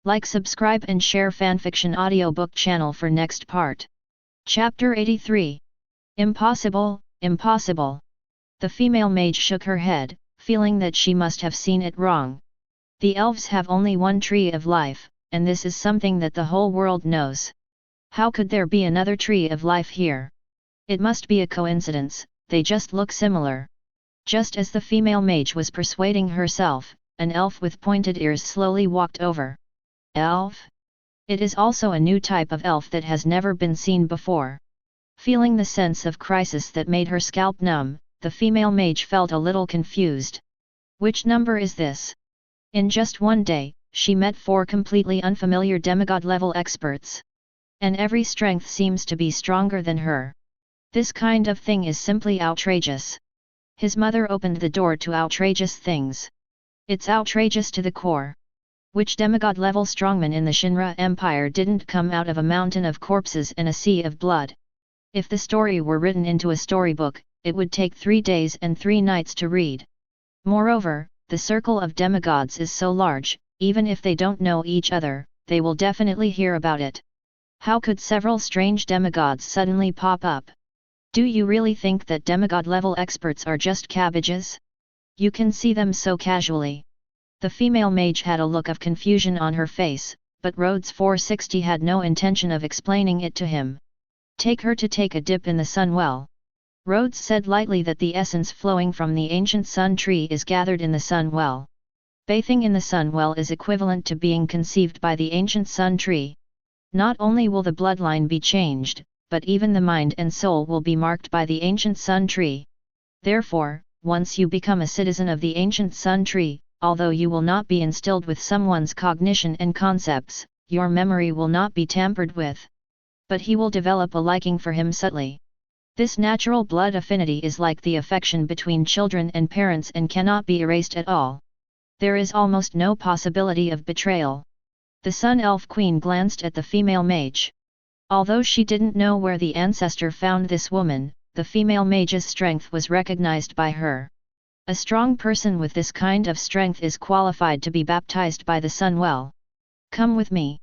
Like, subscribe and share fanfiction audiobook channel for next part. Chapter 83. Impossible, impossible. The female mage shook her head, feeling that she must have seen it wrong. The elves have only one tree of life, and this is something that the whole world knows. How could there be another tree of life here? It must be a coincidence, they just look similar. Just as the female mage was persuading herself, an elf with pointed ears slowly walked over. Elf? It is also a new type of elf that has never been seen before. Feeling the sense of crisis that made her scalp numb, the female mage felt a little confused. Which number is this? In just one day, she met 4 completely unfamiliar demigod-level experts. And every strength seems to be stronger than her. This kind of thing is simply outrageous. His mother opened the door to outrageous things. It's outrageous to the core. Which demigod-level strongman in the Shinra Empire didn't come out of a mountain of corpses and a sea of blood? If the story were written into a storybook, it would take 3 days and 3 nights to read. Moreover, the circle of demigods is so large, even if they don't know each other, they will definitely hear about it. How could several strange demigods suddenly pop up? Do you really think that demigod-level experts are just cabbages? You can see them so casually. The female mage had a look of confusion on her face, but Rhodes 460 had no intention of explaining it to him. Take her to take a dip in the sun well. Rhodes said lightly that the essence flowing from the ancient sun tree is gathered in the sun well. Bathing in the sun well is equivalent to being conceived by the ancient sun tree. Not only will the bloodline be changed, but even the mind and soul will be marked by the ancient sun tree. Therefore, once you become a citizen of the ancient sun tree, although you will not be instilled with someone's cognition and concepts, your memory will not be tampered with. But he will develop a liking for him subtly. This natural blood affinity is like the affection between children and parents and cannot be erased at all. There is almost no possibility of betrayal. The Sun Elf Queen glanced at the female mage. Although she didn't know where the ancestor found this woman, the female mage's strength was recognized by her. A strong person with this kind of strength is qualified to be baptized by the sun well. Come with me.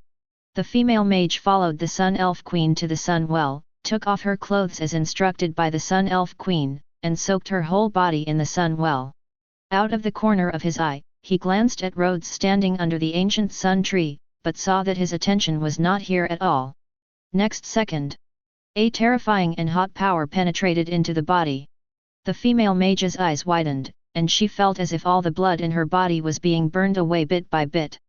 The female mage followed the Sun Elf Queen to the sun well, took off her clothes as instructed by the Sun Elf Queen, and soaked her whole body in the sun well. Out of the corner of his eye, he glanced at Rhodes standing under the ancient sun tree, but saw that his attention was not here at all. Next second, a terrifying and hot power penetrated into the body. The female mage's eyes widened, and she felt as if all the blood in her body was being burned away bit by bit.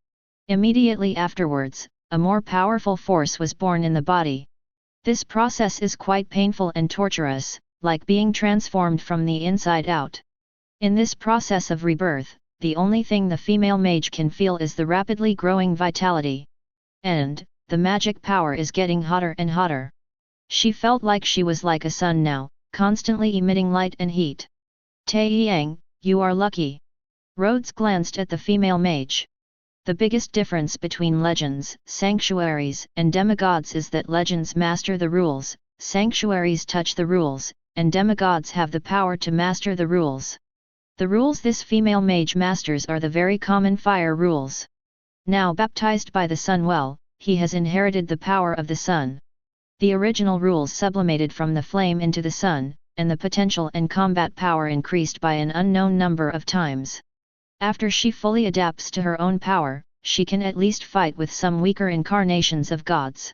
Immediately afterwards, a more powerful force was born in the body. This process is quite painful and torturous, like being transformed from the inside out. In this process of rebirth, the only thing the female mage can feel is the rapidly growing vitality. And, the magic power is getting hotter and hotter. She felt like she was like a sun now, constantly emitting light and heat. Taeyang, you are lucky. Rhodes glanced at the female mage. The biggest difference between legends, sanctuaries, and demigods is that legends master the rules, sanctuaries touch the rules, and demigods have the power to master the rules. The rules this female mage masters are the very common fire rules. Now baptized by the sun well, he has inherited the power of the sun. The original rules sublimated from the flame into the sun, and the potential and combat power increased by an unknown number of times. After she fully adapts to her own power, she can at least fight with some weaker incarnations of gods.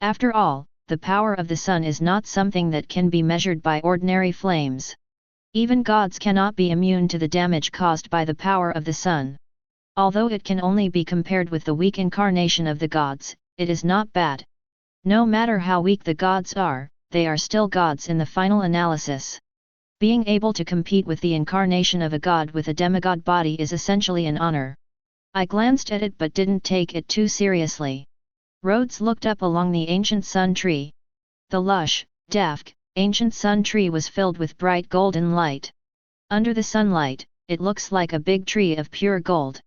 After all, the power of the sun is not something that can be measured by ordinary flames. Even gods cannot be immune to the damage caused by the power of the sun. Although it can only be compared with the weak incarnation of the gods, it is not bad. No matter how weak the gods are, they are still gods in the final analysis. Being able to compete with the incarnation of a god with a demigod body is essentially an honor. I glanced at it but didn't take it too seriously. Rhodes looked up along the ancient sun tree. The lush, deft, ancient sun tree was filled with bright golden light. Under the sunlight, it looks like a big tree of pure gold.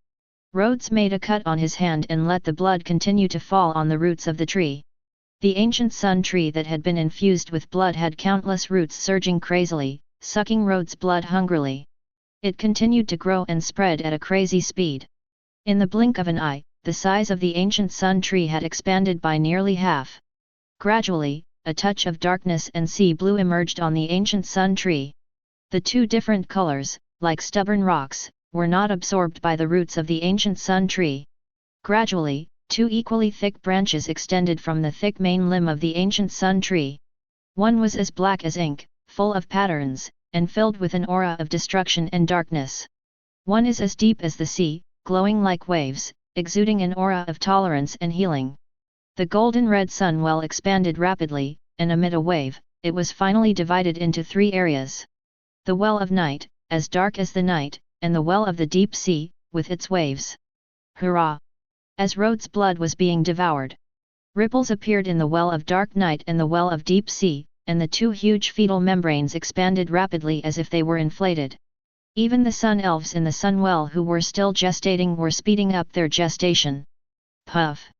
Rhodes made a cut on his hand and let the blood continue to fall on the roots of the tree. The ancient sun tree that had been infused with blood had countless roots surging crazily, sucking Rhodes' blood hungrily. It continued to grow and spread at a crazy speed. In the blink of an eye, the size of the ancient sun tree had expanded by nearly half. Gradually, a touch of darkness and sea blue emerged on the ancient sun tree. The two different colors, like stubborn rocks, were not absorbed by the roots of the ancient sun tree. Gradually, two equally thick branches extended from the thick main limb of the ancient sun tree. One was as black as ink, full of patterns, and filled with an aura of destruction and darkness. One is as deep as the sea, glowing like waves, exuding an aura of tolerance and healing. The golden red sun well expanded rapidly, and amid a wave, it was finally divided into three areas. The well of night, as dark as the night, and the well of the deep sea, with its waves. Hurrah! As Rhodes' blood was being devoured, ripples appeared in the well of dark night and the well of deep sea, and the two huge fetal membranes expanded rapidly as if they were inflated. Even the sun elves in the sun well who were still gestating were speeding up their gestation. Puff!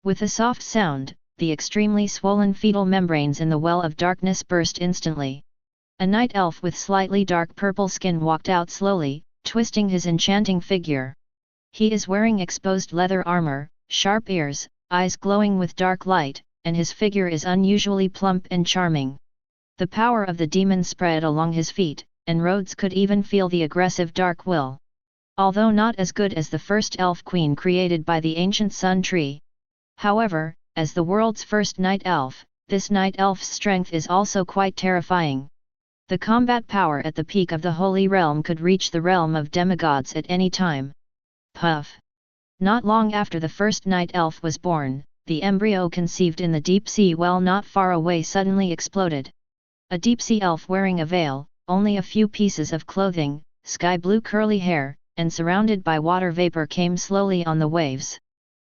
With a soft sound, the extremely swollen fetal membranes in the well of darkness burst instantly. A night elf with slightly dark purple skin walked out slowly, twisting his enchanting figure. He is wearing exposed leather armor, sharp ears, eyes glowing with dark light, and his figure is unusually plump and charming. The power of the demon spread along his feet, and Rhodes could even feel the aggressive dark will. Although not as good as the first elf queen created by the ancient sun tree. However, as the world's first night elf, this night elf's strength is also quite terrifying. The combat power at the peak of the Holy Realm could reach the realm of demigods at any time. Puff! Not long after the first night elf was born, the embryo conceived in the deep sea well not far away suddenly exploded. A deep sea elf wearing a veil, only a few pieces of clothing, sky blue curly hair, and surrounded by water vapor came slowly on the waves.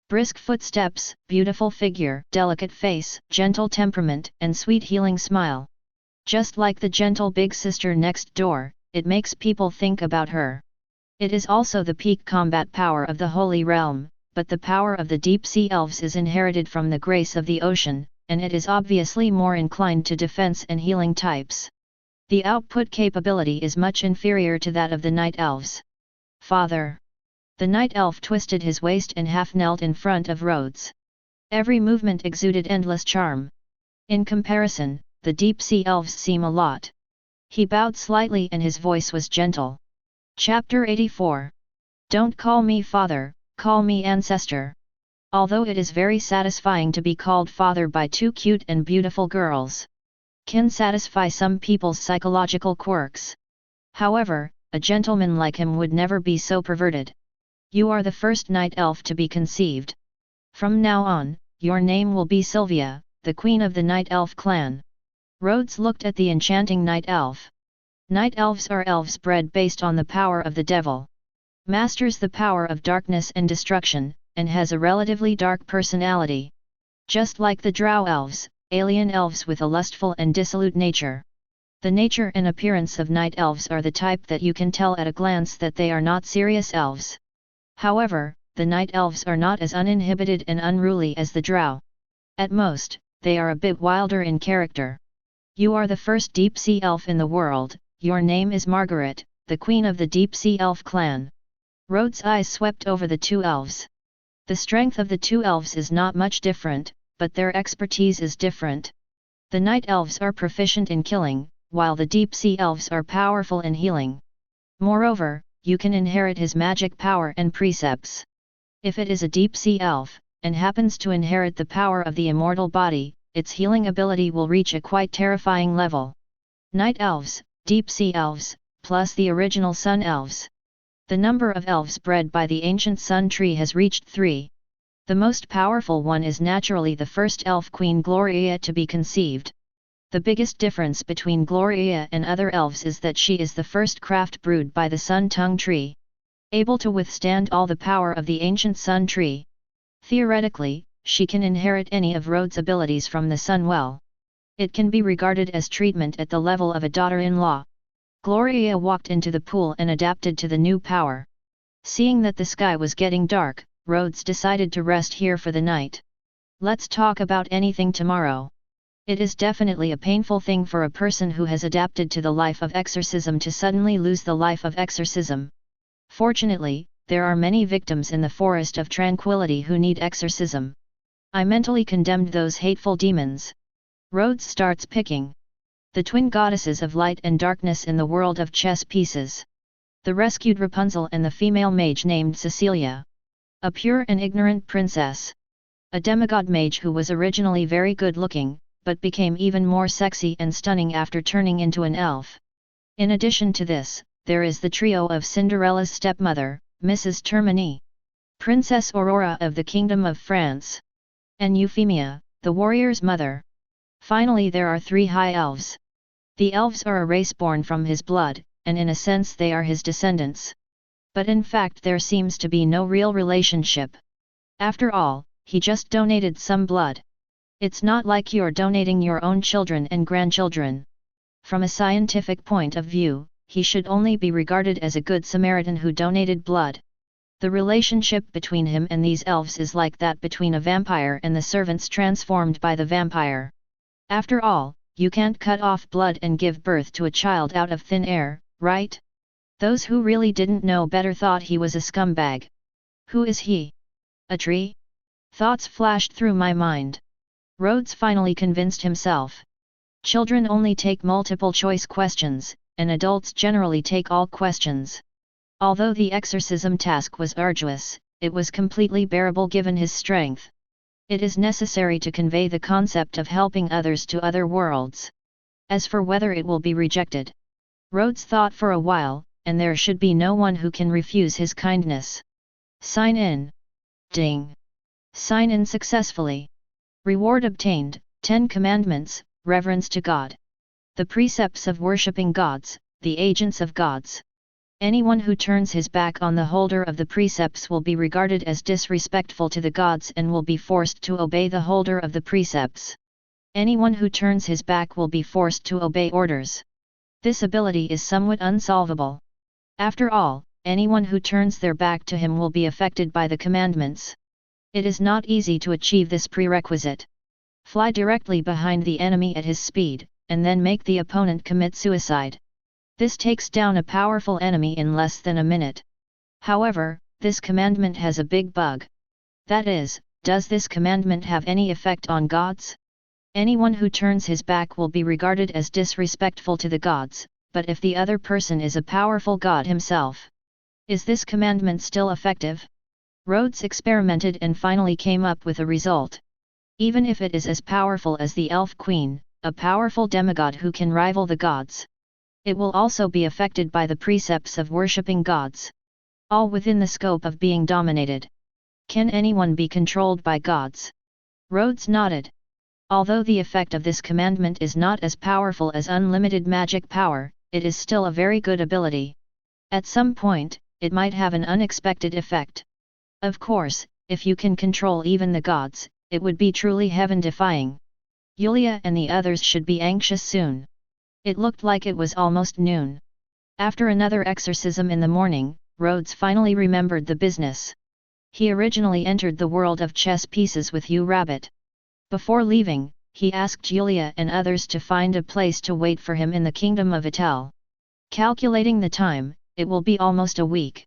Brisk footsteps, beautiful figure, delicate face, gentle temperament, and sweet healing smile. Just like the gentle big sister next door, it makes people think about her. It is also the peak combat power of the Holy Realm, but the power of the deep sea elves is inherited from the grace of the ocean, and it is obviously more inclined to defense and healing types. The output capability is much inferior to that of the night elves. Father! The night elf twisted his waist and half knelt in front of Rhodes. Every movement exuded endless charm. In comparison, the deep sea elves seem a lot. He bowed slightly and his voice was gentle. Chapter 84. Don't call me father, call me ancestor. Although it is very satisfying to be called father by two cute and beautiful girls, can satisfy some people's psychological quirks. However, a gentleman like him would never be so perverted. You are the first night elf to be conceived. From now on, your name will be Sylvia, the queen of the night elf clan. Rhodes looked at the enchanting night elf. Night elves are elves bred based on the power of the devil. Masters the power of darkness and destruction, and has a relatively dark personality. Just like the drow elves, alien elves with a lustful and dissolute nature. The nature and appearance of night elves are the type that you can tell at a glance that they are not serious elves. However, the night elves are not as uninhibited and unruly as the drow. At most, they are a bit wilder in character. You are the first deep sea elf in the world, your name is Margaret, the queen of the deep sea elf clan. Rhodes' eyes swept over the two elves. The strength of the two elves is not much different, but their expertise is different. The night elves are proficient in killing, while the deep sea elves are powerful in healing. Moreover, you can inherit his magic power and precepts. If it is a deep sea elf, and happens to inherit the power of the immortal body, its healing ability will reach a quite terrifying level. Night elves, deep sea elves, plus the original sun elves. The number of elves bred by the ancient sun tree has reached 3. The most powerful one is naturally the first elf queen Gloria to be conceived. The biggest difference between Gloria and other elves is that she is the first craft brewed by the sun tongue tree. Able to withstand all the power of the ancient sun tree. Theoretically, she can inherit any of Rhodes' abilities from the sun well. It can be regarded as treatment at the level of a daughter-in-law. Gloria walked into the pool and adapted to the new power. Seeing that the sky was getting dark, Rhodes decided to rest here for the night. Let's talk about anything tomorrow. It is definitely a painful thing for a person who has adapted to the life of exorcism to suddenly lose the life of exorcism. Fortunately, there are many victims in the forest of tranquility who need exorcism. I mentally condemned those hateful demons. Rhodes starts picking the twin goddesses of light and darkness in the world of chess pieces. The rescued Rapunzel and the female mage named Cecilia. A pure and ignorant princess. A demigod mage who was originally very good-looking, but became even more sexy and stunning after turning into an elf. In addition to this, there is the trio of Cinderella's stepmother, Mrs. Termini, Princess Aurora of the Kingdom of France, and Euphemia, the warrior's mother. Finally there are 3 high elves. The elves are a race born from his blood, and in a sense they are his descendants. But in fact there seems to be no real relationship. After all, he just donated some blood. It's not like you're donating your own children and grandchildren. From a scientific point of view, he should only be regarded as a good Samaritan who donated blood. The relationship between him and these elves is like that between a vampire and the servants transformed by the vampire. After all, you can't cut off blood and give birth to a child out of thin air, right? Those who really didn't know better thought he was a scumbag. Who is he? A tree? Thoughts flashed through my mind. Rhodes finally convinced himself. Children only take multiple choice questions, and adults generally take all questions. Although the exorcism task was arduous, it was completely bearable given his strength. It is necessary to convey the concept of helping others to other worlds. As for whether it will be rejected, Rhodes thought for a while, and there should be no one who can refuse his kindness. Sign in. Ding. Sign in successfully. Reward obtained, 10 Commandments, reverence to God. The precepts of worshipping gods, the agents of gods. Anyone who turns his back on the holder of the precepts will be regarded as disrespectful to the gods and will be forced to obey the holder of the precepts. Anyone who turns his back will be forced to obey orders. This ability is somewhat unsolvable. After all, anyone who turns their back to him will be affected by the commandments. It is not easy to achieve this prerequisite. Fly directly behind the enemy at his speed, and then make the opponent commit suicide. This takes down a powerful enemy in less than a minute. However, this commandment has a big bug. That is, does this commandment have any effect on gods? Anyone who turns his back will be regarded as disrespectful to the gods, but if the other person is a powerful god himself, is this commandment still effective? Rhodes experimented and finally came up with a result. Even if it is as powerful as the Elf Queen, a powerful demigod who can rival the gods, it will also be affected by the precepts of worshipping gods. All within the scope of being dominated. Can anyone be controlled by gods? Rhodes nodded. Although the effect of this commandment is not as powerful as unlimited magic power, it is still a very good ability. At some point, it might have an unexpected effect. Of course, if you can control even the gods, it would be truly heaven-defying. Yulia and the others should be anxious soon. It looked like it was almost noon. After another exorcism in the morning, Rhodes finally remembered the business. He originally entered the world of chess pieces with Rabbit. Before leaving, he asked Yulia and others to find a place to wait for him in the kingdom of Itel. Calculating the time, it will be almost a week.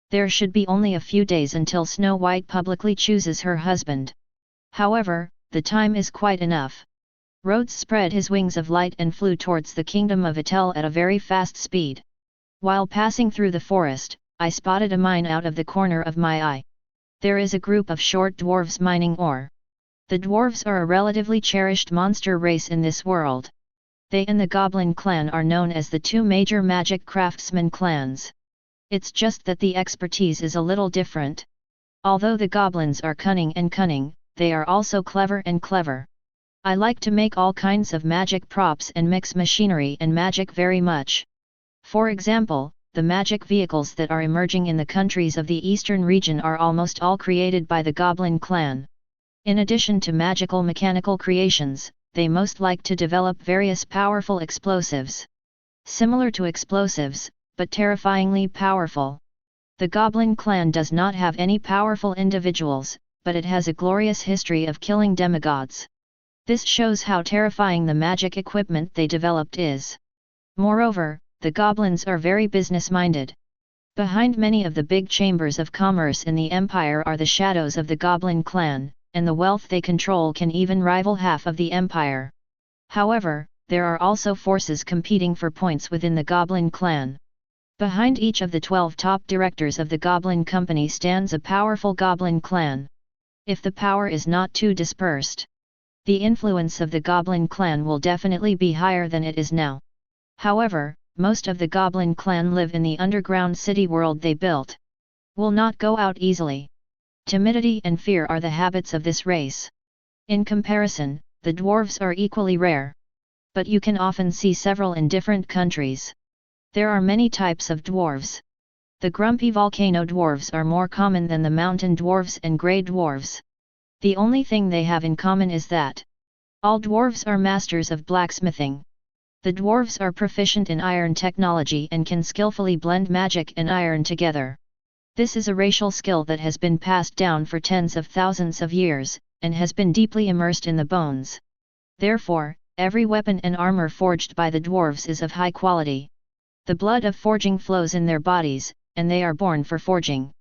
There should be only a few days until Snow White publicly chooses her husband. However, the time is quite enough. Rhodes spread his wings of light and flew towards the kingdom of Itel at a very fast speed. While passing through the forest, I spotted a mine out of the corner of my eye. There is a group of short dwarves mining ore. The dwarves are a relatively cherished monster race in this world. They and the Goblin clan are known as the 2 major magic craftsman clans. It's just that the expertise is a little different. Although the goblins are cunning, they are also clever and clever. I like to make all kinds of magic props and mix machinery and magic very much. For example, the magic vehicles that are emerging in the countries of the eastern region are almost all created by the Goblin clan. In addition to magical mechanical creations, they most like to develop various powerful explosives. Similar to explosives, but terrifyingly powerful. The Goblin clan does not have any powerful individuals, but it has a glorious history of killing demigods. This shows how terrifying the magic equipment they developed is. Moreover, the goblins are very business-minded. Behind many of the big chambers of commerce in the empire are the shadows of the Goblin clan, and the wealth they control can even rival half of the empire. However, there are also forces competing for points within the Goblin clan. Behind each of the 12 top directors of the Goblin Company stands a powerful Goblin clan. If the power is not too dispersed, the influence of the Goblin clan will definitely be higher than it is now. However, most of the Goblin clan live in the underground city world they built. Will not go out easily. Timidity and fear are the habits of this race. In comparison, the dwarves are equally rare. But you can often see several in different countries. There are many types of dwarves. The grumpy volcano dwarves are more common than the mountain dwarves and grey dwarves. The only thing they have in common is that all dwarves are masters of blacksmithing. The dwarves are proficient in iron technology and can skillfully blend magic and iron together. This is a racial skill that has been passed down for tens of thousands of years, and has been deeply immersed in the bones. Therefore, every weapon and armor forged by the dwarves is of high quality. The blood of forging flows in their bodies, and they are born for forging.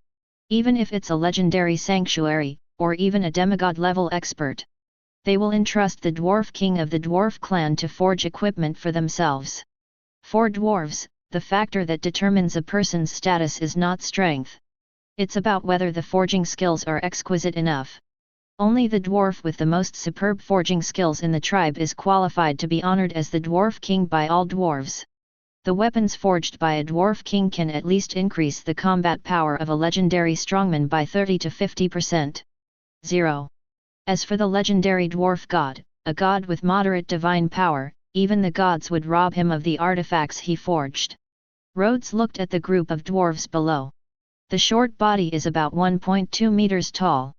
Even if it's a legendary sanctuary, or even a demigod-level expert, they will entrust the dwarf king of the dwarf clan to forge equipment for themselves. For dwarves, the factor that determines a person's status is not strength. It's about whether the forging skills are exquisite enough. Only the dwarf with the most superb forging skills in the tribe is qualified to be honored as the dwarf king by all dwarves. The weapons forged by a dwarf king can at least increase the combat power of a legendary strongman by 30 to 50%. 0. As for the legendary dwarf god, a god with moderate divine power, even the gods would rob him of the artifacts he forged. Rhodes looked at the group of dwarves below. The short body is about 1.2 meters tall.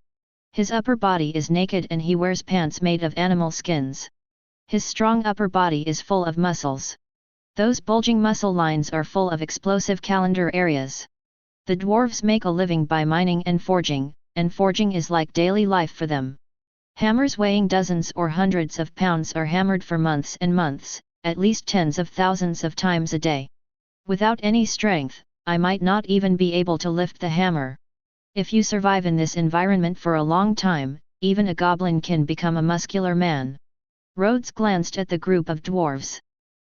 His upper body is naked and he wears pants made of animal skins. His strong upper body is full of muscles. Those bulging muscle lines are full of explosive calendar areas. The dwarves make a living by mining and forging is like daily life for them. Hammers weighing dozens or hundreds of pounds are hammered for months and months, at least tens of thousands of times a day. Without any strength, I might not even be able to lift the hammer. If you survive in this environment for a long time, even a goblin can become a muscular man. Rhodes glanced at the group of dwarves.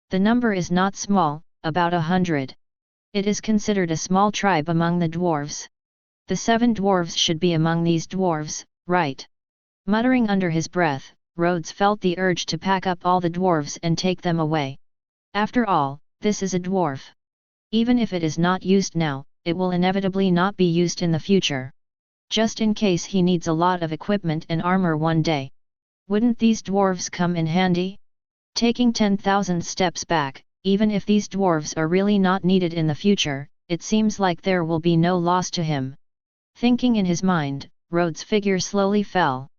The number is not small, about 100. It is considered a small tribe among the dwarves. The 7 dwarves should be among these dwarves, right? Muttering under his breath, Rhodes felt the urge to pack up all the dwarves and take them away. After all, this is a dwarf. Even if it is not used now, it will inevitably not be used in the future. Just in case he needs a lot of equipment and armor one day. Wouldn't these dwarves come in handy? Taking 10,000 steps back, even if these dwarves are really not needed in the future, it seems like there will be no loss to him. Thinking in his mind, Rhodes' figure slowly fell.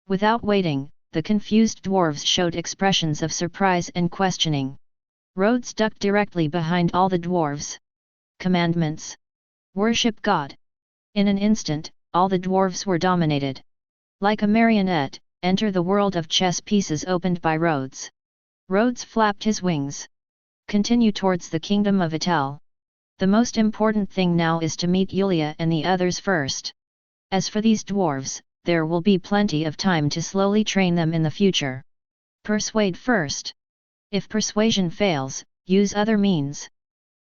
Without waiting, the confused dwarves showed expressions of surprise and questioning. Rhodes ducked directly behind all the dwarves. Commandments. Worship God. In an instant, all the dwarves were dominated. Like a marionette, enter the world of chess pieces opened by Rhodes. Rhodes flapped his wings. Continue towards the kingdom of Itel. The most important thing now is to meet Yulia and the others first. As for these dwarves, there will be plenty of time to slowly train them in the future. Persuade first. If persuasion fails, use other means.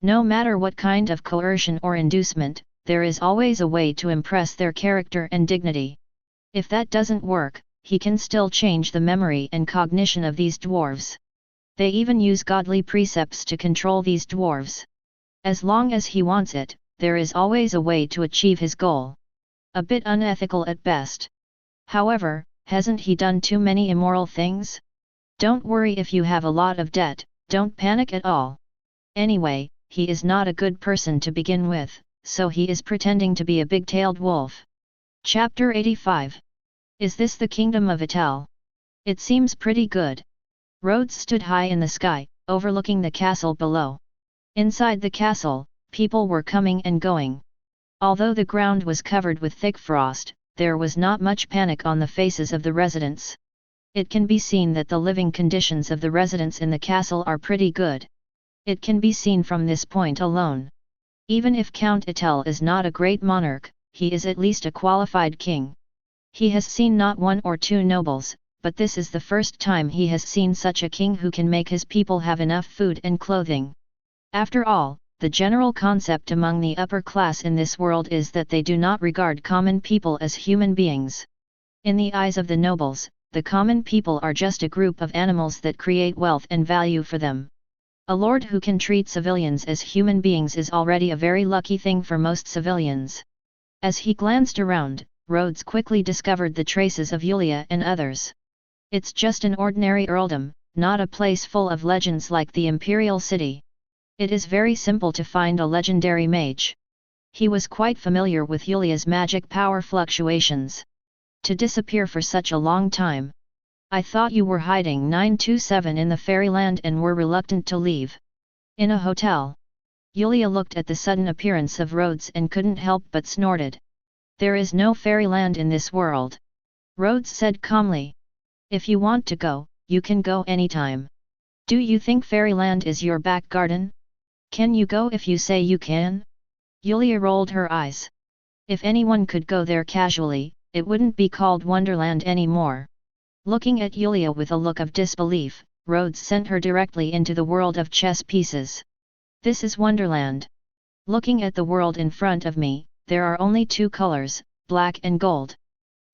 No matter what kind of coercion or inducement, there is always a way to impress their character and dignity. If that doesn't work, he can still change the memory and cognition of these dwarves. They even use godly precepts to control these dwarves. As long as he wants it, there is always a way to achieve his goal. A bit unethical at best. However, hasn't he done too many immoral things? Don't worry if you have a lot of debt, don't panic at all. Anyway, he is not a good person to begin with, so he is pretending to be a big-tailed wolf. Chapter 85. Is this the kingdom of Itel? It seems pretty good. Rhodes stood high in the sky, overlooking the castle below. Inside the castle, people were coming and going. Although the ground was covered with thick frost, there was not much panic on the faces of the residents. It can be seen that the living conditions of the residents in the castle are pretty good. It can be seen from this point alone. Even if Count Itel is not a great monarch, he is at least a qualified king. He has seen not one or two nobles, but this is the first time he has seen such a king who can make his people have enough food and clothing. After all, the general concept among the upper class in this world is that they do not regard common people as human beings. In the eyes of the nobles, the common people are just a group of animals that create wealth and value for them. A lord who can treat civilians as human beings is already a very lucky thing for most civilians. As he glanced around, Rhodes quickly discovered the traces of Yulia and others. It's just an ordinary earldom, not a place full of legends like the imperial city. It is very simple to find a legendary mage. He was quite familiar with Yulia's magic power fluctuations. To disappear for such a long time. I thought you were hiding 927 in the fairyland and were reluctant to leave. In a hotel. Yulia looked at the sudden appearance of Rhodes and couldn't help but snorted. There is no fairyland in this world. Rhodes said calmly. If you want to go, you can go anytime. Do you think fairyland is your back garden? Can you go if you say you can? Yulia rolled her eyes. If anyone could go there casually, it wouldn't be called Wonderland anymore. Looking at Yulia with a look of disbelief, Rhodes sent her directly into the world of chess pieces. This is Wonderland. Looking at the world in front of me, there are only two colors, black and gold.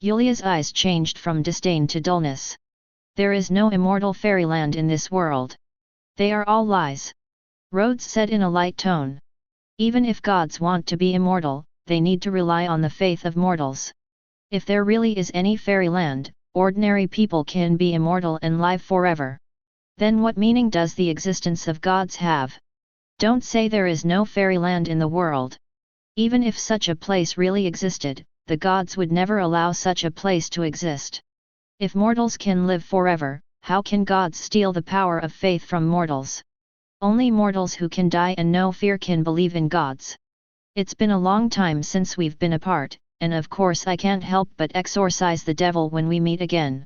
Yulia's eyes changed from disdain to dullness. There is no immortal fairyland in this world. They are all lies. Rhodes said in a light tone. Even if gods want to be immortal, they need to rely on the faith of mortals. If there really is any fairyland, ordinary people can be immortal and live forever. Then what meaning does the existence of gods have? Don't say there is no fairyland in the world. Even if such a place really existed, the gods would never allow such a place to exist. If mortals can live forever, how can gods steal the power of faith from mortals? Only mortals who can die and know fear can believe in gods. It's been a long time since we've been apart, and of course I can't help but exorcise the devil when we meet again.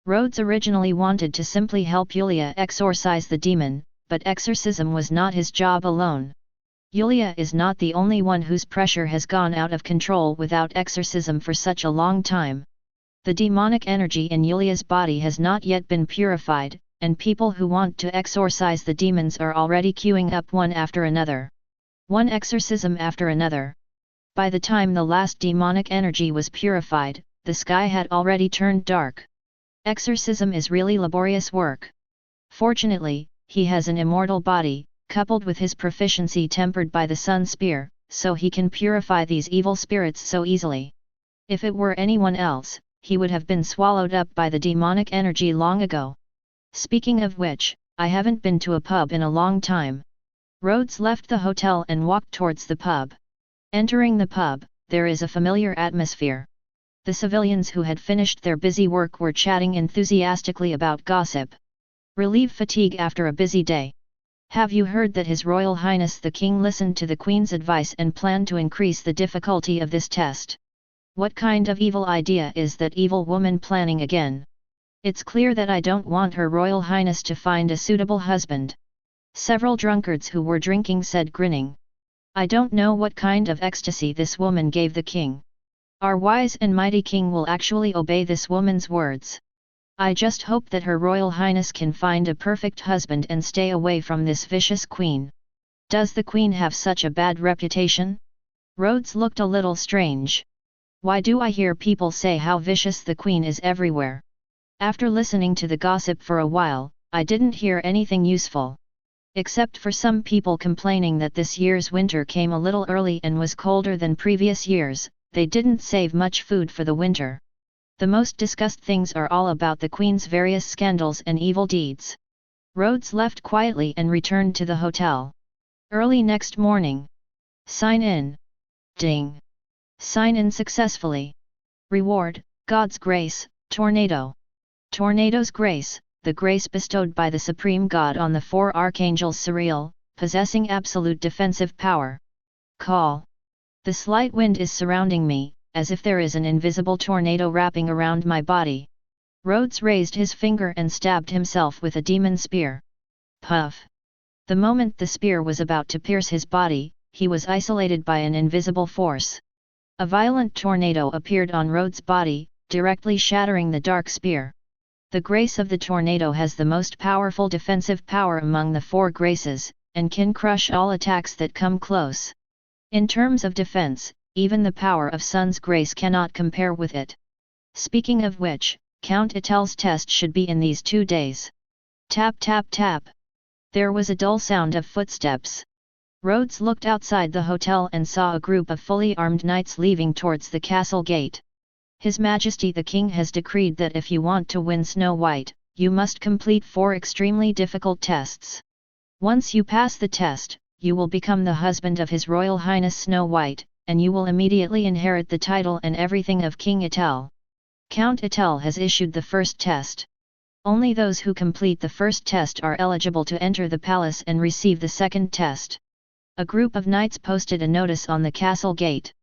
Rhodes originally wanted to simply help Yulia exorcise the demon, but exorcism was not his job alone. Yulia is not the only one whose pressure has gone out of control without exorcism for such a long time. The demonic energy in Yulia's body has not yet been purified, and people who want to exorcise the demons are already queuing up one after another. One exorcism after another. By the time the last demonic energy was purified, the sky had already turned dark. Exorcism is really laborious work. Fortunately, he has an immortal body, coupled with his proficiency tempered by the sun spear, so he can purify these evil spirits so easily. If it were anyone else, he would have been swallowed up by the demonic energy long ago. Speaking of which, I haven't been to a pub in a long time. Rhodes left the hotel and walked towards the pub. Entering the pub, there is a familiar atmosphere. The civilians who had finished their busy work were chatting enthusiastically about gossip. Relieve fatigue after a busy day. Have you heard that His Royal Highness the King listened to the Queen's advice and planned to increase the difficulty of this test? What kind of evil idea is that evil woman planning again? It's clear that I don't want Her Royal Highness to find a suitable husband. Several drunkards who were drinking said, grinning. I don't know what kind of ecstasy this woman gave the king. Our wise and mighty king will actually obey this woman's words. I just hope that Her Royal Highness can find a perfect husband and stay away from this vicious queen. Does the queen have such a bad reputation? Rhodes looked a little strange. Why do I hear people say how vicious the queen is everywhere? After listening to the gossip for a while, I didn't hear anything useful. Except for some people complaining that this year's winter came a little early and was colder than previous years, they didn't save much food for the winter. The most discussed things are all about the Queen's various scandals and evil deeds. Rhodes left quietly and returned to the hotel. Early next morning. Sign in. Ding. Sign in successfully. Reward, God's grace, tornado. Tornado's grace, the grace bestowed by the Supreme God on the four archangels Suriel, possessing absolute defensive power. Call. The slight wind is surrounding me, as if there is an invisible tornado wrapping around my body. Rhodes raised his finger and stabbed himself with a demon spear. Puff! The moment the spear was about to pierce his body, he was isolated by an invisible force. A violent tornado appeared on Rhodes' body, directly shattering the dark spear. The grace of the tornado has the most powerful defensive power among the 4 graces, and can crush all attacks that come close. In terms of defense, even the power of Sun's grace cannot compare with it. Speaking of which, Count Etel's test should be in these 2 days. Tap tap tap. There was a dull sound of footsteps. Rhodes looked outside the hotel and saw a group of fully armed knights leaving towards the castle gate. His Majesty the King has decreed that if you want to win Snow White, you must complete 4 extremely difficult tests. Once you pass the test, you will become the husband of His Royal Highness Snow White, and you will immediately inherit the title and everything of King Etel. Count Etel has issued the first test. Only those who complete the first test are eligible to enter the palace and receive the second test. A group of knights posted a notice on the castle gate.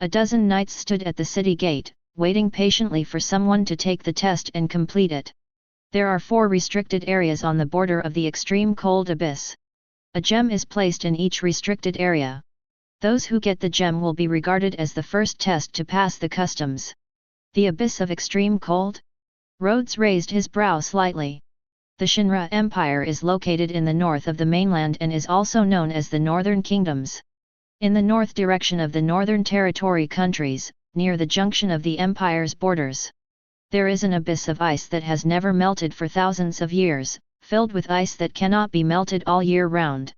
A dozen knights stood at the city gate, waiting patiently for someone to take the test and complete it. There are 4 restricted areas on the border of the extreme cold abyss. A gem is placed in each restricted area. Those who get the gem will be regarded as the first test to pass the customs. The abyss of extreme cold? Rhodes raised his brow slightly. The Shinra Empire is located in the north of the mainland and is also known as the Northern Kingdoms. In the north direction of the Northern Territory countries, near the junction of the Empire's borders, there is an abyss of ice that has never melted for thousands of years, filled with ice that cannot be melted all year round.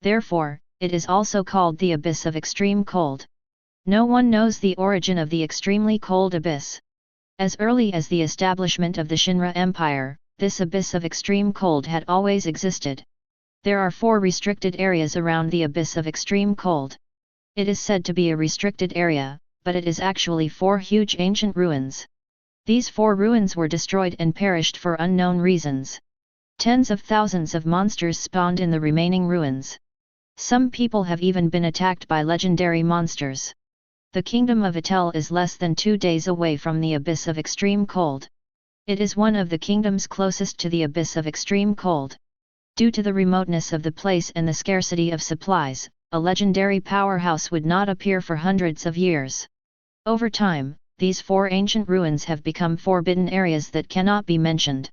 Therefore, it is also called the Abyss of Extreme Cold. No one knows the origin of the extremely cold abyss. As early as the establishment of the Shinra Empire, this abyss of extreme cold had always existed. There are 4 restricted areas around the abyss of extreme cold. It is said to be a restricted area, but it is actually 4 huge ancient ruins. These 4 ruins were destroyed and perished for unknown reasons. Tens of thousands of monsters spawned in the remaining ruins. Some people have even been attacked by legendary monsters. The kingdom of Etel is less than 2 days away from the abyss of extreme cold. It is one of the kingdoms closest to the abyss of extreme cold. Due to the remoteness of the place and the scarcity of supplies, a legendary powerhouse would not appear for hundreds of years. Over time, these 4 ancient ruins have become forbidden areas that cannot be mentioned.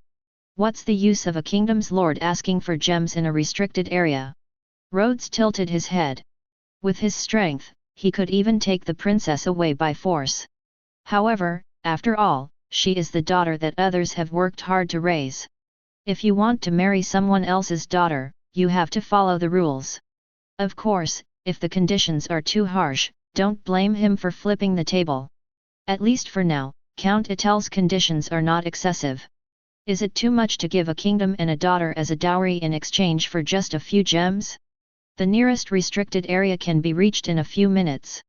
What's the use of a kingdom's lord asking for gems in a restricted area? Rhodes tilted his head. With his strength, he could even take the princess away by force. However, after all, she is the daughter that others have worked hard to raise. If you want to marry someone else's daughter, you have to follow the rules. Of course, if the conditions are too harsh, don't blame him for flipping the table. At least for now, Count Etel's conditions are not excessive. Is it too much to give a kingdom and a daughter as a dowry in exchange for just a few gems? The nearest restricted area can be reached in a few minutes.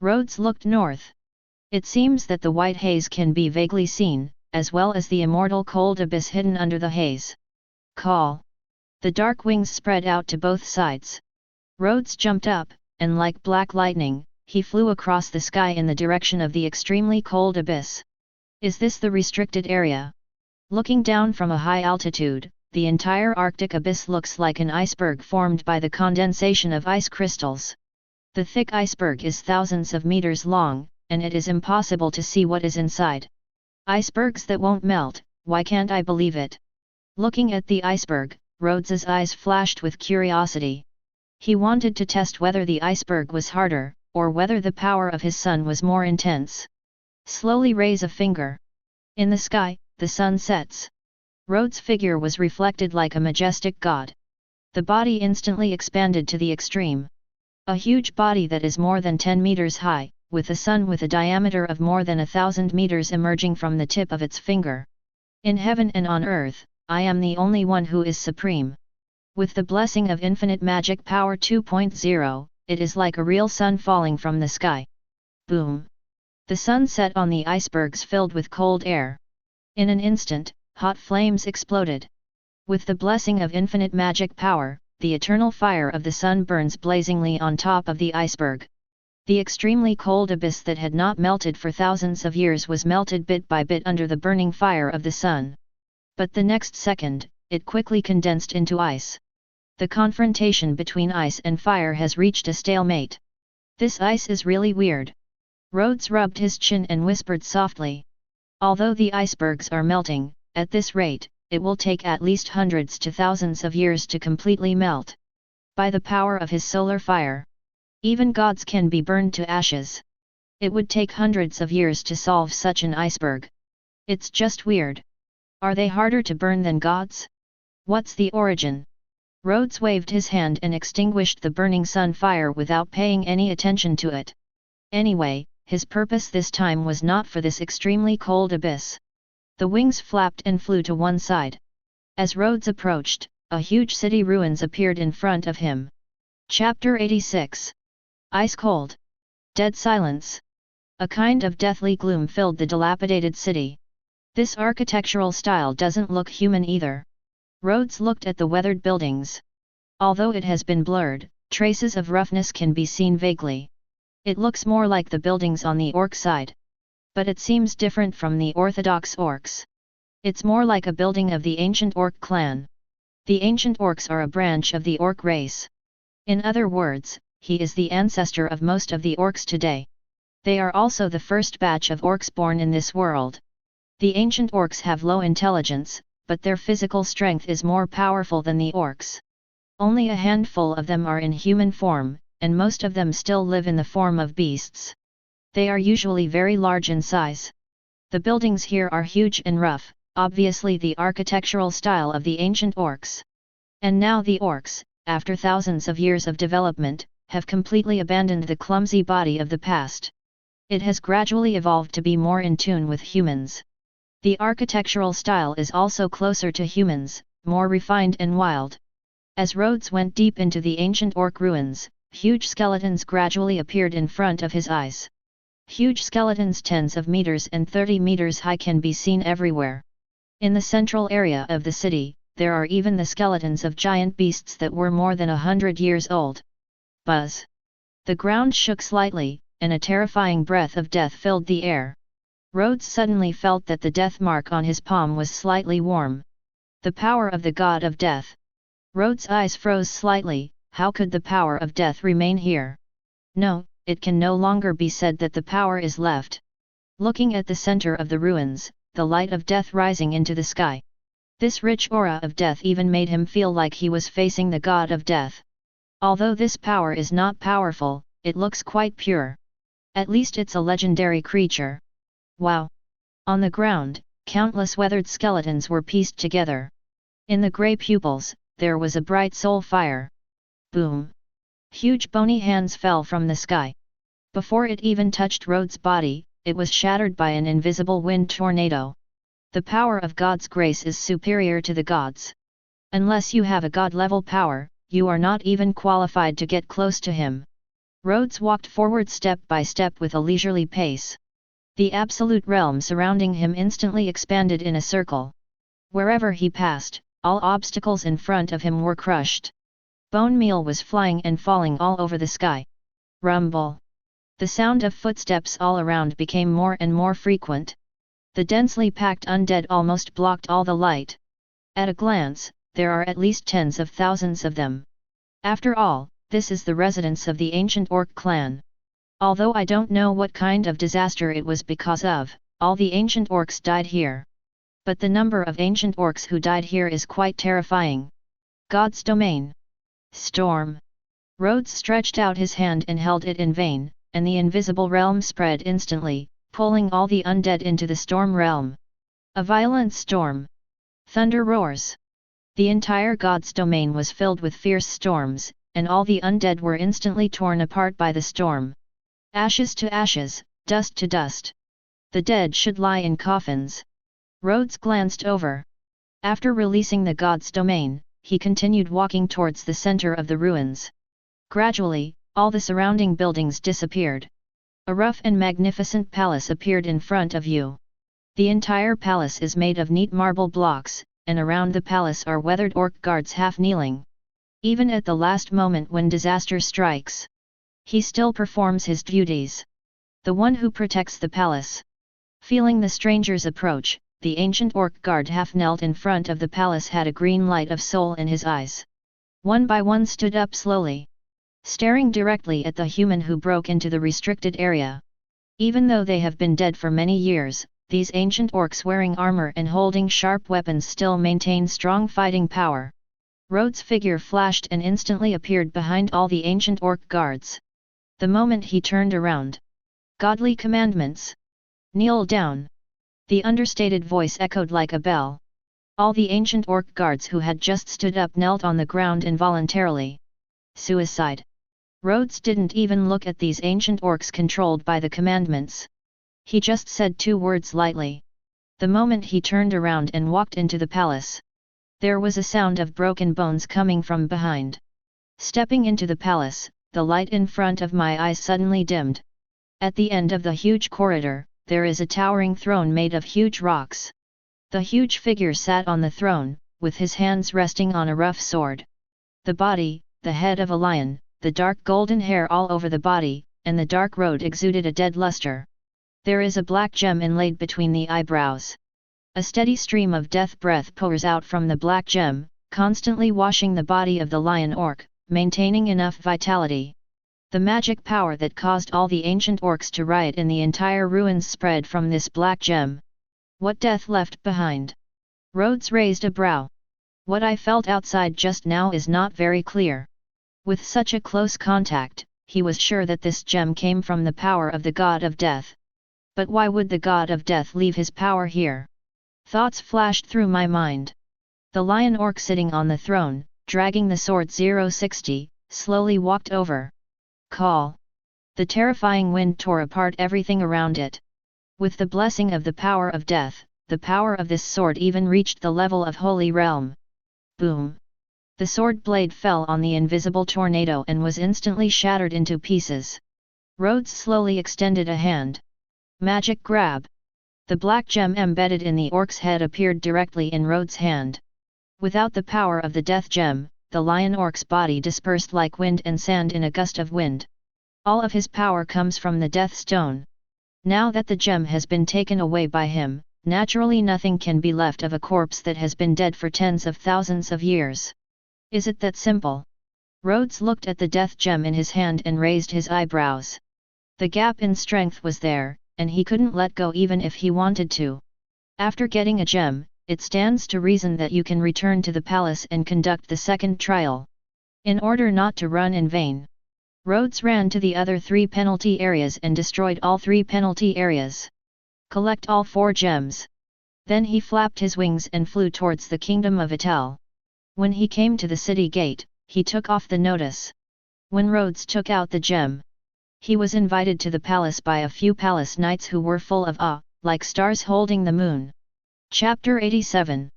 Rhodes looked north. It seems that the white haze can be vaguely seen, as well as the immortal cold abyss hidden under the haze. Call. The dark wings spread out to both sides. Rhodes jumped up, and like black lightning, he flew across the sky in the direction of the extremely cold abyss. Is this the restricted area? Looking down from a high altitude, the entire Arctic abyss looks like an iceberg formed by the condensation of ice crystals. The thick iceberg is thousands of meters long, and it is impossible to see what is inside. Icebergs that won't melt, why can't I believe it? Looking at the iceberg, Rhodes's eyes flashed with curiosity. He wanted to test whether the iceberg was harder, or whether the power of his sun was more intense. Slowly raise a finger. In the sky, the sun sets. Rhodes' figure was reflected like a majestic god. The body instantly expanded to the extreme. A huge body that is more than 10 meters high, with a sun with a diameter of more than 1,000 meters emerging from the tip of its finger. In heaven and on earth, I am the only one who is supreme. With the blessing of infinite magic power 2.0, it is like a real sun falling from the sky. Boom! The sun set on the icebergs filled with cold air. In an instant, hot flames exploded. With the blessing of infinite magic power, the eternal fire of the sun burns blazingly on top of the iceberg. The extremely cold abyss that had not melted for thousands of years was melted bit by bit under the burning fire of the sun. But the next second, it quickly condensed into ice. The confrontation between ice and fire has reached a stalemate. This ice is really weird. Rhodes rubbed his chin and whispered softly. Although the icebergs are melting, at this rate, it will take at least hundreds to thousands of years to completely melt. By the power of his solar fire, even gods can be burned to ashes. It would take hundreds of years to solve such an iceberg. It's just weird. Are they harder to burn than gods? What's the origin? Rhodes waved his hand and extinguished the burning sun fire without paying any attention to it. Anyway, his purpose this time was not for this extremely cold abyss. The wings flapped and flew to one side. As Rhodes approached, a huge city ruins appeared in front of him. Chapter 86. Ice cold. Dead silence. A kind of deathly gloom filled the dilapidated city. This architectural style doesn't look human either. Rhodes looked at the weathered buildings. Although it has been blurred, traces of roughness can be seen vaguely. It looks more like the buildings on the orc side. But it seems different from the orthodox orcs. It's more like a building of the ancient orc clan. The ancient orcs are a branch of the orc race. In other words, he is the ancestor of most of the orcs today. They are also the first batch of orcs born in this world. The ancient orcs have low intelligence, but their physical strength is more powerful than the orcs. Only a handful of them are in human form, and most of them still live in the form of beasts. They are usually very large in size. The buildings here are huge and rough, obviously the architectural style of the ancient orcs. And now the orcs, after thousands of years of development, have completely abandoned the clumsy body of the past. It has gradually evolved to be more in tune with humans. The architectural style is also closer to humans, more refined and wild. As Rhodes went deep into the ancient orc ruins, huge skeletons gradually appeared in front of his eyes. Huge skeletons tens of meters and 30 meters high can be seen everywhere. In the central area of the city, there are even the skeletons of giant beasts that were more than 100 years old. Buzz! The ground shook slightly, and a terrifying breath of death filled the air. Rhodes suddenly felt that the death mark on his palm was slightly warm. The power of the god of death. Rhodes' eyes froze slightly. How could the power of death remain here? No, it can no longer be said that the power is left. Looking at the center of the ruins, the light of death rising into the sky. This rich aura of death even made him feel like he was facing the god of death. Although this power is not powerful, it looks quite pure. At least it's a legendary creature. Wow! On the ground, countless weathered skeletons were pieced together. In the grey pupils, there was a bright soul fire. Boom! Huge bony hands fell from the sky. Before it even touched Rhodes' body, it was shattered by an invisible wind tornado. The power of God's grace is superior to the gods. Unless you have a god-level power, you are not even qualified to get close to him. Rhodes walked forward step by step with a leisurely pace. The absolute realm surrounding him instantly expanded in a circle. Wherever he passed, all obstacles in front of him were crushed. Bone meal was flying and falling all over the sky. Rumble! The sound of footsteps all around became more and more frequent. The densely packed undead almost blocked all the light. At a glance, there are at least tens of thousands of them. After all, this is the residence of the ancient orc clan. Although I don't know what kind of disaster it was because of, all the ancient orcs died here. But the number of ancient orcs who died here is quite terrifying. God's domain. Storm. Rhodes stretched out his hand and held it in vain, and the invisible realm spread instantly, pulling all the undead into the storm realm. A violent storm. Thunder roars. The entire God's domain was filled with fierce storms, and all the undead were instantly torn apart by the storm. Ashes to ashes, dust to dust. The dead should lie in coffins. Rhodes glanced over. After releasing the God's domain, he continued walking towards the center of the ruins. Gradually, all the surrounding buildings disappeared. A rough and magnificent palace appeared in front of you. The entire palace is made of neat marble blocks, and around the palace are weathered orc guards half kneeling. Even at the last moment when disaster strikes, he still performs his duties. The one who protects the palace. Feeling the stranger's approach, the ancient orc guard half knelt in front of the palace had a green light of soul in his eyes. One by one stood up slowly, staring directly at the human who broke into the restricted area. Even though they have been dead for many years, these ancient orcs wearing armor and holding sharp weapons still maintain strong fighting power. Rhodes' figure flashed and instantly appeared behind all the ancient orc guards. The moment he turned around. Godly commandments. Kneel down. The understated voice echoed like a bell. All the ancient orc guards who had just stood up knelt on the ground involuntarily. Suicide. Rhodes didn't even look at these ancient orcs controlled by the commandments. He just said 2 words lightly. The moment he turned around and walked into the palace, there was a sound of broken bones coming from behind. Stepping into the palace, the light in front of my eyes suddenly dimmed. At the end of the huge corridor, there is a towering throne made of huge rocks. The huge figure sat on the throne, with his hands resting on a rough sword. The body, the head of a lion, the dark golden hair all over the body, and the dark robe exuded a dead luster. There is a black gem inlaid between the eyebrows. A steady stream of death breath pours out from the black gem, constantly washing the body of the lion orc, maintaining enough vitality. The magic power that caused all the ancient orcs to riot in the entire ruins spread from this black gem. What death left behind? Rhodes raised a brow. What I felt outside just now is not very clear. With such a close contact, he was sure that this gem came from the power of the god of death. But why would the god of death leave his power here? Thoughts flashed through my mind. The lion orc sitting on the throne, dragging the sword 060, slowly walked over. Call. The terrifying wind tore apart everything around it. With the blessing of the power of death, the power of this sword even reached the level of holy realm. Boom! The sword blade fell on the invisible tornado and was instantly shattered into pieces. Rhodes slowly extended a hand. Magic grab. The black gem embedded in the orc's head appeared directly in Rhodes' hand. Without the power of the death gem, the lion orc's body dispersed like wind and sand in a gust of wind. All of his power comes from the death stone. Now that the gem has been taken away by him, naturally nothing can be left of a corpse that has been dead for tens of thousands of years. Is it that simple? Rhodes looked at the death gem in his hand and raised his eyebrows. The gap in strength was there, and he couldn't let go even if he wanted to. After getting a gem, it stands to reason that you can return to the palace and conduct the second trial. In order not to run in vain, Rhodes ran to the other 3 penalty areas and destroyed all 3 penalty areas. Collect all 4 gems. Then he flapped his wings and flew towards the kingdom of Itel. When he came to the city gate, he took off the notice. When Rhodes took out the gem, he was invited to the palace by a few palace knights who were full of awe, like stars holding the moon. Chapter 87.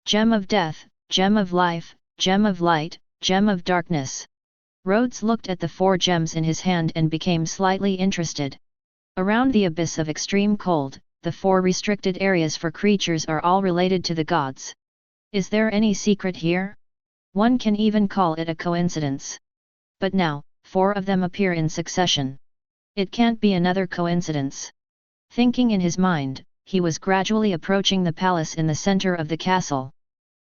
Gem of Death, Gem of Life, Gem of Light, Gem of Darkness. Rhodes looked at the 4 gems in his hand and became slightly interested. Around the abyss of extreme cold, the 4 restricted areas for creatures are all related to the gods. Is there any secret here? One can even call it a coincidence. But now, 4 of them appear in succession. It can't be another coincidence. Thinking in his mind, he was gradually approaching the palace in the center of the castle.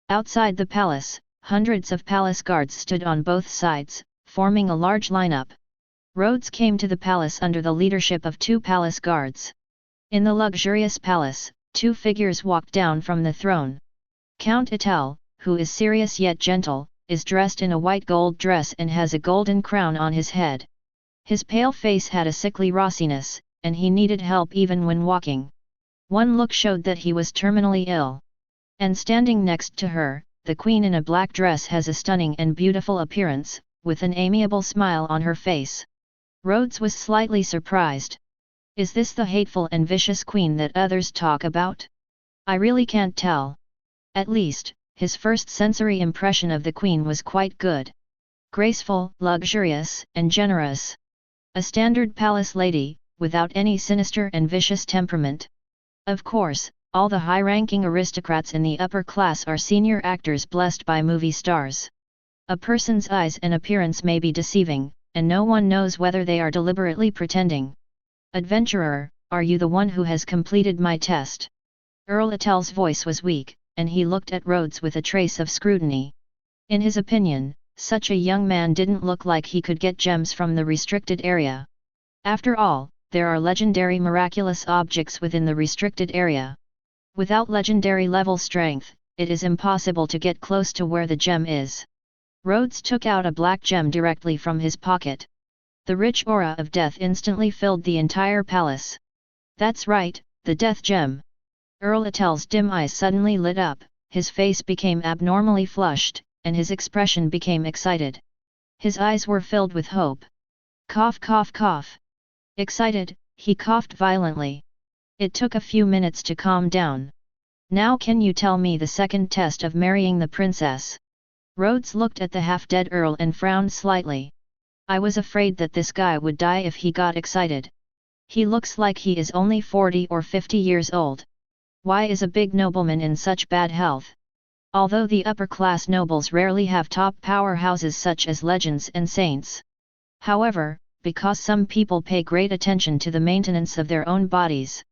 Outside the palace, hundreds of palace guards stood on both sides, forming a large lineup. Rhodes came to the palace under the leadership of 2 palace guards. In the luxurious palace, 2 figures walked down from the throne. Count Itel, who is serious yet gentle, is dressed in a white gold dress and has a golden crown on his head. His pale face had a sickly rossiness, and he needed help even when walking. One look showed that he was terminally ill. And standing next to her, the queen in a black dress has a stunning and beautiful appearance, with an amiable smile on her face. Rhodes was slightly surprised. Is this the hateful and vicious queen that others talk about? I really can't tell. At least, his first sensory impression of the queen was quite good. Graceful, luxurious, and generous. A standard palace lady, without any sinister and vicious temperament. Of course, all the high-ranking aristocrats in the upper class are senior actors blessed by movie stars. A person's eyes and appearance may be deceiving, and no one knows whether they are deliberately pretending. Adventurer, are you the one who has completed my test? Earl Atel's voice was weak, and he looked at Rhodes with a trace of scrutiny. In his opinion, such a young man didn't look like he could get gems from the restricted area. After all, there are legendary miraculous objects within the restricted area. Without legendary level strength, it is impossible to get close to where the gem is. Rhodes took out a black gem directly from his pocket. The rich aura of death instantly filled the entire palace. That's right, the death gem. Earl Atel's dim eyes suddenly lit up, his face became abnormally flushed, and his expression became excited. His eyes were filled with hope. Cough cough cough. Excited, he coughed violently. It took a few minutes to calm down. Now can you tell me the second test of marrying the princess? Rhodes looked at the half-dead Earl and frowned slightly. I was afraid that this guy would die if he got excited. He looks like he is only 40 or 50 years old. Why is a big nobleman in such bad health? Although the upper-class nobles rarely have top powerhouses such as legends and saints. However, because some people pay great attention to the maintenance of their own bodies.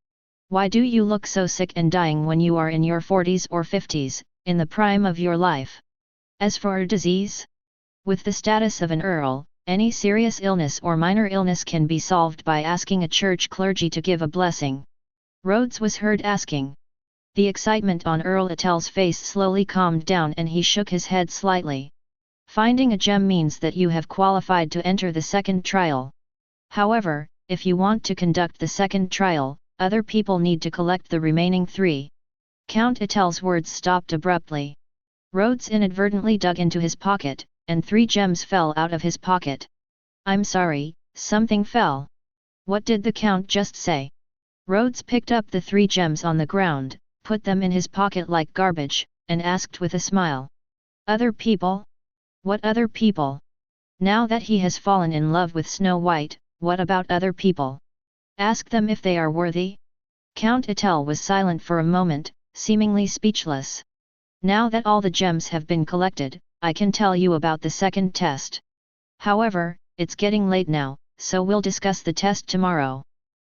Why do you look so sick and dying when you are in your 40s or 50s, in the prime of your life? As for a disease? With the status of an earl, any serious illness or minor illness can be solved by asking a church clergy to give a blessing. Rhodes was heard asking. The excitement on Earl Atel's face slowly calmed down and he shook his head slightly. Finding a gem means that you have qualified to enter the second trial. However, if you want to conduct the second trial, other people need to collect the remaining 3. Count Atel's words stopped abruptly. Rhodes inadvertently dug into his pocket, and 3 gems fell out of his pocket. I'm sorry, something fell. What did the Count just say? Rhodes picked up the 3 gems on the ground, put them in his pocket like garbage, and asked with a smile. Other people? What other people? Now that he has fallen in love with Snow White, what about other people? Ask them if they are worthy? Count Etel was silent for a moment, seemingly speechless. Now that all the gems have been collected, I can tell you about the second test. However, it's getting late now, so we'll discuss the test tomorrow.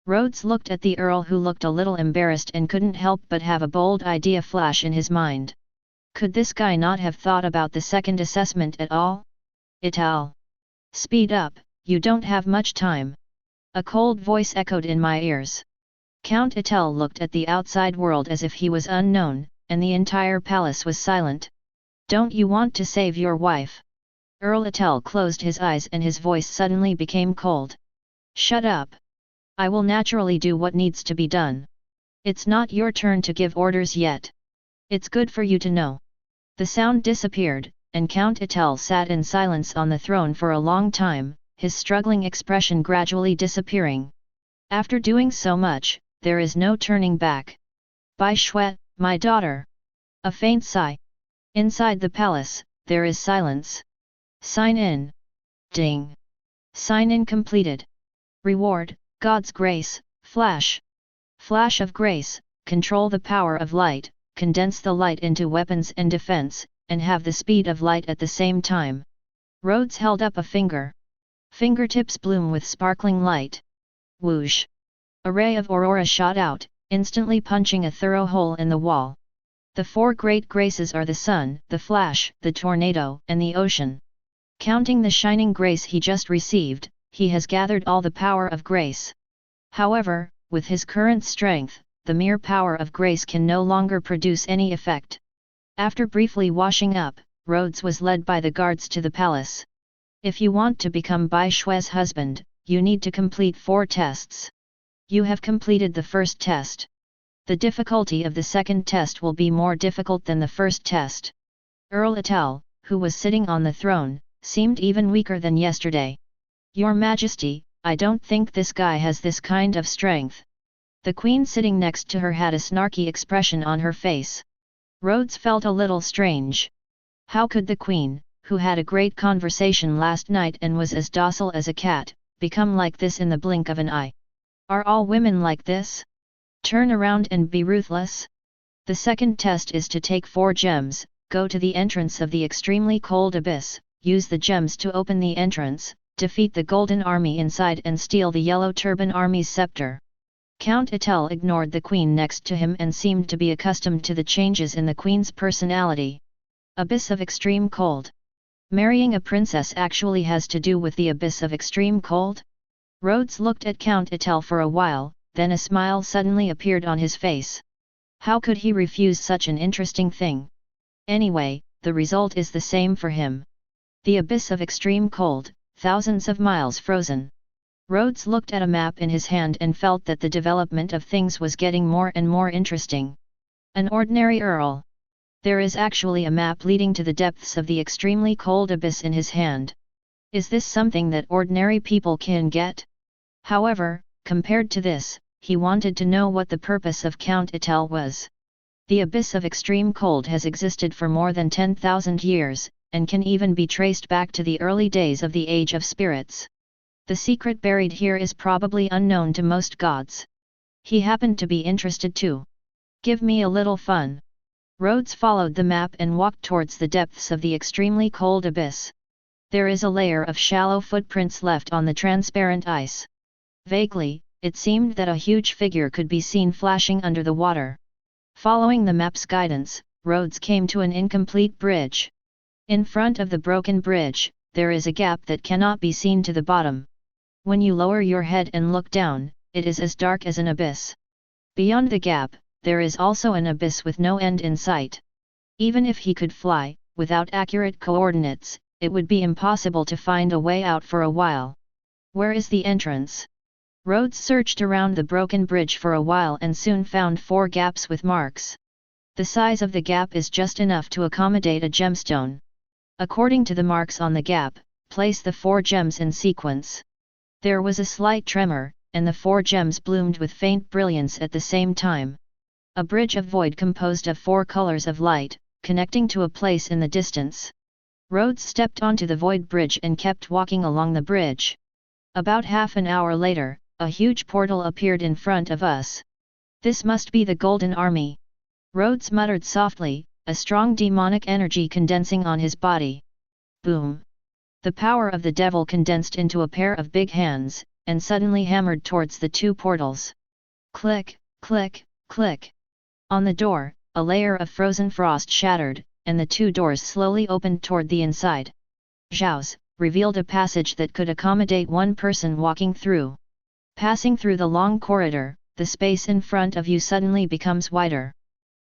Rhodes looked at the Earl, who looked a little embarrassed and couldn't help but have a bold idea flash in his mind. Could this guy not have thought about the second assessment at all? Etel. Speed up, you don't have much time. A cold voice echoed in my ears. Count Etel looked at the outside world as if he was unknown, and the entire palace was silent. Don't you want to save your wife? Earl Etel closed his eyes and his voice suddenly became cold. Shut up. I will naturally do what needs to be done. It's not your turn to give orders yet. It's good for you to know. The sound disappeared, and Count Etel sat in silence on the throne for a long time, his struggling expression gradually disappearing. After doing so much, there is no turning back. Bai Shui, my daughter. A faint sigh. Inside the palace, there is silence. Sign in. Ding. Sign in completed. Reward, God's grace, flash. Flash of grace, control the power of light, condense the light into weapons and defense, and have the speed of light at the same time. Rhodes held up a finger. Fingertips bloom with sparkling light. Whoosh! A ray of aurora shot out, instantly punching a thorough hole in the wall. The 4 great graces are the sun, the flash, the tornado, and the ocean. Counting the shining grace he just received, he has gathered all the power of grace. However, with his current strength, the mere power of grace can no longer produce any effect. After briefly washing up, Rhodes was led by the guards to the palace. If you want to become Bai Shui's husband, you need to complete 4 tests. You have completed the first test. The difficulty of the second test will be more difficult than the first test. Earl Etel, who was sitting on the throne, seemed even weaker than yesterday. Your Majesty, I don't think this guy has this kind of strength. The queen sitting next to her had a snarky expression on her face. Rhodes felt a little strange. How could the queen, who had a great conversation last night and was as docile as a cat, become like this in the blink of an eye? Are all women like this? Turn around and be ruthless? The second test is to take 4 gems, go to the entrance of the extremely cold abyss, use the gems to open the entrance, defeat the golden army inside and steal the yellow turban army's scepter. Count Etel ignored the queen next to him and seemed to be accustomed to the changes in the queen's personality. Abyss of extreme cold. Marrying a princess actually has to do with the abyss of extreme cold? Rhodes looked at Count Etel for a while, then a smile suddenly appeared on his face. How could he refuse such an interesting thing? Anyway, the result is the same for him. The abyss of extreme cold, thousands of miles frozen. Rhodes looked at a map in his hand and felt that the development of things was getting more and more interesting. An ordinary earl. There is actually a map leading to the depths of the extremely cold abyss in his hand. Is this something that ordinary people can get? However, compared to this, he wanted to know what the purpose of Count Etel was. The abyss of extreme cold has existed for more than 10,000 years, and can even be traced back to the early days of the Age of Spirits. The secret buried here is probably unknown to most gods. He happened to be interested too. Give me a little fun. Rhodes followed the map and walked towards the depths of the extremely cold abyss. There is a layer of shallow footprints left on the transparent ice. Vaguely, it seemed that a huge figure could be seen flashing under the water. Following the map's guidance, Rhodes came to an incomplete bridge. In front of the broken bridge, there is a gap that cannot be seen to the bottom. When you lower your head and look down, it is as dark as an abyss. Beyond the gap, there is also an abyss with no end in sight. Even if he could fly, without accurate coordinates, it would be impossible to find a way out for a while. Where is the entrance? Rhodes searched around the broken bridge for a while and soon found 4 gaps with marks. The size of the gap is just enough to accommodate a gemstone. According to the marks on the gap, place the 4 gems in sequence. There was a slight tremor, and the 4 gems bloomed with faint brilliance at the same time. A bridge of void composed of 4 colors of light, connecting to a place in the distance. Rhodes stepped onto the void bridge and kept walking along the bridge. About half an hour later, a huge portal appeared in front of us. This must be the Golden Army. Rhodes muttered softly, a strong demonic energy condensing on his body. Boom! The power of the devil condensed into a pair of big hands, and suddenly hammered towards the 2 portals. Click, click, click. On the door, a layer of frozen frost shattered, and the 2 doors slowly opened toward the inside. Zhao's revealed a passage that could accommodate 1 person walking through. Passing through the long corridor, the space in front of you suddenly becomes wider.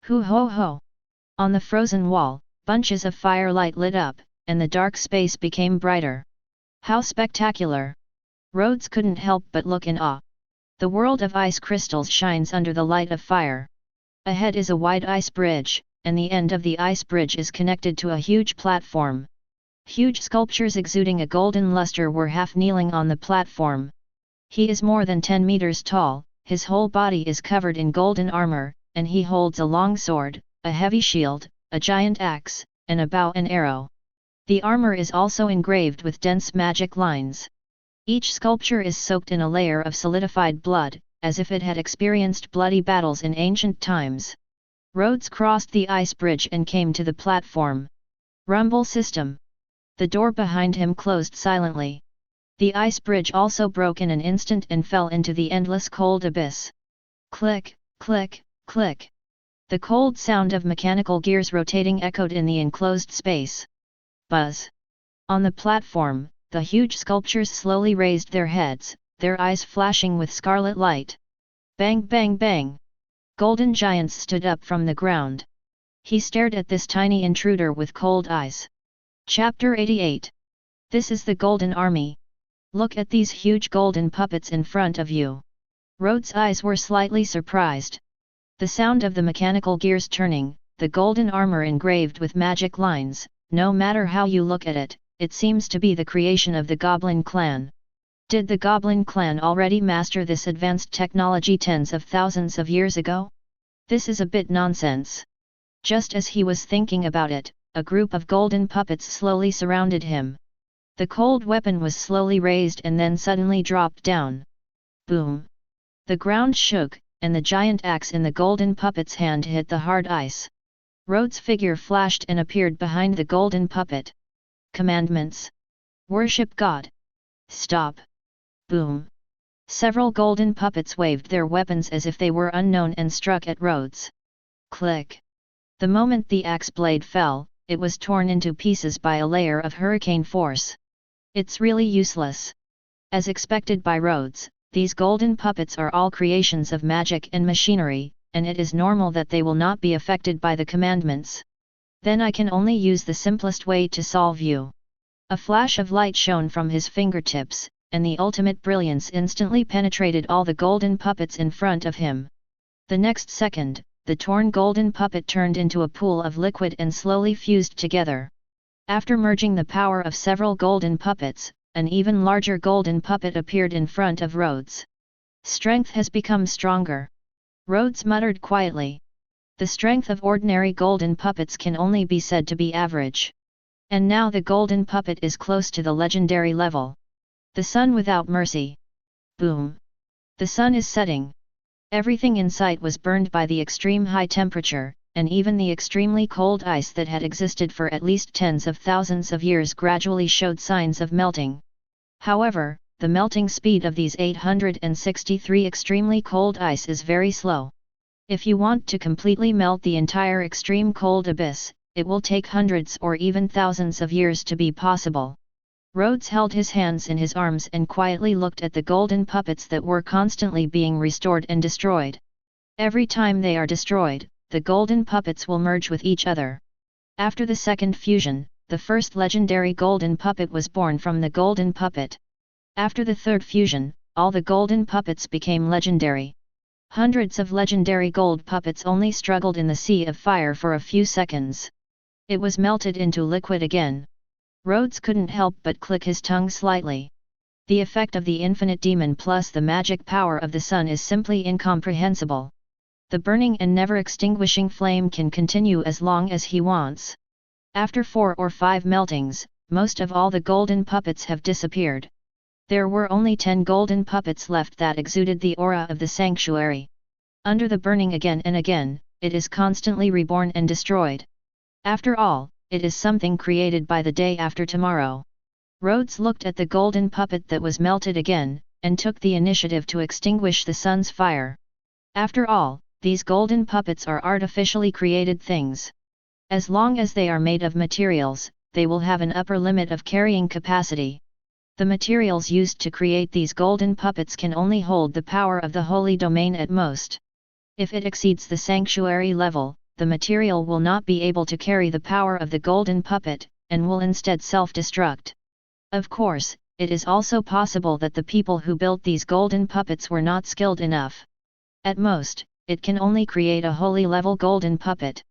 Hoo ho ho! On the frozen wall, bunches of firelight lit up, and the dark space became brighter. How spectacular! Rhodes couldn't help but look in awe. The world of ice crystals shines under the light of fire. Ahead is a wide ice bridge, and the end of the ice bridge is connected to a huge platform. Huge sculptures exuding a golden luster were half kneeling on the platform. He is more than 10 meters tall, his whole body is covered in golden armor, and he holds a long sword, a heavy shield, a giant axe, and a bow and arrow. The armor is also engraved with dense magic lines. Each sculpture is soaked in a layer of solidified blood, as if it had experienced bloody battles in ancient times. Rhodes crossed the ice bridge and came to the platform. Rumble system. The door behind him closed silently. The ice bridge also broke in an instant and fell into the endless cold abyss. Click, click, click. The cold sound of mechanical gears rotating echoed in the enclosed space. Buzz. On the platform, the huge sculptures slowly raised their heads, their eyes flashing with scarlet light. Bang bang bang. Golden giants stood up from the ground. He stared at this tiny intruder with cold eyes. Chapter 88. This is the Golden Army. Look at these huge golden puppets in front of you. Rhodes' eyes were slightly surprised. The sound of the mechanical gears turning, the golden armor engraved with magic lines, no matter how you look at it, it seems to be the creation of the Goblin clan. Did the Goblin clan already master this advanced technology tens of thousands of years ago? This is a bit nonsense. Just as he was thinking about it, a group of golden puppets slowly surrounded him. The cold weapon was slowly raised and then suddenly dropped down. Boom! The ground shook, and the giant axe in the golden puppet's hand hit the hard ice. Rhodes' figure flashed and appeared behind the golden puppet. Commandments. Worship God. Stop. Boom! Several golden puppets waved their weapons as if they were unknown and struck at Rhodes. Click! The moment the axe blade fell, it was torn into pieces by a layer of hurricane force. It's really useless. As expected by Rhodes, these golden puppets are all creations of magic and machinery, and it is normal that they will not be affected by the commandments. Then I can only use the simplest way to solve you. A flash of light shone from his fingertips, and the ultimate brilliance instantly penetrated all the golden puppets in front of him. The next second, the torn golden puppet turned into a pool of liquid and slowly fused together. After merging the power of several golden puppets, an even larger golden puppet appeared in front of Rhodes. Strength has become stronger. Rhodes muttered quietly. The strength of ordinary golden puppets can only be said to be average. And now the golden puppet is close to the legendary level. The sun without mercy. Boom! The sun is setting. Everything in sight was burned by the extreme high temperature, and even the extremely cold ice that had existed for at least tens of thousands of years gradually showed signs of melting. However, the melting speed of these 863 extremely cold ice is very slow. If you want to completely melt the entire extreme cold abyss, it will take hundreds or even thousands of years to be possible. Rhodes held his hands in his arms and quietly looked at the golden puppets that were constantly being restored and destroyed. Every time they are destroyed, the golden puppets will merge with each other. After the second fusion, the first legendary golden puppet was born from the golden puppet. After the third fusion, all the golden puppets became legendary. Hundreds of legendary gold puppets only struggled in the sea of fire for a few seconds. It was melted into liquid again. Rhodes couldn't help but click his tongue slightly. The effect of the infinite demon plus the magic power of the sun is simply incomprehensible. The burning and never-extinguishing flame can continue as long as he wants. After 4 or 5 meltings, most of all the golden puppets have disappeared. There were only 10 golden puppets left that exuded the aura of the sanctuary. Under the burning again and again, it is constantly reborn and destroyed. After all, it is something created by the day after tomorrow. Rhodes looked at the golden puppet that was melted again, and took the initiative to extinguish the sun's fire. After all, these golden puppets are artificially created things. As long as they are made of materials, they will have an upper limit of carrying capacity. The materials used to create these golden puppets can only hold the power of the holy domain at most. If it exceeds the sanctuary level, the material will not be able to carry the power of the golden puppet, and will instead self-destruct. Of course, it is also possible that the people who built these golden puppets were not skilled enough. At most, it can only create a holy level golden puppet.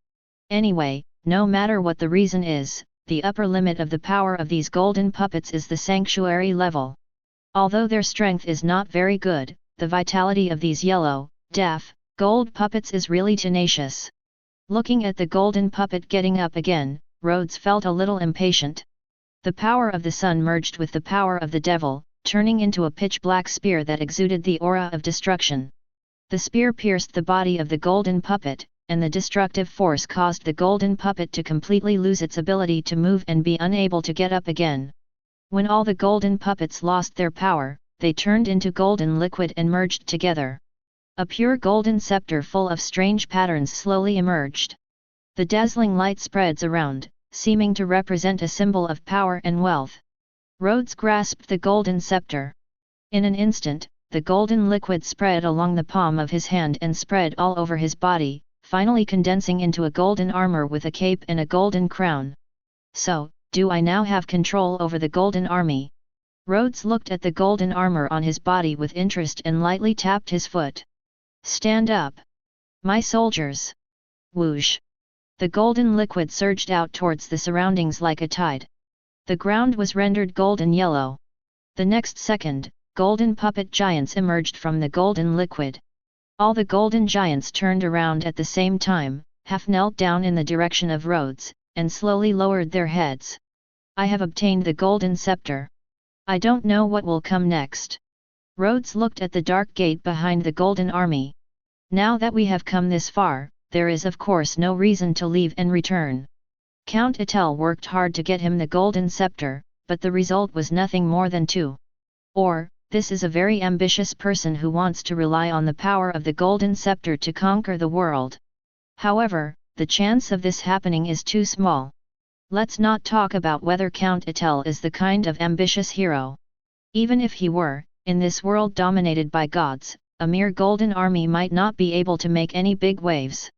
Anyway, no matter what the reason is, the upper limit of the power of these golden puppets is the sanctuary level. Although their strength is not very good, the vitality of these yellow, deaf, gold puppets is really tenacious. Looking at the golden puppet getting up again, Rhodes felt a little impatient. The power of the sun merged with the power of the devil, turning into a pitch-black spear that exuded the aura of destruction. The spear pierced the body of the golden puppet, and the destructive force caused the golden puppet to completely lose its ability to move and be unable to get up again. When all the golden puppets lost their power, they turned into golden liquid and merged together. A pure golden scepter full of strange patterns slowly emerged. The dazzling light spreads around, seeming to represent a symbol of power and wealth. Rhodes grasped the golden scepter. In an instant, the golden liquid spread along the palm of his hand and spread all over his body, finally condensing into a golden armor with a cape and a golden crown. So, do I now have control over the golden army? Rhodes looked at the golden armor on his body with interest and lightly tapped his foot. Stand up! My soldiers! Whoosh! The golden liquid surged out towards the surroundings like a tide. The ground was rendered golden yellow. The next second, golden puppet giants emerged from the golden liquid. All the golden giants turned around at the same time, half knelt down in the direction of Rhodes, and slowly lowered their heads. I have obtained the golden scepter. I don't know what will come next. Rhodes looked at the dark gate behind the golden army. Now that we have come this far, there is of course no reason to leave and return. Count Atel worked hard to get him the golden scepter, but the result was nothing more than this is a very ambitious person who wants to rely on the power of the golden scepter to conquer the world. However, the chance of this happening is too small. Let's not talk about whether Count Etel is the kind of ambitious hero. Even if he were, in this world dominated by gods, a mere golden army might not be able to make any big waves.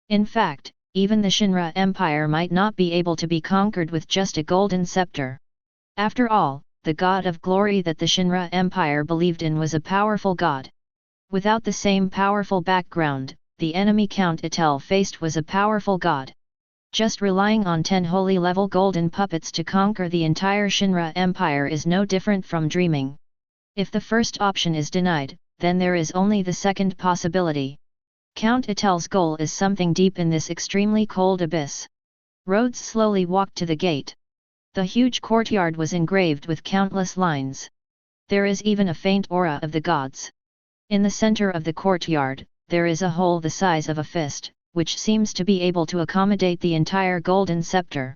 In fact, even the Shinra Empire might not be able to be conquered with just a golden scepter. After all, the god of glory that the Shinra Empire believed in was a powerful god. Without the same powerful background, the enemy Count Etel faced was a powerful god. Just relying on 10 holy level golden puppets to conquer the entire Shinra Empire is no different from dreaming. If the first option is denied, then there is only the second possibility. Count Etel's goal is something deep in this extremely cold abyss. Rhodes slowly walked to the gate. The huge courtyard was engraved with countless lines. There is even a faint aura of the gods. In the center of the courtyard, there is a hole the size of a fist, which seems to be able to accommodate the entire golden scepter.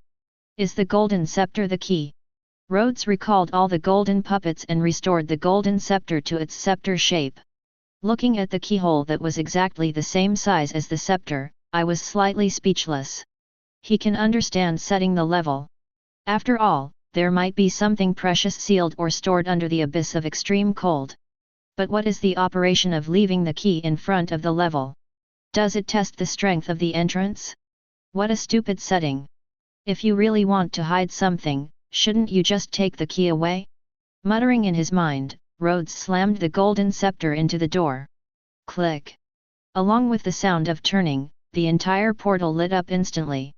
Is the golden scepter the key? Rhodes recalled all the golden puppets and restored the golden scepter to its scepter shape. Looking at the keyhole that was exactly the same size as the scepter, I was slightly speechless. He can understand setting the level. After all, there might be something precious sealed or stored under the abyss of extreme cold. But what is the operation of leaving the key in front of the level? Does it test the strength of the entrance? What a stupid setting! If you really want to hide something, shouldn't you just take the key away? Muttering in his mind, Rhodes slammed the golden scepter into the door. Click! Along with the sound of turning, the entire portal lit up instantly.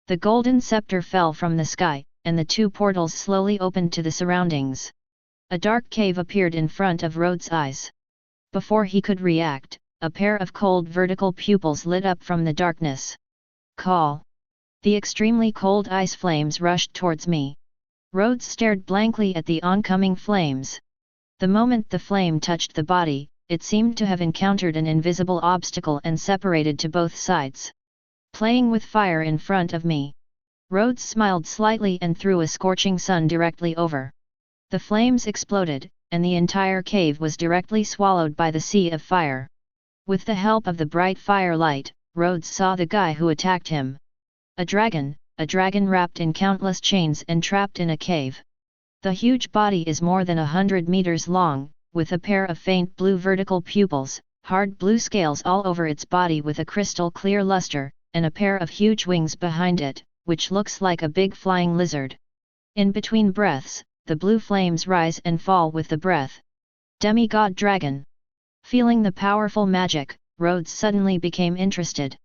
The golden scepter fell from the sky, and the 2 portals slowly opened to the surroundings. A dark cave appeared in front of Rhodes' eyes. Before he could react, a pair of cold vertical pupils lit up from the darkness. Call! The extremely cold ice flames rushed towards me. Rhodes stared blankly at the oncoming flames. The moment the flame touched the body, it seemed to have encountered an invisible obstacle and separated to both sides. Playing with fire in front of me. Rhodes smiled slightly and threw a scorching sun directly over. The flames exploded, and the entire cave was directly swallowed by the sea of fire. With the help of the bright firelight, Rhodes saw the guy who attacked him. A dragon wrapped in countless chains and trapped in a cave. The huge body is more than 100 meters long, with a pair of faint blue vertical pupils, hard blue scales all over its body with a crystal clear luster, and a pair of huge wings behind it, which looks like a big flying lizard. In between breaths, the blue flames rise and fall with the breath. Demigod dragon. Feeling the powerful magic, Rhodes suddenly became interested.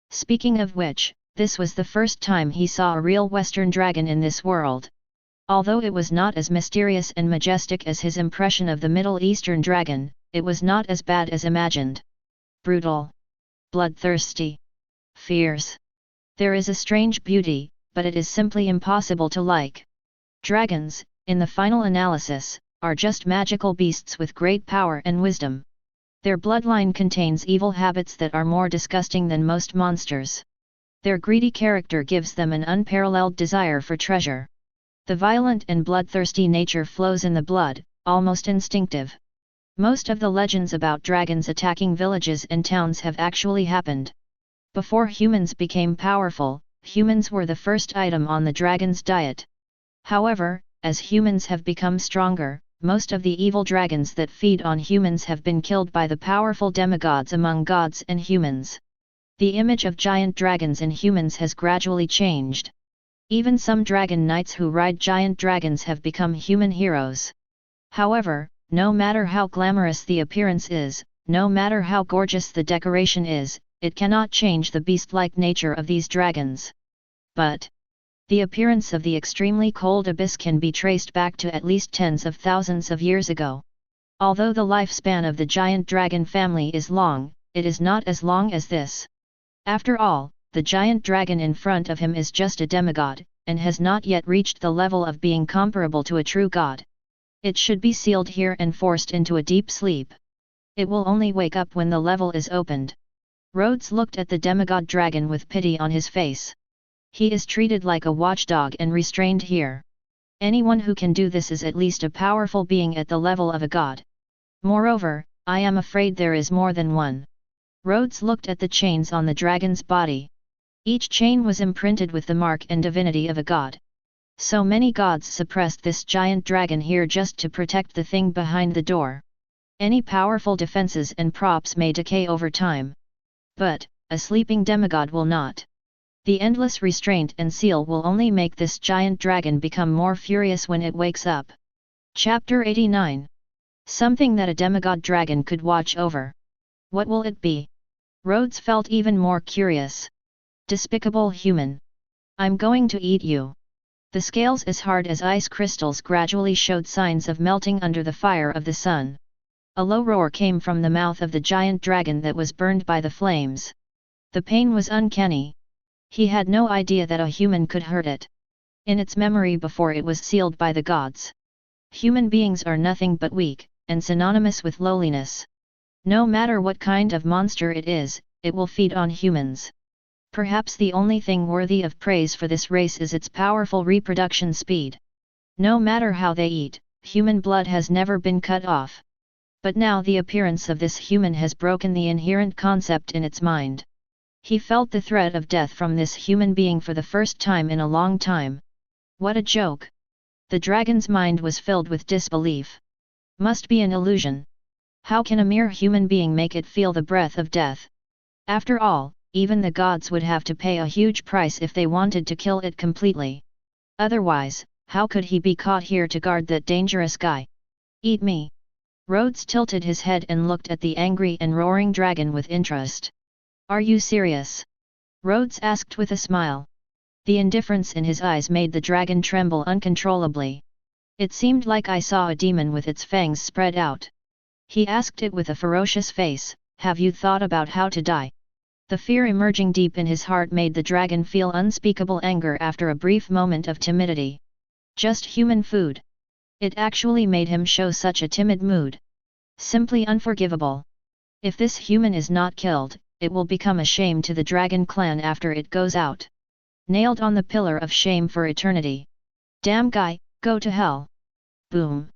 Speaking of which, this was the first time he saw a real Western dragon in this world. Although it was not as mysterious and majestic as his impression of the Middle Eastern dragon, it was not as bad as imagined. Brutal. Bloodthirsty. Fierce. There is a strange beauty, but it is simply impossible to like. Dragons, in the final analysis, are just magical beasts with great power and wisdom. Their bloodline contains evil habits that are more disgusting than most monsters. Their greedy character gives them an unparalleled desire for treasure. The violent and bloodthirsty nature flows in the blood, almost instinctive. Most of the legends about dragons attacking villages and towns have actually happened. Before humans became powerful, humans were the first item on the dragon's diet. However, as humans have become stronger, most of the evil dragons that feed on humans have been killed by the powerful demigods among gods and humans. The image of giant dragons in humans has gradually changed. Even some dragon knights who ride giant dragons have become human heroes. However, no matter how glamorous the appearance is, no matter how gorgeous the decoration is, it cannot change the beast-like nature of these dragons. But the appearance of the extremely cold abyss can be traced back to at least tens of thousands of years ago. Although the lifespan of the giant dragon family is long, it is not as long as this. After all, the giant dragon in front of him is just a demigod, and has not yet reached the level of being comparable to a true god. It should be sealed here and forced into a deep sleep. It will only wake up when the level is opened. Rhodes looked at the demigod dragon with pity on his face. He is treated like a watchdog and restrained here. Anyone who can do this is at least a powerful being at the level of a god. Moreover, I am afraid there is more than one. Rhodes looked at the chains on the dragon's body. Each chain was imprinted with the mark and divinity of a god. So many gods suppressed this giant dragon here just to protect the thing behind the door. Any powerful defenses and props may decay over time. But, a sleeping demigod will not. The endless restraint and seal will only make this giant dragon become more furious when it wakes up. Chapter 89. Something that a demigod dragon could watch over. What will it be? Rhodes felt even more curious. Despicable human. I'm going to eat you. The scales as hard as ice crystals gradually showed signs of melting under the fire of the sun. A low roar came from the mouth of the giant dragon that was burned by the flames. The pain was uncanny. He had no idea that a human could hurt it. In its memory before it was sealed by the gods. Human beings are nothing but weak, and synonymous with lowliness. No matter what kind of monster it is, it will feed on humans. Perhaps the only thing worthy of praise for this race is its powerful reproduction speed. No matter how they eat, human blood has never been cut off. But now the appearance of this human has broken the inherent concept in its mind. He felt the threat of death from this human being for the first time in a long time. What a joke! The dragon's mind was filled with disbelief. Must be an illusion. How can a mere human being make it feel the breath of death? After all, even the gods would have to pay a huge price if they wanted to kill it completely. Otherwise, how could he be caught here to guard that dangerous guy? Eat me! Rhodes tilted his head and looked at the angry and roaring dragon with interest. Are you serious? Rhodes asked with a smile. The indifference in his eyes made the dragon tremble uncontrollably. It seemed like I saw a demon with its fangs spread out. He asked it with a ferocious face, have you thought about how to die? The fear emerging deep in his heart made the dragon feel unspeakable anger after a brief moment of timidity. Just human food. It actually made him show such a timid mood. Simply unforgivable. If this human is not killed, it will become a shame to the dragon clan after it goes out. Nailed on the pillar of shame for eternity. Damn guy, go to hell. Boom.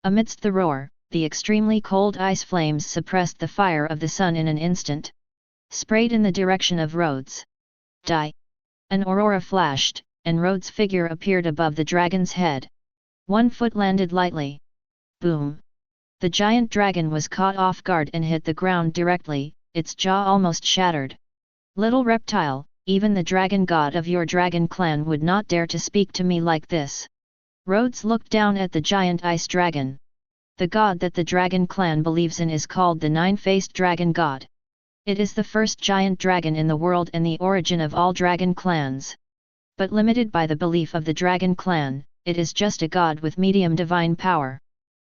Amidst the roar, the extremely cold ice flames suppressed the fire of the sun in an instant. Sprayed in the direction of Rhodes. Die. An aurora flashed, and Rhodes' figure appeared above the dragon's head. One foot landed lightly. Boom. The giant dragon was caught off guard and hit the ground directly, its jaw almost shattered. Little reptile, even the dragon god of your dragon clan would not dare to speak to me like this. Rhodes looked down at the giant ice dragon. The god that the dragon clan believes in is called the nine-faced dragon god. It is the first giant dragon in the world and the origin of all dragon clans. But limited by the belief of the dragon clan, it is just a god with medium divine power.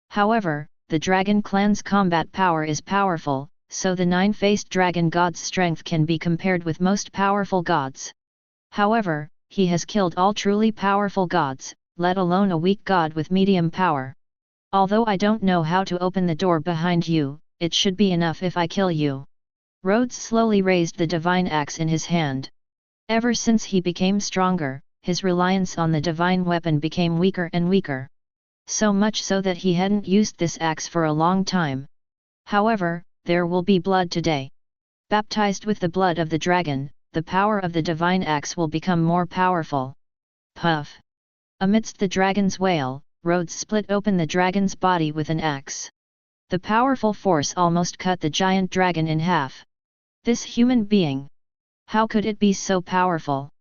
However, the dragon clan's combat power is powerful, so the nine-faced dragon god's strength can be compared with most powerful gods. However, he has killed all truly powerful gods, let alone a weak god with medium power. Although I don't know how to open the door behind you, it should be enough if I kill you. Rhodes slowly raised the divine axe in his hand. Ever since he became stronger, his reliance on the divine weapon became weaker and weaker. So much so that he hadn't used this axe for a long time. However, there will be blood today. Baptized with the blood of the dragon, the power of the divine axe will become more powerful. Puff! Amidst the dragon's wail, Rhodes split open the dragon's body with an axe. The powerful force almost cut the giant dragon in half. This human being! How could it be so powerful?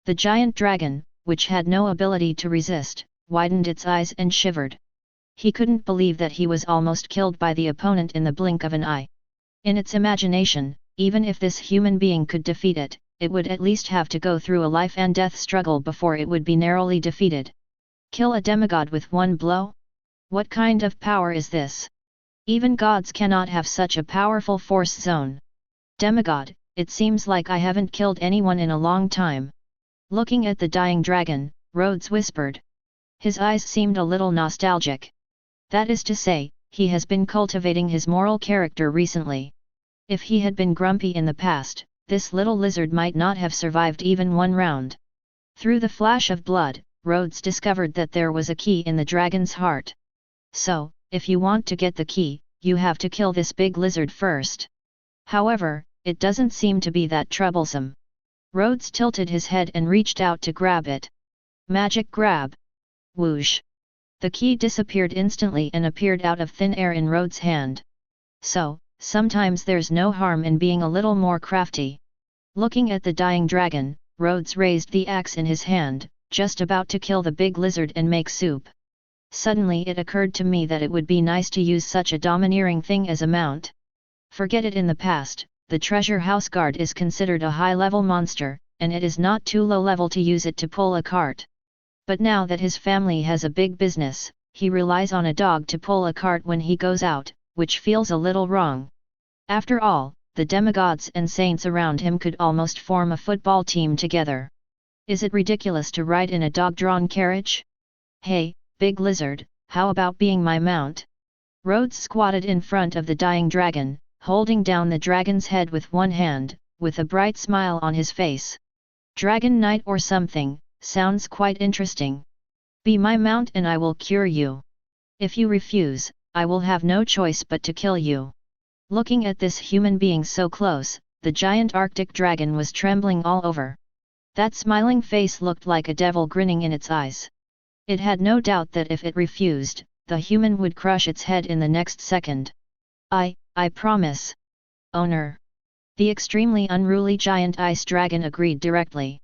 The giant dragon, which had no ability to resist, widened its eyes and shivered. He couldn't believe that he was almost killed by the opponent in the blink of an eye. In its imagination, even if this human being could defeat it, it would at least have to go through a life and death struggle before it would be narrowly defeated. Kill a demigod with one blow? What kind of power is this? Even gods cannot have such a powerful force zone. Demigod, it seems like I haven't killed anyone in a long time. Looking at the dying dragon, Rhodes whispered. His eyes seemed a little nostalgic. That is to say, he has been cultivating his moral character recently. If he had been grumpy in the past, this little lizard might not have survived even one round. Through the flash of blood, Rhodes discovered that there was a key in the dragon's heart. So, if you want to get the key, you have to kill this big lizard first. However, it doesn't seem to be that troublesome. Rhodes tilted his head and reached out to grab it. Magic grab. Whoosh. The key disappeared instantly and appeared out of thin air in Rhodes' hand. So, sometimes there's no harm in being a little more crafty. Looking at the dying dragon, Rhodes raised the axe in his hand, just about to kill the big lizard and make soup. Suddenly it occurred to me that it would be nice to use such a domineering thing as a mount. Forget it in the past, the treasure house guard is considered a high-level monster, and it is not too low-level to use it to pull a cart. But now that his family has a big business, he relies on a dog to pull a cart when he goes out, which feels a little wrong. After all, the demigods and saints around him could almost form a football team together. Is it ridiculous to ride in a dog-drawn carriage? Hey, big lizard, how about being my mount? Rhodes squatted in front of the dying dragon, holding down the dragon's head with one hand, with a bright smile on his face. Dragon Knight or something, sounds quite interesting. Be my mount and I will cure you. If you refuse, I will have no choice but to kill you. Looking at this human being so close, the giant Arctic dragon was trembling all over. That smiling face looked like a devil grinning in its eyes. It had no doubt that if it refused, the human would crush its head in the next second. I promise. Owner. The extremely unruly giant ice dragon agreed directly.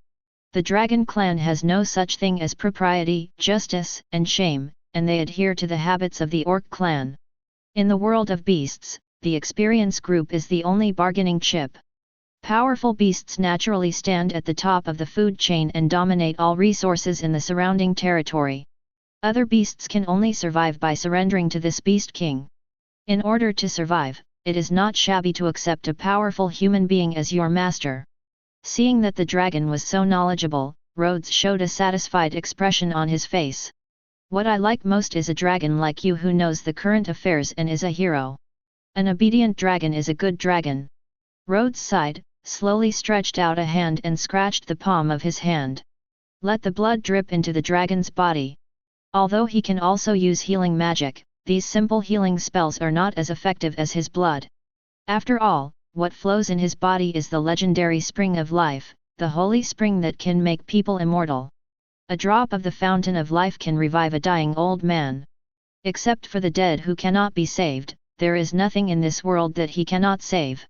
The dragon clan has no such thing as propriety, justice, and shame, and they adhere to the habits of the orc clan. In the world of beasts, the experience group is the only bargaining chip. Powerful beasts naturally stand at the top of the food chain and dominate all resources in the surrounding territory. Other beasts can only survive by surrendering to this beast king. In order to survive, it is not shabby to accept a powerful human being as your master. Seeing that the dragon was so knowledgeable, Rhodes showed a satisfied expression on his face. What I like most is a dragon like you who knows the current affairs and is a hero. An obedient dragon is a good dragon. Rhodes sighed, slowly stretched out a hand and scratched the palm of his hand. Let the blood drip into the dragon's body. Although he can also use healing magic, these simple healing spells are not as effective as his blood. After all, what flows in his body is the legendary spring of life, the holy spring that can make people immortal. A drop of the fountain of life can revive a dying old man. Except for the dead who cannot be saved, there is nothing in this world that he cannot save.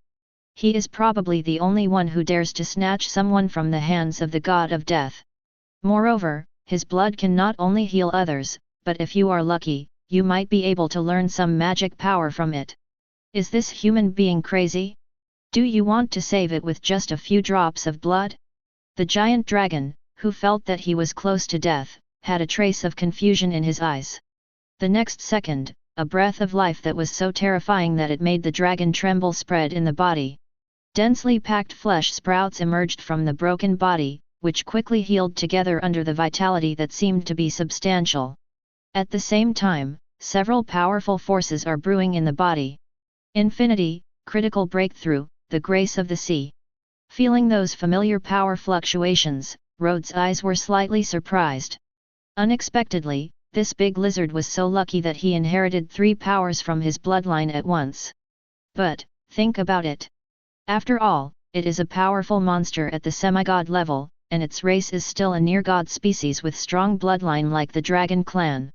He is probably the only one who dares to snatch someone from the hands of the god of death. Moreover, his blood can not only heal others, but if you are lucky, you might be able to learn some magic power from it. Is this human being crazy? Do you want to save it with just a few drops of blood? The giant dragon, who felt that he was close to death, had a trace of confusion in his eyes. The next second, a breath of life that was so terrifying that it made the dragon tremble spread in the body. Densely packed flesh sprouts emerged from the broken body, which quickly healed together under the vitality that seemed to be substantial. At the same time, several powerful forces are brewing in the body. Infinity, critical breakthrough, the grace of the sea. Feeling those familiar power fluctuations, Rhodes' eyes were slightly surprised. Unexpectedly, this big lizard was so lucky that he inherited 3 powers from his bloodline at once. But, think about it. After all, it is a powerful monster at the semigod level, and its race is still a near-god species with strong bloodline like the dragon clan.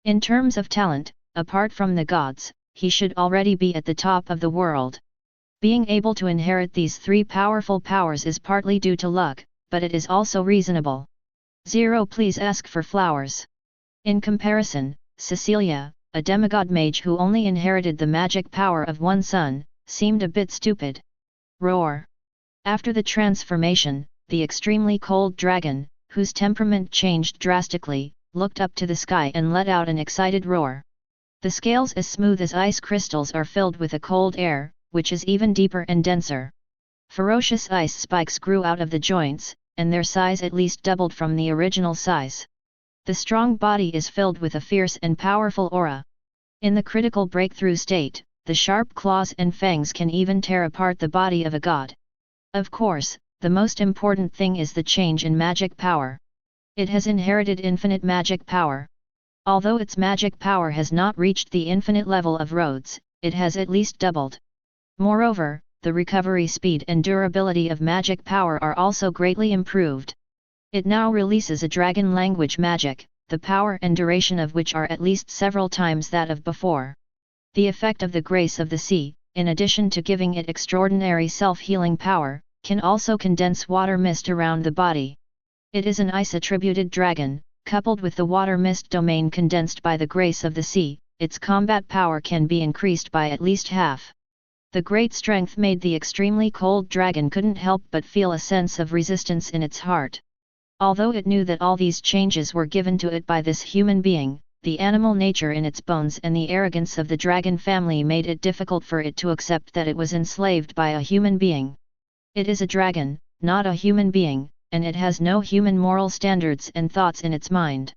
In terms of talent, apart from the gods, he should already be at the top of the world. Being able to inherit these 3 powerful powers is partly due to luck, but it is also reasonable. 0 Please ask for flowers. In comparison, Cecilia, a demigod mage who only inherited the magic power of one son, seemed a bit stupid. Roar. After the transformation, the extremely cold dragon, whose temperament changed drastically, looked up to the sky and let out an excited roar. The scales as smooth as ice crystals are filled with a cold air, which is even deeper and denser. Ferocious ice spikes grew out of the joints, and their size at least doubled from the original size. The strong body is filled with a fierce and powerful aura. In the critical breakthrough state, the sharp claws and fangs can even tear apart the body of a god. Of course, the most important thing is the change in magic power. It has inherited infinite magic power. Although its magic power has not reached the infinite level of Rhodes, it has at least doubled. Moreover, the recovery speed and durability of magic power are also greatly improved. It now releases a dragon language magic, the power and duration of which are at least several times that of before. The effect of the grace of the sea, in addition to giving it extraordinary self-healing power, can also condense water mist around the body. It is an ice-attributed dragon, coupled with the water mist domain condensed by the grace of the sea, its combat power can be increased by at least half. The great strength made the extremely cold dragon couldn't help but feel a sense of resistance in its heart. Although it knew that all these changes were given to it by this human being, the animal nature in its bones and the arrogance of the dragon family made it difficult for it to accept that it was enslaved by a human being. It is a dragon, not a human being, and it has no human moral standards and thoughts in its mind.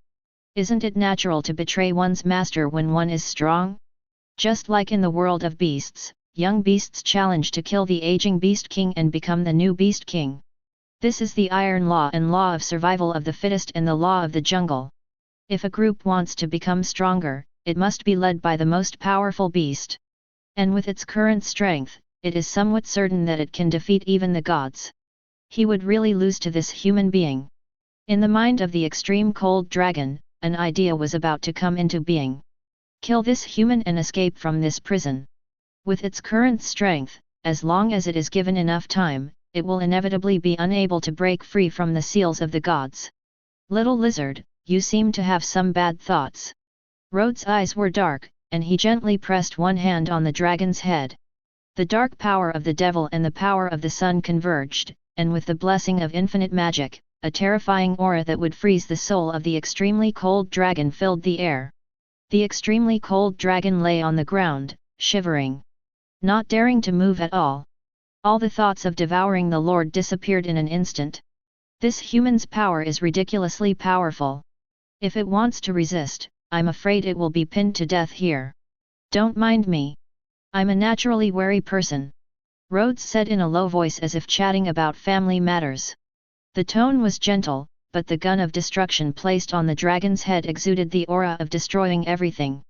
Isn't it natural to betray one's master when one is strong? Just like in the world of beasts, young beasts challenge to kill the aging beast king and become the new beast king. This is the iron law and law of survival of the fittest and the law of the jungle. If a group wants to become stronger, it must be led by the most powerful beast. And with its current strength, it is somewhat certain that it can defeat even the gods. He would really lose to this human being. In the mind of the extreme cold dragon, an idea was about to come into being. Kill this human and escape from this prison. With its current strength, as long as it is given enough time, it will inevitably be unable to break free from the seals of the gods. Little lizard, you seem to have some bad thoughts. Rhodes' eyes were dark, and he gently pressed one hand on the dragon's head. The dark power of the devil and the power of the sun converged, and with the blessing of infinite magic, a terrifying aura that would freeze the soul of the extremely cold dragon filled the air. The extremely cold dragon lay on the ground, shivering, not daring to move at all. All the thoughts of devouring the Lord disappeared in an instant. This human's power is ridiculously powerful. If it wants to resist, I'm afraid it will be pinned to death here. Don't mind me. I'm a naturally wary person. Rhodes said in a low voice as if chatting about family matters. The tone was gentle, but the gun of destruction placed on the dragon's head exuded the aura of destroying everything.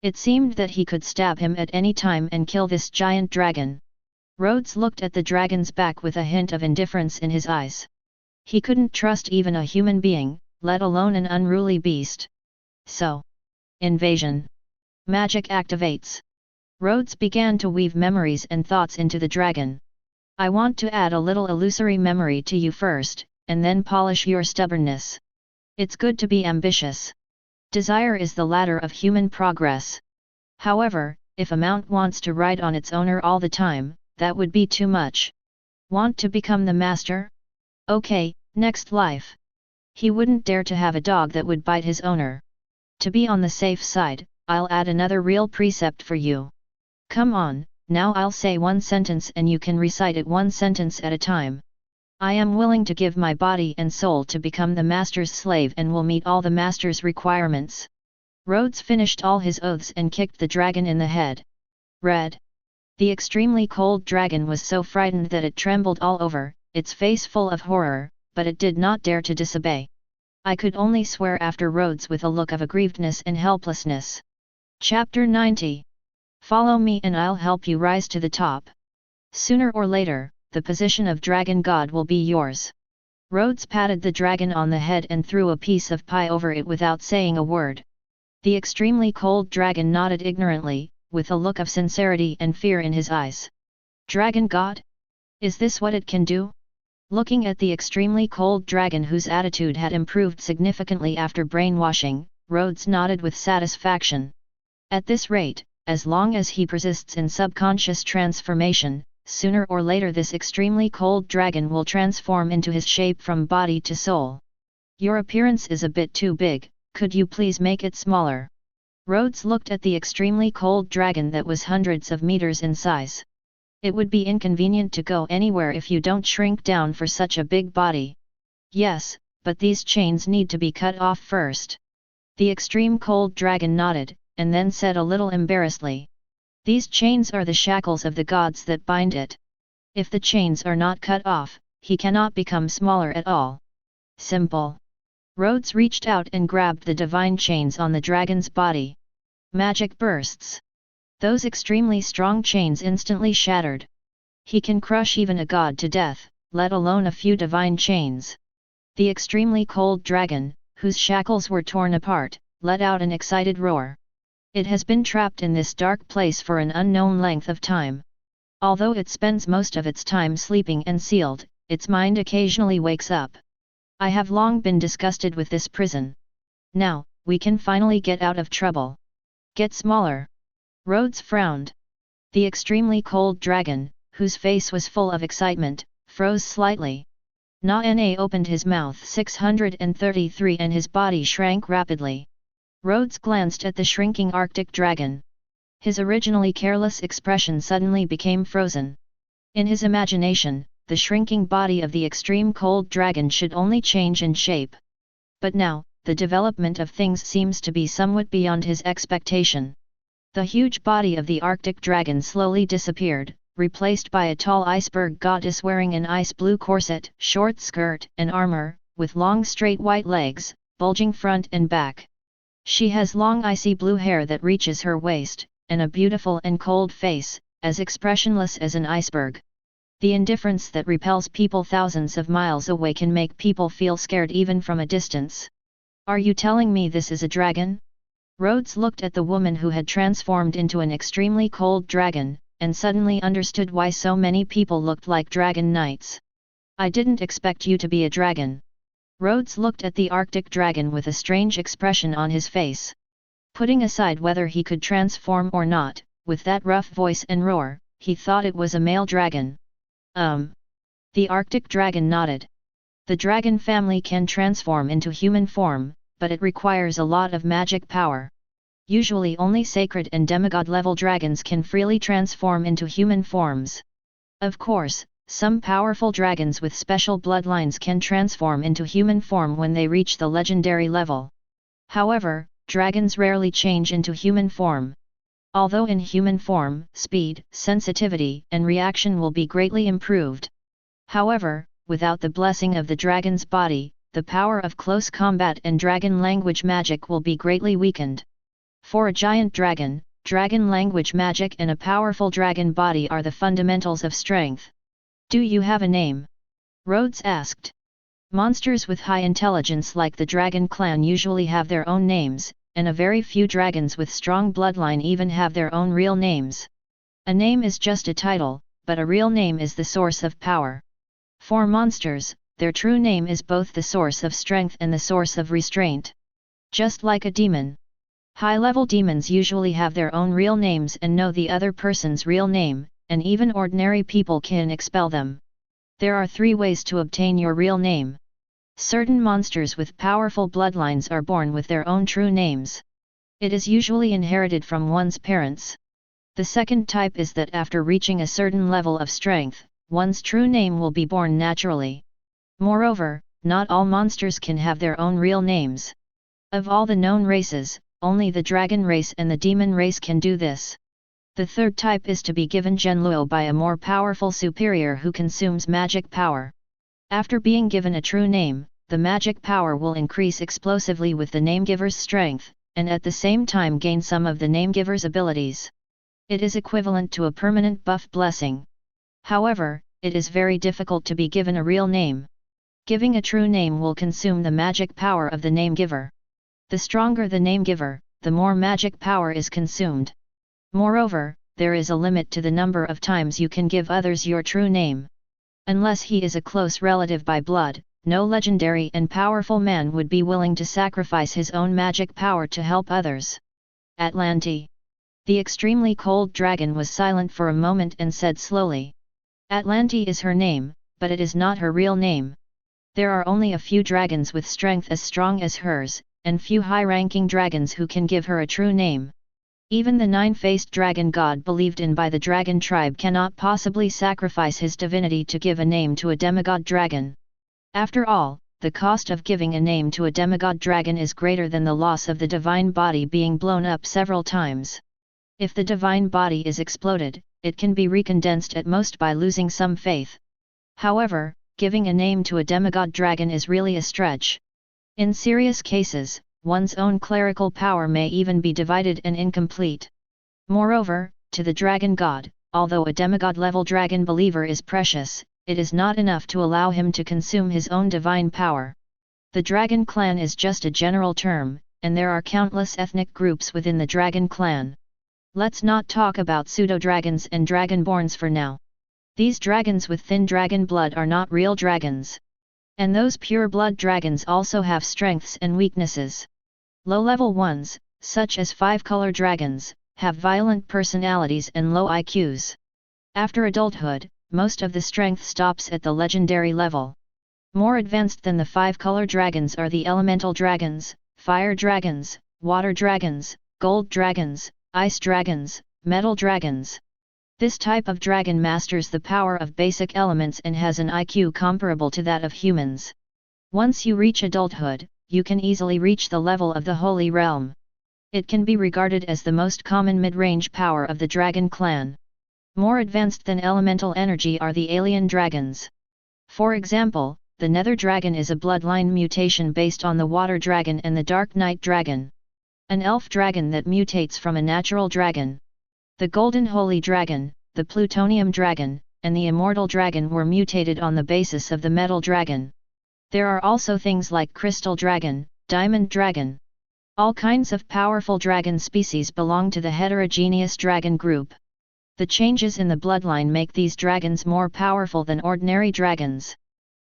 It seemed that he could stab him at any time and kill this giant dragon. Rhodes looked at the dragon's back with a hint of indifference in his eyes. He couldn't trust even a human being, let alone an unruly beast. So. Invasion. Magic activates. Rhodes began to weave memories and thoughts into the dragon. I want to add a little illusory memory to you first, and then polish your stubbornness. It's good to be ambitious. Desire is the ladder of human progress. However, if a mount wants to ride on its owner all the time, that would be too much. Want to become the master? Okay, next life. He wouldn't dare to have a dog that would bite his owner. To be on the safe side, I'll add another real precept for you. Come on, now I'll say one sentence and you can recite it one sentence at a time. I am willing to give my body and soul to become the master's slave and will meet all the master's requirements. Rhodes finished all his oaths and kicked the dragon in the head. Red. The extremely cold dragon was so frightened that it trembled all over, its face full of horror, but it did not dare to disobey. I could only swear after Rhodes with a look of aggrievedness and helplessness. Chapter 90. Follow me and I'll help you rise to the top. Sooner or later, the position of dragon god will be yours. Rhodes patted the dragon on the head and threw a piece of pie over it without saying a word. The extremely cold dragon nodded ignorantly, with a look of sincerity and fear in his eyes. Dragon god? Is this what it can do? Looking at the extremely cold dragon whose attitude had improved significantly after brainwashing, Rhodes nodded with satisfaction. At this rate, as long as he persists in subconscious transformation, sooner or later this extremely cold dragon will transform into his shape from body to soul. Your appearance is a bit too big, could you please make it smaller? Rhodes looked at the extremely cold dragon that was hundreds of meters in size. It would be inconvenient to go anywhere if you don't shrink down for such a big body. Yes, but these chains need to be cut off first. The extreme cold dragon nodded, and then said a little embarrassedly. These chains are the shackles of the gods that bind it. If the chains are not cut off, he cannot become smaller at all. Simple. Rhodes reached out and grabbed the divine chains on the dragon's body. Magic bursts. Those extremely strong chains instantly shattered. He can crush even a god to death, let alone a few divine chains. The extremely cold dragon, whose shackles were torn apart, let out an excited roar. It has been trapped in this dark place for an unknown length of time. Although it spends most of its time sleeping and sealed, its mind occasionally wakes up. I have long been disgusted with this prison. Now, we can finally get out of trouble. Get smaller. Rhodes frowned. The extremely cold dragon, whose face was full of excitement, froze slightly. Na opened his mouth 633 and his body shrank rapidly. Rhodes glanced at the shrinking Arctic dragon. His originally careless expression suddenly became frozen. In his imagination, the shrinking body of the extreme cold dragon should only change in shape. But now, the development of things seems to be somewhat beyond his expectation. The huge body of the Arctic dragon slowly disappeared, replaced by a tall iceberg goddess wearing an ice blue corset, short skirt and armor, with long straight white legs, bulging front and back. She has long icy blue hair that reaches her waist, and a beautiful and cold face, as expressionless as an iceberg. The indifference that repels people thousands of miles away can make people feel scared even from a distance. Are you telling me this is a dragon? Rhodes looked at the woman who had transformed into an extremely cold dragon, and suddenly understood why so many people looked like dragon knights. I didn't expect you to be a dragon. Rhodes looked at the Arctic dragon with a strange expression on his face. Putting aside whether he could transform or not, with that rough voice and roar, he thought it was a male dragon. The Arctic dragon nodded. The dragon family can transform into human form, but it requires a lot of magic power. Usually only sacred and demigod-level dragons can freely transform into human forms. Of course, some powerful dragons with special bloodlines can transform into human form when they reach the legendary level. However, dragons rarely change into human form. Although in human form, speed, sensitivity, and reaction will be greatly improved. However, without the blessing of the dragon's body, the power of close combat and dragon language magic will be greatly weakened. For a giant dragon, dragon language magic and a powerful dragon body are the fundamentals of strength. Do you have a name? Rhodes asked. Monsters with high intelligence like the dragon clan usually have their own names, and a very few dragons with strong bloodline even have their own real names. A name is just a title, but a real name is the source of power. For monsters, their true name is both the source of strength and the source of restraint. Just like a demon. High-level demons usually have their own real names and know the other person's real name, and even ordinary people can expel them. There are 3 ways to obtain your real name. Certain monsters with powerful bloodlines are born with their own true names. It is usually inherited from one's parents. The second type is that after reaching a certain level of strength, one's true name will be born naturally. Moreover, not all monsters can have their own real names. Of all the known races, only the dragon race and the demon race can do this. The third type is to be given Genluo by a more powerful superior who consumes magic power. After being given a true name, the magic power will increase explosively with the name-giver's strength, and at the same time gain some of the name-giver's abilities. It is equivalent to a permanent buff blessing. However, it is very difficult to be given a real name. Giving a true name will consume the magic power of the name-giver. The stronger the name-giver, the more magic power is consumed. Moreover, there is a limit to the number of times you can give others your true name. Unless he is a close relative by blood, no legendary and powerful man would be willing to sacrifice his own magic power to help others. Atlanti. The extremely cold dragon was silent for a moment and said slowly. Atlanti is her name, but it is not her real name. There are only a few dragons with strength as strong as hers, and few high-ranking dragons who can give her a true name. Even the 9-faced dragon god believed in by the dragon tribe cannot possibly sacrifice his divinity to give a name to a demigod dragon. After all, the cost of giving a name to a demigod dragon is greater than the loss of the divine body being blown up several times. If the divine body is exploded, it can be recondensed at most by losing some faith. However, giving a name to a demigod dragon is really a stretch. In serious cases, one's own clerical power may even be divided and incomplete. Moreover, to the dragon god, although a demigod-level dragon believer is precious, it is not enough to allow him to consume his own divine power. The dragon clan is just a general term, and there are countless ethnic groups within the dragon clan. Let's not talk about pseudo-dragons and dragonborns for now. These dragons with thin dragon blood are not real dragons. And those pure-blood dragons also have strengths and weaknesses. Low-level ones, such as 5-color dragons, have violent personalities and low IQs. After adulthood, most of the strength stops at the legendary level. More advanced than the 5-color dragons are the elemental dragons, fire dragons, water dragons, gold dragons, ice dragons, metal dragons. This type of dragon masters the power of basic elements and has an IQ comparable to that of humans. Once you reach adulthood, you can easily reach the level of the Holy Realm. It can be regarded as the most common mid-range power of the dragon clan. More advanced than elemental energy are the alien dragons. For example, the Nether Dragon is a bloodline mutation based on the Water Dragon and the Dark Knight Dragon. An elf dragon that mutates from a natural dragon. The Golden Holy Dragon, the Plutonium Dragon, and the Immortal Dragon were mutated on the basis of the Metal Dragon. There are also things like Crystal Dragon, Diamond Dragon. All kinds of powerful dragon species belong to the heterogeneous dragon group. The changes in the bloodline make these dragons more powerful than ordinary dragons.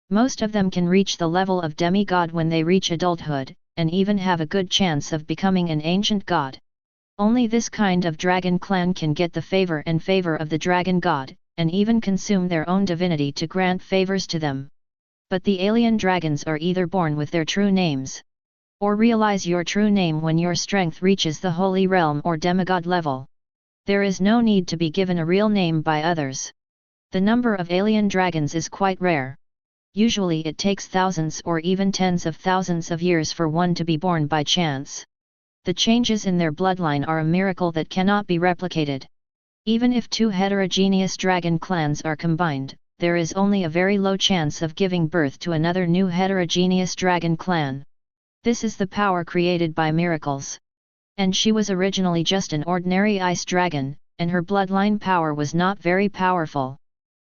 Most of them can reach the level of demigod when they reach adulthood, and even have a good chance of becoming an ancient god. Only this kind of dragon clan can get the favor of the dragon god, and even consume their own divinity to grant favors to them. But the alien dragons are either born with their true names, or realize your true name when your strength reaches the holy realm or demigod level. There is no need to be given a real name by others. The number of alien dragons is quite rare. Usually it takes thousands or even tens of thousands of years for one to be born by chance. The changes in their bloodline are a miracle that cannot be replicated. Even if two heterogeneous dragon clans are combined, there is only a very low chance of giving birth to another new heterogeneous dragon clan. This is the power created by miracles. And she was originally just an ordinary ice dragon, and her bloodline power was not very powerful.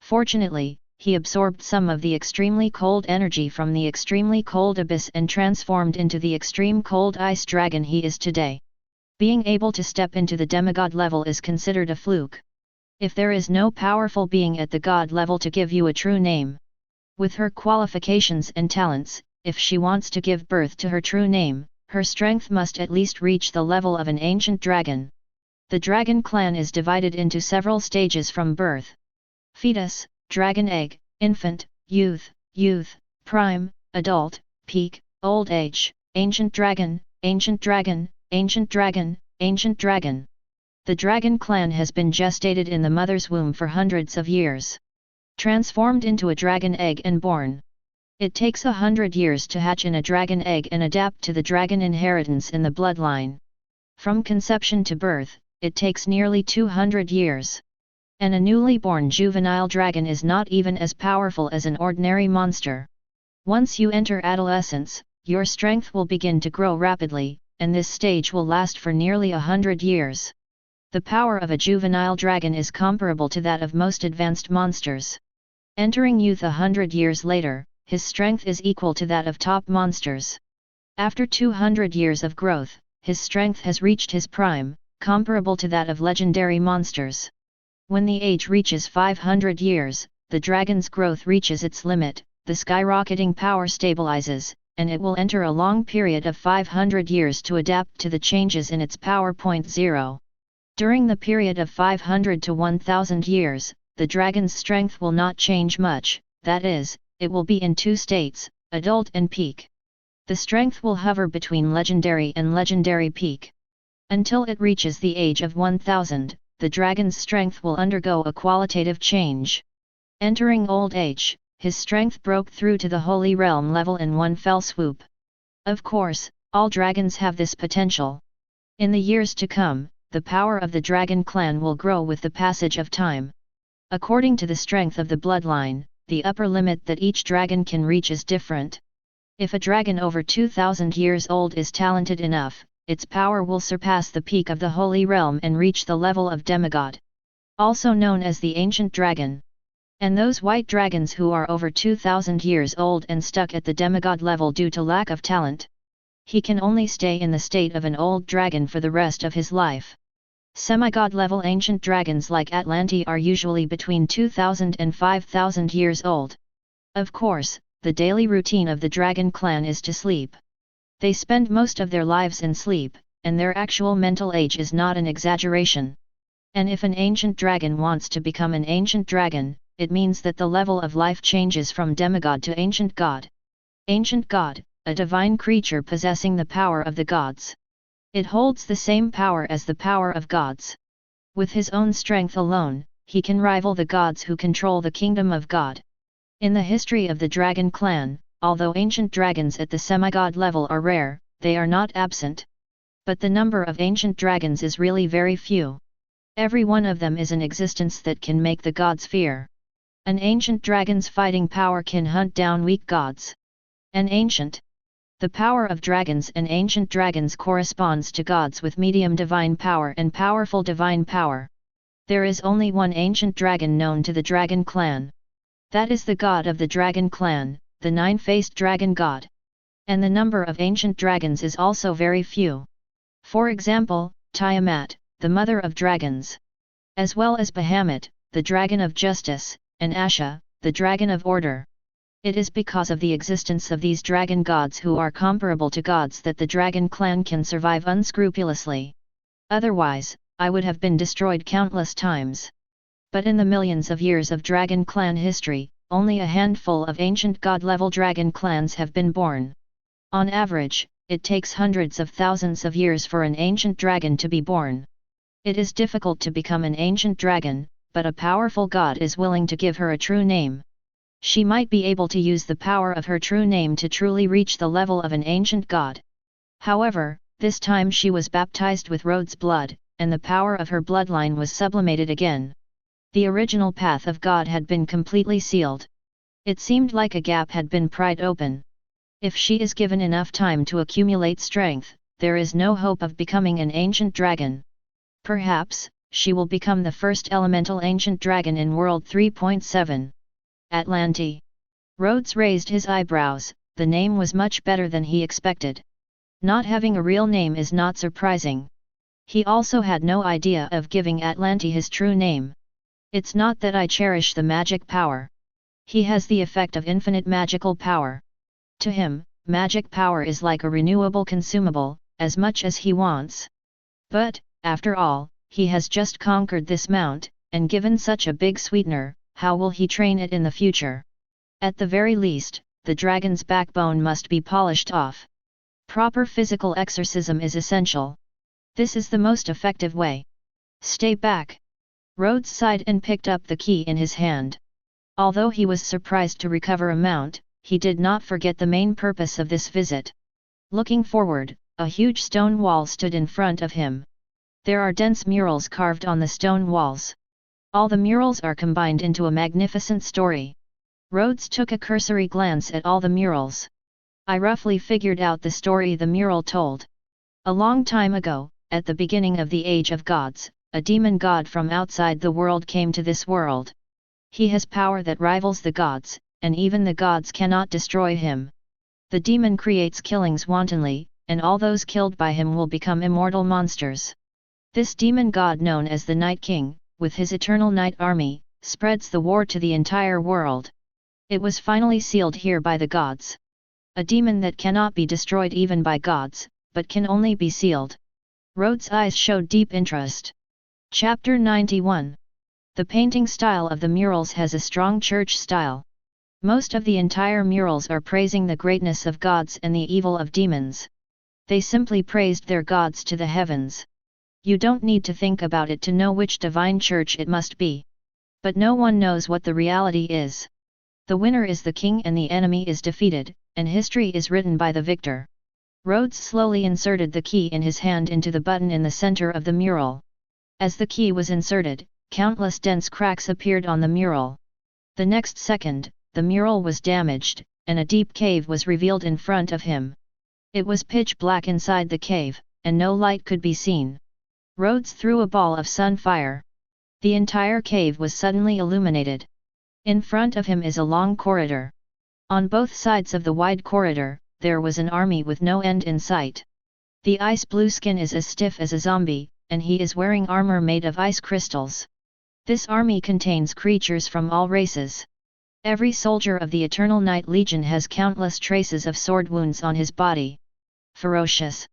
Fortunately, he absorbed some of the extremely cold energy from the extremely cold abyss and transformed into the extreme cold ice dragon he is today. Being able to step into the demigod level is considered a fluke. If there is no powerful being at the god level to give you a true name. With her qualifications and talents, if she wants to give birth to her true name, her strength must at least reach the level of an ancient dragon. The dragon clan is divided into several stages from birth. Fetus, dragon egg, infant, youth, prime, adult, peak, old age, ancient dragon, ancient dragon, ancient dragon, ancient dragon. The dragon clan has been gestated in the mother's womb for hundreds of years. Transformed into a dragon egg and born. It takes 100 years to hatch in a dragon egg and adapt to the dragon inheritance in the bloodline. From conception to birth, it takes nearly 200 years. And a newly born juvenile dragon is not even as powerful as an ordinary monster. Once you enter adolescence, your strength will begin to grow rapidly, and this stage will last for nearly 100 years. The power of a juvenile dragon is comparable to that of most advanced monsters. Entering youth 100 years later, his strength is equal to that of top monsters. After 200 years of growth, his strength has reached his prime, comparable to that of legendary monsters. When the age reaches 500 years, the dragon's growth reaches its limit, the skyrocketing power stabilizes, and it will enter a long period of 500 years to adapt to the changes in its power. 0. During the period of 500 to 1000 years, the dragon's strength will not change much, that is, it will be in two states, adult and peak. The strength will hover between legendary and legendary peak. Until it reaches the age of 1000, the dragon's strength will undergo a qualitative change. Entering old age, his strength broke through to the Holy Realm level in one fell swoop. Of course, all dragons have this potential. In the years to come, the power of the dragon clan will grow with the passage of time. According to the strength of the bloodline, the upper limit that each dragon can reach is different. If a dragon over 2000 years old is talented enough, its power will surpass the peak of the Holy Realm and reach the level of demigod. also known as the ancient dragon. And those white dragons who are over 2,000 years old and stuck at the demigod level due to lack of talent. He can only stay in the state of an old dragon for the rest of his life. Semigod level ancient dragons like Atlanti are usually between 2,000 and 5,000 years old. Of course, the daily routine of the dragon clan is to sleep. They spend most of their lives in sleep, and their actual mental age is not an exaggeration. And if an ancient dragon wants to become an ancient dragon, it means that the level of life changes from demigod to ancient god. Ancient god, a divine creature possessing the power of the gods. It holds the same power as the power of gods. With his own strength alone, he can rival the gods who control the kingdom of God. In the history of the dragon clan, although ancient dragons at the semigod level are rare, they are not absent. But the number of ancient dragons is really very few. Every one of them is an existence that can make the gods fear. An ancient dragon's fighting power can hunt down weak gods. An ancient. The power of dragons and ancient dragons corresponds to gods with medium divine power and powerful divine power. There is only one ancient dragon known to the dragon clan. That is the god of the dragon clan, the nine-faced dragon god. And the number of ancient dragons is also very few. For example, Tiamat, the mother of dragons. As well as Bahamut, the dragon of justice, and Asha, the dragon of order. It is because of the existence of these dragon gods who are comparable to gods that the dragon clan can survive unscrupulously. Otherwise, I would have been destroyed countless times. But in the millions of years of dragon clan history, only a handful of ancient god-level dragon clans have been born. On average, it takes hundreds of thousands of years for an ancient dragon to be born. It is difficult to become an ancient dragon, but a powerful god is willing to give her a true name. She might be able to use the power of her true name to truly reach the level of an ancient god. However, this time she was baptized with Rhodes' blood, and the power of her bloodline was sublimated again. The original path of God had been completely sealed. It seemed like a gap had been pried open. If she is given enough time to accumulate strength, there is no hope of becoming an ancient dragon. Perhaps, she will become the first elemental ancient dragon in World 3.7. Atlanti. Rhodes raised his eyebrows. The name was much better than he expected. Not having a real name is not surprising. He also had no idea of giving Atlanti his true name. It's not that I cherish the magic power. He has the effect of infinite magical power. To him, magic power is like a renewable consumable, as much as he wants. But, after all, he has just conquered this mount, and given such a big sweetener, how will he train it in the future? At the very least, the dragon's backbone must be polished off. Proper physical exorcism is essential. This is the most effective way. Stay back. Rhodes sighed and picked up the key in his hand. Although he was surprised to recover a mount, he did not forget the main purpose of this visit. Looking forward, a huge stone wall stood in front of him. There are dense murals carved on the stone walls. All the murals are combined into a magnificent story. Rhodes took a cursory glance at all the murals. I roughly figured out the story the mural told. A long time ago, at the beginning of the Age of Gods, a demon god from outside the world came to this world. He has power that rivals the gods, and even the gods cannot destroy him. The demon creates killings wantonly, and all those killed by him will become immortal monsters. This demon god, known as the Night King, with his eternal night army, spreads the war to the entire world. It was finally sealed here by the gods. A demon that cannot be destroyed even by gods, but can only be sealed. Rhodes' eyes showed deep interest. Chapter 91. The painting style of the murals has a strong church style. Most of the entire murals are praising the greatness of gods and the evil of demons. They simply praised their gods to the heavens. You don't need to think about it to know which divine church it must be. But no one knows what the reality is. The winner is the king and the enemy is defeated, and history is written by the victor. Rhodes slowly inserted the key in his hand into the button in the center of the mural. As the key was inserted, countless dense cracks appeared on the mural. The next second, the mural was damaged, and a deep cave was revealed in front of him. It was pitch black inside the cave, and no light could be seen. Rhodes threw a ball of sunfire. The entire cave was suddenly illuminated. In front of him is a long corridor. On both sides of the wide corridor, there was an army with no end in sight. The ice blue skin is as stiff as a zombie, and he is wearing armor made of ice crystals. This army contains creatures from all races. Every soldier of the Eternal Night Legion has countless traces of sword wounds on his body. Ferocious.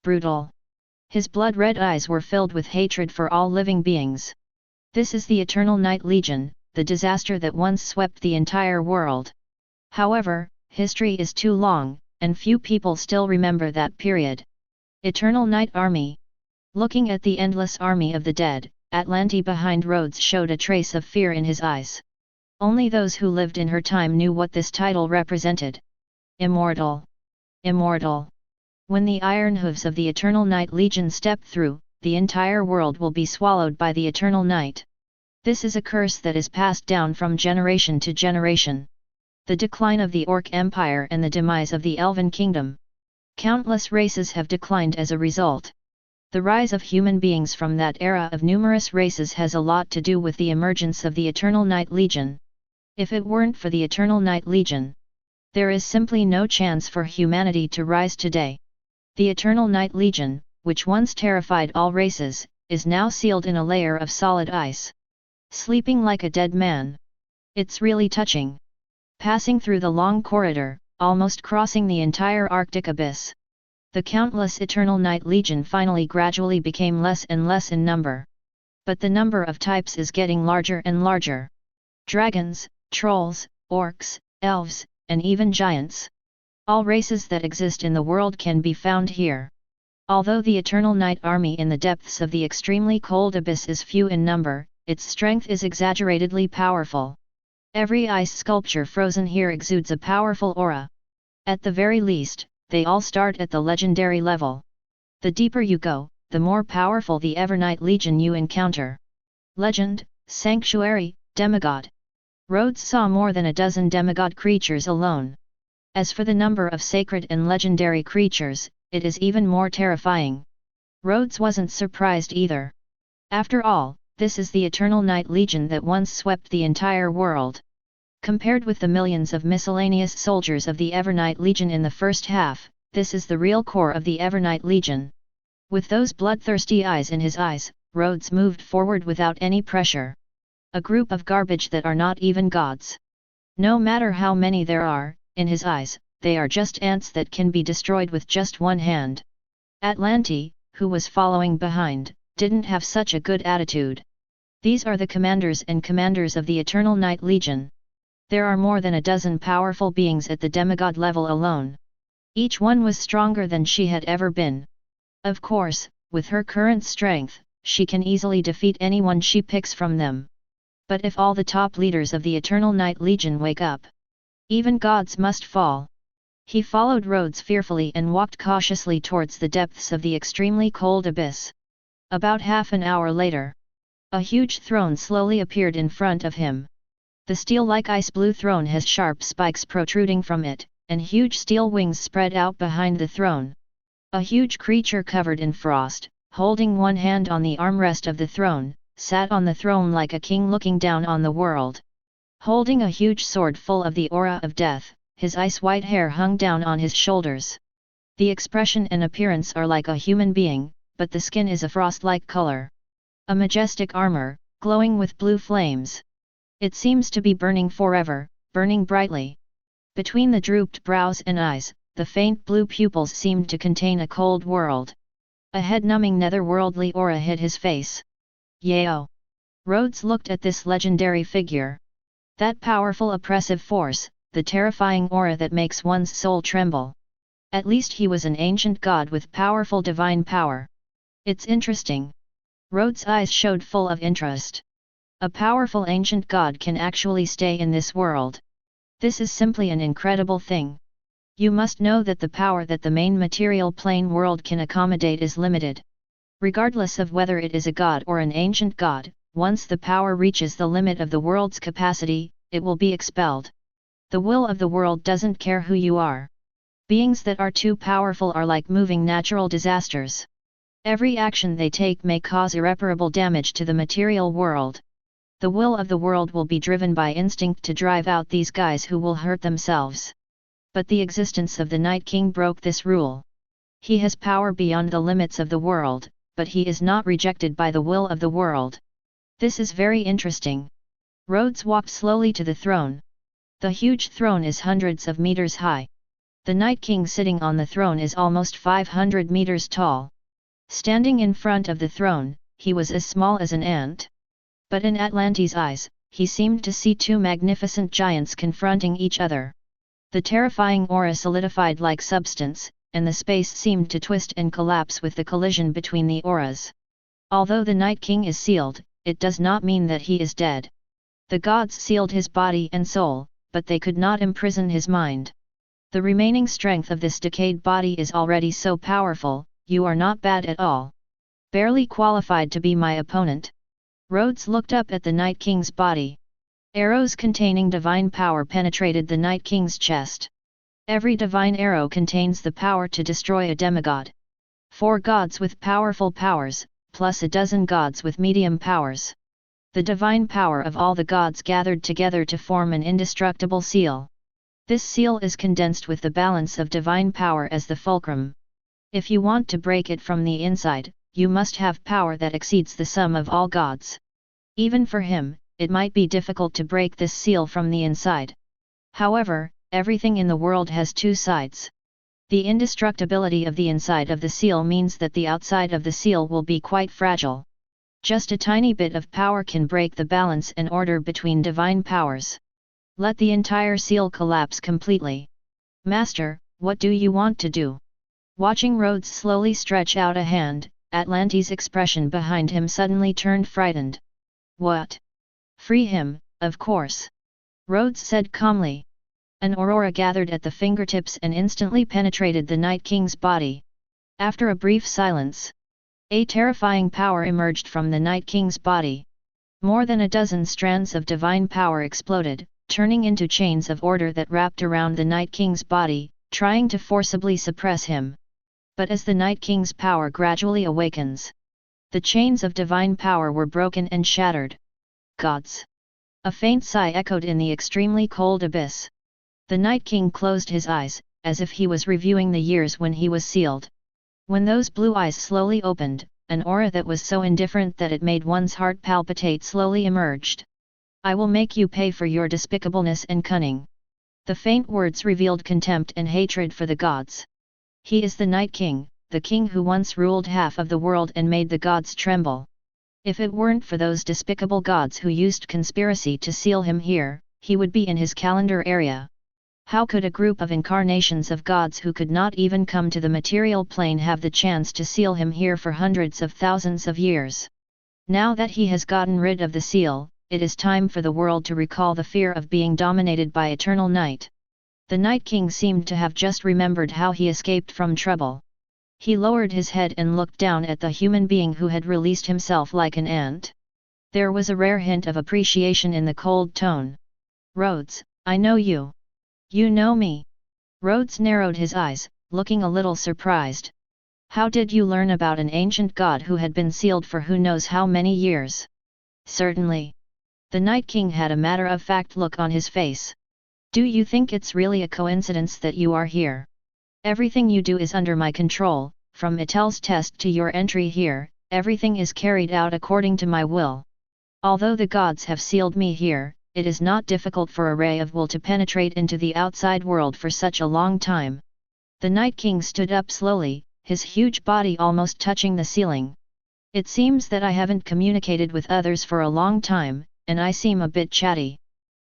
Brutal. His blood-red eyes were filled with hatred for all living beings. This is the Eternal Night Legion, the disaster that once swept the entire world. However, history is too long, and few people still remember that period. Eternal Night Army. Looking at the endless army of the dead, Atlanti behind Rhodes showed a trace of fear in his eyes. Only those who lived in her time knew what this title represented. Immortal. Immortal. When the iron hooves of the Eternal Night Legion step through, the entire world will be swallowed by the Eternal Night. This is a curse that is passed down from generation to generation. The decline of the Orc Empire and the demise of the Elven Kingdom. Countless races have declined as a result. The rise of human beings from that era of numerous races has a lot to do with the emergence of the Eternal Night Legion. If it weren't for the Eternal Night Legion, there is simply no chance for humanity to rise today. The Eternal Night Legion, which once terrified all races, is now sealed in a layer of solid ice. Sleeping like a dead man. It's really touching. Passing through the long corridor, almost crossing the entire Arctic abyss. The countless Eternal Night Legion finally gradually became less and less in number. But the number of types is getting larger and larger. Dragons, trolls, orcs, elves, and even giants. All races that exist in the world can be found here. Although the Eternal Night Army in the depths of the extremely cold abyss is few in number, its strength is exaggeratedly powerful. Every ice sculpture frozen here exudes a powerful aura. At the very least, they all start at the legendary level. The deeper you go, the more powerful the Evernight Legion you encounter. Legend, Sanctuary, Demigod. Rhodes saw more than a dozen demigod creatures alone. As for the number of sacred and legendary creatures, it is even more terrifying. Rhodes wasn't surprised either. After all, this is the Eternal Night Legion that once swept the entire world. Compared with the millions of miscellaneous soldiers of the Evernight Legion in the first half, this is the real core of the Evernight Legion. With those bloodthirsty eyes in his eyes, Rhodes moved forward without any pressure. A group of garbage that are not even gods. No matter how many there are, in his eyes, they are just ants that can be destroyed with just one hand. Atlanti, who was following behind, didn't have such a good attitude. These are the commanders and commanders of the Eternal Night Legion. There are more than a dozen powerful beings at the demigod level alone. Each one was stronger than she had ever been. Of course, with her current strength, she can easily defeat anyone she picks from them. But if all the top leaders of the Eternal Night Legion wake up, even gods must fall. He followed Rhodes fearfully and walked cautiously towards the depths of the extremely cold abyss. About half an hour later, a huge throne slowly appeared in front of him. The steel-like ice-blue throne has sharp spikes protruding from it, and huge steel wings spread out behind the throne. A huge creature covered in frost, holding one hand on the armrest of the throne, sat on the throne like a king looking down on the world. Holding a huge sword full of the aura of death, his ice-white hair hung down on his shoulders. The expression and appearance are like a human being, but the skin is a frost-like color. A majestic armor, glowing with blue flames. It seems to be burning forever, burning brightly. Between the drooped brows and eyes, the faint blue pupils seemed to contain a cold world. A head-numbing netherworldly aura hid his face. Yeo! Rhodes looked at this legendary figure. That powerful oppressive force, the terrifying aura that makes one's soul tremble. At least he was an ancient god with powerful divine power. It's interesting. Rhodes' eyes showed full of interest. A powerful ancient god can actually stay in this world. This is simply an incredible thing. You must know that the power that the main material plane world can accommodate is limited. Regardless of whether it is a god or an ancient god, once the power reaches the limit of the world's capacity, it will be expelled. The will of the world doesn't care who you are. Beings that are too powerful are like moving natural disasters. Every action they take may cause irreparable damage to the material world. The will of the world will be driven by instinct to drive out these guys who will hurt themselves. But the existence of the Night King broke this rule. He has power beyond the limits of the world, but he is not rejected by the will of the world. This is very interesting. Rhodes walked slowly to the throne. The huge throne is hundreds of meters high. The Night King sitting on the throne is almost 500 meters tall. Standing in front of the throne, he was as small as an ant. But in Atlante's eyes, he seemed to see two magnificent giants confronting each other. The terrifying aura solidified like substance, and the space seemed to twist and collapse with the collision between the auras. Although the Night King is sealed, it does not mean that he is dead. The gods sealed his body and soul, but they could not imprison his mind. The remaining strength of this decayed body is already so powerful. You are not bad at all. Barely qualified to be my opponent. Rhodes looked up at the Night King's body. Arrows containing divine power penetrated the Night King's chest. Every divine arrow contains the power to destroy a demigod. 4 gods with powerful powers, plus a dozen gods with medium powers. The divine power of all the gods gathered together to form an indestructible seal. This seal is condensed with the balance of divine power as the fulcrum. If you want to break it from the inside, you must have power that exceeds the sum of all gods. Even for him, it might be difficult to break this seal from the inside. However, everything in the world has two sides. The indestructibility of the inside of the seal means that the outside of the seal will be quite fragile. Just a tiny bit of power can break the balance and order between divine powers. Let the entire seal collapse completely. Master, what do you want to do? Watching Rhodes slowly stretch out a hand, Atlante's expression behind him suddenly turned frightened. What? Free him, of course. Rhodes said calmly. An aurora gathered at the fingertips and instantly penetrated the Night King's body. After a brief silence, a terrifying power emerged from the Night King's body. More than a dozen strands of divine power exploded, turning into chains of order that wrapped around the Night King's body, trying to forcibly suppress him. But as the Night King's power gradually awakens, the chains of divine power were broken and shattered. Gods! A faint sigh echoed in the extremely cold abyss. The Night King closed his eyes, as if he was reviewing the years when he was sealed. When those blue eyes slowly opened, an aura that was so indifferent that it made one's heart palpitate slowly emerged. I will make you pay for your despicableness and cunning. The faint words revealed contempt and hatred for the gods. He is the Night King, the king who once ruled half of the world and made the gods tremble. If it weren't for those despicable gods who used conspiracy to seal him here, he would be in his calendar area. How could a group of incarnations of gods who could not even come to the material plane have the chance to seal him here for hundreds of thousands of years? Now that he has gotten rid of the seal, it is time for the world to recall the fear of being dominated by eternal night. The Night King seemed to have just remembered how he escaped from trouble. He lowered his head and looked down at the human being who had released himself like an ant. There was a rare hint of appreciation in the cold tone. Rhodes, I know you. You know me. Rhodes narrowed his eyes, looking a little surprised. How did you learn about an ancient god who had been sealed for who knows how many years? Certainly. The Night King had a matter-of-fact look on his face. Do you think it's really a coincidence that you are here? Everything you do is under my control, from Itel's test to your entry here, everything is carried out according to my will. Although the gods have sealed me here, it is not difficult for a ray of will to penetrate into the outside world for such a long time. The Night King stood up slowly, his huge body almost touching the ceiling. It seems that I haven't communicated with others for a long time, and I seem a bit chatty.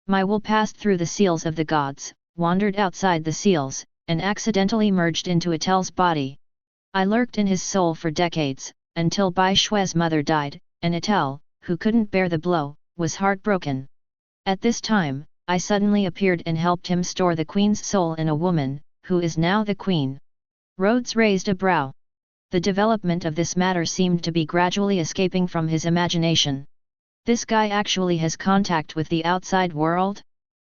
My will passed through the seals of the gods, wandered outside the seals, and accidentally merged into Itel's body. I lurked in his soul for decades, until Bai Shue's mother died, and Itel, who couldn't bear the blow, was heartbroken. At this time, I suddenly appeared and helped him store the queen's soul in a woman, who is now the queen. Rhodes raised a brow. The development of this matter seemed to be gradually escaping from his imagination. This guy actually has contact with the outside world?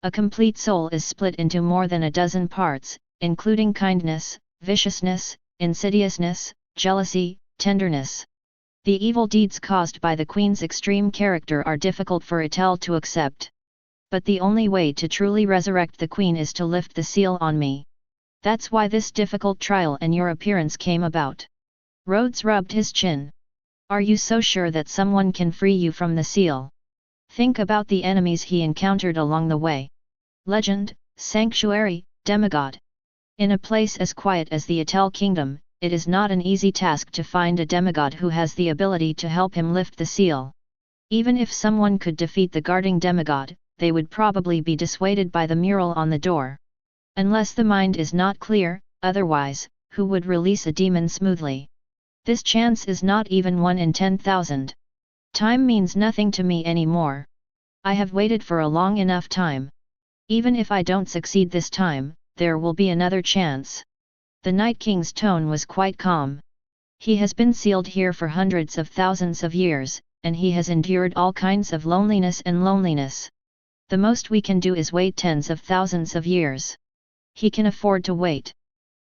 A complete soul is split into more than a dozen parts, including kindness, viciousness, insidiousness, jealousy, tenderness. The evil deeds caused by the Queen's extreme character are difficult for Etel to accept. But the only way to truly resurrect the Queen is to lift the seal on me. That's why this difficult trial and your appearance came about. Rhodes rubbed his chin. Are you so sure that someone can free you from the seal? Think about the enemies he encountered along the way. Legend, sanctuary, demigod. In a place as quiet as the Etel kingdom, it is not an easy task to find a demigod who has the ability to help him lift the seal. Even if someone could defeat the guarding demigod, they would probably be dissuaded by the mural on the door. Unless the mind is not clear, otherwise, who would release a demon smoothly? This chance is not even 1 in 10,000. Time means nothing to me anymore. I have waited for a long enough time. Even if I don't succeed this time, there will be another chance. The Night King's tone was quite calm. He has been sealed here for hundreds of thousands of years, and he has endured all kinds of loneliness and loneliness. The most we can do is wait tens of thousands of years. He can afford to wait.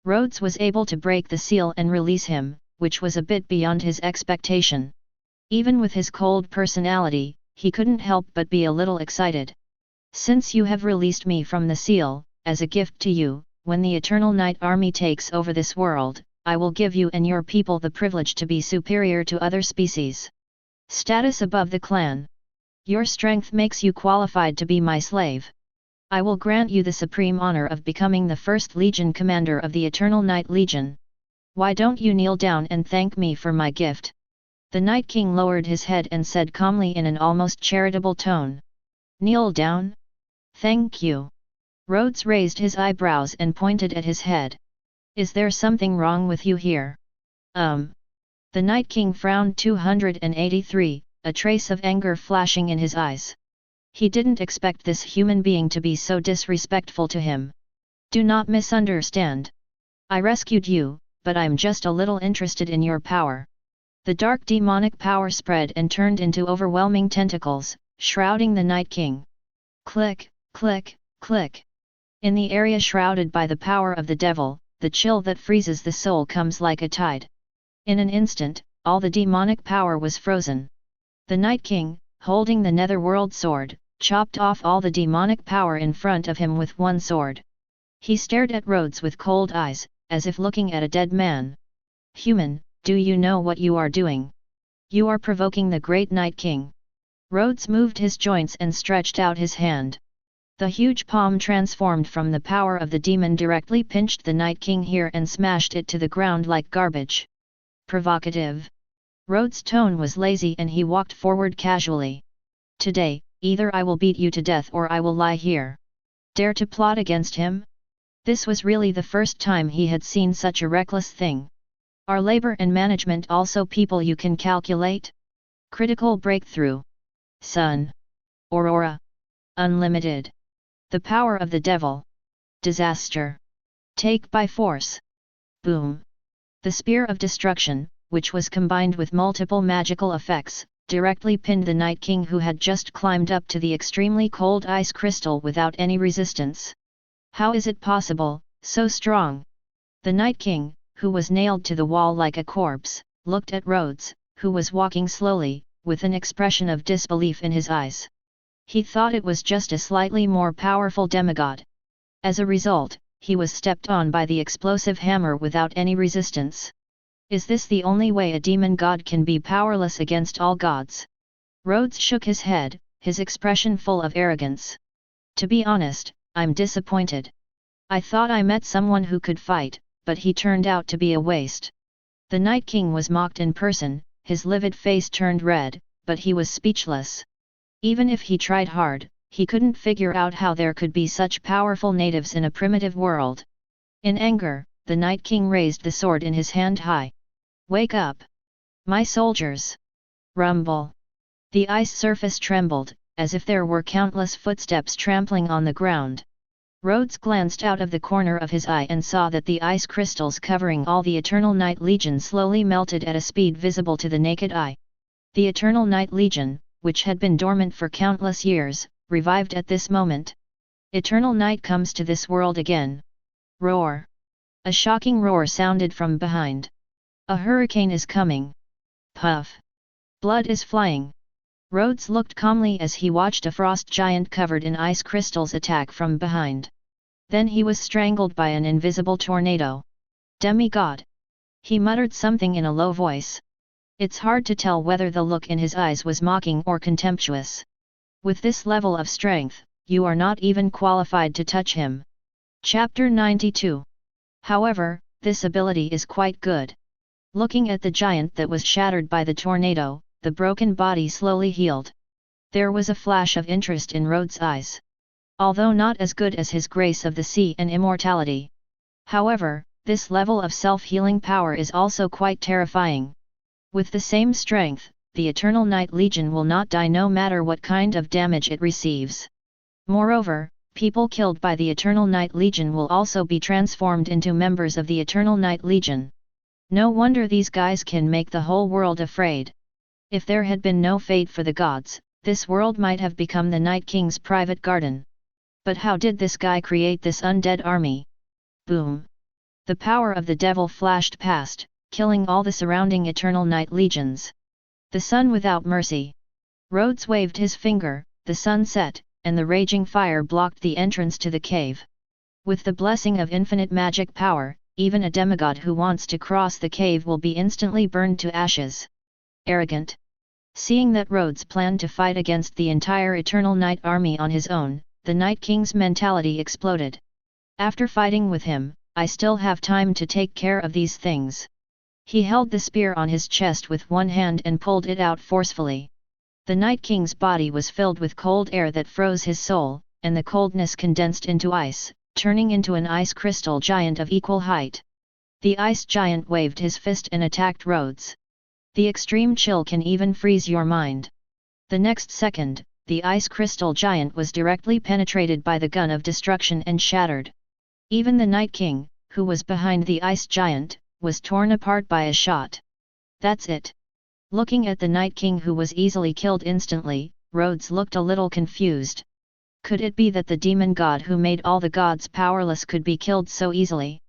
Rhodes was able to break the seal and release him, which was a bit beyond his expectation. Even with his cold personality, he couldn't help but be a little excited. Since you have released me from the seal, as a gift to you, when the Eternal Night Army takes over this world, I will give you and your people the privilege to be superior to other species. Status above the clan. Your strength makes you qualified to be my slave. I will grant you the supreme honor of becoming the first Legion commander of the Eternal Night Legion. Why don't you kneel down and thank me for my gift? The Night King lowered his head and said calmly in an almost charitable tone. Kneel down? Thank you. Rhodes raised his eyebrows and pointed at his head. Is there something wrong with you here? The Night King frowned 283, a trace of anger flashing in his eyes. He didn't expect this human being to be so disrespectful to him. Do not misunderstand. I rescued you, but I'm just a little interested in your power. The dark demonic power spread and turned into overwhelming tentacles, shrouding the Night King. Click, click, click. In the area shrouded by the power of the devil, the chill that freezes the soul comes like a tide. In an instant, all the demonic power was frozen. The Night King, holding the netherworld sword, chopped off all the demonic power in front of him with one sword. He stared at Rhodes with cold eyes, as if looking at a dead man. Human, do you know what you are doing? You are provoking the great Night King. Rhodes moved his joints and stretched out his hand. The huge palm transformed from the power of the demon directly pinched the Night King here and smashed it to the ground like garbage. Provocative. Rhodes' tone was lazy and he walked forward casually. Today, either I will beat you to death or I will lie here. Dare to plot against him? This was really the first time he had seen such a reckless thing. Are labor and management also people you can calculate? Critical breakthrough. Sun. Aurora. Unlimited. The power of the devil. Disaster. Take by force. Boom. The spear of destruction, which was combined with multiple magical effects, directly pinned the Night King who had just climbed up to the extremely cold ice crystal without any resistance. How is it possible, so strong? The Night King, who was nailed to the wall like a corpse, looked at Rhodes, who was walking slowly, with an expression of disbelief in his eyes. He thought it was just a slightly more powerful demigod. As a result, he was stepped on by the explosive hammer without any resistance. Is this the only way a demon god can be powerless against all gods? Rhodes shook his head, his expression full of arrogance. To be honest, I'm disappointed. I thought I met someone who could fight, but he turned out to be a waste. The Night King was mocked in person, his livid face turned red, but he was speechless. Even if he tried hard, he couldn't figure out how there could be such powerful natives in a primitive world. In anger, the Night King raised the sword in his hand high. Wake up! My soldiers! Rumble! The ice surface trembled, as if there were countless footsteps trampling on the ground. Rhodes glanced out of the corner of his eye and saw that the ice crystals covering all the Eternal Night Legion slowly melted at a speed visible to the naked eye. The Eternal Night Legion, which had been dormant for countless years, revived at this moment. Eternal night comes to this world again. Roar! A shocking roar sounded from behind. A hurricane is coming. Puff. Blood is flying. Rhodes looked calmly as he watched a frost giant covered in ice crystals attack from behind. Then he was strangled by an invisible tornado. Demigod! He muttered something in a low voice. It's hard to tell whether the look in his eyes was mocking or contemptuous. With this level of strength, you are not even qualified to touch him. Chapter 92. However, this ability is quite good. Looking at the giant that was shattered by the tornado, the broken body slowly healed. There was a flash of interest in Rhodes' eyes. Although not as good as his grace of the sea and immortality. However, this level of self-healing power is also quite terrifying. With the same strength, the Eternal Night Legion will not die no matter what kind of damage it receives. Moreover, people killed by the Eternal Night Legion will also be transformed into members of the Eternal Night Legion. No wonder these guys can make the whole world afraid. If there had been no fate for the gods, this world might have become the Night King's private garden. But how did this guy create this undead army? Boom! The power of the devil flashed past, killing all the surrounding Eternal Night Legions. The sun without mercy. Rhodes waved his finger, the sun set, and the raging fire blocked the entrance to the cave. With the blessing of infinite magic power, even a demigod who wants to cross the cave will be instantly burned to ashes. Arrogant! Seeing that Rhodes planned to fight against the entire Eternal Night army on his own, the Night King's mentality exploded. After fighting with him, I still have time to take care of these things. He held the spear on his chest with one hand and pulled it out forcefully. The Night King's body was filled with cold air that froze his soul, and the coldness condensed into ice, turning into an ice crystal giant of equal height. The ice giant waved his fist and attacked Rhodes. The extreme chill can even freeze your mind. The next second, the ice crystal giant was directly penetrated by the gun of destruction and shattered. Even the Night King, who was behind the ice giant, was torn apart by a shot. That's it. Looking at the Night King who was easily killed instantly, Rhodes looked a little confused. Could it be that the demon god who made all the gods powerless could be killed so easily?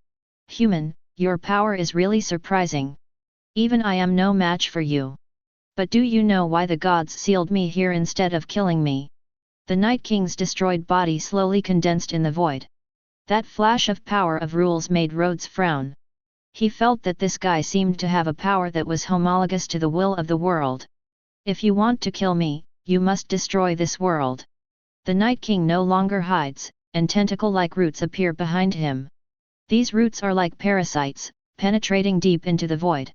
Human, your power is really surprising. Even I am no match for you. But do you know why the gods sealed me here instead of killing me? The Night King's destroyed body slowly condensed in the void. That flash of power of rules made Rhodes frown. He felt that this guy seemed to have a power that was homologous to the will of the world. If you want to kill me, you must destroy this world. The Night King no longer hides, and tentacle-like roots appear behind him. These roots are like parasites, penetrating deep into the void.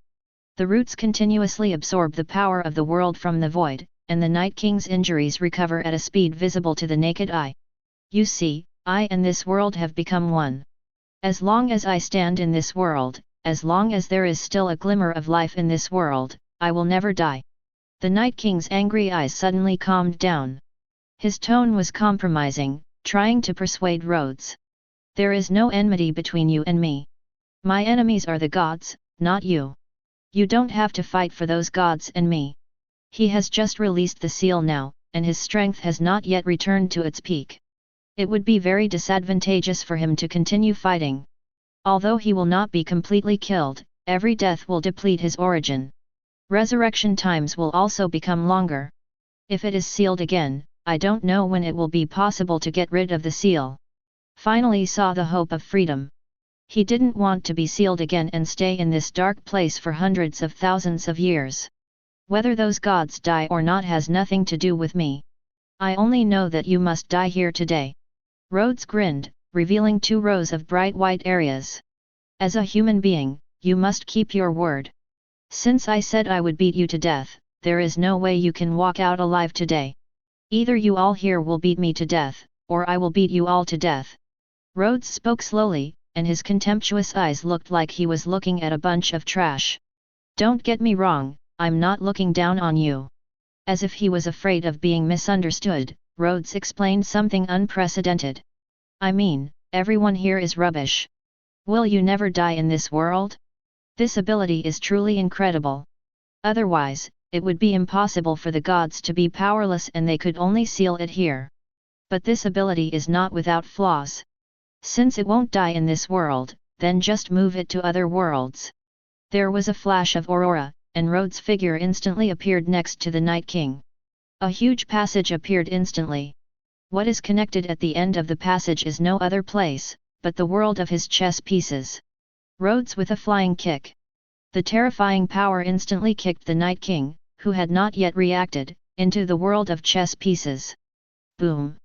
The roots continuously absorb the power of the world from the void, and the Night King's injuries recover at a speed visible to the naked eye. You see, I and this world have become one. As long as I stand in this world, as long as there is still a glimmer of life in this world, I will never die. The Night King's angry eyes suddenly calmed down. His tone was compromising, trying to persuade Rhodes. There is no enmity between you and me. My enemies are the gods, not you. You don't have to fight for those gods and me. He has just released the seal now, and his strength has not yet returned to its peak. It would be very disadvantageous for him to continue fighting. Although he will not be completely killed, every death will deplete his origin. Resurrection times will also become longer. If it is sealed again, I don't know when it will be possible to get rid of the seal. Finally saw the hope of freedom. He didn't want to be sealed again and stay in this dark place for hundreds of thousands of years. Whether those gods die or not has nothing to do with me. I only know that you must die here today. Rhodes grinned, revealing 2 rows of bright white areas. As a human being, you must keep your word. Since I said I would beat you to death, there is no way you can walk out alive today. Either you all here will beat me to death, or I will beat you all to death. Rhodes spoke slowly, and his contemptuous eyes looked like he was looking at a bunch of trash. Don't get me wrong, I'm not looking down on you. As if he was afraid of being misunderstood, Rhodes explained something unprecedented. I mean, everyone here is rubbish. Will you never die in this world? This ability is truly incredible. Otherwise, it would be impossible for the gods to be powerless and they could only seal it here. But this ability is not without flaws. Since it won't die in this world, then just move it to other worlds. There was a flash of aurora, and Rhodes' figure instantly appeared next to the Night King. A huge passage appeared instantly. What is connected at the end of the passage is no other place, but the world of his chess pieces. Rhodes with a flying kick. The terrifying power instantly kicked the Night King, who had not yet reacted, into the world of chess pieces. Boom!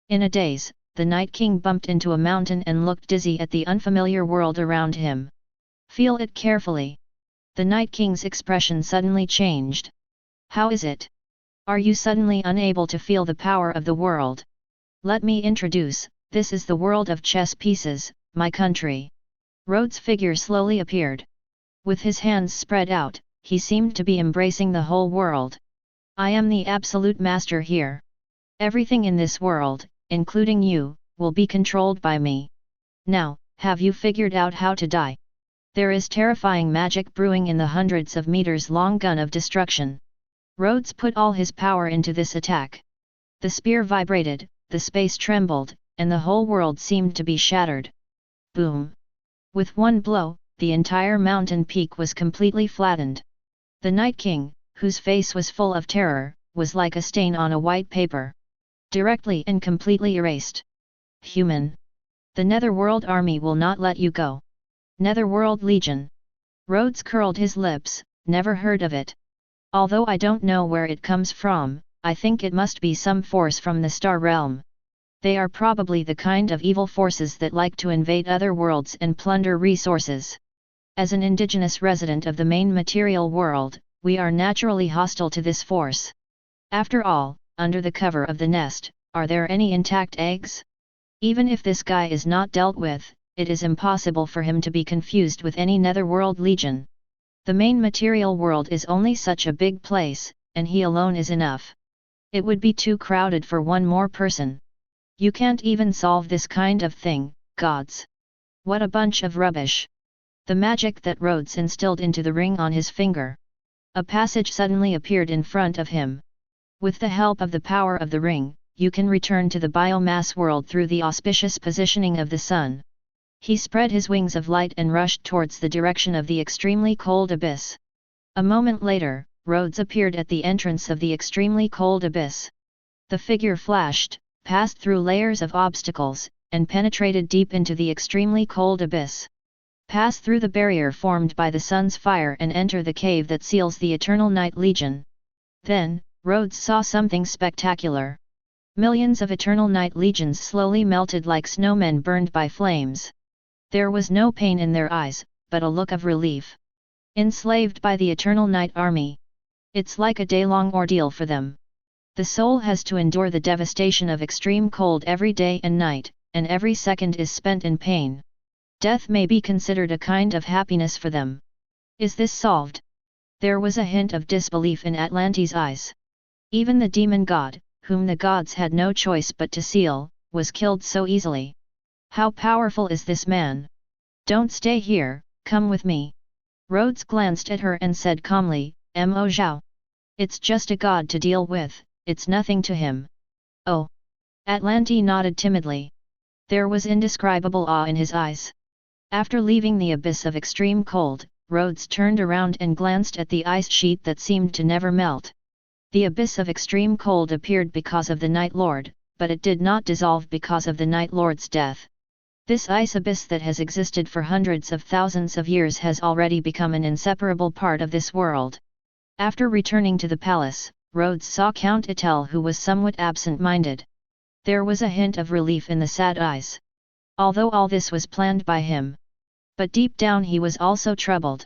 In a daze, the Night King bumped into a mountain and looked dizzy at the unfamiliar world around him. Feel it carefully. The Night King's expression suddenly changed. How is it? Are you suddenly unable to feel the power of the world? Let me introduce, this is the world of chess pieces, my country. Rhodes' figure slowly appeared. With his hands spread out, he seemed to be embracing the whole world. I am the absolute master here. Everything in this world, including you, will be controlled by me. Now, have you figured out how to die? There is terrifying magic brewing in the hundreds of meters long gun of destruction. Rhodes put all his power into this attack. The spear vibrated, the space trembled, and the whole world seemed to be shattered. Boom! With one blow, the entire mountain peak was completely flattened. The Night King, whose face was full of terror, was like a stain on a white paper. Directly and completely erased. Human! The Netherworld army will not let you go. Netherworld Legion. Rhodes curled his lips, never heard of it. Although I don't know where it comes from, I think it must be some force from the Star Realm. They are probably the kind of evil forces that like to invade other worlds and plunder resources. As an indigenous resident of the main material world, we are naturally hostile to this force. After all, under the cover of the nest, are there any intact eggs? Even if this guy is not dealt with, it is impossible for him to be confused with any Netherworld Legion. The main material world is only such a big place, and he alone is enough. It would be too crowded for one more person. You can't even solve this kind of thing, gods. What a bunch of rubbish. The magic that Rhodes instilled into the ring on his finger. A passage suddenly appeared in front of him. With the help of the power of the ring, you can return to the biomass world through the auspicious positioning of the sun. He spread his wings of light and rushed towards the direction of the extremely cold abyss. A moment later, Rhodes appeared at the entrance of the extremely cold abyss. The figure flashed, passed through layers of obstacles, and penetrated deep into the extremely cold abyss. Pass through the barrier formed by the sun's fire and enter the cave that seals the Eternal Night Legion. Then, Rhodes saw something spectacular. Millions of Eternal Night Legions slowly melted like snowmen burned by flames. There was no pain in their eyes, but a look of relief. Enslaved by the Eternal Night Army. It's like a day-long ordeal for them. The soul has to endure the devastation of extreme cold every day and night, and every second is spent in pain. Death may be considered a kind of happiness for them. Is this solved? There was a hint of disbelief in Atlante's eyes. Even the demon god, whom the gods had no choice but to seal, was killed so easily. How powerful is this man? Don't stay here, come with me. Rhodes glanced at her and said calmly, Mo Zhao. It's just a god to deal with, it's nothing to him. Oh! Atlante nodded timidly. There was indescribable awe in his eyes. After leaving the abyss of extreme cold, Rhodes turned around and glanced at the ice sheet that seemed to never melt. The abyss of extreme cold appeared because of the Night Lord, but it did not dissolve because of the Night Lord's death. This ice abyss that has existed for hundreds of thousands of years has already become an inseparable part of this world. After returning to the palace, Rhodes saw Count Etel, who was somewhat absent-minded. There was a hint of relief in the sad eyes. Although all this was planned by him. But deep down he was also troubled.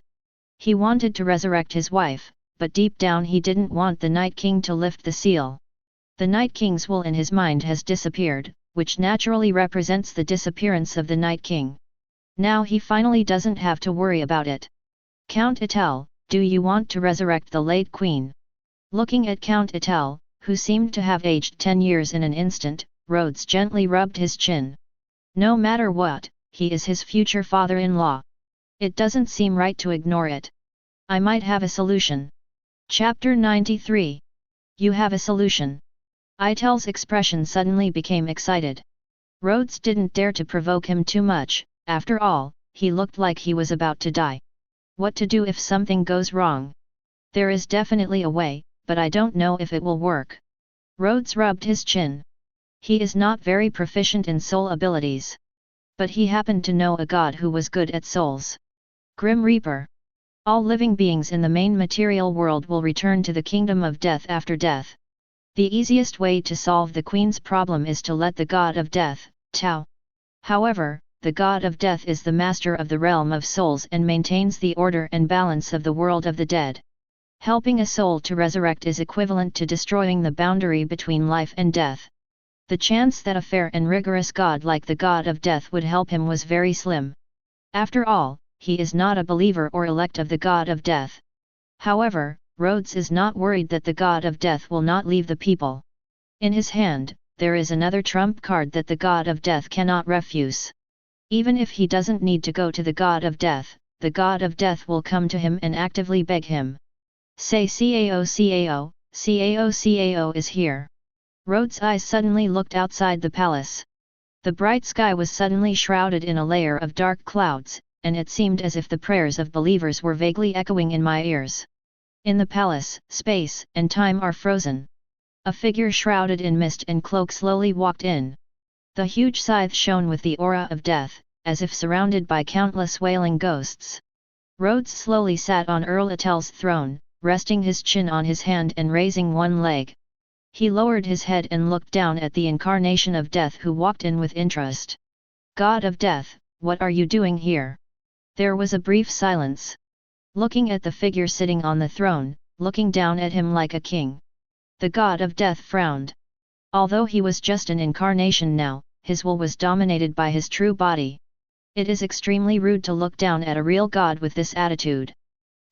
He wanted to resurrect his wife, but deep down he didn't want the Night King to lift the seal. The Night King's will in his mind has disappeared, which naturally represents the disappearance of the Night King. Now he finally doesn't have to worry about it. Count Etel, do you want to resurrect the late queen? Looking at Count Etel, who seemed to have aged 10 years in an instant, Rhodes gently rubbed his chin. No matter what, he is his future father-in-law. It doesn't seem right to ignore it. I might have a solution. Chapter 93. You have a solution. Etel's expression suddenly became excited. Rhodes didn't dare to provoke him too much, after all, he looked like he was about to die. What to do if something goes wrong? There is definitely a way, but I don't know if it will work. Rhodes rubbed his chin. He is not very proficient in soul abilities. But he happened to know a god who was good at souls. Grim Reaper. All living beings in the main material world will return to the kingdom of death after death. The easiest way to solve the queen's problem is to let the god of death, Tao. However, the god of death is the master of the realm of souls and maintains the order and balance of the world of the dead. Helping a soul to resurrect is equivalent to destroying the boundary between life and death. The chance that a fair and rigorous god like the god of death would help him was very slim. After all, he is not a believer or elect of the god of death. However, Rhodes is not worried that the god of death will not leave the people. In his hand, there is another trump card that the god of death cannot refuse. Even if he doesn't need to go to the god of death, the god of death will come to him and actively beg him. Say Cao Cao, Cao Cao is here. Rhodes' eyes suddenly looked outside the palace. The bright sky was suddenly shrouded in a layer of dark clouds, and it seemed as if the prayers of believers were vaguely echoing in my ears. In the palace, space and time are frozen. A figure shrouded in mist and cloak slowly walked in. The huge scythe shone with the aura of death, as if surrounded by countless wailing ghosts. Rhodes slowly sat on Earl Atel's throne, resting his chin on his hand and raising one leg. He lowered his head and looked down at the incarnation of death who walked in with interest. God of death, what are you doing here? There was a brief silence. Looking at the figure sitting on the throne, looking down at him like a king. The god of death frowned. Although he was just an incarnation now, his will was dominated by his true body. It is extremely rude to look down at a real god with this attitude.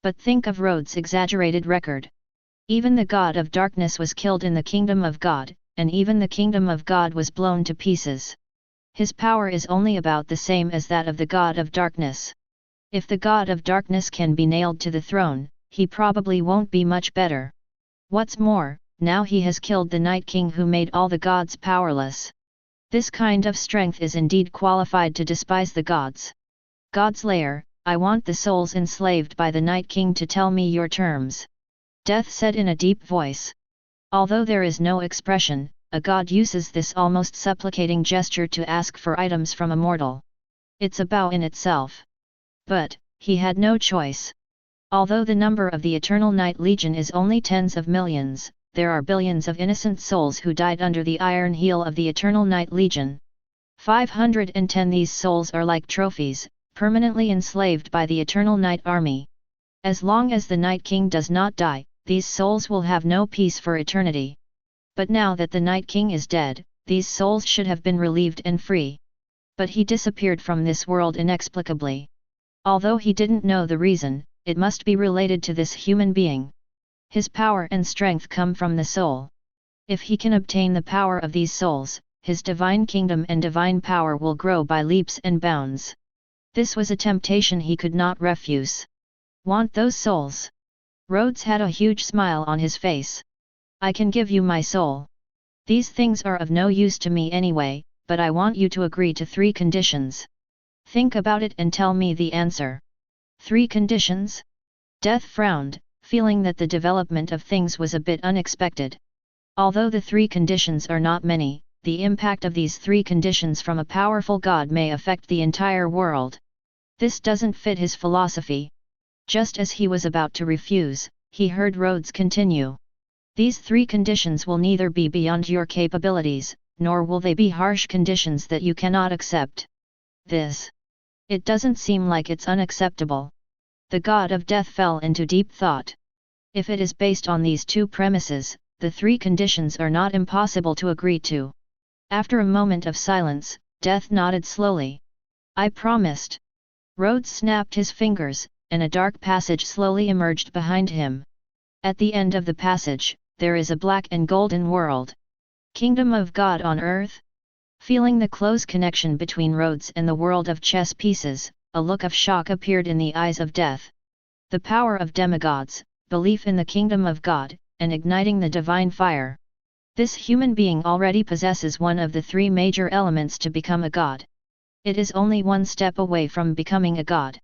But think of Rhodes' exaggerated record. Even the god of darkness was killed in the kingdom of God, and even the kingdom of God was blown to pieces. His power is only about the same as that of the god of darkness. If the god of darkness can be nailed to the throne, he probably won't be much better. What's more, now he has killed the Night King who made all the gods powerless. This kind of strength is indeed qualified to despise the gods. God's lair, I want the souls enslaved by the Night King to tell me your terms. Death said in a deep voice. Although there is no expression, a god uses this almost supplicating gesture to ask for items from a mortal. It's a bow in itself. But, he had no choice. Although the number of the Eternal Night Legion is only tens of millions, there are billions of innocent souls who died under the iron heel of the Eternal Night Legion. 510 these souls are like trophies, permanently enslaved by the Eternal Night Army. As long as the Night King does not die, these souls will have no peace for eternity. But now that the Night King is dead, these souls should have been relieved and free. But he disappeared from this world inexplicably. Although he didn't know the reason, it must be related to this human being. His power and strength come from the soul. If he can obtain the power of these souls, his divine kingdom and divine power will grow by leaps and bounds. This was a temptation he could not refuse. Want those souls? Rhodes had a huge smile on his face. I can give you my soul. These things are of no use to me anyway, but I want you to agree to 3 conditions. Think about it and tell me the answer. 3 conditions? Death frowned, feeling that the development of things was a bit unexpected. Although the 3 conditions are not many, the impact of these 3 conditions from a powerful god may affect the entire world. This doesn't fit his philosophy. Just as he was about to refuse, he heard Rhodes continue. These 3 conditions will neither be beyond your capabilities, nor will they be harsh conditions that you cannot accept. It doesn't seem like it's unacceptable. The god of death fell into deep thought. If it is based on these 2 premises, the 3 conditions are not impossible to agree to. After a moment of silence, Death nodded slowly. I promised. Rhodes snapped his fingers, and a dark passage slowly emerged behind him. At the end of the passage, there is a black and golden world. Kingdom of God on earth? Feeling the close connection between Rhodes and the world of chess pieces, a look of shock appeared in the eyes of Death. The power of demigods, belief in the kingdom of God, and igniting the divine fire. This human being already possesses one of the 3 major elements to become a god. It is only one step away from becoming a god.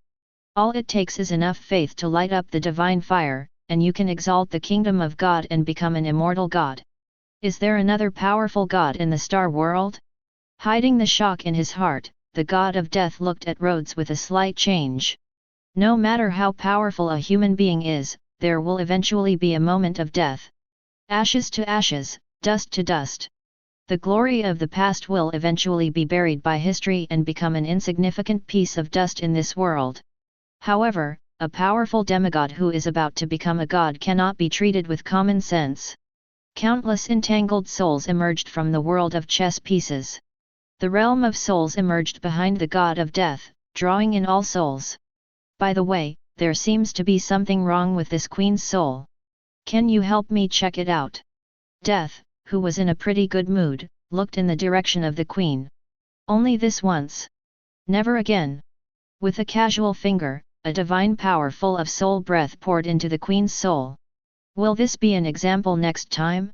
All it takes is enough faith to light up the divine fire, and you can exalt the kingdom of God and become an immortal god. Is there another powerful god in the star world? Hiding the shock in his heart, the god of death looked at Rhodes with a slight change. No matter how powerful a human being is, there will eventually be a moment of death. Ashes to ashes, dust to dust. The glory of the past will eventually be buried by history and become an insignificant piece of dust in this world. However, a powerful demigod who is about to become a god cannot be treated with common sense. Countless entangled souls emerged from the world of chess pieces. The realm of souls emerged behind the god of death, drawing in all souls. By the way, there seems to be something wrong with this queen's soul. Can you help me check it out? Death, who was in a pretty good mood, looked in the direction of the queen. Only this once. Never again. With a casual finger, a divine power full of soul breath poured into the queen's soul. Will this be an example next time?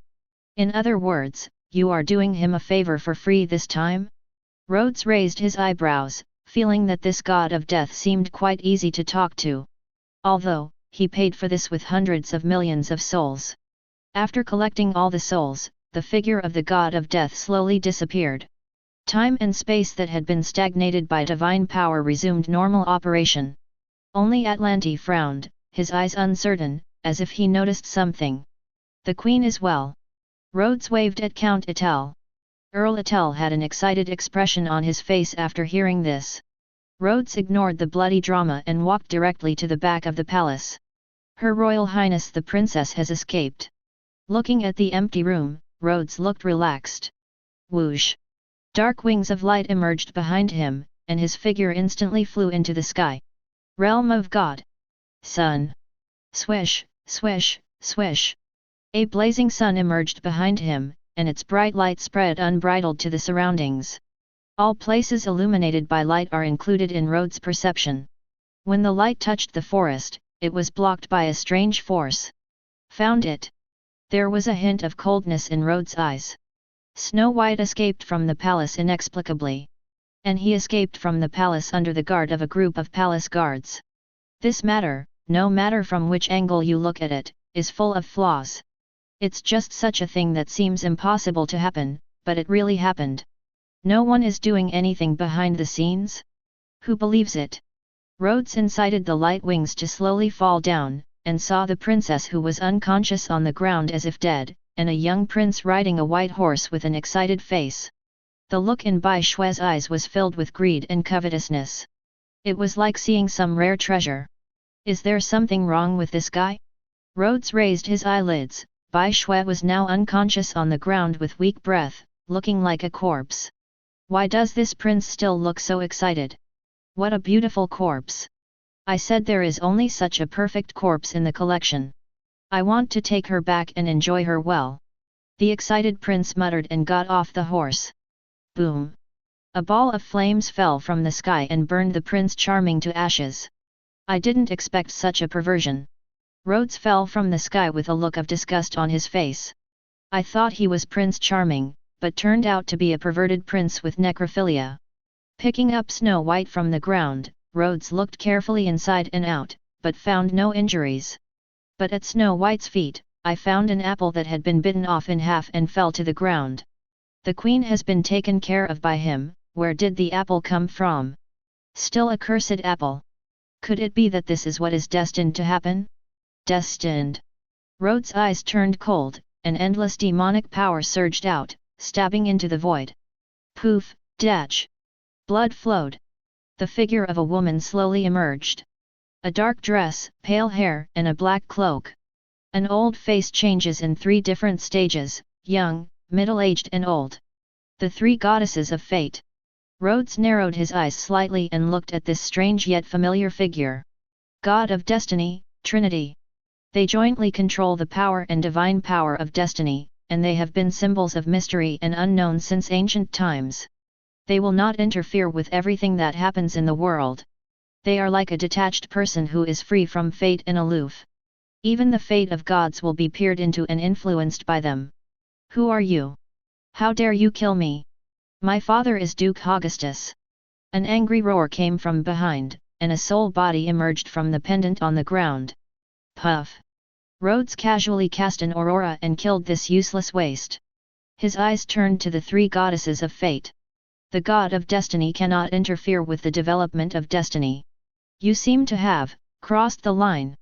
In other words, you are doing him a favor for free this time? Rhodes raised his eyebrows, feeling that this god of death seemed quite easy to talk to. Although, he paid for this with hundreds of millions of souls. After collecting all the souls, the figure of the god of death slowly disappeared. Time and space that had been stagnated by divine power resumed normal operation. Only Atlanti frowned, his eyes uncertain, as if he noticed something. The queen is well. Rhodes waved at Count Etel. Earl Etel had an excited expression on his face after hearing this. Rhodes ignored the bloody drama and walked directly to the back of the palace. Her Royal Highness the Princess has escaped. Looking at the empty room, Rhodes looked relaxed. Whoosh! Dark wings of light emerged behind him, and his figure instantly flew into the sky. Realm of God! Sun! Swish, swish, swish! A blazing sun emerged behind him, and its bright light spread unbridled to the surroundings. All places illuminated by light are included in Rhodes' perception. When the light touched the forest, it was blocked by a strange force. Found it! There was a hint of coldness in Rhodes' eyes. Snow White escaped from the palace inexplicably. And he escaped from the palace under the guard of a group of palace guards. This matter, no matter from which angle you look at it, is full of flaws. It's just such a thing that seems impossible to happen, but it really happened. No one is doing anything behind the scenes? Who believes it? Rhodes incited the light wings to slowly fall down, and saw the princess who was unconscious on the ground as if dead, and a young prince riding a white horse with an excited face. The look in Bai Shui's eyes was filled with greed and covetousness. It was like seeing some rare treasure. Is there something wrong with this guy? Rhodes raised his eyelids. Bai Shui was now unconscious on the ground with weak breath, looking like a corpse. Why does this prince still look so excited? What a beautiful corpse! I said there is only such a perfect corpse in the collection. I want to take her back and enjoy her well. The excited prince muttered and got off the horse. Boom! A ball of flames fell from the sky and burned the Prince Charming to ashes. I didn't expect such a perversion. Rhodes fell from the sky with a look of disgust on his face. I thought he was Prince Charming, but turned out to be a perverted prince with necrophilia. Picking up Snow White from the ground, Rhodes looked carefully inside and out, but found no injuries. But at Snow White's feet, I found an apple that had been bitten off in half and fell to the ground. The queen has been taken care of by him. Where did the apple come from? Still a cursed apple. Could it be that this is what is destined to happen? Destined. Rhodes' eyes turned cold, and endless demonic power surged out, stabbing into the void. Poof, datch. Blood flowed. The figure of a woman slowly emerged. A dark dress, pale hair, and a black cloak. An old face changes in 3 different stages: young, middle-aged and old. The 3 goddesses of fate. Rhodes narrowed his eyes slightly and looked at this strange yet familiar figure. God of Destiny, Trinity. They jointly control the power and divine power of destiny, and they have been symbols of mystery and unknown since ancient times. They will not interfere with everything that happens in the world. They are like a detached person who is free from fate and aloof. Even the fate of gods will be peered into and influenced by them. Who are you? How dare you kill me? My father is Duke Augustus. An angry roar came from behind, and a soul body emerged from the pendant on the ground. Puff! Rhodes casually cast an aurora and killed this useless waste. His eyes turned to the three goddesses of fate. The god of destiny cannot interfere with the development of destiny. You seem to have crossed the line.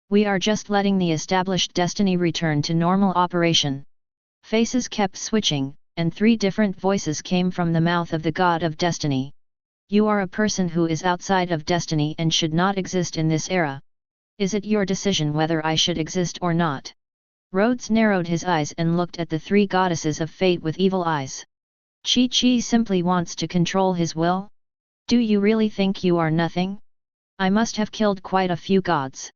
We are just letting the established destiny return to normal operation. Faces kept switching, and three different voices came from the mouth of the god of destiny. You are a person who is outside of destiny and should not exist in this era. Is it your decision whether I should exist or not? Rhodes narrowed his eyes and looked at the three goddesses of fate with evil eyes. Chi simply wants to control his will? Do you really think you are nothing? I must have killed quite a few gods.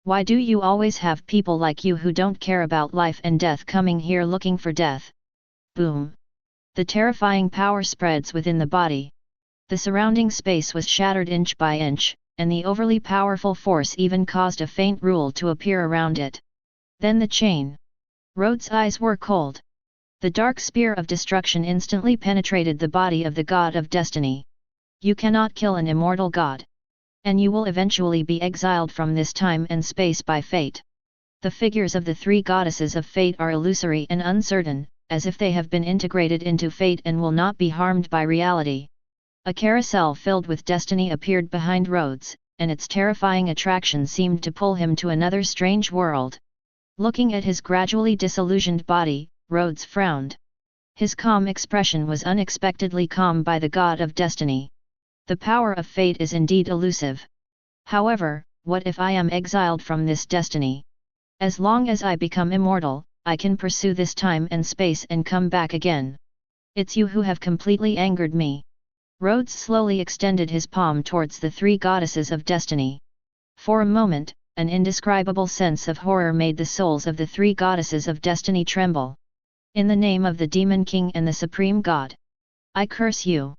Why do you always have people like you who don't care about life and death coming here looking for death? Boom! The terrifying power spreads within the body. The surrounding space was shattered inch by inch, and the overly powerful force even caused a faint rule to appear around it. Then the chain. Rhodes' eyes were cold. The dark spear of destruction instantly penetrated the body of the god of destiny. You cannot kill an immortal god. And you will eventually be exiled from this time and space by fate. The figures of the three goddesses of fate are illusory and uncertain, as if they have been integrated into fate and will not be harmed by reality. A carousel filled with destiny appeared behind Rhodes, and its terrifying attraction seemed to pull him to another strange world. Looking at his gradually disillusioned body, Rhodes frowned. His calm expression was unexpectedly calm by the god of destiny. The power of fate is indeed elusive. However, what if I am exiled from this destiny? As long as I become immortal, I can pursue this time and space and come back again. It's you who have completely angered me. Rhodes slowly extended his palm towards the three goddesses of destiny. For a moment, an indescribable sense of horror made the souls of the three goddesses of destiny tremble. In the name of the Demon King and the Supreme God, I curse you.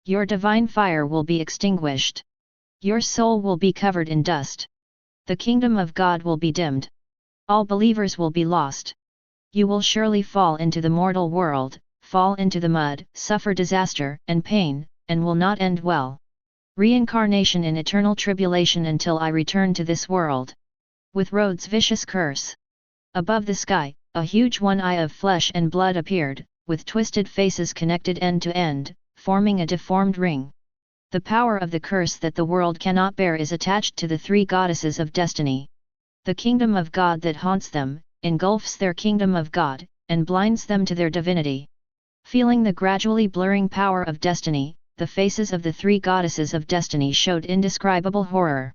Your divine fire will be extinguished. Your soul will be covered in dust. The kingdom of God will be dimmed. All believers will be lost. You will surely fall into the mortal world, fall into the mud, suffer disaster and pain, and will not end well. Reincarnation in eternal tribulation until I return to this world. With Rhodes' vicious curse. Above the sky, a huge one eye of flesh and blood appeared, with twisted faces connected end to end, forming a deformed ring. The power of the curse that the world cannot bear is attached to the three goddesses of destiny. The kingdom of God that haunts them, engulfs their kingdom of God, and blinds them to their divinity. Feeling the gradually blurring power of destiny, the faces of the three goddesses of destiny showed indescribable horror.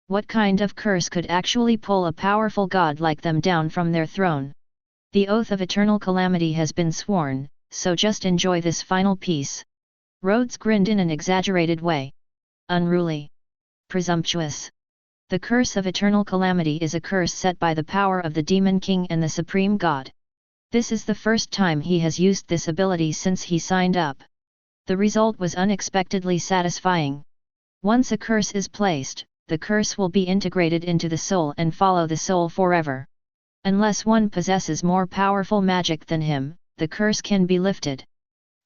What kind of curse could actually pull a powerful god like them down from their throne? The oath of eternal calamity has been sworn, so just enjoy this final piece. Rhodes grinned in an exaggerated way. Unruly. Presumptuous. The curse of eternal calamity is a curse set by the power of the Demon King and the Supreme God. This is the first time he has used this ability since he signed up. The result was unexpectedly satisfying. Once a curse is placed, the curse will be integrated into the soul and follow the soul forever. Unless one possesses more powerful magic than him, the curse can be lifted.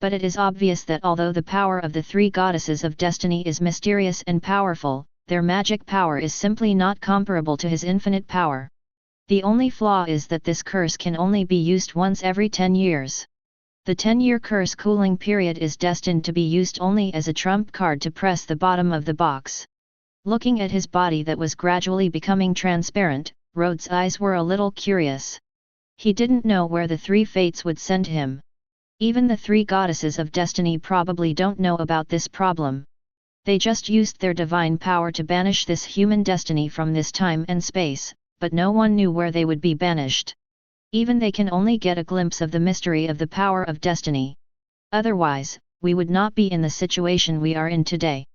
But it is obvious that although the power of the three goddesses of destiny is mysterious and powerful, their magic power is simply not comparable to his infinite power. The only flaw is that this curse can only be used once every 10 years. The 10-year curse cooling period is destined to be used only as a trump card to press the bottom of the box. Looking at his body that was gradually becoming transparent, Rhodes' eyes were a little curious. He didn't know where the three fates would send him. Even the three goddesses of destiny probably don't know about this problem. They just used their divine power to banish this human destiny from this time and space, but no one knew where they would be banished. Even they can only get a glimpse of the mystery of the power of destiny. Otherwise, we would not be in the situation we are in today.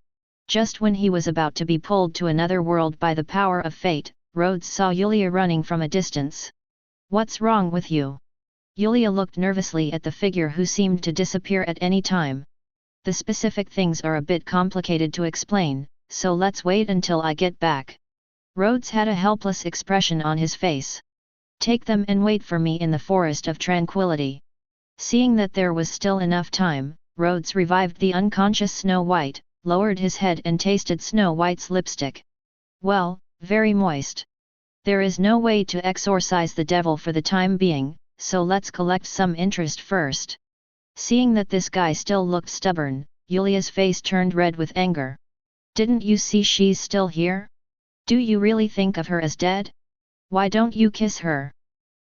Just when he was about to be pulled to another world by the power of fate, Rhodes saw Yulia running from a distance. What's wrong with you? Yulia looked nervously at the figure who seemed to disappear at any time. The specific things are a bit complicated to explain, so let's wait until I get back. Rhodes had a helpless expression on his face. Take them and wait for me in the forest of tranquility. Seeing that there was still enough time, Rhodes revived the unconscious Snow White, lowered his head and tasted Snow White's lipstick. Well, very moist. There is no way to exorcise the devil for the time being, so let's collect some interest first. Seeing that this guy still looked stubborn, Yulia's face turned red with anger. Didn't you see she's still here? Do you really think of her as dead? Why don't you kiss her?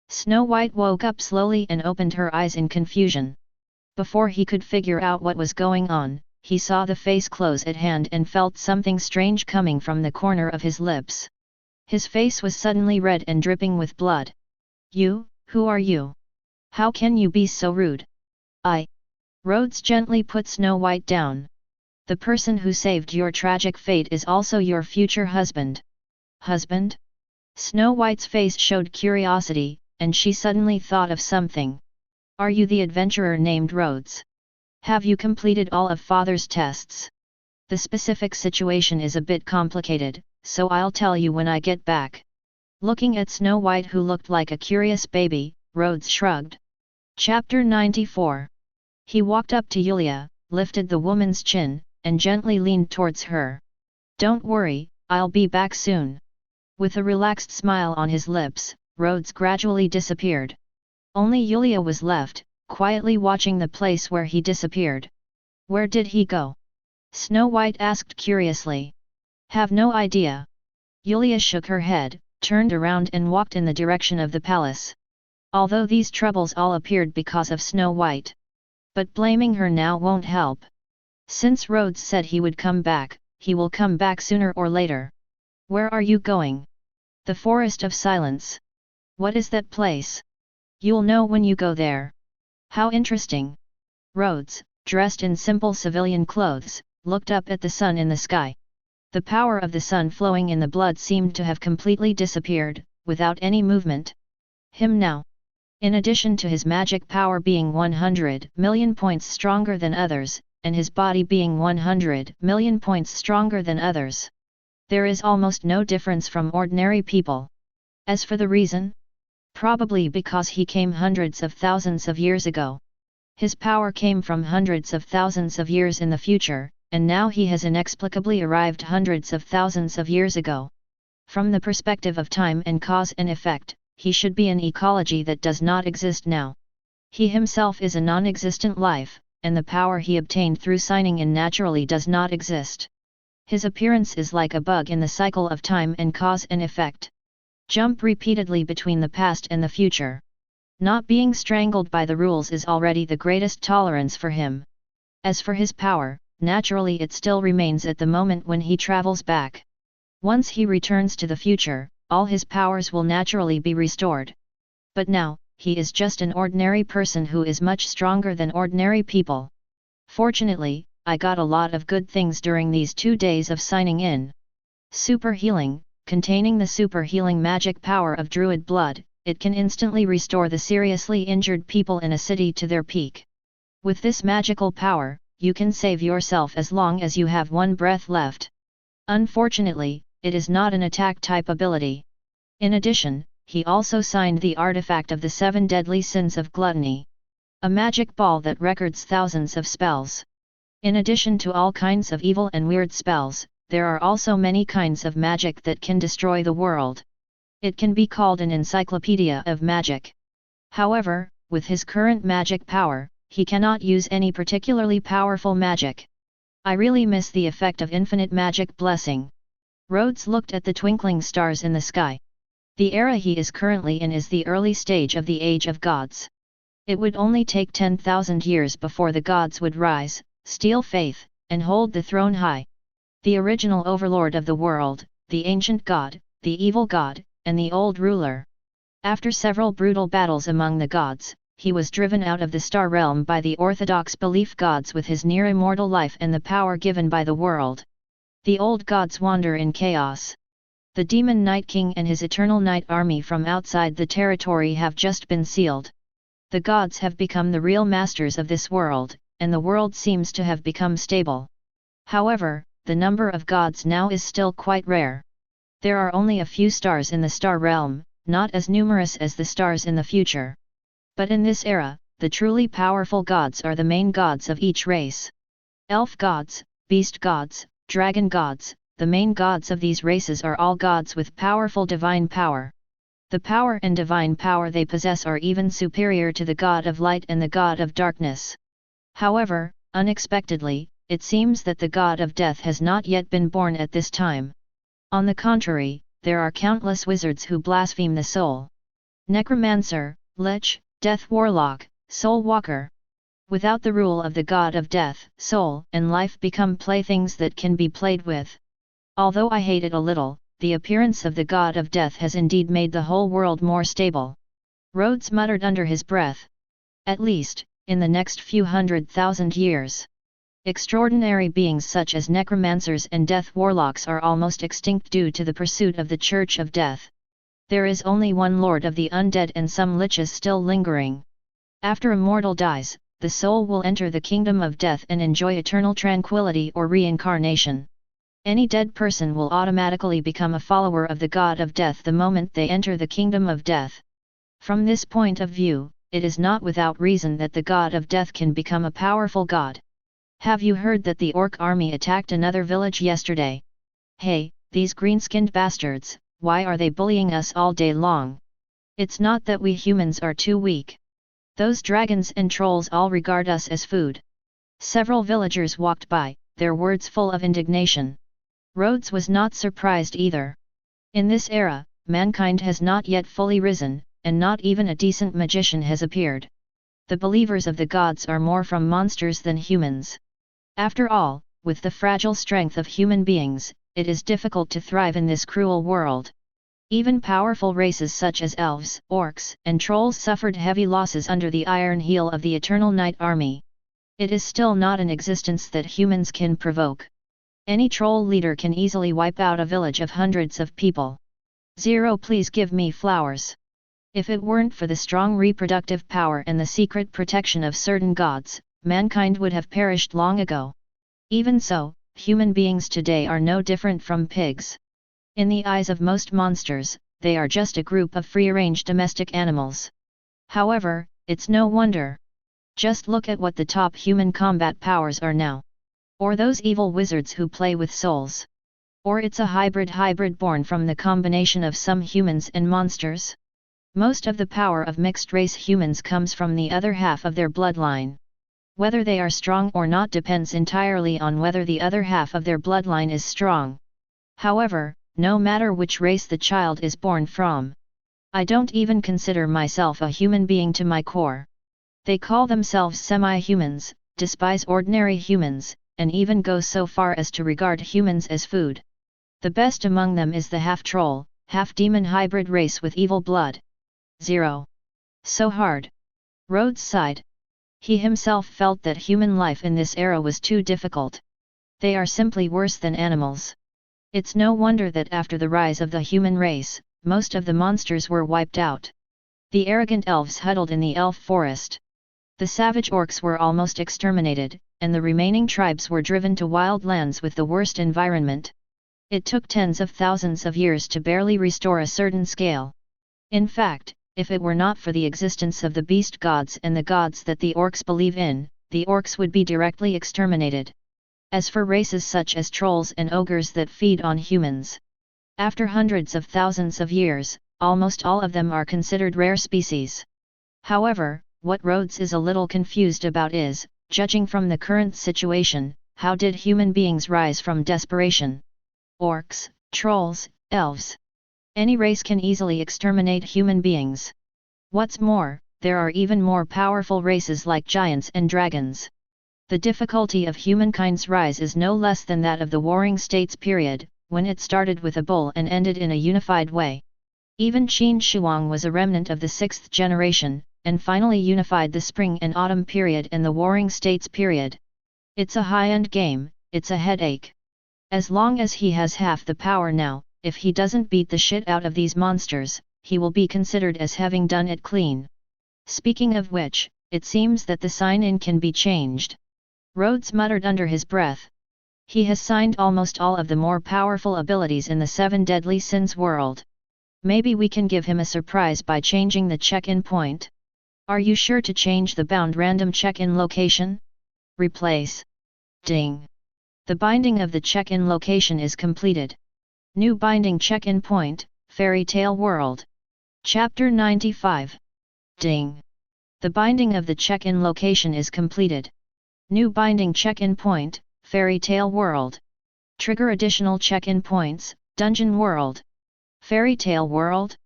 Snow White woke up slowly and opened her eyes in confusion. Before he could figure out what was going on, he saw the face close at hand and felt something strange coming from the corner of his lips. His face was suddenly red and dripping with blood. You, who are you? How can you be so rude? Rhodes gently put Snow White down. The person who saved your tragic fate is also your future husband. Husband? Snow White's face showed curiosity, and she suddenly thought of something. Are you the adventurer named Rhodes? Have you completed all of Father's tests? The specific situation is a bit complicated, so I'll tell you when I get back. Looking at Snow White, who looked like a curious baby, Rhodes shrugged. Chapter 94. He walked up to Yulia, lifted the woman's chin, and gently leaned towards her. Don't worry, I'll be back soon. With a relaxed smile on his lips, Rhodes gradually disappeared. Only Yulia was left, quietly watching the place where he disappeared. Where did he go? Snow White asked curiously. Have no idea. Yulia shook her head, turned around and walked in the direction of the palace. Although these troubles all appeared because of Snow White. But blaming her now won't help. Since Rhodes said he would come back, he will come back sooner or later. Where are you going? The Forest of Silence. What is that place? You'll know when you go there. How interesting. Rhodes, dressed in simple civilian clothes, looked up at the sun in the sky. The power of the sun flowing in the blood seemed to have completely disappeared, without any movement. Him now. In addition to his magic power being 100 million points stronger than others, and his body being 100 million points stronger than others, there is almost no difference from ordinary people. As for the reason? Probably because he came hundreds of thousands of years ago. His power came from hundreds of thousands of years in the future, and now he has inexplicably arrived hundreds of thousands of years ago. From the perspective of time and cause and effect, he should be an ecology that does not exist now. He himself is a non-existent life, and the power he obtained through signing in naturally does not exist. His appearance is like a bug in the cycle of time and cause and effect. Jump repeatedly between the past and the future. Not being strangled by the rules is already the greatest tolerance for him. As for his power, naturally it still remains at the moment when he travels back. Once he returns to the future, all his powers will naturally be restored. But now, he is just an ordinary person who is much stronger than ordinary people. Fortunately, I got a lot of good things during these 2 days of signing in. Super healing, containing the super healing magic power of druid blood, it can instantly restore the seriously injured people in a city to their peak. With this magical power, you can save yourself as long as you have one breath left. Unfortunately, it is not an attack type ability. In addition, he also signed the artifact of the 7 deadly sins of gluttony. A magic ball that records thousands of spells. In addition to all kinds of evil and weird spells, there are also many kinds of magic that can destroy the world. It can be called an encyclopedia of magic. However, with his current magic power, he cannot use any particularly powerful magic. I really miss the effect of infinite magic blessing. Rhodes looked at the twinkling stars in the sky. The era he is currently in is the early stage of the Age of Gods. It would only take 10,000 years before the gods would rise, steal faith, and hold the throne high. The original overlord of the world, the ancient god, the evil god, and the old ruler. After several brutal battles among the gods, he was driven out of the star realm by the orthodox belief gods with his near-immortal life and the power given by the world. The old gods wander in chaos. The demon Night King and his eternal night army from outside the territory have just been sealed. The gods have become the real masters of this world, and the world seems to have become stable. However, the number of gods now is still quite rare. There are only a few stars in the star realm, not as numerous as the stars in the future. But in this era, the truly powerful gods are the main gods of each race. Elf gods, beast gods, dragon gods. The main gods of these races are all gods with powerful divine power. The power and divine power they possess are even superior to the god of light and the god of darkness. However, unexpectedly, it seems that the god of death has not yet been born at this time. On the contrary, there are countless wizards who blaspheme the soul. Necromancer, lich, death warlock, soul walker. Without the rule of the god of death, soul and life become playthings that can be played with. Although I hate it a little, the appearance of the god of death has indeed made the whole world more stable. Rhodes muttered under his breath. At least, in the next few 100,000 years. Extraordinary beings such as necromancers and death warlocks are almost extinct due to the pursuit of the Church of Death. There is only one Lord of the Undead and some liches still lingering. After a mortal dies, the soul will enter the kingdom of death and enjoy eternal tranquility or reincarnation. Any dead person will automatically become a follower of the god of death the moment they enter the kingdom of death. From this point of view, it is not without reason that the god of death can become a powerful god. Have you heard that the orc army attacked another village yesterday? Hey, these green-skinned bastards, why are they bullying us all day long? It's not that we humans are too weak. Those dragons and trolls all regard us as food. Several villagers walked by, their words full of indignation. Rhodes was not surprised either. In this era, mankind has not yet fully risen, and not even a decent magician has appeared. The believers of the gods are more from monsters than humans. After all, with the fragile strength of human beings, it is difficult to thrive in this cruel world. Even powerful races such as elves, orcs, and trolls suffered heavy losses under the iron heel of the Eternal Night Army. It is still not an existence that humans can provoke. Any troll leader can easily wipe out a village of hundreds of people. 0 Please give me flowers. If it weren't for the strong reproductive power and the secret protection of certain gods, mankind would have perished long ago. Even so, human beings today are no different from pigs. In the eyes of most monsters, they are just a group of free-range domestic animals. However, it's no wonder. Just look at what the top human combat powers are now. Or those evil wizards who play with souls. Or it's a hybrid born from the combination of some humans and monsters. Most of the power of mixed-race humans comes from the other half of their bloodline. Whether they are strong or not depends entirely on whether the other half of their bloodline is strong. However, no matter which race the child is born from. I don't even consider myself a human being to my core. They call themselves semi-humans, despise ordinary humans, and even go so far as to regard humans as food. The best among them is the half-troll, half-demon hybrid race with evil blood. 0. So hard. Rhodes sighed. He himself felt that human life in this era was too difficult. They are simply worse than animals. It's no wonder that after the rise of the human race, most of the monsters were wiped out. The arrogant elves huddled in the elf forest. The savage orcs were almost exterminated, and the remaining tribes were driven to wild lands with the worst environment. It took tens of thousands of years to barely restore a certain scale. In fact, if it were not for the existence of the beast gods and the gods that the orcs believe in, the orcs would be directly exterminated. As for races such as trolls and ogres that feed on humans, after hundreds of thousands of years, almost all of them are considered rare species. However, what Rhodes is a little confused about is, judging from the current situation, how did human beings rise from desperation? Orcs, trolls, elves. Any race can easily exterminate human beings. What's more, there are even more powerful races like giants and dragons. The difficulty of humankind's rise is no less than that of the Warring States period, when it started with a bull and ended in a unified way. Even Qin Shuang was a remnant of the 6th generation, and finally unified the Spring and Autumn period and the Warring States period. It's a high-end game, it's a headache. As long as he has half the power now, if he doesn't beat the shit out of these monsters, he will be considered as having done it clean. Speaking of which, it seems that the sign-in can be changed. Rhodes muttered under his breath. He has signed almost all of the more powerful abilities in the 7 Deadly Sins world. Maybe we can give him a surprise by changing the check-in point. Are you sure to change the bound random check-in location? Replace. Ding. The binding of the check-in location is completed. New binding check-in point, Fairy Tale World. Chapter 95. Ding. The binding of the check-in location is completed. New binding check-in point, Fairy Tale World. Trigger additional check-in points, Dungeon World. Fairy Tale World?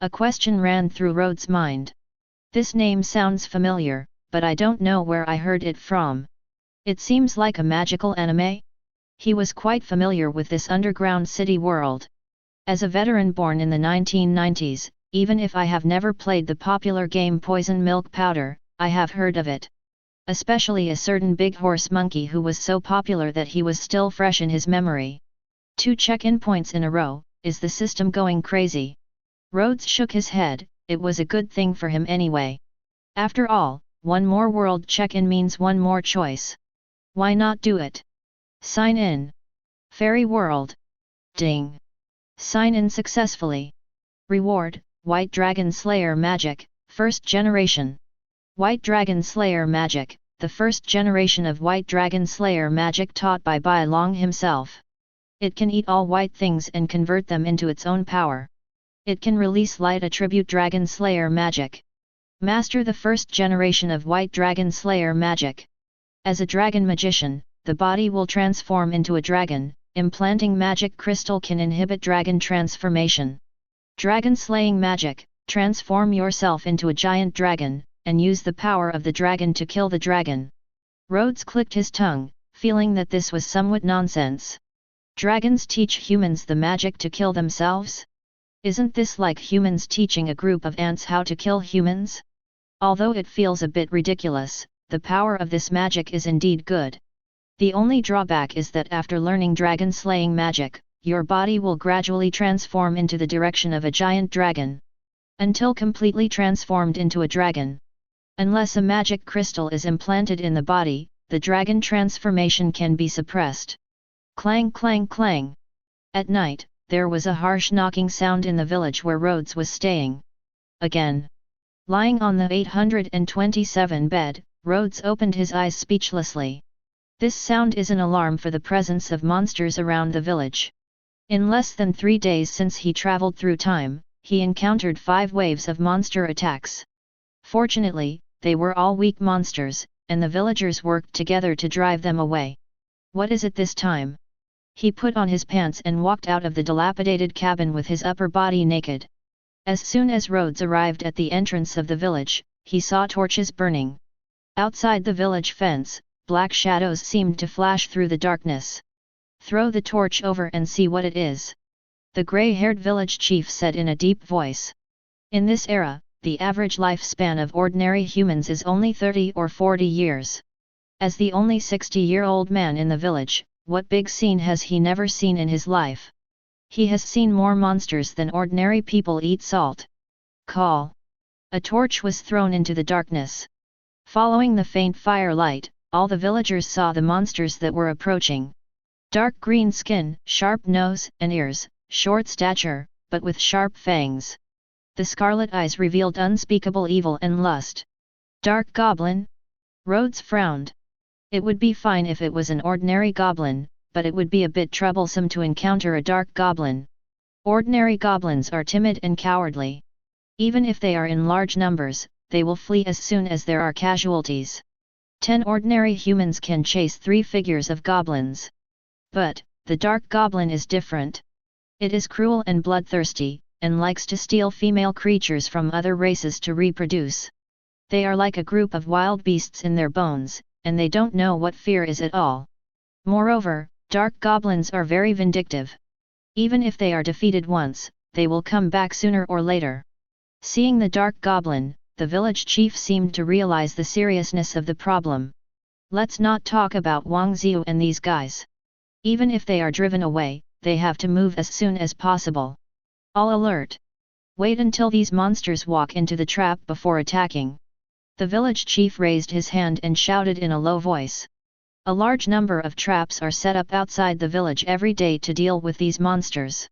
A question ran through Rhodes' mind. This name sounds familiar, but I don't know where I heard it from. It seems like a magical anime? He was quite familiar with this underground city world. As a veteran born in the 1990s, even if I have never played the popular game Poison Milk Powder, I have heard of it. Especially a certain big horse monkey who was so popular that he was still fresh in his memory. 2 check-in points in a row, is the system going crazy? Rhodes shook his head, it was a good thing for him anyway. After all, one more world check-in means one more choice. Why not do it? Sign in. Fairy World. Ding. Sign in successfully. Reward, White Dragon Slayer Magic, First Generation. White Dragon Slayer Magic, the first generation of White Dragon Slayer magic taught by Bai Long himself. It can eat all white things and convert them into its own power. It can release light attribute Dragon Slayer magic. Master the first generation of White Dragon Slayer magic. As a dragon magician, the body will transform into a dragon. Implanting magic crystal can inhibit dragon transformation. Dragon slaying magic, transform yourself into a giant dragon, and use the power of the dragon to kill the dragon. Rhodes clicked his tongue, feeling that this was somewhat nonsense. Dragons teach humans the magic to kill themselves? Isn't this like humans teaching a group of ants how to kill humans? Although it feels a bit ridiculous, the power of this magic is indeed good. The only drawback is that after learning dragon slaying magic, your body will gradually transform into the direction of a giant dragon. Until completely transformed into a dragon. Unless a magic crystal is implanted in the body, the dragon transformation can be suppressed. Clang clang clang. At night, there was a harsh knocking sound in the village where Rhodes was staying. Again. Lying on the 827 bed, Rhodes opened his eyes speechlessly. This sound is an alarm for the presence of monsters around the village. In less than 3 days since he traveled through time, he encountered 5 waves of monster attacks. Fortunately, they were all weak monsters, and the villagers worked together to drive them away. What is it this time? He put on his pants and walked out of the dilapidated cabin with his upper body naked. As soon as Rhodes arrived at the entrance of the village, he saw torches burning. Outside the village fence, black shadows seemed to flash through the darkness. Throw the torch over and see what it is. The gray-haired village chief said in a deep voice. In this era, the average lifespan of ordinary humans is only 30 or 40 years. As the only 60-year-old man in the village, what big scene has he never seen in his life? He has seen more monsters than ordinary people eat salt. Call. A torch was thrown into the darkness. Following the faint firelight, all the villagers saw the monsters that were approaching. Dark green skin, sharp nose and ears, short stature, but with sharp fangs. The scarlet eyes revealed unspeakable evil and lust. Dark goblin? Rhodes frowned. It would be fine if it was an ordinary goblin, but it would be a bit troublesome to encounter a dark goblin. Ordinary goblins are timid and cowardly. Even if they are in large numbers, they will flee as soon as there are casualties. 10 ordinary humans can chase 3 figures of goblins. But, the dark goblin is different. It is cruel and bloodthirsty, and likes to steal female creatures from other races to reproduce. They are like a group of wild beasts in their bones, and they don't know what fear is at all. Moreover, dark goblins are very vindictive. Even if they are defeated once, they will come back sooner or later. Seeing the dark goblin, the village chief seemed to realize the seriousness of the problem. Let's not talk about Wang Ziyu and these guys. Even if they are driven away, they have to move as soon as possible. All alert! Wait until these monsters walk into the trap before attacking. The village chief raised his hand and shouted in a low voice. A large number of traps are set up outside the village every day to deal with these monsters.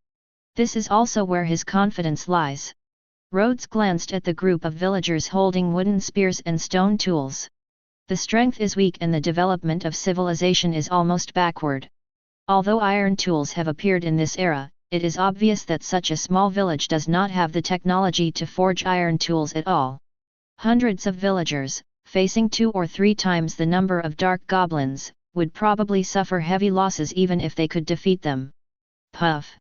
This is also where his confidence lies. Rhodes glanced at the group of villagers holding wooden spears and stone tools. The strength is weak and the development of civilization is almost backward. Although iron tools have appeared in this era, it is obvious that such a small village does not have the technology to forge iron tools at all. Hundreds of villagers, facing 2 or 3 times the number of dark goblins, would probably suffer heavy losses even if they could defeat them. Puff!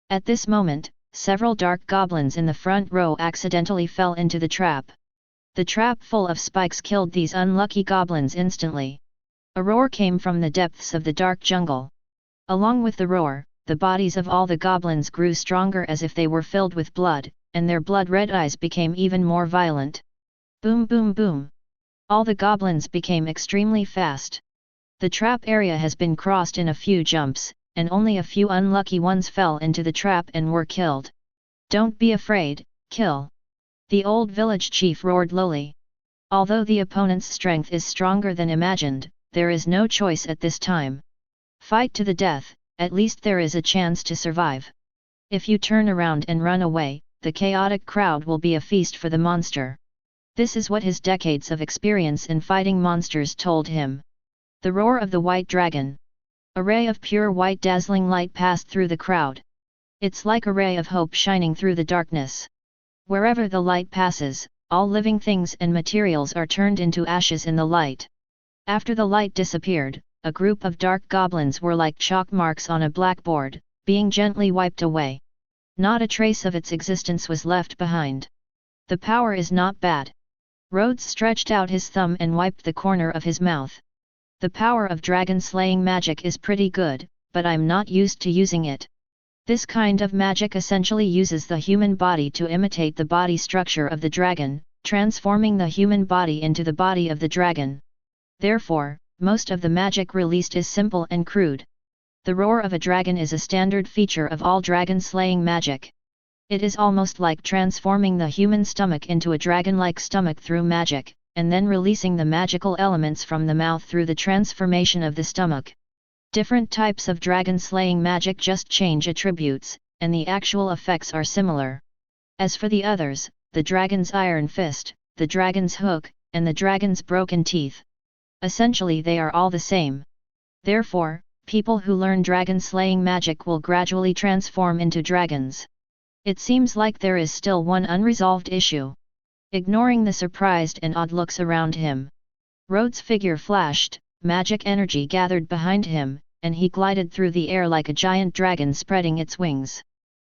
At this moment, several dark goblins in the front row accidentally fell into the trap. The trap full of spikes killed these unlucky goblins instantly. A roar came from the depths of the dark jungle. Along with the roar, the bodies of all the goblins grew stronger as if they were filled with blood, and their blood-red eyes became even more violent. Boom boom boom! All the goblins became extremely fast. The trap area has been crossed in a few jumps, and only a few unlucky ones fell into the trap and were killed. Don't be afraid, kill! The old village chief roared lowly. Although the opponent's strength is stronger than imagined, there is no choice at this time. Fight to the death, at least there is a chance to survive. If you turn around and run away, the chaotic crowd will be a feast for the monster. This is what his decades of experience in fighting monsters told him. The roar of the white dragon. A ray of pure white dazzling light passed through the crowd. It's like a ray of hope shining through the darkness. Wherever the light passes, all living things and materials are turned into ashes in the light. After the light disappeared, a group of dark goblins were like chalk marks on a blackboard, being gently wiped away. Not a trace of its existence was left behind. The power is not bad. Rhodes stretched out his thumb and wiped the corner of his mouth. The power of dragon-slaying magic is pretty good, but I'm not used to using it. This kind of magic essentially uses the human body to imitate the body structure of the dragon, transforming the human body into the body of the dragon. Therefore, most of the magic released is simple and crude. The roar of a dragon is a standard feature of all dragon-slaying magic. It is almost like transforming the human stomach into a dragon-like stomach through magic, and then releasing the magical elements from the mouth through the transformation of the stomach. Different types of dragon-slaying magic just change attributes, and the actual effects are similar. As for the others, the dragon's iron fist, the dragon's hook, and the dragon's broken teeth. Essentially they are all the same. Therefore, people who learn dragon-slaying magic will gradually transform into dragons. It seems like there is still one unresolved issue. Ignoring the surprised and odd looks around him, Rhodes' figure flashed, magic energy gathered behind him, and he glided through the air like a giant dragon spreading its wings.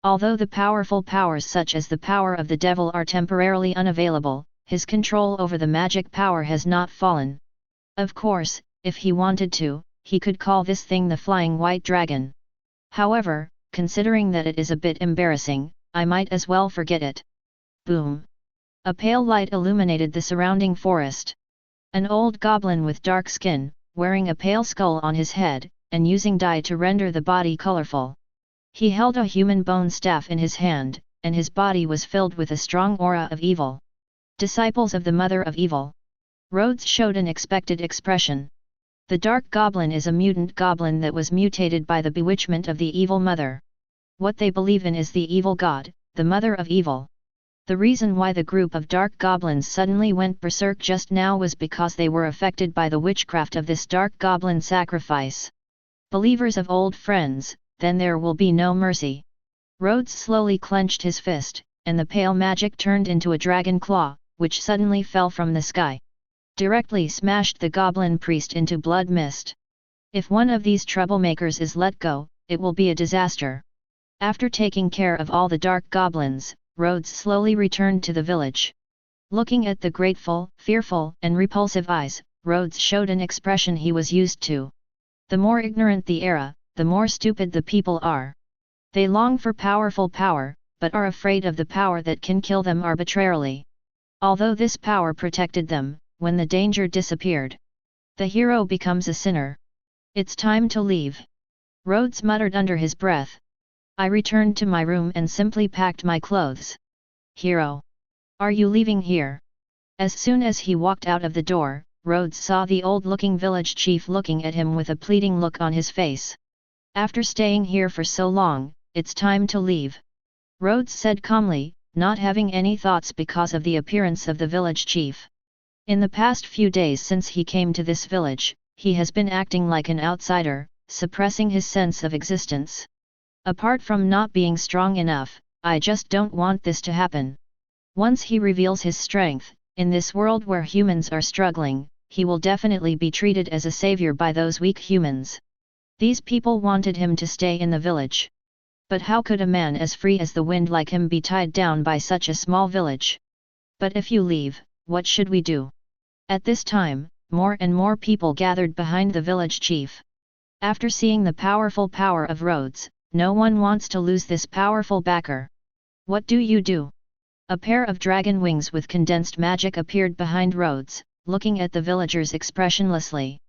Although the powerful powers such as the power of the devil are temporarily unavailable, his control over the magic power has not fallen. Of course, if he wanted to, he could call this thing the Flying White Dragon. However, considering that it is a bit embarrassing, I might as well forget it. Boom! A pale light illuminated the surrounding forest. An old goblin with dark skin, wearing a pale skull on his head, and using dye to render the body colorful. He held a human bone staff in his hand, and his body was filled with a strong aura of evil. Disciples of the Mother of Evil. Rhodes showed an expected expression. The dark goblin is a mutant goblin that was mutated by the bewitchment of the evil mother. What they believe in is the evil god, the mother of evil. The reason why the group of dark goblins suddenly went berserk just now was because they were affected by the witchcraft of this dark goblin sacrifice. Believers of old friends, then there will be no mercy. Rhodes slowly clenched his fist, and the pale magic turned into a dragon claw, which suddenly fell from the sky. Directly smashed the goblin priest into blood mist. If one of these troublemakers is let go, it will be a disaster. After taking care of all the dark goblins, Rhodes slowly returned to the village. Looking at the grateful, fearful, and repulsive eyes, Rhodes showed an expression he was used to. The more ignorant the era, the more stupid the people are. They long for powerful power, but are afraid of the power that can kill them arbitrarily. Although this power protected them, when the danger disappeared, the hero becomes a sinner. It's time to leave. Rhodes muttered under his breath. I returned to my room and simply packed my clothes. Hero! Are you leaving here? As soon as he walked out of the door, Rhodes saw the old-looking village chief looking at him with a pleading look on his face. After staying here for so long, it's time to leave. Rhodes said calmly, not having any thoughts because of the appearance of the village chief. In the past few days since he came to this village, he has been acting like an outsider, suppressing his sense of existence. Apart from not being strong enough, I just don't want this to happen. Once he reveals his strength, in this world where humans are struggling, he will definitely be treated as a savior by those weak humans. These people wanted him to stay in the village. But how could a man as free as the wind like him be tied down by such a small village? But if you leave, what should we do? At this time, more and more people gathered behind the village chief. After seeing the powerful power of Rhodes, no one wants to lose this powerful backer. What do you do? A pair of dragon wings with condensed magic appeared behind Rhodes, looking at the villagers expressionlessly.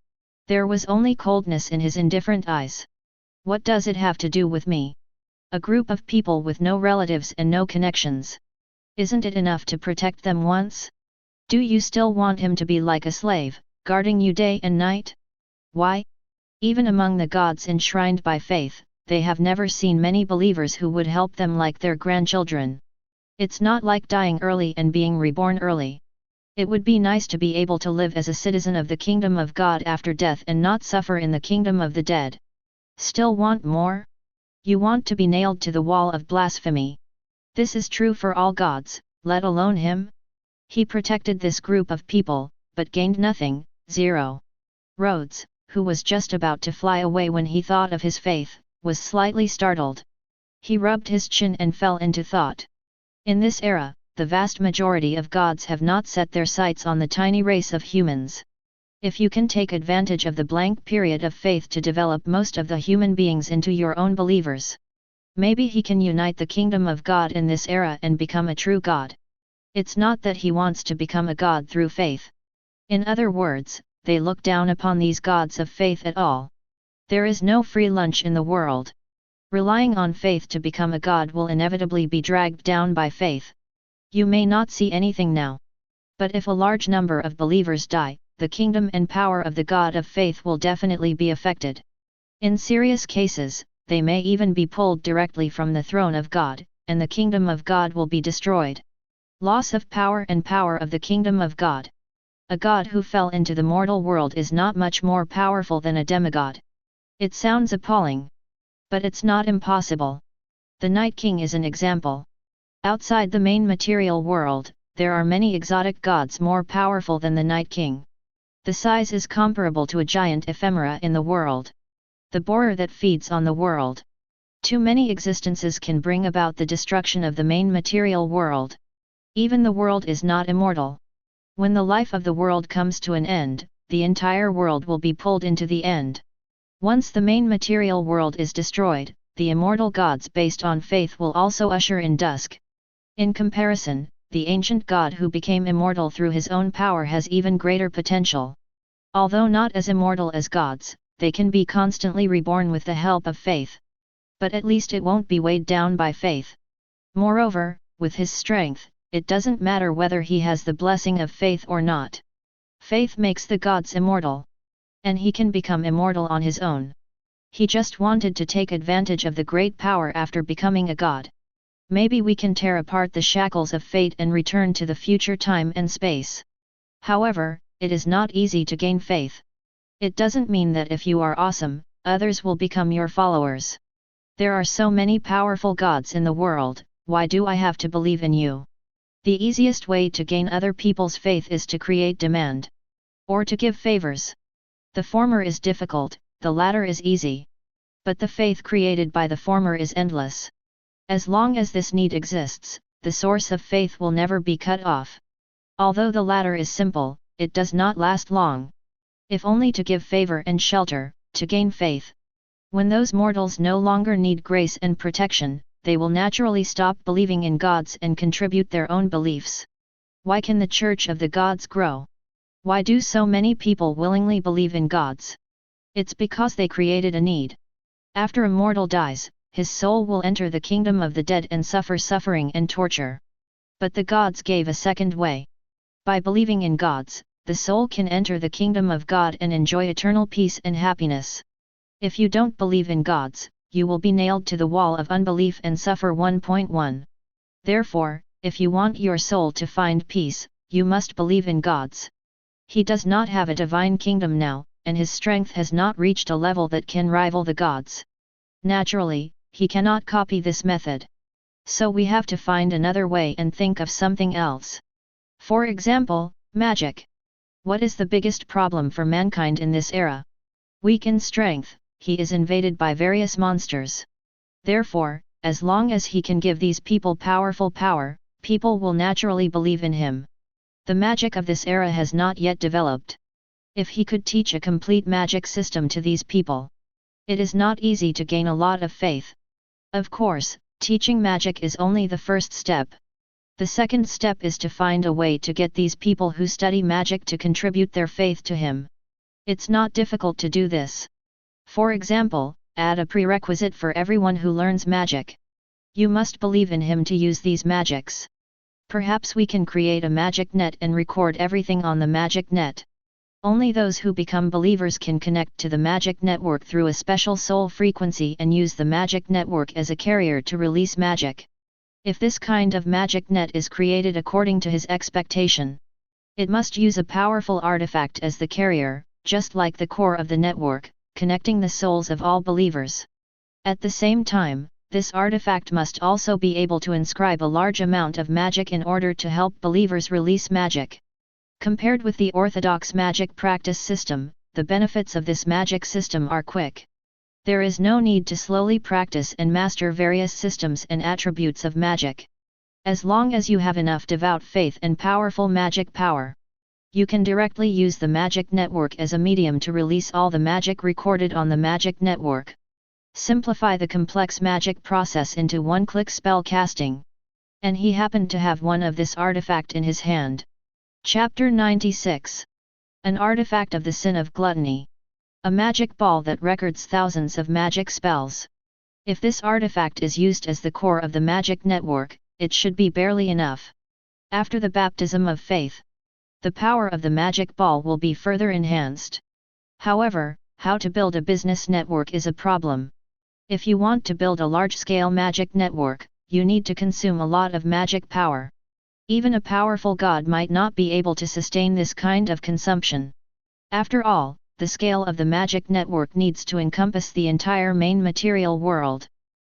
There was only coldness in his indifferent eyes. What does it have to do with me? A group of people with no relatives and no connections. Isn't it enough to protect them once? Do you still want him to be like a slave, guarding you day and night? Why? Even among the gods enshrined by faith, they have never seen many believers who would help them like their grandchildren. It's not like dying early and being reborn early. It would be nice to be able to live as a citizen of the kingdom of God after death and not suffer in the kingdom of the dead. Still want more? You want to be nailed to the wall of blasphemy. This is true for all gods, let alone him. He protected this group of people, but gained nothing, zero. Rhodes, who was just about to fly away when he thought of his faith, was slightly startled. He rubbed his chin and fell into thought. In this era, the vast majority of gods have not set their sights on the tiny race of humans. If you can take advantage of the blank period of faith to develop most of the human beings into your own believers, maybe he can unite the kingdom of God in this era and become a true god. It's not that he wants to become a god through faith. In other words, they look down upon these gods of faith at all. There is no free lunch in the world. Relying on faith to become a god will inevitably be dragged down by faith. You may not see anything now. But if a large number of believers die, the kingdom and power of the God of faith will definitely be affected. In serious cases, they may even be pulled directly from the throne of God, and the kingdom of God will be destroyed. Loss of power and power of the kingdom of God. A god who fell into the mortal world is not much more powerful than a demigod. It sounds appalling. But it's not impossible. The Night King is an example. Outside the main material world, there are many exotic gods more powerful than the Night King. The size is comparable to a giant ephemera in the world. The borer that feeds on the world. Too many existences can bring about the destruction of the main material world. Even the world is not immortal. When the life of the world comes to an end, the entire world will be pulled into the end. Once the main material world is destroyed, the immortal gods based on faith will also usher in dusk. In comparison, the ancient god who became immortal through his own power has even greater potential. Although not as immortal as gods, they can be constantly reborn with the help of faith. But at least it won't be weighed down by faith. Moreover, with his strength, it doesn't matter whether he has the blessing of faith or not. Faith makes the gods immortal. And he can become immortal on his own. He just wanted to take advantage of the great power after becoming a god. Maybe we can tear apart the shackles of fate and return to the future time and space. However, it is not easy to gain faith. It doesn't mean that if you are awesome, others will become your followers. There are so many powerful gods in the world, why do I have to believe in you? The easiest way to gain other people's faith is to create demand. Or to give favors. The former is difficult, the latter is easy. But the faith created by the former is endless. As long as this need exists, the source of faith will never be cut off. Although the latter is simple, it does not last long. If only to give favor and shelter, to gain faith. When those mortals no longer need grace and protection, they will naturally stop believing in gods and contribute their own beliefs. Why can the Church of the Gods grow? Why do so many people willingly believe in gods? It's because they created a need. After a mortal dies, his soul will enter the kingdom of the dead and suffer suffering and torture. But the gods gave a second way. By believing in gods, the soul can enter the kingdom of God and enjoy eternal peace and happiness. If you don't believe in gods, you will be nailed to the wall of unbelief and suffer. 1.1. Therefore, if you want your soul to find peace, you must believe in gods. He does not have a divine kingdom now, and his strength has not reached a level that can rival the gods. Naturally, he cannot copy this method. So we have to find another way and think of something else. For example, magic. What is the biggest problem for mankind in this era? Weak in strength, he is invaded by various monsters. Therefore, as long as he can give these people powerful power, people will naturally believe in him. The magic of this era has not yet developed. If he could teach a complete magic system to these people, it is not easy to gain a lot of faith. Of course, teaching magic is only the first step. The second step is to find a way to get these people who study magic to contribute their faith to him. It's not difficult to do this. For example, add a prerequisite for everyone who learns magic. You must believe in him to use these magics. Perhaps we can create a magic net and record everything on the magic net. Only those who become believers can connect to the magic network through a special soul frequency and use the magic network as a carrier to release magic. If this kind of magic net is created according to his expectation, it must use a powerful artifact as the carrier, just like the core of the network, connecting the souls of all believers. At the same time, this artifact must also be able to inscribe a large amount of magic in order to help believers release magic. Compared with the orthodox magic practice system, the benefits of this magic system are quick. There is no need to slowly practice and master various systems and attributes of magic. As long as you have enough devout faith and powerful magic power, you can directly use the magic network as a medium to release all the magic recorded on the magic network. Simplify the complex magic process into one-click spell casting. And he happened to have one of this artifact in his hand. Chapter 96. An artifact of the sin of gluttony. A magic ball that records thousands of magic spells. If this artifact is used as the core of the magic network, it should be barely enough. After the baptism of faith, the power of the magic ball will be further enhanced. However, how to build a business network is a problem. If you want to build a large-scale magic network, you need to consume a lot of magic power. Even a powerful god might not be able to sustain this kind of consumption. After all, the scale of the magic network needs to encompass the entire main material world.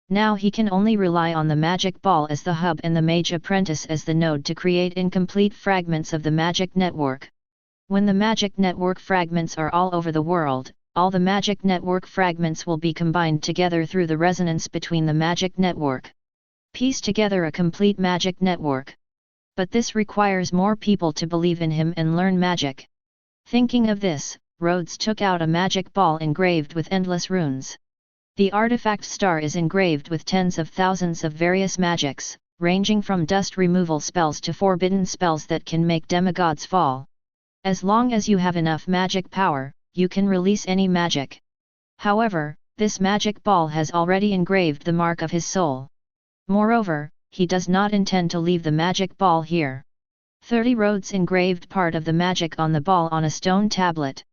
Now he can only rely on the magic ball as the hub and the mage apprentice as the node to create incomplete fragments of the magic network. When the magic network fragments are all over the world, all the magic network fragments will be combined together through the resonance between the magic network. Piece together a complete magic network. But this requires more people to believe in him and learn magic. Thinking of this, Rhodes took out a magic ball engraved with endless runes. The artifact star is engraved with tens of thousands of various magics, ranging from dust removal spells to forbidden spells that can make demigods fall. As long as you have enough magic power, you can release any magic. However, this magic ball has already engraved the mark of his soul. Moreover, he does not intend to leave the magic ball here. 30 Rhodes engraved part of the magic on the ball on a stone tablet.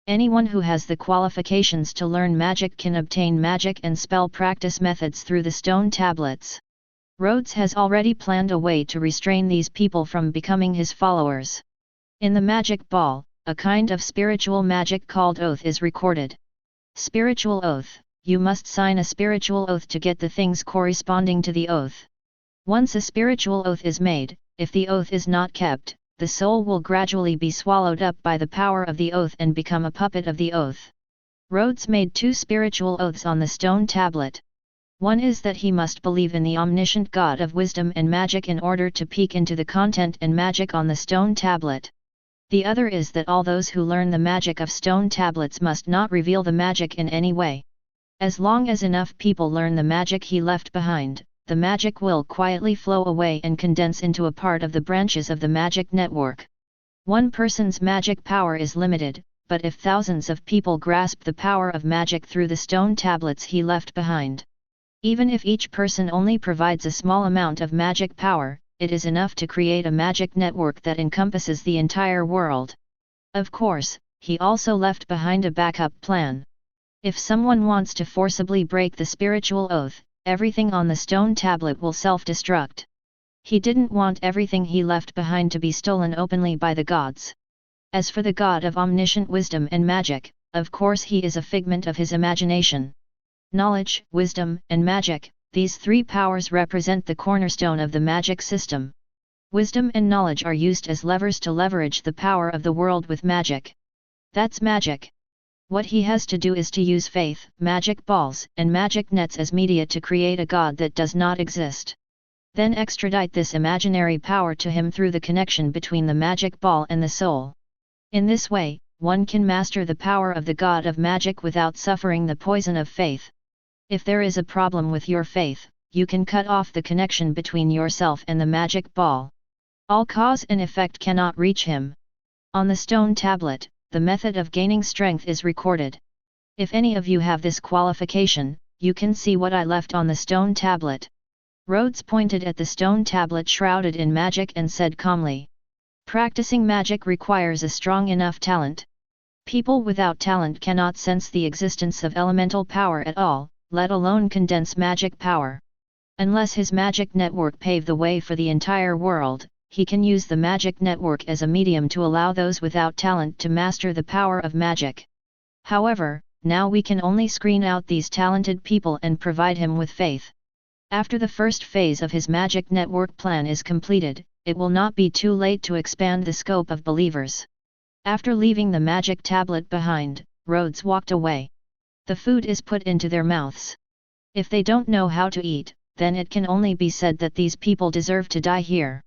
Anyone who has the qualifications to learn magic can obtain magic and spell practice methods through the stone tablets. Rhodes has already planned a way to restrain these people from becoming his followers. In the magic ball, a kind of spiritual magic called oath is recorded. Spiritual oath: you must sign a spiritual oath to get the things corresponding to the oath. Once a spiritual oath is made, if the oath is not kept, the soul will gradually be swallowed up by the power of the oath and become a puppet of the oath. Rhodes made 2 spiritual oaths on the stone tablet. One is that he must believe in the omniscient God of wisdom and magic in order to peek into the content and magic on the stone tablet. The other is that all those who learn the magic of stone tablets must not reveal the magic in any way. As long as enough people learn the magic he left behind, the magic will quietly flow away and condense into a part of the branches of the magic network. One person's magic power is limited, but if thousands of people grasp the power of magic through the stone tablets he left behind, even if each person only provides a small amount of magic power, it is enough to create a magic network that encompasses the entire world. Of course, he also left behind a backup plan. If someone wants to forcibly break the spiritual oath, everything on the stone tablet will self-destruct. He didn't want everything he left behind to be stolen openly by the gods. As for the god of omniscient wisdom and magic, of course he is a figment of his imagination. Knowledge, wisdom, and magic, these three powers represent the cornerstone of the magic system. Wisdom and knowledge are used as levers to leverage the power of the world with magic. That's magic. What he has to do is to use faith, magic balls, and magic nets as media to create a god that does not exist. Then extradite this imaginary power to him through the connection between the magic ball and the soul. In this way, one can master the power of the god of magic without suffering the poison of faith. If there is a problem with your faith, you can cut off the connection between yourself and the magic ball. All cause and effect cannot reach him. On the stone tablet, the method of gaining strength is recorded. If any of you have this qualification, you can see what I left on the stone tablet. Rhodes pointed at the stone tablet shrouded in magic and said calmly, "Practicing magic requires a strong enough talent. People without talent cannot sense the existence of elemental power at all, let alone condense magic power. Unless his magic network pave the way for the entire world, he can use the magic network as a medium to allow those without talent to master the power of magic. However, now we can only screen out these talented people and provide him with faith. After the first phase of his magic network plan is completed, it will not be too late to expand the scope of believers." After leaving the magic tablet behind, Rhodes walked away. The food is put into their mouths. If they don't know how to eat, then it can only be said that these people deserve to die here.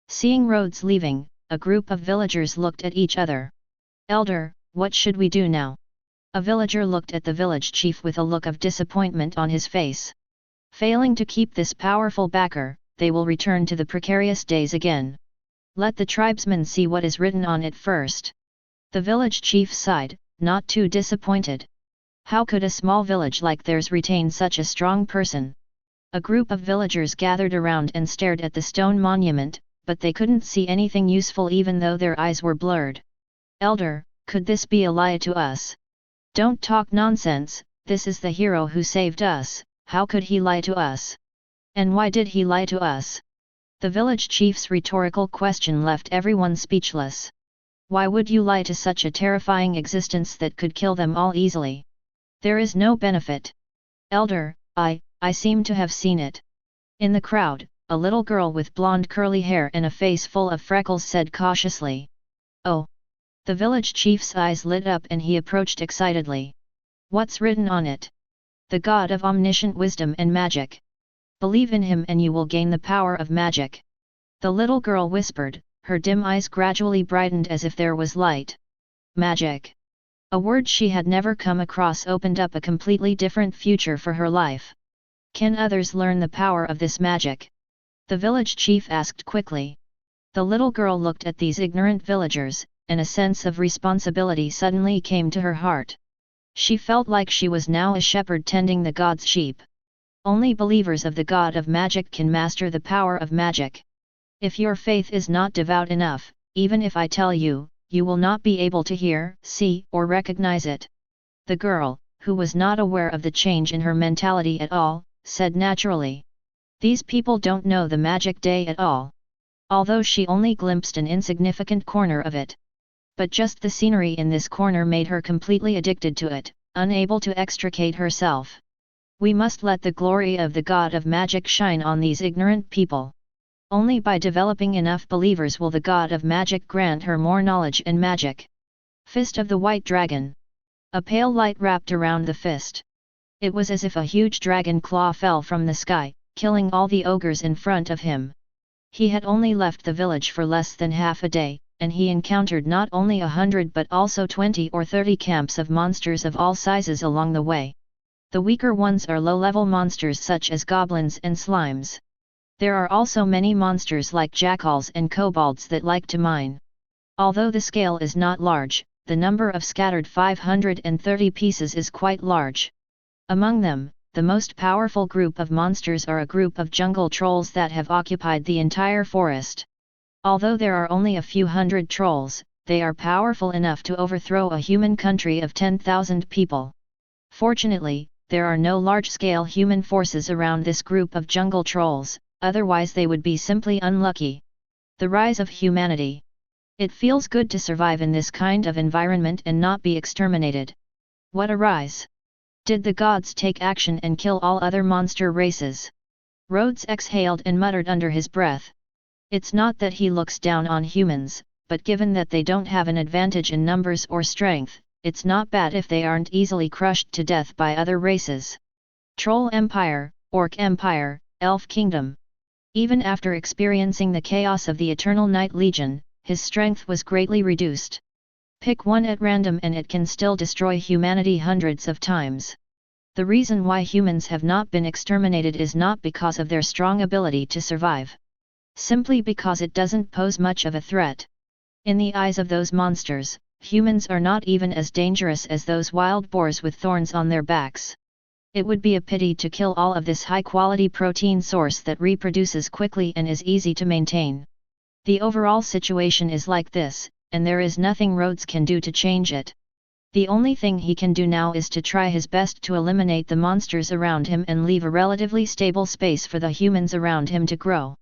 Seeing Rhodes leaving, a group of villagers looked at each other. "Elder, what should we do now?" A villager looked at the village chief with a look of disappointment on his face. Failing to keep this powerful backer, they will return to the precarious days again. Let the tribesmen see what is written on it first. The village chief sighed, not too disappointed. How could a small village like theirs retain such a strong person? A group of villagers gathered around and stared at the stone monument, but they couldn't see anything useful even though their eyes were blurred. "Elder, could this be a lie to us?" "Don't talk nonsense, this is the hero who saved us, how could he lie to us? And why did he lie to us?" The village chief's rhetorical question left everyone speechless. Why would you lie to such a terrifying existence that could kill them all easily? There is no benefit. "Elder, I seem to have seen it." In the crowd, a little girl with blonde curly hair and a face full of freckles said cautiously. "Oh!" The village chief's eyes lit up and he approached excitedly. "What's written on it?" "The god of omniscient wisdom and magic. Believe in him and you will gain the power of magic." The little girl whispered, her dim eyes gradually brightened as if there was light. Magic. A word she had never come across opened up a completely different future for her life. "Can others learn the power of this magic?" the village chief asked quickly. The little girl looked at these ignorant villagers, and a sense of responsibility suddenly came to her heart. She felt like she was now a shepherd tending the god's sheep. Only believers of the god of magic can master the power of magic. If your faith is not devout enough, even if I tell you, you will not be able to hear, see, or recognize it. The girl, who was not aware of the change in her mentality at all, said naturally. These people don't know the magic day at all. Although she only glimpsed an insignificant corner of it. But just the scenery in this corner made her completely addicted to it, unable to extricate herself. We must let the glory of the god of magic shine on these ignorant people. Only by developing enough believers will the god of magic grant her more knowledge and magic. Fist of the White Dragon. A pale light wrapped around the fist. It was as if a huge dragon claw fell from the sky, killing all the ogres in front of him. He had only left the village for less than half a day, and he encountered not only 100 but also 20 or 30 camps of monsters of all sizes along the way. The weaker ones are low-level monsters such as goblins and slimes. There are also many monsters like jackals and kobolds that like to mine. Although the scale is not large, the number of scattered 530 pieces is quite large. Among them, the most powerful group of monsters are a group of jungle trolls that have occupied the entire forest. Although there are only a few hundred trolls, they are powerful enough to overthrow a human country of 10,000 people. Fortunately, there are no large-scale human forces around this group of jungle trolls, otherwise they would be simply unlucky. The rise of humanity. It feels good to survive in this kind of environment and not be exterminated. What a rise! Did the gods take action and kill all other monster races? Rhodes exhaled and muttered under his breath. It's not that he looks down on humans, but given that they don't have an advantage in numbers or strength, it's not bad if they aren't easily crushed to death by other races. Troll Empire, Orc Empire, Elf Kingdom. Even after experiencing the chaos of the Eternal Night Legion, his strength was greatly reduced. Pick one at random and it can still destroy humanity hundreds of times. The reason why humans have not been exterminated is not because of their strong ability to survive. Simply because it doesn't pose much of a threat. In the eyes of those monsters, humans are not even as dangerous as those wild boars with thorns on their backs. It would be a pity to kill all of this high-quality protein source that reproduces quickly and is easy to maintain. The overall situation is like this, and there is nothing Rhodes can do to change it. The only thing he can do now is to try his best to eliminate the monsters around him and leave a relatively stable space for the humans around him to grow.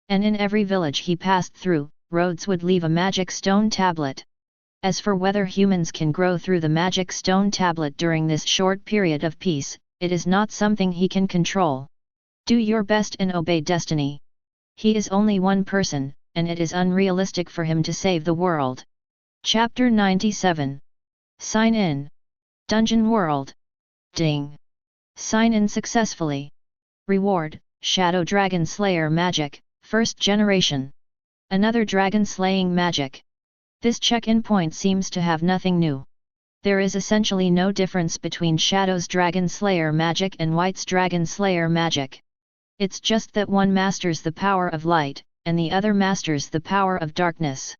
And in every village he passed through, Rhodes would leave a magic stone tablet. As for whether humans can grow through the magic stone tablet during this short period of peace, it is not something he can control. Do your best and obey destiny. He is only one person, and it is unrealistic for him to save the world. Chapter 97. Sign in. Dungeon World. Ding. Sign in successfully. Reward, Shadow Dragon Slayer Magic, 1st Generation. Another dragon slaying magic. This check-in point seems to have nothing new. There is essentially no difference between Shadow's Dragon Slayer magic and White's Dragon Slayer magic. It's just that one masters the power of light, and the other masters the power of darkness.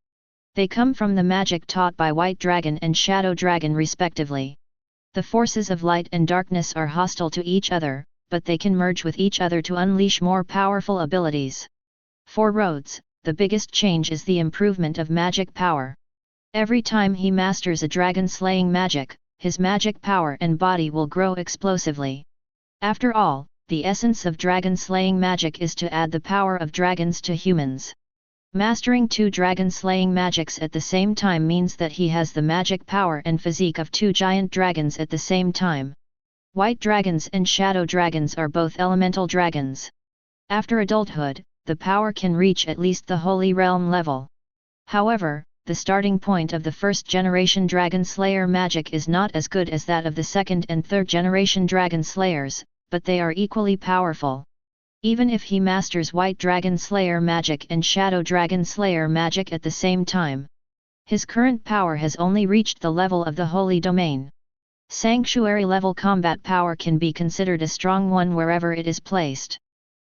They come from the magic taught by White Dragon and Shadow Dragon respectively. The forces of light and darkness are hostile to each other, but they can merge with each other to unleash more powerful abilities. For Rhodes, the biggest change is the improvement of magic power. Every time he masters a dragon-slaying magic, his magic power and body will grow explosively. After all, the essence of dragon-slaying magic is to add the power of dragons to humans. Mastering 2 dragon-slaying magics at the same time means that he has the magic power and physique of 2 giant dragons at the same time. White dragons and shadow dragons are both elemental dragons. After adulthood, the power can reach at least the Holy Realm level. However, the starting point of the 1st generation Dragon Slayer magic is not as good as that of the 2nd and 3rd generation Dragon Slayers, but they are equally powerful. Even if he masters White Dragon Slayer magic and Shadow Dragon Slayer magic at the same time, his current power has only reached the level of the Holy Domain. Sanctuary level combat power can be considered a strong one wherever it is placed.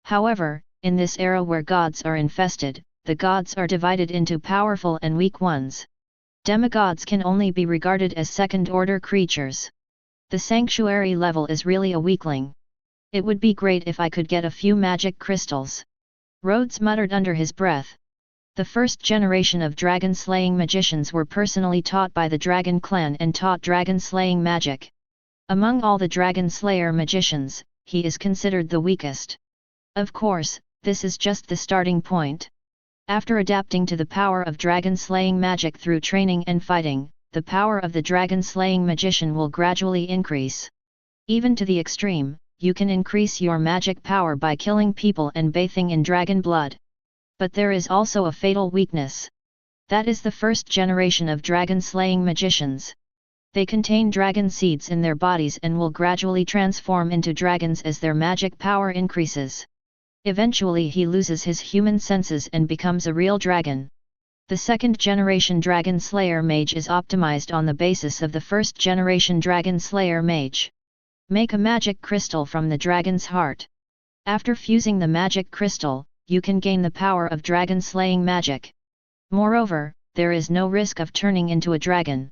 However, in this era where gods are infested, the gods are divided into powerful and weak ones. Demigods can only be regarded as second-order creatures. The sanctuary level is really a weakling. It would be great if I could get a few magic crystals. Rhodes muttered under his breath. The 1st generation of dragon-slaying magicians were personally taught by the Dragon Clan and taught dragon-slaying magic. Among all the Dragon Slayer magicians, he is considered the weakest. Of course, this is just the starting point. After adapting to the power of dragon-slaying magic through training and fighting, the power of the dragon-slaying magician will gradually increase. Even to the extreme, you can increase your magic power by killing people and bathing in dragon blood. But there is also a fatal weakness. That is the 1st generation of dragon-slaying magicians. They contain dragon seeds in their bodies and will gradually transform into dragons as their magic power increases. Eventually he loses his human senses and becomes a real dragon. The 2nd generation Dragon Slayer mage is optimized on the basis of the 1st generation Dragon Slayer mage. Make a magic crystal from the dragon's heart. After fusing the magic crystal, you can gain the power of dragon-slaying magic. Moreover, there is no risk of turning into a dragon.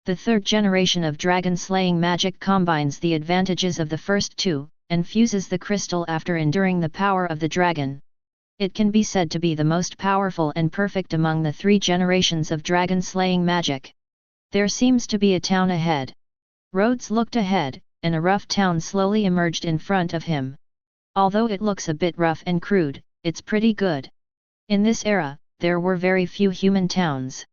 The 3rd generation of dragon-slaying magic combines the advantages of the first 2, and fuses the crystal after enduring the power of the dragon. It can be said to be the most powerful and perfect among the 3 generations of dragon-slaying magic. There seems to be a town ahead. Rhodes looked ahead, and a rough town slowly emerged in front of him. Although it looks a bit rough and crude, it's pretty good. In this era, there were very few human towns.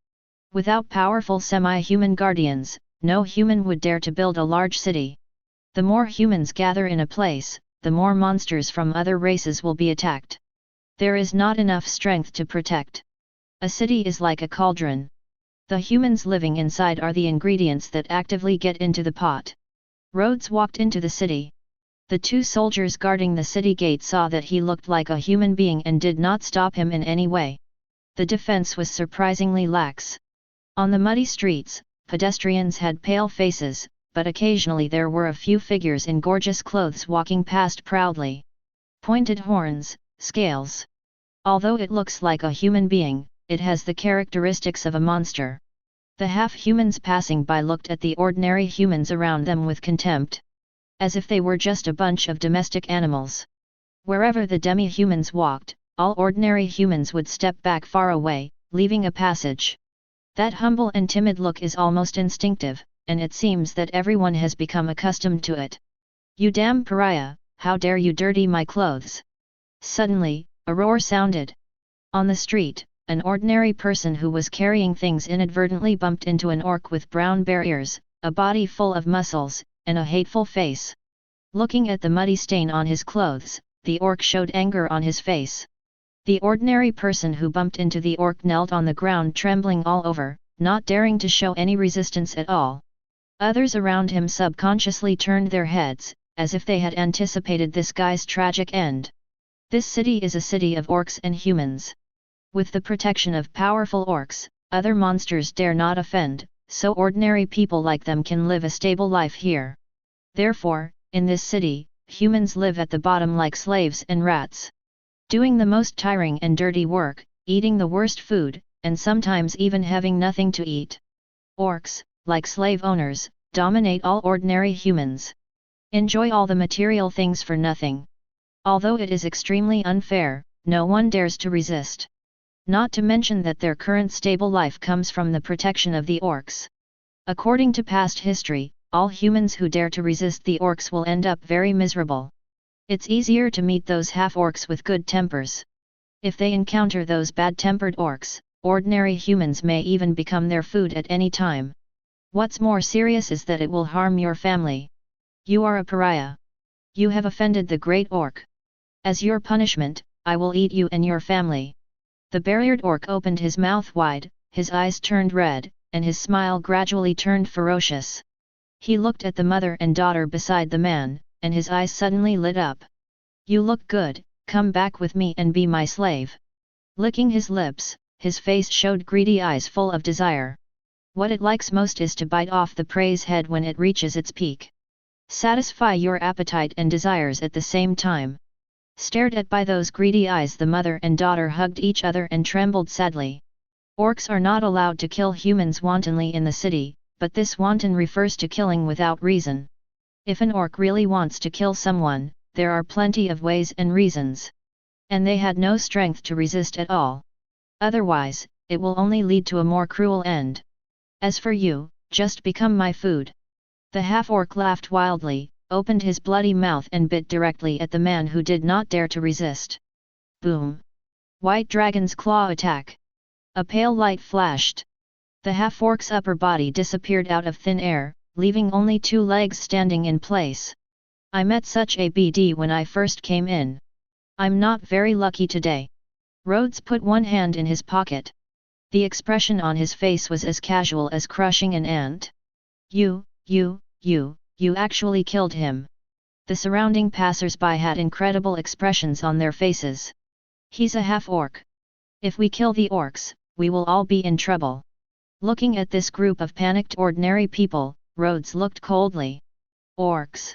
Without powerful semi-human guardians, no human would dare to build a large city. The more humans gather in a place, the more monsters from other races will be attacked. There is not enough strength to protect. A city is like a cauldron. The humans living inside are the ingredients that actively get into the pot. Rhodes walked into the city. The two soldiers guarding the city gate saw that he looked like a human being and did not stop him in any way. The defense was surprisingly lax. On the muddy streets, pedestrians had pale faces, but occasionally there were a few figures in gorgeous clothes walking past proudly. Pointed horns, scales. Although it looks like a human being, it has the characteristics of a monster. The half-humans passing by looked at the ordinary humans around them with contempt, as if they were just a bunch of domestic animals. Wherever the demi-humans walked, all ordinary humans would step back far away, leaving a passage. That humble and timid look is almost instinctive, and it seems that everyone has become accustomed to it. "You damn pariah, how dare you dirty my clothes!" Suddenly, a roar sounded. On the street, an ordinary person who was carrying things inadvertently bumped into an orc with brown bare ears, a body full of muscles, and a hateful face. Looking at the muddy stain on his clothes, the orc showed anger on his face. The ordinary person who bumped into the orc knelt on the ground trembling all over, not daring to show any resistance at all. Others around him subconsciously turned their heads, as if they had anticipated this guy's tragic end. This city is a city of orcs and humans. With the protection of powerful orcs, other monsters dare not offend, so ordinary people like them can live a stable life here. Therefore, in this city, humans live at the bottom like slaves and rats, doing the most tiring and dirty work, eating the worst food, and sometimes even having nothing to eat. Orcs, like slave owners, dominate all ordinary humans. Enjoy all the material things for nothing. Although it is extremely unfair, no one dares to resist. Not to mention that their current stable life comes from the protection of the orcs. According to past history, all humans who dare to resist the orcs will end up very miserable. It's easier to meet those half-orcs with good tempers. If they encounter those bad-tempered orcs, ordinary humans may even become their food at any time. What's more serious is that it will harm your family. You are a pariah. You have offended the great orc. As your punishment, I will eat you and your family. The barriered orc opened his mouth wide, his eyes turned red, and his smile gradually turned ferocious. He looked at the mother and daughter beside the man, and his eyes suddenly lit up. "You look good, come back with me and be my slave." Licking his lips, his face showed greedy eyes full of desire. What it likes most is to bite off the prey's head when it reaches its peak. Satisfy your appetite and desires at the same time. Stared at by those greedy eyes, the mother and daughter hugged each other and trembled sadly. Orcs are not allowed to kill humans wantonly in the city, but this wanton refers to killing without reason. If an orc really wants to kill someone, there are plenty of ways and reasons. And they had no strength to resist at all. Otherwise, it will only lead to a more cruel end. As for you, just become my food. The half-orc laughed wildly, opened his bloody mouth and bit directly at the man who did not dare to resist. Boom! White Dragon's Claw attack. A pale light flashed. The half-orc's upper body disappeared out of thin air, leaving only two legs standing in place. I met such a BD when I first came in. I'm not very lucky today. Rhodes put one hand in his pocket. The expression on his face was as casual as crushing an ant. You actually killed him. The surrounding passers-by had incredible expressions on their faces. He's a half-orc. If we kill the orcs, we will all be in trouble. Looking at this group of panicked ordinary people, Rhodes looked coldly. Orcs.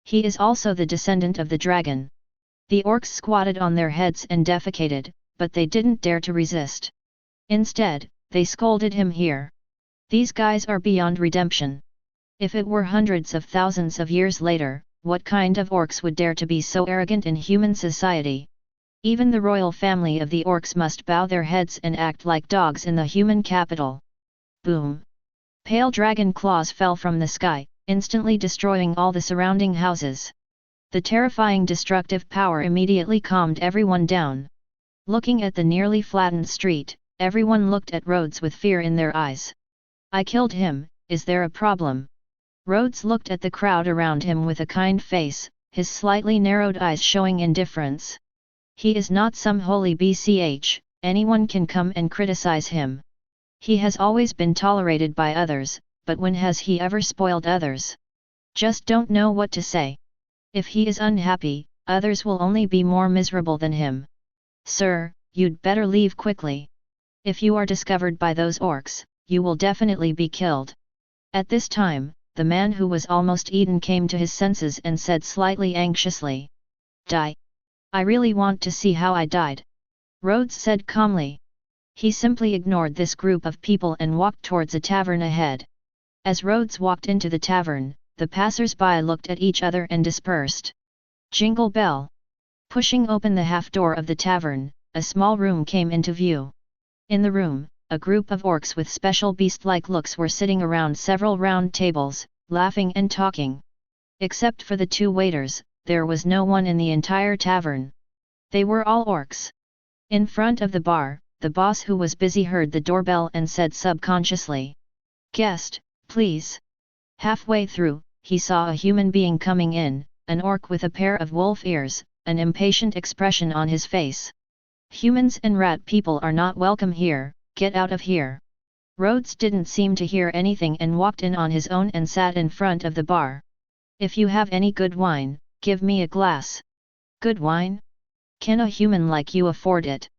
He is also the descendant of the dragon. The orcs squatted on their heads and defecated, but they didn't dare to resist. Instead, they scolded him here. These guys are beyond redemption. If it were hundreds of thousands of years later, what kind of orcs would dare to be so arrogant in human society? Even the royal family of the orcs must bow their heads and act like dogs in the human capital. Boom! Pale dragon claws fell from the sky, instantly destroying all the surrounding houses. The terrifying destructive power immediately calmed everyone down. Looking at the nearly flattened street, everyone looked at Rhodes with fear in their eyes. I killed him, is there a problem? Rhodes looked at the crowd around him with a kind face, his slightly narrowed eyes showing indifference. He is not some holy bch, anyone can come and criticize him. He has always been tolerated by others, but when has he ever spoiled others? Just don't know what to say. If he is unhappy, others will only be more miserable than him. Sir, you'd better leave quickly. If you are discovered by those orcs, you will definitely be killed. At this time, the man who was almost eaten came to his senses and said slightly anxiously, "Die. I really want to see how I died." Rhodes said calmly. He simply ignored this group of people and walked towards a tavern ahead. As Rhodes walked into the tavern, the passers-by looked at each other and dispersed. Jingle bell. Pushing open the half door of the tavern, a small room came into view. In the room, a group of orcs with special beast-like looks were sitting around several round tables, laughing and talking. Except for the two waiters, there was no one in the entire tavern. They were all orcs. In front of the bar, the boss who was busy heard the doorbell and said subconsciously, "Guest, please." Halfway through, he saw a human being coming in, an orc with a pair of wolf ears, an impatient expression on his face. "Humans and rat people are not welcome here, get out of here." Rhodes didn't seem to hear anything and walked in on his own and sat in front of the bar. "If you have any good wine, give me a glass." "Good wine? Can a human like you afford it?"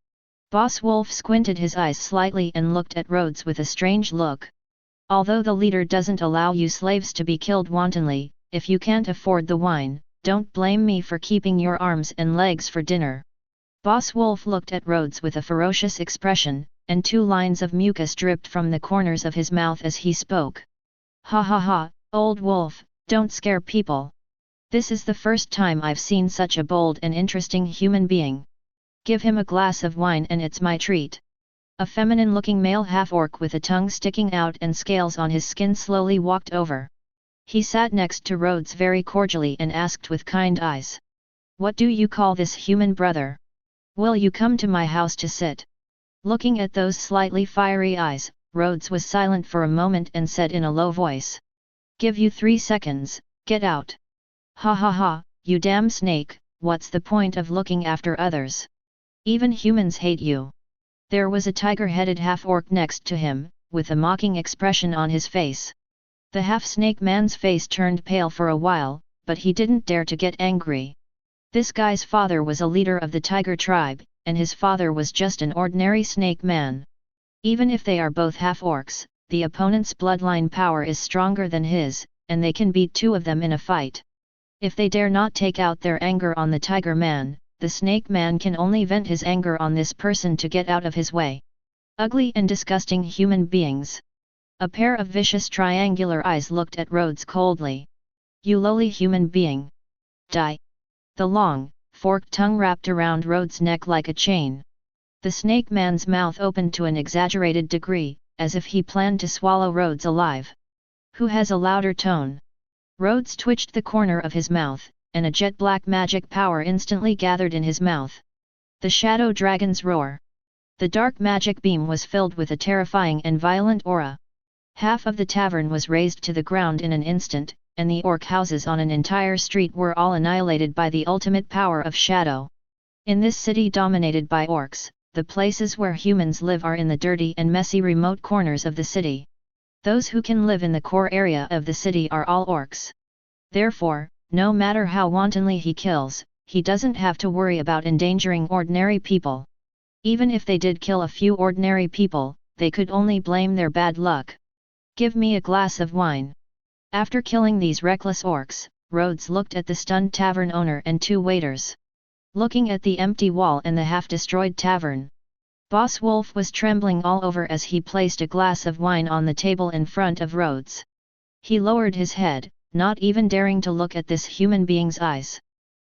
Boss Wolf squinted his eyes slightly and looked at Rhodes with a strange look. "Although the leader doesn't allow you slaves to be killed wantonly, if you can't afford the wine, don't blame me for keeping your arms and legs for dinner." Boss Wolf looked at Rhodes with a ferocious expression, and 2 lines of mucus dripped from the corners of his mouth as he spoke. "Ha ha ha, old wolf, don't scare people. This is the first time I've seen such a bold and interesting human being. Give him a glass of wine and it's my treat." A feminine-looking male half-orc with a tongue sticking out and scales on his skin slowly walked over. He sat next to Rhodes very cordially and asked with kind eyes, "What do you call this human brother? Will you come to my house to sit?" Looking at those slightly fiery eyes, Rhodes was silent for a moment and said in a low voice, "Give you 3 seconds, get out." "Ha ha ha, you damn snake, what's the point of looking after others? Even humans hate you." There was a tiger-headed half-orc next to him, with a mocking expression on his face. The half-snake man's face turned pale for a while, but he didn't dare to get angry. This guy's father was a leader of the tiger tribe, and his father was just an ordinary snake man. Even if they are both half-orcs, the opponent's bloodline power is stronger than his, and they can beat 2 of them in a fight. If they dare not take out their anger on the tiger man, the snake man can only vent his anger on this person to get out of his way. Ugly and disgusting human beings. A pair of vicious triangular eyes looked at Rhodes coldly. "You lowly human being. Die." The long, forked tongue wrapped around Rhodes' neck like a chain. The snake man's mouth opened to an exaggerated degree, as if he planned to swallow Rhodes alive. "Who has a louder tone?" Rhodes twitched the corner of his mouth, and a jet-black magic power instantly gathered in his mouth. The Shadow Dragon's Roar. The dark magic beam was filled with a terrifying and violent aura. Half of the tavern was razed to the ground in an instant, and the orc houses on an entire street were all annihilated by the ultimate power of shadow. In this city dominated by orcs, the places where humans live are in the dirty and messy remote corners of the city. Those who can live in the core area of the city are all orcs. Therefore, no matter how wantonly he kills, he doesn't have to worry about endangering ordinary people. Even if they did kill a few ordinary people, they could only blame their bad luck. "Give me a glass of wine." After killing these reckless orcs, Rhodes looked at the stunned tavern owner and 2 waiters. Looking at the empty wall and the half-destroyed tavern, Boss Wolf was trembling all over as he placed a glass of wine on the table in front of Rhodes. He lowered his head, not even daring to look at this human being's eyes.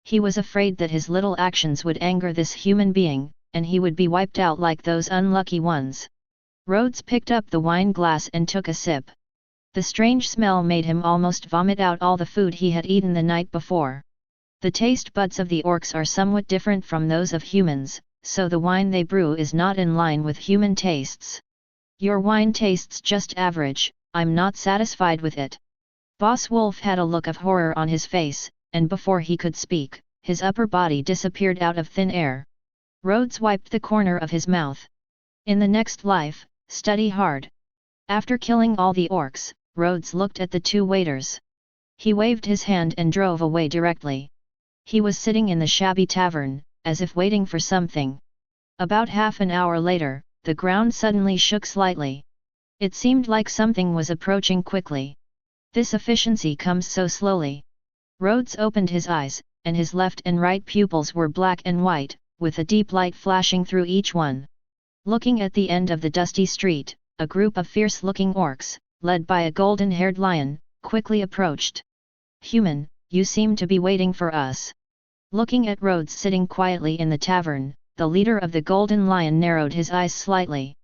He was afraid that his little actions would anger this human being, and he would be wiped out like those unlucky ones. Rhodes picked up the wine glass and took a sip. The strange smell made him almost vomit out all the food he had eaten the night before. The taste buds of the orcs are somewhat different from those of humans, so the wine they brew is not in line with human tastes. "Your wine tastes just average, I'm not satisfied with it. Boss Wolf had a look of horror on his face, and before he could speak, his upper body disappeared out of thin air. Rhodes wiped the corner of his mouth. In the next life, study hard. After killing all the orcs, Rhodes looked at the two waiters. He waved his hand and drove away directly. He was sitting in the shabby tavern, as if waiting for something. About half an hour later, the ground suddenly shook slightly. It seemed like something was approaching quickly. This efficiency comes so slowly. Rhodes opened his eyes, and his left and right pupils were black and white, with a deep light flashing through each one. Looking at the end of the dusty street, a group of fierce-looking orcs, led by a golden-haired lion, quickly approached. "Human, you seem to be waiting for us." Looking at Rhodes sitting quietly in the tavern, the leader of the Golden Lion narrowed his eyes slightly.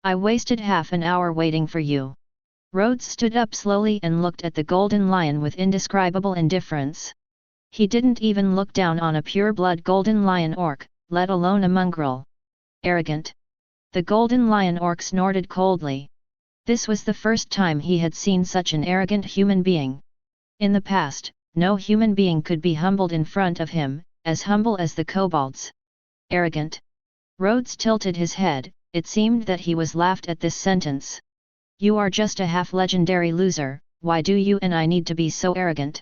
"I wasted half an hour waiting for you." Rhodes stood up slowly and looked at the Golden Lion with indescribable indifference. He didn't even look down on a pure-blood Golden Lion orc, let alone a mongrel. Arrogant. The Golden Lion orc snorted coldly. This was the first time he had seen such an arrogant human being. In the past, no human being could be humbled in front of him, as humble as the kobolds. Arrogant. Rhodes tilted his head. It seemed that he was laughed at this sentence. "You are just a half-legendary loser, why do you and I need to be so arrogant?"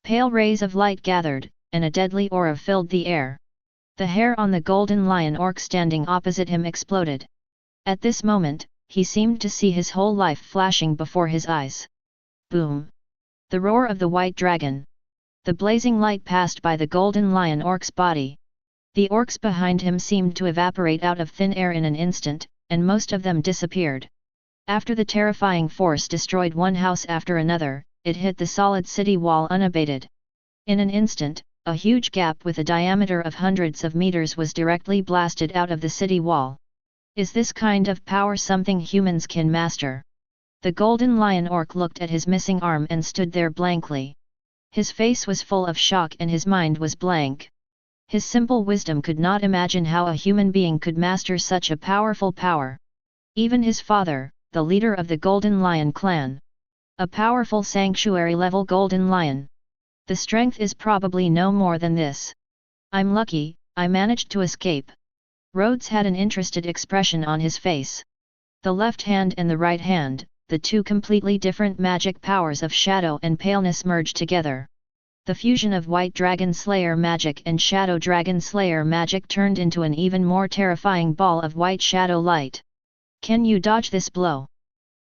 Pale rays of light gathered, and a deadly aura filled the air. The hair on the Golden Lion orc standing opposite him exploded. At this moment, he seemed to see his whole life flashing before his eyes. Boom! The roar of the white dragon. The blazing light passed by the Golden Lion orc's body. The orcs behind him seemed to evaporate out of thin air in an instant, and most of them disappeared. After the terrifying force destroyed one house after another, it hit the solid city wall unabated. In an instant, a huge gap with a diameter of hundreds of meters was directly blasted out of the city wall. Is this kind of power something humans can master? The Golden Lion orc looked at his missing arm and stood there blankly. His face was full of shock and his mind was blank. His simple wisdom could not imagine how a human being could master such a powerful power. Even his father, the leader of the Golden Lion clan. A powerful sanctuary-level Golden Lion. The strength is probably no more than this. I'm lucky, I managed to escape. Rhodes had an interested expression on his face. The left hand and the right hand, the two completely different magic powers of shadow and paleness merged together. The fusion of White Dragon Slayer magic and Shadow Dragon Slayer magic turned into an even more terrifying ball of white shadow light. "Can you dodge this blow?"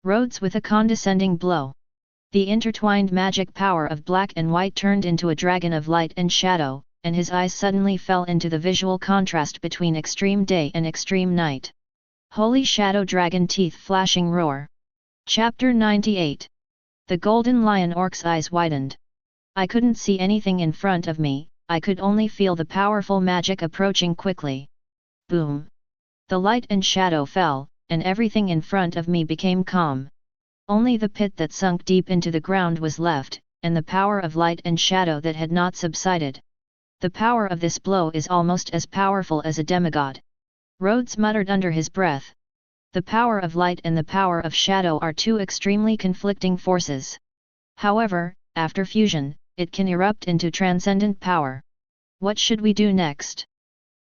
Rhodes with a condescending blow. The intertwined magic power of black and white turned into a dragon of light and shadow, and his eyes suddenly fell into the visual contrast between extreme day and extreme night. Holy Shadow Dragon Teeth Flashing Roar. Chapter 98. The Golden Lion orc's eyes widened. I couldn't see anything in front of me, I could only feel the powerful magic approaching quickly. Boom! The light and shadow fell, and everything in front of me became calm. Only the pit that sunk deep into the ground was left, and the power of light and shadow that had not subsided. The power of this blow is almost as powerful as a demigod. Rhodes muttered under his breath. The power of light and the power of shadow are two extremely conflicting forces. However, after fusion, it can erupt into transcendent power. What should we do next?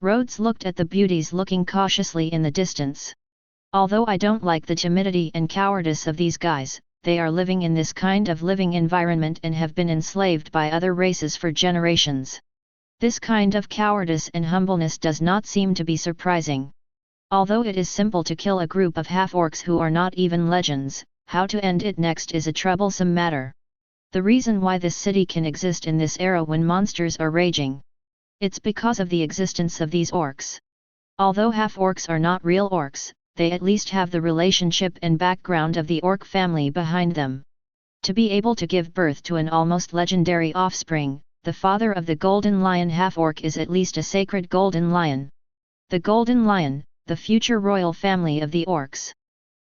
Rhodes looked at the beauties looking cautiously in the distance. Although I don't like the timidity and cowardice of these guys, they are living in this kind of living environment and have been enslaved by other races for generations. This kind of cowardice and humbleness does not seem to be surprising. Although it is simple to kill a group of half-orcs who are not even legends, how to end it next is a troublesome matter. The reason why this city can exist in this era when monsters are raging. It's because of the existence of these orcs. Although half-orcs are not real orcs, they at least have the relationship and background of the orc family behind them. To be able to give birth to an almost legendary offspring, the father of the Golden Lion half-orc is at least a sacred Golden Lion. The Golden Lion, the future royal family of the orcs.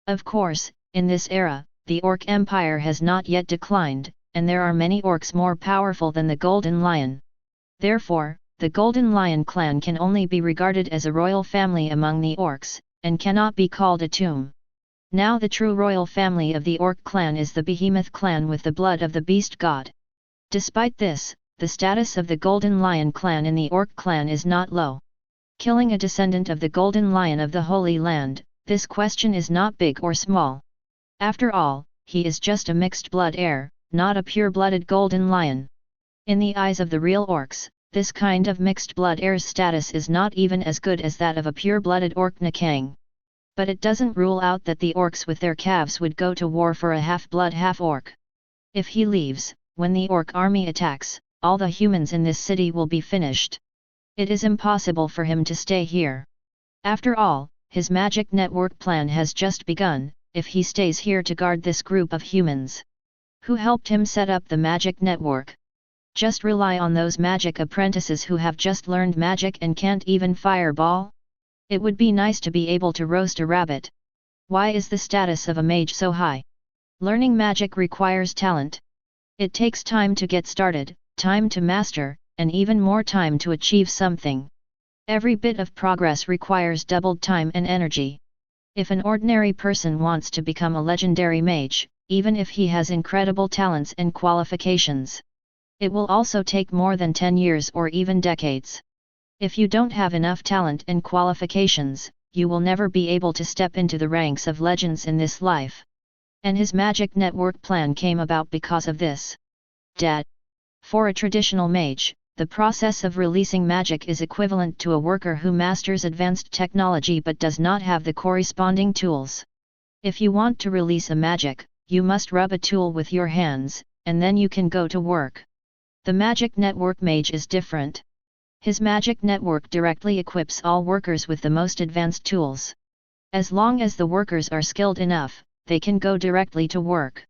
Of course, in this era, the orc empire has not yet declined, and there are many orcs more powerful than the Golden Lion. Therefore, the Golden Lion clan can only be regarded as a royal family among the orcs, and cannot be called a tomb. Now the true royal family of the Orc clan is the Behemoth clan with the blood of the beast god. Despite this, the status of the Golden Lion clan in the Orc clan is not low. Killing a descendant of the Golden Lion of the Holy Land, this question is not big or small. After all, he is just a mixed blood heir, not a pure-blooded Golden Lion. In the eyes of the real orcs, this kind of mixed blood heir's status is not even as good as that of a pure-blooded orc Nakang. But it doesn't rule out that the orcs with their calves would go to war for a half-blood half-orc. If he leaves, when the orc army attacks, all the humans in this city will be finished. It is impossible for him to stay here. After all, his magic network plan has just begun, if he stays here to guard this group of humans. Who helped him set up the magic network? Just rely on those magic apprentices who have just learned magic and can't even fireball? It would be nice to be able to roast a rabbit. Why is the status of a mage so high? Learning magic requires talent. It takes time to get started, time to master, and even more time to achieve something. Every bit of progress requires doubled time and energy. If an ordinary person wants to become a legendary mage, even if he has incredible talents and qualifications, it will also take more than 10 years or even decades. If you don't have enough talent and qualifications, you will never be able to step into the ranks of legends in this life. And his magic network plan came about because of this. Dad. For a traditional mage, the process of releasing magic is equivalent to a worker who masters advanced technology but does not have the corresponding tools. If you want to release a magic, you must rub a tool with your hands, and then you can go to work. The magic network mage is different. His magic network directly equips all workers with the most advanced tools. As long as the workers are skilled enough, they can go directly to work.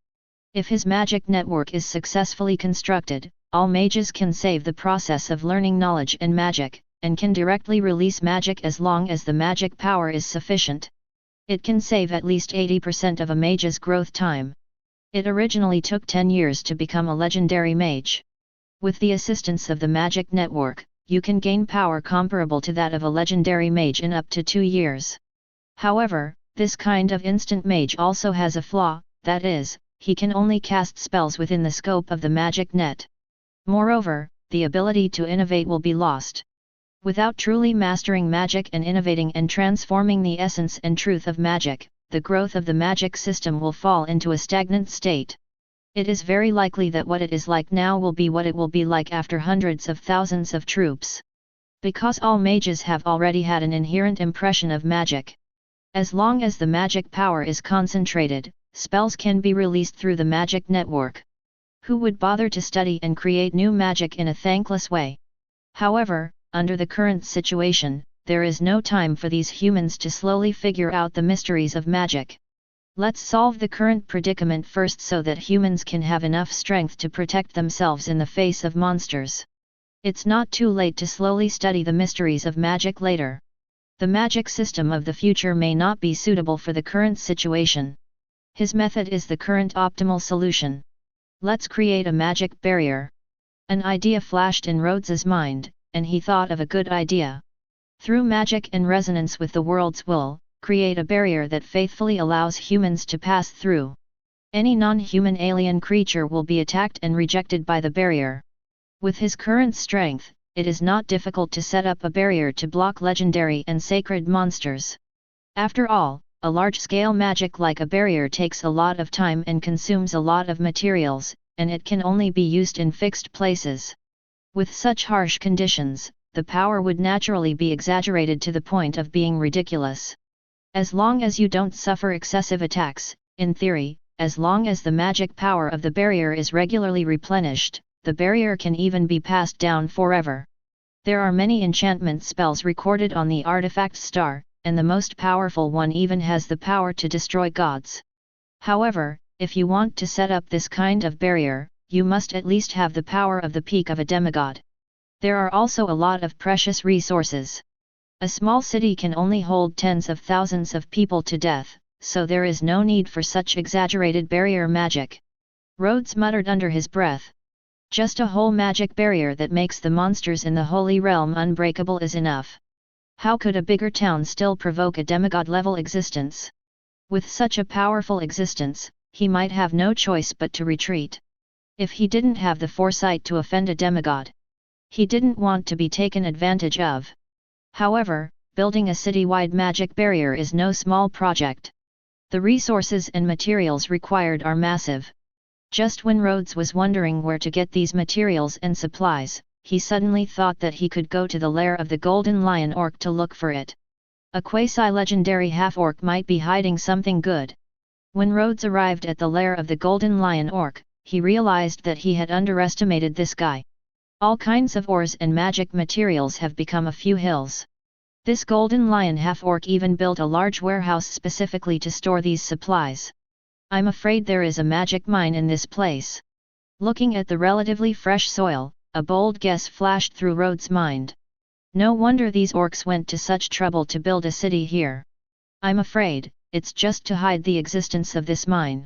If his magic network is successfully constructed, all mages can save the process of learning knowledge and magic, and can directly release magic as long as the magic power is sufficient. It can save at least 80% of a mage's growth time. It originally took 10 years to become a legendary mage. With the assistance of the magic network, you can gain power comparable to that of a legendary mage in up to 2 years. However, this kind of instant mage also has a flaw, that is, he can only cast spells within the scope of the magic net. Moreover, the ability to innovate will be lost. Without truly mastering magic and innovating and transforming the essence and truth of magic, the growth of the magic system will fall into a stagnant state. It is very likely that what it is like now will be what it will be like after hundreds of thousands of troops. Because all mages have already had an inherent impression of magic. As long as the magic power is concentrated, spells can be released through the magic network. Who would bother to study and create new magic in a thankless way? However, under the current situation, there is no time for these humans to slowly figure out the mysteries of magic. Let's solve the current predicament first so that humans can have enough strength to protect themselves in the face of monsters. It's not too late to slowly study the mysteries of magic later. The magic system of the future may not be suitable for the current situation. His method is the current optimal solution. Let's create a magic barrier. An idea flashed in Rhodes's mind, and he thought of a good idea. Through magic and resonance with the world's will, create a barrier that faithfully allows humans to pass through. Any non-human alien creature will be attacked and rejected by the barrier. With his current strength, it is not difficult to set up a barrier to block legendary and sacred monsters. After all, a large-scale magic like a barrier takes a lot of time and consumes a lot of materials, and it can only be used in fixed places. With such harsh conditions, the power would naturally be exaggerated to the point of being ridiculous. As long as you don't suffer excessive attacks, in theory, as long as the magic power of the barrier is regularly replenished, the barrier can even be passed down forever. There are many enchantment spells recorded on the artifact star, and the most powerful one even has the power to destroy gods. However, if you want to set up this kind of barrier, you must at least have the power of the peak of a demigod. There are also a lot of precious resources. A small city can only hold tens of thousands of people to death, so there is no need for such exaggerated barrier magic. Rhodes muttered under his breath. Just a whole magic barrier that makes the monsters in the Holy Realm unbreakable is enough. How could a bigger town still provoke a demigod-level existence? With such a powerful existence, he might have no choice but to retreat. If he didn't have the foresight to offend a demigod, he didn't want to be taken advantage of. However, building a city-wide magic barrier is no small project. The resources and materials required are massive. Just when Rhodes was wondering where to get these materials and supplies, he suddenly thought that he could go to the lair of the Golden Lion Orc to look for it. A quasi-legendary half-orc might be hiding something good. When Rhodes arrived at the lair of the Golden Lion Orc, he realized that he had underestimated this guy. All kinds of ores and magic materials have become a few hills. This Golden Lion half-orc even built a large warehouse specifically to store these supplies. I'm afraid there is a magic mine in this place. Looking at the relatively fresh soil, a bold guess flashed through Rhodes' mind. No wonder these orcs went to such trouble to build a city here. I'm afraid, it's just to hide the existence of this mine.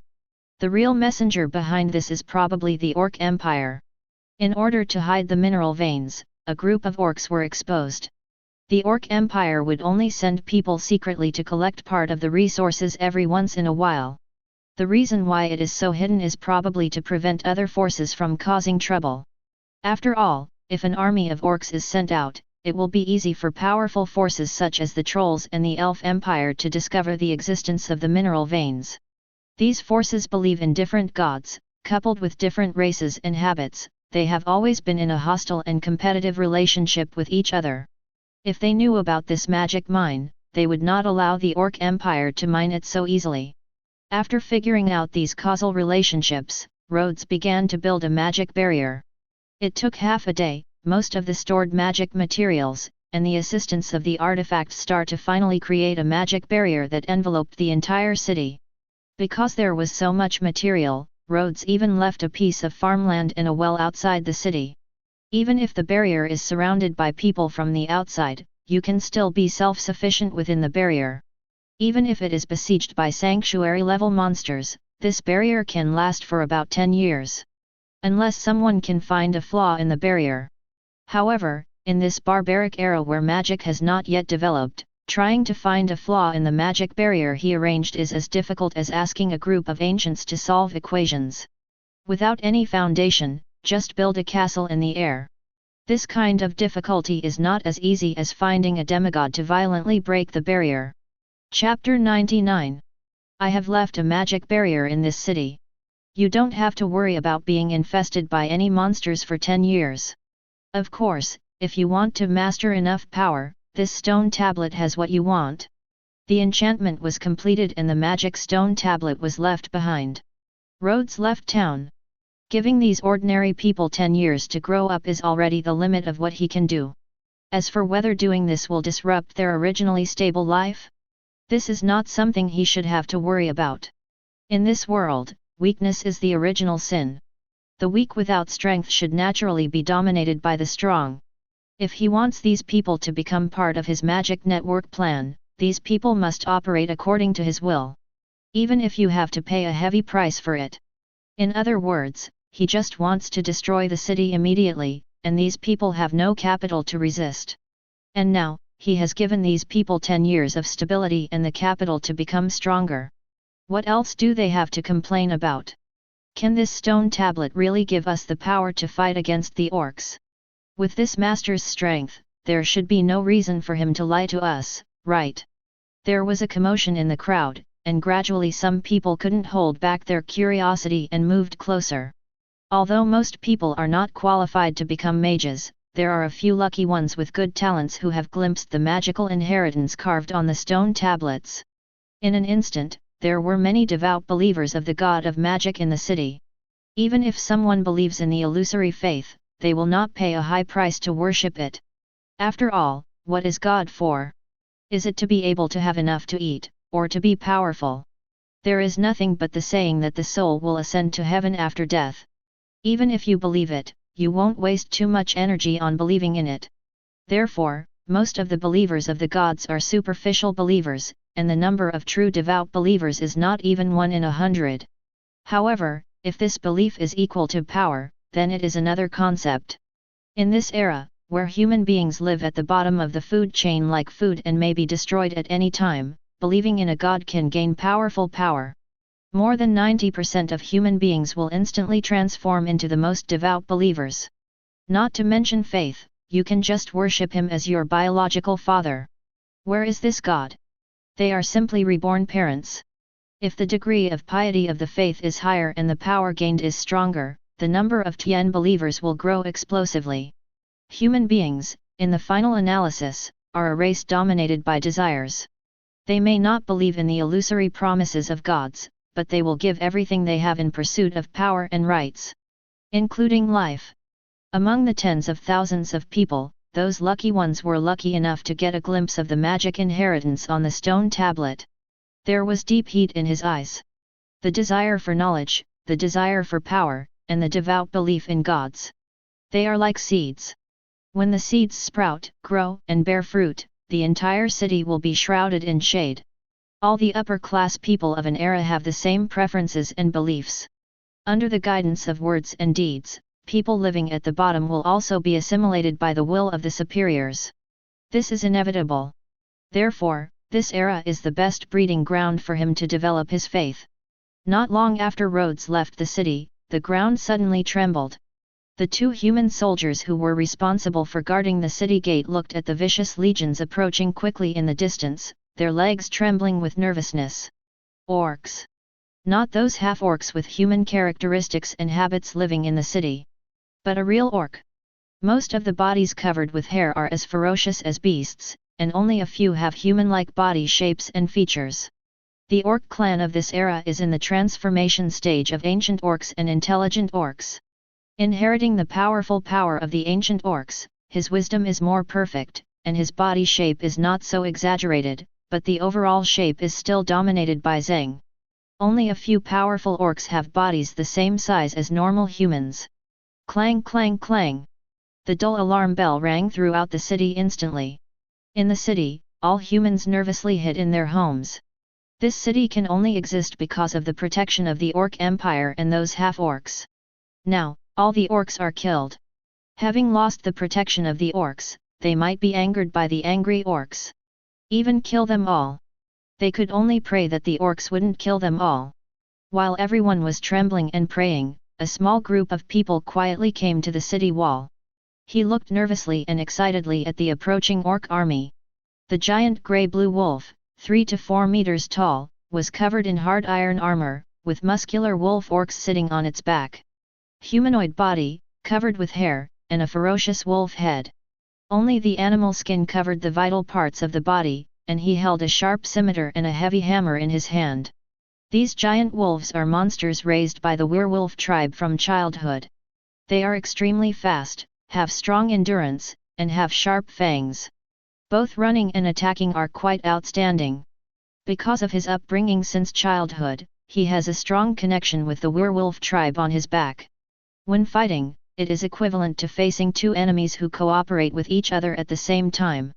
The real messenger behind this is probably the Orc Empire. In order to hide the mineral veins, a group of orcs were exposed. The Orc Empire would only send people secretly to collect part of the resources every once in a while. The reason why it is so hidden is probably to prevent other forces from causing trouble. After all, if an army of orcs is sent out, it will be easy for powerful forces such as the Trolls and the Elf Empire to discover the existence of the mineral veins. These forces believe in different gods, coupled with different races and habits. They have always been in a hostile and competitive relationship with each other. If they knew about this magic mine, they would not allow the Orc Empire to mine it so easily. After figuring out these causal relationships, Rhodes began to build a magic barrier. It took half a day, most of the stored magic materials, and the assistance of the artifact star to finally create a magic barrier that enveloped the entire city. Because there was so much material, Rhodes even left a piece of farmland and a well outside the city. Even if the barrier is surrounded by people from the outside, you can still be self-sufficient within the barrier. Even if it is besieged by sanctuary-level monsters, this barrier can last for about 10 years. Unless someone can find a flaw in the barrier. However, in this barbaric era where magic has not yet developed, trying to find a flaw in the magic barrier he arranged is as difficult as asking a group of ancients to solve equations. Without any foundation, just build a castle in the air. This kind of difficulty is not as easy as finding a demigod to violently break the barrier. Chapter 99. I have left a magic barrier in this city. You don't have to worry about being infested by any monsters for 10 years. Of course, if you want to master enough power, this stone tablet has what you want. The enchantment was completed and the magic stone tablet was left behind. Rhodes left town. Giving these ordinary people 10 years to grow up is already the limit of what he can do. As for whether doing this will disrupt their originally stable life, this is not something he should have to worry about. In this world, weakness is the original sin. The weak without strength should naturally be dominated by the strong. If he wants these people to become part of his magic network plan, these people must operate according to his will. Even if you have to pay a heavy price for it. In other words, he just wants to destroy the city immediately, and these people have no capital to resist. And now, he has given these people 10 years of stability and the capital to become stronger. What else do they have to complain about? Can this stone tablet really give us the power to fight against the orcs? With this master's strength, there should be no reason for him to lie to us, right? There was a commotion in the crowd, and gradually some people couldn't hold back their curiosity and moved closer. Although most people are not qualified to become mages, there are a few lucky ones with good talents who have glimpsed the magical inheritance carved on the stone tablets. In an instant, there were many devout believers of the god of magic in the city. Even if someone believes in the illusory faith, they will not pay a high price to worship it. After all, what is God for? Is it to be able to have enough to eat, or to be powerful? There is nothing but the saying that the soul will ascend to heaven after death. Even if you believe it, you won't waste too much energy on believing in it. Therefore, most of the believers of the gods are superficial believers, and the number of true devout believers is not even 1 in 100. However, if this belief is equal to power, then it is another concept. In this era, where human beings live at the bottom of the food chain like food and may be destroyed at any time, believing in a god can gain powerful power. More than 90% of human beings will instantly transform into the most devout believers. Not to mention faith, you can just worship him as your biological father. Where is this god? They are simply reborn parents. If the degree of piety of the faith is higher and the power gained is stronger, the number of Tian believers will grow explosively. Human beings, in the final analysis, are a race dominated by desires. They may not believe in the illusory promises of gods, but they will give everything they have in pursuit of power and rights, including life. Among the tens of thousands of people, those lucky ones were lucky enough to get a glimpse of the magic inheritance on the stone tablet. There was deep heat in his eyes. The desire for knowledge, the desire for power, and the devout belief in gods. They are like seeds. When the seeds sprout, grow, and bear fruit, the entire city will be shrouded in shade. All the upper-class people of an era have the same preferences and beliefs. Under the guidance of words and deeds, people living at the bottom will also be assimilated by the will of the superiors. This is inevitable. Therefore, this era is the best breeding ground for him to develop his faith. Not long after Rhodes left the city, the ground suddenly trembled. The two human soldiers who were responsible for guarding the city gate looked at the vicious legions approaching quickly in the distance, their legs trembling with nervousness. Orcs. Not those half-orcs with human characteristics and habits living in the city, but a real orc. Most of the bodies covered with hair are as ferocious as beasts, and only a few have human-like body shapes and features. The orc clan of this era is in the transformation stage of ancient orcs and intelligent orcs. Inheriting the powerful power of the ancient orcs, his wisdom is more perfect, and his body shape is not so exaggerated, but the overall shape is still dominated by Zheng. Only a few powerful orcs have bodies the same size as normal humans. Clang clang clang. The dull alarm bell rang throughout the city instantly. In the city, all humans nervously hid in their homes. This city can only exist because of the protection of the Orc Empire and those half-orcs. Now, all the orcs are killed. Having lost the protection of the orcs, they might be angered by the angry orcs. Even kill them all. They could only pray that the orcs wouldn't kill them all. While everyone was trembling and praying, a small group of people quietly came to the city wall. He looked nervously and excitedly at the approaching orc army. The giant grey-blue wolf, 3 to 4 meters tall, was covered in hard iron armor, with muscular wolf orcs sitting on its back. Humanoid body, covered with hair, and a ferocious wolf head. Only the animal skin covered the vital parts of the body, and he held a sharp scimitar and a heavy hammer in his hand. These giant wolves are monsters raised by the werewolf tribe from childhood. They are extremely fast, have strong endurance, and have sharp fangs. Both running and attacking are quite outstanding. Because of his upbringing since childhood, he has a strong connection with the werewolf tribe on his back. When fighting, it is equivalent to facing two enemies who cooperate with each other at the same time.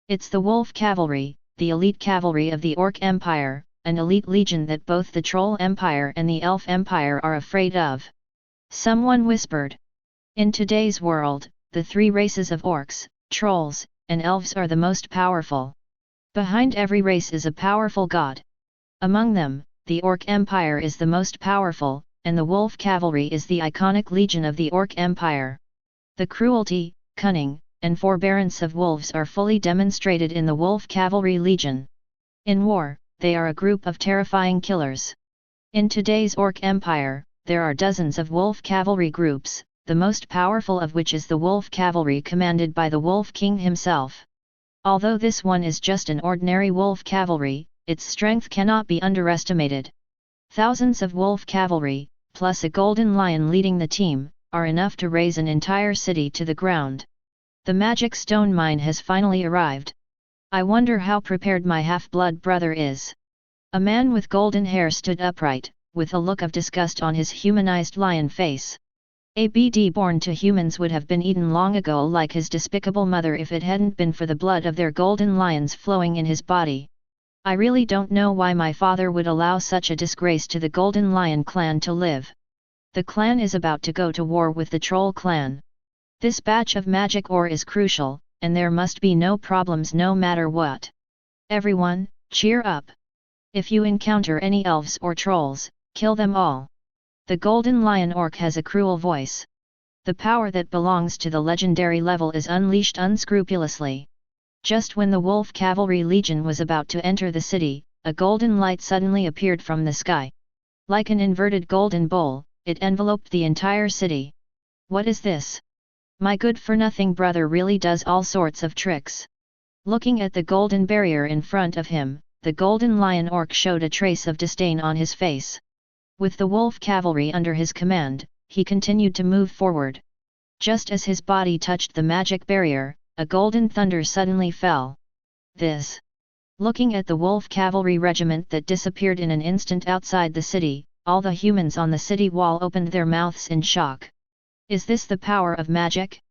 It's the wolf cavalry, the elite cavalry of the Orc Empire, an elite legion that both the Troll Empire and the Elf Empire are afraid of. Someone whispered. In today's world, the three races of orcs, trolls, and elves are the most powerful. Behind every race is a powerful god. Among them, the Orc Empire is the most powerful, and the Wolf Cavalry is the iconic legion of the Orc Empire. The cruelty, cunning, and forbearance of wolves are fully demonstrated in the Wolf Cavalry Legion. In war, they are a group of terrifying killers. In today's Orc Empire, there are dozens of Wolf Cavalry groups, the most powerful of which is the Wolf Cavalry commanded by the Wolf King himself. Although this one is just an ordinary Wolf Cavalry, its strength cannot be underestimated. Thousands of Wolf Cavalry, plus a golden lion leading the team, are enough to raise an entire city to the ground. The magic stone mine has finally arrived. I wonder how prepared my half-blood brother is. A man with golden hair stood upright, with a look of disgust on his humanized lion face. A BD born to humans would have been eaten long ago like his despicable mother if it hadn't been for the blood of their golden lions flowing in his body. I really don't know why my father would allow such a disgrace to the Golden Lion clan to live. The clan is about to go to war with the Troll clan. This batch of magic ore is crucial, and there must be no problems no matter what. Everyone, Cheer up! If you encounter any elves or trolls, kill them all. The Golden Lion Orc has a cruel voice. The power that belongs to the legendary level is unleashed unscrupulously. Just when the Wolf Cavalry Legion was about to enter the city, a golden light suddenly appeared from the sky. Like an inverted golden bowl, it enveloped the entire city. What is this? My good-for-nothing brother really does all sorts of tricks. Looking at the golden barrier in front of him, the Golden Lion Orc showed a trace of disdain on his face. With the Wolf Cavalry under his command, he continued to move forward. Just as his body touched the magic barrier, a golden thunder suddenly fell. This. Looking at the Wolf Cavalry regiment that disappeared in an instant outside the city, all the humans on the city wall opened their mouths in shock. Is this the power of magic?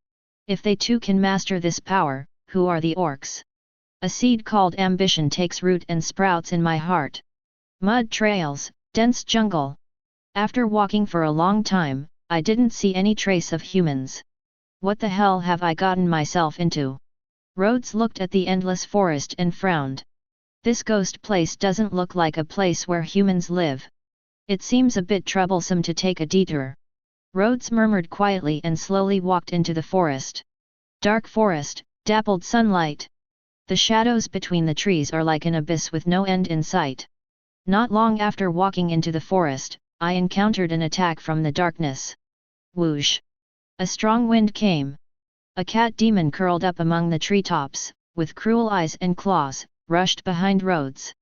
If they too can master this power, who are the orcs? A seed called ambition takes root and sprouts in my heart. Mud trails, dense jungle. After walking for a long time, I didn't see any trace of humans. What the hell have I gotten myself into? Rhodes looked at the endless forest and frowned. This ghost place doesn't look like a place where humans live. It seems a bit troublesome to take a detour. Rhodes murmured quietly and slowly walked into the forest. Dark forest, dappled sunlight. The shadows between the trees are like an abyss with no end in sight. Not long after walking into the forest, I encountered an attack from the darkness. Whoosh! A strong wind came. A cat demon curled up among the treetops, with cruel eyes and claws, rushed behind Rhodes.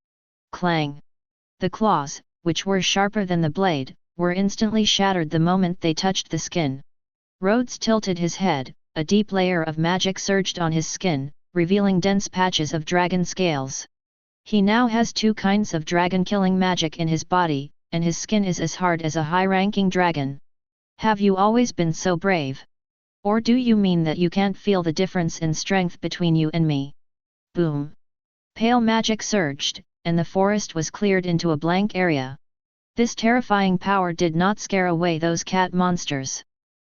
Clang! The claws, which were sharper than the blade, were instantly shattered the moment they touched the skin. Rhodes tilted his head, a deep layer of magic surged on his skin, revealing dense patches of dragon scales. He now has two kinds of dragon-killing magic in his body, and his skin is as hard as a high-ranking dragon. Have you always been so brave? Or do you mean that you can't feel the difference in strength between you and me? Boom! Pale magic surged, and the forest was cleared into a blank area. This terrifying power did not scare away those cat monsters.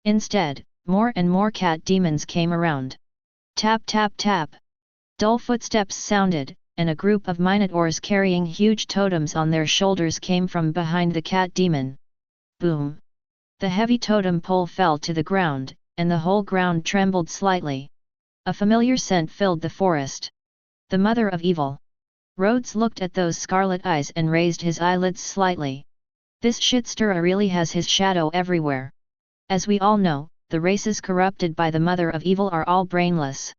Instead, more and more cat demons came around. Tap tap tap! Dull footsteps sounded, and a group of minotaurs carrying huge totems on their shoulders came from behind the cat demon. Boom! The heavy totem pole fell to the ground, and the whole ground trembled slightly. A familiar scent filled the forest. The mother of evil. Rhodes looked at those scarlet eyes and raised his eyelids slightly. This shitstirrer really has his shadow everywhere. As we all know, the races corrupted by the mother of evil are all brainless.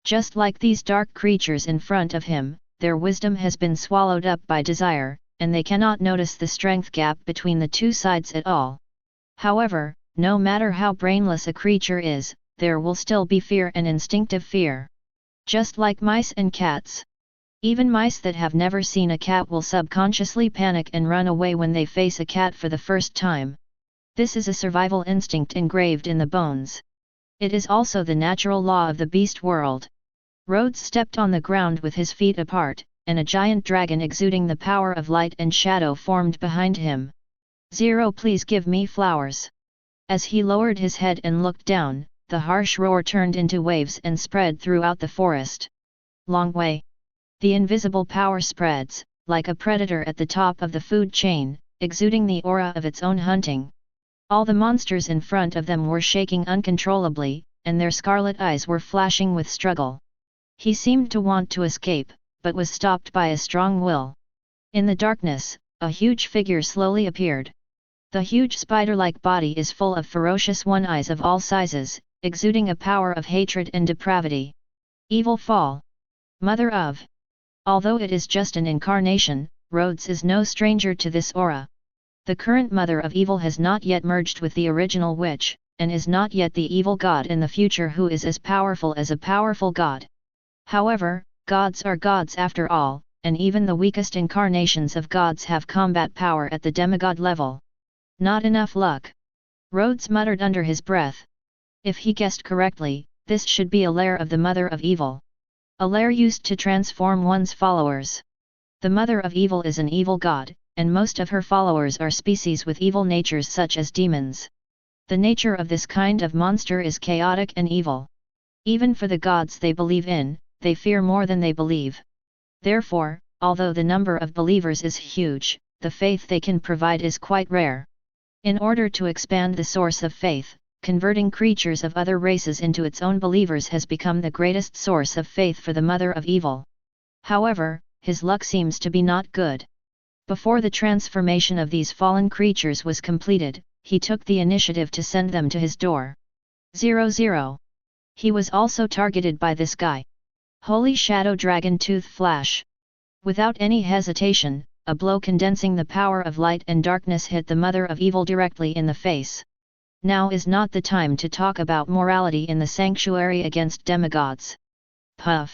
Just like these dark creatures in front of him, their wisdom has been swallowed up by desire, and they cannot notice the strength gap between the two sides at all. However, no matter how brainless a creature is, there will still be fear and instinctive fear. Just like mice and cats. Even mice that have never seen a cat will subconsciously panic and run away when they face a cat for the first time. This is a survival instinct engraved in the bones. It is also the natural law of the beast world. Rhodes stepped on the ground with his feet apart, and a giant dragon exuding the power of light and shadow formed behind him. Zero, please give me flowers. As he lowered his head and looked down, the harsh roar turned into waves and spread throughout the forest. Long way. The invisible power spreads, like a predator at the top of the food chain, exuding the aura of its own hunting. All the monsters in front of them were shaking uncontrollably, and their scarlet eyes were flashing with struggle. He seemed to want to escape, but was stopped by a strong will. In the darkness, a huge figure slowly appeared. The huge spider-like body is full of ferocious one-eyes of all sizes, exuding a power of hatred and depravity. Evil Fall. Mother of. Although it is just an incarnation, Rhodes is no stranger to this aura. The current mother of evil has not yet merged with the original witch, and is not yet the evil god in the future who is as powerful as a powerful god. However, gods are gods after all, and even the weakest incarnations of gods have combat power at the demigod level. Not enough luck. Rhodes muttered under his breath. If he guessed correctly, this should be a lair of the mother of evil. A lair used to transform one's followers. The mother of evil is an evil god, and most of her followers are species with evil natures such as demons. The nature of this kind of monster is chaotic and evil. Even for the gods they believe in, they fear more than they believe. Therefore, although the number of believers is huge, the faith they can provide is quite rare. In order to expand the source of faith, converting creatures of other races into its own believers has become the greatest source of faith for the mother of evil. However, his luck seems to be not good. Before the transformation of these fallen creatures was completed, he took the initiative to send them to his door. 00. He was also targeted by this guy. Holy Shadow Dragon Tooth Flash. Without any hesitation, a blow condensing the power of light and darkness hit the mother of evil directly in the face. Now is not the time to talk about morality in the sanctuary against demigods. Puff.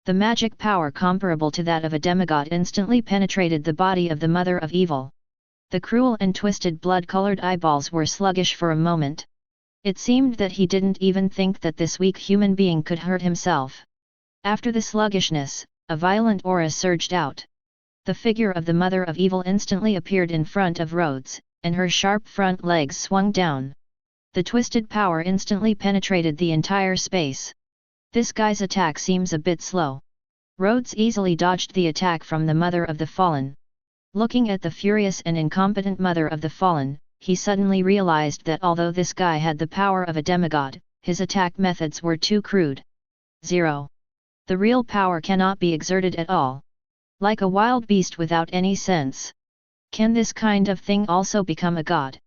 The magic power comparable to that of a demigod instantly penetrated the body of the mother of evil. The cruel and twisted blood-colored eyeballs were sluggish for a moment. It seemed that he didn't even think that this weak human being could hurt himself. After the sluggishness, a violent aura surged out. The figure of the mother of evil instantly appeared in front of Rhodes, and her sharp front legs swung down. The twisted power instantly penetrated the entire space. This guy's attack seems a bit slow. Rhodes easily dodged the attack from the mother of the fallen. Looking at the furious and incompetent mother of the fallen, he suddenly realized that although this guy had the power of a demigod, his attack methods were too crude. 0. The real power cannot be exerted at all. Like a wild beast without any sense. Can this kind of thing also become a god?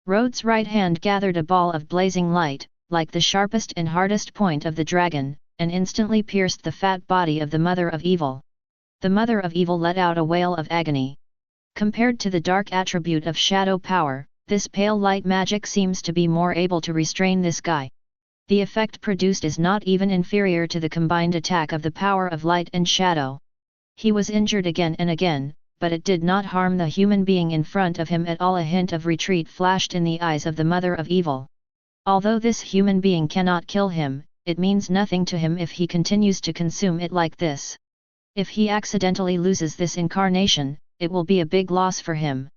Rhodes' right hand gathered a ball of blazing light, like the sharpest and hardest point of the dragon, and instantly pierced the fat body of the mother of evil. The mother of evil let out a wail of agony. Compared to the dark attribute of shadow power, this pale light magic seems to be more able to restrain this guy. The effect produced is not even inferior to the combined attack of the power of light and shadow. He was injured again and again, but it did not harm the human being in front of him at all. A hint of retreat flashed in the eyes of the mother of evil. Although this human being cannot kill him, it means nothing to him if he continues to consume it like this. If he accidentally loses this incarnation, it will be a big loss for him.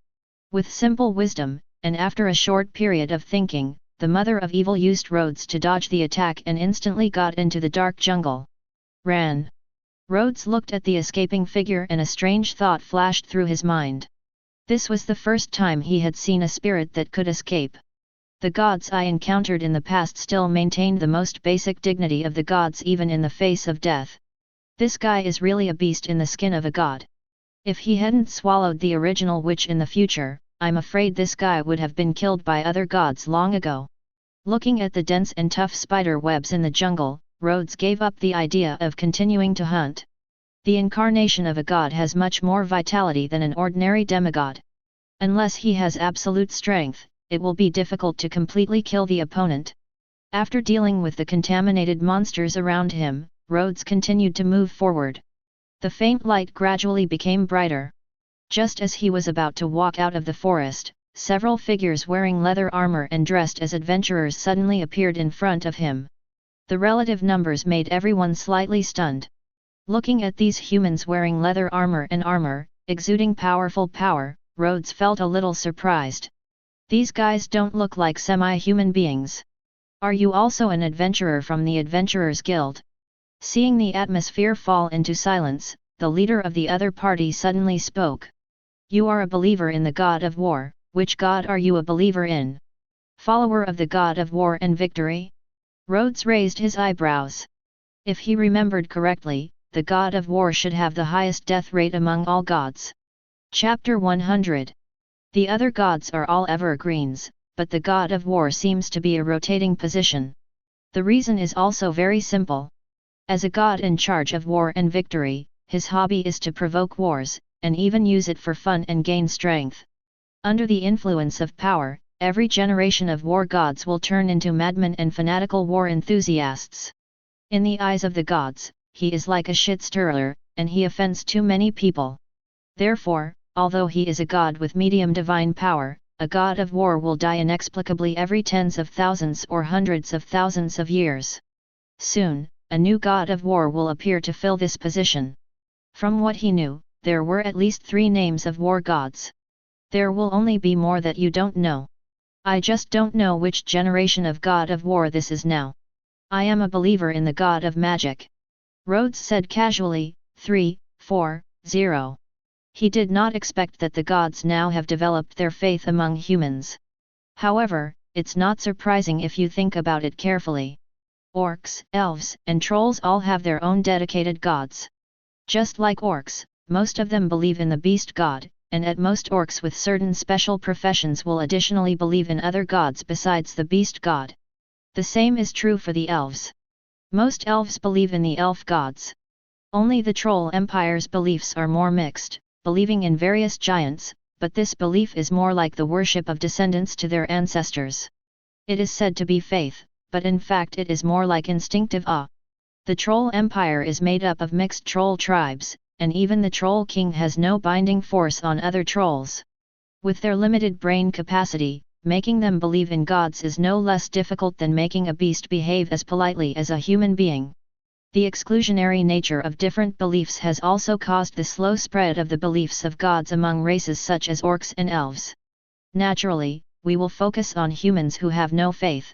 With simple wisdom, and after a short period of thinking, the mother of evil used Rhodes to dodge the attack and instantly got into the dark jungle. Ran. Rhodes looked at the escaping figure and a strange thought flashed through his mind. This was the first time he had seen a spirit that could escape. The gods I encountered in the past still maintained the most basic dignity of the gods even in the face of death. This guy is really a beast in the skin of a god. If he hadn't swallowed the original witch in the future, I'm afraid this guy would have been killed by other gods long ago. Looking at the dense and tough spider webs in the jungle, Rhodes gave up the idea of continuing to hunt. The incarnation of a god has much more vitality than an ordinary demigod. Unless he has absolute strength, it will be difficult to completely kill the opponent. After dealing with the contaminated monsters around him, Rhodes continued to move forward. The faint light gradually became brighter. Just as he was about to walk out of the forest, several figures wearing leather armor and dressed as adventurers suddenly appeared in front of him. The relative numbers made everyone slightly stunned. Looking at these humans wearing leather armor and armor, exuding powerful power, Rhodes felt a little surprised. These guys don't look like semi-human beings. Are you also an adventurer from the Adventurers Guild? Seeing the atmosphere fall into silence, the leader of the other party suddenly spoke. You are a believer in the god of war. Which god are you a believer in? Follower of the god of war and victory? Rhodes raised his eyebrows. If he remembered correctly, the god of war should have the highest death rate among all gods. Chapter 100. The other gods are all evergreens, but the god of war seems to be a rotating position. The reason is also very simple. As a god in charge of war and victory, his hobby is to provoke wars, and even use it for fun and gain strength. Under the influence of power, every generation of war gods will turn into madmen and fanatical war enthusiasts. In the eyes of the gods, he is like a shit-stirrer, and he offends too many people. Therefore, although he is a god with medium divine power, a god of war will die inexplicably every tens of thousands or hundreds of thousands of years. Soon, a new god of war will appear to fill this position. From what he knew, there were at least 3 names of war gods. There will only be more that you don't know. I just don't know which generation of god of war this is now. I am a believer in the god of magic. Rhodes said casually. 3, 4, 0. He did not expect that the gods now have developed their faith among humans. However, it's not surprising if you think about it carefully. Orcs, elves, and trolls all have their own dedicated gods. Just like orcs, most of them believe in the beast god, and at most orcs with certain special professions will additionally believe in other gods besides the beast god. The same is true for the elves. Most elves believe in the elf gods. Only the troll empire's beliefs are more mixed, believing in various giants, but this belief is more like the worship of descendants to their ancestors. It is said to be faith, but in fact it is more like instinctive awe. The troll empire is made up of mixed troll tribes, and even the troll king has no binding force on other trolls. With their limited brain capacity, making them believe in gods is no less difficult than making a beast behave as politely as a human being. The exclusionary nature of different beliefs has also caused the slow spread of the beliefs of gods among races such as orcs and elves. Naturally, we will focus on humans who have no faith.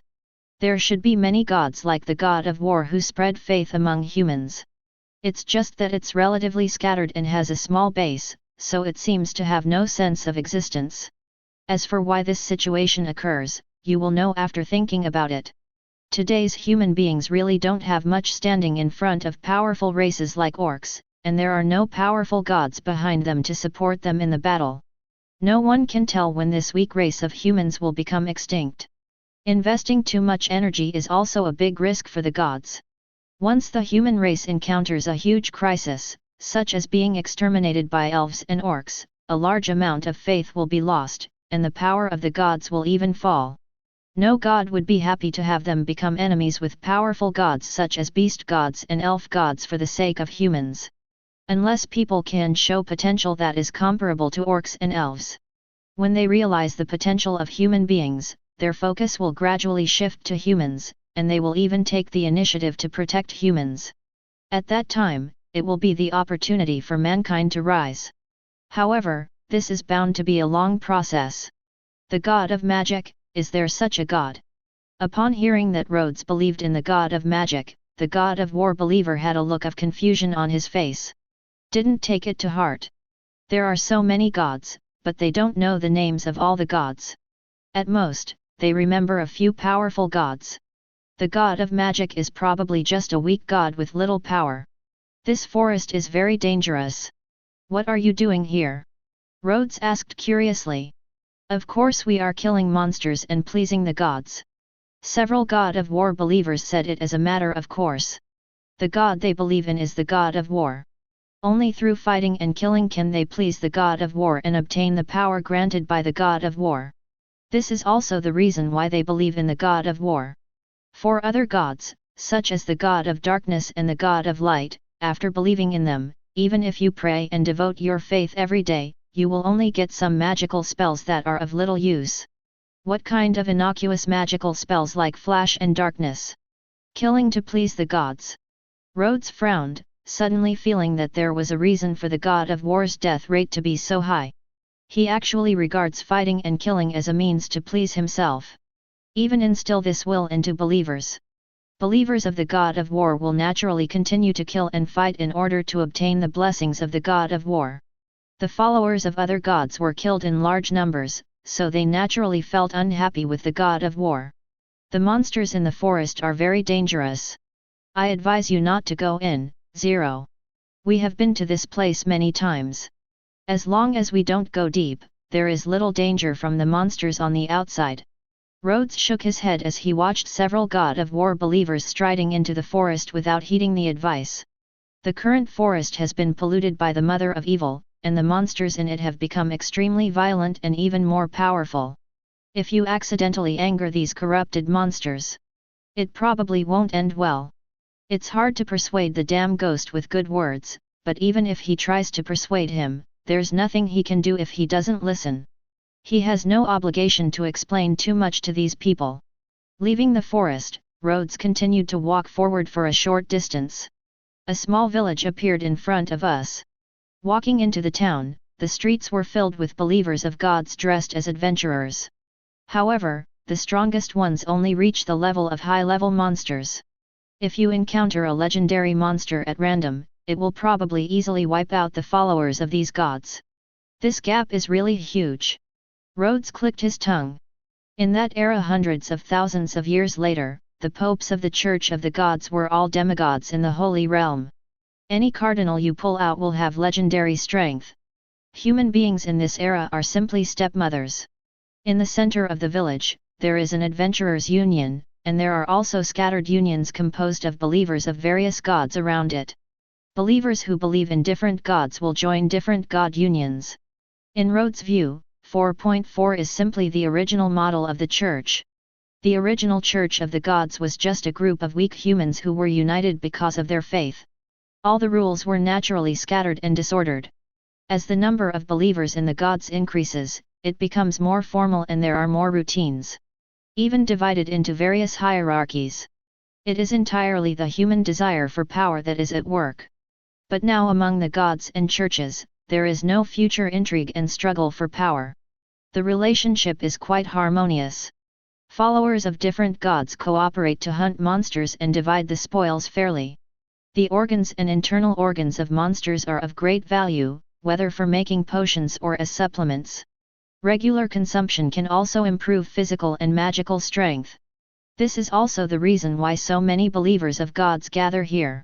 There should be many gods like the god of war who spread faith among humans. It's just that it's relatively scattered and has a small base, so it seems to have no sense of existence. As for why this situation occurs, you will know after thinking about it. Today's human beings really don't have much standing in front of powerful races like orcs, and there are no powerful gods behind them to support them in the battle. No one can tell when this weak race of humans will become extinct. Investing too much energy is also a big risk for the gods. Once the human race encounters a huge crisis, such as being exterminated by elves and orcs, a large amount of faith will be lost, and the power of the gods will even fall. No god would be happy to have them become enemies with powerful gods such as beast gods and elf gods for the sake of humans. Unless people can show potential that is comparable to orcs and elves. When they realize the potential of human beings, their focus will gradually shift to humans, and they will even take the initiative to protect humans. At that time, it will be the opportunity for mankind to rise. However, this is bound to be a long process. The god of magic, is there such a god? Upon hearing that Rhodes believed in the god of magic, the god of war believer had a look of confusion on his face. Didn't take it to heart. There are so many gods, but they don't know the names of all the gods. At most, they remember a few powerful gods. The god of magic is probably just a weak god with little power. This forest is very dangerous. What are you doing here? Rhodes asked curiously. Of course we are killing monsters and pleasing the gods. Several god of war believers said it as a matter of course. The god they believe in is the god of war. Only through fighting and killing can they please the god of war and obtain the power granted by the god of war. This is also the reason why they believe in the god of war. For other gods, such as the god of darkness and the god of light, after believing in them, even if you pray and devote your faith every day, you will only get some magical spells that are of little use. What kind of innocuous magical spells like flash and darkness? Killing to please the gods. Rhodes frowned, suddenly feeling that there was a reason for the god of war's death rate to be so high. He actually regards fighting and killing as a means to please himself. Even instill this will into believers. Believers of the god of war will naturally continue to kill and fight in order to obtain the blessings of the god of war. The followers of other gods were killed in large numbers, so they naturally felt unhappy with the god of war. The monsters in the forest are very dangerous. I advise you not to go in. 0. We have been to this place many times. As long as we don't go deep, there is little danger from the monsters on the outside. Rhodes shook his head as he watched several god of war believers striding into the forest without heeding the advice. The current forest has been polluted by the mother of evil, and the monsters in it have become extremely violent and even more powerful. If you accidentally anger these corrupted monsters, it probably won't end well. It's hard to persuade the damn ghost with good words, but even if he tries to persuade him, there's nothing he can do if he doesn't listen. He has no obligation to explain too much to these people. Leaving the forest, Rhodes continued to walk forward for a short distance. A small village appeared in front of us. Walking into the town, the streets were filled with believers of gods dressed as adventurers. However, the strongest ones only reach the level of high-level monsters. If you encounter a legendary monster at random, it will probably easily wipe out the followers of these gods. This gap is really huge. Rhodes clicked his tongue. In that era, hundreds of thousands of years later, the popes of the Church of the Gods were all demigods in the Holy Realm. Any cardinal you pull out will have legendary strength. Human beings in this era are simply stepmothers. In the center of the village, there is an adventurers' union, and there are also scattered unions composed of believers of various gods around it. Believers who believe in different gods will join different god unions. In Rhodes' view, 4.4 is simply the original model of the Church. The original Church of the Gods was just a group of weak humans who were united because of their faith. All the rules were naturally scattered and disordered. As the number of believers in the gods increases, it becomes more formal and there are more routines. Even divided into various hierarchies. It is entirely the human desire for power that is at work. But now among the gods and churches, there is no future intrigue and struggle for power. The relationship is quite harmonious. Followers of different gods cooperate to hunt monsters and divide the spoils fairly. The organs and internal organs of monsters are of great value, whether for making potions or as supplements. Regular consumption can also improve physical and magical strength. This is also the reason why so many believers of gods gather here.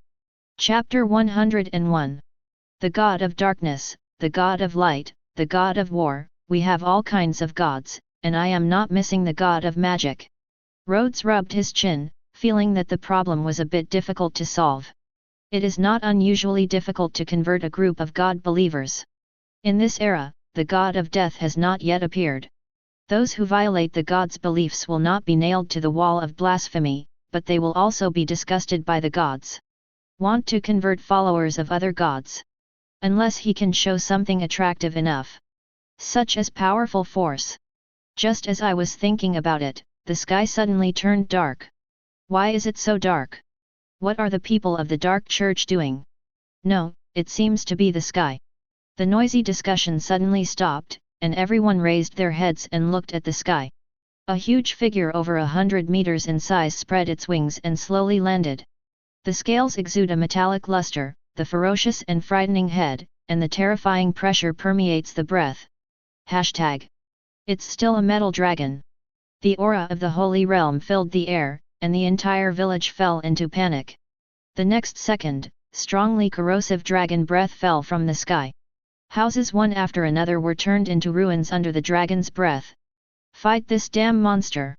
Chapter 101. The God of Darkness, the God of Light, the God of War. We have all kinds of gods, and I am not missing the God of Magic. Rhodes rubbed his chin, feeling that the problem was a bit difficult to solve. It is not unusually difficult to convert a group of God believers. In this era, the God of Death has not yet appeared. Those who violate the God's beliefs will not be nailed to the wall of blasphemy, but they will also be disgusted by the gods. Want to convert followers of other gods. Unless he can show something attractive enough. Such as powerful force. Just as I was thinking about it, the sky suddenly turned dark. Why is it so dark? What are the people of the Dark Church doing? No, it seems to be the sky. The noisy discussion suddenly stopped, and everyone raised their heads and looked at the sky. A huge figure over 100 meters in size spread its wings and slowly landed. The scales exude a metallic luster, the ferocious and frightening head, and the terrifying pressure permeates the breath. Hashtag. It's still a metal dragon. The aura of the Holy Realm filled the air, and the entire village fell into panic. The next second, strongly corrosive dragon breath fell from the sky. Houses one after another were turned into ruins under the dragon's breath. Fight this damn monster!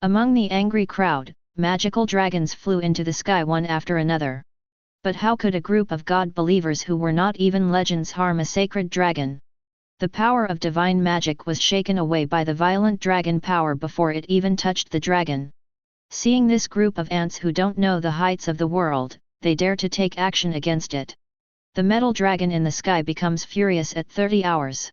Among the angry crowd, magical dragons flew into the sky one after another. But how could a group of God believers who were not even legends harm a sacred dragon? The power of divine magic was shaken away by the violent dragon power before it even touched the dragon. Seeing this group of ants who don't know the heights of the world, they dare to take action against it. The metal dragon in the sky becomes furious at 30 hours.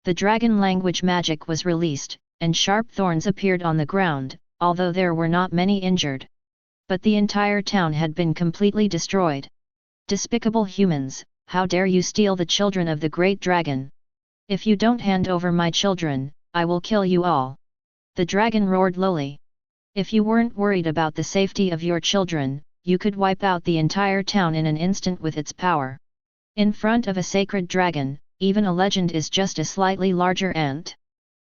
The dragon language magic was released, and sharp thorns appeared on the ground, although there were not many injured. But the entire town had been completely destroyed. Despicable humans, how dare you steal the children of the great dragon? If you don't hand over my children, I will kill you all. The dragon roared lowly. If you weren't worried about the safety of your children, you could wipe out the entire town in an instant with its power. In front of a sacred dragon, even a legend is just a slightly larger ant.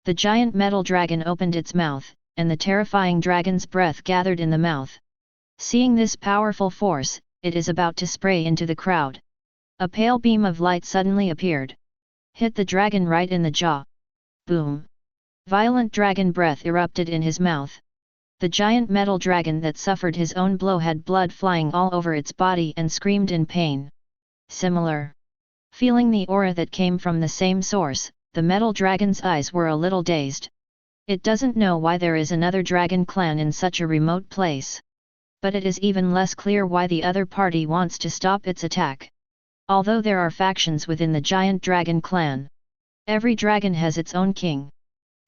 The giant metal dragon opened its mouth, and the terrifying dragon's breath gathered in the mouth. Seeing this powerful force, it is about to spray into the crowd. A pale beam of light suddenly appeared. Hit the dragon right in the jaw. Boom! Violent dragon breath erupted in his mouth. The giant metal dragon that suffered his own blow had blood flying all over its body and screamed in pain. Similar. Feeling the aura that came from the same source, the metal dragon's eyes were a little dazed. It doesn't know why there is another dragon clan in such a remote place. But it is even less clear why the other party wants to stop its attack. Although there are factions within the giant dragon clan. Every dragon has its own king.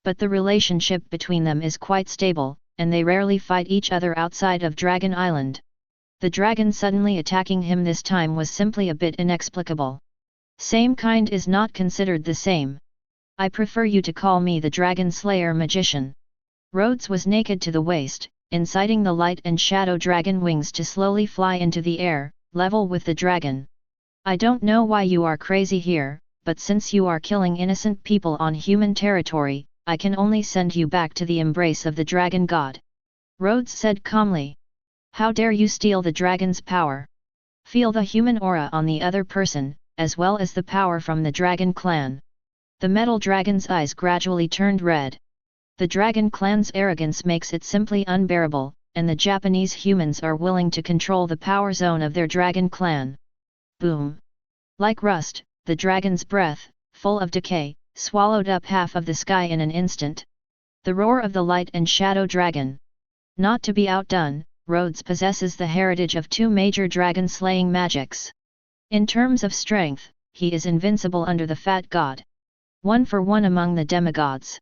But the relationship between them is quite stable, and they rarely fight each other outside of Dragon Island. The dragon suddenly attacking him this time was simply a bit inexplicable. Same kind is not considered the same. I prefer you to call me the Dragon Slayer Magician. Rhodes was naked to the waist, inciting the light and shadow dragon wings to slowly fly into the air, level with the dragon. I don't know why you are crazy here, but since you are killing innocent people on human territory, I can only send you back to the embrace of the dragon god. Rhodes said calmly. How dare you steal the dragon's power? Feel the human aura on the other person, as well as the power from the dragon clan. The metal dragon's eyes gradually turned red. The dragon clan's arrogance makes it simply unbearable, and the Japanese humans are willing to control the power zone of their dragon clan. Boom! Like rust, the dragon's breath, full of decay, swallowed up half of the sky in an instant. The roar of the light and shadow dragon. Not to be outdone, Rhodes possesses the heritage of two major dragon-slaying magics. In terms of strength, he is invincible under the Fat God. 1 for 1 among the demigods.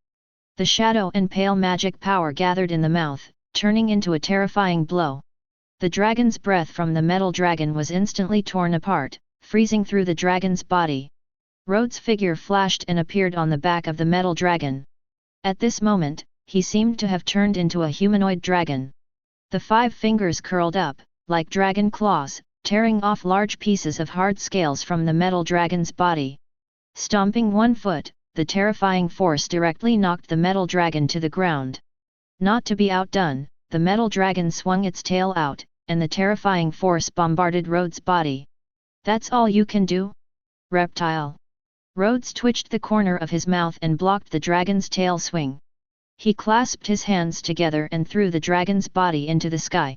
The shadow and pale magic power gathered in the mouth, turning into a terrifying blow. The dragon's breath from the metal dragon was instantly torn apart, freezing through the dragon's body. Rhodes' figure flashed and appeared on the back of the metal dragon. At this moment, he seemed to have turned into a humanoid dragon. The 5 fingers curled up, like dragon claws, tearing off large pieces of hard scales from the metal dragon's body. Stomping 1 foot, the terrifying force directly knocked the metal dragon to the ground. Not to be outdone, the metal dragon swung its tail out, and the terrifying force bombarded Rhodes' body. That's all you can do? Reptile! Rhodes twitched the corner of his mouth and blocked the dragon's tail swing. He clasped his hands together and threw the dragon's body into the sky.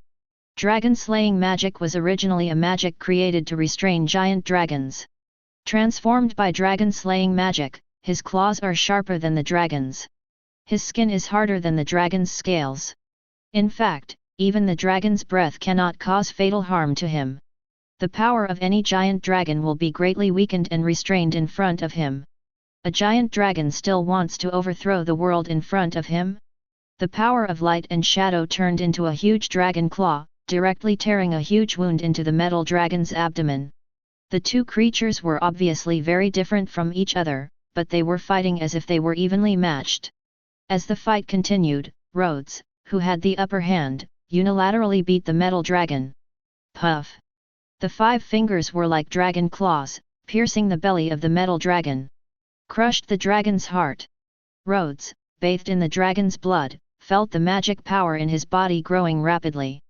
Dragon-slaying magic was originally a magic created to restrain giant dragons. Transformed by dragon-slaying magic, his claws are sharper than the dragon's. His skin is harder than the dragon's scales. In fact, even the dragon's breath cannot cause fatal harm to him. The power of any giant dragon will be greatly weakened and restrained in front of him. A giant dragon still wants to overthrow the world in front of him? The power of light and shadow turned into a huge dragon claw, directly tearing a huge wound into the metal dragon's abdomen. The two creatures were obviously very different from each other, but they were fighting as if they were evenly matched. As the fight continued, Rhodes, who had the upper hand, unilaterally beat the metal dragon. Puff! The 5 fingers were like dragon claws, piercing the belly of the metal dragon. Crushed the dragon's heart. Rhodes, bathed in the dragon's blood, felt the magic power in his body growing rapidly.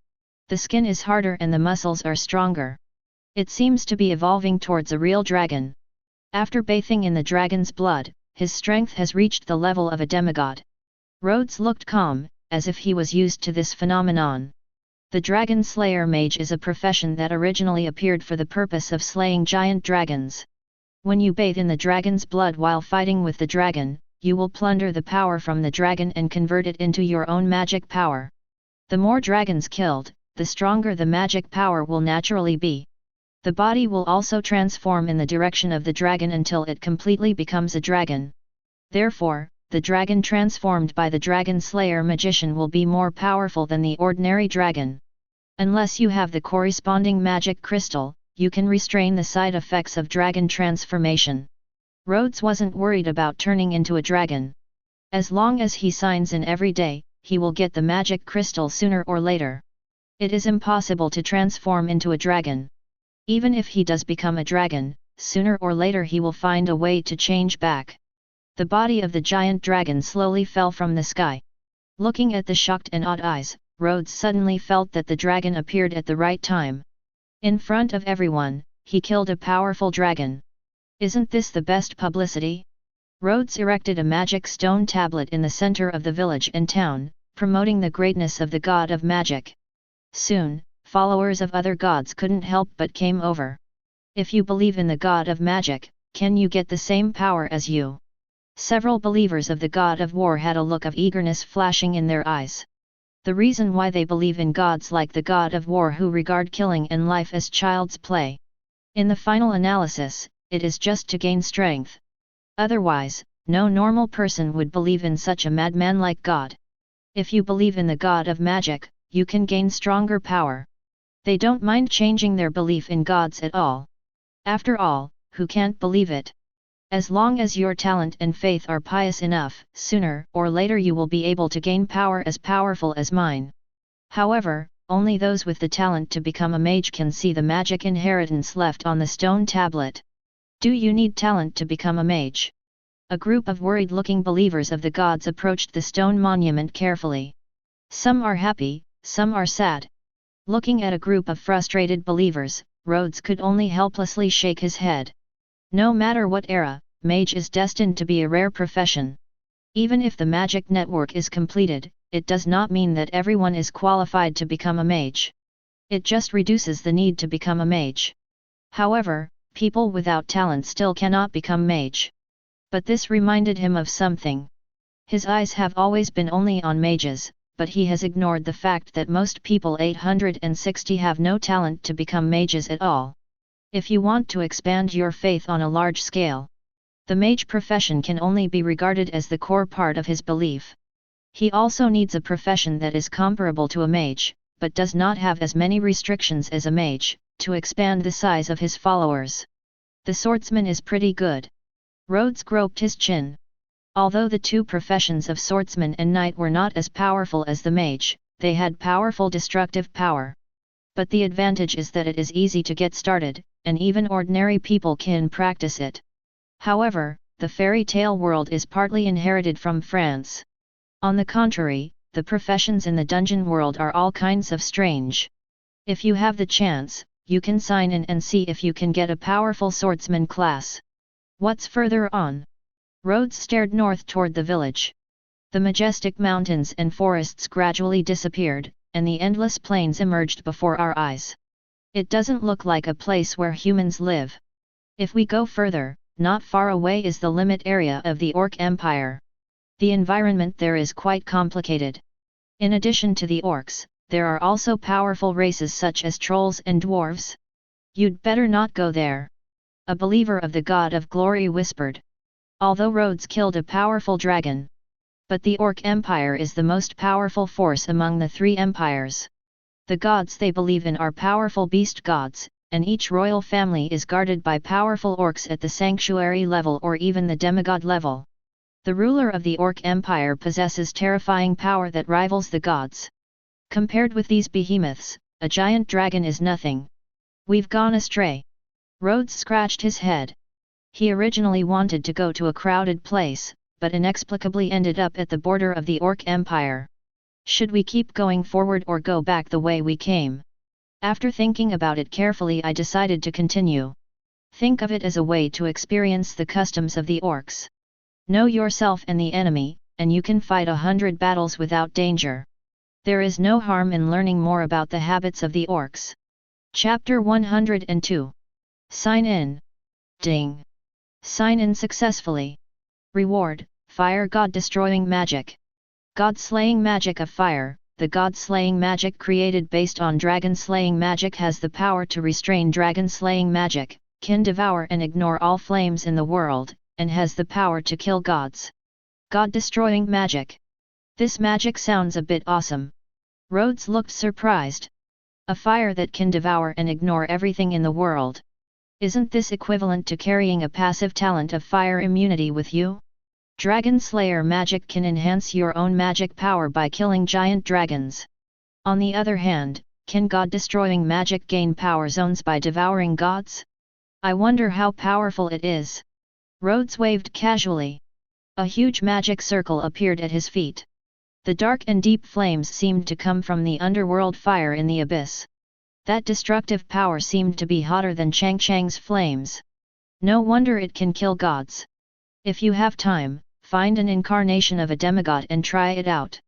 The skin is harder and the muscles are stronger. It seems to be evolving towards a real dragon. After bathing in the dragon's blood, his strength has reached the level of a demigod. Rhodes looked calm, as if he was used to this phenomenon. The Dragon Slayer Mage is a profession that originally appeared for the purpose of slaying giant dragons. When you bathe in the dragon's blood while fighting with the dragon, you will plunder the power from the dragon and convert it into your own magic power. The more dragons killed, the stronger the magic power will naturally be. The body will also transform in the direction of the dragon until it completely becomes a dragon. Therefore, the dragon transformed by the Dragon Slayer magician will be more powerful than the ordinary dragon. Unless you have the corresponding magic crystal, you can restrain the side effects of dragon transformation. Rhodes wasn't worried about turning into a dragon. As long as he signs in every day, he will get the magic crystal sooner or later. It is impossible to transform into a dragon. Even if he does become a dragon, sooner or later he will find a way to change back. The body of the giant dragon slowly fell from the sky. Looking at the shocked and awed eyes, Rhodes suddenly felt that the dragon appeared at the right time. In front of everyone, he killed a powerful dragon. Isn't this the best publicity? Rhodes erected a magic stone tablet in the center of the village and town, promoting the greatness of the god of magic. Soon, followers of other gods couldn't help but came over. If you believe in the god of magic, can you get the same power as you? Several believers of the god of war had a look of eagerness flashing in their eyes. The reason why they believe in gods like the god of war who regard killing and life as child's play. In the final analysis, it is just to gain strength. Otherwise, no normal person would believe in such a madman-like god. If you believe in the god of magic, you can gain stronger power. They don't mind changing their belief in gods at all. After all, who can't believe it? As long as your talent and faith are pious enough, sooner or later you will be able to gain power as powerful as mine. However, only those with the talent to become a mage can see the magic inheritance left on the stone tablet. Do you need talent to become a mage? A group of worried-looking believers of the gods approached the stone monument carefully. Some are happy, some are sad. Looking at a group of frustrated believers, Rhodes could only helplessly shake his head. No matter what era, mage is destined to be a rare profession. Even if the magic network is completed, it does not mean that everyone is qualified to become a mage. It just reduces the need to become a mage. However, people without talent still cannot become mage. But this reminded him of something. His eyes have always been only on mages, but he has ignored the fact that most people 860 have no talent to become mages at all. If you want to expand your faith on a large scale, the mage profession can only be regarded as the core part of his belief. He also needs a profession that is comparable to a mage, but does not have as many restrictions as a mage, to expand the size of his followers. The swordsman is pretty good. Rhodes groped his chin. Although the two professions of swordsman and knight were not as powerful as the mage, they had powerful destructive power. But the advantage is that it is easy to get started, and even ordinary people can practice it. However, the fairy tale world is partly inherited from France. On the contrary, the professions in the dungeon world are all kinds of strange. If you have the chance, you can sign in and see if you can get a powerful swordsman class. What's further on? Rhodes stared north toward the village. The majestic mountains and forests gradually disappeared, and the endless plains emerged before our eyes. It doesn't look like a place where humans live. If we go further, not far away is the limit area of the Orc Empire. The environment there is quite complicated. In addition to the orcs, there are also powerful races such as trolls and dwarves. You'd better not go there. A believer of the God of Glory whispered. Although Rhodes killed a powerful dragon. But the Orc Empire is the most powerful force among the three empires. The gods they believe in are powerful beast gods, and each royal family is guarded by powerful orcs at the sanctuary level or even the demigod level. The ruler of the Orc Empire possesses terrifying power that rivals the gods. Compared with these behemoths, a giant dragon is nothing. We've gone astray. Rhodes scratched his head. He originally wanted to go to a crowded place, but inexplicably ended up at the border of the Orc Empire. Should we keep going forward or go back the way we came? After thinking about it carefully, I decided to continue. Think of it as a way to experience the customs of the orcs. Know yourself and the enemy, and you can fight 100 battles without danger. There is no harm in learning more about the habits of the orcs. Chapter 102. Sign in. Ding. Sign in successfully. Reward: Fire God Destroying Magic. God Slaying Magic of Fire. The God Slaying Magic created based on Dragon Slaying Magic has the power to restrain Dragon Slaying Magic, can devour and ignore all flames in the world, and has the power to kill gods. God Destroying Magic. This magic sounds a bit awesome. Rhodes looked surprised. A fire that can devour and ignore everything in the world. Isn't this equivalent to carrying a passive talent of fire immunity with you? Dragon Slayer magic can enhance your own magic power by killing giant dragons. On the other hand, can God-destroying magic gain power zones by devouring gods? I wonder how powerful it is. Rhodes waved casually. A huge magic circle appeared at his feet. The dark and deep flames seemed to come from the underworld fire in the abyss. That destructive power seemed to be hotter than Chang Chang's flames. No wonder it can kill gods. If you have time, find an incarnation of a demigod and try it out.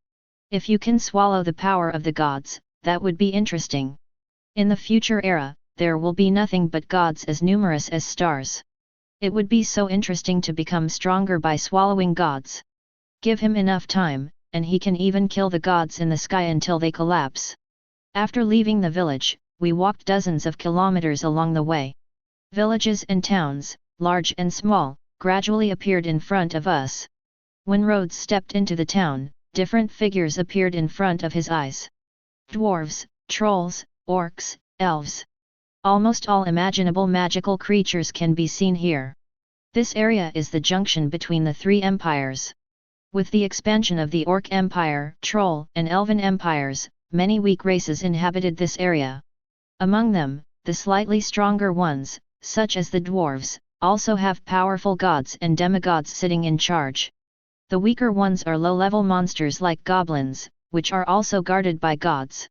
If you can swallow the power of the gods, that would be interesting. In the future era, there will be nothing but gods as numerous as stars. It would be so interesting to become stronger by swallowing gods. Give him enough time, and he can even kill the gods in the sky until they collapse. After leaving the village, we walked dozens of kilometers along the way. Villages and towns, large and small, gradually appeared in front of us. When Rhodes stepped into the town, different figures appeared in front of his eyes. Dwarves, trolls, orcs, elves. Almost all imaginable magical creatures can be seen here. This area is the junction between the three empires. With the expansion of the Orc Empire, Troll and Elven empires, many weak races inhabited this area. Among them, the slightly stronger ones, such as the dwarves, also have powerful gods and demigods sitting in charge. The weaker ones are low-level monsters like goblins, which are also guarded by gods.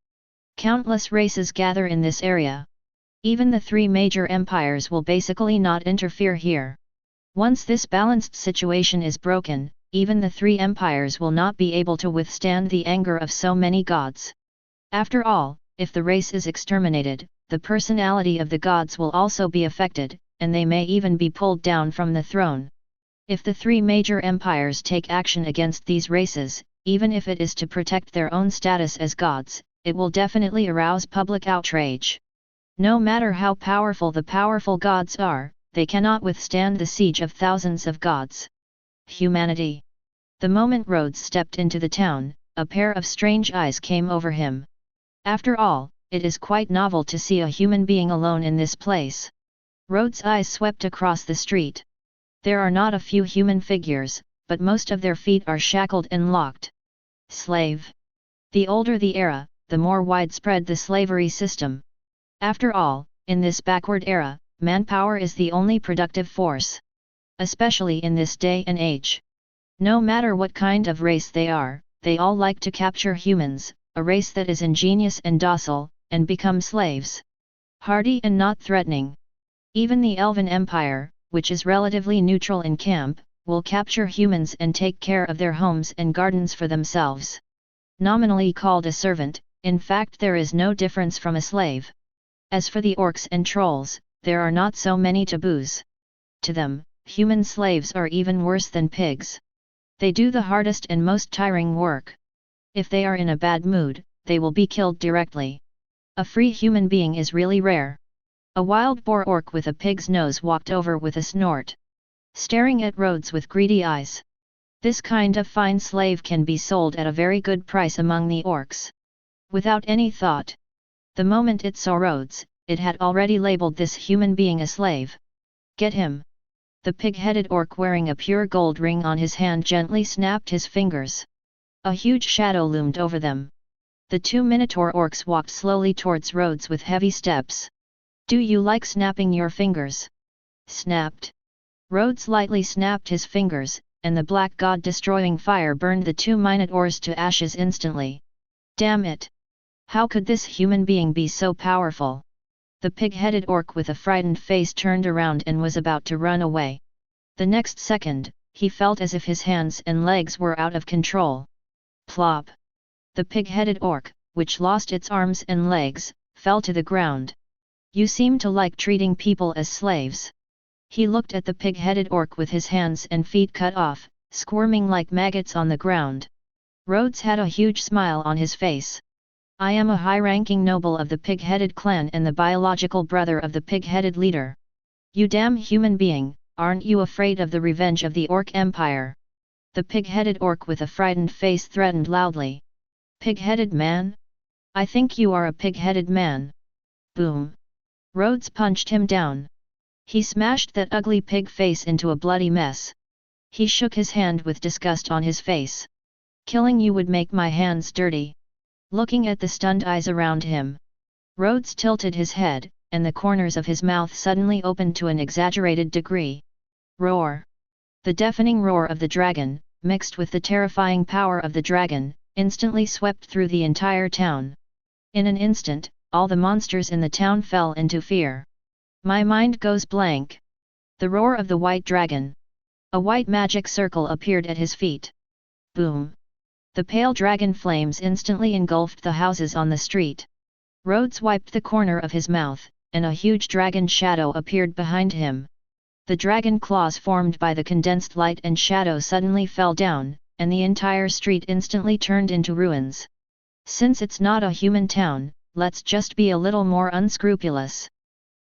Countless races gather in this area. Even the three major empires will basically not interfere here. Once this balanced situation is broken, even the three empires will not be able to withstand the anger of so many gods. After all, if the race is exterminated, the personality of the gods will also be affected, and they may even be pulled down from the throne. If the three major empires take action against these races, even if it is to protect their own status as gods, it will definitely arouse public outrage. No matter how powerful the powerful gods are, they cannot withstand the siege of thousands of gods. Humanity. The moment Rhodes stepped into the town, a pair of strange eyes came over him. After all, it is quite novel to see a human being alone in this place. Rhodes' eyes swept across the street. There are not a few human figures, but most of their feet are shackled and locked. Slave. The older the era, the more widespread the slavery system. After all, in this backward era, manpower is the only productive force. Especially in this day and age. No matter what kind of race they are, they all like to capture humans, a race that is ingenious and docile, and become slaves. Hardy and not threatening. Even the Elven Empire, which is relatively neutral in camp, will capture humans and take care of their homes and gardens for themselves. Nominally called a servant, in fact there is no difference from a slave. As for the orcs and trolls, there are not so many taboos. To them, human slaves are even worse than pigs. They do the hardest and most tiring work. If they are in a bad mood, they will be killed directly. A free human being is really rare. A wild boar orc with a pig's nose walked over with a snort, staring at Rhodes with greedy eyes. This kind of fine slave can be sold at a very good price among the orcs. Without any thought. The moment it saw Rhodes, it had already labeled this human being a slave. Get him! The pig-headed orc wearing a pure gold ring on his hand gently snapped his fingers. A huge shadow loomed over them. The two minotaur orcs walked slowly towards Rhodes with heavy steps. Do you like snapping your fingers? Snapped. Rhodes lightly snapped his fingers, and the black god-destroying fire burned the two minotaurs to ashes instantly. Damn it! How could this human being be so powerful? The pig-headed orc with a frightened face turned around and was about to run away. The next second, he felt as if his hands and legs were out of control. Plop! The pig-headed orc, which lost its arms and legs, fell to the ground. You seem to like treating people as slaves. He looked at the pig-headed orc with his hands and feet cut off, squirming like maggots on the ground. Rhodes had a huge smile on his face. I am a high-ranking noble of the pig-headed clan and the biological brother of the pig-headed leader. You damn human being, aren't you afraid of the revenge of the orc empire? The pig-headed orc with a frightened face threatened loudly. Pig-headed man? I think you are a pig-headed man. Boom! Rhodes punched him down. He smashed that ugly pig face into a bloody mess. He shook his hand with disgust on his face. Killing you would make my hands dirty. Looking at the stunned eyes around him, Rhodes tilted his head, and the corners of his mouth suddenly opened to an exaggerated degree. Roar! The deafening roar of the dragon, mixed with the terrifying power of the dragon, instantly swept through the entire town. In an instant, all the monsters in the town fell into fear. My mind goes blank. The roar of the white dragon. A white magic circle appeared at his feet. Boom! The pale dragon flames instantly engulfed the houses on the street. Rhodes wiped the corner of his mouth, and a huge dragon shadow appeared behind him. The dragon claws formed by the condensed light and shadow suddenly fell down, and the entire street instantly turned into ruins. Since it's not a human town, let's just be a little more unscrupulous.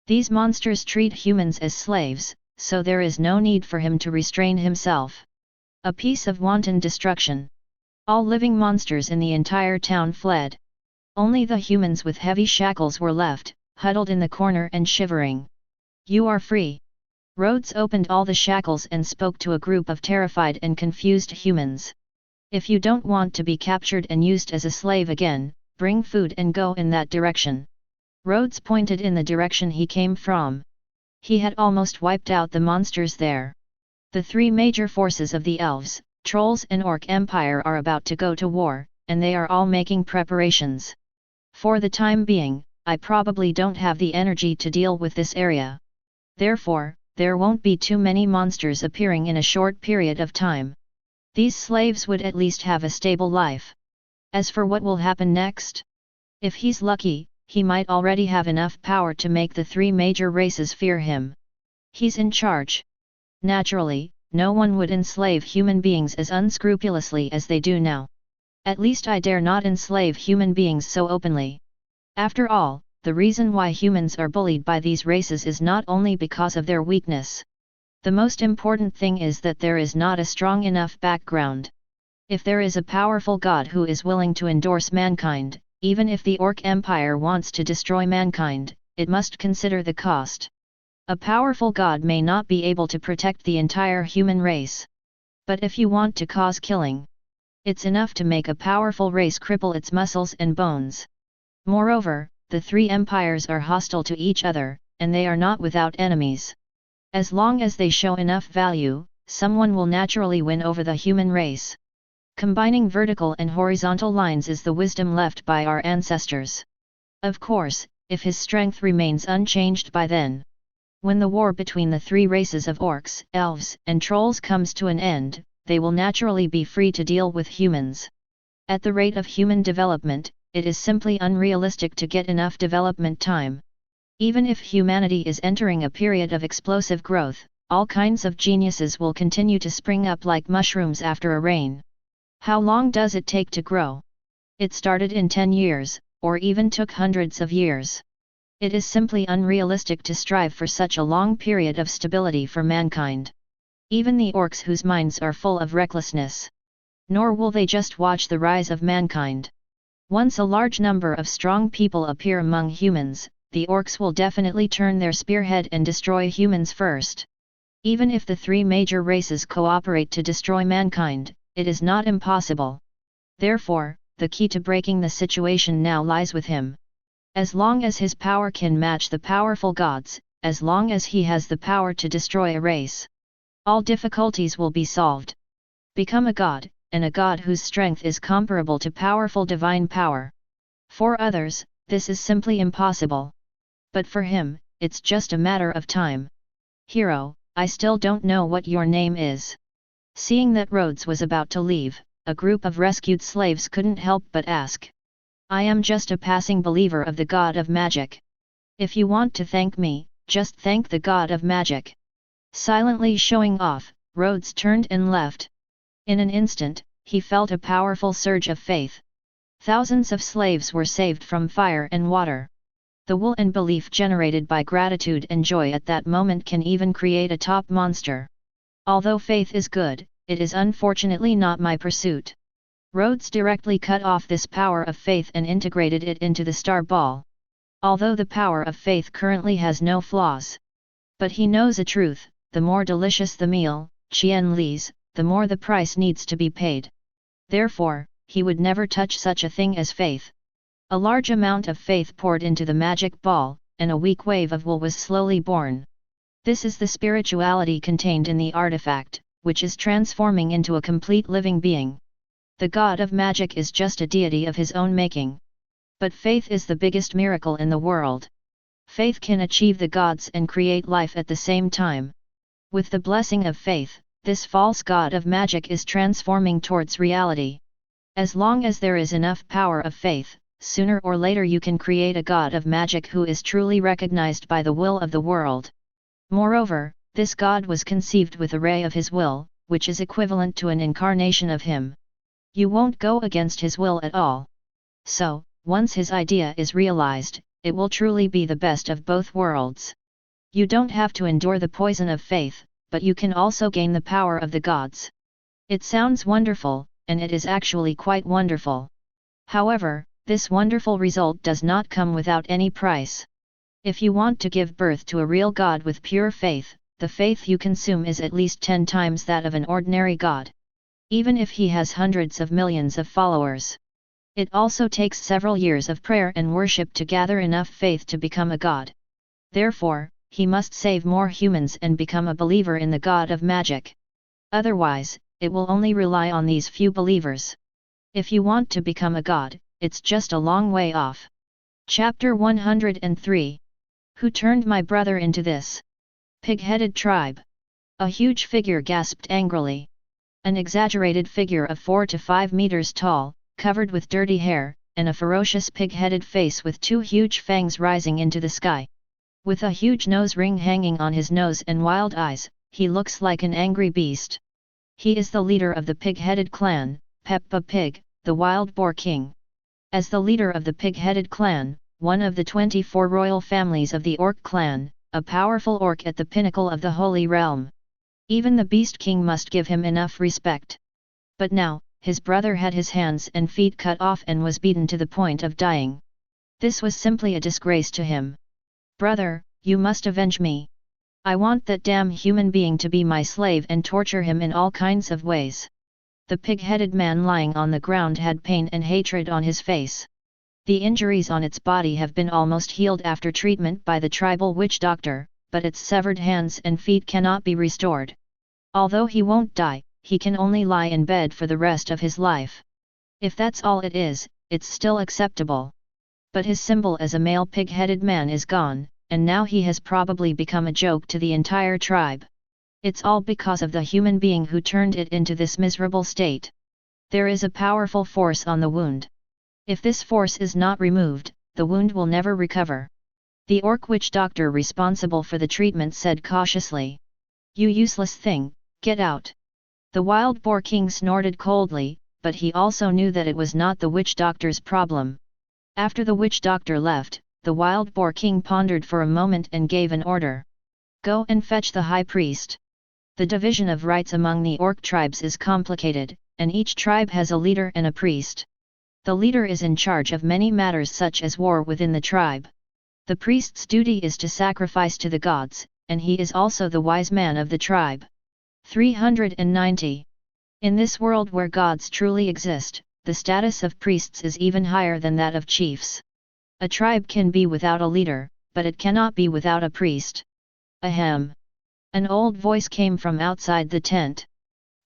These monsters treat humans as slaves, so there is no need for him to restrain himself. A piece of wanton destruction. All living monsters in the entire town fled. Only the humans with heavy shackles were left, huddled in the corner and shivering. You are free. Rhodes opened all the shackles and spoke to a group of terrified and confused humans. If you don't want to be captured and used as a slave again, bring food and go in that direction." Rhodes pointed in the direction he came from. He had almost wiped out the monsters there. The three major forces of the elves, trolls and orc empire are about to go to war, and they are all making preparations. For the time being, I probably don't have the energy to deal with this area. Therefore, there won't be too many monsters appearing in a short period of time. These slaves would at least have a stable life. As for what will happen next? If he's lucky, he might already have enough power to make the three major races fear him. He's in charge. Naturally, no one would enslave human beings as unscrupulously as they do now. At least I dare not enslave human beings so openly. After all, the reason why humans are bullied by these races is not only because of their weakness. The most important thing is that there is not a strong enough background. If there is a powerful god who is willing to endorse mankind, even if the Orc Empire wants to destroy mankind, it must consider the cost. A powerful god may not be able to protect the entire human race. But if you want to cause killing, it's enough to make a powerful race cripple its muscles and bones. Moreover, the three empires are hostile to each other, and they are not without enemies. As long as they show enough value, someone will naturally win over the human race. Combining vertical and horizontal lines is the wisdom left by our ancestors. Of course, if his strength remains unchanged by then. When the war between the three races of orcs, elves, and trolls comes to an end, they will naturally be free to deal with humans. At the rate of human development, it is simply unrealistic to get enough development time. Even if humanity is entering a period of explosive growth, all kinds of geniuses will continue to spring up like mushrooms after a rain. How long does it take to grow? It started in 10 years, or even took hundreds of years. It is simply unrealistic to strive for such a long period of stability for mankind. Even the orcs whose minds are full of recklessness. Nor will they just watch the rise of mankind. Once a large number of strong people appear among humans, the orcs will definitely turn their spearhead and destroy humans first. Even if the three major races cooperate to destroy mankind, it is not impossible. Therefore, the key to breaking the situation now lies with him. As long as his power can match the powerful gods, as long as he has the power to destroy a race, all difficulties will be solved. Become a god, and a god whose strength is comparable to powerful divine power. For others, this is simply impossible. But for him, it's just a matter of time. Hero, I still don't know what your name is. Seeing that Rhodes was about to leave, a group of rescued slaves couldn't help but ask. I am just a passing believer of the god of magic. If you want to thank me, just thank the god of magic. Silently showing off, Rhodes turned and left. In an instant, he felt a powerful surge of faith. Thousands of slaves were saved from fire and water. The will and belief generated by gratitude and joy at that moment can even create a top monster. Although faith is good, it is unfortunately not my pursuit. Rhodes directly cut off this power of faith and integrated it into the star ball. Although the power of faith currently has no flaws. But he knows a truth, the more delicious the meal, Qian Li's, the more the price needs to be paid. Therefore, he would never touch such a thing as faith. A large amount of faith poured into the magic ball, and a weak wave of will was slowly born. This is the spirituality contained in the artifact, which is transforming into a complete living being. The god of magic is just a deity of his own making. But faith is the biggest miracle in the world. Faith can achieve the gods and create life at the same time. With the blessing of faith, this false god of magic is transforming towards reality. As long as there is enough power of faith, sooner or later you can create a god of magic who is truly recognized by the will of the world. Moreover, this god was conceived with a ray of his will, which is equivalent to an incarnation of him. You won't go against his will at all. So, once his idea is realized, it will truly be the best of both worlds. You don't have to endure the poison of faith, but you can also gain the power of the gods. It sounds wonderful, and it is actually quite wonderful. However, this wonderful result does not come without any price. If you want to give birth to a real god with pure faith, the faith you consume is at least 10 times that of an ordinary god. Even if he has hundreds of millions of followers. It also takes several years of prayer and worship to gather enough faith to become a god. Therefore, he must save more humans and become a believer in the god of magic. Otherwise, it will only rely on these few believers. If you want to become a god, it's just a long way off. Chapter 103. Who turned my brother into this pig-headed tribe? A huge figure gasped angrily. An exaggerated figure of 4 to 5 meters tall, covered with dirty hair, and a ferocious pig-headed face with 2 huge fangs rising into the sky. With a huge nose ring hanging on his nose and wild eyes, he looks like an angry beast. He is the leader of the pig-headed clan, Peppa Pig, the wild boar king. As the leader of the pig-headed clan, one of the 24 royal families of the orc clan, a powerful orc at the pinnacle of the holy realm. Even the beast king must give him enough respect. But now, his brother had his hands and feet cut off and was beaten to the point of dying. This was simply a disgrace to him. Brother, you must avenge me. I want that damn human being to be my slave and torture him in all kinds of ways. The pig-headed man lying on the ground had pain and hatred on his face. The injuries on its body have been almost healed after treatment by the tribal witch doctor, but its severed hands and feet cannot be restored. Although he won't die, he can only lie in bed for the rest of his life. If that's all it is, it's still acceptable. But his symbol as a male pig-headed man is gone, and now he has probably become a joke to the entire tribe. It's all because of the human being who turned it into this miserable state. There is a powerful force on the wound. If this force is not removed, the wound will never recover. The orc witch doctor responsible for the treatment said cautiously. You useless thing, get out. The wild boar king snorted coldly, but he also knew that it was not the witch doctor's problem. After the witch doctor left, the wild boar king pondered for a moment and gave an order. Go and fetch the high priest. The division of rights among the orc tribes is complicated, and each tribe has a leader and a priest. The leader is in charge of many matters such as war within the tribe. The priest's duty is to sacrifice to the gods, and he is also the wise man of the tribe. 390. In this world where gods truly exist, the status of priests is even higher than that of chiefs. A tribe can be without a leader, but it cannot be without a priest. Ahem! An old voice came from outside the tent.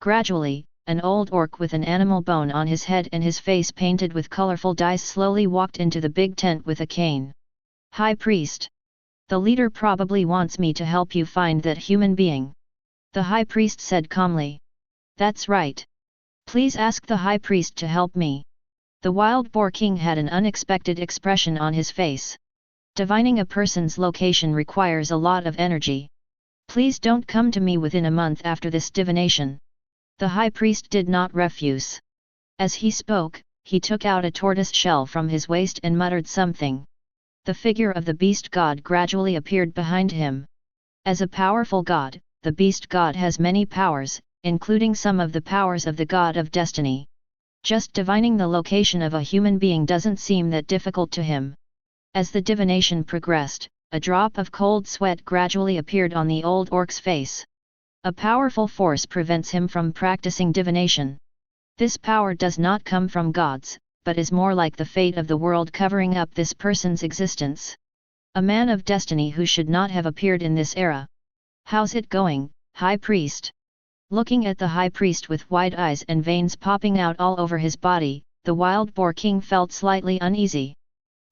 Gradually, an old orc with an animal bone on his head and his face painted with colorful dyes slowly walked into the big tent with a cane. High priest! The leader probably wants me to help you find that human being. The high priest said calmly. That's right. Please ask the high priest to help me. The wild boar king had an unexpected expression on his face. Divining a person's location requires a lot of energy. Please don't come to me within a month after this divination. The high priest did not refuse. As he spoke, he took out a tortoise shell from his waist and muttered something. The figure of the beast god gradually appeared behind him. As a powerful god, the beast god has many powers, including some of the powers of the god of destiny. Just divining the location of a human being doesn't seem that difficult to him. As the divination progressed, a drop of cold sweat gradually appeared on the old orc's face. A powerful force prevents him from practicing divination. This power does not come from gods, but is more like the fate of the world covering up this person's existence. A man of destiny who should not have appeared in this era. How's it going, high priest? Looking at the high priest with wide eyes and veins popping out all over his body, the wild boar king felt slightly uneasy.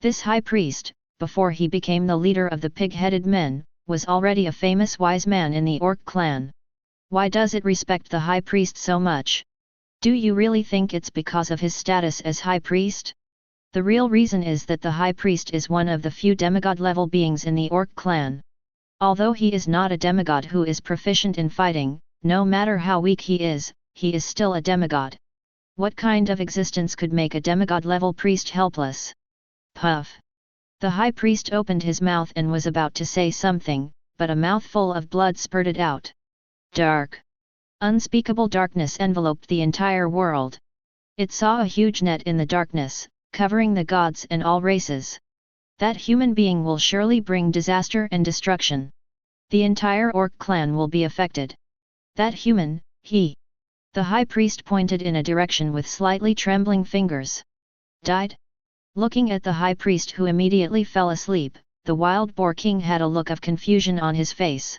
This high priest, before he became the leader of the pig-headed men, was already a famous wise man in the orc clan. Why does it respect the high priest so much? Do you really think it's because of his status as high priest? The real reason is that the high priest is one of the few demigod-level beings in the orc clan. Although he is not a demigod who is proficient in fighting, no matter how weak he is still a demigod. What kind of existence could make a demigod-level priest helpless? Puff! The high priest opened his mouth and was about to say something, but a mouthful of blood spurted out. Dark! Unspeakable darkness enveloped the entire world. It saw a huge net in the darkness, covering the gods and all races. That human being will surely bring disaster and destruction. The entire orc clan will be affected. That human, he. The high priest pointed in a direction with slightly trembling fingers. Died? Looking at the high priest who immediately fell asleep, the wild boar king had a look of confusion on his face.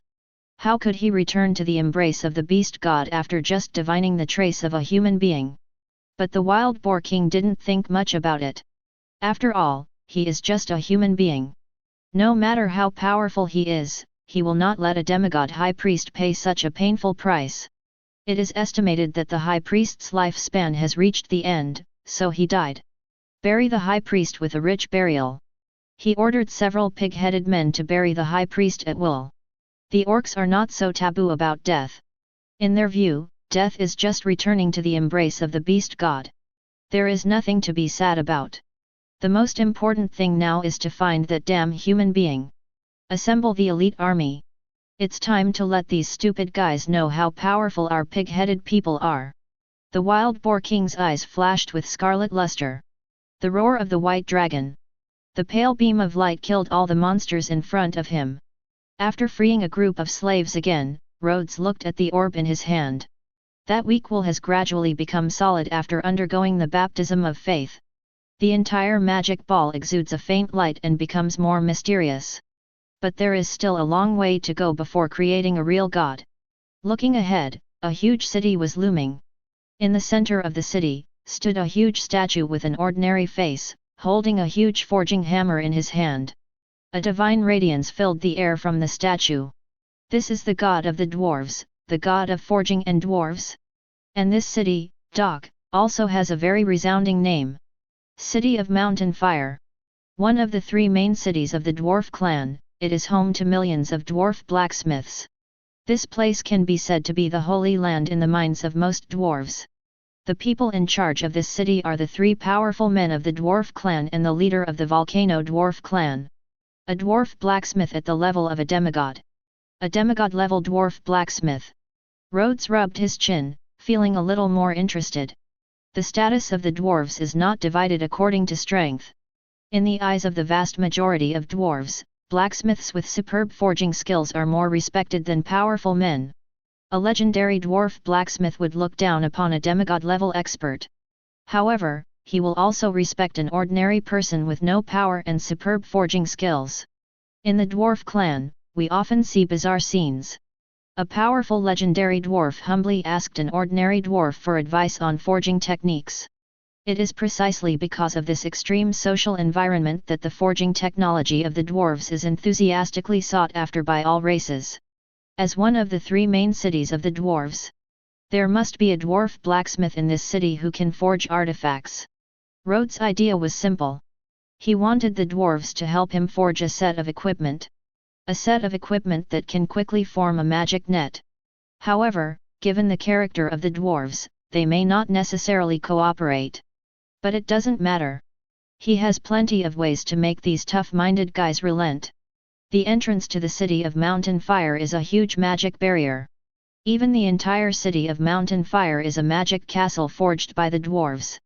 How could he return to the embrace of the beast god after just divining the trace of a human being? But the wild boar king didn't think much about it. After all, he is just a human being. No matter how powerful he is, he will not let a demigod high priest pay such a painful price. It is estimated that the high priest's lifespan has reached the end, so he died. Bury the high priest with a rich burial. He ordered several pig-headed men to bury the high priest at will. The orcs are not so taboo about death. In their view, death is just returning to the embrace of the beast god. There is nothing to be sad about. The most important thing now is to find that damn human being. Assemble the elite army. It's time to let these stupid guys know how powerful our pig-headed people are. The wild boar king's eyes flashed with scarlet luster. The roar of the white dragon. The pale beam of light killed all the monsters in front of him. After freeing a group of slaves again, Rhodes looked at the orb in his hand. That weak wool has gradually become solid after undergoing the baptism of faith. The entire magic ball exudes a faint light and becomes more mysterious. But there is still a long way to go before creating a real god. Looking ahead, a huge city was looming. In the center of the city, stood a huge statue with an ordinary face, holding a huge forging hammer in his hand. A divine radiance filled the air from the statue. This is the god of the dwarves, the god of forging and dwarves. And this city, Dock, also has a very resounding name. City of Mountain Fire. One of the three main cities of the dwarf clan, it is home to millions of dwarf blacksmiths. This place can be said to be the holy land in the minds of most dwarves. The people in charge of this city are the three powerful men of the dwarf clan and the leader of the volcano dwarf clan. A dwarf blacksmith at the level of a demigod. A demigod-level dwarf blacksmith. Rhodes rubbed his chin, feeling a little more interested. The status of the dwarves is not divided according to strength. In the eyes of the vast majority of dwarves, blacksmiths with superb forging skills are more respected than powerful men. A legendary dwarf blacksmith would look down upon a demigod-level expert. However, he will also respect an ordinary person with no power and superb forging skills. In the dwarf clan, we often see bizarre scenes. A powerful legendary dwarf humbly asked an ordinary dwarf for advice on forging techniques. It is precisely because of this extreme social environment that the forging technology of the dwarves is enthusiastically sought after by all races. As one of the three main cities of the dwarves, there must be a dwarf blacksmith in this city who can forge artifacts. Rhodes' idea was simple. He wanted the dwarves to help him forge a set of equipment. A set of equipment that can quickly form a magic net. However, given the character of the dwarves, they may not necessarily cooperate. But it doesn't matter. He has plenty of ways to make these tough-minded guys relent. The entrance to the city of Mountain Fire is a huge magic barrier. Even the entire city of Mountain Fire is a magic castle forged by the dwarves.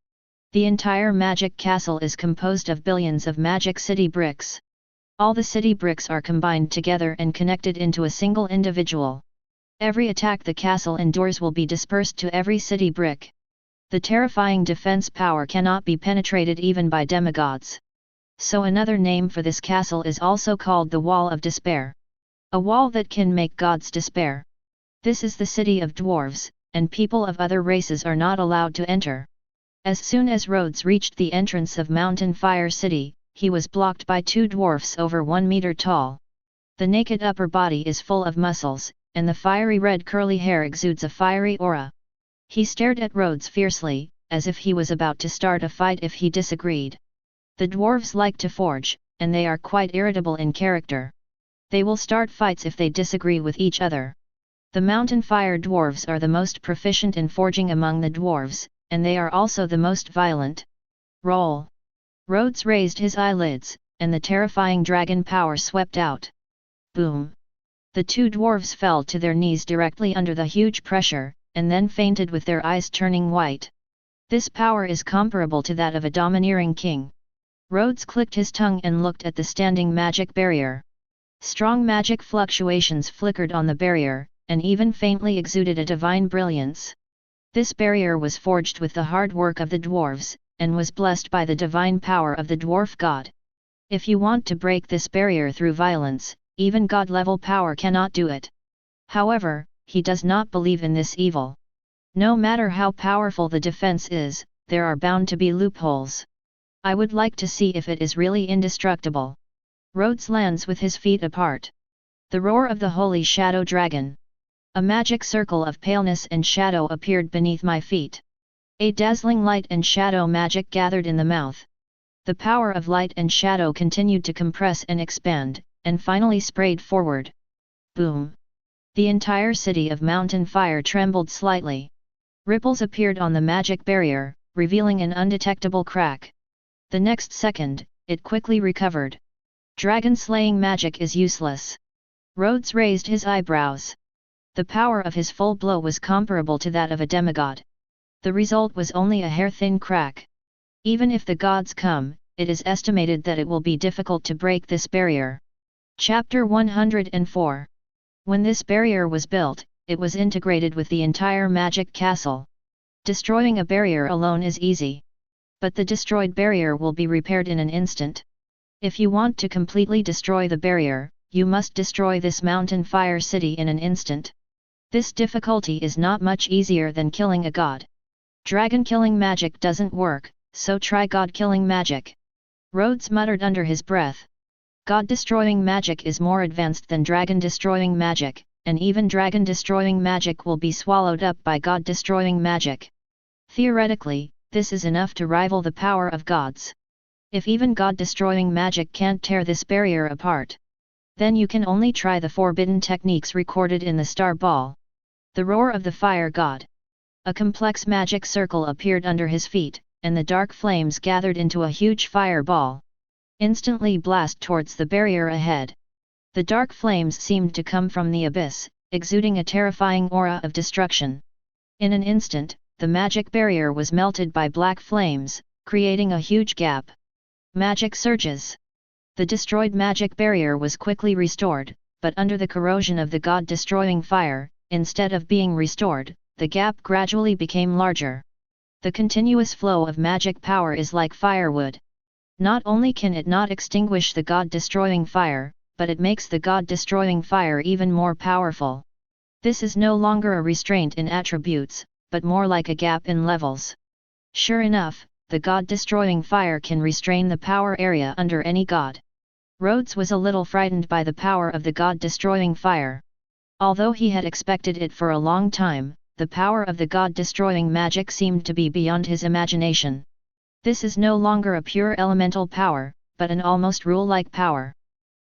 The entire magic castle is composed of billions of magic city bricks. All the city bricks are combined together and connected into a single individual. Every attack the castle endures will be dispersed to every city brick. The terrifying defense power cannot be penetrated even by demigods. So another name for this castle is also called the Wall of Despair. A wall that can make gods despair. This is the city of dwarves, and people of other races are not allowed to enter. As soon as Rhodes reached the entrance of Mountain Fire City, he was blocked by two dwarfs over 1 meter tall. The naked upper body is full of muscles, and the fiery red curly hair exudes a fiery aura. He stared at Rhodes fiercely, as if he was about to start a fight if he disagreed. The dwarves like to forge, and they are quite irritable in character. They will start fights if they disagree with each other. The Mountain Fire dwarves are the most proficient in forging among the dwarves, and they are also the most violent. Roll! Rhodes raised his eyelids, and the terrifying dragon power swept out. Boom! The two dwarves fell to their knees directly under the huge pressure, and then fainted with their eyes turning white. This power is comparable to that of a domineering king. Rhodes clicked his tongue and looked at the standing magic barrier. Strong magic fluctuations flickered on the barrier, and even faintly exuded a divine brilliance. This barrier was forged with the hard work of the dwarves, and was blessed by the divine power of the dwarf god. If you want to break this barrier through violence, even god-level power cannot do it. However, he does not believe in this evil. No matter how powerful the defense is, there are bound to be loopholes. I would like to see if it is really indestructible. Rhodes lands with his feet apart. The roar of the holy shadow dragon. A magic circle of paleness and shadow appeared beneath my feet. A dazzling light and shadow magic gathered in the mouth. The power of light and shadow continued to compress and expand, and finally sprayed forward. Boom! The entire city of mountain fire trembled slightly. Ripples appeared on the magic barrier, revealing an undetectable crack. The next second, it quickly recovered. Dragon-slaying magic is useless. Rhodes raised his eyebrows. The power of his full blow was comparable to that of a demigod. The result was only a hair-thin crack. Even if the gods come, it is estimated that it will be difficult to break this barrier. Chapter 104. When this barrier was built, it was integrated with the entire magic castle. Destroying a barrier alone is easy. But the destroyed barrier will be repaired in an instant. If you want to completely destroy the barrier, you must destroy this mountain fire city in an instant. This difficulty is not much easier than killing a god. Dragon-killing magic doesn't work, so try god-killing magic. Rhodes muttered under his breath. God-destroying magic is more advanced than dragon-destroying magic, and even dragon-destroying magic will be swallowed up by god-destroying magic. Theoretically, this is enough to rival the power of gods. If even god-destroying magic can't tear this barrier apart, then you can only try the forbidden techniques recorded in the star ball. The roar of the fire god. A complex magic circle appeared under his feet, and the dark flames gathered into a huge fireball. Instantly blast towards the barrier ahead. The dark flames seemed to come from the abyss, exuding a terrifying aura of destruction. In an instant, the magic barrier was melted by black flames, creating a huge gap. Magic surges. The destroyed magic barrier was quickly restored, but under the corrosion of the god-destroying fire, instead of being restored, the gap gradually became larger. The continuous flow of magic power is like firewood. Not only can it not extinguish the god-destroying fire, but it makes the god-destroying fire even more powerful. This is no longer a restraint in attributes, but more like a gap in levels. Sure enough, the god-destroying fire can restrain the power area under any god. Rhodes was a little frightened by the power of the god-destroying fire. Although he had expected it for a long time, the power of the god-destroying magic seemed to be beyond his imagination. This is no longer a pure elemental power, but an almost rule-like power.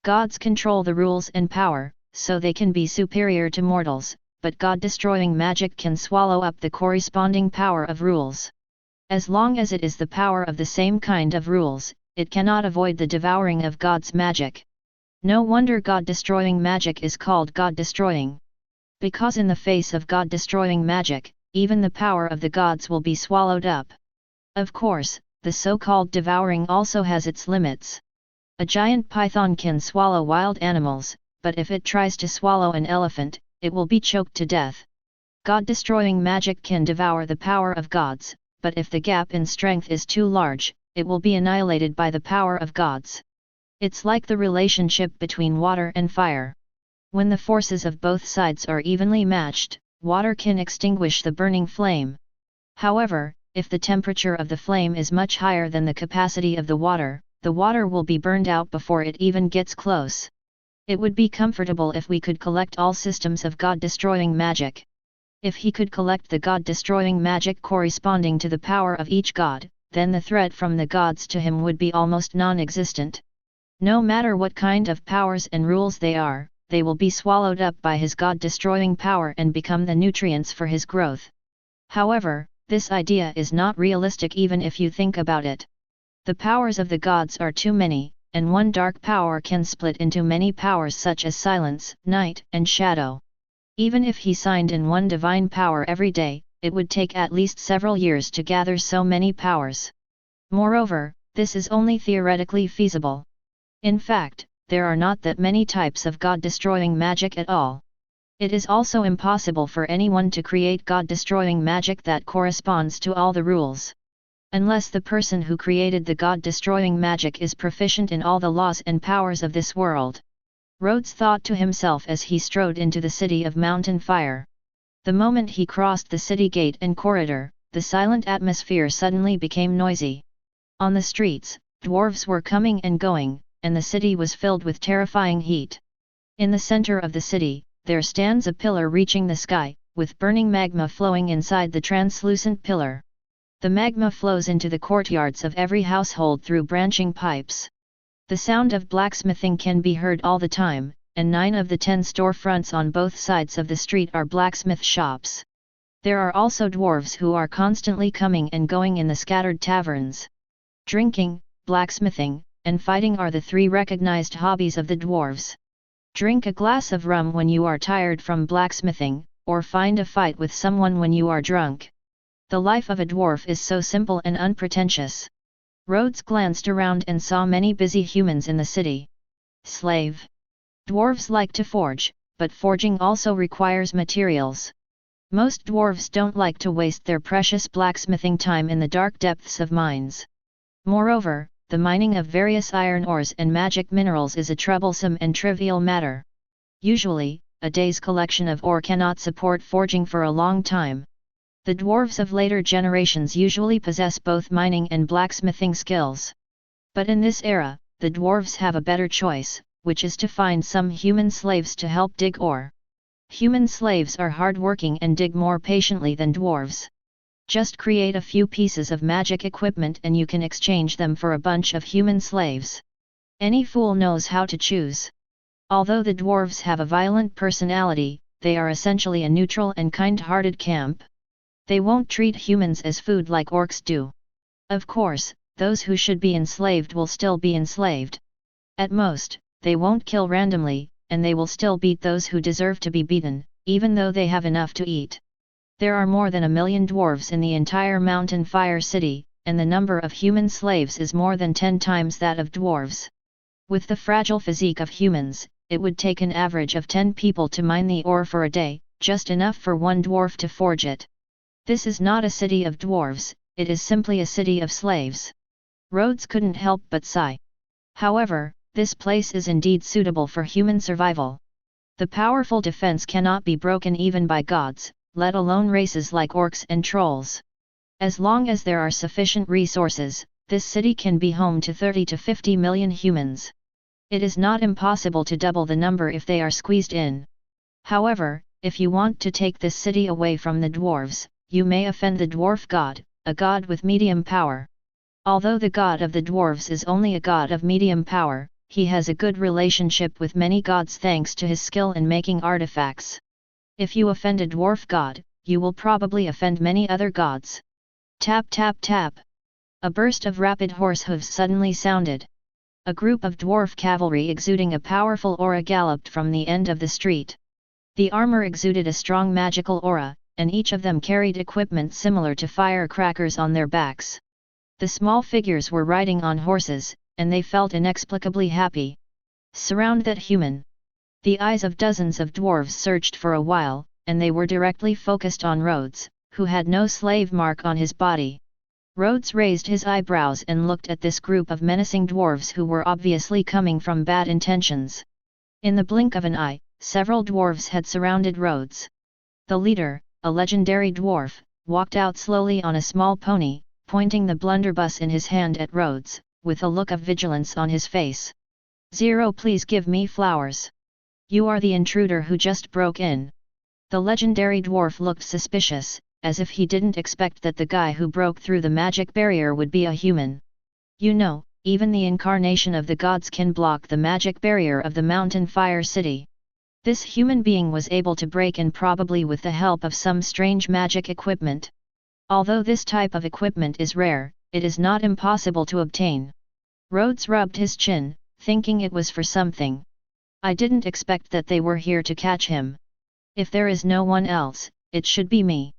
Gods control the rules and power, so they can be superior to mortals, but god-destroying magic can swallow up the corresponding power of rules. As long as it is the power of the same kind of rules, it cannot avoid the devouring of God's magic. No wonder god-destroying magic is called god-destroying. Because in the face of god-destroying magic, even the power of the gods will be swallowed up. Of course, the so-called devouring also has its limits. A giant python can swallow wild animals, but if it tries to swallow an elephant, it will be choked to death. God-destroying magic can devour the power of gods, but if the gap in strength is too large, it will be annihilated by the power of gods. It's like the relationship between water and fire. When the forces of both sides are evenly matched, water can extinguish the burning flame. However, if the temperature of the flame is much higher than the capacity of the water will be burned out before it even gets close. It would be comfortable if we could collect all systems of god-destroying magic. If he could collect the god-destroying magic corresponding to the power of each god, then the threat from the gods to him would be almost non-existent. No matter what kind of powers and rules they are, they will be swallowed up by his god-destroying power and become the nutrients for his growth. However, this idea is not realistic even if you think about it. The powers of the gods are too many, and one dark power can split into many powers such as silence, night, and shadow. Even if he signed in one divine power every day, it would take at least several years to gather so many powers. Moreover, this is only theoretically feasible. In fact, there are not that many types of god-destroying magic at all. It is also impossible for anyone to create god-destroying magic that corresponds to all the rules. Unless the person who created the god-destroying magic is proficient in all the laws and powers of this world. Rhodes thought to himself as he strode into the city of mountain fire. The moment he crossed the city gate and corridor, the silent atmosphere suddenly became noisy. On the streets, dwarves were coming and going, and the city was filled with terrifying heat. In the center of the city, there stands a pillar reaching the sky, with burning magma flowing inside the translucent pillar. The magma flows into the courtyards of every household through branching pipes. The sound of blacksmithing can be heard all the time, and 9 of the 10 storefronts on both sides of the street are blacksmith shops. There are also dwarves who are constantly coming and going in the scattered taverns. Drinking, blacksmithing, and fighting are the 3 recognized hobbies of the dwarves. Drink a glass of rum when you are tired from blacksmithing, or find a fight with someone when you are drunk. The life of a dwarf is so simple and unpretentious. Rhodes glanced around and saw many busy humans in the city. Slave. Dwarves like to forge, but forging also requires materials. Most dwarves don't like to waste their precious blacksmithing time in the dark depths of mines. Moreover, the mining of various iron ores and magic minerals is a troublesome and trivial matter. Usually, a day's collection of ore cannot support forging for a long time. The dwarves of later generations usually possess both mining and blacksmithing skills. But in this era, the dwarves have a better choice, which is to find some human slaves to help dig ore. Human slaves are hard-working and dig more patiently than dwarves. Just create a few pieces of magic equipment and you can exchange them for a bunch of human slaves. Any fool knows how to choose. Although the dwarves have a violent personality, they are essentially a neutral and kind-hearted camp. They won't treat humans as food like orcs do. Of course, those who should be enslaved will still be enslaved. At most, they won't kill randomly, and they will still beat those who deserve to be beaten, even though they have enough to eat. There are more than 1 million dwarves in the entire Mountain Fire City, and the number of human slaves is more than 10 times that of dwarves. With the fragile physique of humans, it would take an average of 10 people to mine the ore for a day, just enough for 1 dwarf to forge it. This is not a city of dwarves, it is simply a city of slaves. Rhodes couldn't help but sigh. However, this place is indeed suitable for human survival. The powerful defense cannot be broken even by gods, let alone races like orcs and trolls. As long as there are sufficient resources, this city can be home to 30 to 50 million humans. It is not impossible to double the number if they are squeezed in. However, if you want to take this city away from the dwarves, you may offend the dwarf god, a god with medium power. Although the god of the dwarves is only a god of medium power, he has a good relationship with many gods thanks to his skill in making artifacts. If you offend a dwarf god, you will probably offend many other gods. Tap tap tap. A burst of rapid horse hooves suddenly sounded. A group of dwarf cavalry exuding a powerful aura galloped from the end of the street. The armor exuded a strong magical aura, and each of them carried equipment similar to firecrackers on their backs. The small figures were riding on horses, and they felt inexplicably happy. Surround that human. The eyes of dozens of dwarves searched for a while, and they were directly focused on Rhodes, who had no slave mark on his body. Rhodes raised his eyebrows and looked at this group of menacing dwarves who were obviously coming from bad intentions. In the blink of an eye, several dwarves had surrounded Rhodes. The leader, a legendary dwarf, walked out slowly on a small pony, pointing the blunderbuss in his hand at Rhodes, with a look of vigilance on his face. "Zero, please give me flowers. You are the intruder who just broke in." The legendary dwarf looked suspicious, as if he didn't expect that the guy who broke through the magic barrier would be a human. You know, even the incarnation of the gods can block the magic barrier of the Mountain Fire City. This human being was able to break in probably with the help of some strange magic equipment. Although this type of equipment is rare, it is not impossible to obtain. Rhodes rubbed his chin, thinking it was for something. I didn't expect that they were here to catch him. If there is no one else, it should be me.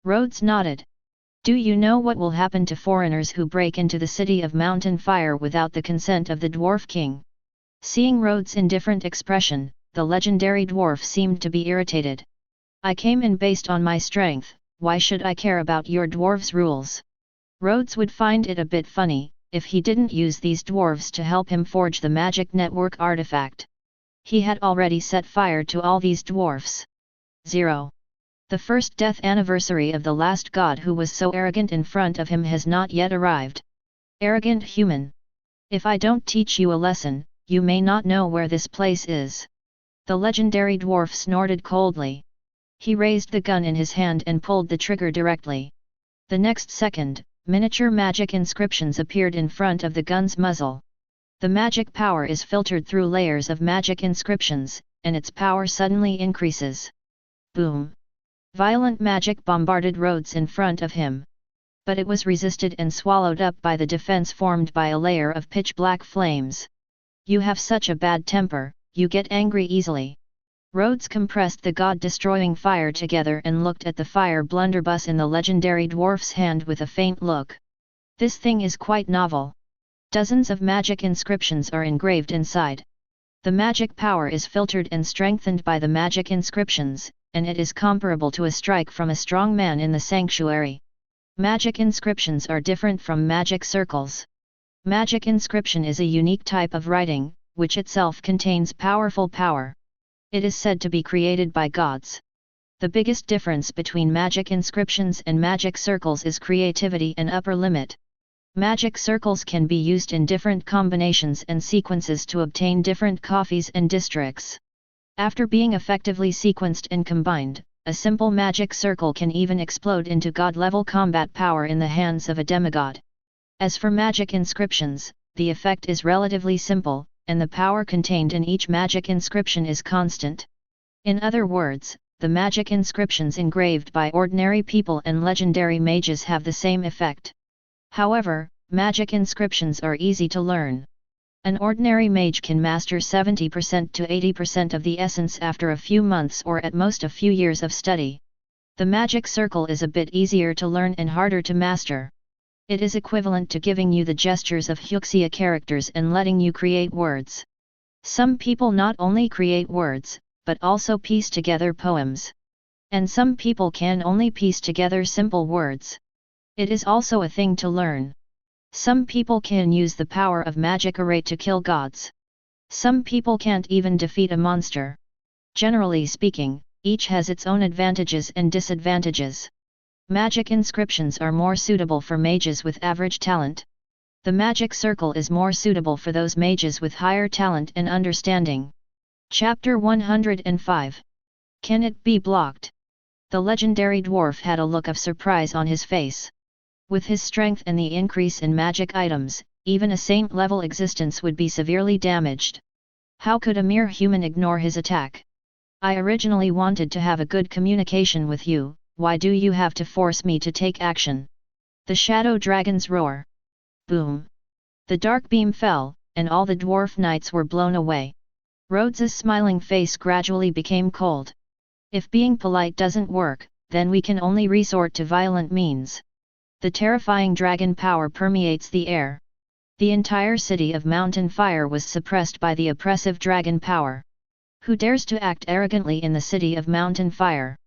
Rhodes nodded. Do you know what will happen to foreigners who break into the city of Mountain Fire without the consent of the Dwarf King? Seeing Rhodes' indifferent expression, the legendary dwarf seemed to be irritated. I came in based on my strength, why should I care about your dwarves' rules? Rhodes would find it a bit funny if he didn't use these dwarves to help him forge the magic network artifact. He had already set fire to all these dwarfs. 0. The first death anniversary of the last god who was so arrogant in front of him has not yet arrived. Arrogant human! If I don't teach you a lesson, you may not know where this place is. The legendary dwarf snorted coldly. He raised the gun in his hand and pulled the trigger directly. The next second, miniature magic inscriptions appeared in front of the gun's muzzle. The magic power is filtered through layers of magic inscriptions, and its power suddenly increases. Boom! Violent magic bombarded Rhodes in front of him. But it was resisted and swallowed up by the defense formed by a layer of pitch-black flames. You have such a bad temper, you get angry easily. Rhodes compressed the god-destroying fire together and looked at the fire blunderbuss in the legendary dwarf's hand with a faint look. This thing is quite novel. Dozens of magic inscriptions are engraved inside. The magic power is filtered and strengthened by the magic inscriptions, and it is comparable to a strike from a strong man in the sanctuary. Magic inscriptions are different from magic circles. Magic inscription is a unique type of writing, which itself contains powerful power. It is said to be created by gods. The biggest difference between magic inscriptions and magic circles is creativity and upper limit. Magic circles can be used in different combinations and sequences to obtain different copies and districts. After being effectively sequenced and combined, a simple magic circle can even explode into god-level combat power in the hands of a demigod. As for magic inscriptions, the effect is relatively simple, and the power contained in each magic inscription is constant. In other words, the magic inscriptions engraved by ordinary people and legendary mages have the same effect. However, magic inscriptions are easy to learn. An ordinary mage can master 70% to 80% of the essence after a few months or at most a few years of study. The magic circle is a bit easier to learn and harder to master. It is equivalent to giving you the gestures of Huxia characters and letting you create words. Some people not only create words, but also piece together poems. And some people can only piece together simple words. It is also a thing to learn. Some people can use the power of magic array to kill gods. Some people can't even defeat a monster. Generally speaking, each has its own advantages and disadvantages. Magic inscriptions are more suitable for mages with average talent. The magic circle is more suitable for those mages with higher talent and understanding. Chapter 105. Can it be blocked? The legendary dwarf had a look of surprise on his face. With his strength and the increase in magic items, even a saint-level existence would be severely damaged. How could a mere human ignore his attack? I originally wanted to have a good communication with you, why do you have to force me to take action? The shadow dragons roar. Boom! The dark beam fell, and all the dwarf knights were blown away. Rhodes's smiling face gradually became cold. If being polite doesn't work, then we can only resort to violent means. The terrifying dragon power permeates the air. The entire city of Mountain Fire was suppressed by the oppressive dragon power. Who dares to act arrogantly in the city of Mountain Fire?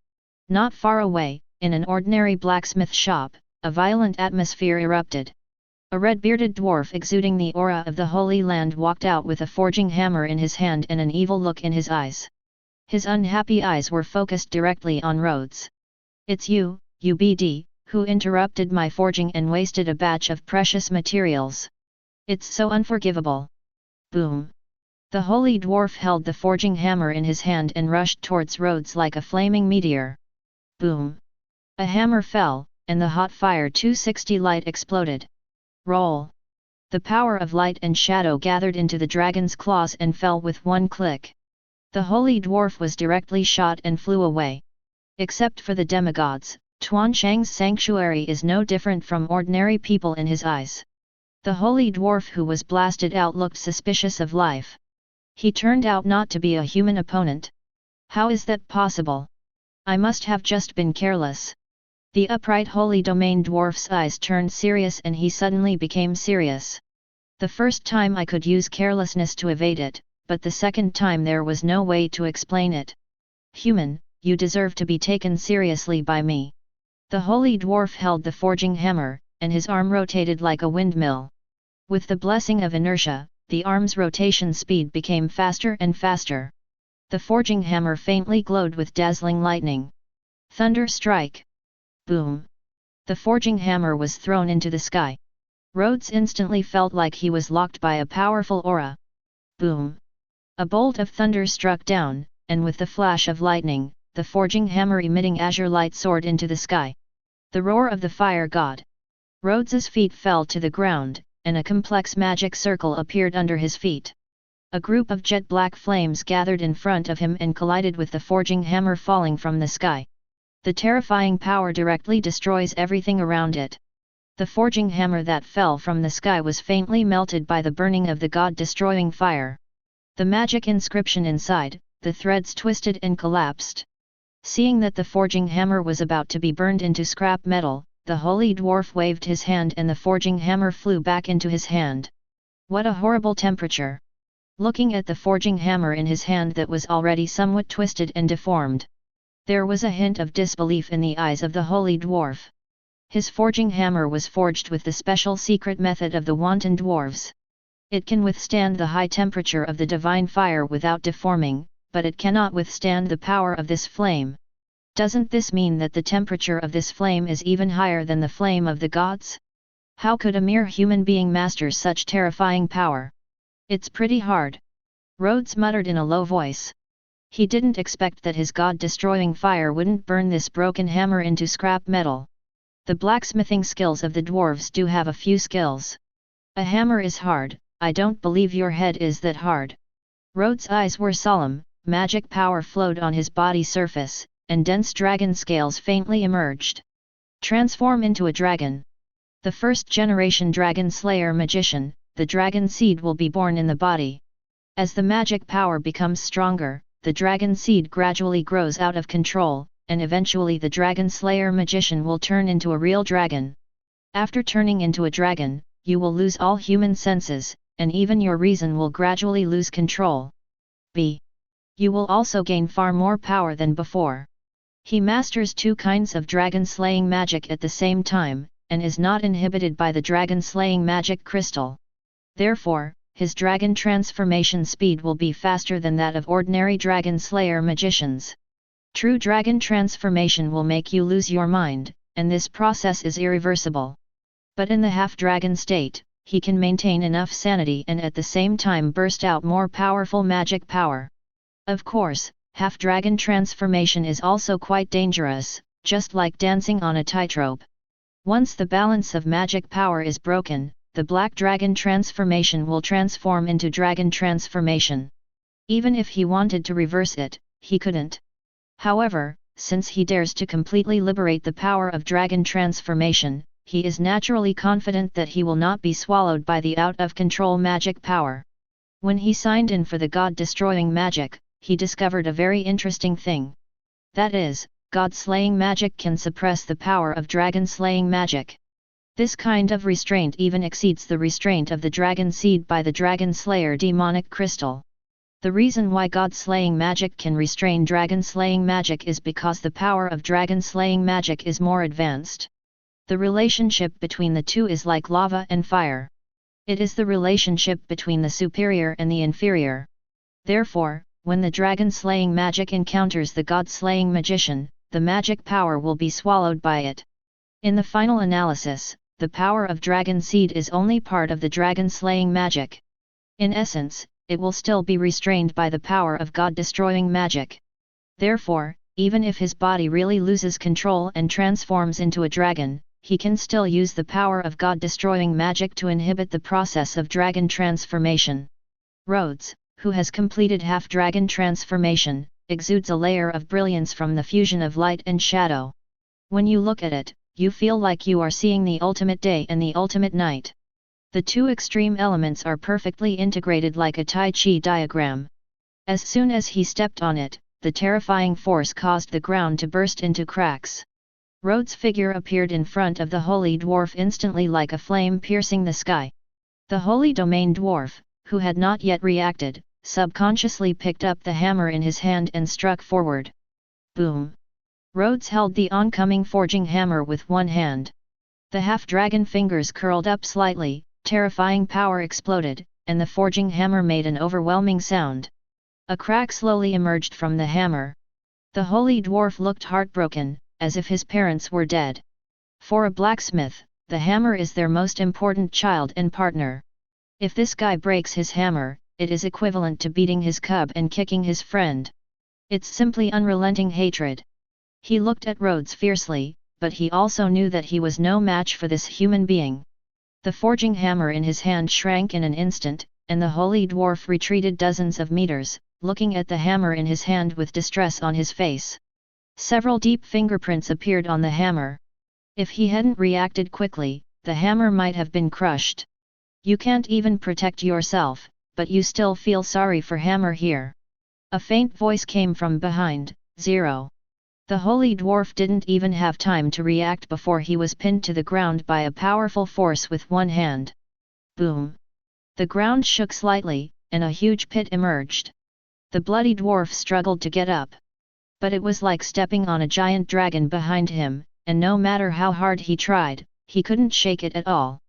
Not far away, in an ordinary blacksmith shop, a violent atmosphere erupted. A red-bearded dwarf exuding the aura of the Holy Land walked out with a forging hammer in his hand and an evil look in his eyes. His unhappy eyes were focused directly on Rhodes. It's you, UBD, who interrupted my forging and wasted a batch of precious materials. It's so unforgivable. Boom! The holy dwarf held the forging hammer in his hand and rushed towards Rhodes like a flaming meteor. Boom! A hammer fell, and the hot fire 260 light exploded. Roll! The power of light and shadow gathered into the dragon's claws and fell with one click. The holy dwarf was directly shot and flew away. Except for the demigods, Tuanchang's sanctuary is no different from ordinary people in his eyes. The holy dwarf who was blasted out looked suspicious of life. He turned out not to be a human opponent. How is that possible? I must have just been careless. The upright holy domain dwarf's eyes turned serious and he suddenly became serious. The first time I could use carelessness to evade it, but the second time there was no way to explain it. Human, you deserve to be taken seriously by me. The holy dwarf held the forging hammer, and his arm rotated like a windmill. With the blessing of inertia, the arm's rotation speed became faster and faster. The forging hammer faintly glowed with dazzling lightning. Thunder strike! Boom! The forging hammer was thrown into the sky. Rhodes instantly felt like he was locked by a powerful aura. Boom! A bolt of thunder struck down, and with the flash of lightning, the forging hammer emitting azure light soared into the sky. The roar of the fire god. Rhodes's feet fell to the ground, and a complex magic circle appeared under his feet. A group of jet black flames gathered in front of him and collided with the forging hammer falling from the sky. The terrifying power directly destroys everything around it. The forging hammer that fell from the sky was faintly melted by the burning of the god-destroying fire. The magic inscription inside, the threads twisted and collapsed. Seeing that the forging hammer was about to be burned into scrap metal, the holy dwarf waved his hand and the forging hammer flew back into his hand. What a horrible temperature! Looking at the forging hammer in his hand that was already somewhat twisted and deformed, there was a hint of disbelief in the eyes of the holy dwarf. His forging hammer was forged with the special secret method of the wanton dwarves. It can withstand the high temperature of the divine fire without deforming, but it cannot withstand the power of this flame. Doesn't this mean that the temperature of this flame is even higher than the flame of the gods? How could a mere human being master such terrifying power? It's pretty hard. Rhodes muttered in a low voice. He didn't expect that his god-destroying fire wouldn't burn this broken hammer into scrap metal. The blacksmithing skills of the dwarves do have a few skills. A hammer is hard, I don't believe your head is that hard. Rhodes' eyes were solemn, magic power flowed on his body surface, and dense dragon scales faintly emerged. Transform into a dragon. The first-generation dragon slayer magician, the dragon seed will be born in the body. As the magic power becomes stronger, the dragon seed gradually grows out of control, and eventually the dragon slayer magician will turn into a real dragon. After turning into a dragon, you will lose all human senses, and even your reason will gradually lose control. B. You will also gain far more power than before. He masters two kinds of dragon-slaying magic at the same time, and is not inhibited by the dragon-slaying magic crystal. Therefore, his dragon transformation speed will be faster than that of ordinary dragon slayer magicians. True dragon transformation will make you lose your mind, and this process is irreversible. But in the half-dragon state, he can maintain enough sanity and at the same time burst out more powerful magic power. Of course, half-dragon transformation is also quite dangerous, just like dancing on a tightrope. Once the balance of magic power is broken, the black dragon transformation will transform into dragon transformation. Even if he wanted to reverse it, he couldn't. However, since he dares to completely liberate the power of dragon transformation, he is naturally confident that he will not be swallowed by the out-of-control magic power. When he signed in for the god-destroying magic, he discovered a very interesting thing. That is, god-slaying magic can suppress the power of dragon-slaying magic. This kind of restraint even exceeds the restraint of the dragon seed by the dragon slayer demonic crystal. The reason why god-slaying magic can restrain dragon-slaying magic is because the power of dragon-slaying magic is more advanced. The relationship between the two is like lava and fire. It is the relationship between the superior and the inferior. Therefore, when the dragon-slaying magic encounters the god-slaying magician, the magic power will be swallowed by it. In the final analysis, the power of dragon seed is only part of the dragon-slaying magic. In essence, it will still be restrained by the power of god-destroying magic. Therefore, even if his body really loses control and transforms into a dragon, he can still use the power of god-destroying magic to inhibit the process of dragon transformation. Rhodes, who has completed half-dragon transformation, exudes a layer of brilliance from the fusion of light and shadow. When you look at it, you feel like you are seeing the ultimate day and the ultimate night. The two extreme elements are perfectly integrated like a Tai Chi diagram. As soon as he stepped on it, the terrifying force caused the ground to burst into cracks. Rhodes' figure appeared in front of the holy dwarf instantly like a flame piercing the sky. The holy domain dwarf, who had not yet reacted, subconsciously picked up the hammer in his hand and struck forward. Boom! Rhodes held the oncoming forging hammer with one hand. The half-dragon fingers curled up slightly, terrifying power exploded, and the forging hammer made an overwhelming sound. A crack slowly emerged from the hammer. The holy dwarf looked heartbroken, as if his parents were dead. For a blacksmith, the hammer is their most important child and partner. If this guy breaks his hammer, it is equivalent to beating his cub and kicking his friend. It's simply unrelenting hatred. He looked at Rhodes fiercely, but he also knew that he was no match for this human being. The forging hammer in his hand shrank in an instant, and the holy dwarf retreated dozens of meters, looking at the hammer in his hand with distress on his face. Several deep fingerprints appeared on the hammer. If he hadn't reacted quickly, the hammer might have been crushed. You can't even protect yourself, but you still feel sorry for hammer here. A faint voice came from behind, 0. The holy dwarf didn't even have time to react before he was pinned to the ground by a powerful force with one hand. Boom! The ground shook slightly, and a huge pit emerged. The bloody dwarf struggled to get up. But it was like stepping on a giant dragon behind him, and no matter how hard he tried, he couldn't shake it at all.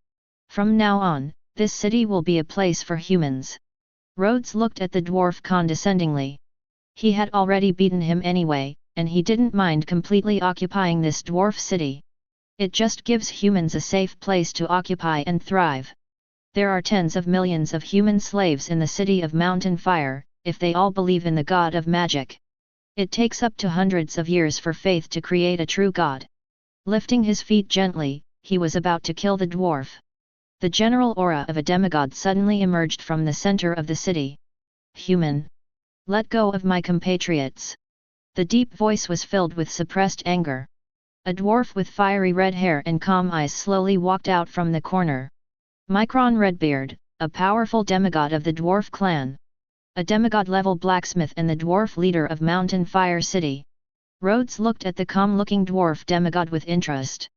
From now on, this city will be a place for humans. Rhodes looked at the dwarf condescendingly. He had already beaten him anyway, and he didn't mind completely occupying this dwarf city. It just gives humans a safe place to occupy and thrive. There are tens of millions of human slaves in the city of Mountain Fire, if they all believe in the god of magic. It takes up to hundreds of years for faith to create a true god. Lifting his feet gently, he was about to kill the dwarf. The general aura of a demigod suddenly emerged from the center of the city. Human! Let go of my compatriots! The deep voice was filled with suppressed anger. A dwarf with fiery red hair and calm eyes slowly walked out from the corner. Micron Redbeard, a powerful demigod of the dwarf clan. A demigod-level blacksmith and the dwarf leader of Mountain Fire City. Rhodes looked at the calm-looking dwarf demigod with interest.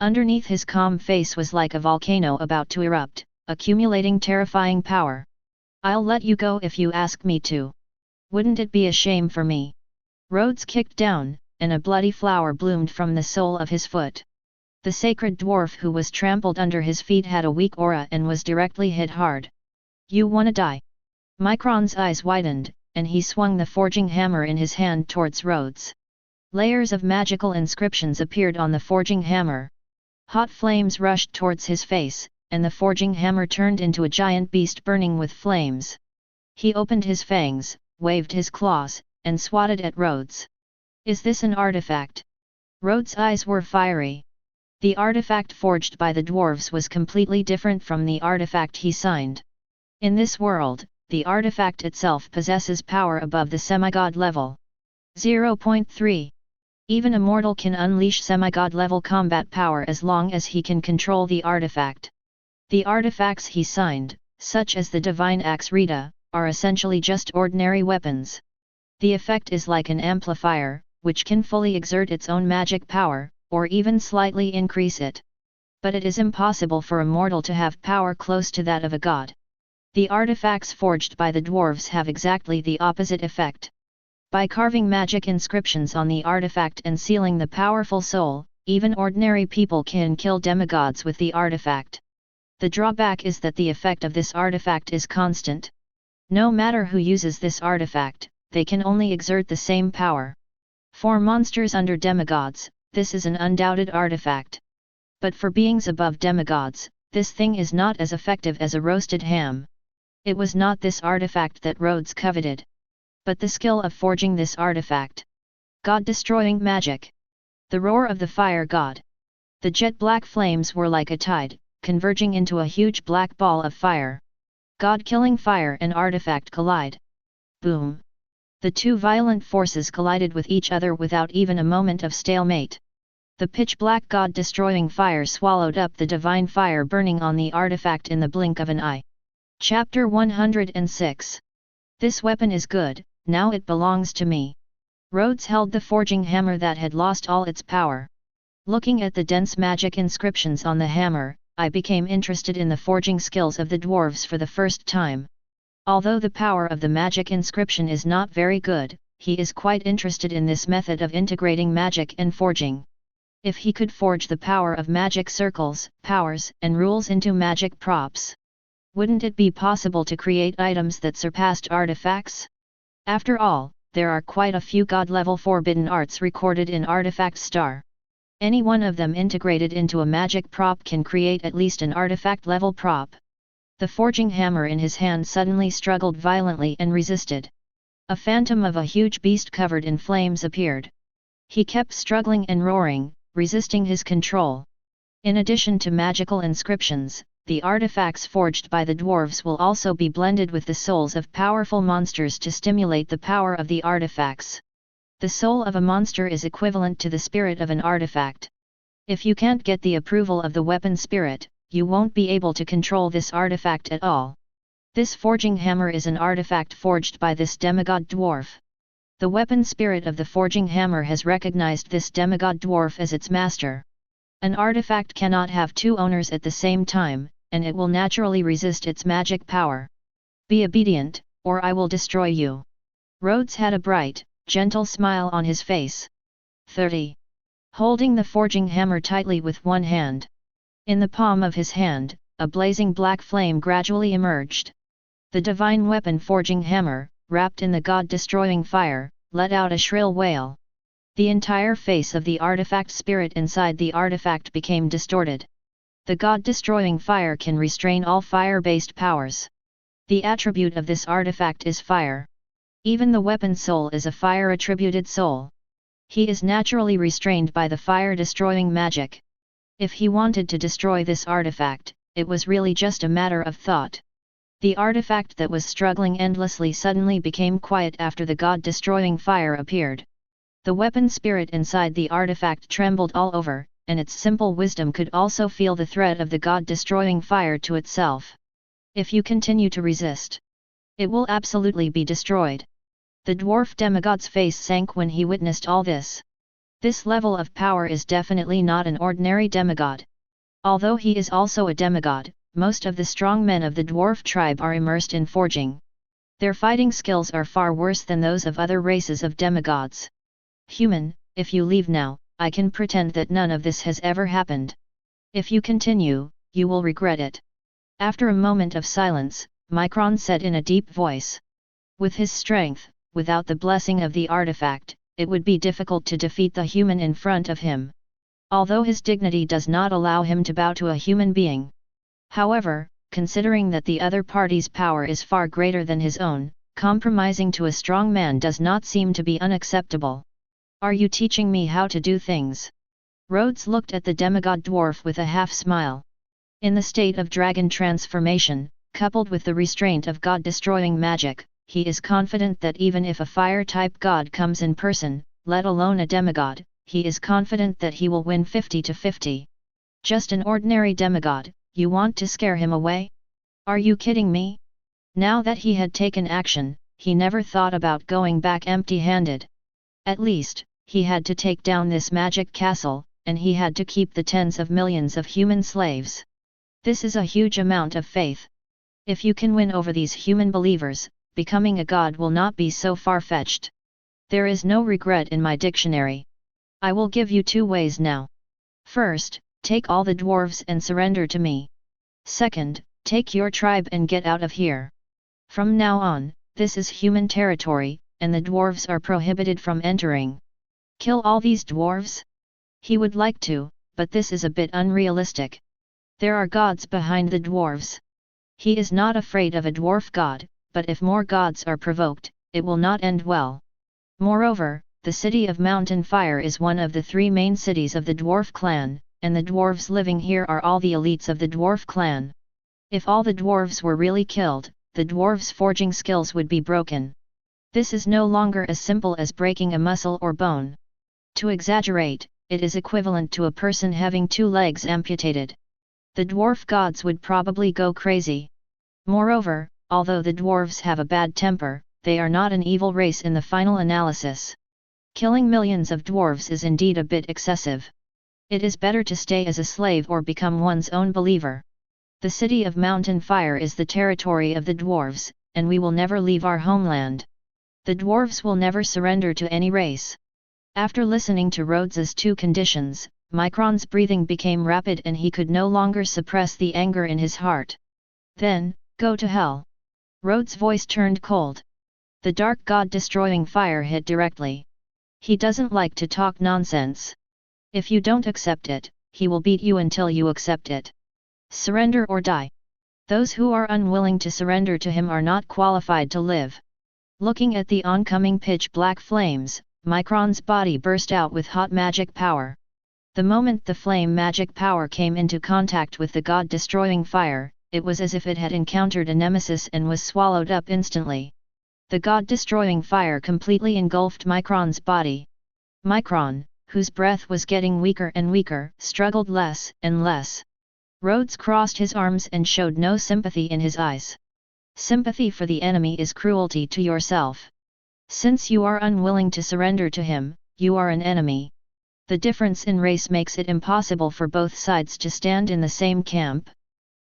Underneath his calm face was like a volcano about to erupt, accumulating terrifying power. I'll let you go if you ask me to. Wouldn't it be a shame for me? Rhodes kicked down, and a bloody flower bloomed from the sole of his foot. The sacred dwarf who was trampled under his feet had a weak aura and was directly hit hard. You wanna die? Micron's eyes widened, and he swung the forging hammer in his hand towards Rhodes. Layers of magical inscriptions appeared on the forging hammer. Hot flames rushed towards his face, and the forging hammer turned into a giant beast burning with flames. He opened his fangs, waved his claws, and swatted at Rhodes. Is this an artifact? Rhodes' eyes were fiery. The artifact forged by the dwarves was completely different from the artifact he signed. In this world, the artifact itself possesses power above the semigod level. 0.3. Even a mortal can unleash semigod level combat power as long as he can control the artifact. The artifacts he signed, such as the Divine Axe Rita, are essentially just ordinary weapons. The effect is like an amplifier, which can fully exert its own magic power, or even slightly increase it. But it is impossible for a mortal to have power close to that of a god. The artifacts forged by the dwarves have exactly the opposite effect. By carving magic inscriptions on the artifact and sealing the powerful soul, even ordinary people can kill demigods with the artifact. The drawback is that the effect of this artifact is constant. No matter who uses this artifact, they can only exert the same power. For monsters under demigods, this is an undoubted artifact. But for beings above demigods, this thing is not as effective as a roasted ham. It was not this artifact that Rhodes coveted, but the skill of forging this artifact. God-destroying magic. The roar of the fire god. The jet-black flames were like a tide, converging into a huge black ball of fire. God-killing fire and artifact collide. Boom! The two violent forces collided with each other without even a moment of stalemate. The pitch-black god-destroying fire swallowed up the divine fire burning on the artifact in the blink of an eye. Chapter 106. This weapon is good, now it belongs to me. Rhodes held the forging hammer that had lost all its power. Looking at the dense magic inscriptions on the hammer, I became interested in the forging skills of the dwarves for the first time. Although the power of the magic inscription is not very good, he is quite interested in this method of integrating magic and forging. If he could forge the power of magic circles, powers, and rules into magic props, wouldn't it be possible to create items that surpassed artifacts? After all, there are quite a few god-level forbidden arts recorded in Artifact Star. Any one of them integrated into a magic prop can create at least an artifact-level prop. The forging hammer in his hand suddenly struggled violently and resisted. A phantom of a huge beast covered in flames appeared. He kept struggling and roaring, resisting his control. In addition to magical inscriptions, the artifacts forged by the dwarves will also be blended with the souls of powerful monsters to stimulate the power of the artifacts. The soul of a monster is equivalent to the spirit of an artifact. If you can't get the approval of the weapon spirit, you won't be able to control this artifact at all. This forging hammer is an artifact forged by this demigod dwarf. The weapon spirit of the forging hammer has recognized this demigod dwarf as its master. An artifact cannot have two owners at the same time, and it will naturally resist its magic power. Be obedient, or I will destroy you. Rhodes had a bright, gentle smile on his face. 30. Holding the forging hammer tightly with one hand. In the palm of his hand, a blazing black flame gradually emerged. The divine weapon forging hammer, wrapped in the god-destroying fire, let out a shrill wail. The entire face of the artifact spirit inside the artifact became distorted. The god-destroying fire can restrain all fire-based powers. The attribute of this artifact is fire. Even the weapon soul is a fire-attributed soul. He is naturally restrained by the fire-destroying magic. If he wanted to destroy this artifact, it was really just a matter of thought. The artifact that was struggling endlessly suddenly became quiet after the god-destroying fire appeared. The weapon spirit inside the artifact trembled all over, and its simple wisdom could also feel the threat of the god-destroying fire to itself. If you continue to resist, it will absolutely be destroyed. The dwarf demigod's face sank when he witnessed all this. This level of power is definitely not an ordinary demigod. Although he is also a demigod, most of the strong men of the dwarf tribe are immersed in forging. Their fighting skills are far worse than those of other races of demigods. Human, if you leave now, I can pretend that none of this has ever happened. If you continue, you will regret it. After a moment of silence, Micron said in a deep voice. With his strength, without the blessing of the artifact, it would be difficult to defeat the human in front of him. Although his dignity does not allow him to bow to a human being. However, considering that the other party's power is far greater than his own, compromising to a strong man does not seem to be unacceptable. Are you teaching me how to do things? Rhodes looked at the demigod dwarf with a half-smile. In the state of dragon transformation, coupled with the restraint of god-destroying magic, he is confident that even if a fire-type god comes in person, let alone a demigod, he is confident that he will win 50-50. Just an ordinary demigod, you want to scare him away? Are you kidding me? Now that he had taken action, he never thought about going back empty-handed. At least, he had to take down this magic castle, and he had to keep the tens of millions of human slaves. This is a huge amount of faith. If you can win over these human believers, becoming a god will not be so far-fetched. There is no regret in my dictionary. I will give you 2 ways now. First, take all the dwarves and surrender to me. Second, take your tribe and get out of here. From now on, this is human territory, and the dwarves are prohibited from entering. Kill all these dwarves? He would like to, but this is a bit unrealistic. There are gods behind the dwarves. He is not afraid of a dwarf god, but if more gods are provoked, it will not end well. Moreover, the city of Mountain Fire is one of the 3 main cities of the dwarf clan, and the dwarves living here are all the elites of the dwarf clan. If all the dwarves were really killed, the dwarves' forging skills would be broken. This is no longer as simple as breaking a muscle or bone. To exaggerate, it is equivalent to a person having 2 legs amputated. The dwarf gods would probably go crazy. Moreover, although the dwarves have a bad temper, they are not an evil race in the final analysis. Killing millions of dwarves is indeed a bit excessive. It is better to stay as a slave or become one's own believer. The city of Mountain Fire is the territory of the dwarves, and we will never leave our homeland. The dwarves will never surrender to any race. After listening to Rhodes's 2 conditions, Micron's breathing became rapid and he could no longer suppress the anger in his heart. Then, go to hell. Rhodes' voice turned cold. The dark god-destroying fire hit directly. He doesn't like to talk nonsense. If you don't accept it, he will beat you until you accept it. Surrender or die. Those who are unwilling to surrender to him are not qualified to live. Looking at the oncoming pitch-black flames, Micron's body burst out with hot magic power. The moment the flame magic power came into contact with the god-destroying fire, it was as if it had encountered a nemesis and was swallowed up instantly. The god-destroying fire completely engulfed Micron's body. Micron, whose breath was getting weaker and weaker, struggled less and less. Rhodes crossed his arms and showed no sympathy in his eyes. Sympathy for the enemy is cruelty to yourself. Since you are unwilling to surrender to him, you are an enemy. The difference in race makes it impossible for both sides to stand in the same camp.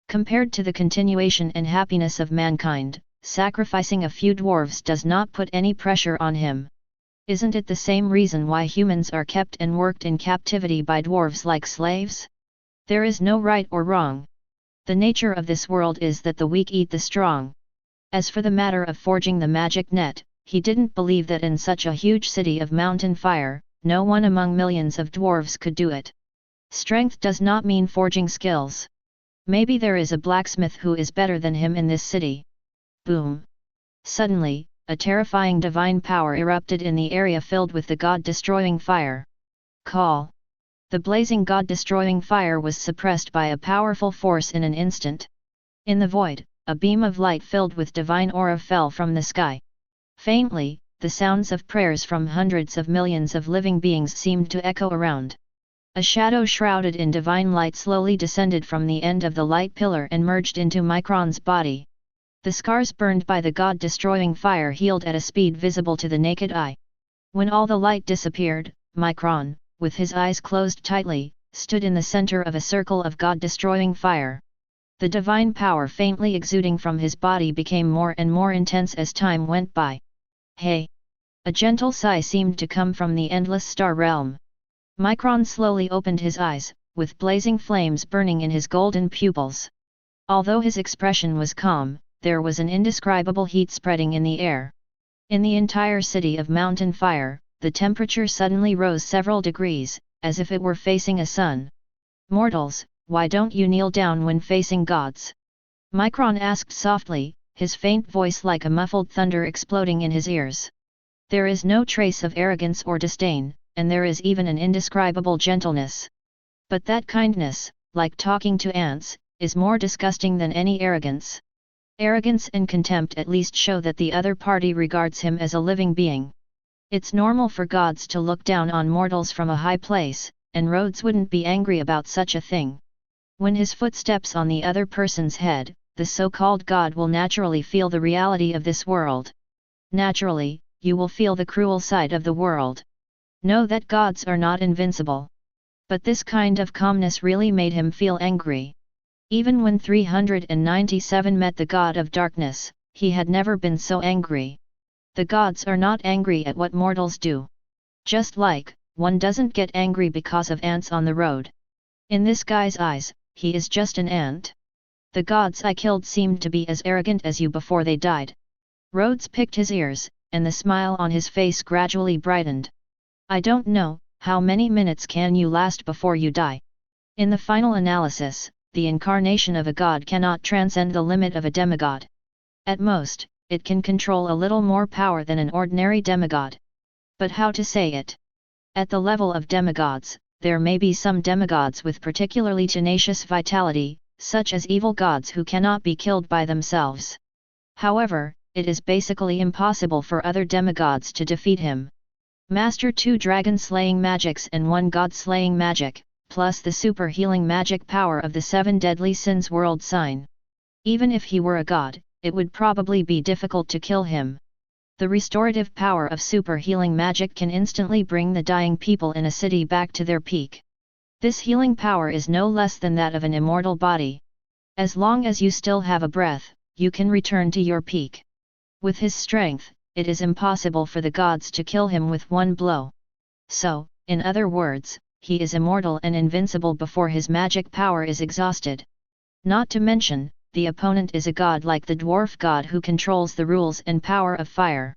Compared to the continuation and happiness of mankind, sacrificing a few dwarves does not put any pressure on him. Isn't it the same reason why humans are kept and worked in captivity by dwarves like slaves? There is no right or wrong. The nature of this world is that the weak eat the strong. As for the matter of forging the magic net, he didn't believe that in such a huge city of mountain fire, no one among millions of dwarves could do it. Strength does not mean forging skills. Maybe there is a blacksmith who is better than him in this city. Boom! Suddenly, a terrifying divine power erupted in the area filled with the god-destroying fire. Call! The blazing god-destroying fire was suppressed by a powerful force in an instant. In the void, a beam of light filled with divine aura fell from the sky. Faintly, the sounds of prayers from hundreds of millions of living beings seemed to echo around. A shadow shrouded in divine light slowly descended from the end of the light pillar and merged into Micron's body. The scars burned by the god-destroying fire healed at a speed visible to the naked eye. When all the light disappeared, Micron, with his eyes closed tightly, stood in the center of a circle of god-destroying fire. The divine power faintly exuding from his body became more and more intense as time went by. Hey! A gentle sigh seemed to come from the endless star realm. Micron slowly opened his eyes, with blazing flames burning in his golden pupils. Although his expression was calm, there was an indescribable heat spreading in the air. In the entire city of mountain fire, the temperature suddenly rose several degrees, as if it were facing a sun. Mortals, why don't you kneel down when facing gods? Micron asked softly, his faint voice like a muffled thunder exploding in his ears. There is no trace of arrogance or disdain, and there is even an indescribable gentleness. But that kindness, like talking to ants, is more disgusting than any arrogance. Arrogance and contempt at least show that the other party regards him as a living being. It's normal for gods to look down on mortals from a high place, and Rhodes wouldn't be angry about such a thing. When his foot steps on the other person's head, the so-called god will naturally feel the reality of this world. Naturally, you will feel the cruel side of the world. Know that gods are not invincible. But this kind of calmness really made him feel angry. Even when 397 met the god of darkness, he had never been so angry. The gods are not angry at what mortals do. Just like, one doesn't get angry because of ants on the road. In this guy's eyes, he is just an ant. The gods I killed seemed to be as arrogant as you before they died. Rhodes picked his ears, and the smile on his face gradually brightened. I don't know, how many minutes can you last before you die? In the final analysis, the incarnation of a god cannot transcend the limit of a demigod. At most, it can control a little more power than an ordinary demigod. But how to say it? At the level of demigods, there may be some demigods with particularly tenacious vitality, such as evil gods who cannot be killed by themselves. However, it is basically impossible for other demigods to defeat him. Master 2 dragon-slaying magics and 1 god-slaying magic, plus the super healing magic power of the 7 deadly sins world sign. Even if he were a god, it would probably be difficult to kill him. The restorative power of super healing magic can instantly bring the dying people in a city back to their peak. This healing power is no less than that of an immortal body. As long as you still have a breath, you can return to your peak. With his strength, it is impossible for the gods to kill him with one blow. So, in other words, he is immortal and invincible before his magic power is exhausted. Not to mention, the opponent is a god like the dwarf god who controls the rules and power of fire.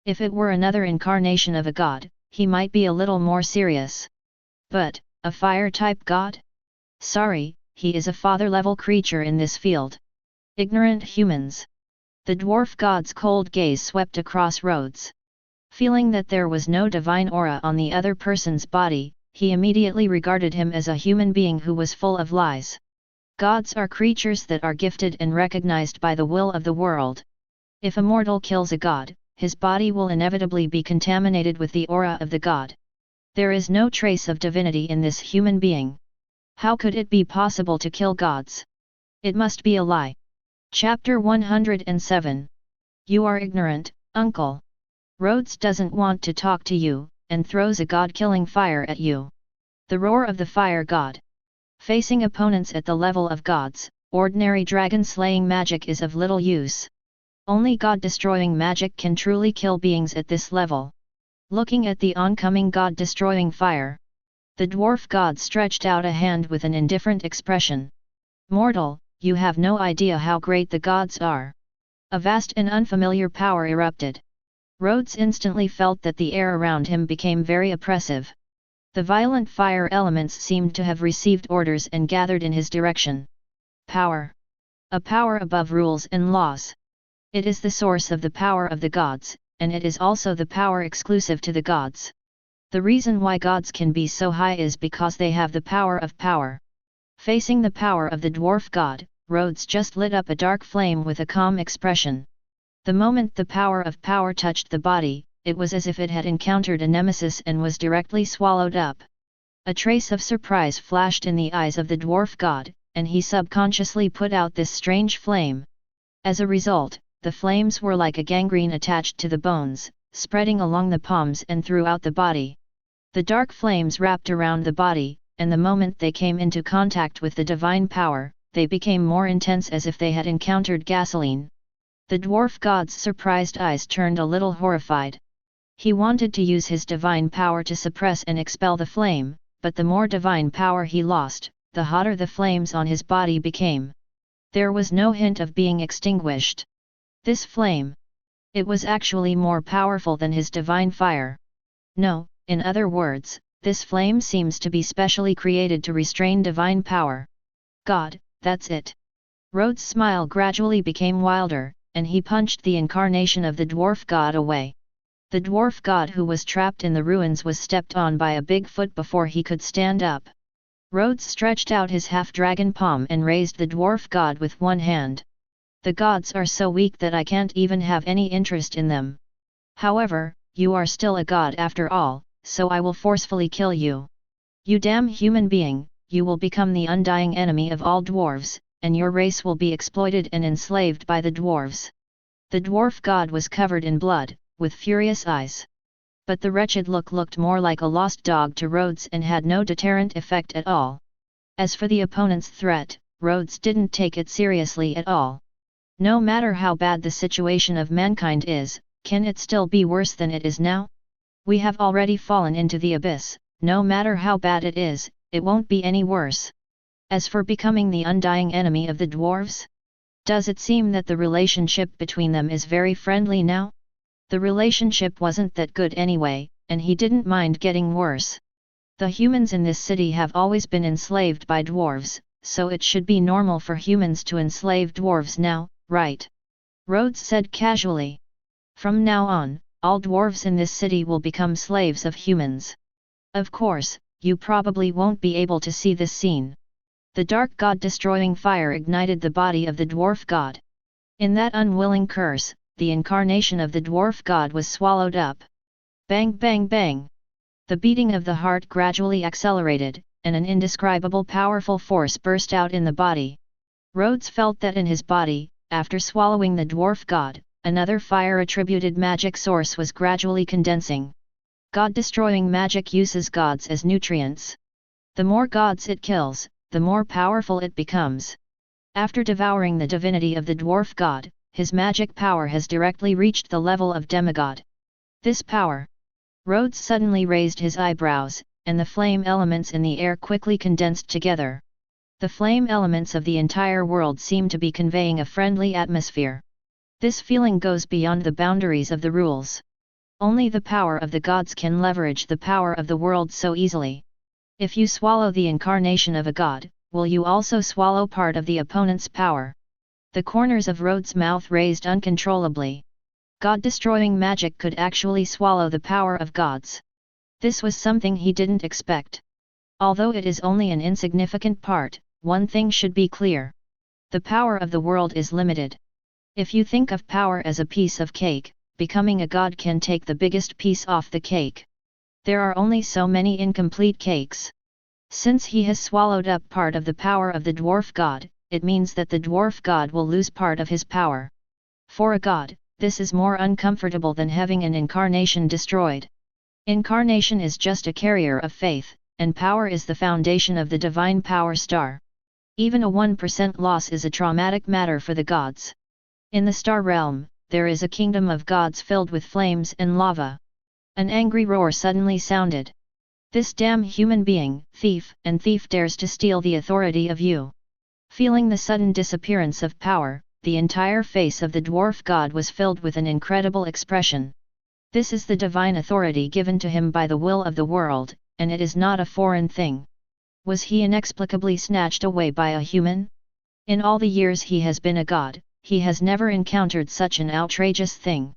If it were another incarnation of a god, he might be a little more serious. But, a fire-type god? Sorry, he is a father-level creature in this field. Ignorant humans. The dwarf god's cold gaze swept across Rhodes. Feeling that there was no divine aura on the other person's body, he immediately regarded him as a human being who was full of lies. Gods are creatures that are gifted and recognized by the will of the world. If a mortal kills a god, his body will inevitably be contaminated with the aura of the god. There is no trace of divinity in this human being. How could it be possible to kill gods? It must be a lie. Chapter 107. You are ignorant, uncle. Rhodes doesn't want to talk to you, and throws a god-killing fire at you. The roar of the fire god. Facing opponents at the level of gods, ordinary dragon-slaying magic is of little use. Only god-destroying magic can truly kill beings at this level. Looking at the oncoming god-destroying fire, the dwarf god stretched out a hand with an indifferent expression. Mortal, you have no idea how great the gods are. A vast and unfamiliar power erupted. Rhodes instantly felt that the air around him became very oppressive. The violent fire elements seemed to have received orders and gathered in his direction. Power. A power above rules and laws. It is the source of the power of the gods, and it is also the power exclusive to the gods. The reason why gods can be so high is because they have the power of power. Facing the power of the dwarf god, Rhodes just lit up a dark flame with a calm expression. The moment the power of power touched the body, it was as if it had encountered a nemesis and was directly swallowed up. A trace of surprise flashed in the eyes of the dwarf god, and he subconsciously put out this strange flame. As a result, the flames were like a gangrene attached to the bones, spreading along the palms and throughout the body. The dark flames wrapped around the body, and the moment they came into contact with the divine power, they became more intense as if they had encountered gasoline. The dwarf god's surprised eyes turned a little horrified. He wanted to use his divine power to suppress and expel the flame, but the more divine power he lost, the hotter the flames on his body became. There was no hint of being extinguished. This flame. It was actually more powerful than his divine fire. No, in other words, this flame seems to be specially created to restrain divine power. God, that's it. Rhodes' smile gradually became wilder, and he punched the incarnation of the dwarf god away. The dwarf god who was trapped in the ruins was stepped on by a big foot before he could stand up. Rhodes stretched out his half-dragon palm and raised the dwarf god with one hand. The gods are so weak that I can't even have any interest in them. However, you are still a god after all, so I will forcefully kill you. You damn human being, you will become the undying enemy of all dwarves, and your race will be exploited and enslaved by the dwarves. The dwarf god was covered in blood, with furious eyes. But the wretched look looked more like a lost dog to Rhodes and had no deterrent effect at all. As for the opponent's threat, Rhodes didn't take it seriously at all. No matter how bad the situation of mankind is, can it still be worse than it is now? We have already fallen into the abyss, no matter how bad it is, it won't be any worse. As for becoming the undying enemy of the dwarves? Does it seem that the relationship between them is very friendly now? The relationship wasn't that good anyway, and he didn't mind getting worse. The humans in this city have always been enslaved by dwarves, so it should be normal for humans to enslave dwarves now, right? Rhodes said casually. From now on, all dwarves in this city will become slaves of humans. Of course, you probably won't be able to see this scene. The dark god-destroying fire ignited the body of the dwarf god. In that unwilling curse, the incarnation of the dwarf god was swallowed up. Bang bang bang! The beating of the heart gradually accelerated, and an indescribable powerful force burst out in the body. Rhodes felt that in his body, after swallowing the dwarf god, another fire-attributed magic source was gradually condensing. God-destroying magic uses gods as nutrients. The more gods it kills, the more powerful it becomes. After devouring the divinity of the dwarf god, his magic power has directly reached the level of demigod. This power. Rhodes suddenly raised his eyebrows, and the flame elements in the air quickly condensed together. The flame elements of the entire world seem to be conveying a friendly atmosphere. This feeling goes beyond the boundaries of the rules. Only the power of the gods can leverage the power of the world so easily. If you swallow the incarnation of a god, will you also swallow part of the opponent's power? The corners of Rhodes' mouth raised uncontrollably. God-destroying magic could actually swallow the power of gods. This was something he didn't expect. Although it is only an insignificant part, one thing should be clear. The power of the world is limited. If you think of power as a piece of cake, becoming a god can take the biggest piece off the cake. There are only so many incomplete cakes. Since he has swallowed up part of the power of the dwarf god, it means that the dwarf god will lose part of his power. For a god, this is more uncomfortable than having an incarnation destroyed. Incarnation is just a carrier of faith, and power is the foundation of the divine power star. Even a 1% loss is a traumatic matter for the gods. In the star realm, there is a kingdom of gods filled with flames and lava. An angry roar suddenly sounded. This damn human being, thief dares to steal the authority of you. Feeling the sudden disappearance of power, the entire face of the dwarf god was filled with an incredible expression. This is the divine authority given to him by the will of the world, and it is not a foreign thing. Was he inexplicably snatched away by a human? In all the years he has been a god, he has never encountered such an outrageous thing.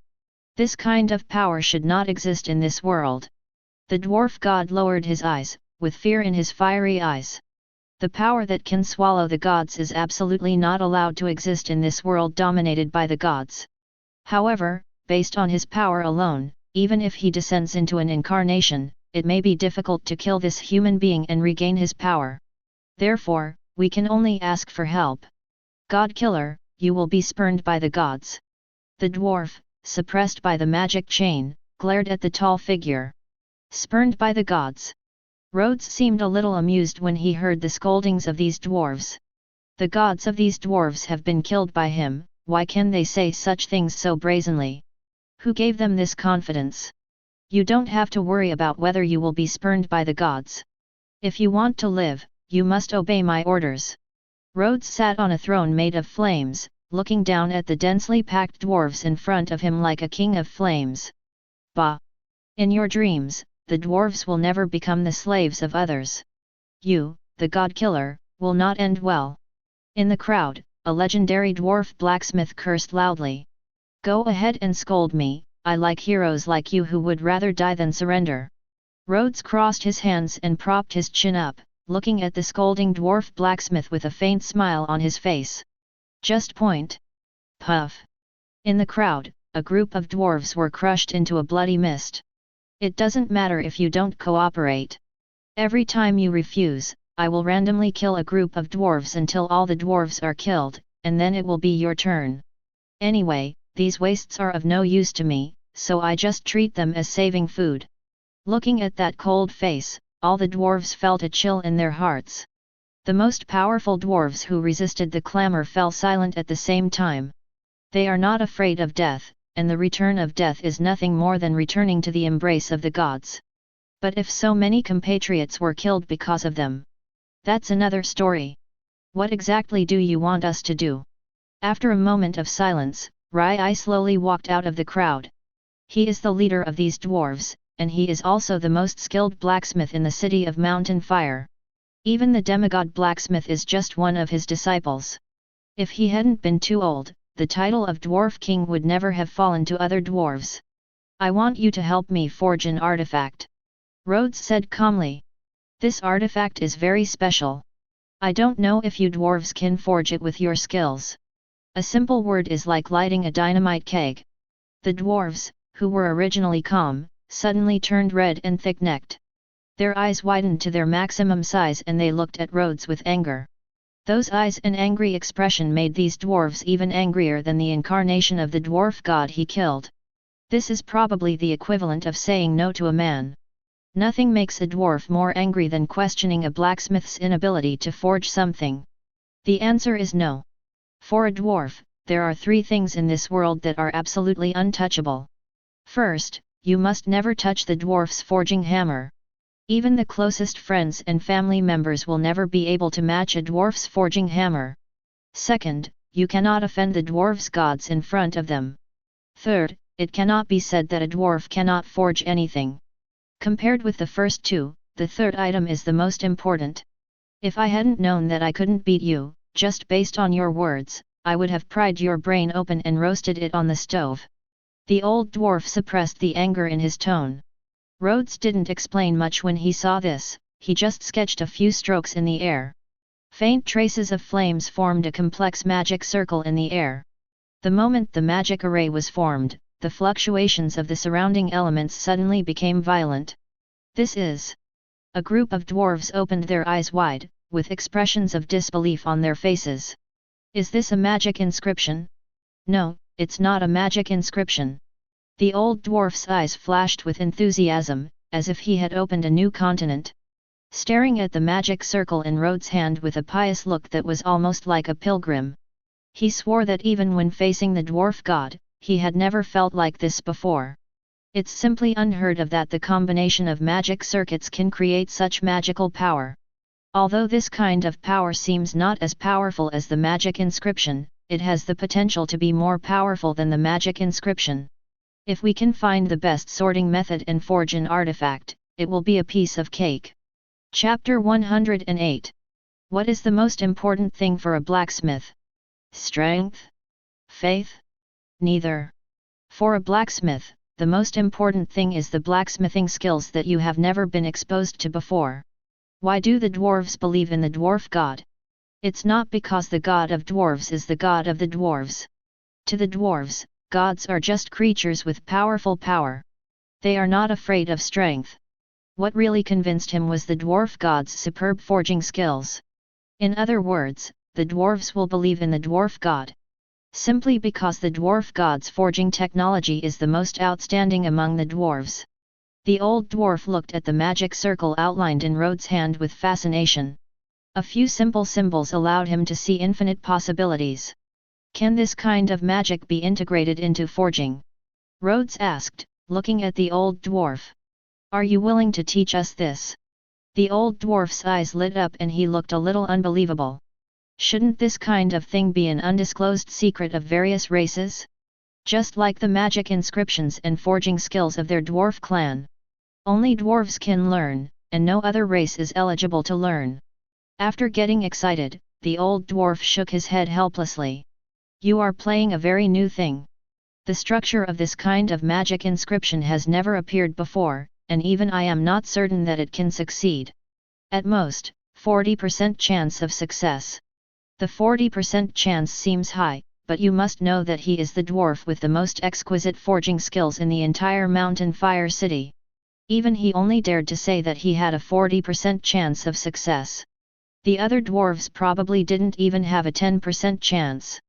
This kind of power should not exist in this world. The dwarf god lowered his eyes, with fear in his fiery eyes. The power that can swallow the gods is absolutely not allowed to exist in this world dominated by the gods. However, based on his power alone, even if he descends into an incarnation, it may be difficult to kill this human being and regain his power. Therefore, we can only ask for help. God killer, you will be spurned by the gods. The dwarf, suppressed by the magic chain, glared at the tall figure. Spurned by the gods. Rhodes seemed a little amused when he heard the scoldings of these dwarves. The gods of these dwarves have been killed by him, why can they say such things so brazenly? Who gave them this confidence? You don't have to worry about whether you will be spurned by the gods. If you want to live, you must obey my orders. Rhodes sat on a throne made of flames, looking down at the densely packed dwarves in front of him like a king of flames. Bah! In your dreams, the dwarves will never become the slaves of others. You, the god killer, will not end well. In the crowd, a legendary dwarf blacksmith cursed loudly. Go ahead and scold me, I like heroes like you who would rather die than surrender. Rhodes crossed his hands and propped his chin up, looking at the scolding dwarf blacksmith with a faint smile on his face. Just point. Puff. In the crowd, a group of dwarves were crushed into a bloody mist. It doesn't matter if you don't cooperate. Every time you refuse, I will randomly kill a group of dwarves until all the dwarves are killed, and then it will be your turn. Anyway, these wastes are of no use to me, so I just treat them as saving food. Looking at that cold face, all the dwarves felt a chill in their hearts. The most powerful dwarves who resisted the clamor fell silent at the same time. They are not afraid of death, and the return of death is nothing more than returning to the embrace of the gods. But if so many compatriots were killed because of them, that's another story. What exactly do you want us to do? After a moment of silence, Rai slowly walked out of the crowd. He is the leader of these dwarves, and he is also the most skilled blacksmith in the city of Mountain Fire. Even the demigod blacksmith is just one of his disciples. If he hadn't been too old, the title of Dwarf King would never have fallen to other dwarves. I want you to help me forge an artifact. Rhodes said calmly. This artifact is very special. I don't know if you dwarves can forge it with your skills. A simple word is like lighting a dynamite keg. The dwarves, who were originally calm, suddenly turned red and thick-necked. Their eyes widened to their maximum size and they looked at Rhodes with anger. Those eyes and angry expression made these dwarves even angrier than the incarnation of the dwarf god he killed. This is probably the equivalent of saying no to a man. Nothing makes a dwarf more angry than questioning a blacksmith's inability to forge something. The answer is no. For a dwarf, there are 3 things in this world that are absolutely untouchable. First, you must never touch the dwarf's forging hammer. Even the closest friends and family members will never be able to match a dwarf's forging hammer. Second, you cannot offend the dwarf's gods in front of them. Third, it cannot be said that a dwarf cannot forge anything. Compared with the first two, the third item is the most important. If I hadn't known that I couldn't beat you, just based on your words, I would have pried your brain open and roasted it on the stove. The old dwarf suppressed the anger in his tone. Rhodes didn't explain much when he saw this, he just sketched a few strokes in the air. Faint traces of flames formed a complex magic circle in the air. The moment the magic array was formed, the fluctuations of the surrounding elements suddenly became violent. This is... A group of dwarves opened their eyes wide, with expressions of disbelief on their faces. Is this a magic inscription? No, it's not a magic inscription. The old dwarf's eyes flashed with enthusiasm, as if he had opened a new continent. Staring at the magic circle in Rhodes' hand with a pious look that was almost like a pilgrim. He swore that even when facing the dwarf god, he had never felt like this before. It's simply unheard of that the combination of magic circuits can create such magical power. Although this kind of power seems not as powerful as the magic inscription, it has the potential to be more powerful than the magic inscription. If we can find the best sorting method and forge an artifact, it will be a piece of cake. Chapter 108. What is the most important thing for a blacksmith? Strength? Faith? Neither. For a blacksmith, the most important thing is the blacksmithing skills that you have never been exposed to before. Why do the dwarves believe in the dwarf god? It's not because the god of dwarves is the god of the dwarves. To the dwarves, gods are just creatures with powerful power. They are not afraid of strength. What really convinced him was the dwarf god's superb forging skills. In other words, the dwarves will believe in the dwarf god simply because the dwarf god's forging technology is the most outstanding among the dwarves. The old dwarf looked at the magic circle outlined in Rhodes' hand with fascination. A few simple symbols allowed him to see infinite possibilities. Can this kind of magic be integrated into forging? Rhodes asked, looking at the old dwarf. Are you willing to teach us this? The old dwarf's eyes lit up and he looked a little unbelievable. Shouldn't this kind of thing be an undisclosed secret of various races? Just like the magic inscriptions and forging skills of their dwarf clan. Only dwarves can learn, and no other race is eligible to learn. After getting excited, the old dwarf shook his head helplessly. You are playing a very new thing. The structure of this kind of magic inscription has never appeared before, and even I am not certain that it can succeed. At most, 40% chance of success. The 40% chance seems high, but you must know that he is the dwarf with the most exquisite forging skills in the entire Mountain Fire City. Even he only dared to say that he had a 40% chance of success. The other dwarves probably didn't even have a 10% chance.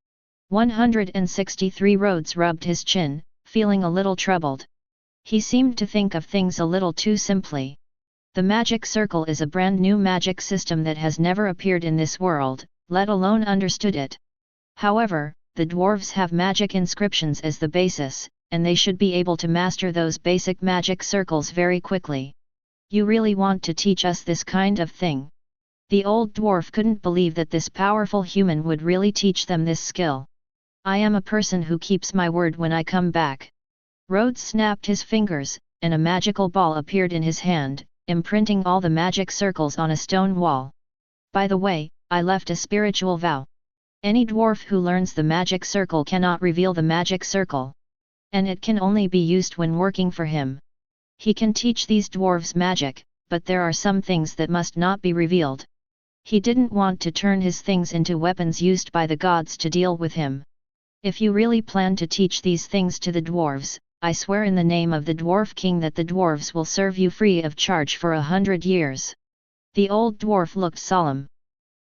163 Rhodes rubbed his chin, feeling a little troubled. He seemed to think of things a little too simply. The magic circle is a brand new magic system that has never appeared in this world, let alone understood it. However, the dwarves have magic inscriptions as the basis, and they should be able to master those basic magic circles very quickly. You really want to teach us this kind of thing? The old dwarf couldn't believe that this powerful human would really teach them this skill. I am a person who keeps my word when I come back. Rhodes snapped his fingers, and a magical ball appeared in his hand, imprinting all the magic circles on a stone wall. By the way, I left a spiritual vow. Any dwarf who learns the magic circle cannot reveal the magic circle. And it can only be used when working for him. He can teach these dwarves magic, but there are some things that must not be revealed. He didn't want to turn his things into weapons used by the gods to deal with him. If you really plan to teach these things to the dwarves, I swear in the name of the dwarf king that the dwarves will serve you free of charge for 100 years. The old dwarf looked solemn.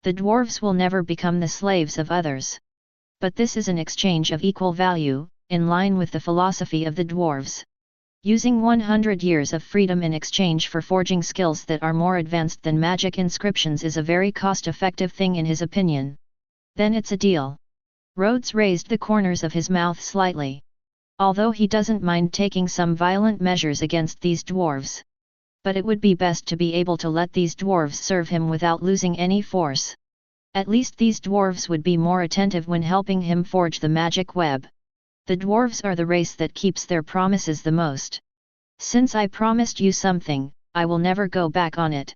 The dwarves will never become the slaves of others. But this is an exchange of equal value, in line with the philosophy of the dwarves. Using 100 years of freedom in exchange for forging skills that are more advanced than magic inscriptions is a very cost-effective thing in his opinion. Then it's a deal. Rhodes raised the corners of his mouth slightly. Although he doesn't mind taking some violent measures against these dwarves. But it would be best to be able to let these dwarves serve him without losing any force. At least these dwarves would be more attentive when helping him forge the magic web. The dwarves are the race that keeps their promises the most. Since I promised you something, I will never go back on it.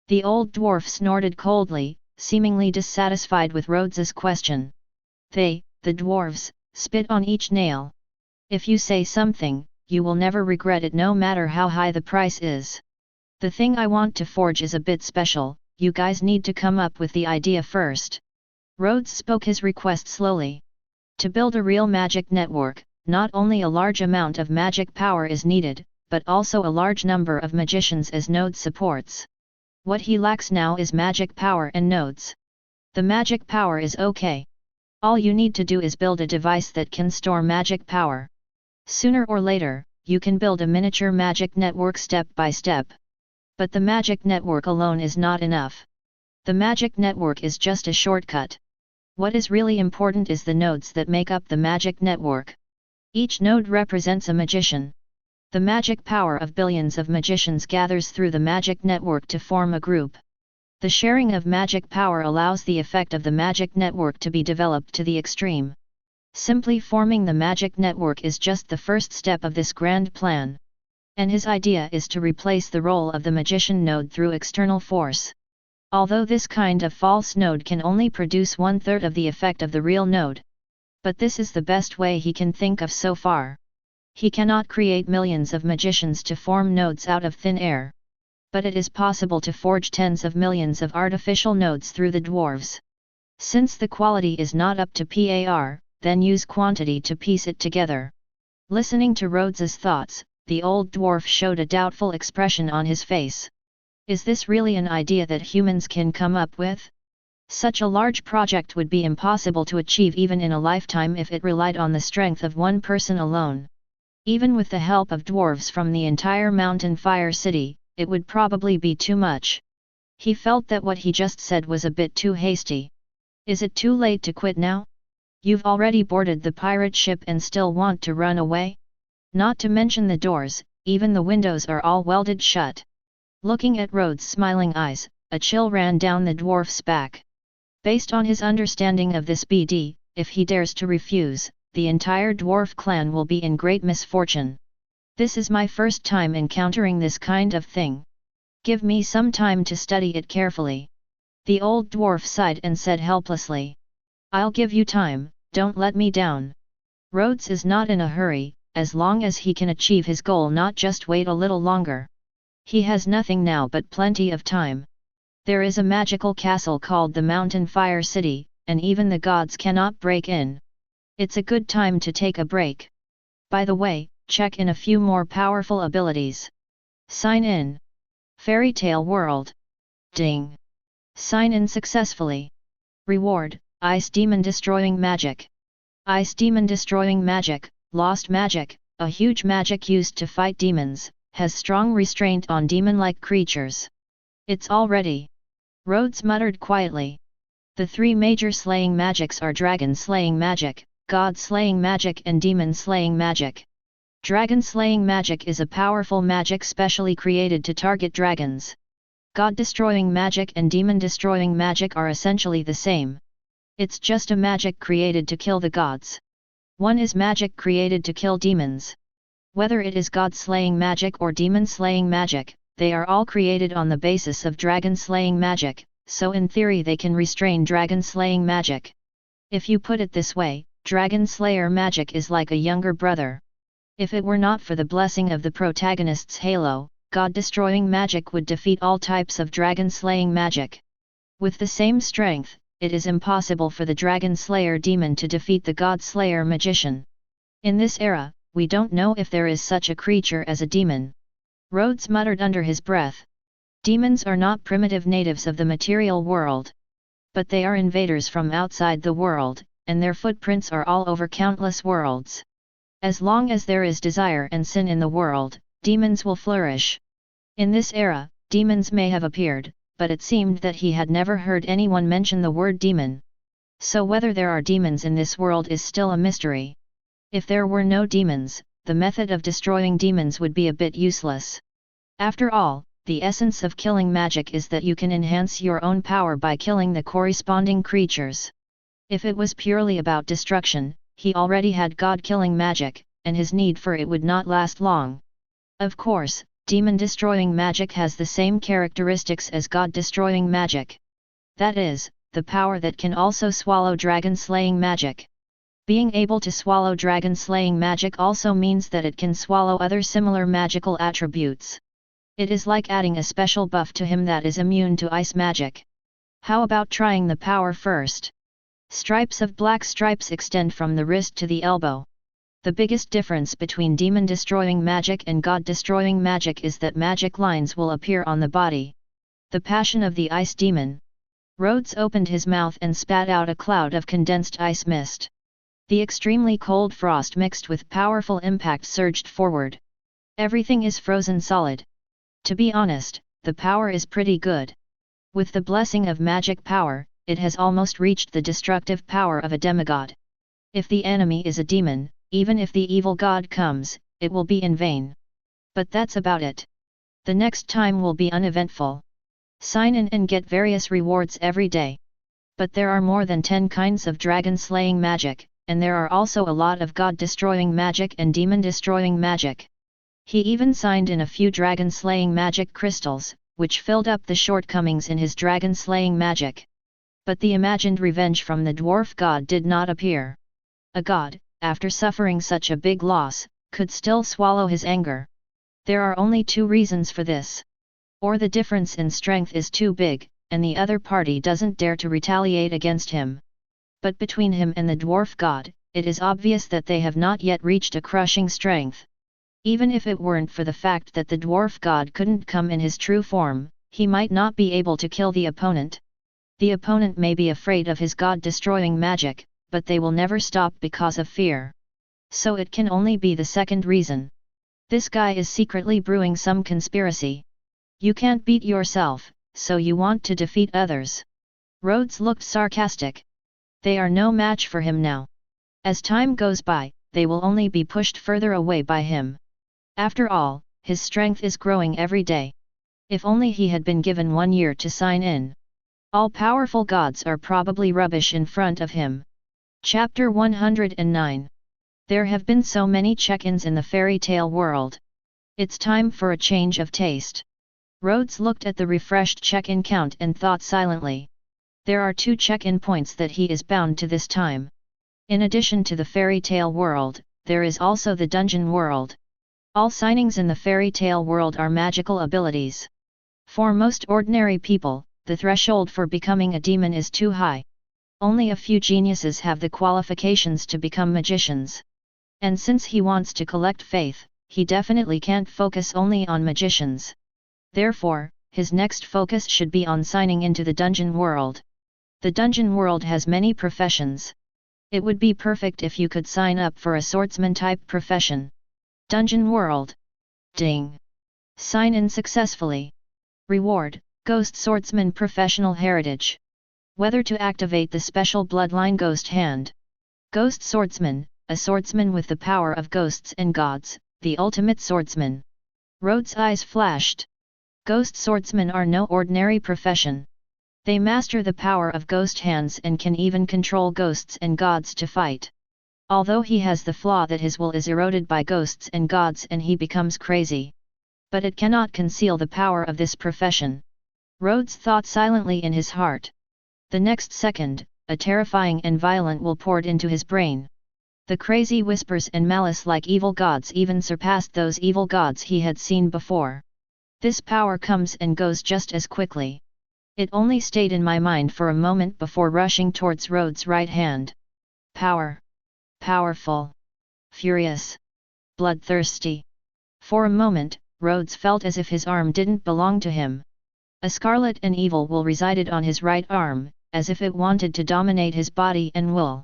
The old dwarf snorted coldly, seemingly dissatisfied with Rhodes's question. They, the dwarves, spit on each nail. If you say something, you will never regret it no matter how high the price is. The thing I want to forge is a bit special, you guys need to come up with the idea first. Rhodes spoke his request slowly. To build a real magic network, not only a large amount of magic power is needed, but also a large number of magicians as node supports. What he lacks now is magic power and nodes. The magic power is okay. All you need to do is build a device that can store magic power. Sooner or later, you can build a miniature magic network step by step. But the magic network alone is not enough. The magic network is just a shortcut. What is really important is the nodes that make up the magic network. Each node represents a magician. The magic power of billions of magicians gathers through the magic network to form a group. The sharing of magic power allows the effect of the magic network to be developed to the extreme. Simply forming the magic network is just the first step of this grand plan. And his idea is to replace the role of the magician node through external force. Although this kind of false node can only produce 1/3 of the effect of the real node. But this is the best way he can think of so far. He cannot create millions of magicians to form nodes out of thin air. But it is possible to forge tens of millions of artificial nodes through the dwarves. Since the quality is not up to par, then use quantity to piece it together. Listening to Rhodes's thoughts, the old dwarf showed a doubtful expression on his face. Is this really an idea that humans can come up with? Such a large project would be impossible to achieve even in a lifetime if it relied on the strength of one person alone. Even with the help of dwarves from the entire Mountain Fire City, it would probably be too much. He felt that what he just said was a bit too hasty. Is it too late to quit now? You've already boarded the pirate ship and still want to run away? Not to mention the doors, even the windows are all welded shut. Looking at Rhodes' smiling eyes, a chill ran down the dwarf's back. Based on his understanding of this BD, if he dares to refuse, the entire dwarf clan will be in great misfortune. This is my first time encountering this kind of thing. Give me some time to study it carefully. The old dwarf sighed and said helplessly. I'll give you time, don't let me down. Rhodes is not in a hurry, as long as he can achieve his goal, not just wait a little longer. He has nothing now but plenty of time. There is a magical castle called the Mountain Fire City, and even the gods cannot break in. It's a good time to take a break. By the way, check in a few more powerful abilities. Sign in. Fairy Tale World. Ding. Sign in successfully. Reward, Ice Demon Destroying Magic. Ice Demon Destroying Magic, Lost Magic, a huge magic used to fight demons, has strong restraint on demon-like creatures. It's all ready. Rhodes muttered quietly. The three major slaying magics are dragon slaying magic, god slaying magic and demon slaying magic. Dragon slaying magic is a powerful magic specially created to target dragons. God destroying magic and demon destroying magic are essentially the same. It's just a magic created to kill the gods. One is magic created to kill demons. Whether it is god-slaying magic or demon-slaying magic, they are all created on the basis of dragon-slaying magic, so in theory they can restrain dragon-slaying magic. If you put it this way, Dragon Slayer magic is like a younger brother. If it were not for the blessing of the protagonist's halo, god-destroying magic would defeat all types of dragon-slaying magic. With the same strength, it is impossible for the Dragon Slayer demon to defeat the God Slayer magician. In this era, we don't know if there is such a creature as a demon. Rhodes muttered under his breath. Demons are not primitive natives of the material world. But they are invaders from outside the world, and their footprints are all over countless worlds. As long as there is desire and sin in the world, demons will flourish. In this era, demons may have appeared, but it seemed that he had never heard anyone mention the word demon. So whether there are demons in this world is still a mystery. If there were no demons, the method of destroying demons would be a bit useless. After all, the essence of killing magic is that you can enhance your own power by killing the corresponding creatures. If it was purely about destruction, he already had God-killing magic, and his need for it would not last long. Of course, demon-destroying magic has the same characteristics as God-destroying magic. That is, the power that can also swallow dragon-slaying magic. Being able to swallow dragon-slaying magic also means that it can swallow other similar magical attributes. It is like adding a special buff to him that is immune to ice magic. How about trying the power first? Stripes of black stripes extend from the wrist to the elbow. The biggest difference between demon-destroying magic and God-destroying magic is that magic lines will appear on the body. The passion of the ice demon. Rhodes opened his mouth and spat out a cloud of condensed ice mist. The extremely cold frost mixed with powerful impact surged forward. Everything is frozen solid. To be honest, the power is pretty good. With the blessing of magic power, it has almost reached the destructive power of a demigod. If the enemy is a demon, even if the evil god comes, it will be in vain. But that's about it. The next time will be uneventful. Sign in and get various rewards every day. But there are more than 10 kinds of dragon-slaying magic, and there are also a lot of god-destroying magic and demon-destroying magic. He even signed in a few dragon-slaying magic crystals, which filled up the shortcomings in his dragon-slaying magic. But the imagined revenge from the dwarf god did not appear. A god, after suffering such a big loss, could still swallow his anger. There are only 2 reasons for this. Or the difference in strength is too big, and the other party doesn't dare to retaliate against him. But between him and the dwarf god, it is obvious that they have not yet reached a crushing strength. Even if it weren't for the fact that the dwarf god couldn't come in his true form, he might not be able to kill the opponent. The opponent may be afraid of his god-destroying magic, but they will never stop because of fear. So it can only be the second reason. This guy is secretly brewing some conspiracy. You can't beat yourself, so you want to defeat others. Rhodes looked sarcastic. They are no match for him now. As time goes by, they will only be pushed further away by him. After all, his strength is growing every day. If only he had been given 1 year to sign in. All-powerful gods are probably rubbish in front of him. Chapter 109. There have been so many check-ins in the fairy tale world. It's time for a change of taste. Rhodes looked at the refreshed check-in count and thought silently. There are 2 check-in points that he is bound to this time. In addition to the fairy tale world, there is also the dungeon world. All signings in the fairy tale world are magical abilities. For most ordinary people, the threshold for becoming a demon is too high. Only a few geniuses have the qualifications to become magicians. And since he wants to collect faith, he definitely can't focus only on magicians. Therefore, his next focus should be on signing into the dungeon world. The dungeon world has many professions. It would be perfect if you could sign up for a swordsman-type profession. Dungeon world. Ding. Sign in successfully. Reward, Ghost Swordsman Professional Heritage. Whether to activate the special Bloodline Ghost Hand. Ghost Swordsman, a swordsman with the power of ghosts and gods, the ultimate swordsman. Rhodes' eyes flashed. Ghost swordsmen are no ordinary profession. They master the power of ghost hands and can even control ghosts and gods to fight. Although he has the flaw that his will is eroded by ghosts and gods and he becomes crazy. But it cannot conceal the power of this profession. Rhodes thought silently in his heart. The next second, a terrifying and violent will poured into his brain. The crazy whispers and malice like evil gods even surpassed those evil gods he had seen before. This power comes and goes just as quickly. It only stayed in my mind for a moment before rushing towards Rhodes' right hand. Power. Powerful. Furious. Bloodthirsty. For a moment, Rhodes felt as if his arm didn't belong to him. A scarlet and evil will resided on his right arm, as if it wanted to dominate his body and will.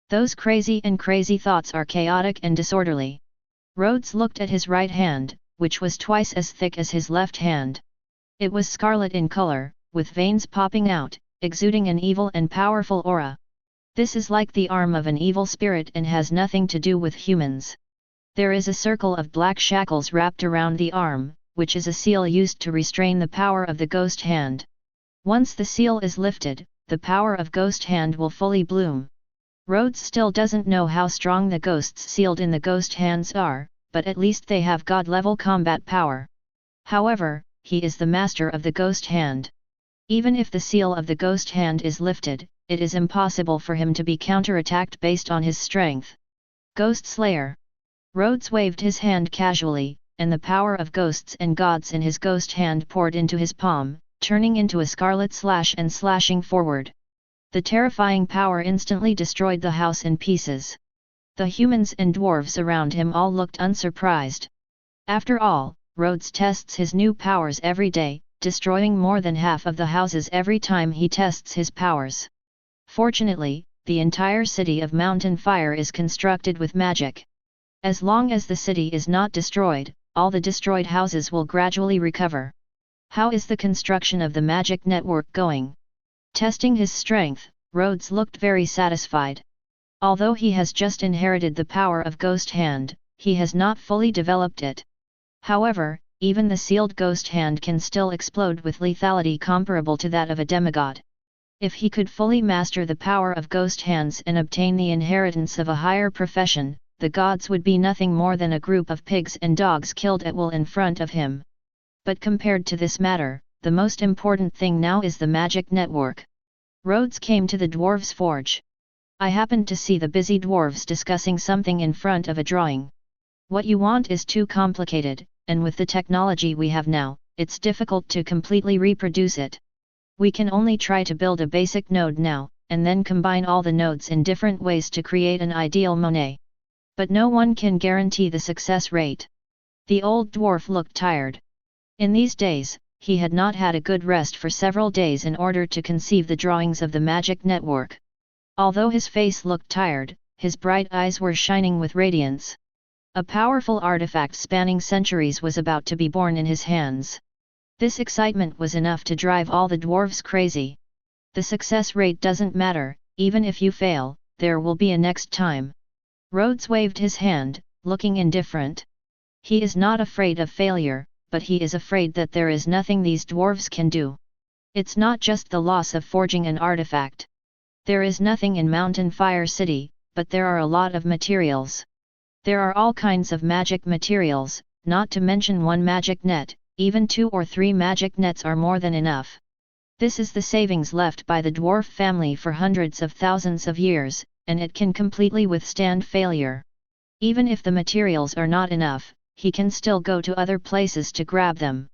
Those crazy thoughts are chaotic and disorderly. Rhodes looked at his right hand, which was twice as thick as his left hand. It was scarlet in color, with veins popping out, exuding an evil and powerful aura. This is like the arm of an evil spirit and has nothing to do with humans. There is a circle of black shackles wrapped around the arm, which is a seal used to restrain the power of the ghost hand. Once the seal is lifted, the power of ghost hand will fully bloom. Rhodes still doesn't know how strong the ghosts sealed in the ghost hands are, but at least they have god-level combat power. However, he is the master of the ghost hand. Even if the seal of the ghost hand is lifted, it is impossible for him to be counterattacked based on his strength. Ghost Slayer. Rhodes waved his hand casually, and the power of ghosts and gods in his ghost hand poured into his palm, turning into a scarlet slash and slashing forward. The terrifying power instantly destroyed the house in pieces. The humans and dwarves around him all looked unsurprised. After all, Rhodes tests his new powers every day, destroying more than half of the houses every time he tests his powers. Fortunately, the entire city of Mountain Fire is constructed with magic. As long as the city is not destroyed, all the destroyed houses will gradually recover. How is the construction of the magic network going? Testing his strength, Rhodes looked very satisfied. Although he has just inherited the power of Ghost Hand, he has not fully developed it. However, even the sealed Ghost Hand can still explode with lethality comparable to that of a demigod. If he could fully master the power of Ghost Hands and obtain the inheritance of a higher profession, the gods would be nothing more than a group of pigs and dogs killed at will in front of him. But compared to this matter, the most important thing now is the magic network. Rhodes came to the dwarves' forge. I happened to see the busy dwarves discussing something in front of a drawing. What you want is too complicated, and with the technology we have now, it's difficult to completely reproduce it. We can only try to build a basic node now, and then combine all the nodes in different ways to create an ideal Monet. But no one can guarantee the success rate. The old dwarf looked tired. In these days, he had not had a good rest for several days in order to conceive the drawings of the magic network. Although his face looked tired, his bright eyes were shining with radiance. A powerful artifact spanning centuries was about to be born in his hands. This excitement was enough to drive all the dwarves crazy. The success rate doesn't matter, even if you fail, there will be a next time. Rhodes waved his hand, looking indifferent. He is not afraid of failure, but he is afraid that there is nothing these dwarves can do. It's not just the loss of forging an artifact. There is nothing in Mountain Fire City, but there are a lot of materials. There are all kinds of magic materials, not to mention one magic net, even 2 or 3 magic nets are more than enough. This is the savings left by the dwarf family for hundreds of thousands of years, and it can completely withstand failure. Even if the materials are not enough, he can still go to other places to grab them.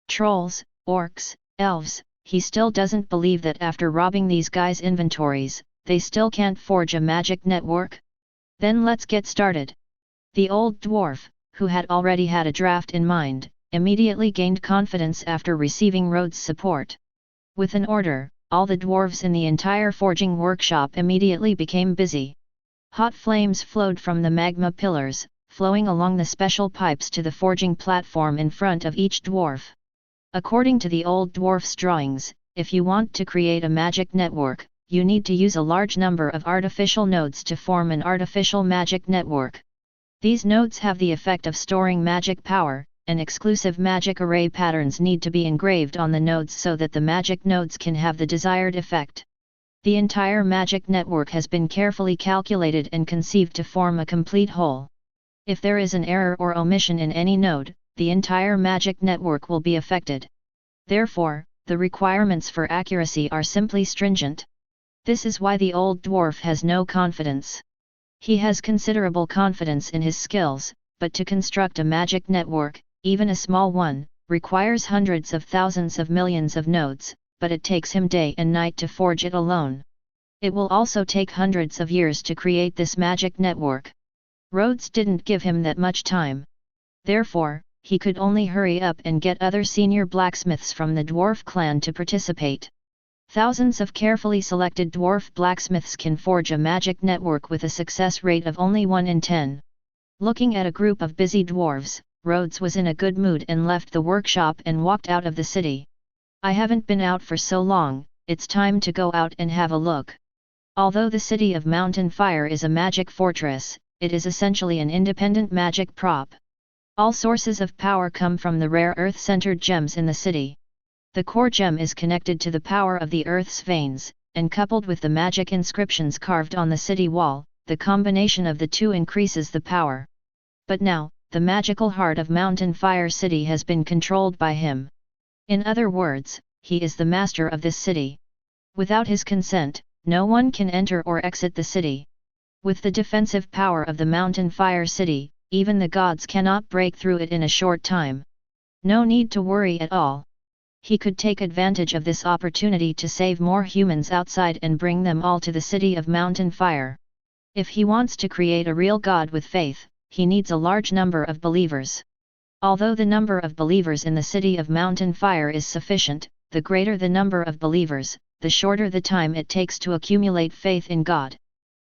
Trolls, orcs, elves, he still doesn't believe that after robbing these guys' inventories, they still can't forge a magic network? Then let's get started. The old dwarf, who had already had a draft in mind, immediately gained confidence after receiving Rhodes' support. With an order, all the dwarves in the entire forging workshop immediately became busy. Hot flames flowed from the magma pillars, flowing along the special pipes to the forging platform in front of each dwarf. According to the old dwarf's drawings, if you want to create a magic network, you need to use a large number of artificial nodes to form an artificial magic network. These nodes have the effect of storing magic power, and exclusive magic array patterns need to be engraved on the nodes so that the magic nodes can have the desired effect. The entire magic network has been carefully calculated and conceived to form a complete whole. If there is an error or omission in any node, the entire magic network will be affected. Therefore, the requirements for accuracy are simply stringent. This is why the old dwarf has no confidence. He has considerable confidence in his skills, but to construct a magic network, even a small one, requires hundreds of thousands of millions of nodes, but it takes him day and night to forge it alone. It will also take hundreds of years to create this magic network. Rhodes didn't give him that much time. Therefore, he could only hurry up and get other senior blacksmiths from the dwarf clan to participate. Thousands of carefully selected dwarf blacksmiths can forge a magic network with a success rate of only 1 in 10. Looking at a group of busy dwarves, Rhodes was in a good mood and left the workshop and walked out of the city. I haven't been out for so long, it's time to go out and have a look. Although the city of Mountain Fire is a magic fortress, it is essentially an independent magic prop. All sources of power come from the rare earth-centered gems in the city. The core gem is connected to the power of the earth's veins, and coupled with the magic inscriptions carved on the city wall, the combination of the two increases the power. But now, the magical heart of Mountain Fire City has been controlled by him. In other words, he is the master of this city. Without his consent, no one can enter or exit the city. With the defensive power of the Mountain Fire City, even the gods cannot break through it in a short time. No need to worry at all. He could take advantage of this opportunity to save more humans outside and bring them all to the city of Mountain Fire. If he wants to create a real god with faith, he needs a large number of believers. Although the number of believers in the city of Mountain Fire is sufficient, the greater the number of believers, the shorter the time it takes to accumulate faith in God.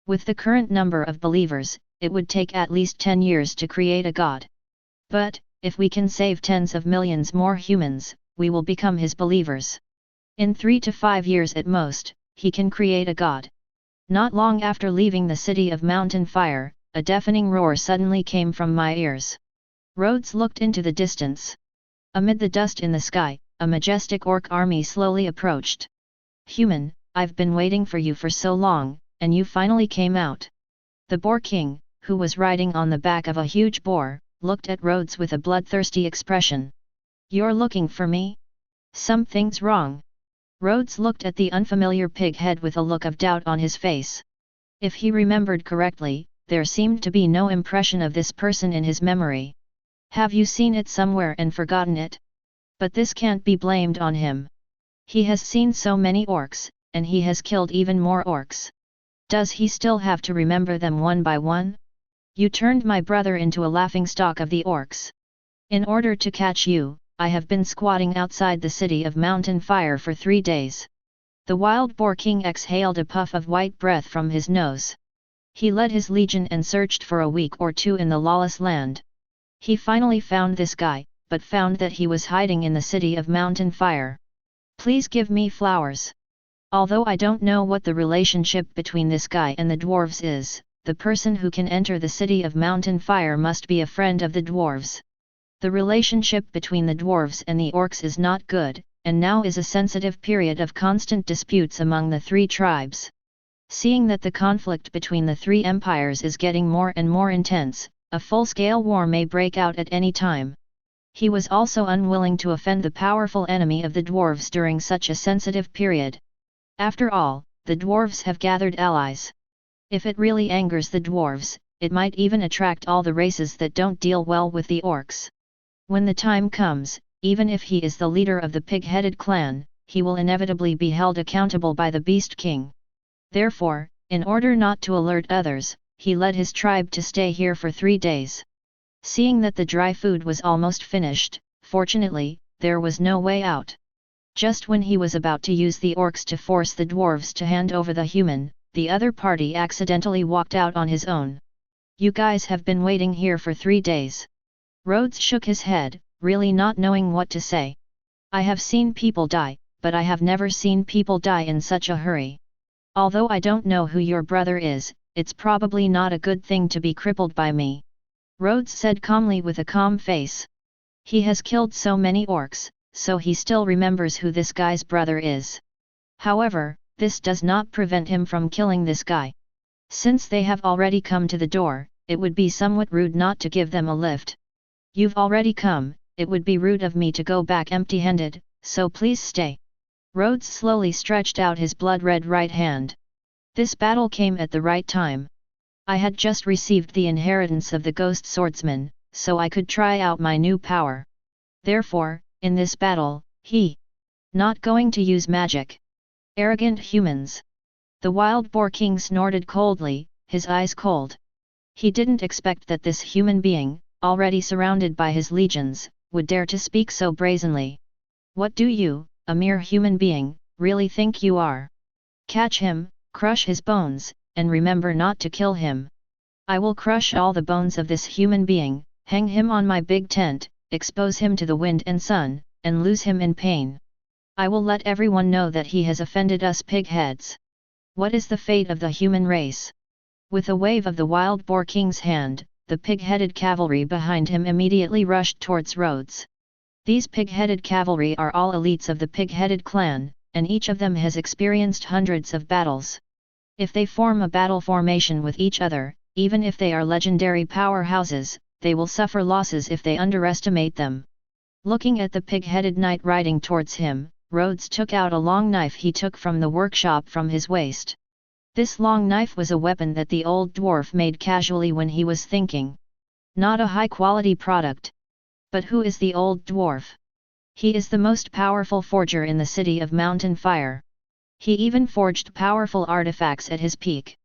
With the current number of believers, it would take at least 10 years to create a god. But, if we can save tens of millions more humans, we will become his believers. In 3 to 5 years at most, he can create a god. Not long after leaving the city of Mountain Fire, a deafening roar suddenly came from my ears. Rhodes looked into the distance. Amid the dust in the sky, a majestic orc army slowly approached. "Human, I've been waiting for you for so long, and you finally came out." The Boar King, who was riding on the back of a huge boar, looked at Rhodes with a bloodthirsty expression. "You're looking for me? Something's wrong." Rhodes looked at the unfamiliar pig head with a look of doubt on his face. If he remembered correctly, there seemed to be no impression of this person in his memory. "Have you seen it somewhere and forgotten it? But this can't be blamed on him. He has seen so many orcs, and he has killed even more orcs. Does he still have to remember them one by one? You turned my brother into a laughingstock of the orcs. In order to catch you, I have been squatting outside the city of Mountain Fire for 3 days." The Wild Boar King exhaled a puff of white breath from his nose. He led his legion and searched for a week or two in the lawless land. He finally found this guy, but found that he was hiding in the city of Mountain Fire. "Please give me flowers. Although I don't know what the relationship between this guy and the dwarves is, the person who can enter the city of Mountain Fire must be a friend of the dwarves. The relationship between the dwarves and the orcs is not good, and now is a sensitive period of constant disputes among the 3 tribes. Seeing that the conflict between the 3 empires is getting more and more intense, a full-scale war may break out at any time." He was also unwilling to offend the powerful enemy of the dwarves during such a sensitive period. After all, the dwarves have gathered allies. If it really angers the dwarves, it might even attract all the races that don't deal well with the orcs. When the time comes, even if he is the leader of the pig-headed clan, he will inevitably be held accountable by the Beast King. Therefore, in order not to alert others, he led his tribe to stay here for 3 days. Seeing that the dry food was almost finished, fortunately, there was no way out. Just when he was about to use the orcs to force the dwarves to hand over the human, the other party accidentally walked out on his own. "You guys have been waiting here for 3 days." Rhodes shook his head, really not knowing what to say. "I have seen people die, but I have never seen people die in such a hurry. Although I don't know who your brother is, it's probably not a good thing to be crippled by me," Rhodes said calmly with a calm face. He has killed so many orcs, so he still remembers who this guy's brother is. However, this does not prevent him from killing this guy. Since they have already come to the door, it would be somewhat rude not to give them a lift. "You've already come, it would be rude of me to go back empty-handed, so please stay." Rhodes slowly stretched out his blood-red right hand. This battle came at the right time. I had just received the inheritance of the Ghost Swordsman, so I could try out my new power. Therefore, in this battle, not going to use magic. Arrogant humans. The Wild Boar King snorted coldly, his eyes cold. He didn't expect that this human being, already surrounded by his legions, would dare to speak so brazenly. "What do you, a mere human being, really think you are? Catch him, crush his bones, and remember not to kill him. I will crush all the bones of this human being, hang him on my big tent, expose him to the wind and sun, and lose him in pain. I will let everyone know that he has offended us pig-heads. What is the fate of the human race?" With a wave of the Wild Boar King's hand, the pig-headed cavalry behind him immediately rushed towards Rhodes. These pig-headed cavalry are all elites of the pig-headed clan, and each of them has experienced hundreds of battles. If they form a battle formation with each other, even if they are legendary powerhouses, they will suffer losses if they underestimate them. Looking at the pig-headed knight riding towards him, Rhodes took out a long knife he took from the workshop from his waist. This long knife was a weapon that the old dwarf made casually when he was thinking. Not a high-quality product. But who is the old dwarf? He is the most powerful forger in the city of Mountain Fire. He even forged powerful artifacts at his peak.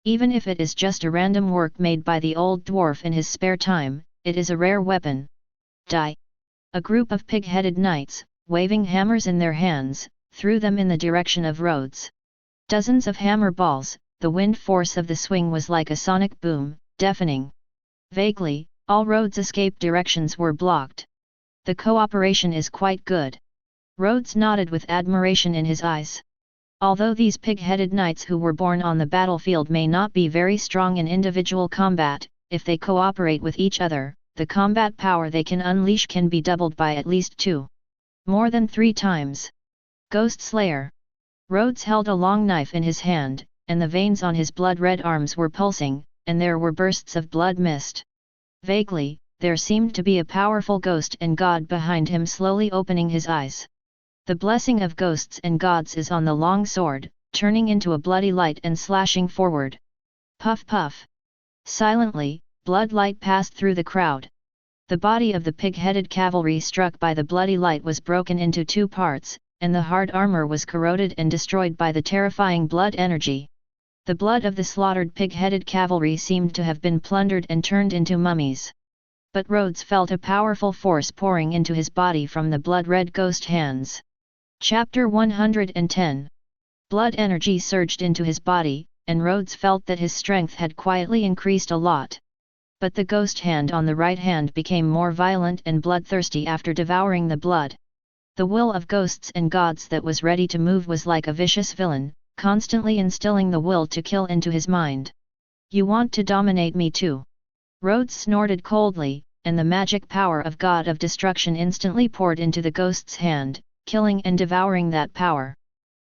Even if it is just a random work made by the old dwarf in his spare time, it is a rare weapon. Die! A group of pig-headed knights, waving hammers in their hands, threw them in the direction of Rhodes. Dozens of hammer balls, the wind force of the swing was like a sonic boom, deafening. Vaguely, all Rhodes' escape directions were blocked. The cooperation is quite good. Rhodes nodded with admiration in his eyes. Although these pig-headed knights who were born on the battlefield may not be very strong in individual combat, if they cooperate with each other, the combat power they can unleash can be doubled by at least 2. More than 3 times. Ghost Slayer. Rhodes held a long knife in his hand, and the veins on his blood-red arms were pulsing, and there were bursts of blood mist. Vaguely, there seemed to be a powerful ghost and god behind him slowly opening his eyes. The blessing of ghosts and gods is on the long sword, turning into a bloody light and slashing forward. Puff puff. Silently, blood light passed through the crowd. The body of the pig-headed cavalry struck by the bloody light was broken into 2 parts, and the hard armor was corroded and destroyed by the terrifying blood energy. The blood of the slaughtered pig-headed cavalry seemed to have been plundered and turned into mummies. But Rhodes felt a powerful force pouring into his body from the blood-red ghost hands. Chapter 110. Blood energy surged into his body, and Rhodes felt that his strength had quietly increased a lot. But the ghost hand on the right hand became more violent and bloodthirsty after devouring the blood. The will of ghosts and gods that was ready to move was like a vicious villain, constantly instilling the will to kill into his mind. You want to dominate me too? Rhodes snorted coldly, and the magic power of God of Destruction instantly poured into the ghost's hand, killing and devouring that power.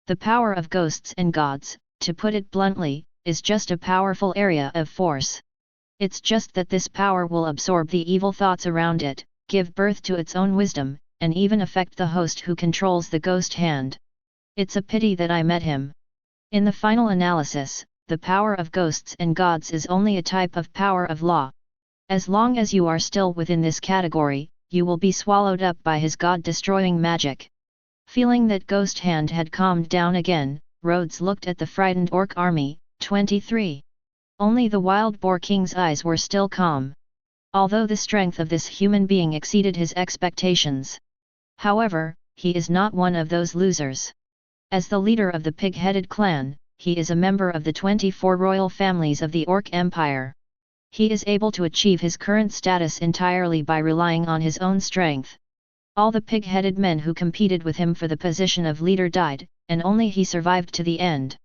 The power of ghosts and gods, to put it bluntly, is just a powerful area of force. It's just that this power will absorb the evil thoughts around it, give birth to its own wisdom, and even affect the host who controls the ghost hand. It's a pity that I met him. In the final analysis, the power of ghosts and gods is only a type of power of law. As long as you are still within this category, you will be swallowed up by his god-destroying magic. Feeling that ghost hand had calmed down again, Rhodes looked at the frightened orc army. 23. Only the wild boar king's eyes were still calm. Although the strength of this human being exceeded his expectations. However, he is not one of those losers. As the leader of the pig-headed clan, he is a member of the 24 royal families of the Orc Empire. He is able to achieve his current status entirely by relying on his own strength. All the pig-headed men who competed with him for the position of leader died, and only he survived to the end.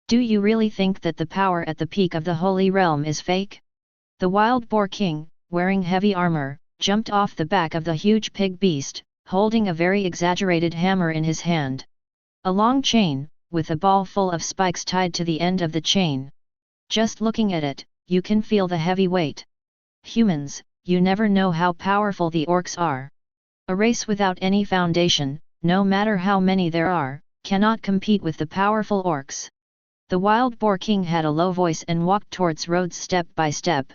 Do you really think that the power at the peak of the Holy Realm is fake? The wild boar king, wearing heavy armor, jumped off the back of the huge pig beast, holding a very exaggerated hammer in his hand. A long chain, with a ball full of spikes tied to the end of the chain. Just looking at it, you can feel the heavy weight. Humans, you never know how powerful the orcs are. A race without any foundation, no matter how many there are, cannot compete with the powerful orcs. The wild boar king had a low voice and walked towards Rhodes step by step.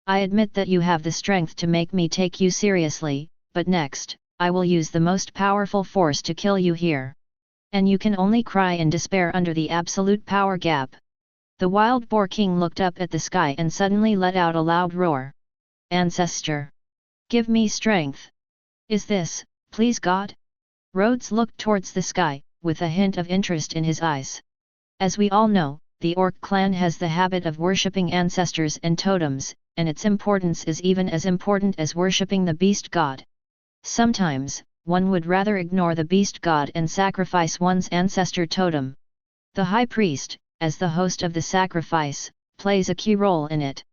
I admit that you have the strength to make me take you seriously, but next, I will use the most powerful force to kill you here. And you can only cry in despair under the absolute power gap. The wild boar king looked up at the sky and suddenly let out a loud roar. Ancestor! Give me strength! Is this, please God? Rhodes looked towards the sky, with a hint of interest in his eyes. As we all know, the orc clan has the habit of worshipping ancestors and totems, and its importance is even as important as worshipping the beast god. Sometimes, one would rather ignore the beast god and sacrifice one's ancestor totem. The high priest, as the host of the sacrifice, plays a key role in it.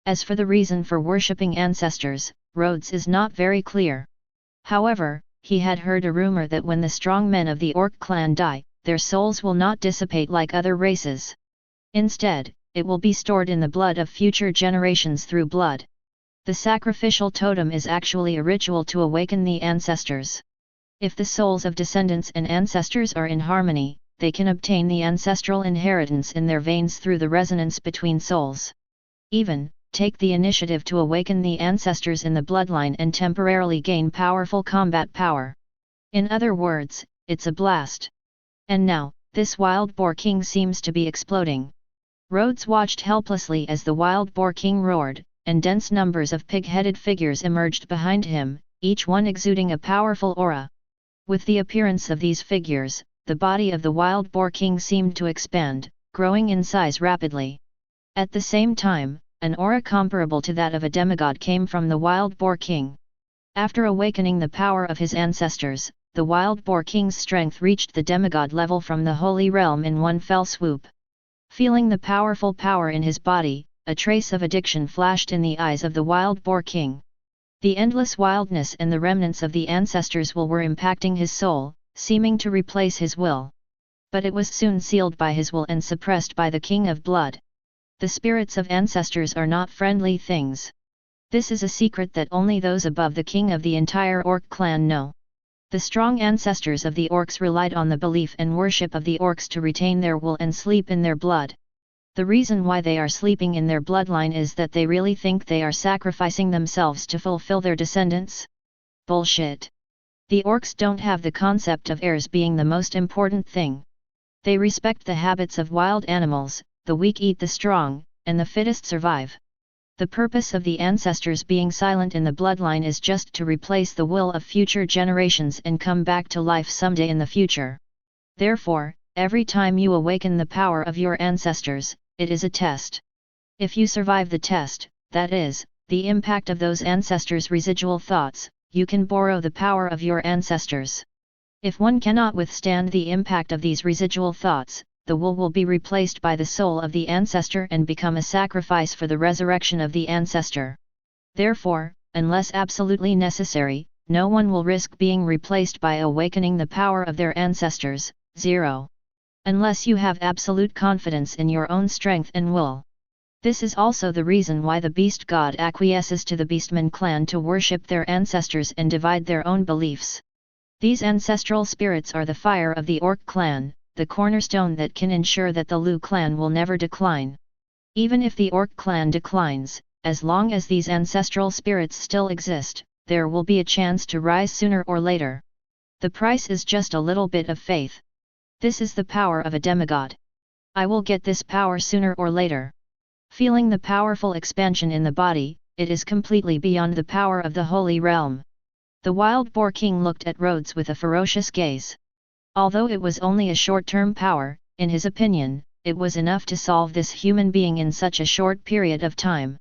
As for the reason for worshipping ancestors, Rhodes is not very clear. However, he had heard a rumor that when the strong men of the Orc clan die, their souls will not dissipate like other races. Instead, it will be stored in the blood of future generations through blood. The sacrificial totem is actually a ritual to awaken the ancestors. If the souls of descendants and ancestors are in harmony, they can obtain the ancestral inheritance in their veins through the resonance between souls. Even, take the initiative to awaken the ancestors in the bloodline and temporarily gain powerful combat power. In other words, it's a blast. And now, this wild boar king seems to be exploding. Rhodes watched helplessly as the wild boar king roared, and dense numbers of pig-headed figures emerged behind him, each one exuding a powerful aura. With the appearance of these figures, the body of the wild boar king seemed to expand, growing in size rapidly. At the same time, an aura comparable to that of a demigod came from the wild boar king. After awakening the power of his ancestors, the wild boar king's strength reached the demigod level from the holy realm in one fell swoop. Feeling the powerful power in his body, a trace of addiction flashed in the eyes of the wild boar king. The endless wildness and the remnants of the ancestors' will were impacting his soul, seeming to replace his will. But it was soon sealed by his will and suppressed by the king of blood. The spirits of ancestors are not friendly things. This is a secret that only those above the king of the entire Orc clan know. The strong ancestors of the Orcs relied on the belief and worship of the Orcs to retain their will and sleep in their blood. The reason why they are sleeping in their bloodline is that they really think they are sacrificing themselves to fulfill their descendants? Bullshit. The Orcs don't have the concept of heirs being the most important thing. They respect the habits of wild animals, the weak eat the strong, and the fittest survive. The purpose of the ancestors being silent in the bloodline is just to replace the will of future generations and come back to life someday in the future. Therefore, every time you awaken the power of your ancestors, it is a test. If you survive the test, that is, the impact of those ancestors' residual thoughts, you can borrow the power of your ancestors. If one cannot withstand the impact of these residual thoughts, the will be replaced by the soul of the ancestor and become a sacrifice for the resurrection of the ancestor. Therefore, unless absolutely necessary, no one will risk being replaced by awakening the power of their ancestors. 0. Unless you have absolute confidence in your own strength and will. This is also the reason why the beast god acquiesces to the beastman clan to worship their ancestors and divide their own beliefs. These ancestral spirits are the fire of the Orc clan, the cornerstone that can ensure that the Lu clan will never decline. Even if the Orc clan declines, as long as these ancestral spirits still exist, there will be a chance to rise sooner or later. The price is just a little bit of faith. This is the power of a demigod. I will get this power sooner or later. Feeling the powerful expansion in the body, it is completely beyond the power of the holy realm. The wild boar king looked at Rhodes with a ferocious gaze. Although it was only a short-term power, in his opinion, it was enough to solve this human being in such a short period of time.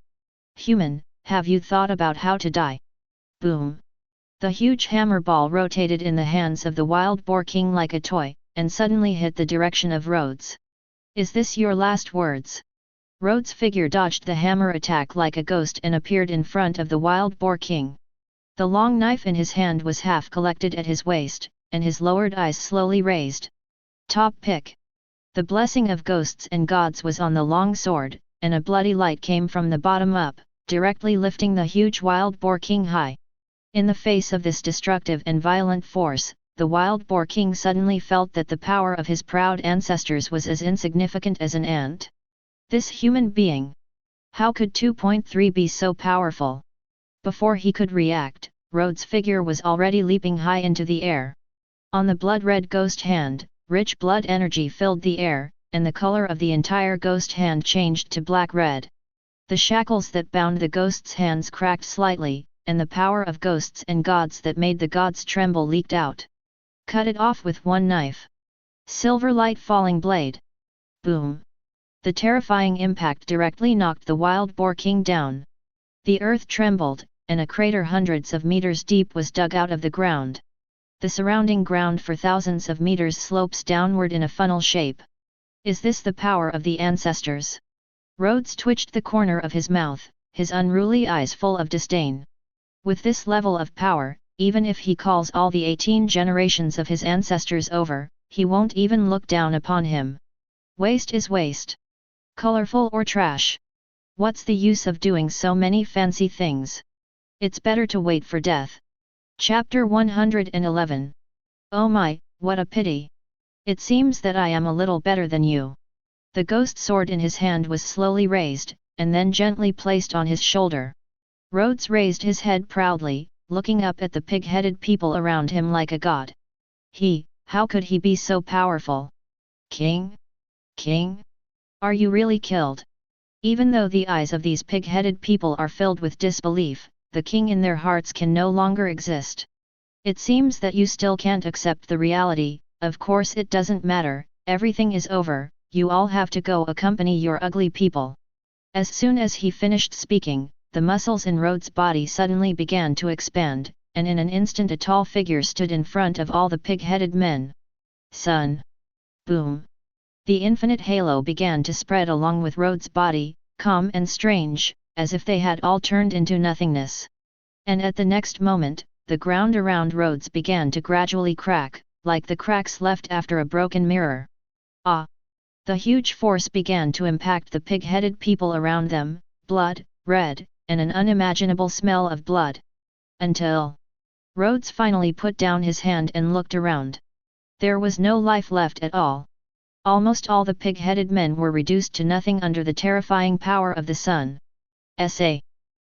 Human, have you thought about how to die? Boom! The huge hammer ball rotated in the hands of the wild boar king like a toy, and suddenly hit the direction of Rhodes. Is this your last words? Rhodes' figure dodged the hammer attack like a ghost and appeared in front of the wild boar king. The long knife in his hand was half collected at his waist, and his lowered eyes slowly raised. Top pick. The blessing of ghosts and gods was on the long sword, and a bloody light came from the bottom up, directly lifting the huge wild boar king high. In the face of this destructive and violent force, the wild boar king suddenly felt that the power of his proud ancestors was as insignificant as an ant. This human being. How could 2.3 be so powerful? Before he could react, Rhodes' figure was already leaping high into the air. On the blood-red ghost hand, rich blood energy filled the air, and the color of the entire ghost hand changed to black-red. The shackles that bound the ghost's hands cracked slightly, and the power of ghosts and gods that made the gods tremble leaked out. Cut it off with one knife. Silver light falling blade. Boom! The terrifying impact directly knocked the wild boar king down. The earth trembled, and a crater hundreds of meters deep was dug out of the ground. The surrounding ground for thousands of meters slopes downward in a funnel shape. Is this the power of the ancestors? Rhodes twitched the corner of his mouth, his unruly eyes full of disdain. With this level of power, even if he calls all the 18 generations of his ancestors over, he won't even look down upon him. Waste is waste. Colorful or trash. What's the use of doing so many fancy things? It's better to wait for death. Chapter 111. Oh my, what a pity. It seems that I am a little better than you. The ghost sword in his hand was slowly raised, and then gently placed on his shoulder. Rhodes raised his head proudly, looking up at the pig-headed people around him like a god. How could he be so powerful? King? King? Are you really killed? Even though the eyes of these pig-headed people are filled with disbelief, the king in their hearts can no longer exist. It seems that you still can't accept the reality. Of course it doesn't matter, everything is over, you all have to go accompany your ugly people. As soon as he finished speaking, the muscles in Rhodes' body suddenly began to expand, and in an instant a tall figure stood in front of all the pig-headed men. Sun. Boom. The infinite halo began to spread along with Rhodes' body, calm and strange, as if they had all turned into nothingness. And at the next moment, the ground around Rhodes began to gradually crack, like the cracks left after a broken mirror. Ah! The huge force began to impact the pig-headed people around them, blood, red, and an unimaginable smell of blood. Until Rhodes finally put down his hand and looked around. There was no life left at all. Almost all the pig-headed men were reduced to nothing under the terrifying power of the sun.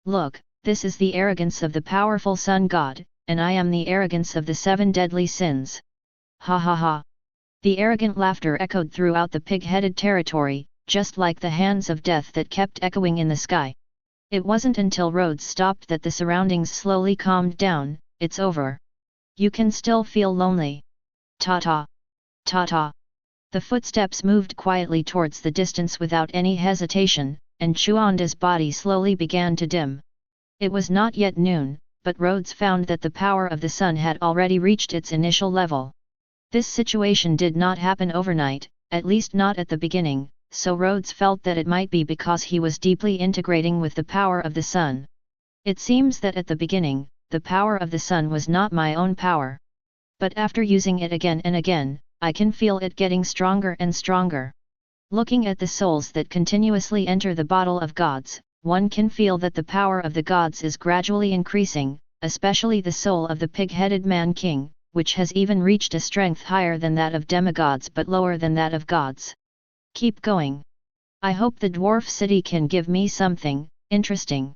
Look, this is the arrogance of the powerful sun god, and I am the arrogance of the 7 deadly sins. Ha ha ha. The arrogant laughter echoed throughout the pig-headed territory, just like the hands of death that kept echoing in the sky. It wasn't until Rhodes stopped that the surroundings slowly calmed down. It's over. You can still feel lonely. Ta-ta. Ta-ta. The footsteps moved quietly towards the distance without any hesitation, and Chuanda's body slowly began to dim. It was not yet noon, but Rhodes found that the power of the sun had already reached its initial level. This situation did not happen overnight, at least not at the beginning, so Rhodes felt that it might be because he was deeply integrating with the power of the sun. It seems that at the beginning, the power of the sun was not my own power. But after using it again and again, I can feel it getting stronger and stronger. Looking at the souls that continuously enter the bottle of gods, one can feel that the power of the gods is gradually increasing, especially the soul of the pig-headed man-king, which has even reached a strength higher than that of demigods but lower than that of gods. Keep going. I hope the dwarf city can give me something interesting.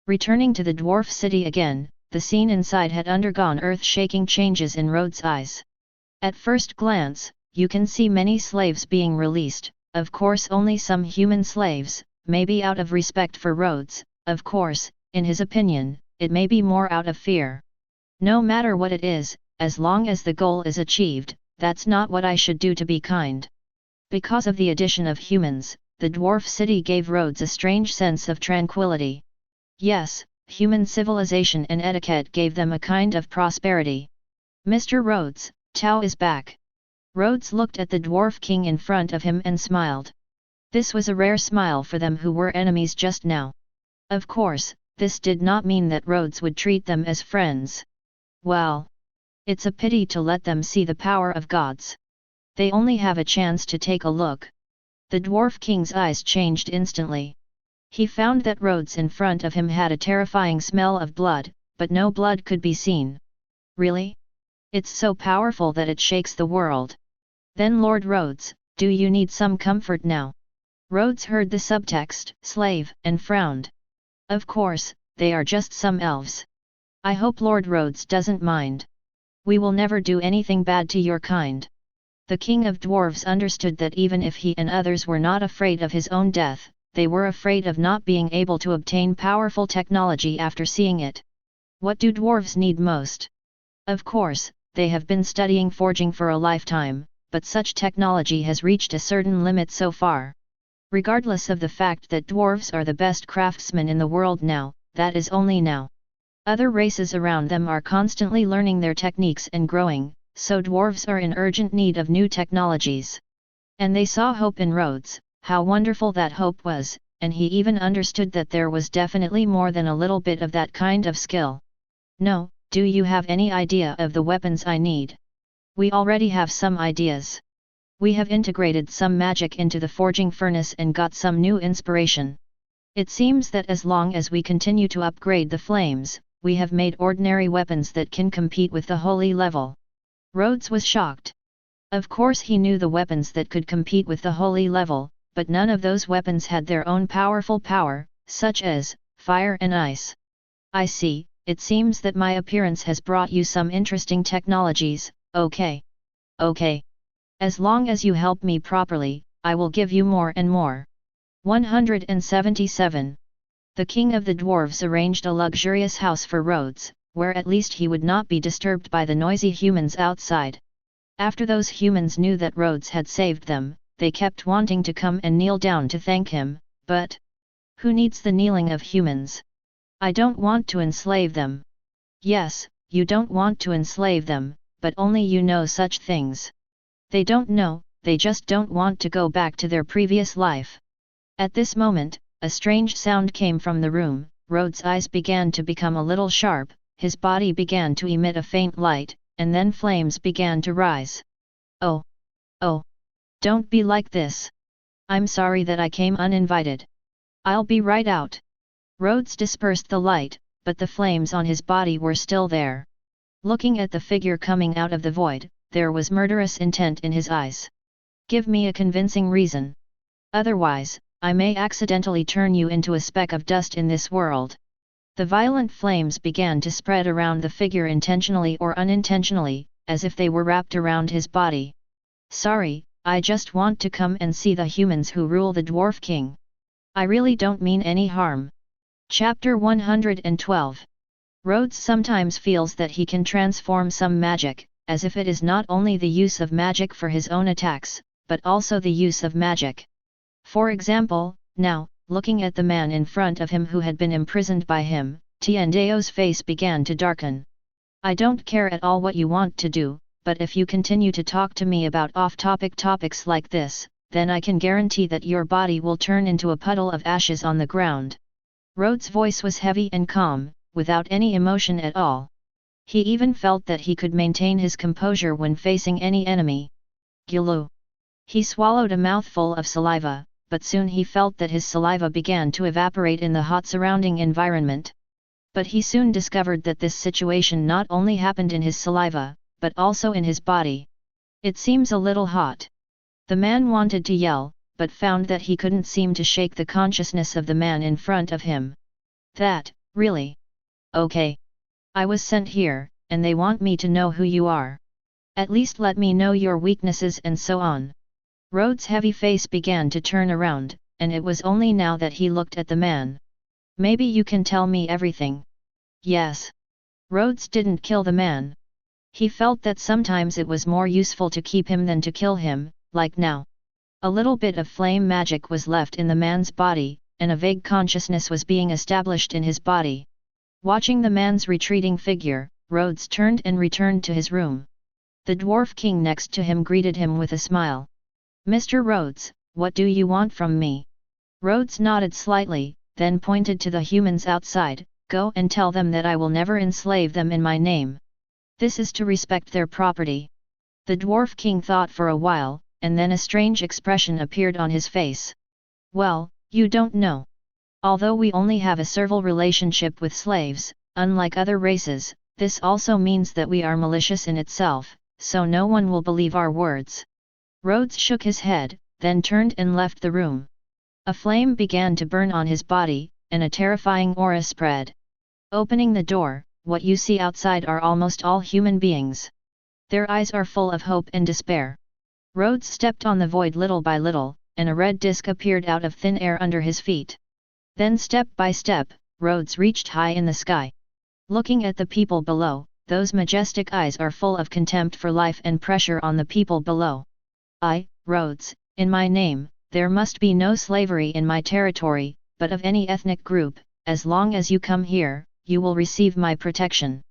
Returning to the dwarf city again, the scene inside had undergone earth-shaking changes in Rhodes' eyes. At first glance, you can see many slaves being released, of course only some human slaves, maybe out of respect for Rhodes, of course, in his opinion, it may be more out of fear. No matter what it is, as long as the goal is achieved, that's not what I should do to be kind. Because of the addition of humans, the dwarf city gave Rhodes a strange sense of tranquility. Yes, human civilization and etiquette gave them a kind of prosperity. Mr. Rhodes, Tao is back. Rhodes looked at the dwarf king in front of him and smiled. This was a rare smile for them who were enemies just now. Of course, this did not mean that Rhodes would treat them as friends. Well, it's a pity to let them see the power of gods. They only have a chance to take a look. The dwarf king's eyes changed instantly. He found that Rhodes in front of him had a terrifying smell of blood, but no blood could be seen. Really? It's so powerful that it shakes the world. Then Lord Rhodes, do you need some comfort now? Rhodes heard the subtext, slave, and frowned. Of course, they are just some elves. I hope Lord Rhodes doesn't mind. We will never do anything bad to your kind. The king of dwarves understood that even if he and others were not afraid of his own death, they were afraid of not being able to obtain powerful technology after seeing it. What do dwarves need most? Of course, they have been studying forging for a lifetime, but such technology has reached a certain limit so far. Regardless of the fact that dwarves are the best craftsmen in the world now, that is only now. Other races around them are constantly learning their techniques and growing, so dwarves are in urgent need of new technologies. And they saw hope in Rhodes, how wonderful that hope was, and he even understood that there was definitely more than a little bit of that kind of skill. No, do you have any idea of the weapons I need? We already have some ideas. We have integrated some magic into the forging furnace and got some new inspiration. It seems that as long as we continue to upgrade the flames, we have made ordinary weapons that can compete with the holy level. Rhodes was shocked. Of course he knew the weapons that could compete with the holy level, but none of those weapons had their own powerful power, such as fire and ice. I see, it seems that my appearance has brought you some interesting technologies. Okay. Okay. As long as you help me properly, I will give you more and more. 177. The king of the dwarves arranged a luxurious house for Rhodes, where at least he would not be disturbed by the noisy humans outside. After those humans knew that Rhodes had saved them, they kept wanting to come and kneel down to thank him, but who needs the kneeling of humans? I don't want to enslave them. Yes, you don't want to enslave them, but only you know such things. They don't know, they just don't want to go back to their previous life. At this moment, a strange sound came from the room. Rhodes' eyes began to become a little sharp, his body began to emit a faint light, and then flames began to rise. Oh! Oh! Don't be like this! I'm sorry that I came uninvited. I'll be right out. Rhodes dispersed the light, but the flames on his body were still there. Looking at the figure coming out of the void, there was murderous intent in his eyes. Give me a convincing reason. Otherwise, I may accidentally turn you into a speck of dust in this world. The violent flames began to spread around the figure intentionally or unintentionally, as if they were wrapped around his body. Sorry, I just want to come and see the humans who rule the Dwarf King. I really don't mean any harm. Chapter 112. Rhodes sometimes feels that he can transform some magic, as if it is not only the use of magic for his own attacks, but also the use of magic. For example, now, looking at the man in front of him who had been imprisoned by him, Tiandao's face began to darken. I don't care at all what you want to do, but if you continue to talk to me about off-topic topics like this, then I can guarantee that your body will turn into a puddle of ashes on the ground. Rhodes' voice was heavy and calm, without any emotion at all. He even felt that he could maintain his composure when facing any enemy. Gulu. He swallowed a mouthful of saliva, but soon he felt that his saliva began to evaporate in the hot surrounding environment. But he soon discovered that this situation not only happened in his saliva, but also in his body. It seems a little hot. The man wanted to yell, but found that he couldn't seem to shake the consciousness of the man in front of him. That, really? Okay. I was sent here, and they want me to know who you are. At least let me know your weaknesses and so on. Rhodes' heavy face began to turn around, and it was only now that he looked at the man. Maybe you can tell me everything. Yes. Rhodes didn't kill the man. He felt that sometimes it was more useful to keep him than to kill him, like now. A little bit of flame magic was left in the man's body, and a vague consciousness was being established in his body. Watching the man's retreating figure, Rhodes turned and returned to his room. The Dwarf King next to him greeted him with a smile. Mr. Rhodes, what do you want from me? Rhodes nodded slightly, then pointed to the humans outside. Go and tell them that I will never enslave them in my name. This is to respect their property. The Dwarf King thought for a while, and then a strange expression appeared on his face. Well, you don't know. Although we only have a servile relationship with slaves, unlike other races, this also means that we are malicious in itself, so no one will believe our words. Rhodes shook his head, then turned and left the room. A flame began to burn on his body, and a terrifying aura spread. Opening the door, what you see outside are almost all human beings. Their eyes are full of hope and despair. Rhodes stepped on the void little by little, and a red disc appeared out of thin air under his feet. Then step by step, Rhodes reached high in the sky. Looking at the people below, those majestic eyes are full of contempt for life and pressure on the people below. I, Rhodes, in my name, there must be no slavery in my territory, but of any ethnic group, as long as you come here, you will receive my protection.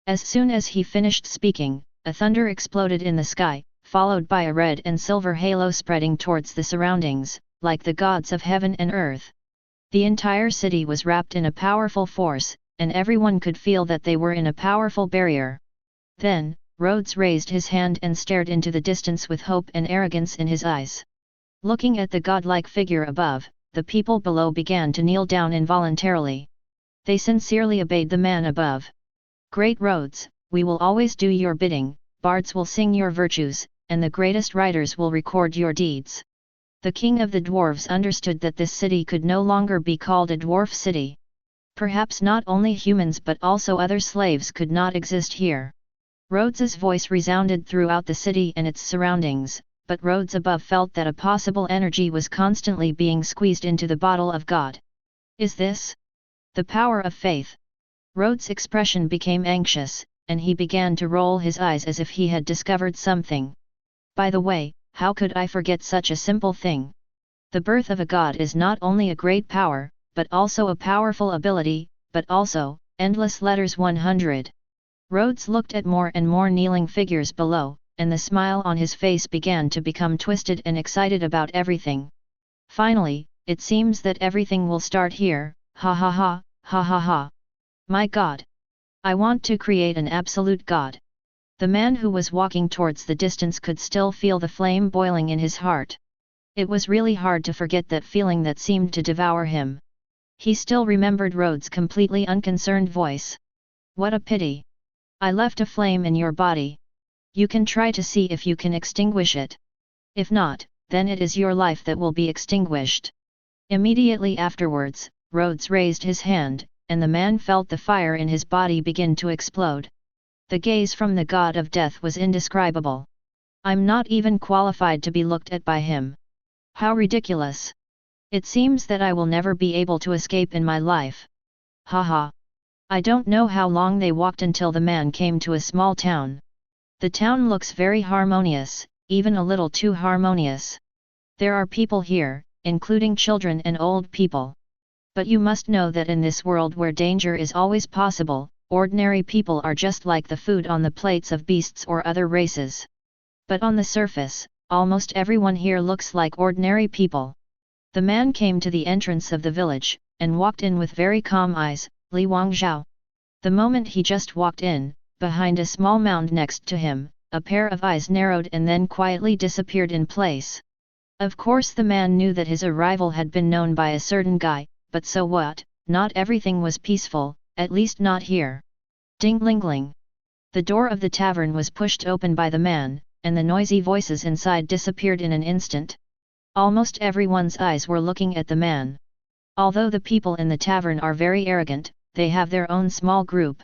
As soon as he finished speaking, a thunder exploded in the sky, followed by a red and silver halo spreading towards the surroundings, like the gods of heaven and earth. The entire city was wrapped in a powerful force, and everyone could feel that they were in a powerful barrier. Then, Rhodes raised his hand and stared into the distance with hope and arrogance in his eyes. Looking at the godlike figure above, the people below began to kneel down involuntarily. They sincerely obeyed the man above. Great Rhodes, we will always do your bidding, bards will sing your virtues, and the greatest writers will record your deeds. The king of the dwarves understood that this city could no longer be called a dwarf city. Perhaps not only humans but also other slaves could not exist here. Rhodes's voice resounded throughout the city and its surroundings, but Rhodes above felt that a possible energy was constantly being squeezed into the bottle of God. Is this the power of faith? Rhodes' expression became anxious, and he began to roll his eyes as if he had discovered something. By the way, how could I forget such a simple thing? The birth of a god is not only a great power, but also a powerful ability, but also, endless letters 100. Rhodes looked at more and more kneeling figures below, and the smile on his face began to become twisted and excited about everything. Finally, it seems that everything will start here, ha ha ha, ha ha ha. My God! I want to create an absolute God. The man who was walking towards the distance could still feel the flame boiling in his heart. It was really hard to forget that feeling that seemed to devour him. He still remembered Rhodes' completely unconcerned voice. What a pity! I left a flame in your body. You can try to see if you can extinguish it. If not, then it is your life that will be extinguished. Immediately afterwards, Rhodes raised his hand, and the man felt the fire in his body begin to explode. The gaze from the god of death was indescribable. I'm not even qualified to be looked at by him. How ridiculous! It seems that I will never be able to escape in my life. Haha! I don't know how long they walked until the man came to a small town. The town looks very harmonious, even a little too harmonious. There are people here, including children and old people. But you must know that in this world where danger is always possible, ordinary people are just like the food on the plates of beasts or other races. But on the surface, almost everyone here looks like ordinary people. The man came to the entrance of the village, and walked in with very calm eyes, Li Wangzhao. The moment he just walked in, behind a small mound next to him, a pair of eyes narrowed and then quietly disappeared in place. Of course the man knew that his arrival had been known by a certain guy, but so what, not everything was peaceful, at least not here. Ding-ling-ling. The door of the tavern was pushed open by the man, and the noisy voices inside disappeared in an instant. Almost everyone's eyes were looking at the man. Although the people in the tavern are very arrogant, they have their own small group.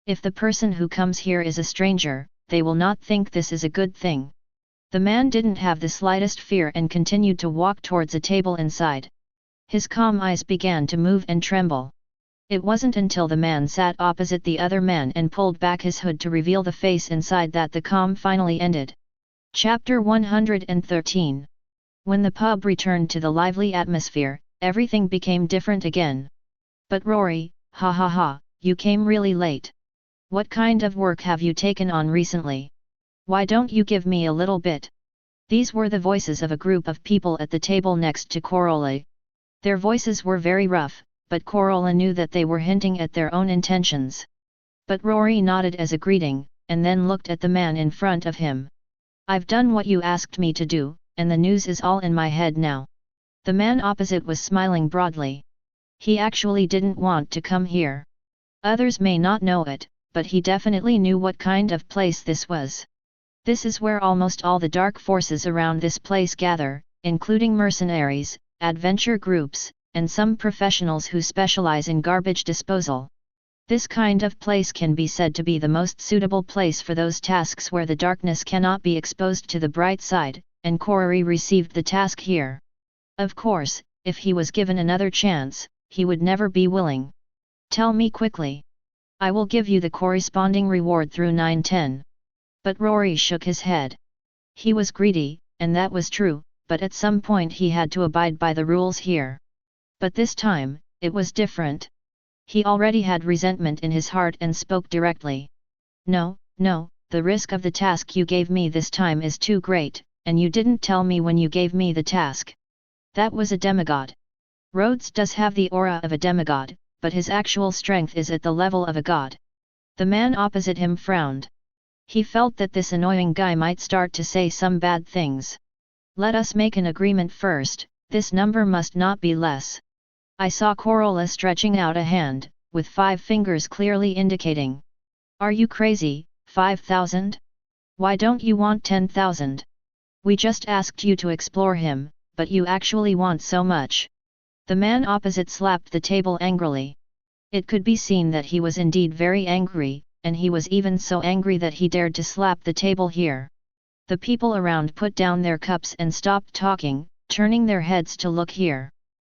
If the person who comes here is a stranger, they will not think this is a good thing. The man didn't have the slightest fear and continued to walk towards a table inside. His calm eyes began to move and tremble. It wasn't until the man sat opposite the other man and pulled back his hood to reveal the face inside that the calm finally ended. Chapter 113. When the pub returned to the lively atmosphere, everything became different again. But Rory, ha ha ha, you came really late. What kind of work have you taken on recently? Why don't you give me a little bit? These were the voices of a group of people at the table next to Corolla. Their voices were very rough, but Corolla knew that they were hinting at their own intentions. But Rory nodded as a greeting, and then looked at the man in front of him. I've done what you asked me to do, and the news is all in my head now. The man opposite was smiling broadly. He actually didn't want to come here. Others may not know it, but he definitely knew what kind of place this was. This is where almost all the dark forces around this place gather, including mercenaries, adventure groups, and some professionals who specialize in garbage disposal. This kind of place can be said to be the most suitable place for those tasks where the darkness cannot be exposed to the bright side, and Corey received the task here. Of course, if he was given another chance, he would never be willing. Tell me quickly. I will give you the corresponding reward through 910. But Rory shook his head. He was greedy, and that was true, but at some point he had to abide by the rules here. But this time, it was different. He already had resentment in his heart and spoke directly. No, the risk of the task you gave me this time is too great, and you didn't tell me when you gave me the task. That was a demigod. Rhodes does have the aura of a demigod, but his actual strength is at the level of a god. The man opposite him frowned. He felt that this annoying guy might start to say some bad things. Let us make an agreement first, this number must not be less. I saw Corolla stretching out a hand, with 5 fingers clearly indicating. Are you crazy, 5,000? Why don't you want 10,000? We just asked you to explore him, but you actually want so much. The man opposite slapped the table angrily. It could be seen that he was indeed very angry, and he was even so angry that he dared to slap the table here. The people around put down their cups and stopped talking, turning their heads to look here.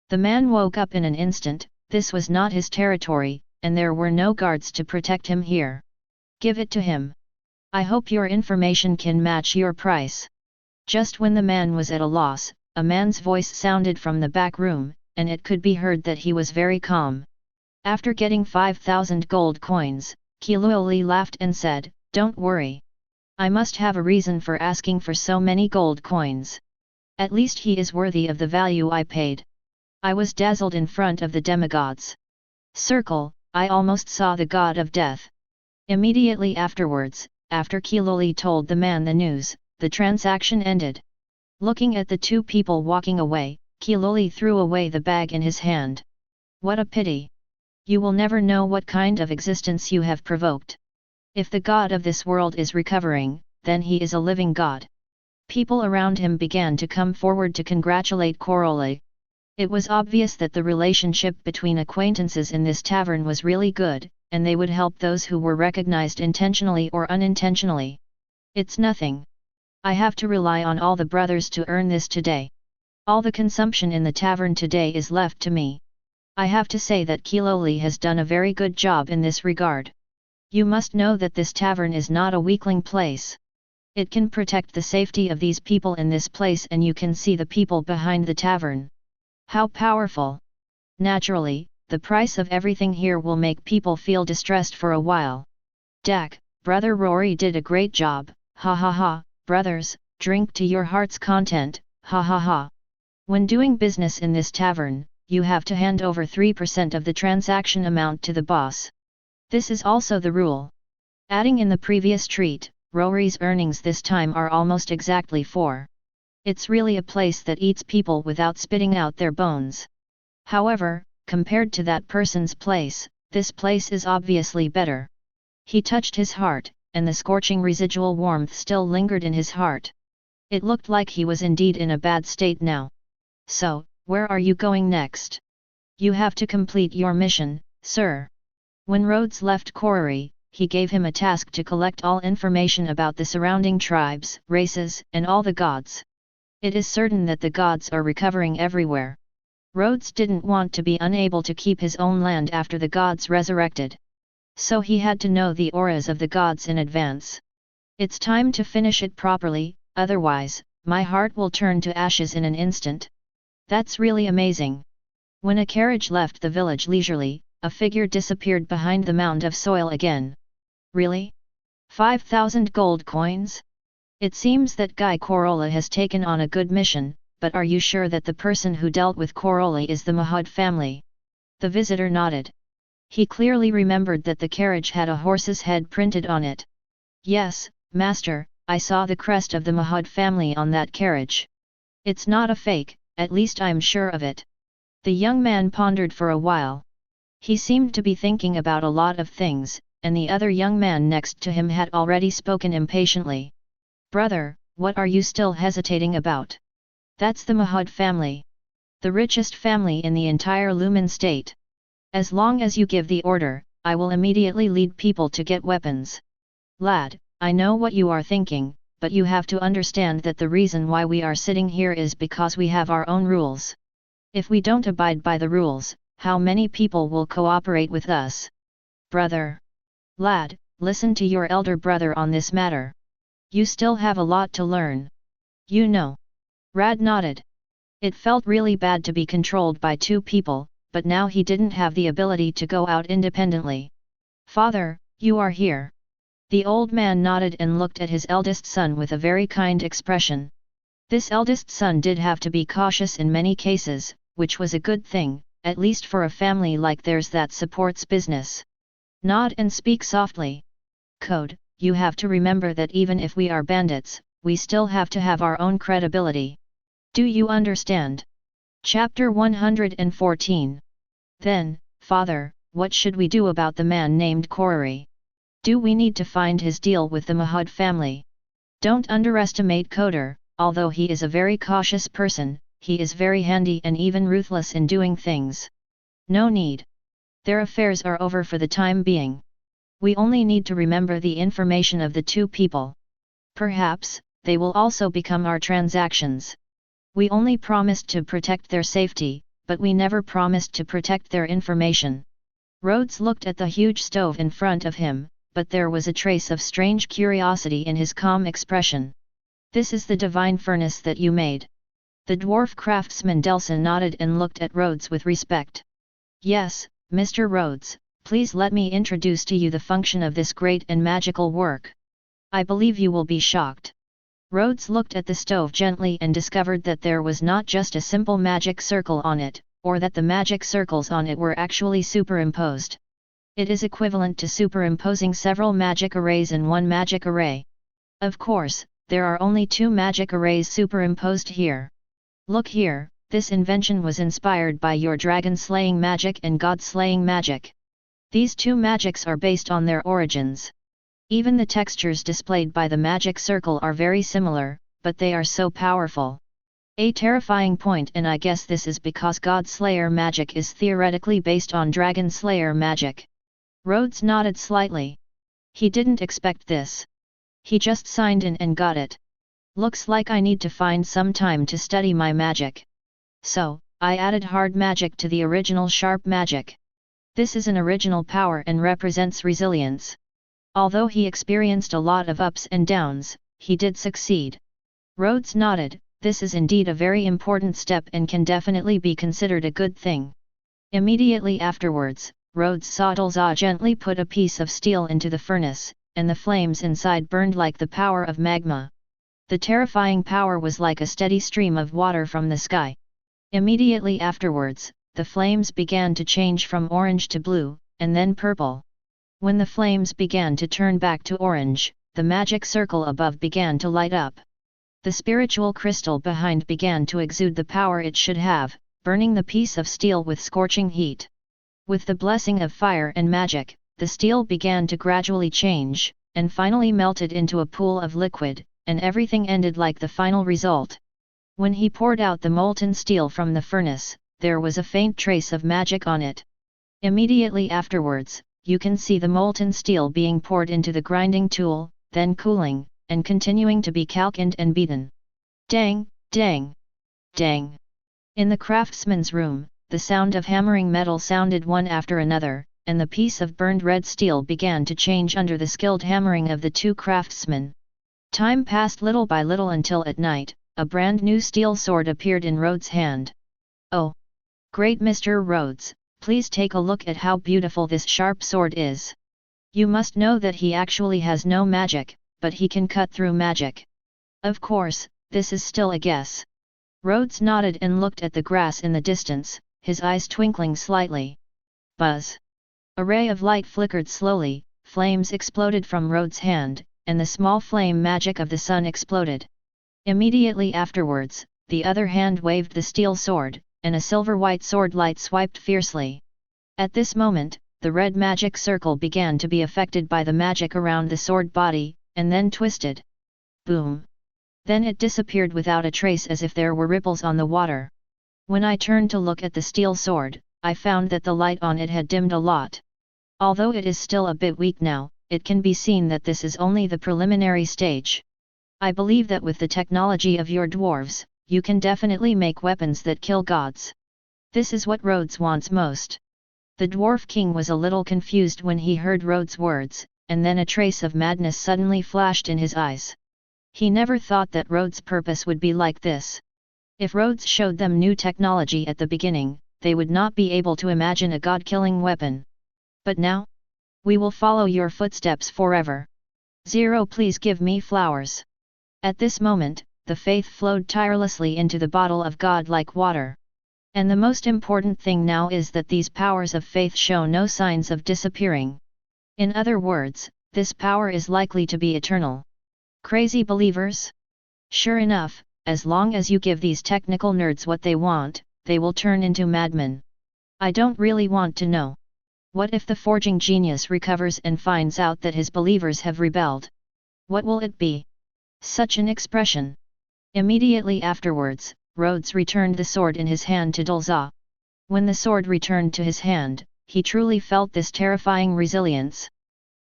The man woke up in an instant. This was not his territory, and there were no guards to protect him here. Give it to him. I hope your information can match your price. Just when the man was at a loss, a man's voice sounded from the back room, and it could be heard that he was very calm. After getting 5,000 gold coins, Kiloli laughed and said, "Don't worry. I must have a reason for asking for so many gold coins. At least he is worthy of the value I paid." I was dazzled in front of the demigods. Circle, I almost saw the god of death. Immediately afterwards, after Kiloli told the man the news, the transaction ended. Looking at the 2 people walking away, Kiloli threw away the bag in his hand. What a pity! You will never know what kind of existence you have provoked. If the god of this world is recovering, then he is a living god. People around him began to come forward to congratulate Corolla. It was obvious that the relationship between acquaintances in this tavern was really good, and they would help those who were recognized intentionally or unintentionally. It's nothing. I have to rely on all the brothers to earn this today. All the consumption in the tavern today is left to me. I have to say that Kiloli has done a very good job in this regard. You must know that this tavern is not a weakling place. It can protect the safety of these people in this place, and you can see the people behind the tavern. How powerful! Naturally, the price of everything here will make people feel distressed for a while. Dak, brother Rory did a great job, ha ha ha, brothers, drink to your heart's content, ha ha ha. When doing business in this tavern, you have to hand over 3% of the transaction amount to the boss. This is also the rule. Adding in the previous treat, Rory's earnings this time are almost exactly 4. It's really a place that eats people without spitting out their bones. However, compared to that person's place, this place is obviously better. He touched his heart, and the scorching residual warmth still lingered in his heart. It looked like he was indeed in a bad state now. So, where are you going next? You have to complete your mission, sir. When Rhodes left Corey, he gave him a task to collect all information about the surrounding tribes, races, and all the gods. It is certain that the gods are recovering everywhere. Rhodes didn't want to be unable to keep his own land after the gods resurrected. So he had to know the auras of the gods in advance. It's time to finish it properly, otherwise, my heart will turn to ashes in an instant. That's really amazing. When a carriage left the village leisurely, a figure disappeared behind the mound of soil again. Really? 5,000 gold coins? It seems that Guy Corolla has taken on a good mission, but are you sure that the person who dealt with Corolla is the Mahud family? The visitor nodded. He clearly remembered that the carriage had a horse's head printed on it. Yes, master, I saw the crest of the Mahud family on that carriage. It's not a fake, at least I'm sure of it. The young man pondered for a while. He seemed to be thinking about a lot of things, and the other young man next to him had already spoken impatiently. Brother, what are you still hesitating about? That's the Mahud family. The richest family in the entire Lumen state. As long as you give the order, I will immediately lead people to get weapons. Lad, I know what you are thinking, but you have to understand that the reason why we are sitting here is because we have our own rules. If we don't abide by the rules, how many people will cooperate with us? Brother. Lad, listen to your elder brother on this matter. You still have a lot to learn. You know. Rad nodded. It felt really bad to be controlled by 2 people, but now he didn't have the ability to go out independently. Father, you are here. The old man nodded and looked at his eldest son with a very kind expression. This eldest son did have to be cautious in many cases, which was a good thing, at least for a family like theirs that supports business. Nod and speak softly. Code, you have to remember that even if we are bandits, we still have to have our own credibility. Do you understand? Chapter 114. Then, Father, what should we do about the man named Korari? Do we need to find his deal with the Mahud family? Don't underestimate Koder, although he is a very cautious person, he is very handy and even ruthless in doing things. No need. Their affairs are over for the time being. We only need to remember the information of the two people. Perhaps, they will also become our transactions. We only promised to protect their safety, but we never promised to protect their information. Rhodes looked at the huge stove in front of him, but there was a trace of strange curiosity in his calm expression. This is the divine furnace that you made. The dwarf craftsman Delson nodded and looked at Rhodes with respect. Yes, Mr. Rhodes, please let me introduce to you the function of this great and magical work. I believe you will be shocked. Rhodes looked at the stove gently and discovered that there was not just a simple magic circle on it, or that the magic circles on it were actually superimposed. It is equivalent to superimposing several magic arrays in one magic array. Of course, there are only two magic arrays superimposed here. Look here, this invention was inspired by your dragon-slaying magic and god-slaying magic. These two magics are based on their origins. Even the textures displayed by the magic circle are very similar, but they are so powerful. A terrifying point, and I guess this is because God Slayer magic is theoretically based on Dragon Slayer magic. Rhodes nodded slightly. He didn't expect this. He just signed in and got it. Looks like I need to find some time to study my magic. So, I added hard magic to the original sharp magic. This is an original power and represents resilience. Although he experienced a lot of ups and downs, he did succeed. Rhodes nodded. This is indeed a very important step and can definitely be considered a good thing. Immediately afterwards, Rhodes saw Delza gently put a piece of steel into the furnace, and the flames inside burned like the power of magma. The terrifying power was like a steady stream of water from the sky. Immediately afterwards, the flames began to change from orange to blue, and then purple. When the flames began to turn back to orange, the magic circle above began to light up. The spiritual crystal behind began to exude the power it should have, burning the piece of steel with scorching heat. With the blessing of fire and magic, the steel began to gradually change, and finally melted into a pool of liquid, and everything ended like the final result. When he poured out the molten steel from the furnace, there was a faint trace of magic on it. Immediately afterwards, you can see the molten steel being poured into the grinding tool, then cooling, and continuing to be calcined and beaten. Dang, dang, dang. In the craftsman's room, the sound of hammering metal sounded one after another, and the piece of burned red steel began to change under the skilled hammering of the two craftsmen. Time passed little by little until at night, a brand new steel sword appeared in Rhodes' hand. Oh! Great Mr. Rhodes, please take a look at how beautiful this sharp sword is. You must know that he actually has no magic, but he can cut through magic. Of course, this is still a guess. Rhodes nodded and looked at the grass in the distance, his eyes twinkling slightly. Buzz! A ray of light flickered slowly, flames exploded from Rhodes' hand, and the small flame magic of the sun exploded. Immediately afterwards, the other hand waved the steel sword, and a silver-white sword light swiped fiercely. At this moment, the red magic circle began to be affected by the magic around the sword body, and then twisted. Boom! Then it disappeared without a trace as if there were ripples on the water. When I turned to look at the steel sword, I found that the light on it had dimmed a lot. Although it is still a bit weak now, it can be seen that this is only the preliminary stage. I believe that with the technology of your dwarves, you can definitely make weapons that kill gods. This is what Rhodes wants most. The dwarf king was a little confused when he heard Rhodes' words, and then a trace of madness suddenly flashed in his eyes. He never thought that Rhodes' purpose would be like this. If Rhodes showed them new technology at the beginning, they would not be able to imagine a god-killing weapon. But now? We will follow your footsteps forever. Zero, please give me flowers. At this moment, the faith flowed tirelessly into the bottle of God like water. And the most important thing now is that these powers of faith show no signs of disappearing. In other words, this power is likely to be eternal. Crazy believers? Sure enough, as long as you give these technical nerds what they want, they will turn into madmen. I don't really want to know. What if the forging genius recovers and finds out that his believers have rebelled? What will it be? Such an expression. Immediately afterwards, Rhodes returned the sword in his hand to Dulza. When the sword returned to his hand, he truly felt this terrifying resilience.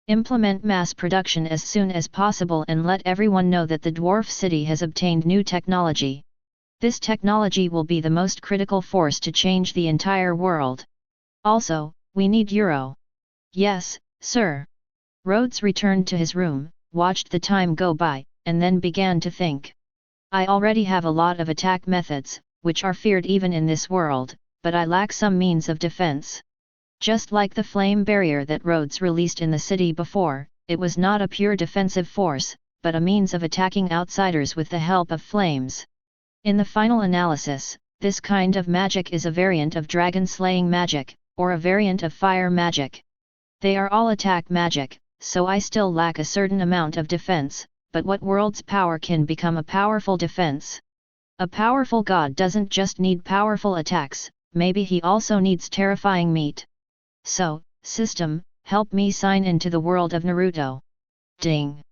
Implement mass production as soon as possible and let everyone know that the dwarf city has obtained new technology. This technology will be the most critical force to change the entire world. Also, we need Euro. Yes, sir. Rhodes returned to his room, watched the time go by, and then began to think. I already have a lot of attack methods, which are feared even in this world, but I lack some means of defense. Just like the flame barrier that Rhodes released in the city before, it was not a pure defensive force, but a means of attacking outsiders with the help of flames. In the final analysis, this kind of magic is a variant of dragon-slaying magic, or a variant of fire magic. They are all attack magic, so I still lack a certain amount of defense, but what world's power can become a powerful defense? A powerful god doesn't just need powerful attacks, maybe he also needs terrifying meat. So, system, help me sign into the world of Naruto. Ding.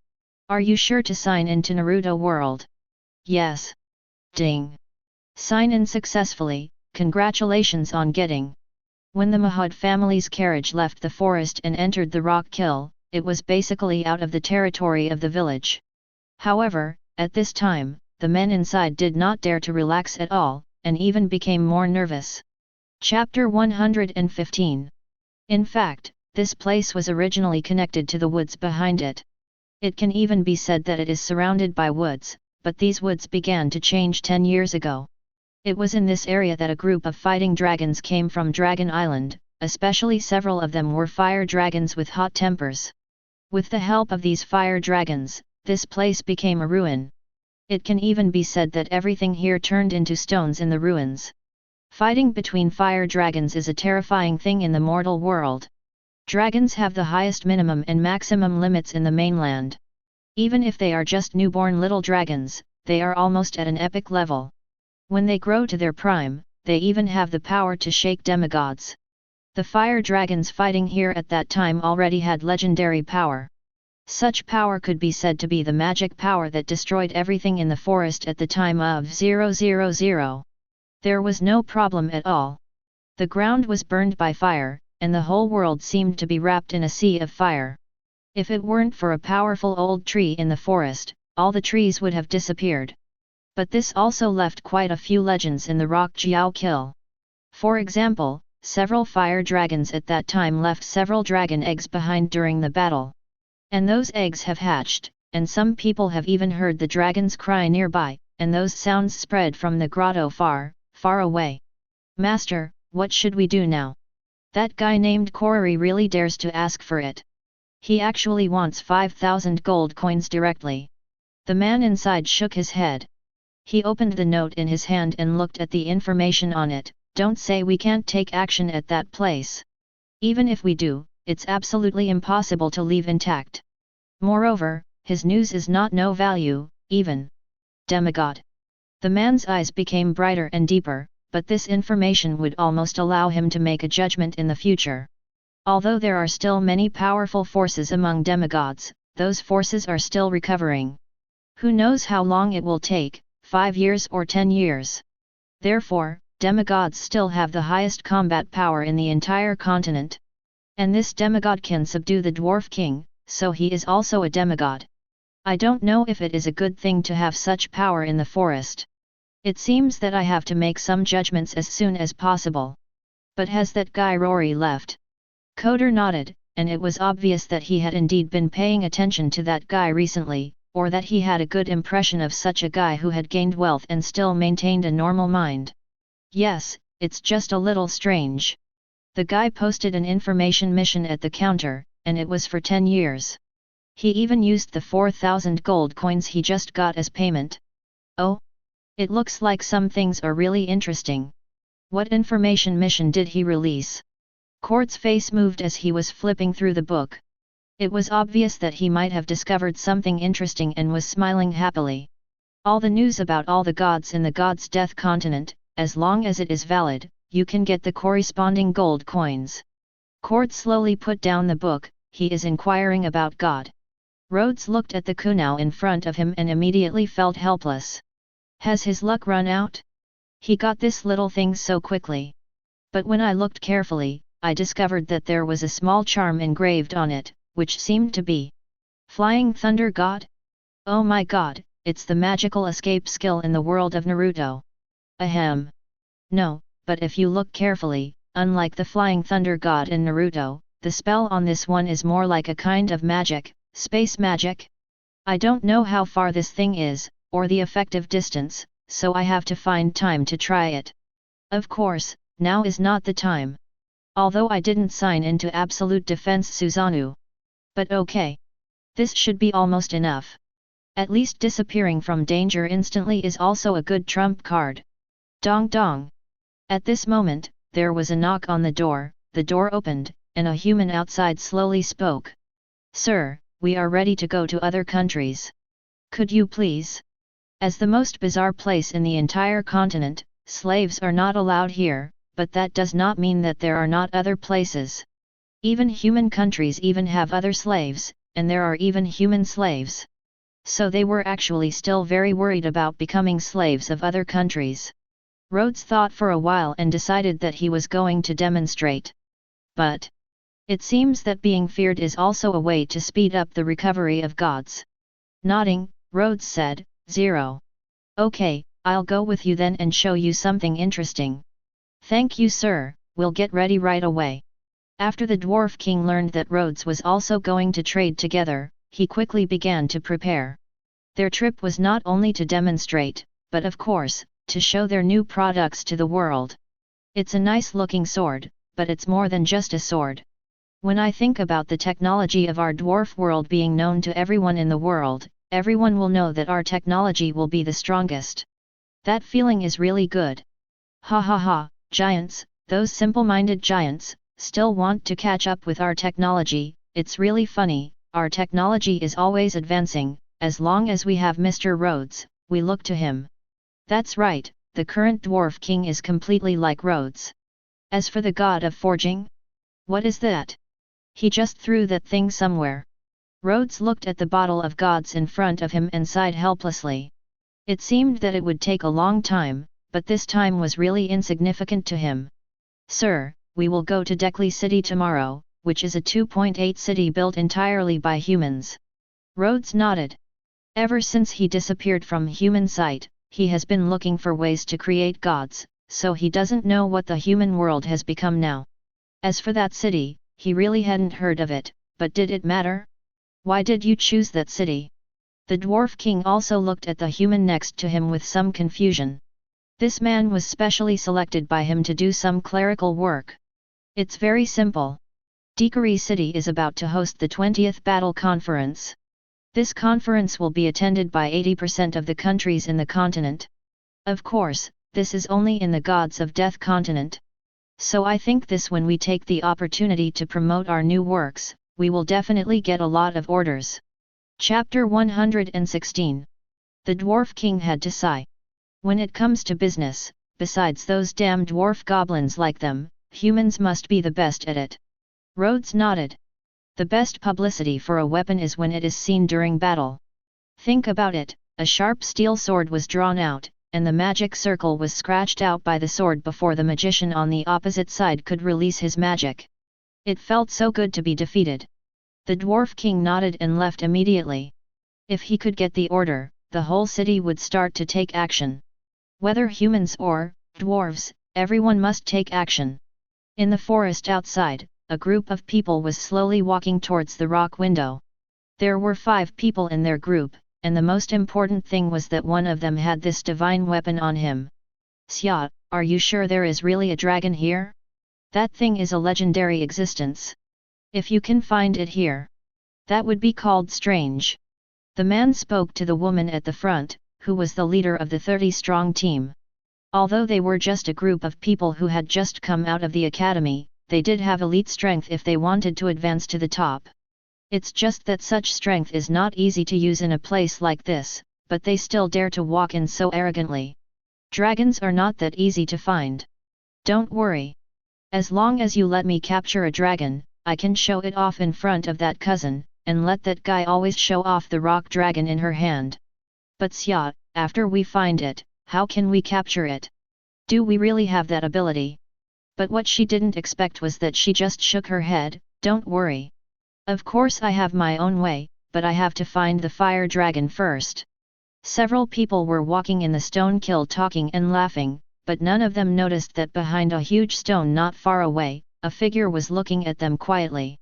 Are you sure to sign into Naruto world? Yes. Ding. Sign in successfully, congratulations on getting. When the Mahud family's carriage left the forest and entered the rock kill, it was basically out of the territory of the village. However, at this time, the men inside did not dare to relax at all, and even became more nervous. Chapter 115. In fact, this place was originally connected to the woods behind it. It can even be said that it is surrounded by woods, but these woods began to change 10 years ago. It was in this area that a group of fighting dragons came from Dragon Island, especially several of them were fire dragons with hot tempers. With the help of these fire dragons, this place became a ruin. It can even be said that everything here turned into stones in the ruins. Fighting between fire dragons is a terrifying thing in the mortal world. Dragons have the highest minimum and maximum limits in the mainland. Even if they are just newborn little dragons, they are almost at an epic level. When they grow to their prime, they even have the power to shake demigods. The fire dragons fighting here at that time already had legendary power. Such power could be said to be the magic power that destroyed everything in the forest at the time of 000. There was no problem at all. The ground was burned by fire, and the whole world seemed to be wrapped in a sea of fire. If it weren't for a powerful old tree in the forest, all the trees would have disappeared. But this also left quite a few legends in the rock Jiao Kill. For example, several fire dragons at that time left several dragon eggs behind during the battle. And those eggs have hatched, and some people have even heard the dragons cry nearby, and those sounds spread from the grotto far, far away. Master, what should we do now? That guy named Korori really dares to ask for it. He actually wants 5,000 gold coins directly. The man inside shook his head. He opened the note in his hand and looked at the information on it. Don't say we can't take action at that place. Even if we do, it's absolutely impossible to leave intact. Moreover, his news is not no value, even. Demigod. The man's eyes became brighter and deeper, but this information would almost allow him to make a judgment in the future. Although there are still many powerful forces among demigods, those forces are still recovering. Who knows how long it will take, 5 years or 10 years. Therefore, demigods still have the highest combat power in the entire continent. And this demigod can subdue the dwarf king, so he is also a demigod. I don't know if it is a good thing to have such power in the forest. It seems that I have to make some judgments as soon as possible. But has that guy Rory left? Coder nodded, and it was obvious that he had indeed been paying attention to that guy recently, or that he had a good impression of such a guy who had gained wealth and still maintained a normal mind. Yes, it's just a little strange. The guy posted an information mission at the counter, and it was for 10 years. He even used the 4,000 gold coins he just got as payment. Oh? It looks like some things are really interesting. What information mission did he release? Cord's face moved as he was flipping through the book. It was obvious that he might have discovered something interesting and was smiling happily. All the news about all the gods in the God's Death continent, as long as it is valid, you can get the corresponding gold coins. Cord slowly put down the book. He is inquiring about God. Rhodes looked at the kunao in front of him and immediately felt helpless. Has his luck run out? He got this little thing so quickly. But when I looked carefully, I discovered that there was a small charm engraved on it, which seemed to be Flying Thunder God? Oh my god, it's the magical escape skill in the world of Naruto. Ahem. No, but if you look carefully, unlike the Flying Thunder God in Naruto, the spell on this one is more like a kind of magic, space magic. I don't know how far this thing is, or the effective distance, so I have to find time to try it. Of course, now is not the time. Although I didn't sign into Absolute Defense Susanoo. But okay. This should be almost enough. At least disappearing from danger instantly is also a good trump card. Dong dong. At this moment, there was a knock on the door opened, and a human outside slowly spoke. Sir, we are ready to go to other countries. Could you please? As the most bizarre place in the entire continent, slaves are not allowed here, but that does not mean that there are not other places. Even human countries even have other slaves, and there are even human slaves. So they were actually still very worried about becoming slaves of other countries. Rhodes thought for a while and decided that he was going to demonstrate. But it seems that being feared is also a way to speed up the recovery of gods. Nodding, Rhodes said, 0. Okay, I'll go with you then and show you something interesting. Thank you sir, we'll get ready right away. After the Dwarf King learned that Rhodes was also going to trade together, he quickly began to prepare. Their trip was not only to demonstrate, but of course, to show their new products to the world. It's a nice looking sword, but it's more than just a sword. When I think about the technology of our dwarf world being known to everyone in the world, everyone will know that our technology will be the strongest. That feeling is really good. Ha ha ha, giants, those simple-minded giants, still want to catch up with our technology. It's really funny, our technology is always advancing. As long as we have Mr. Rhodes, we look to him. That's right, the current Dwarf King is completely like Rhodes. As for the god of forging? What is that? He just threw that thing somewhere. Rhodes looked at the bottle of gods in front of him and sighed helplessly. It seemed that it would take a long time, but this time was really insignificant to him. Sir, we will go to Dekli City tomorrow, which is a 2.8 city built entirely by humans. Rhodes nodded. Ever since he disappeared from human sight, he has been looking for ways to create gods, so he doesn't know what the human world has become now. As for that city, he really hadn't heard of it, but did it matter? Why did you choose that city? The Dwarf King also looked at the human next to him with some confusion. This man was specially selected by him to do some clerical work. It's very simple. Dekari City is about to host the 20th Battle Conference. This conference will be attended by 80% of the countries in the continent. Of course, this is only in the Gods of Death continent. So I think this when we take the opportunity to promote our new works, we will definitely get a lot of orders. Chapter 116. The Dwarf King had to sigh. When it comes to business, besides those damn dwarf goblins like them, humans must be the best at it. Rhodes nodded. The best publicity for a weapon is when it is seen during battle. Think about it, a sharp steel sword was drawn out, and the magic circle was scratched out by the sword before the magician on the opposite side could release his magic. It felt so good to be defeated. The Dwarf King nodded and left immediately. If he could get the order, the whole city would start to take action. Whether humans or dwarves, everyone must take action. In the forest outside, a group of people was slowly walking towards the rock window. There were 5 people in their group, and the most important thing was that one of them had this divine weapon on him. Xia, are you sure there is really a dragon here? That thing is a legendary existence. If you can find it here, that would be called strange. The man spoke to the woman at the front, who was the leader of the 30-strong team. Although they were just a group of people who had just come out of the academy, they did have elite strength if they wanted to advance to the top. It's just that such strength is not easy to use in a place like this, but they still dare to walk in so arrogantly. Dragons are not that easy to find. Don't worry. As long as you let me capture a dragon, I can show it off in front of that cousin, and let that guy always show off the rock dragon in her hand. But Xia, after we find it, how can we capture it? Do we really have that ability? But what she didn't expect was that she just shook her head. Don't worry. Of course I have my own way, but I have to find the fire dragon first. Several people were walking in the stone kill talking and laughing, but none of them noticed that behind a huge stone not far away, a figure was looking at them quietly.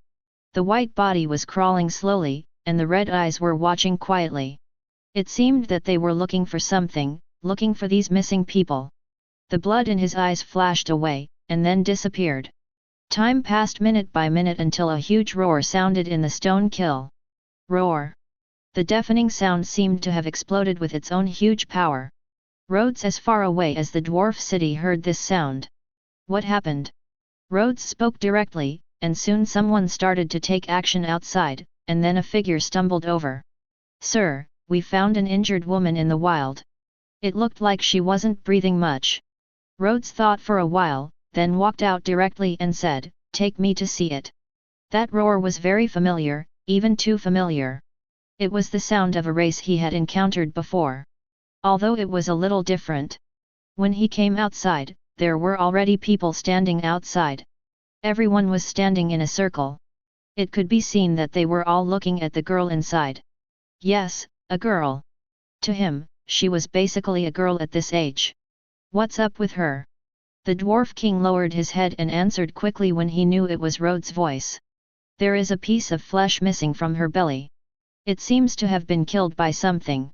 The white body was crawling slowly, and the red eyes were watching quietly. It seemed that they were looking for something, looking for these missing people. The blood in his eyes flashed away, and then disappeared. Time passed minute by minute until a huge roar sounded in the stone kill. Roar! The deafening sound seemed to have exploded with its own huge power. Rhodes as far away as the dwarf city heard this sound. What happened? Rhodes spoke directly, and soon someone started to take action outside, and then a figure stumbled over. Sir, we found an injured woman in the wild. It looked like she wasn't breathing much. Rhodes thought for a while, then walked out directly and said, "Take me to see it." That roar was very familiar, even too familiar. It was the sound of a race he had encountered before. Although it was a little different. When he came outside, there were already people standing outside. Everyone was standing in a circle. It could be seen that they were all looking at the girl inside. Yes, a girl. To him, she was basically a girl at this age. What's up with her? The dwarf king lowered his head and answered quickly when he knew it was Rhodes' voice. There is a piece of flesh missing from her belly. It seems to have been killed by something.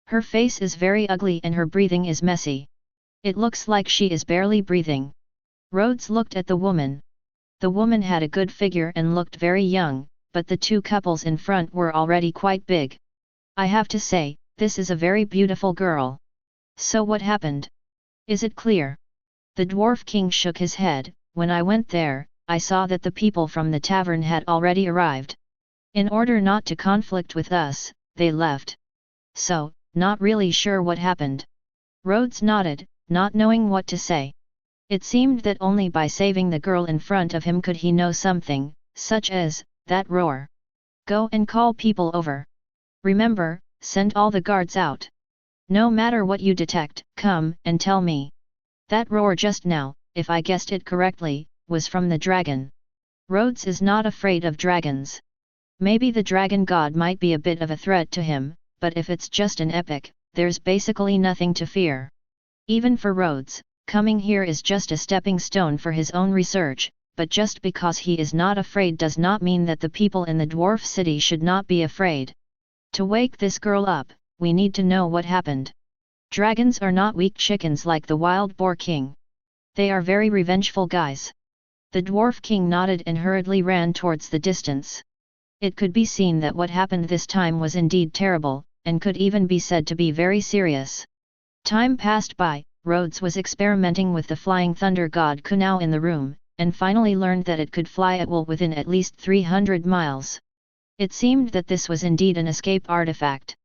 Her face is very ugly and her breathing is messy. It looks like she is barely breathing. Rhodes looked at the woman. The woman had a good figure and looked very young, but the two couples in front were already quite big. I have to say, this is a very beautiful girl. So what happened? Is it clear? The dwarf king shook his head. When I went there, I saw that the people from the tavern had already arrived. In order not to conflict with us, they left. So, not really sure what happened. Rhodes nodded, not knowing what to say. It seemed that only by saving the girl in front of him could he know something, such as, that roar. Go and call people over. Remember, send all the guards out. No matter what you detect, come and tell me. That roar just now, if I guessed it correctly, was from the dragon. Rhodes is not afraid of dragons. Maybe the dragon god might be a bit of a threat to him, but if it's just an epic, there's basically nothing to fear. Even for Rhodes, coming here is just a stepping stone for his own research, but just because he is not afraid does not mean that the people in the dwarf city should not be afraid. To wake this girl up, we need to know what happened. Dragons are not weak chickens like the wild boar king. They are very revengeful guys. The dwarf king nodded and hurriedly ran towards the distance. It could be seen that what happened this time was indeed terrible, and could even be said to be very serious. Time passed by. Rhodes was experimenting with the flying thunder god Kunao in the room, and finally learned that it could fly at will within at least 300 miles. It seemed that this was indeed an escape artifact.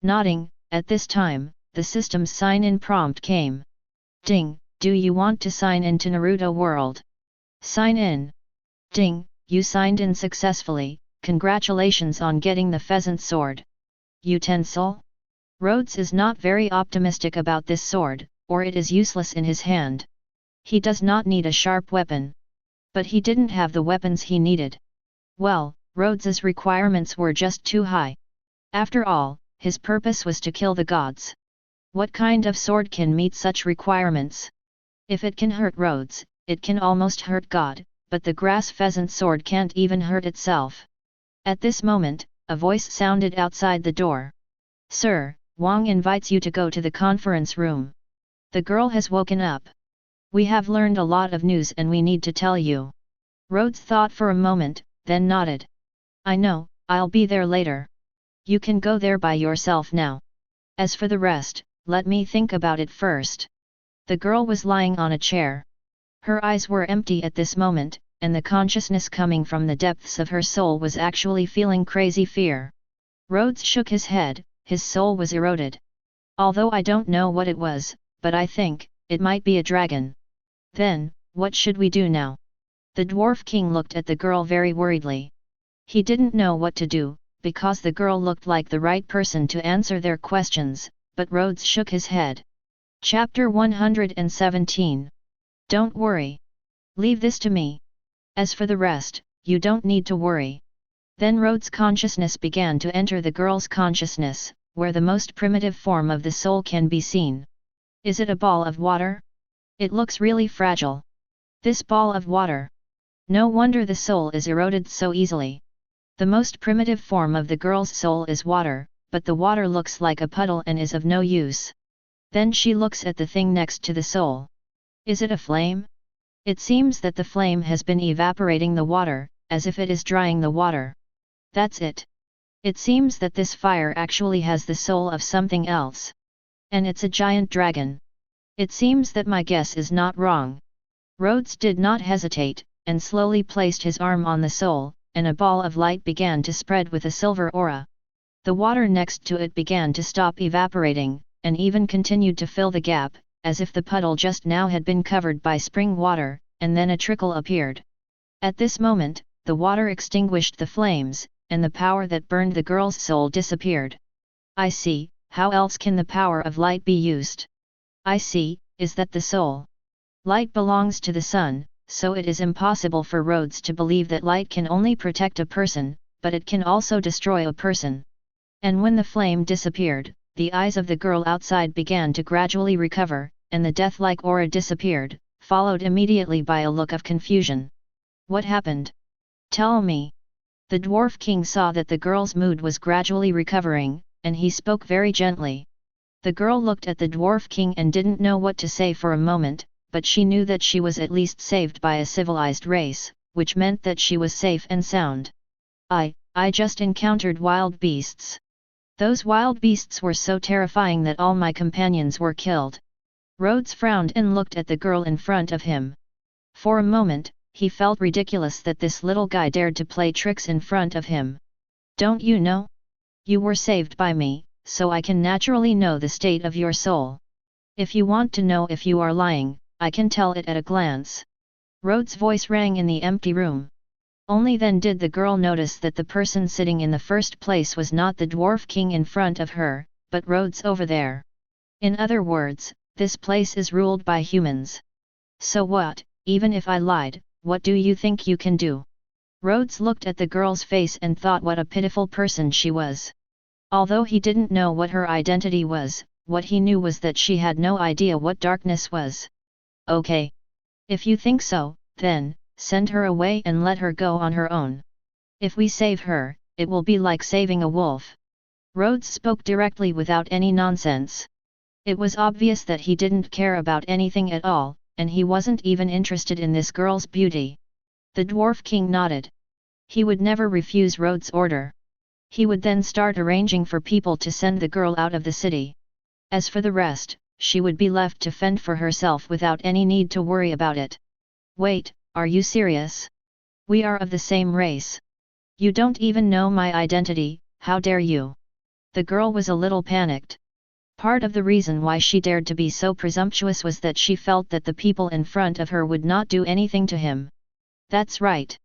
Nodding, at this time, the system's sign-in prompt came. Ding, do you want to sign in to Naruto World? Sign in. Ding, you signed in successfully, congratulations on getting the pheasant sword. Utensil? Rhodes is not very optimistic about this sword, or it is useless in his hand. He does not need a sharp weapon. But he didn't have the weapons he needed. Well, Rhodes's requirements were just too high. After all, his purpose was to kill the gods. What kind of sword can meet such requirements? If it can hurt Rhodes, it can almost hurt God, but the grass pheasant sword can't even hurt itself. At this moment, a voice sounded outside the door. Sir, Wang invites you to go to the conference room. The girl has woken up. We have learned a lot of news and we need to tell you. Rhodes thought for a moment, then nodded. I know, I'll be there later. You can go there by yourself now. As for the rest, let me think about it first. The girl was lying on a chair. Her eyes were empty at this moment, and the consciousness coming from the depths of her soul was actually feeling crazy fear. Rhodes shook his head, his soul was eroded. Although I don't know what it was, but I think it might be a dragon. Then, what should we do now? The Dwarf King looked at the girl very worriedly. He didn't know what to do, because the girl looked like the right person to answer their questions, but Rhodes shook his head. Chapter 117. Don't worry. Leave this to me. As for the rest, you don't need to worry. Then Rhodes' consciousness began to enter the girl's consciousness, where the most primitive form of the soul can be seen. Is it a ball of water? It looks really fragile. This ball of water. No wonder the soul is eroded so easily. The most primitive form of the girl's soul is water, but the water looks like a puddle and is of no use. Then she looks at the thing next to the soul. Is it a flame? It seems that the flame has been evaporating the water, as if it is drying the water. That's it. It seems that this fire actually has the soul of something else. And it's a giant dragon. It seems that my guess is not wrong. Rhodes did not hesitate, and slowly placed his arm on the soul, and a ball of light began to spread with a silver aura. The water next to it began to stop evaporating, and even continued to fill the gap, as if the puddle just now had been covered by spring water, and then a trickle appeared. At this moment, the water extinguished the flames, and the power that burned the girl's soul disappeared. I see, how else can the power of light be used? I see, is that the soul? Light belongs to the sun, so it is impossible for Rhodes to believe that light can only protect a person, but it can also destroy a person. And when the flame disappeared, the eyes of the girl outside began to gradually recover, and the death-like aura disappeared, followed immediately by a look of confusion. What happened? Tell me. The Dwarf King saw that the girl's mood was gradually recovering, and he spoke very gently. The girl looked at the Dwarf King and didn't know what to say for a moment, but she knew that she was at least saved by a civilized race, which meant that she was safe and sound. I just encountered wild beasts. Those wild beasts were so terrifying that all my companions were killed. Rhodes frowned and looked at the girl in front of him. For a moment, he felt ridiculous that this little guy dared to play tricks in front of him. Don't you know? You were saved by me, so I can naturally know the state of your soul. If you want to know if you are lying, I can tell it at a glance. Rhodes' voice rang in the empty room. Only then did the girl notice that the person sitting in the first place was not the Dwarf King in front of her, but Rhodes over there. In other words, this place is ruled by humans. So what, even if I lied, what do you think you can do? Rhodes looked at the girl's face and thought what a pitiful person she was. Although he didn't know what her identity was, what he knew was that she had no idea what darkness was. Okay. If you think so, then, send her away and let her go on her own. If we save her, it will be like saving a wolf. Rhodes spoke directly without any nonsense. It was obvious that he didn't care about anything at all, and he wasn't even interested in this girl's beauty. The Dwarf King nodded. He would never refuse Rhodes' order. He would then start arranging for people to send the girl out of the city. As for the rest, she would be left to fend for herself without any need to worry about it. Wait, are you serious? We are of the same race. You don't even know my identity, how dare you? The girl was a little panicked. Part of the reason why she dared to be so presumptuous was that she felt that the people in front of her would not do anything to him. That's right.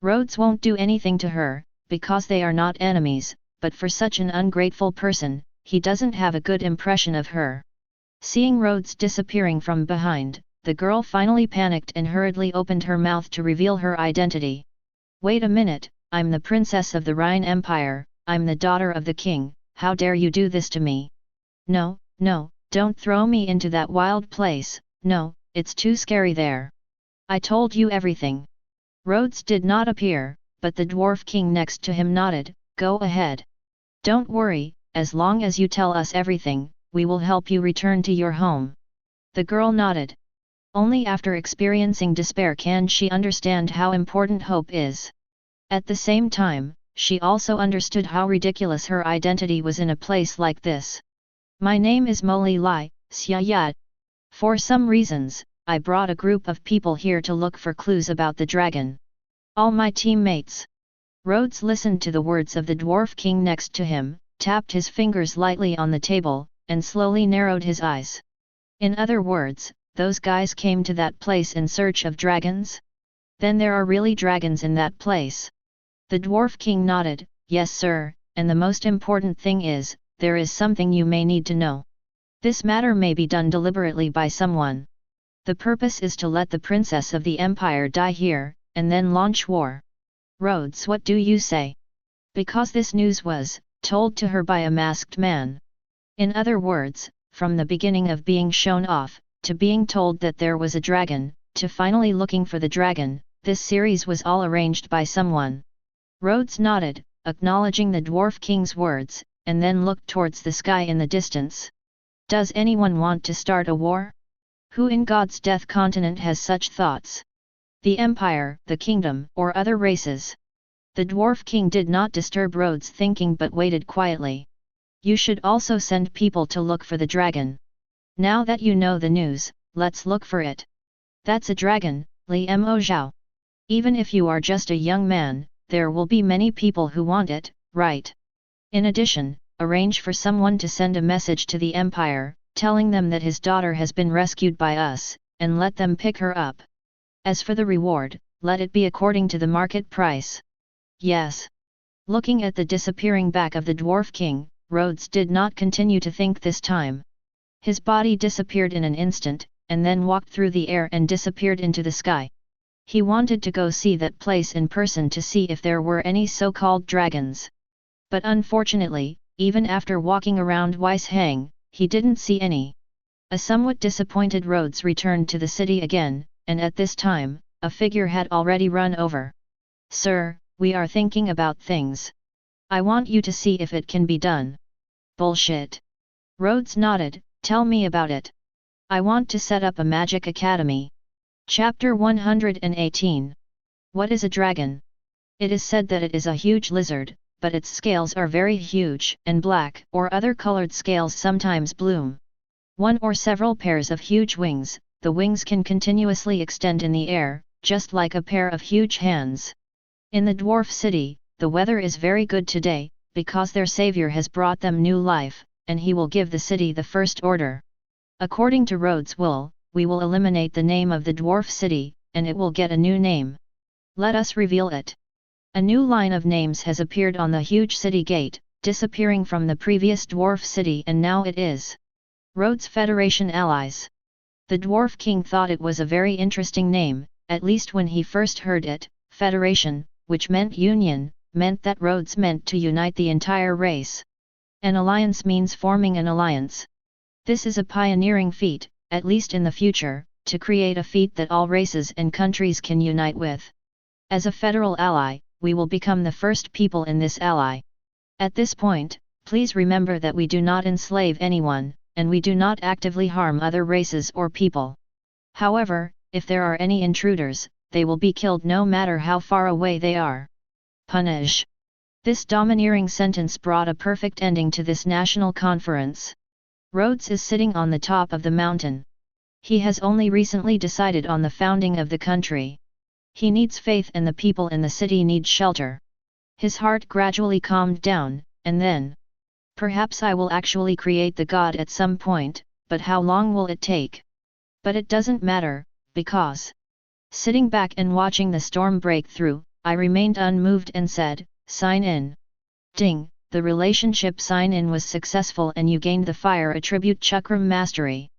Rhodes won't do anything to her, because they are not enemies, but for such an ungrateful person, he doesn't have a good impression of her. Seeing Rhodes disappearing from behind, the girl finally panicked and hurriedly opened her mouth to reveal her identity. Wait a minute, I'm the princess of the Rhine Empire, I'm the daughter of the king, how dare you do this to me? No, don't throw me into that wild place, no, it's too scary there. I told you everything. Rhodes did not appear, but the Dwarf King next to him nodded, go ahead. Don't worry, as long as you tell us everything, we will help you return to your home. The girl nodded. Only after experiencing despair can she understand how important hope is. At the same time, she also understood how ridiculous her identity was in a place like this. My name is Moli Lai, Xia Yat. For some reasons, I brought a group of people here to look for clues about the dragon. All my teammates. Rhodes listened to the words of the dwarf king next to him, tapped his fingers lightly on the table, and slowly narrowed his eyes. In other words, those guys came to that place in search of dragons? Then there are really dragons in that place. The dwarf king nodded, yes sir, and the most important thing is, there is something you may need to know. This matter may be done deliberately by someone. The purpose is to let the princess of the empire die here, and then launch war. Rhodes, what do you say? Because this news was told to her by a masked man. In other words, from the beginning of being shown off, to being told that there was a dragon, to finally looking for the dragon, this series was all arranged by someone. Rhodes nodded, acknowledging the dwarf king's words, and then looked towards the sky in the distance. Does anyone want to start a war? Who in God's death continent has such thoughts? The empire, the kingdom, or other races? The dwarf king did not disturb Rhodes' thinking but waited quietly. You should also send people to look for the dragon. Now that you know the news, let's look for it. That's a dragon, Li Mo Zhao. Even if you are just a young man, there will be many people who want it, right? In addition, arrange for someone to send a message to the empire, telling them that his daughter has been rescued by us, and let them pick her up. As for the reward, let it be according to the market price. Yes. Looking at the disappearing back of the dwarf king, Rhodes did not continue to think this time. His body disappeared in an instant, and then walked through the air and disappeared into the sky. He wanted to go see that place in person to see if there were any so-called dragons. But unfortunately, even after walking around Weishang, he didn't see any. A somewhat disappointed Rhodes returned to the city again, and at this time, a figure had already run over. Sir, we are thinking about things. I want you to see if it can be done. Bullshit. Rhodes nodded, tell me about it. I want to set up a magic academy. Chapter 118. What is a dragon? It is said that it is a huge lizard, but its scales are very huge, and black or other colored scales sometimes bloom. One or several pairs of huge wings, the wings can continuously extend in the air, just like a pair of huge hands. In the dwarf city, the weather is very good today, because their savior has brought them new life, and he will give the city the first order. According to Rhodes' will, we will eliminate the name of the dwarf city, and it will get a new name. Let us reveal it. A new line of names has appeared on the huge city gate, disappearing from the previous dwarf city, and now it is Rhodes Federation Allies. The dwarf king thought it was a very interesting name, at least when he first heard it. Federation, which meant union, meant that Rhodes meant to unite the entire race. An alliance means forming an alliance. This is a pioneering feat, at least in the future, to create a feat that all races and countries can unite with. As a federal ally, we will become the first people in this ally. At this point, please remember that we do not enslave anyone, and we do not actively harm other races or people. However, if there are any intruders, they will be killed no matter how far away they are. Punish. This domineering sentence brought a perfect ending to this national conference. Rhodes is sitting on the top of the mountain. He has only recently decided on the founding of the country. He needs faith and the people in the city need shelter. His heart gradually calmed down, and then, perhaps I will actually create the god at some point, but how long will it take? But it doesn't matter, because, sitting back and watching the storm break through, I remained unmoved and said, sign in. Ding, the relationship sign in was successful and you gained the fire attribute Chakram Mastery.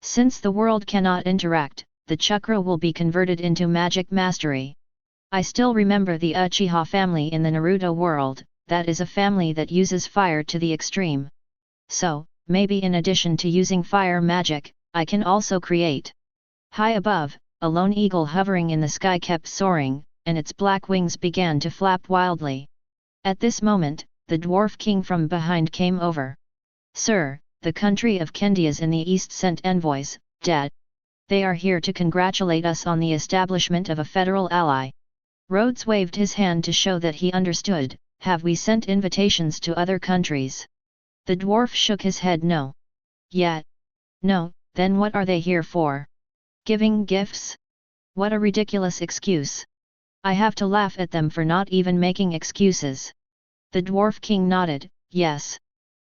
Since the world cannot interact, the chakra will be converted into magic mastery. I still remember the Uchiha family in the Naruto world, that is a family that uses fire to the extreme. So, maybe in addition to using fire magic, I can also create. High above, a lone eagle hovering in the sky kept soaring, and its black wings began to flap wildly. At this moment, the dwarf king from behind came over. Sir, the country of Kendias in the east sent envoys, Dad. They are here to congratulate us on the establishment of a federal ally. Rhodes waved his hand to show that he understood. Have we sent invitations to other countries? The dwarf shook his head no. Yet. No, then what are they here for? Giving gifts? What a ridiculous excuse. I have to laugh at them for not even making excuses. The dwarf king nodded, yes.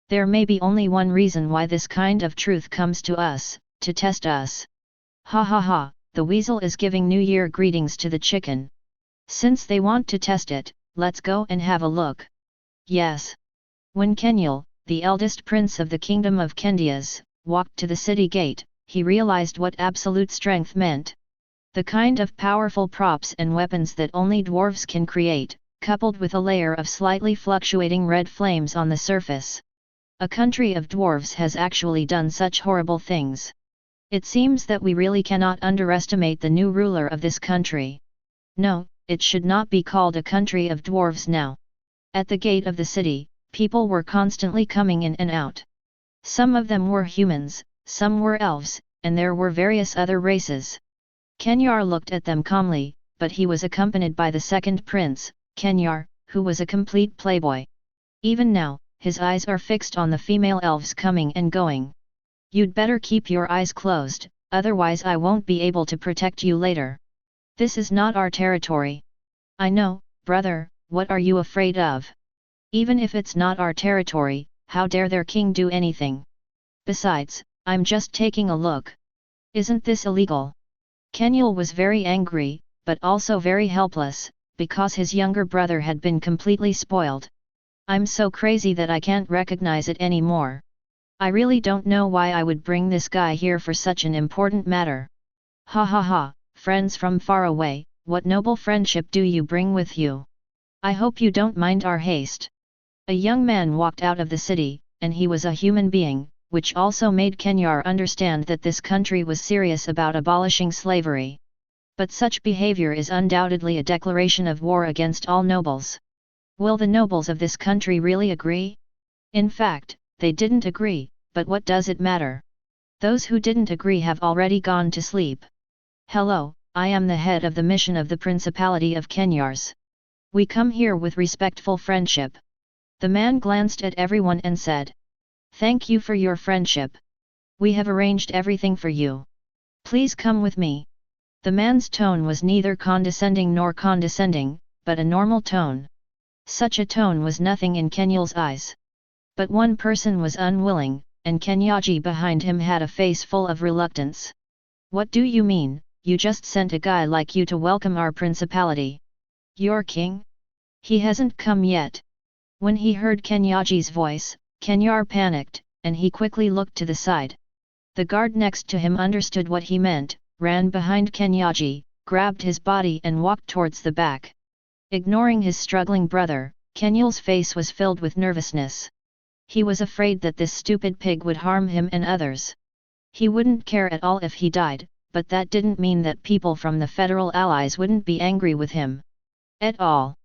There may be only one reason why this kind of truth comes to us, to test us. Ha ha ha, the weasel is giving New Year greetings to the chicken. Since they want to test it, let's go and have a look. Yes. When Kenyal, the eldest prince of the kingdom of Kendias, walked to the city gate, he realized what absolute strength meant. The kind of powerful props and weapons that only dwarves can create, coupled with a layer of slightly fluctuating red flames on the surface. A country of dwarves has actually done such horrible things. It seems that we really cannot underestimate the new ruler of this country. No, it should not be called a country of dwarves now. At the gate of the city, people were constantly coming in and out. Some of them were humans, some were elves, and there were various other races. Kenyar looked at them calmly, but he was accompanied by the second prince, Kenyar, who was a complete playboy. Even now, his eyes are fixed on the female elves coming and going. You'd better keep your eyes closed, otherwise I won't be able to protect you later. This is not our territory. I know, brother, what are you afraid of? Even if it's not our territory, how dare their king do anything? Besides, I'm just taking a look. Isn't this illegal? Kenyal was very angry, but also very helpless, because his younger brother had been completely spoiled. I'm so crazy that I can't recognize it anymore. I really don't know why I would bring this guy here for such an important matter. Ha ha ha, friends from far away, what noble friendship do you bring with you? I hope you don't mind our haste. A young man walked out of the city, and he was a human being, which also made Kenyar understand that this country was serious about abolishing slavery. But such behavior is undoubtedly a declaration of war against all nobles. Will the nobles of this country really agree? In fact, they didn't agree, but what does it matter? Those who didn't agree have already gone to sleep. Hello, I am the head of the mission of the Principality of Kenyars. We come here with respectful friendship. The man glanced at everyone and said, "Thank you for your friendship. We have arranged everything for you. Please come with me." The man's tone was neither condescending nor condescending, but a normal tone. Such a tone was nothing in Kenyal's eyes. But one person was unwilling, and Kenyaji behind him had a face full of reluctance. "What do you mean, you just sent a guy like you to welcome our principality? Your king? He hasn't come yet." When he heard Kenyaji's voice, Kenyar panicked, and he quickly looked to the side. The guard next to him understood what he meant, ran behind Kenyaji, grabbed his body and walked towards the back. Ignoring his struggling brother, Kenyal's face was filled with nervousness. He was afraid that this stupid pig would harm him and others. He wouldn't care at all if he died, but that didn't mean that people from the federal allies wouldn't be angry with him. At all.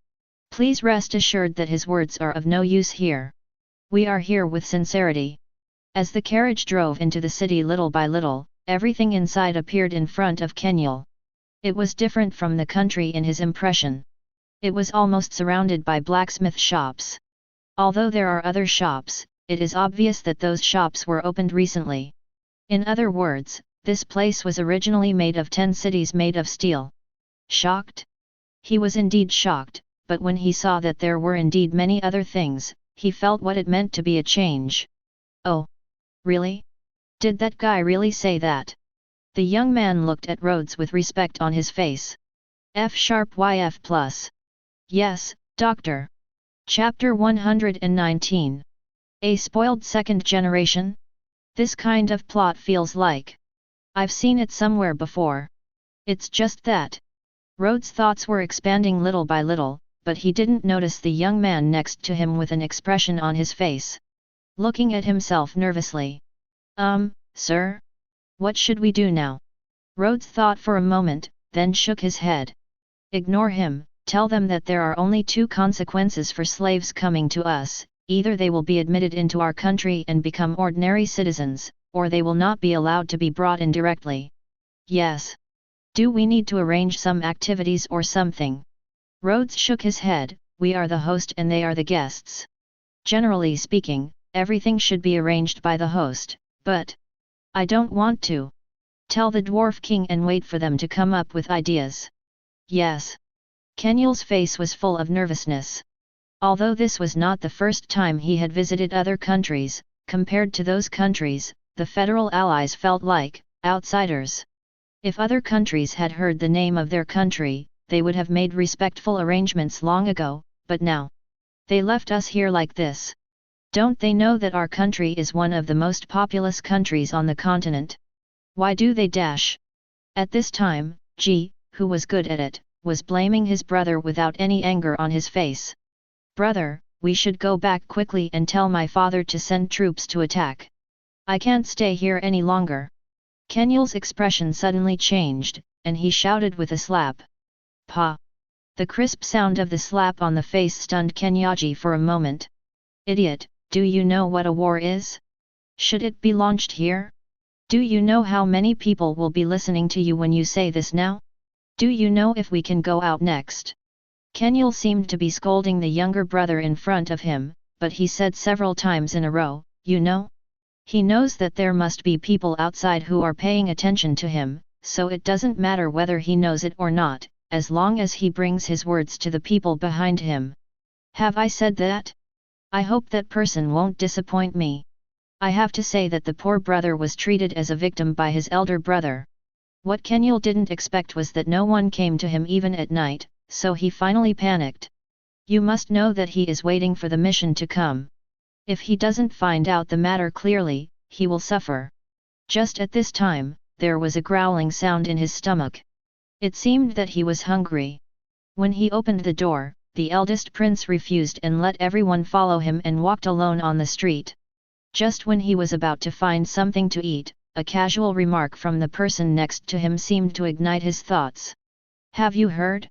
Please rest assured that his words are of no use here. We are here with sincerity. As the carriage drove into the city little by little, everything inside appeared in front of Kenyal. It was different from the country in his impression. It was almost surrounded by blacksmith shops. Although there are other shops, it is obvious that those shops were opened recently. In other words, this place was originally made of 10 cities made of steel. Shocked? He was indeed shocked, but when he saw that there were indeed many other things, he felt what it meant to be a change. Oh! Really? Did that guy really say that? The young man looked at Rhodes with respect on his face. F#YF+. Yes, doctor. Chapter 119. A spoiled second generation? This kind of plot feels like I've seen it somewhere before. It's just that. Rhodes' thoughts were expanding little by little, but he didn't notice the young man next to him with an expression on his face. Looking at himself nervously. Sir? What should we do now? Rhodes thought for a moment, then shook his head. Ignore him, tell them that there are only 2 consequences for slaves coming to us, either they will be admitted into our country and become ordinary citizens, or they will not be allowed to be brought in directly. Yes. Do we need to arrange some activities or something? Rhodes shook his head. We are the host and they are the guests. Generally speaking, everything should be arranged by the host, but I don't want to. Tell the Dwarf King and wait for them to come up with ideas. Yes. Kenyul's face was full of nervousness. Although this was not the first time he had visited other countries, compared to those countries, the Federal Allies felt like outsiders. If other countries had heard the name of their country, they would have made respectful arrangements long ago, but now, they left us here like this. Don't they know that our country is one of the most populous countries on the continent? Why do they dash? At this time, Ji, who was good at it, was blaming his brother without any anger on his face. Brother, we should go back quickly and tell my father to send troops to attack. I can't stay here any longer. Kenyul's expression suddenly changed, and he shouted with a slap. Pa! The crisp sound of the slap on the face stunned Kenyaji for a moment. Idiot, do you know what a war is? Should it be launched here? Do you know how many people will be listening to you when you say this now? Do you know if we can go out next? Kenyul seemed to be scolding the younger brother in front of him, but he said several times in a row, you know? He knows that there must be people outside who are paying attention to him, so it doesn't matter whether he knows it or not, as long as he brings his words to the people behind him. Have I said that? I hope that person won't disappoint me. I have to say that the poor brother was treated as a victim by his elder brother. What Kenyul didn't expect was that no one came to him even at night, so he finally panicked. You must know that he is waiting for the mission to come. If he doesn't find out the matter clearly, he will suffer. Just at this time, there was a growling sound in his stomach. It seemed that he was hungry. When he opened the door, the eldest prince refused and let everyone follow him and walked alone on the street. Just when he was about to find something to eat, a casual remark from the person next to him seemed to ignite his thoughts. Have you heard?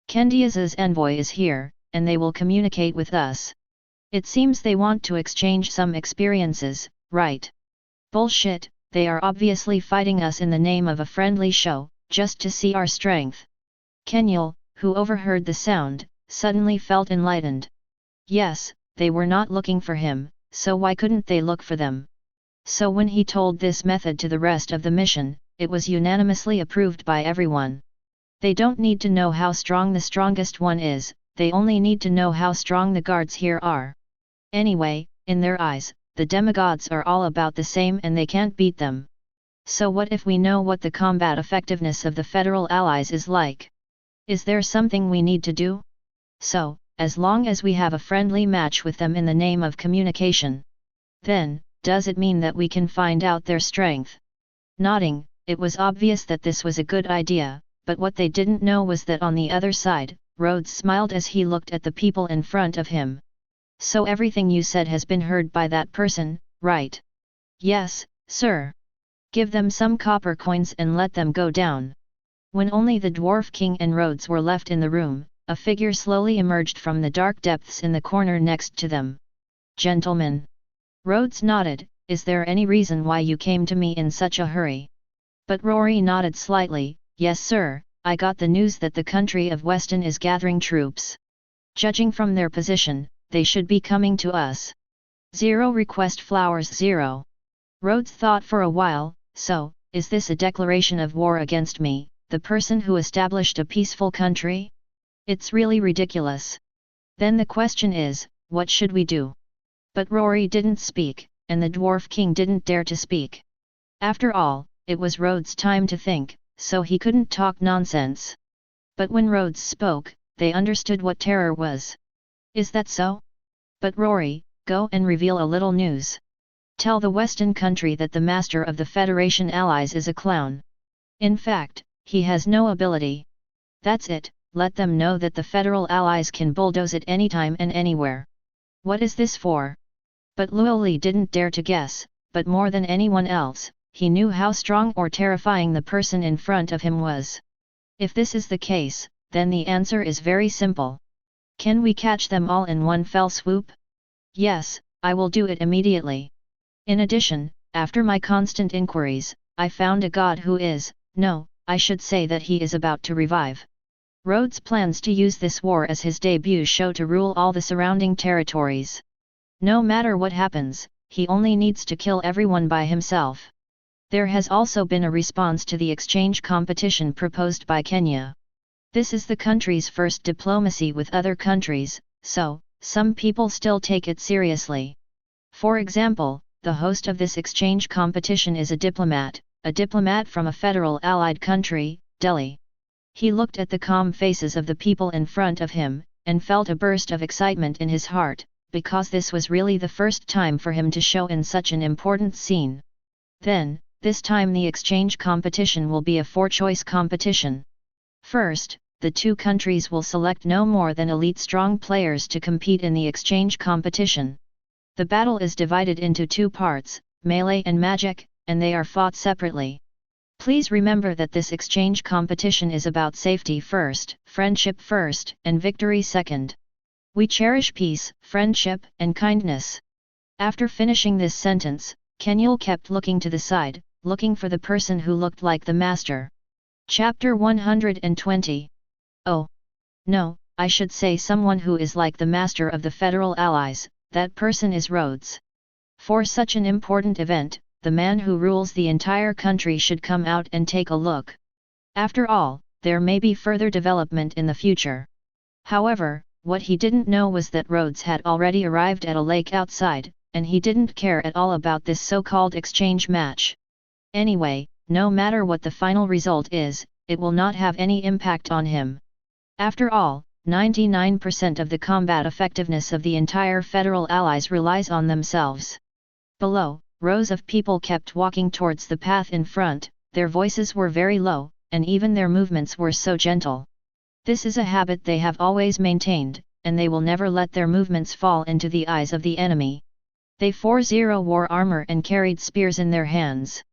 Kendia's envoy is here, and they will communicate with us. It seems they want to exchange some experiences, right? Bullshit, they are obviously fighting us in the name of a friendly show, just to see our strength. Kenyul, who overheard the sound, suddenly felt enlightened. Yes, they were not looking for him, so why couldn't they look for them? So when he told this method to the rest of the mission, it was unanimously approved by everyone. They don't need to know how strong the strongest one is, they only need to know how strong the guards here are. Anyway, in their eyes, the demigods are all about the same and they can't beat them. So what if we know what the combat effectiveness of the Federal Allies is like? Is there something we need to do? So, as long as we have a friendly match with them in the name of communication. Then, does it mean that we can find out their strength? Nodding, it was obvious that this was a good idea, but what they didn't know was that on the other side, Rhodes smiled as he looked at the people in front of him. So everything you said has been heard by that person, right? Yes, sir. Give them some copper coins and let them go down. When only the Dwarf King and Rhodes were left in the room, a figure slowly emerged from the dark depths in the corner next to them. Gentlemen. Rhodes nodded, is there any reason why you came to me in such a hurry? But Rory nodded slightly, yes sir, I got the news that the country of Weston is gathering troops. Judging from their position, they should be coming to us. 0 request flowers 0. Rhodes thought for a while, so, is this a declaration of war against me, the person who established a peaceful country? It's really ridiculous. Then the question is, what should we do? But Rory didn't speak, and the Dwarf King didn't dare to speak. After all, it was Rhodes' time to think, so he couldn't talk nonsense. But when Rhodes spoke, they understood what terror was. Is that so? But Rory, go and reveal a little news. Tell the Western country that the master of the Federation Allies is a clown. In fact, he has no ability. That's it, let them know that the Federal Allies can bulldoze it anytime and anywhere. What is this for? But Luoli didn't dare to guess, but more than anyone else, he knew how strong or terrifying the person in front of him was. If this is the case, then the answer is very simple. Can we catch them all in one fell swoop? Yes, I will do it immediately. In addition, after my constant inquiries, I found a god who is, no, I should say that he is about to revive. Rhodes plans to use this war as his debut show to rule all the surrounding territories. No matter what happens, he only needs to kill everyone by himself. There has also been a response to the exchange competition proposed by Kenya. This is the country's first diplomacy with other countries, so, some people still take it seriously. For example, the host of this exchange competition is a diplomat from a federal allied country, Delhi. He looked at the calm faces of the people in front of him, and felt a burst of excitement in his heart, because this was really the first time for him to show in such an important scene. Then, this time the exchange competition will be a four-choice competition. First, the two countries will select no more than elite strong players to compete in the exchange competition. The battle is divided into two parts, melee and magic, and they are fought separately. Please remember that this exchange competition is about safety first, friendship first, and victory second. We cherish peace, friendship, and kindness. After finishing this sentence, Kenyul kept looking to the side, looking for the person who looked like the master. Chapter 120. Oh! No, I should say someone who is like the master of the Federal Allies, that person is Rhodes. For such an important event, the man who rules the entire country should come out and take a look. After all, there may be further development in the future. However, what he didn't know was that Rhodes had already arrived at a lake outside, and he didn't care at all about this so-called exchange match. Anyway, no matter what the final result is, it will not have any impact on him. After all, 99% of the combat effectiveness of the entire Federal Allies relies on themselves. Below, rows of people kept walking towards the path in front, their voices were very low, and even their movements were so gentle. This is a habit they have always maintained, and they will never let their movements fall into the eyes of the enemy. They wore armor and carried spears in their hands.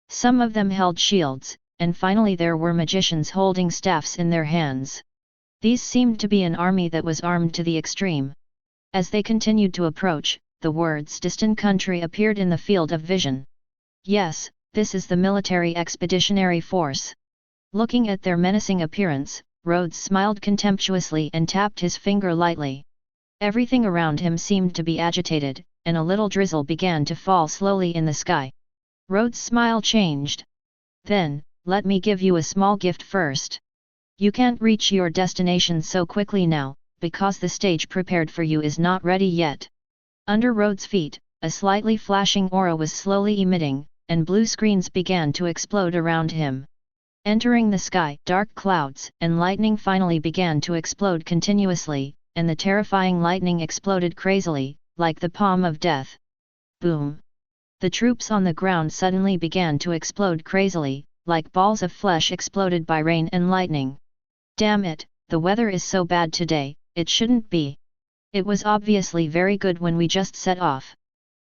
Some of them held shields, and finally there were magicians holding staffs in their hands. These seemed to be an army that was armed to the extreme. As they continued to approach, the words "distant country" appeared in the field of vision. Yes, this is the military expeditionary force. Looking at their menacing appearance, Rhodes smiled contemptuously and tapped his finger lightly. Everything around him seemed to be agitated, and a little drizzle began to fall slowly in the sky. Rhodes' smile changed. Then, let me give you a small gift first. You can't reach your destination so quickly now, because the stage prepared for you is not ready yet. Under Rhodes' feet, a slightly flashing aura was slowly emitting, and blue screens began to explode around him. Entering the sky, dark clouds and lightning finally began to explode continuously, and the terrifying lightning exploded crazily, like the palm of death. Boom! The troops on the ground suddenly began to explode crazily, like balls of flesh exploded by rain and lightning. Damn it, the weather is so bad today, it shouldn't be. It was obviously very good when we just set off.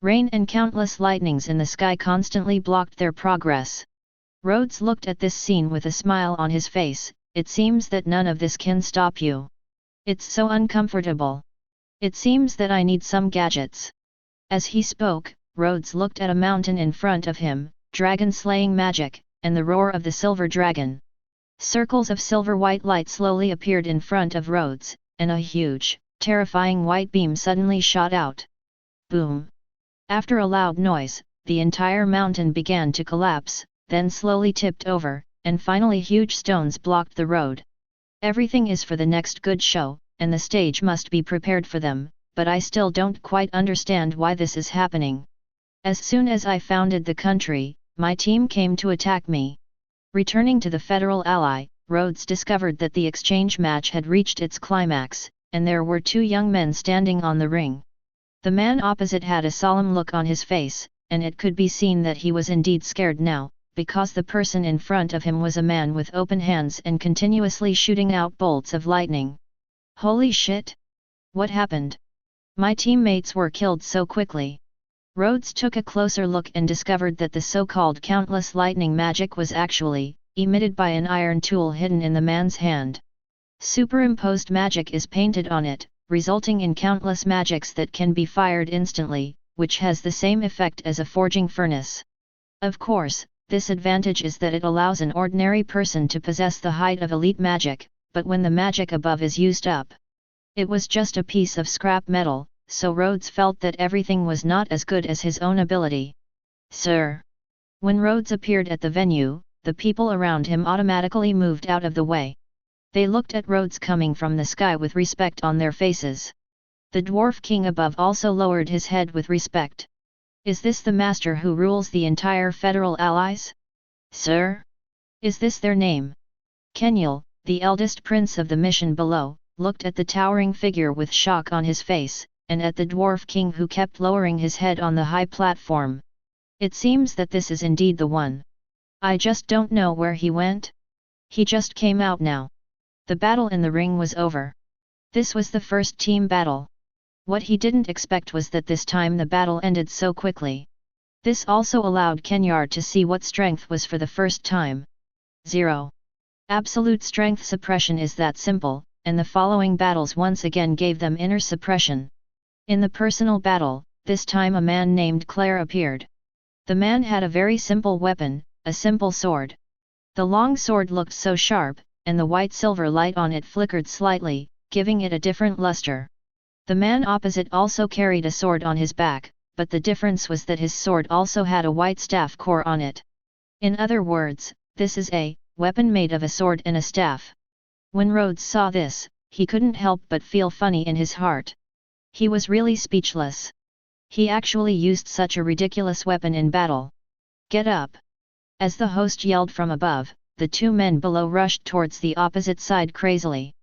Rain and countless lightnings in the sky constantly blocked their progress. Rhodes looked at this scene with a smile on his face. It seems that none of this can stop you. It's so uncomfortable. It seems that I need some gadgets. As he spoke, Rhodes looked at a mountain in front of him, dragon-slaying magic, and the roar of the silver dragon. Circles of silver-white light slowly appeared in front of Rhodes, and a huge, terrifying white beam suddenly shot out. Boom! After a loud noise, the entire mountain began to collapse, then slowly tipped over, and finally huge stones blocked the road. Everything is for the next good show, and the stage must be prepared for them, but I still don't quite understand why this is happening. As soon as I founded the country, my team came to attack me. Returning to the Federal Ally, Rhodes discovered that the exchange match had reached its climax, and there were two young men standing on the ring. The man opposite had a solemn look on his face, and it could be seen that he was indeed scared now, because the person in front of him was a man with open hands and continuously shooting out bolts of lightning. Holy shit! What happened? My teammates were killed so quickly. Rhodes took a closer look and discovered that the so-called countless lightning magic was actually emitted by an iron tool hidden in the man's hand. Superimposed magic is painted on it, resulting in countless magics that can be fired instantly, which has the same effect as a forging furnace. Of course, this advantage is that it allows an ordinary person to possess the height of elite magic, but when the magic above is used up, it was just a piece of scrap metal, so Rhodes felt that everything was not as good as his own ability. Sir! When Rhodes appeared at the venue, the people around him automatically moved out of the way. They looked at Rhodes coming from the sky with respect on their faces. The dwarf king above also lowered his head with respect. Is this the master who rules the entire federal allies? Sir? Is this their name? Kenyal, the eldest prince of the mission below, looked at the towering figure with shock on his face, and at the dwarf king who kept lowering his head on the high platform. It seems that this is indeed the one. I just don't know where he went. He just came out now. The battle in the ring was over. This was the first team battle. What he didn't expect was that this time the battle ended so quickly. This also allowed Kenyar to see what strength was for the first time. 0. Absolute strength suppression is that simple, and the following battles once again gave them inner suppression. In the personal battle, this time a man named Claire appeared. The man had a very simple weapon, a simple sword. The long sword looked so sharp, and the white silver light on it flickered slightly, giving it a different luster. The man opposite also carried a sword on his back, but the difference was that his sword also had a white staff core on it. In other words, this is a weapon made of a sword and a staff. When Rhodes saw this, he couldn't help but feel funny in his heart. He was really speechless. He actually used such a ridiculous weapon in battle. Get up! As the host yelled from above, the two men below rushed towards the opposite side crazily.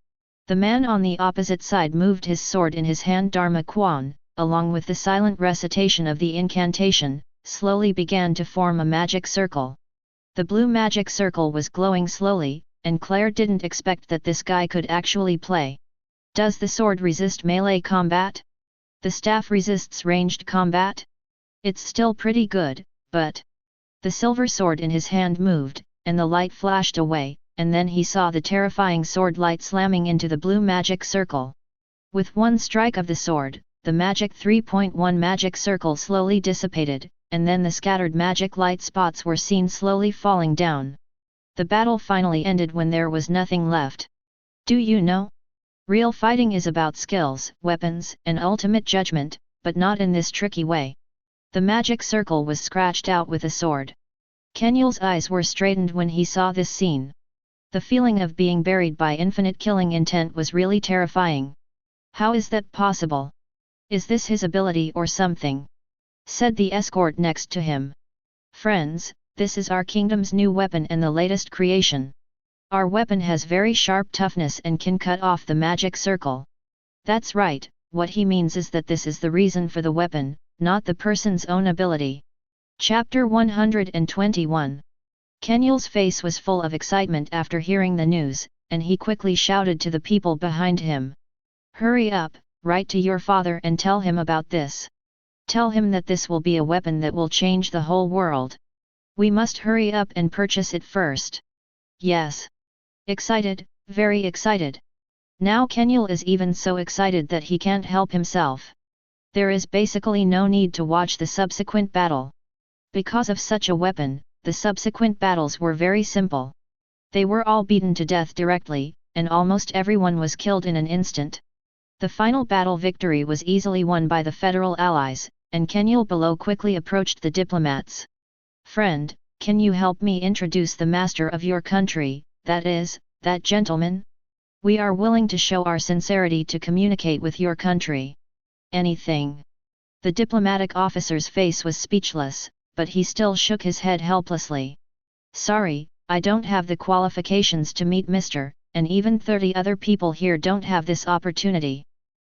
The man on the opposite side moved his sword in his hand. Dharma Kwan, along with the silent recitation of the incantation, slowly began to form a magic circle. The blue magic circle was glowing slowly, and Claire didn't expect that this guy could actually play. Does the sword resist melee combat? The staff resists ranged combat? It's still pretty good, but... The silver sword in his hand moved, and the light flashed away, and then he saw the terrifying sword light slamming into the blue magic circle. With one strike of the sword, the magic 3.1 magic circle slowly dissipated, and then the scattered magic light spots were seen slowly falling down. The battle finally ended when there was nothing left. Do you know? Real fighting is about skills, weapons, and ultimate judgment, but not in this tricky way. The magic circle was scratched out with a sword. Kenyal's eyes were straightened when he saw this scene. The feeling of being buried by infinite killing intent was really terrifying. How is that possible? Is this his ability or something? Said the escort next to him. Friends, this is our kingdom's new weapon and the latest creation. Our weapon has very sharp toughness and can cut off the magic circle. That's right, what he means is that this is the reason for the weapon, not the person's own ability. Chapter 121. Kenyal's face was full of excitement after hearing the news, and he quickly shouted to the people behind him. Hurry up, write to your father and tell him about this. Tell him that this will be a weapon that will change the whole world. We must hurry up and purchase it first. Yes. Excited, very excited. Now Kenyal is even so excited that he can't help himself. There is basically no need to watch the subsequent battle. Because of such a weapon, the subsequent battles were very simple. They were all beaten to death directly, and almost everyone was killed in an instant. The final battle victory was easily won by the federal allies, and Kenyal below quickly approached the diplomats. Friend, can you help me introduce the master of your country, that is, that gentleman? We are willing to show our sincerity to communicate with your country. Anything. The diplomatic officer's face was speechless, but he still shook his head helplessly. Sorry, I don't have the qualifications to meet Mr., and even 30 other people here don't have this opportunity.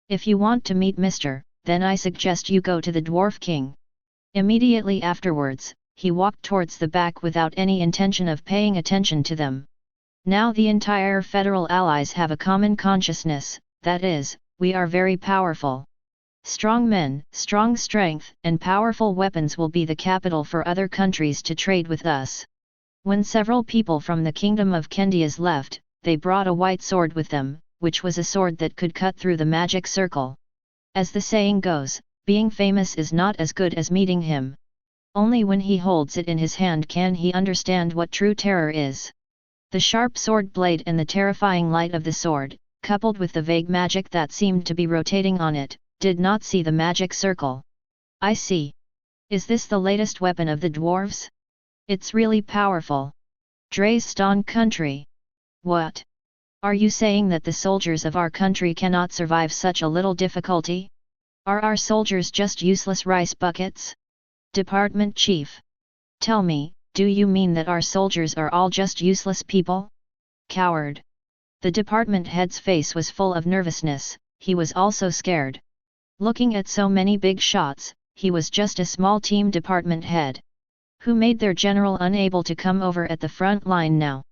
If you want to meet Mr., then I suggest you go to the Dwarf King. Immediately afterwards, he walked towards the back without any intention of paying attention to them. Now the entire federal allies have a common consciousness, that is, we are very powerful. Strong men, strong strength, and powerful weapons will be the capital for other countries to trade with us. When several people from the kingdom of Kendias left, they brought a white sword with them, which was a sword that could cut through the magic circle. As the saying goes, being famous is not as good as meeting him. Only when he holds it in his hand can he understand what true terror is. The sharp sword blade and the terrifying light of the sword, coupled with the vague magic that seemed to be rotating on it, did not see the magic circle. I see. Is this the latest weapon of the dwarves? It's really powerful. Dresden country. What? Are you saying that the soldiers of our country cannot survive such a little difficulty? Are our soldiers just useless rice buckets? Department Chief. Tell me, do you mean that our soldiers are all just useless people? Coward. The department head's face was full of nervousness, he was also scared. Looking at so many big shots, he was just a small team department head. Who made their general unable to come over at the front line now?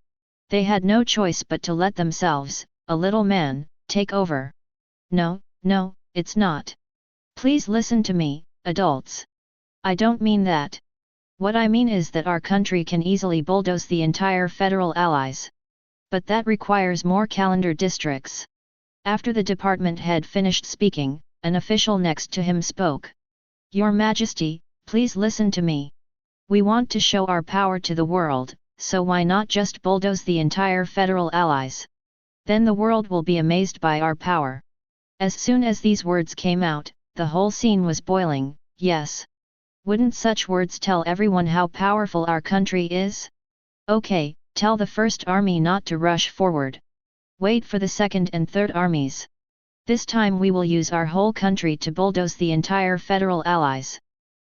They had no choice but to let themselves, a little man, take over. No, it's not. Please listen to me, adults. I don't mean that. What I mean is that our country can easily bulldoze the entire federal allies. But that requires more calendar districts. After the department head finished speaking, an official next to him spoke. Your Majesty, please listen to me. We want to show our power to the world, so why not just bulldoze the entire federal allies? Then the world will be amazed by our power. As soon as these words came out, the whole scene was boiling. Yes. Wouldn't such words tell everyone how powerful our country is? Okay, tell the first army not to rush forward. Wait for the second and third armies. This time we will use our whole country to bulldoze the entire federal allies.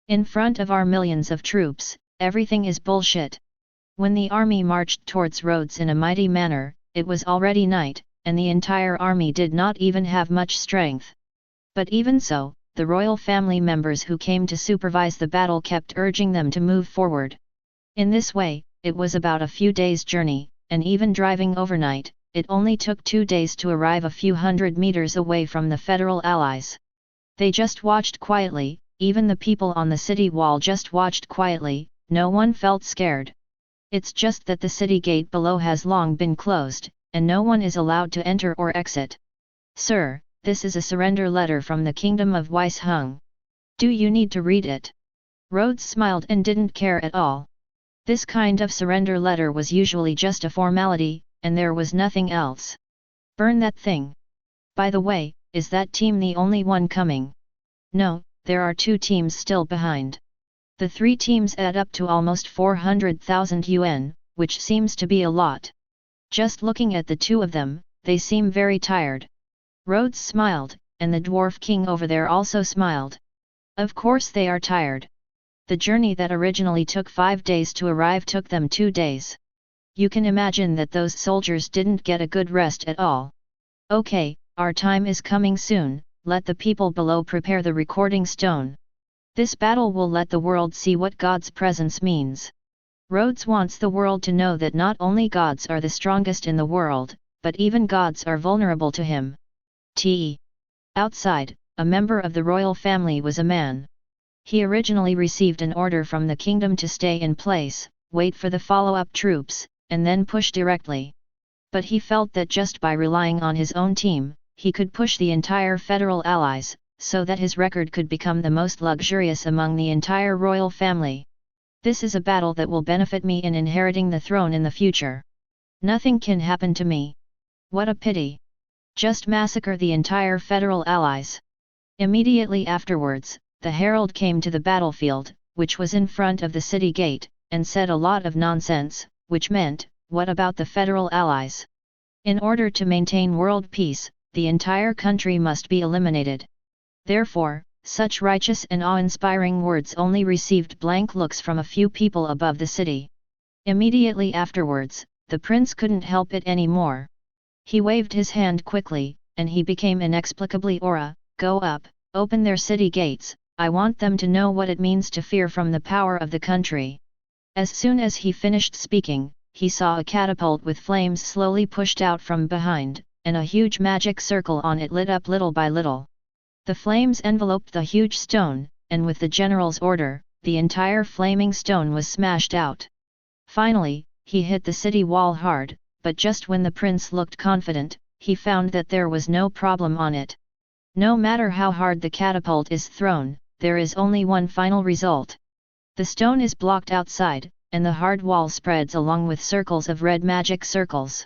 In front of our millions of troops, everything is bullshit. When the army marched towards Rhodes in a mighty manner, it was already night, and the entire army did not even have much strength. But even so, the royal family members who came to supervise the battle kept urging them to move forward. In this way, it was about a few days' journey, and even driving overnight, it only took 2 days to arrive a few hundred meters away from the federal allies. They just watched quietly, even the people on the city wall just watched quietly, no one felt scared. It's just that the city gate below has long been closed, and no one is allowed to enter or exit. Sir, this is a surrender letter from the Kingdom of Weishung. Do you need to read it? Rhodes smiled and didn't care at all. This kind of surrender letter was usually just a formality, and there was nothing else. Burn that thing. By the way, is that team the only one coming? No, there are 2 teams still behind. The 3 teams add up to almost 400,000 yuan, which seems to be a lot. Just looking at the 2 of them, they seem very tired. Rhodes smiled, and the dwarf king over there also smiled. Of course they are tired. The journey that originally took 5 days to arrive took them 2 days. You can imagine that those soldiers didn't get a good rest at all. Okay, our time is coming soon, let the people below prepare the recording stone. This battle will let the world see what God's presence means. Rhodes wants the world to know that not only gods are the strongest in the world, but even gods are vulnerable to him. Outside, a member of the royal family was a man. He originally received an order from the kingdom to stay in place, wait for the follow-up troops, and then push directly. But he felt that just by relying on his own team, he could push the entire federal allies, so that his record could become the most luxurious among the entire royal family. This is a battle that will benefit me in inheriting the throne in the future. Nothing can happen to me. What a pity. Just massacre the entire federal allies. Immediately afterwards, the herald came to the battlefield, which was in front of the city gate, and said a lot of nonsense, which meant, what about the federal allies? In order to maintain world peace, the entire country must be eliminated. Therefore, such righteous and awe-inspiring words only received blank looks from a few people above the city. Immediately afterwards, the prince couldn't help it anymore. He waved his hand quickly, and he became inexplicably aura, go up, open their city gates, I want them to know what it means to fear from the power of the country. As soon as he finished speaking, he saw a catapult with flames slowly pushed out from behind, and a huge magic circle on it lit up little by little. The flames enveloped the huge stone, and with the general's order, the entire flaming stone was smashed out. Finally, he hit the city wall hard, but just when the prince looked confident, he found that there was no problem on it. No matter how hard the catapult is thrown, there is only one final result. The stone is blocked outside, and the hard wall spreads along with circles of red magic circles.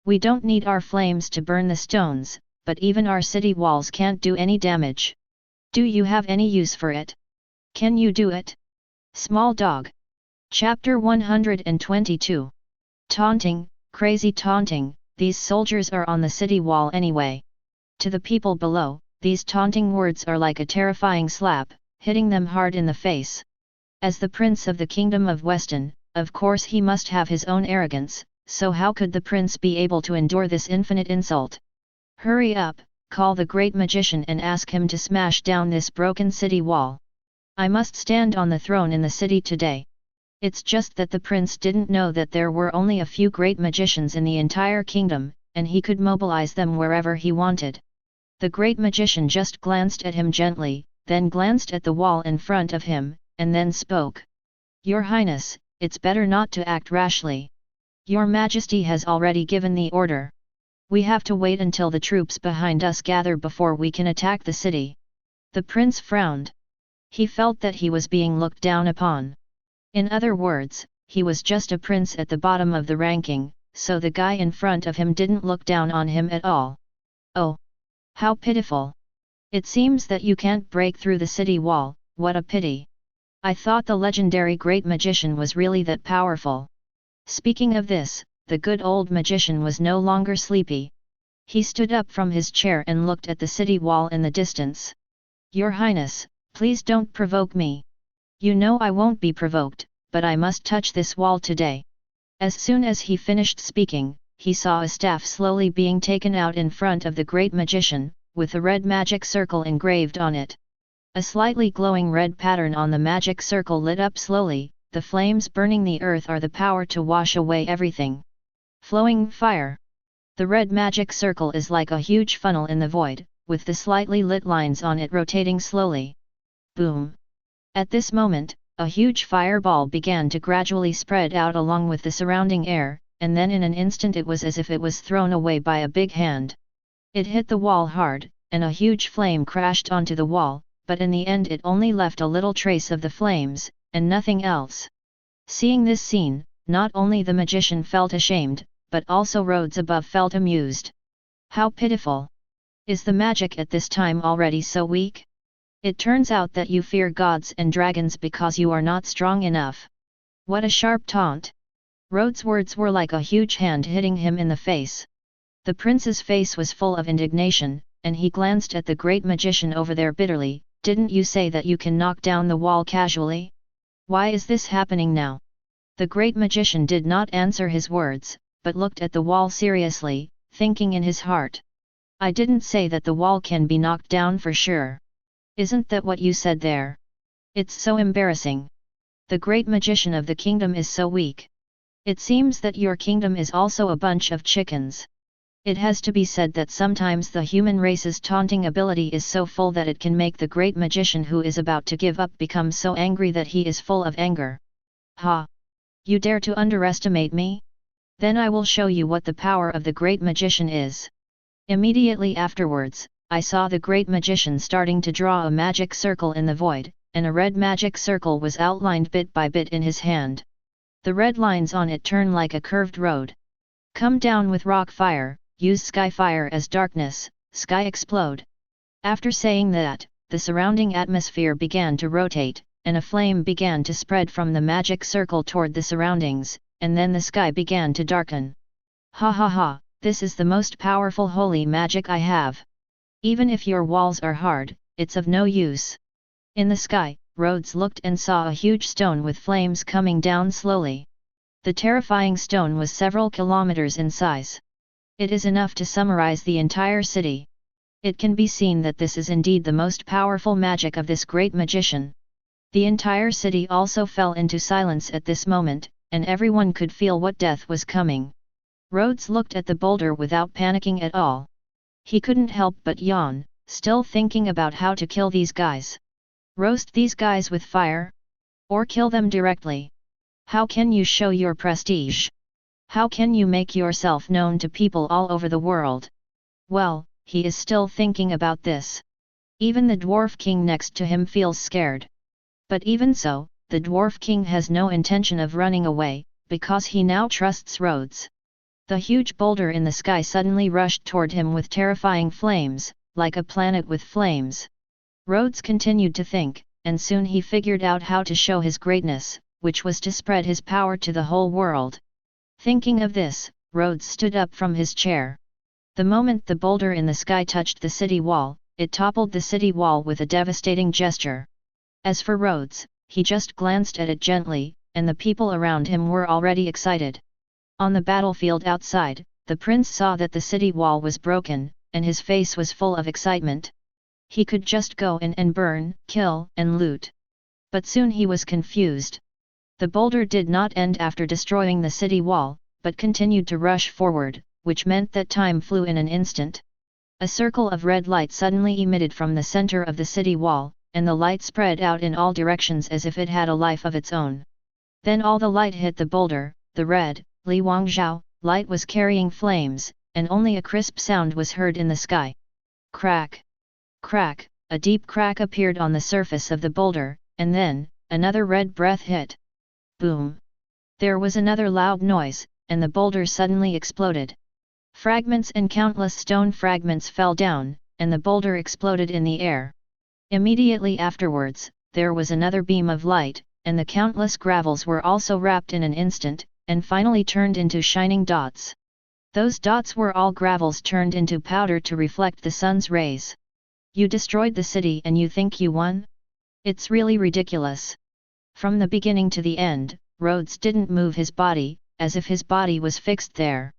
We don't need our flames to burn the stones, but even our city walls can't do any damage. Do you have any use for it? Can you do it? Small dog. Chapter 122. Taunting, crazy taunting, these soldiers are on the city wall anyway. To the people below, these taunting words are like a terrifying slap, hitting them hard in the face. As the prince of the kingdom of Weston, of course he must have his own arrogance, so how could the prince be able to endure this infinite insult? Hurry up, call the great magician and ask him to smash down this broken city wall. I must stand on the throne in the city today. It's just that the prince didn't know that there were only a few great magicians in the entire kingdom, and he could mobilize them wherever he wanted. The great magician just glanced at him gently, then glanced at the wall in front of him, and then spoke. Your Highness, it's better not to act rashly. Your Majesty has already given the order. We have to wait until the troops behind us gather before we can attack the city. The prince frowned. He felt that he was being looked down upon. In other words, he was just a prince at the bottom of the ranking, so the guy in front of him didn't look down on him at all. Oh! How pitiful! It seems that you can't break through the city wall, what a pity! I thought the legendary great magician was really that powerful. Speaking of this, the good old magician was no longer sleepy. He stood up from his chair and looked at the city wall in the distance. Your Highness, please don't provoke me. You know I won't be provoked, but I must touch this wall today. As soon as he finished speaking, he saw a staff slowly being taken out in front of the great magician, with a red magic circle engraved on it. A slightly glowing red pattern on the magic circle lit up slowly, the flames burning the earth are the power to wash away everything. Flowing fire. The red magic circle is like a huge funnel in the void, with the slightly lit lines on it rotating slowly. Boom! At this moment, a huge fireball began to gradually spread out along with the surrounding air, and then in an instant it was as if it was thrown away by a big hand. It hit the wall hard, and a huge flame crashed onto the wall, but in the end it only left a little trace of the flames, and nothing else. Seeing this scene, not only the magician felt ashamed, but also Rhodes above felt amused. How pitiful! Is the magic at this time already so weak? It turns out that you fear gods and dragons because you are not strong enough. What a sharp taunt! Rhodes' words were like a huge hand hitting him in the face. The prince's face was full of indignation, and he glanced at the great magician over there bitterly. Didn't you say that you can knock down the wall casually? Why is this happening now? The great magician did not answer his words, but looked at the wall seriously, thinking in his heart. I didn't say that the wall can be knocked down for sure. Isn't that what you said there? It's so embarrassing. The great magician of the kingdom is so weak. It seems that your kingdom is also a bunch of chickens. It has to be said that sometimes the human race's taunting ability is so full that it can make the great magician who is about to give up become so angry that he is full of anger. Ha! You dare to underestimate me? Then I will show you what the power of the great magician is. Immediately afterwards, I saw the great magician starting to draw a magic circle in the void, and a red magic circle was outlined bit by bit in his hand. The red lines on it turn like a curved road. Come down with rock fire, use sky fire as darkness, sky explode. After saying that, the surrounding atmosphere began to rotate, and a flame began to spread from the magic circle toward the surroundings, and then the sky began to darken. Ha ha ha, this is the most powerful holy magic I have. Even if your walls are hard, it's of no use. In the sky, Rhodes looked and saw a huge stone with flames coming down slowly. The terrifying stone was several kilometers in size. It is enough to summarize the entire city. It can be seen that this is indeed the most powerful magic of this great magician. The entire city also fell into silence at this moment, and everyone could feel what death was coming. Rhodes looked at the boulder without panicking at all. He couldn't help but yawn, still thinking about how to kill these guys. Roast these guys with fire? Or kill them directly? How can you show your prestige? How can you make yourself known to people all over the world? Well, he is still thinking about this. Even the dwarf king next to him feels scared. But even so, the dwarf king has no intention of running away, because he now trusts Rhodes. The huge boulder in the sky suddenly rushed toward him with terrifying flames, like a planet with flames. Rhodes continued to think, and soon he figured out how to show his greatness. which was to spread his power to the whole world. Thinking of this, Rhodes stood up from his chair. The moment the boulder in the sky touched the city wall, it toppled the city wall with a devastating gesture. As for Rhodes, he just glanced at it gently, and the people around him were already excited. On the battlefield outside, the prince saw that the city wall was broken, and his face was full of excitement. He could just go in and burn, kill, and loot. But soon he was confused. The boulder did not end after destroying the city wall, but continued to rush forward, which meant that time flew in an instant. A circle of red light suddenly emitted from the center of the city wall, and the light spread out in all directions as if it had a life of its own. Then all the light hit the boulder. The red, Li Wangzhao, light was carrying flames, and only a crisp sound was heard in the sky. Crack! Crack! A deep crack appeared on the surface of the boulder, and then, another red breath hit. Boom! There was another loud noise, and the boulder suddenly exploded. Fragments and countless stone fragments fell down, and the boulder exploded in the air. Immediately afterwards, there was another beam of light, and the countless gravels were also wrapped in an instant, and finally turned into shining dots. Those dots were all gravels turned into powder to reflect the sun's rays. You destroyed the city and you think you won? It's really ridiculous. From the beginning to the end, Rhodes didn't move his body, as if his body was fixed there.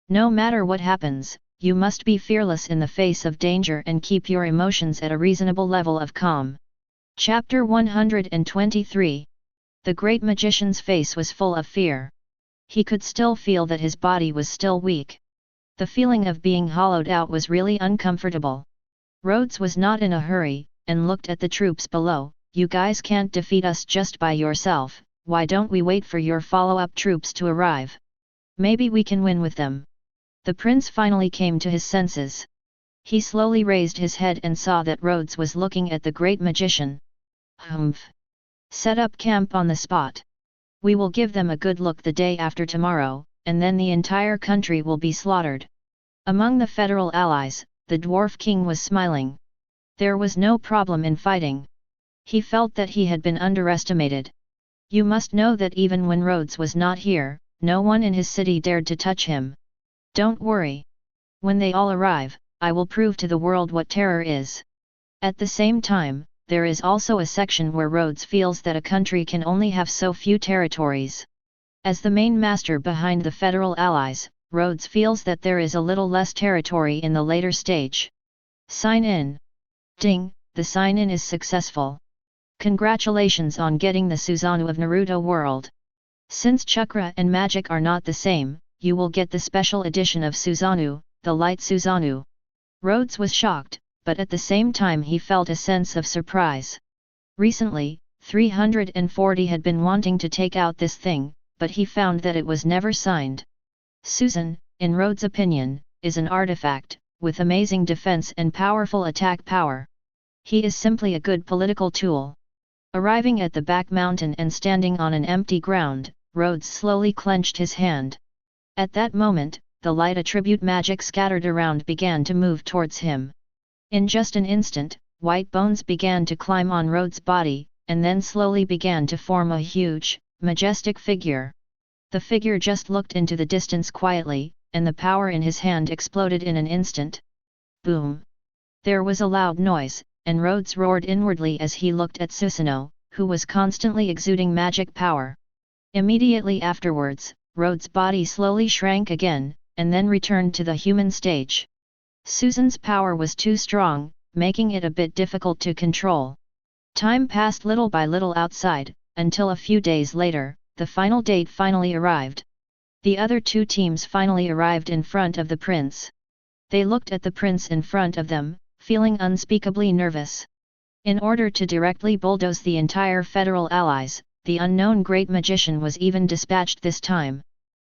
No matter what happens, you must be fearless in the face of danger and keep your emotions at a reasonable level of calm. Chapter 123. The great magician's face was full of fear. He could still feel that his body was still weak. The feeling of being hollowed out was really uncomfortable. Rhodes was not in a hurry, and looked at the troops below. You guys can't defeat us just by yourself, why don't we wait for your follow-up troops to arrive? Maybe we can win with them. The prince finally came to his senses. He slowly raised his head and saw that Rhodes was looking at the great magician. Humph! Set up camp on the spot. We will give them a good look the day after tomorrow, and then the entire country will be slaughtered. Among the federal allies, the dwarf king was smiling. There was no problem in fighting. He felt that he had been underestimated. You must know that even when Rhodes was not here, no one in his city dared to touch him. Don't worry. When they all arrive, I will prove to the world what terror is. At the same time, there is also a section where Rhodes feels that a country can only have so few territories. As the main master behind the federal allies, Rhodes feels that there is a little less territory in the later stage. Sign in. Ding, the sign-in is successful. Congratulations on getting the Susanoo of Naruto World. Since chakra and magic are not the same, you will get the special edition of Susanoo, the Light Susanoo. Rhodes was shocked, but at the same time he felt a sense of surprise. Recently, 340 had been wanting to take out this thing, but he found that it was never signed. Susan, in Rhodes' opinion, is an artifact, with amazing defense and powerful attack power. He is simply a good political tool. Arriving at the back mountain and standing on an empty ground, Rhodes slowly clenched his hand. At that moment, the light attribute magic scattered around began to move towards him. In just an instant, white bones began to climb on Rhodes' body, and then slowly began to form a huge, majestic figure. The figure just looked into the distance quietly, and the power in his hand exploded in an instant. Boom! There was a loud noise, and Rhodes roared inwardly as he looked at Susanoo, who was constantly exuding magic power. Immediately afterwards, Rhodes' body slowly shrank again, and then returned to the human stage. Susan's power was too strong, making it a bit difficult to control. Time passed little by little outside, until a few days later, the final date finally arrived. The other two teams finally arrived in front of the prince. They looked at the prince in front of them, feeling unspeakably nervous. In order to directly bulldoze the entire federal allies, the unknown great magician was even dispatched this time.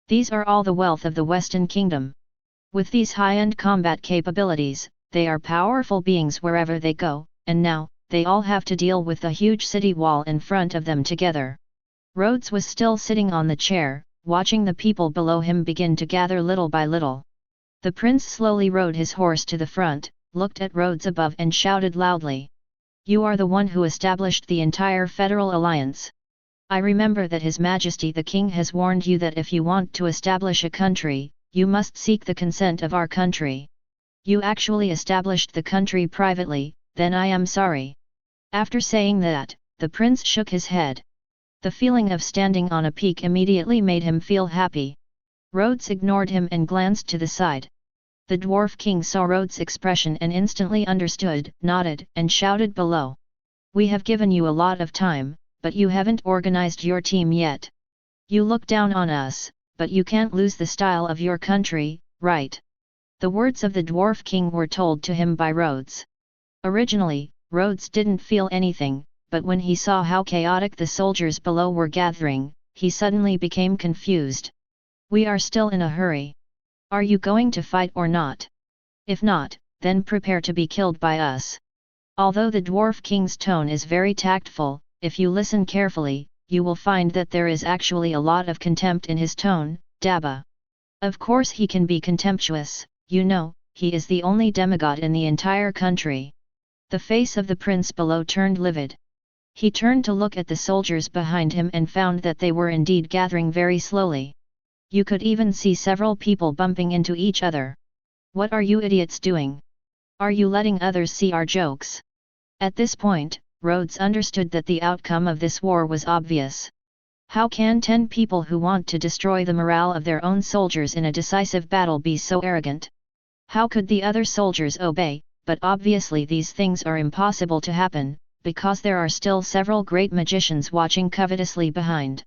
These are all the wealth of the Western Kingdom. With these high-end combat capabilities, they are powerful beings wherever they go, and now, they all have to deal with the huge city wall in front of them together. Rhodes was still sitting on the chair, watching the people below him begin to gather little by little. The prince slowly rode his horse to the front, looked at Rhodes above and shouted loudly. You are the one who established the entire federal alliance. I remember that His Majesty the King has warned you that if you want to establish a country, you must seek the consent of our country. You actually established the country privately, then I am sorry." After saying that, the prince shook his head. The feeling of standing on a peak immediately made him feel happy. Rhodes ignored him and glanced to the side. The dwarf king saw Rhodes' expression and instantly understood, nodded, and shouted below. "We have given you a lot of time, but you haven't organized your team yet. You look down on us, but you can't lose the style of your country, right?" The words of the dwarf king were told to him by Rhodes. Originally, Rhodes didn't feel anything, but when he saw how chaotic the soldiers below were gathering, he suddenly became confused. "We are still in a hurry. Are you going to fight or not? If not, then prepare to be killed by us." Although the dwarf king's tone is very tactful, if you listen carefully, you will find that there is actually a lot of contempt in his tone. Dabba. Of course he can be contemptuous, you know, he is the only demigod in the entire country. The face of the prince below turned livid. He turned to look at the soldiers behind him and found that they were indeed gathering very slowly. You could even see several people bumping into each other. "What are you idiots doing? Are you letting others see our jokes?" At this point, Rhodes understood that the outcome of this war was obvious. How can 10 people who want to destroy the morale of their own soldiers in a decisive battle be so arrogant? How could the other soldiers obey? But obviously these things are impossible to happen, because there are still several great magicians watching covetously behind.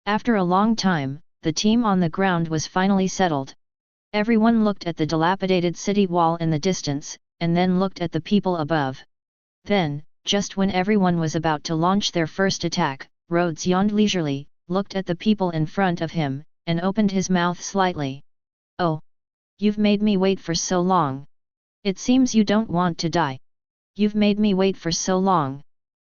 After a long time, the team on the ground was finally settled. Everyone looked at the dilapidated city wall in the distance, and then looked at the people above. Then, just when everyone was about to launch their first attack, Rhodes yawned leisurely, looked at the people in front of him, and opened his mouth slightly. "Oh! You've made me wait for so long. It seems you don't want to die. You've made me wait for so long."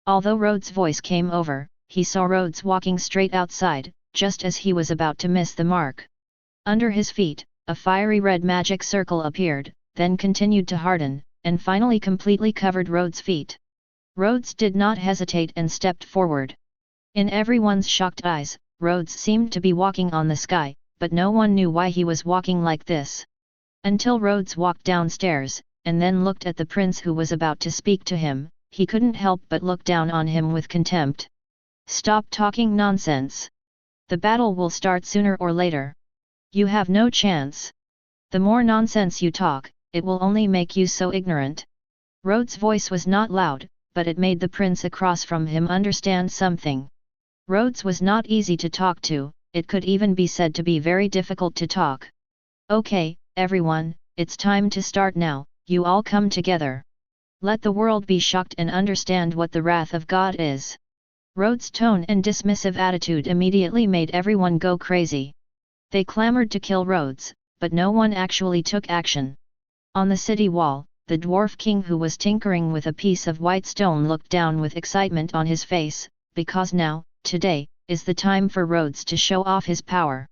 Although Rhodes' voice came over, he saw Rhodes walking straight outside, just as he was about to miss the mark. Under his feet, a fiery red magic circle appeared, then continued to harden, and finally completely covered Rhodes' feet. Rhodes did not hesitate and stepped forward. In everyone's shocked eyes, Rhodes seemed to be walking on the sky, but no one knew why he was walking like this. Until Rhodes walked downstairs, and then looked at the prince who was about to speak to him, he couldn't help but look down on him with contempt. "Stop talking nonsense. The battle will start sooner or later. You have no chance. The more nonsense you talk, it will only make you so ignorant." Rhodes' voice was not loud, but it made the prince across from him understand something. Rhodes was not easy to talk to, it could even be said to be very difficult to talk. "Okay, everyone, it's time to start now, you all come together. Let the world be shocked and understand what the wrath of God is." Rhodes' tone and dismissive attitude immediately made everyone go crazy. They clamored to kill Rhodes, but no one actually took action. On the city wall, the dwarf king who was tinkering with a piece of white stone looked down with excitement on his face, because now, today, is the time for Rhodes to show off his power.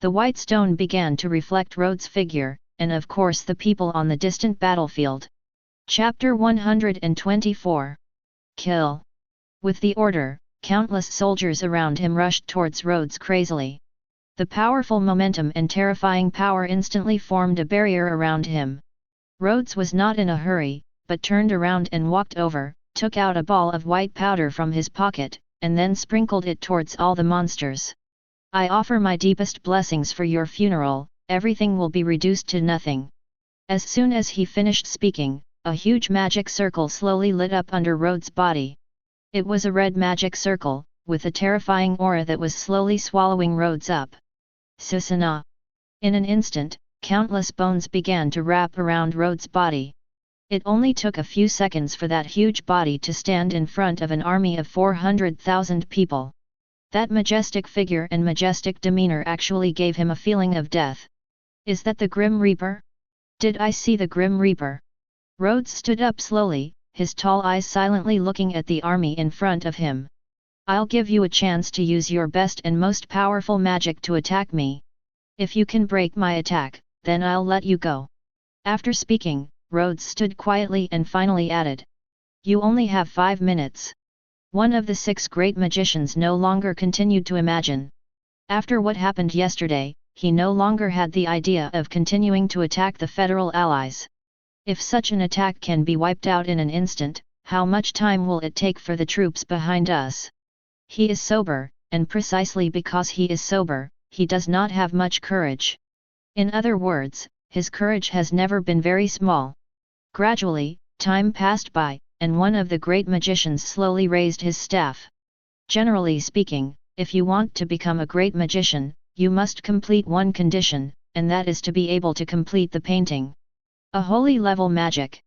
The white stone began to reflect Rhodes' figure, and of course the people on the distant battlefield. Chapter 124. Kill. With the order, countless soldiers around him rushed towards Rhodes crazily. The powerful momentum and terrifying power instantly formed a barrier around him. Rhodes was not in a hurry, but turned around and walked over, took out a ball of white powder from his pocket, and then sprinkled it towards all the monsters. "I offer my deepest blessings for your funeral, everything will be reduced to nothing." As soon as he finished speaking, a huge magic circle slowly lit up under Rhodes' body. It was a red magic circle, with a terrifying aura that was slowly swallowing Rhodes up. Susana. In an instant, countless bones began to wrap around Rhodes' body. It only took a few seconds for that huge body to stand in front of an army of 400,000 people. That majestic figure and majestic demeanor actually gave him a feeling of death. "Is that the Grim Reaper? Did I see the Grim Reaper?" Rhodes stood up slowly, his tall eyes silently looking at the army in front of him. "I'll give you a chance to use your best and most powerful magic to attack me. If you can break my attack, then I'll let you go." After speaking, Rhodes stood quietly and finally added, "You only have 5 minutes. One of the 6 great magicians no longer continued to imagine. After what happened yesterday, he no longer had the idea of continuing to attack the Federal Allies. If such an attack can be wiped out in an instant, how much time will it take for the troops behind us? He is sober, and precisely because he is sober, he does not have much courage. In other words, his courage has never been very small. Gradually, time passed by, and one of the great magicians slowly raised his staff. Generally speaking, if you want to become a great magician, you must complete one condition, and that is to be able to complete the painting. A holy level magic.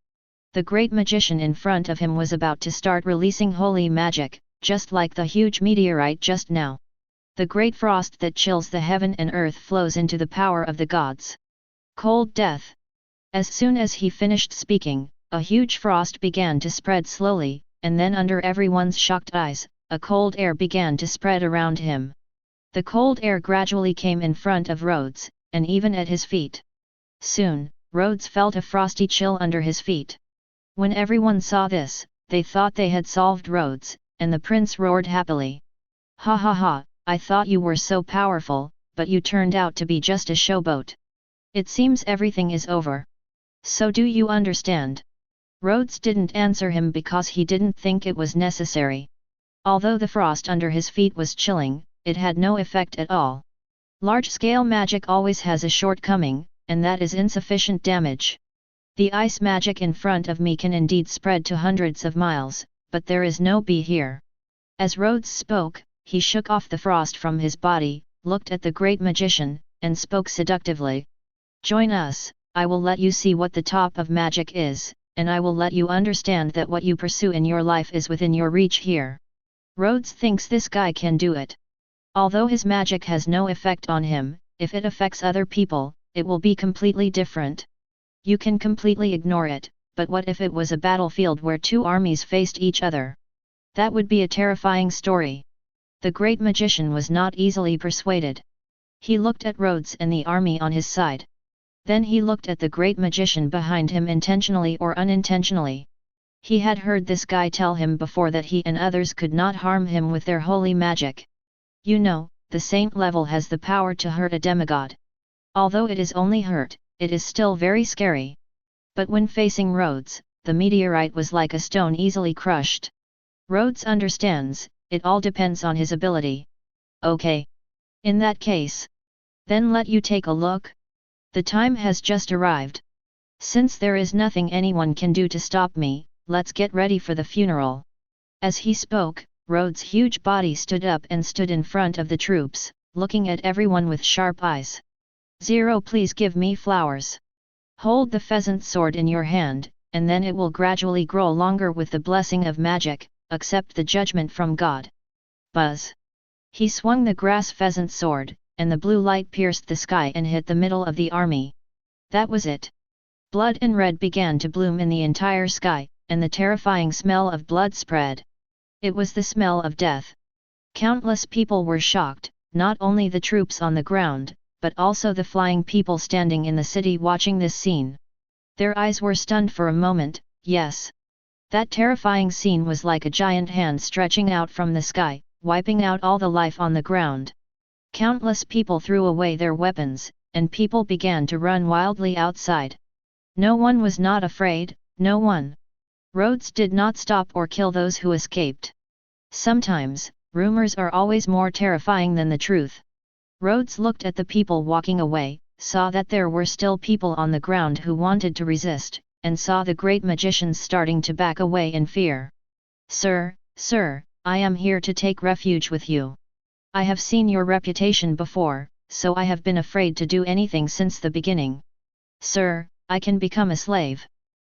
The great magician in front of him was about to start releasing holy magic, just like the huge meteorite just now. The great frost that chills the heaven and earth flows into the power of the gods. Cold death. As soon as he finished speaking, a huge frost began to spread slowly, and then under everyone's shocked eyes, a cold air began to spread around him. The cold air gradually came in front of Rhodes, and even at his feet. Soon, Rhodes felt a frosty chill under his feet. When everyone saw this, they thought they had solved Rhodes, and the prince roared happily. Ha ha ha, I thought you were so powerful, but you turned out to be just a showboat. It seems everything is over. So do you understand? Rhodes didn't answer him because he didn't think it was necessary. Although the frost under his feet was chilling, it had no effect at all. Large-scale magic always has a shortcoming, and that is insufficient damage. The ice magic in front of me can indeed spread to hundreds of miles, but there is no bee here. As Rhodes spoke, he shook off the frost from his body, looked at the great magician, and spoke seductively. Join us, I will let you see what the top of magic is, and I will let you understand that what you pursue in your life is within your reach here. Rhodes thinks this guy can do it. Although his magic has no effect on him, if it affects other people, it will be completely different. You can completely ignore it, but what if it was a battlefield where 2 armies faced each other? That would be a terrifying story. The great magician was not easily persuaded. He looked at Rhodes and the army on his side. Then he looked at the great magician behind him intentionally or unintentionally. He had heard this guy tell him before that he and others could not harm him with their holy magic. You know, the saint level has the power to hurt a demigod. Although it is only hurt, it is still very scary. But when facing Rhodes, the meteorite was like a stone easily crushed. Rhodes understands, it all depends on his ability. Okay. In that case. Then let you take a look. The time has just arrived. Since there is nothing anyone can do to stop me, let's get ready for the funeral. As he spoke, Rhodes' huge body stood up and stood in front of the troops, looking at everyone with sharp eyes. 0 Please give me flowers. Hold the pheasant sword in your hand, and then it will gradually grow longer with the blessing of magic. Accept the judgment from God. Buzz. He swung the grass pheasant sword, and the blue light pierced the sky and hit the middle of the army. That was it. Blood and red began to bloom in the entire sky, and the terrifying smell of blood spread. It was the smell of death. Countless people were shocked, not only the troops on the ground, but also the flying people standing in the city watching this scene. Their eyes were stunned for a moment, yes. That terrifying scene was like a giant hand stretching out from the sky, wiping out all the life on the ground. Countless people threw away their weapons, and people began to run wildly outside. No one was not afraid, no one. Rhodes did not stop or kill those who escaped. Sometimes, rumors are always more terrifying than the truth. Rhodes looked at the people walking away, saw that there were still people on the ground who wanted to resist, and saw the great magicians starting to back away in fear. Sir, sir, I am here to take refuge with you. I have seen your reputation before, so I have been afraid to do anything since the beginning. Sir, I can become a slave.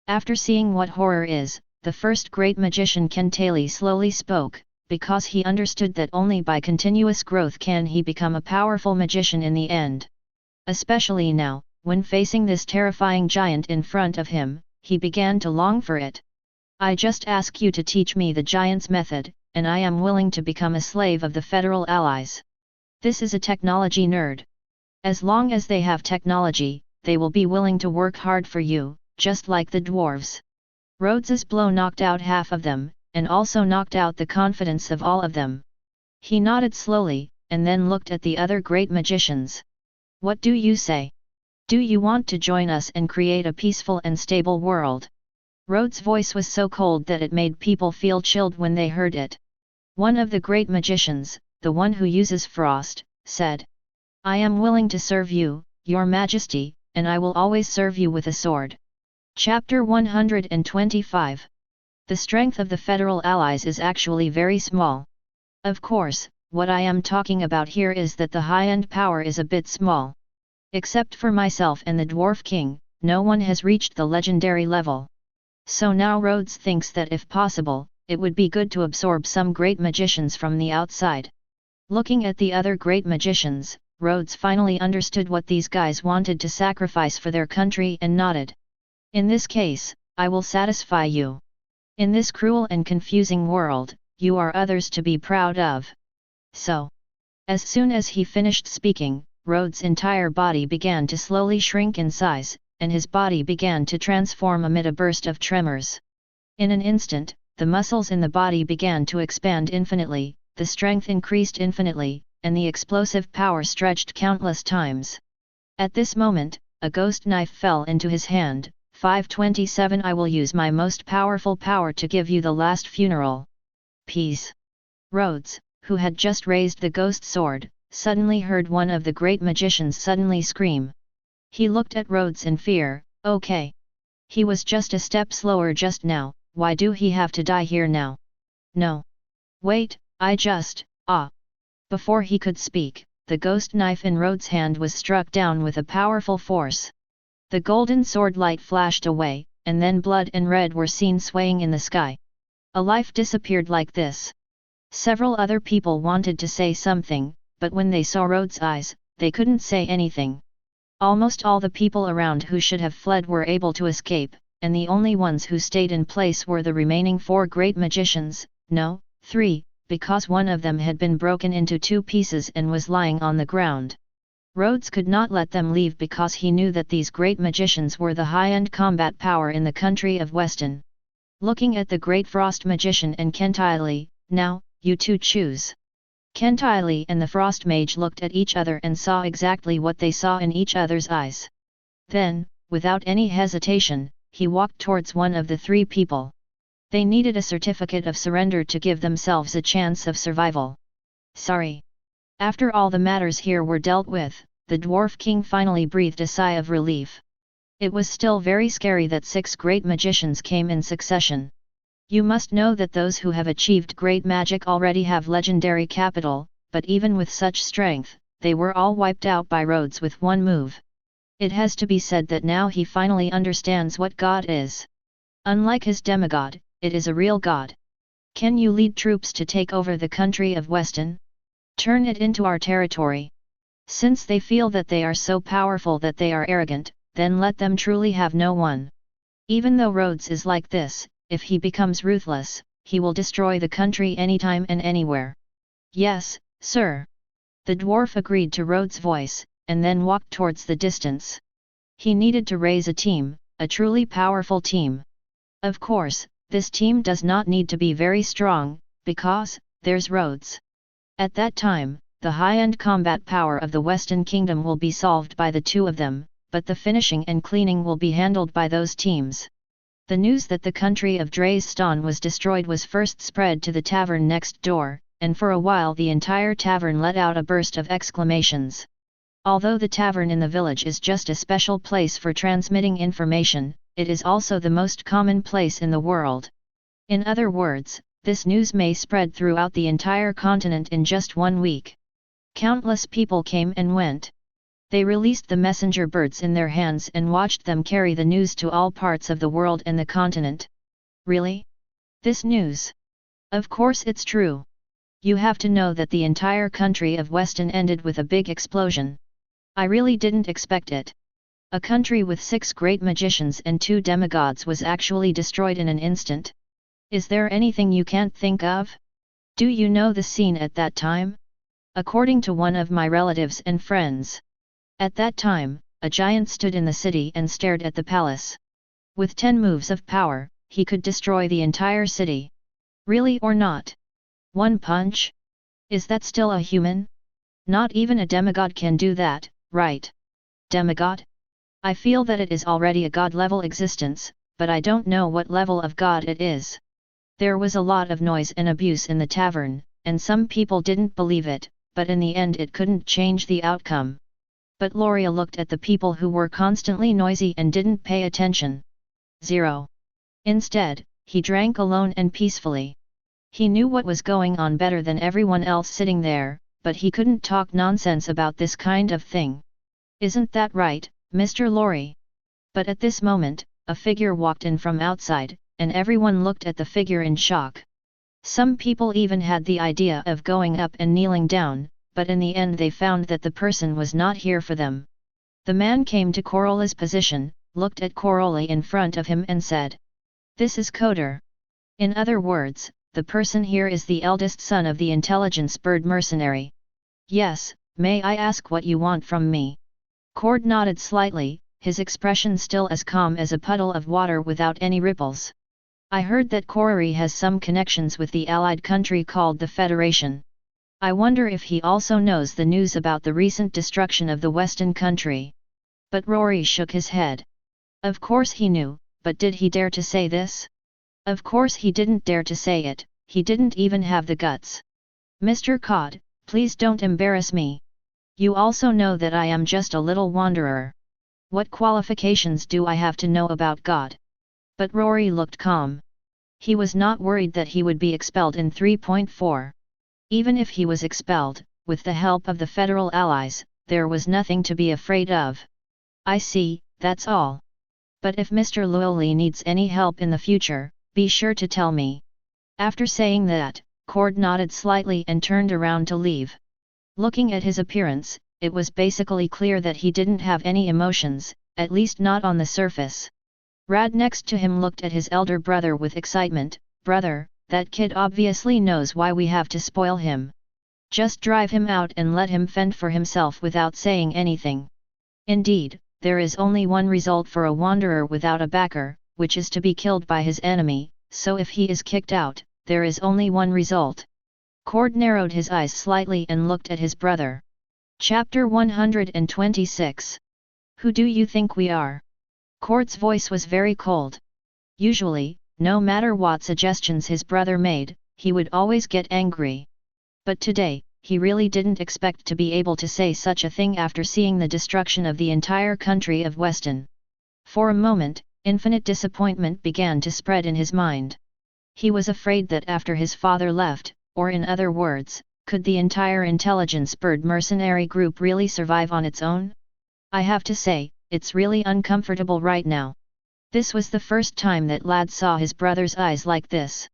After seeing what horror is, the first great magician Kentali slowly spoke, because he understood that only by continuous growth can he become a powerful magician in the end. Especially now, when facing this terrifying giant in front of him, he began to long for it. I just ask you to teach me the giant's method, and I am willing to become a slave of the Federal Allies. This is a technology nerd. As long as they have technology, they will be willing to work hard for you, just like the dwarves. Rhodes's blow knocked out half of them, and also knocked out the confidence of all of them. He nodded slowly, and then looked at the other great magicians. What do you say? Do you want to join us and create a peaceful and stable world? Rhodes' voice was so cold that it made people feel chilled when they heard it. One of the great magicians, the one who uses frost, said, I am willing to serve you, your majesty, and I will always serve you with a sword. Chapter 125. The strength of the federal allies is actually very small. Of course, what I am talking about here is that the high-end power is a bit small. Except for myself and the Dwarf King, no one has reached the legendary level. So now Rhodes thinks that if possible, it would be good to absorb some great magicians from the outside. Looking at the other great magicians, Rhodes finally understood what these guys wanted to sacrifice for their country and nodded. In this case, I will satisfy you. In this cruel and confusing world, you are others to be proud of. So, as soon as he finished speaking, Rhodes' entire body began to slowly shrink in size, and his body began to transform amid a burst of tremors. In an instant, the muscles in the body began to expand infinitely, the strength increased infinitely, and the explosive power stretched countless times. At this moment, a ghost knife fell into his hand. 527 I will use my most powerful power to give you the last funeral. Peace. Rhodes, who had just raised the ghost sword, suddenly heard one of the great magicians suddenly scream. He looked at Rhodes in fear. Okay. He was just a step slower just now, why do he have to die here now? No. Wait, Before he could speak, the ghost knife in Rhodes' hand was struck down with a powerful force. The golden sword light flashed away, and then blood and red were seen swaying in the sky. A life disappeared like this. Several other people wanted to say something, but when they saw Rhodes' eyes, they couldn't say anything. Almost all the people around who should have fled were able to escape, and the only ones who stayed in place were the remaining 4 great magicians, no, 3, because one of them had been broken into 2 pieces and was lying on the ground. Rhodes could not let them leave because he knew that these great magicians were the high-end combat power in the country of Weston. Looking at the great frost magician and Kentiley, now, you two choose. Kentiley and the frost mage looked at each other and saw exactly what they saw in each other's eyes. Then, without any hesitation, he walked towards one of the 3 people. They needed a certificate of surrender to give themselves a chance of survival. Sorry. After all the matters here were dealt with, the Dwarf King finally breathed a sigh of relief. It was still very scary that 6 great magicians came in succession. You must know that those who have achieved great magic already have legendary capital, but even with such strength, they were all wiped out by Rhodes with one move. It has to be said that now he finally understands what God is. Unlike his demigod, it is a real god. Can you lead troops to take over the country of Weston? Turn it into our territory. Since they feel that they are so powerful that they are arrogant, then let them truly have no one. Even though Rhodes is like this, if he becomes ruthless, he will destroy the country anytime and anywhere. Yes, sir. The dwarf agreed to Rhodes' voice, and then walked towards the distance. He needed to raise a team, a truly powerful team. Of course, this team does not need to be very strong, because, there's Rhodes. At that time, the high-end combat power of the Western Kingdom will be solved by the 2 of them, but the finishing and cleaning will be handled by those teams. The news that the country of Drayston was destroyed was first spread to the tavern next door, and for a while the entire tavern let out a burst of exclamations. Although the tavern in the village is just a special place for transmitting information, it is also the most common place in the world. In other words, this news may spread throughout the entire continent in just 1 week. Countless people came and went. They released the messenger birds in their hands and watched them carry the news to all parts of the world and the continent. Really? This news? Of course it's true. You have to know that the entire country of Weston ended with a big explosion. I really didn't expect it. A country with 6 great magicians and 2 demigods was actually destroyed in an instant. Is there anything you can't think of? Do you know the scene at that time? According to one of my relatives and friends. At that time, a giant stood in the city and stared at the palace. With 10 moves of power, he could destroy the entire city. Really or not? One punch? Is that still a human? Not even a demigod can do that, right? Demigod? I feel that it is already a god-level existence, but I don't know what level of god it is. There was a lot of noise and abuse in the tavern, and some people didn't believe it, but in the end it couldn't change the outcome. But Loria looked at the people who were constantly noisy and didn't pay attention. 0. Instead, he drank alone and peacefully. He knew what was going on better than everyone else sitting there, but he couldn't talk nonsense about this kind of thing. Isn't that right, Mr. Lorry? But at this moment, a figure walked in from outside, and everyone looked at the figure in shock. Some people even had the idea of going up and kneeling down, but in the end they found that the person was not here for them. The man came to Corola's position, looked at Corolla in front of him and said, "This is Coder. In other words, the person here is the eldest son of the intelligence bird mercenary. Yes, may I ask what you want from me?" Cord nodded slightly, his expression still as calm as a puddle of water without any ripples. "I heard that Corey has some connections with the allied country called the Federation. I wonder if he also knows the news about the recent destruction of the Western country." But Rory shook his head. Of course he knew, but did he dare to say this? Of course he didn't dare to say it, he didn't even have the guts. "Mr. Cod, please don't embarrass me. You also know that I am just a little wanderer. What qualifications do I have to know about God?" But Rory looked calm. He was not worried that he would be expelled in 3.4. Even if he was expelled, with the help of the federal allies, there was nothing to be afraid of. "I see, that's all. But if Mr. Luoli needs any help in the future, be sure to tell me." After saying that, Cord nodded slightly and turned around to leave. Looking at his appearance, it was basically clear that he didn't have any emotions, at least not on the surface. Rad next to him looked at his elder brother with excitement. "Brother, that kid obviously knows why we have to spoil him. Just drive him out and let him fend for himself without saying anything. Indeed, there is only one result for a wanderer without a backer, which is to be killed by his enemy, so if he is kicked out, there is only one result." Cord narrowed his eyes slightly and looked at his brother. Chapter 126. Who do you think we are? Cord's voice was very cold. Usually, no matter what suggestions his brother made, he would always get angry. But today, he really didn't expect to be able to say such a thing after seeing the destruction of the entire country of Weston. For a moment, infinite disappointment began to spread in his mind. He was afraid that after his father left, or in other words, could the entire intelligence bird mercenary group really survive on its own? "I have to say, it's really uncomfortable right now." This was the first time that Lad saw his brother's eyes like this.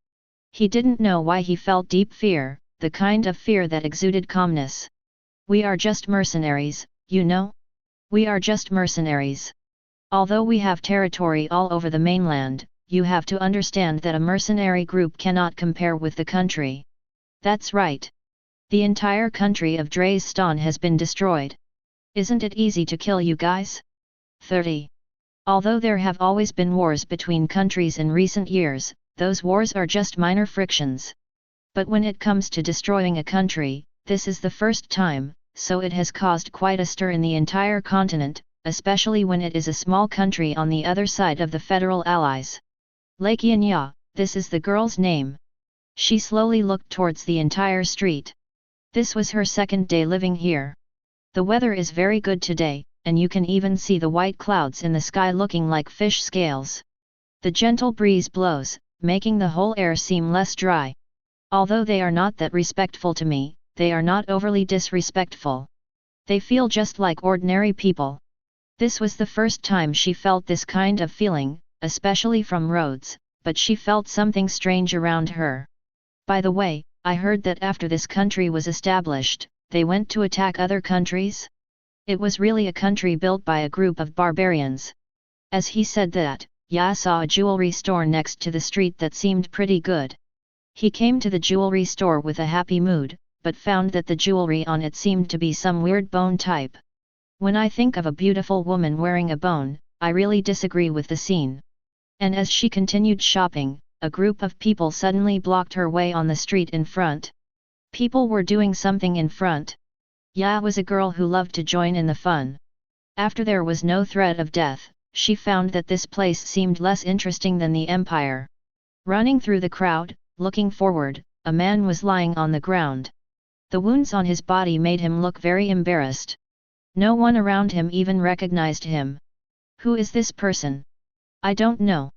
He didn't know why he felt deep fear, the kind of fear that exuded calmness. "We are just mercenaries, you know? We are just mercenaries. Although we have territory all over the mainland, you have to understand that a mercenary group cannot compare with the country." "That's right. The entire country of Drayston has been destroyed. Isn't it easy to kill you guys?" 30. Although there have always been wars between countries in recent years, those wars are just minor frictions. But when it comes to destroying a country, this is the first time, so it has caused quite a stir in the entire continent, especially when it is a small country on the other side of the federal allies. Lakianya, this is the girl's name. She slowly looked towards the entire street. This was her second day living here. The weather is very good today, and you can even see the white clouds in the sky looking like fish scales. The gentle breeze blows, making the whole air seem less dry. Although they are not that respectful to me, they are not overly disrespectful. They feel just like ordinary people. This was the first time she felt this kind of feeling, especially from Rhodes, but she felt something strange around her. "By the way, I heard that after this country was established, they went to attack other countries? It was really a country built by a group of barbarians." As he said that, Ya saw a jewelry store next to the street that seemed pretty good. He came to the jewelry store with a happy mood, but found that the jewelry on it seemed to be some weird bone type. "When I think of a beautiful woman wearing a bone, I really disagree with the scene." And as she continued shopping, a group of people suddenly blocked her way on the street in front. People were doing something in front. Ya was a girl who loved to join in the fun. After there was no threat of death, she found that this place seemed less interesting than the Empire. Running through the crowd, looking forward, a man was lying on the ground. The wounds on his body made him look very embarrassed. No one around him even recognized him. Who is this person? I don't know.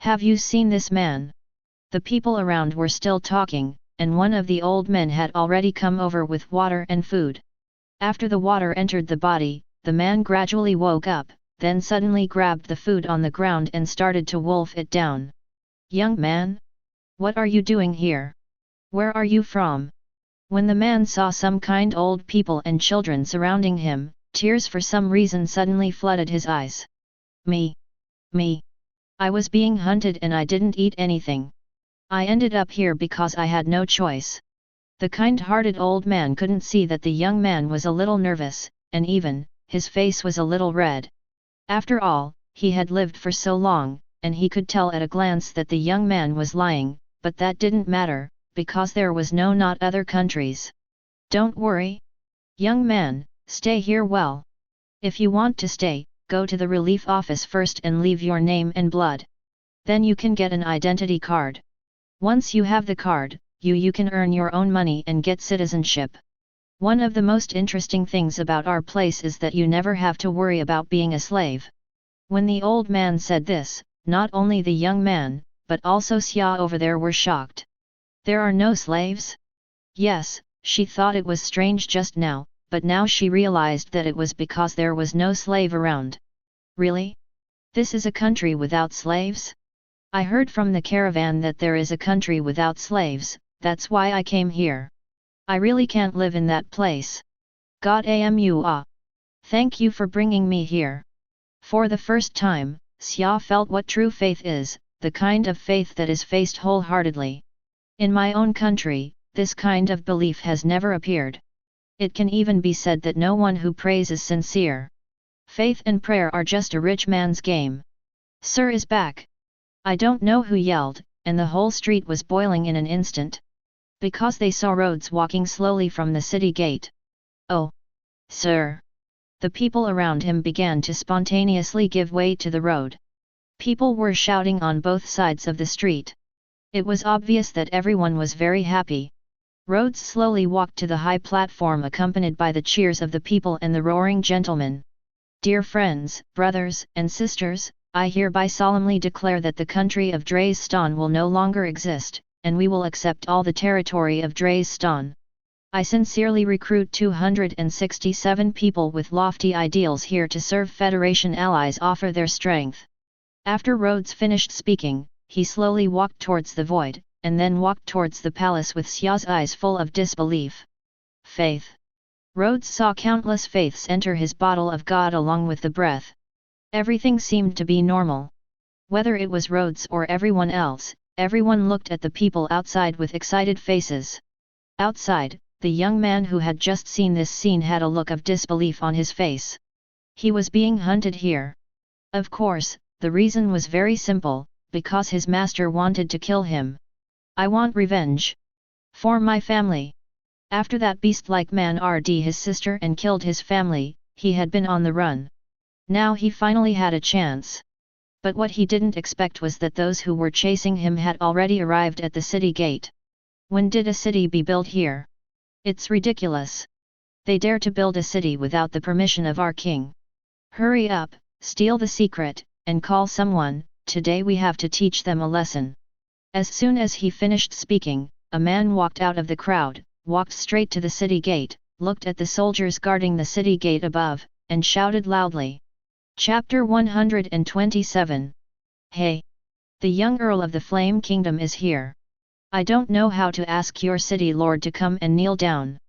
Have you seen this man? The people around were still talking, and one of the old men had already come over with water and food. After the water entered the body, the man gradually woke up, then suddenly grabbed the food on the ground and started to wolf it down. Young man? What are you doing here? Where are you from? When the man saw some kind old people and children surrounding him, tears for some reason suddenly flooded his eyes. Me. I was being hunted and I didn't eat anything. I ended up here because I had no choice. The kind-hearted old man couldn't see that the young man was a little nervous, and even, his face was a little red. After all, he had lived for so long, and he could tell at a glance that the young man was lying, but that didn't matter, because there was no not other countries. Don't worry. Young man, stay here well. If you want to stay, go to the relief office first and leave your name and blood. Then you can get an identity card. Once you have the card, you can earn your own money and get citizenship. One of the most interesting things about our place is that you never have to worry about being a slave. When the old man said this, not only the young man, but also Xia over there were shocked. There are no slaves? Yes, she thought it was strange just now, but now she realized that it was because there was no slave around. Really? This is a country without slaves? I heard from the caravan that there is a country without slaves, that's why I came here. I really can't live in that place. God amu ah. Thank you for bringing me here. For the first time, Xia felt what true faith is, the kind of faith that is faced wholeheartedly. In my own country, this kind of belief has never appeared. It can even be said that no one who prays is sincere. Faith and prayer are just a rich man's game. Sir is back. I don't know who yelled, and the whole street was boiling in an instant. Because they saw Rhodes walking slowly from the city gate. Oh! Sir! The people around him began to spontaneously give way to the road. People were shouting on both sides of the street. It was obvious that everyone was very happy. Rhodes slowly walked to the high platform accompanied by the cheers of the people and the roaring gentlemen. Dear friends, brothers, and sisters, I hereby solemnly declare that the country of Dresden will no longer exist, and we will accept all the territory of Dresden. I sincerely recruit 267 people with lofty ideals here to serve Federation allies offer their strength. After Rhodes finished speaking, he slowly walked towards the void, and then walked towards the palace with Xia's eyes full of disbelief. Faith. Rhodes saw countless faiths enter his bottle of God along with the breath. Everything seemed to be normal. Whether it was Rhodes or everyone else, everyone looked at the people outside with excited faces. Outside, the young man who had just seen this scene had a look of disbelief on his face. He was being hunted here. Of course, the reason was very simple, because his master wanted to kill him. I want revenge. For my family. After that beast-like man RD his sister and killed his family, he had been on the run. Now he finally had a chance. But what he didn't expect was that those who were chasing him had already arrived at the city gate. When did a city be built here? It's ridiculous. They dare to build a city without the permission of our king. Hurry up, steal the secret, and call someone, today we have to teach them a lesson. As soon as he finished speaking, a man walked out of the crowd, walked straight to the city gate, looked at the soldiers guarding the city gate above, and shouted loudly. Chapter 127. Hey! The young Earl of the Flame Kingdom is here. I don't know how to ask your city lord to come and kneel down.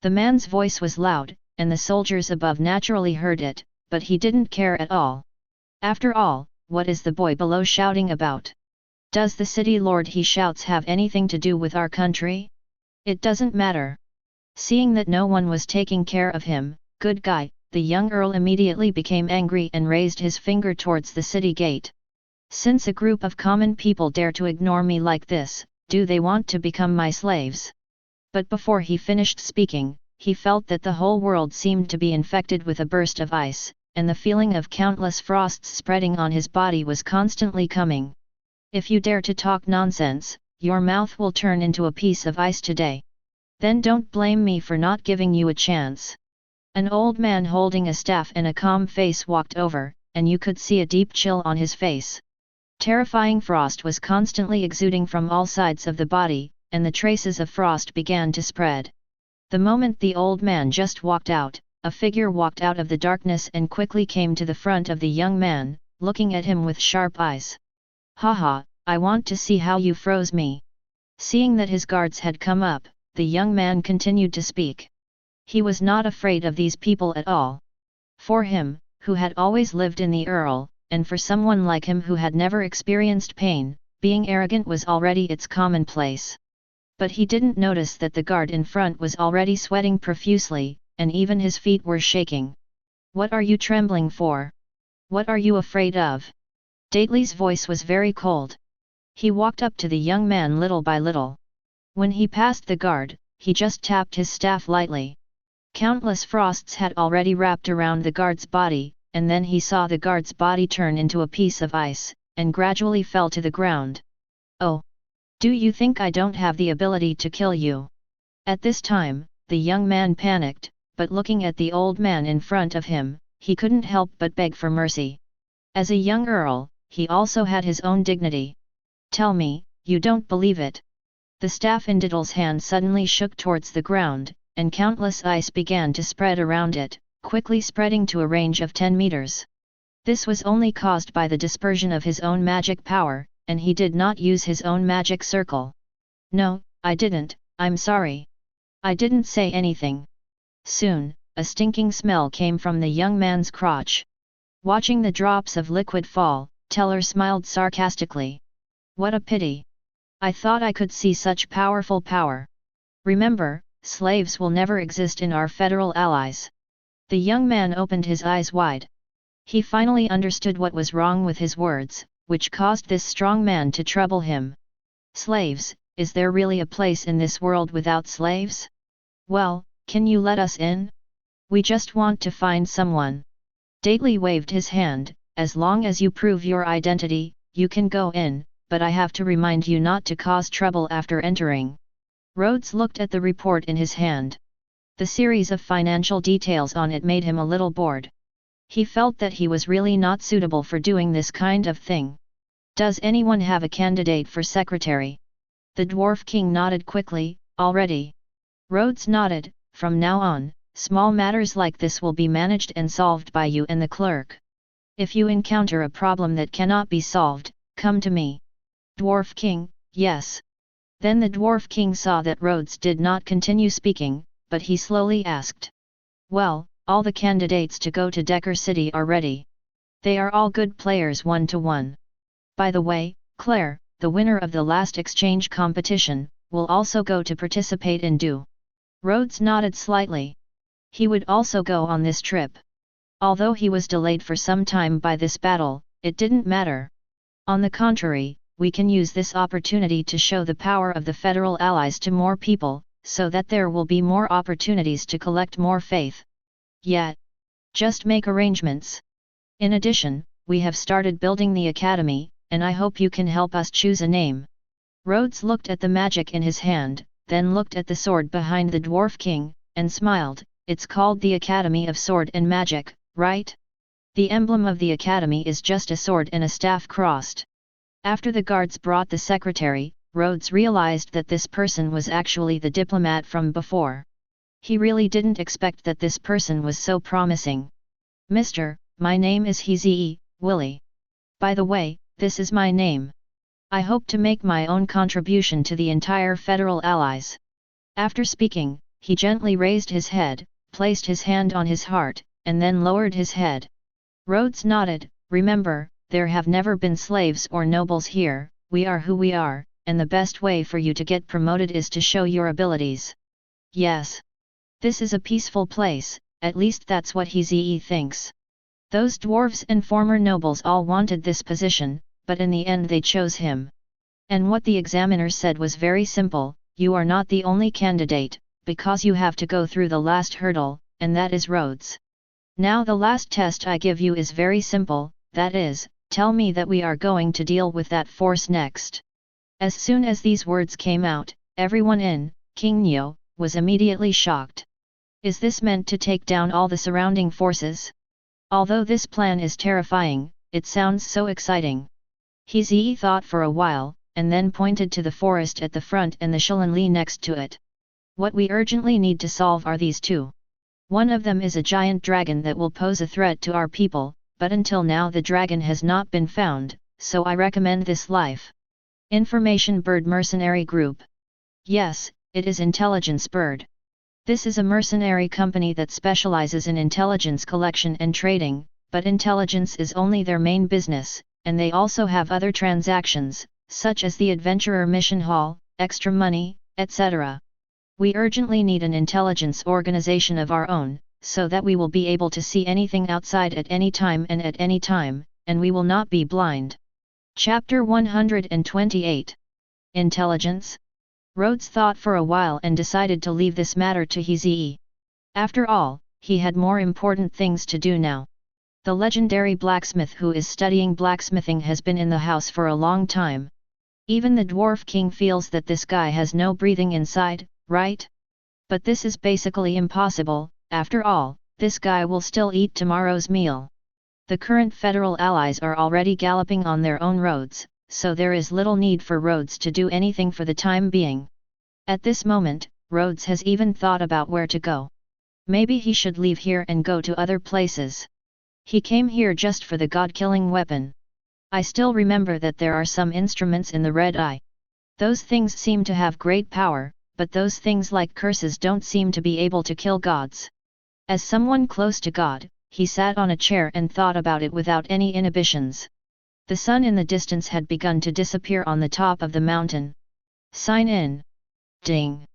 The man's voice was loud, and the soldiers above naturally heard it, but he didn't care at all. After all, what is the boy below shouting about? Does the city lord he shouts have anything to do with our country? It doesn't matter. Seeing that no one was taking care of him, good guy, the young earl immediately became angry and raised his finger towards the city gate. Since a group of common people dare to ignore me like this, do they want to become my slaves? But before he finished speaking, he felt that the whole world seemed to be infected with a burst of ice, and the feeling of countless frosts spreading on his body was constantly coming. If you dare to talk nonsense, your mouth will turn into a piece of ice today. Then don't blame me for not giving you a chance. An old man holding a staff and a calm face walked over, and you could see a deep chill on his face. Terrifying frost was constantly exuding from all sides of the body, and the traces of frost began to spread. The moment the old man just walked out, a figure walked out of the darkness and quickly came to the front of the young man, looking at him with sharp eyes. "Haha, I want to see how you froze me." Seeing that his guards had come up, the young man continued to speak. He was not afraid of these people at all. For him, who had always lived in the Earl, and for someone like him who had never experienced pain, being arrogant was already its commonplace. But he didn't notice that the guard in front was already sweating profusely, and even his feet were shaking. "What are you trembling for? What are you afraid of?" Dateley's voice was very cold. He walked up to the young man little by little. When he passed the guard, he just tapped his staff lightly. Countless frosts had already wrapped around the guard's body, and then he saw the guard's body turn into a piece of ice, and gradually fell to the ground. "Oh! Do you think I don't have the ability to kill you?" At this time, the young man panicked, but looking at the old man in front of him, he couldn't help but beg for mercy. As a young earl, he also had his own dignity. "Tell me, you don't believe it." The staff in Diddle's hand suddenly shook towards the ground, and countless ice began to spread around it, quickly spreading to a range of 10 meters. This was only caused by the dispersion of his own magic power, and he did not use his own magic circle. "No, I didn't, I'm sorry. I didn't say anything." Soon, a stinking smell came from the young man's crotch. Watching the drops of liquid fall, Teller smiled sarcastically. "What a pity. I thought I could see such powerful power. Remember, slaves will never exist in our federal allies." The young man opened his eyes wide. He finally understood what was wrong with his words, which caused this strong man to trouble him. "Slaves, is there really a place in this world without slaves? Well, can you let us in? We just want to find someone." Dateley waved his hand. "As long as you prove your identity, you can go in, but I have to remind you not to cause trouble after entering." Rhodes looked at the report in his hand. The series of financial details on it made him a little bored. He felt that he was really not suitable for doing this kind of thing. "Does anyone have a candidate for secretary?" The Dwarf King nodded quickly. "Already." Rhodes nodded. "From now on, small matters like this will be managed and solved by you and the clerk. If you encounter a problem that cannot be solved, come to me." Dwarf King: "Yes." Then the Dwarf King saw that Rhodes did not continue speaking, but he slowly asked. "Well, all the candidates to go to Decker City are ready. They are all good players 1-to-1. By the way, Claire, the winner of the last exchange competition, will also go to participate in Do." Rhodes nodded slightly. He would also go on this trip. Although he was delayed for some time by this battle, it didn't matter. On the contrary, we can use this opportunity to show the power of the federal allies to more people, so that there will be more opportunities to collect more faith. Yet, just make arrangements. In addition, we have started building the academy, and I hope you can help us choose a name." Rhodes looked at the magic in his hand, then looked at the sword behind the Dwarf King, and smiled. "It's called the Academy of Sword and Magic, right? The emblem of the academy is just a sword and a staff crossed." After the guards brought the secretary, Rhodes realized that this person was actually the diplomat from before. He really didn't expect that this person was so promising. "Mister, my name is Hezee, Willie. By the way, this is my name. I hope to make my own contribution to the entire federal allies." After speaking, he gently raised his head, placed his hand on his heart, and then lowered his head. Rhodes nodded. "Remember, there have never been slaves or nobles here, we are who we are, and the best way for you to get promoted is to show your abilities." "Yes. This is a peaceful place, at least that's what Hezee thinks." Those dwarves and former nobles all wanted this position, but in the end they chose him. And what the examiner said was very simple: you are not the only candidate, because you have to go through the last hurdle, and that is Rhodes. Now the last test I give you is very simple, that is, tell me that we are going to deal with that force next. As soon as these words came out, everyone in King Neo was immediately shocked. Is this meant to take down all the surrounding forces? Although this plan is terrifying, it sounds so exciting. He thought for a while, and then pointed to the forest at the front and the Shilanli next to it. What we urgently need to solve are these two. One of them is a giant dragon that will pose a threat to our people, but until now the dragon has not been found, so I recommend this life. Information Bird Mercenary Group. Yes, it is Intelligence Bird. This is a mercenary company that specializes in intelligence collection and trading, but intelligence is only their main business, and they also have other transactions, such as the Adventurer Mission Hall, extra money, etc. We urgently need an intelligence organization of our own, so that we will be able to see anything outside at any time, and we will not be blind. Chapter 128. Intelligence. Rhodes thought for a while and decided to leave this matter to Hizii. After all, he had more important things to do now. The legendary blacksmith who is studying blacksmithing has been in the house for a long time. Even the dwarf king feels that this guy has no breathing inside, right? But this is basically impossible. After all, this guy will still eat tomorrow's meal. The current federal allies are already galloping on their own roads, so there is little need for Rhodes to do anything for the time being. At this moment, Rhodes has even thought about where to go. Maybe he should leave here and go to other places. He came here just for the god-killing weapon. I still remember that there are some instruments in the Red Eye. Those things seem to have great power, but those things like curses don't seem to be able to kill gods. As someone close to God, he sat on a chair and thought about it without any inhibitions. The sun in the distance had begun to disappear on the top of the mountain. Sign in. Ding.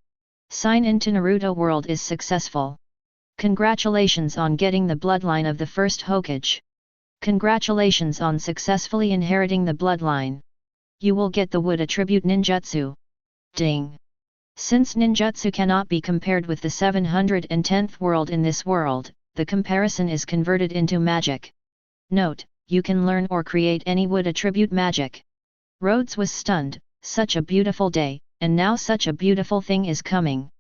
Sign in to Naruto World is successful. Congratulations on getting the bloodline of the first Hokage. Congratulations on successfully inheriting the bloodline. You will get the wood attribute ninjutsu. Ding. Since ninjutsu cannot be compared with the 710th world in this world, the comparison is converted into magic. Note, you can learn or create any wood attribute magic. Rhodes was stunned, such a beautiful day, and now such a beautiful thing is coming.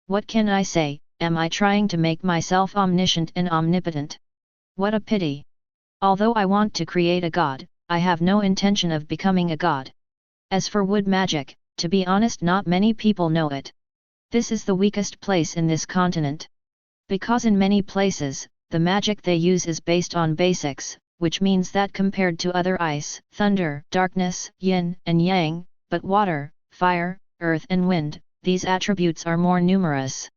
What can I say? Am I trying to make myself omniscient and omnipotent? What a pity. Although I want to create a god, I have no intention of becoming a god. As for wood magic, to be honest, not many people know it. This is the weakest place in this continent. Because in many places, the magic they use is based on basics, which means that compared to other ice, thunder, darkness, yin and yang, but water, fire, earth and wind, these attributes are more numerous.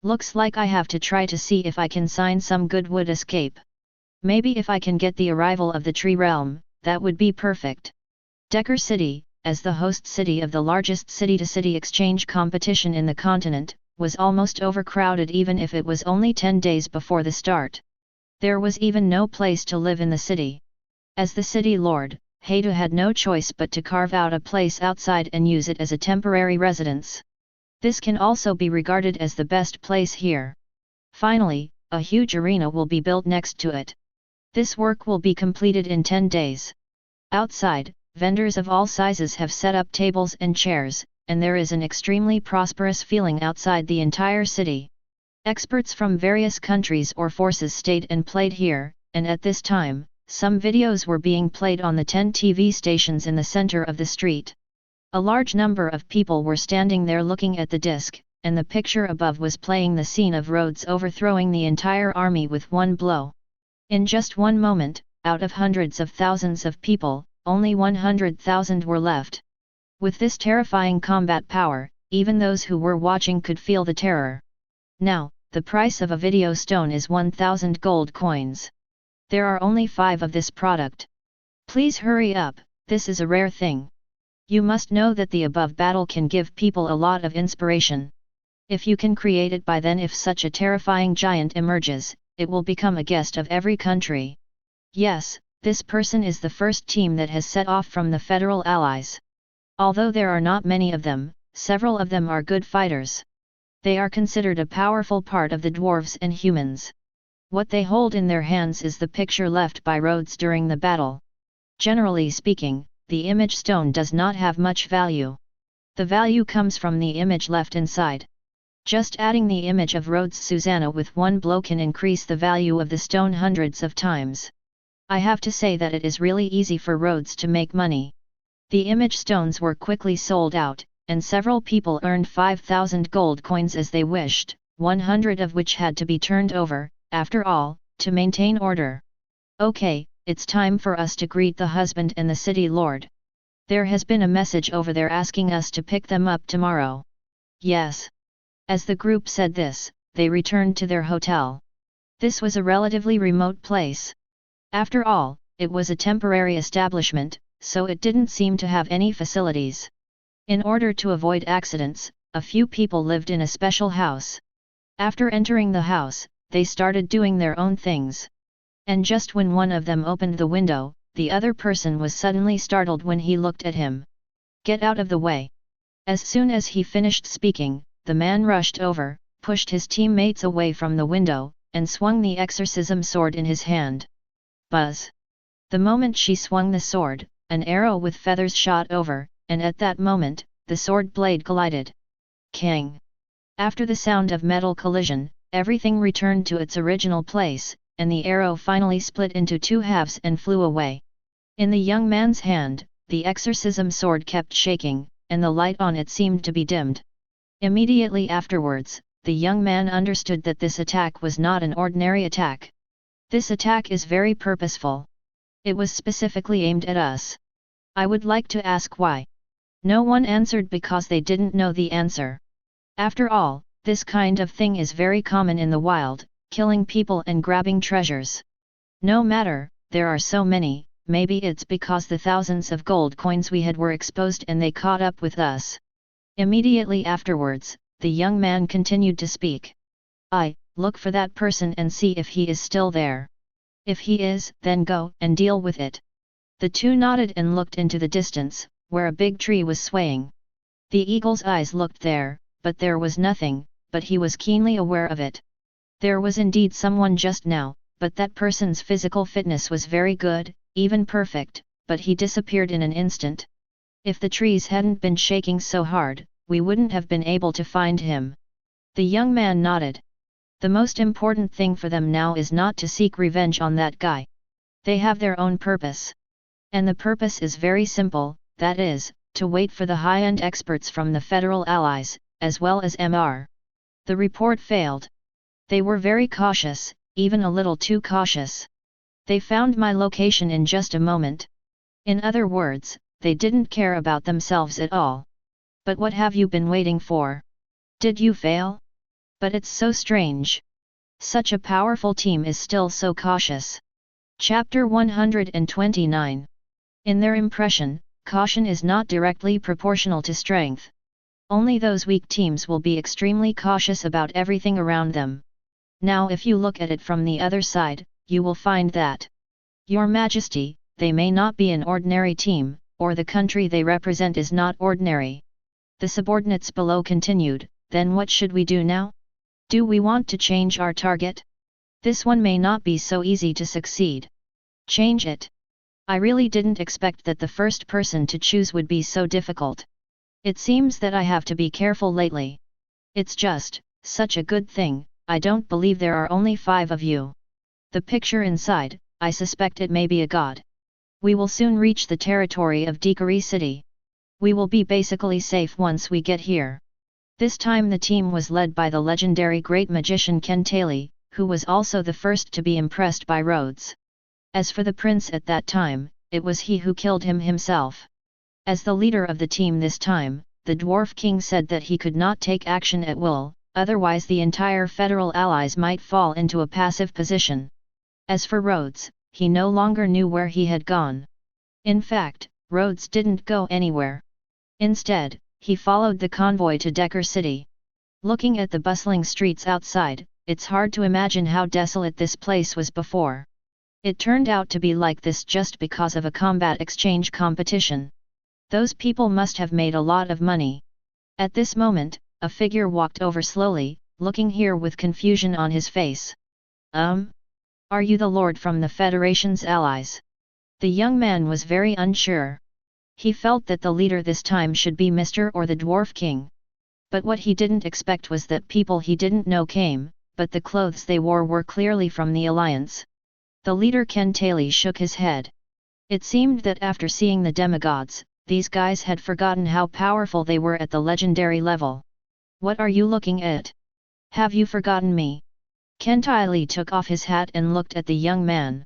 Looks like I have to try to see if I can sign some good wood escape. Maybe if I can get the arrival of the tree realm, that would be perfect. Decker City, as the host city of the largest city-to-city exchange competition in the continent, was almost overcrowded even if it was only 10 days before the start. There was even no place to live in the city. As the city lord, Heidu had no choice but to carve out a place outside and use it as a temporary residence. This can also be regarded as the best place here. Finally, a huge arena will be built next to it. This work will be completed in 10 days. Outside, vendors of all sizes have set up tables and chairs, and there is an extremely prosperous feeling outside the entire city. Experts from various countries or forces stayed and played here, and at this time, some videos were being played on the 10 TV stations in the center of the street. A large number of people were standing there looking at the disc, and the picture above was playing the scene of Rhodes overthrowing the entire army with one blow. In just one moment, out of hundreds of thousands of people, only 100,000 were left. With this terrifying combat power, even those who were watching could feel the terror. Now, the price of a video stone is 1,000 gold coins. There are only 5 of this product. Please hurry up, this is a rare thing. You must know that the above battle can give people a lot of inspiration. If you can create it by then, if such a terrifying giant emerges, it will become a guest of every country. Yes, This person is the first team that has set off from the Federal Allies. Although there are not many of them, several of them are good fighters. They are considered a powerful part of the dwarves and humans. What they hold in their hands is the picture left by Rhodes during the battle. Generally speaking, the image stone does not have much value. The value comes from the image left inside. Just adding the image of Rhodes' Susanna with one blow can increase the value of the stone hundreds of times. I have to say that it is really easy for Rhodes to make money. The image stones were quickly sold out, and several people earned 5,000 gold coins as they wished, 100 of which had to be turned over, after all, to maintain order. Okay, it's time for us to greet the husband and the city lord. There has been a message over there asking us to pick them up tomorrow. Yes. As the group said this, they returned to their hotel. This was a relatively remote place. After all, it was a temporary establishment, so it didn't seem to have any facilities. In order to avoid accidents, a few people lived in a special house. After entering the house, they started doing their own things. And just when one of them opened the window, the other person was suddenly startled when he looked at him. "Get out of the way!" As soon as he finished speaking, the man rushed over, pushed his teammates away from the window, and swung the exorcism sword in his hand. Buzz! The moment she swung the sword, an arrow with feathers shot over, and at that moment, the sword blade collided. Kang! After the sound of metal collision, everything returned to its original place, and the arrow finally split into two halves and flew away. In the young man's hand, the exorcism sword kept shaking, and the light on it seemed to be dimmed. Immediately afterwards, the young man understood that this attack was not an ordinary attack. This attack is very purposeful. It was specifically aimed at us. I would like to ask why. No one answered because they didn't know the answer. After all, this kind of thing is very common in the wild, killing people and grabbing treasures. No matter, there are so many, maybe it's because the thousands of gold coins we had were exposed and they caught up with us. Immediately afterwards, the young man continued to speak. Look for that person and see if he is still there. If he is, then go and deal with it. The two nodded and looked into the distance, where a big tree was swaying. The eagle's eyes looked there, but there was nothing, but he was keenly aware of it. There was indeed someone just now, but that person's physical fitness was very good, even perfect, but he disappeared in an instant. If the trees hadn't been shaking so hard, we wouldn't have been able to find him. The young man nodded. The most important thing for them now is not to seek revenge on that guy. They have their own purpose. And the purpose is very simple, that is, to wait for the high-end experts from the Federal Allies, as well as MR. The report failed. They were very cautious, even a little too cautious. They found my location in just a moment. In other words, they didn't care about themselves at all. But what have you been waiting for? Did you fail? But it's so strange. Such a powerful team is still so cautious. Chapter 129. In their impression, caution is not directly proportional to strength. Only those weak teams will be extremely cautious about everything around them. Now if you look at it from the other side, you will find that, Your Majesty, they may not be an ordinary team, or the country they represent is not ordinary. The subordinates below continued, then what should we do now? Do we want to change our target? This one may not be so easy to succeed. Change it. I really didn't expect that the first person to choose would be so difficult. It seems that I have to be careful lately. It's just, such a good thing, I don't believe there are only 5 of you. The picture inside, I suspect it may be a god. We will soon reach the territory of Dekari City. We will be basically safe once we get here. This time the team was led by the legendary great magician Kentali, who was also the first to be impressed by Rhodes. As for the prince at that time, it was he who killed him himself. As the leader of the team this time, the Dwarf King said that he could not take action at will, otherwise the entire Federal Allies might fall into a passive position. As for Rhodes, he no longer knew where he had gone. In fact, Rhodes didn't go anywhere. Instead, he followed the convoy to Dekari City. Looking at the bustling streets outside, it's hard to imagine how desolate this place was before. It turned out to be like this just because of a combat exchange competition. Those people must have made a lot of money. At this moment, a figure walked over slowly, looking here with confusion on his face. Are you the lord from the Federation's allies? The young man was very unsure. He felt that the leader this time should be Mr. or the Dwarf King. But what he didn't expect was that people he didn't know came, but the clothes they wore were clearly from the Alliance. The leader Ken Taylor shook his head. It seemed that after seeing the demigods, these guys had forgotten how powerful they were at the legendary level. What are you looking at? Have you forgotten me? Ken Taylor took off his hat and looked at the young man.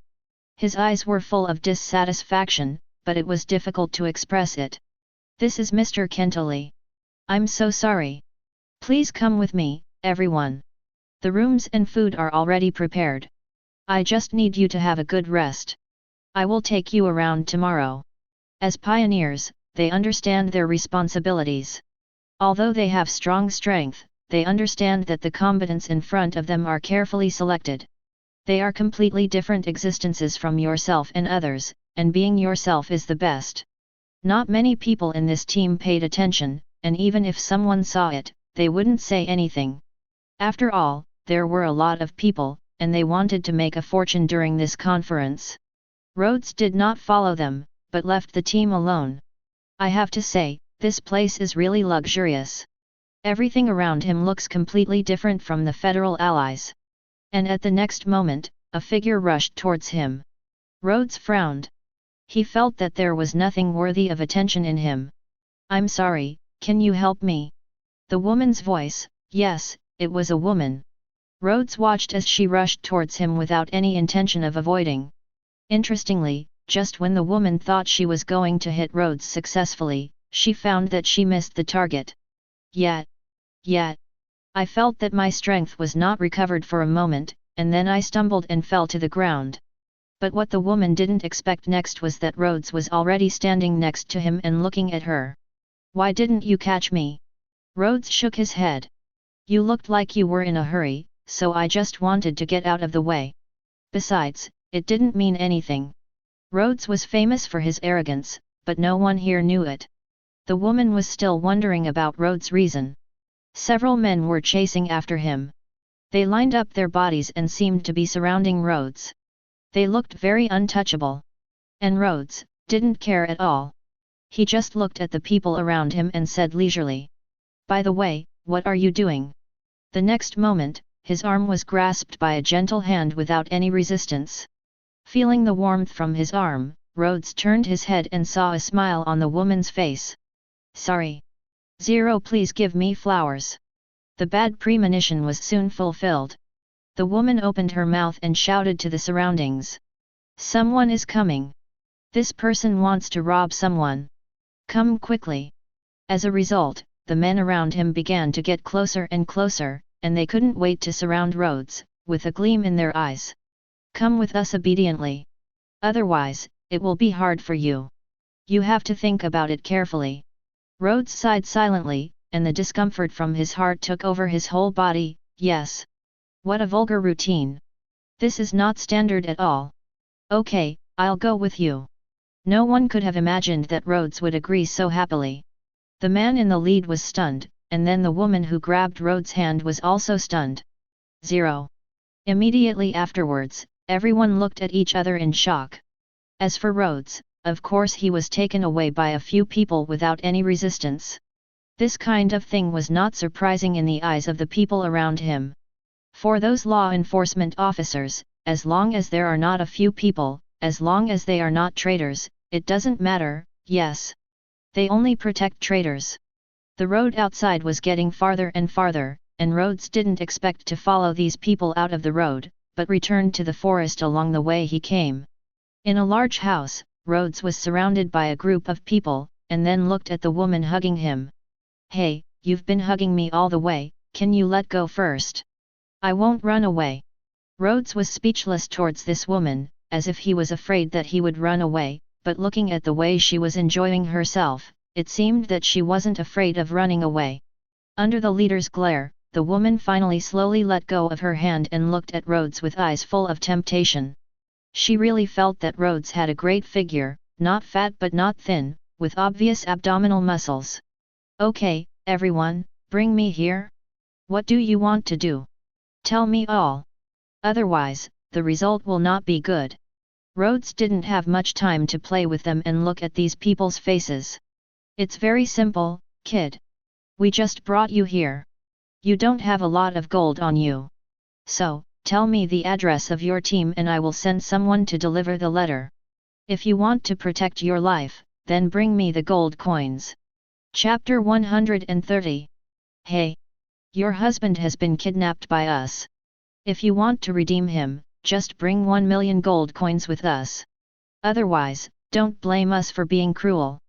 His eyes were full of dissatisfaction, but it was difficult to express it. This is Mr. Ken Taylor. I'm so sorry. Please come with me, everyone. The rooms and food are already prepared. I just need you to have a good rest. I will take you around tomorrow. As pioneers, they understand their responsibilities. Although they have strong strength, they understand that the combatants in front of them are carefully selected. They are completely different existences from yourself and others, and being yourself is the best. Not many people in this team paid attention, and even if someone saw it, they wouldn't say anything. After all, there were a lot of people, and they wanted to make a fortune during this conference. Rhodes did not follow them, but left the team alone. I have to say, this place is really luxurious. Everything around him looks completely different from the Federal Allies. And at the next moment, a figure rushed towards him. Rhodes frowned. He felt that there was nothing worthy of attention in him. I'm sorry, can you help me? The woman's voice, yes, it was a woman. Rhodes watched as she rushed towards him without any intention of avoiding. Interestingly, just when the woman thought she was going to hit Rhodes successfully, she found that she missed the target. Yet, I felt that my strength was not recovered for a moment, and then I stumbled and fell to the ground. But what the woman didn't expect next was that Rhodes was already standing next to him and looking at her. Why didn't you catch me? Rhodes shook his head. You looked like you were in a hurry, so I just wanted to get out of the way. Besides, it didn't mean anything. Rhodes was famous for his arrogance, but no one here knew it. The woman was still wondering about Rhodes' reason. Several men were chasing after him. They lined up their bodies and seemed to be surrounding Rhodes. They looked very untouchable. And Rhodes didn't care at all. He just looked at the people around him and said leisurely, "By the way, what are you doing?" The next moment, his arm was grasped by a gentle hand without any resistance. Feeling the warmth from his arm, Rhodes turned his head and saw a smile on the woman's face. Sorry. Zero, please give me flowers. The bad premonition was soon fulfilled. The woman opened her mouth and shouted to the surroundings. Someone is coming. This person wants to rob someone. Come quickly. As a result, the men around him began to get closer and closer, and they couldn't wait to surround Rhodes, with a gleam in their eyes. Come with us obediently. Otherwise, it will be hard for you. You have to think about it carefully. Rhodes sighed silently, and the discomfort from his heart took over his whole body. Yes. What a vulgar routine. This is not standard at all. Okay, I'll go with you. No one could have imagined that Rhodes would agree so happily. The man in the lead was stunned, and then the woman who grabbed Rhodes' hand was also stunned. Zero. Immediately afterwards, everyone looked at each other in shock. As for Rhodes, of course he was taken away by a few people without any resistance. This kind of thing was not surprising in the eyes of the people around him. For those law enforcement officers, as long as there are not a few people, as long as they are not traitors, it doesn't matter. Yes. They only protect traitors. The road outside was getting farther and farther, and Rhodes didn't expect to follow these people out of the road, but returned to the forest along the way he came. In a large house, Rhodes was surrounded by a group of people, and then looked at the woman hugging him. Hey, you've been hugging me all the way, can you let go first? I won't run away. Rhodes was speechless towards this woman, as if he was afraid that he would run away, but looking at the way she was enjoying herself, it seemed that she wasn't afraid of running away. Under the leader's glare, the woman finally slowly let go of her hand and looked at Rhodes with eyes full of temptation. She really felt that Rhodes had a great figure, not fat but not thin, with obvious abdominal muscles. "Okay, everyone, bring me here. What do you want to do? Tell me all. Otherwise, the result will not be good." Rhodes didn't have much time to play with them and look at these people's faces. "It's very simple, kid. We just brought you here. You don't have a lot of gold on you. So, tell me the address of your team and I will send someone to deliver the letter. If you want to protect your life, then bring me the gold coins." Chapter 130. Hey! Your husband has been kidnapped by us. If you want to redeem him, just bring 1,000,000 gold coins with us. Otherwise, don't blame us for being cruel.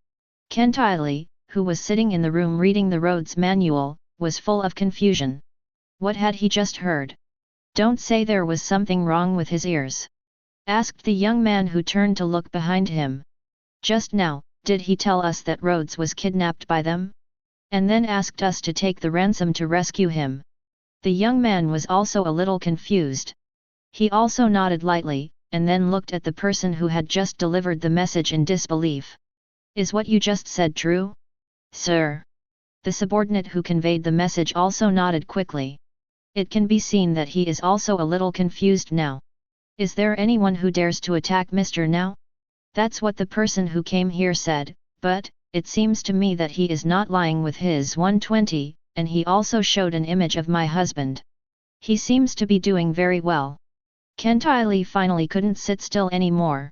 Kentiley, who was sitting in the room reading the Rhodes manual, was full of confusion. What had he just heard? "Don't say there was something wrong with his ears?" asked the young man who turned to look behind him. "Just now, did he tell us that Rhodes was kidnapped by them? And then asked us to take the ransom to rescue him?" The young man was also a little confused. He also nodded lightly, and then looked at the person who had just delivered the message in disbelief. "Is what you just said true?" "Sir." The subordinate who conveyed the message also nodded quickly. It can be seen that he is also a little confused now. "Is there anyone who dares to attack Mr. Now? That's what the person who came here said, but, it seems to me that he is not lying with his 120, and he also showed an image of my husband. He seems to be doing very well." Kentiley finally couldn't sit still anymore.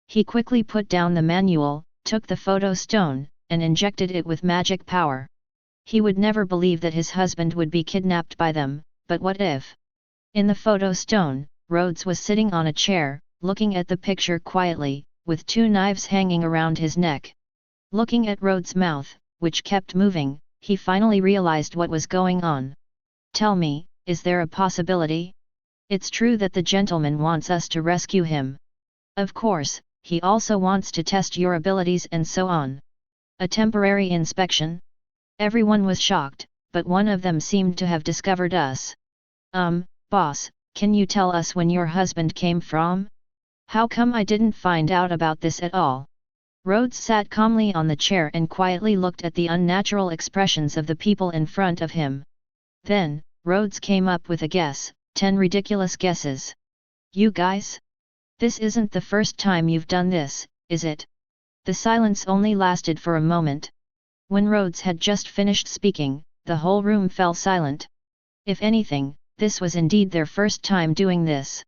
He quickly put down the manual, took the photo stone, and injected it with magic power. He would never believe that his husband would be kidnapped by them, but what if? In the photo stone, Rhodes was sitting on a chair, looking at the picture quietly, with 2 knives hanging around his neck. Looking at Rhodes' mouth, which kept moving, he finally realized what was going on. "Tell me, is there a possibility? It's true that the gentleman wants us to rescue him. Of course, he also wants to test your abilities and so on. A temporary inspection?" Everyone was shocked, but one of them seemed to have discovered us. Boss, can you tell us when your husband came from? How come I didn't find out about this at all?" Rhodes sat calmly on the chair and quietly looked at the unnatural expressions of the people in front of him. Then, Rhodes came up with a guess, 10 ridiculous guesses. "You guys? This isn't the first time you've done this, is it?" The silence only lasted for a moment. When Rhodes had just finished speaking, the whole room fell silent. If anything, this was indeed their first time doing this.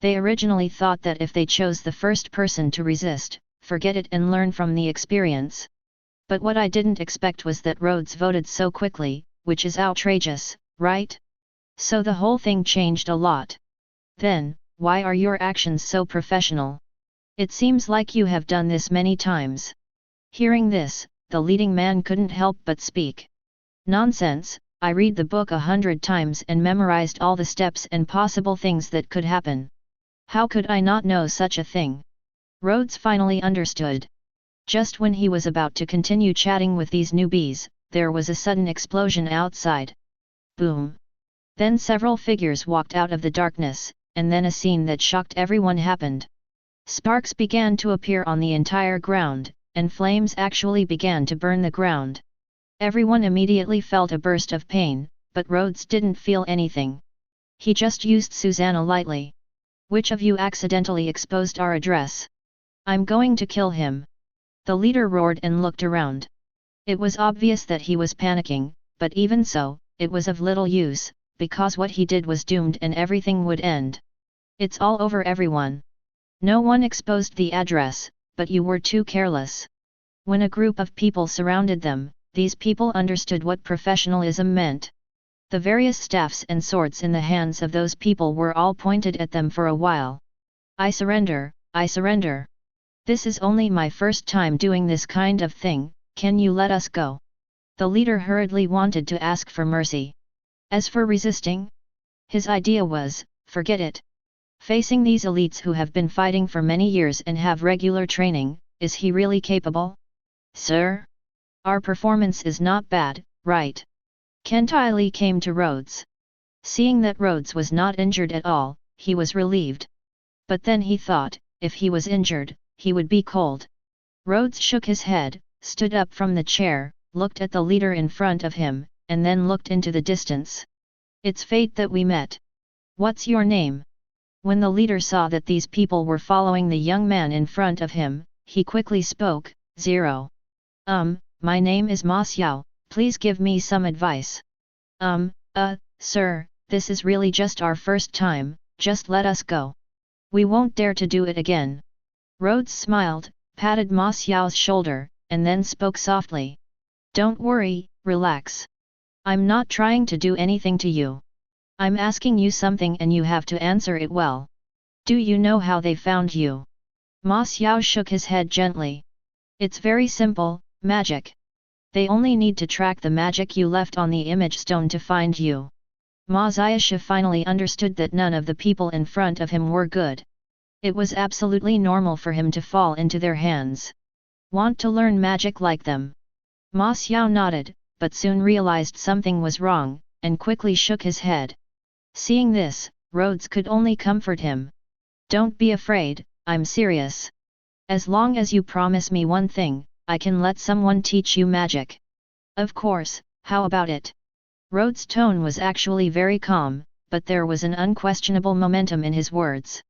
They originally thought that if they chose the first person to resist, forget it and learn from the experience. But what I didn't expect was that Rhodes voted so quickly, which is outrageous, right? So the whole thing changed a lot. "Then, why are your actions so professional? It seems like you have done this many times." Hearing this, the leading man couldn't help but speak. "Nonsense, I read the book 100 times and memorized all the steps and possible things that could happen. How could I not know such a thing?" Rhodes finally understood. Just when he was about to continue chatting with these newbies, there was a sudden explosion outside. Boom! Then several figures walked out of the darkness, and then a scene that shocked everyone happened. Sparks began to appear on the entire ground, and flames actually began to burn the ground. Everyone immediately felt a burst of pain, but Rhodes didn't feel anything. He just used Susanna lightly. "Which of you accidentally exposed our address? I'm going to kill him." The leader roared and looked around. It was obvious that he was panicking, but even so, it was of little use, because what he did was doomed and everything would end. "It's all over, everyone. No one exposed the address, but you were too careless." When a group of people surrounded them, these people understood what professionalism meant. The various staffs and swords in the hands of those people were all pointed at them for a while. "I surrender, I surrender. This is only my first time doing this kind of thing, can you let us go?" The leader hurriedly wanted to ask for mercy. As for resisting? His idea was, forget it. Facing these elites who have been fighting for many years and have regular training, is he really capable? "Sir? Our performance is not bad, right?" Kentiley came to Rhodes. Seeing that Rhodes was not injured at all, he was relieved. But then he thought, if he was injured, he would be cold. Rhodes shook his head, stood up from the chair, looked at the leader in front of him, and then looked into the distance. It's fate that we met. What's your name? When the leader saw that these people were following the young man in front of him, he quickly spoke, Zero. My name is Ma Xiao, please give me some advice. Sir, this is really just our first time, just let us go. We won't dare to do it again. Rhodes smiled, patted Ma Xiao's shoulder, and then spoke softly. Don't worry, relax. I'm not trying to do anything to you. I'm asking you something and you have to answer it well. Do you know how they found you? Ma Xiao shook his head gently. It's very simple, magic. They only need to track the magic you left on the image stone to find you. Ma Xiaosha finally understood that none of the people in front of him were good. It was absolutely normal for him to fall into their hands. Want to learn magic like them? Ma Xiao nodded, but soon realized something was wrong, and quickly shook his head. Seeing this, Rhodes could only comfort him. Don't be afraid, I'm serious. As long as you promise me one thing, I can let someone teach you magic. Of course, how about it? Rhodes' tone was actually very calm, but there was an unquestionable momentum in his words.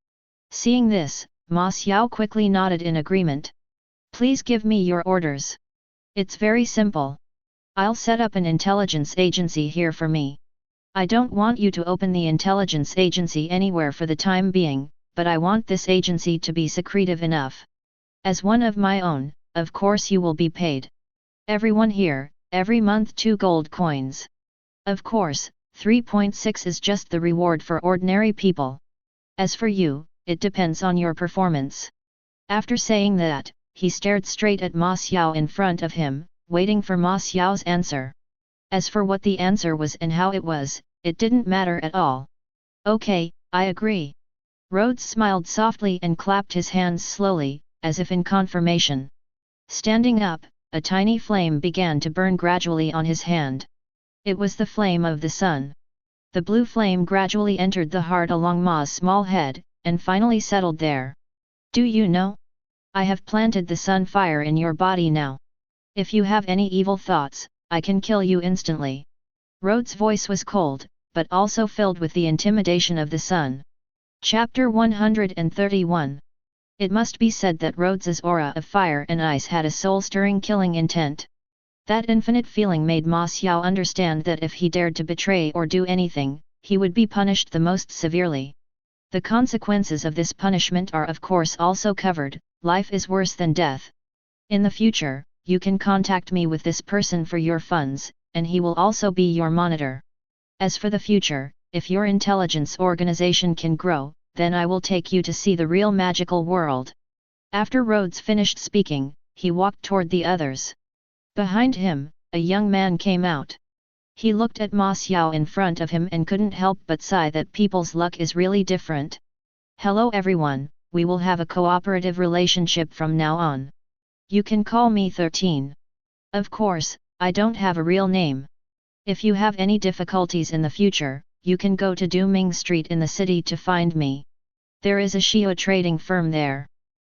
Seeing this, Ma Xiao quickly nodded in agreement. Please give me your orders. It's very simple. I'll set up an intelligence agency here for me. I don't want you to open the intelligence agency anywhere for the time being, but I want this agency to be secretive enough. As one of my own, of course you will be paid. Everyone here, every month 2 gold coins. Of course, 3.6 is just the reward for ordinary people. As for you, it depends on your performance. After saying that, he stared straight at Ma Xiao in front of him, waiting for Ma Xiao's answer. As for what the answer was and how it was, it didn't matter at all. Okay, I agree. Rhodes smiled softly and clapped his hands slowly, as if in confirmation. Standing up, a tiny flame began to burn gradually on his hand. It was the flame of the sun. The blue flame gradually entered the heart along Ma's small head, and finally settled there. Do you know? I have planted the sun fire in your body now. If you have any evil thoughts, I can kill you instantly. Rhodes' voice was cold, but also filled with the intimidation of the sun. Chapter 131. It must be said that Rhodes's aura of fire and ice had a soul-stirring killing intent. That infinite feeling made Ma Xiao understand that if he dared to betray or do anything, he would be punished the most severely. The consequences of this punishment are of course also covered. Life is worse than death. In the future, you can contact me with this person for your funds, and he will also be your monitor. As for the future, if your intelligence organization can grow, then I will take you to see the real magical world. After Rhodes finished speaking, he walked toward the others. Behind him, a young man came out. He looked at Ma Xiao in front of him and couldn't help but sigh that people's luck is really different. Hello everyone, we will have a cooperative relationship from now on. You can call me 13. Of course, I don't have a real name. If you have any difficulties in the future, you can go to Duming Street in the city to find me. There is a Shio trading firm there.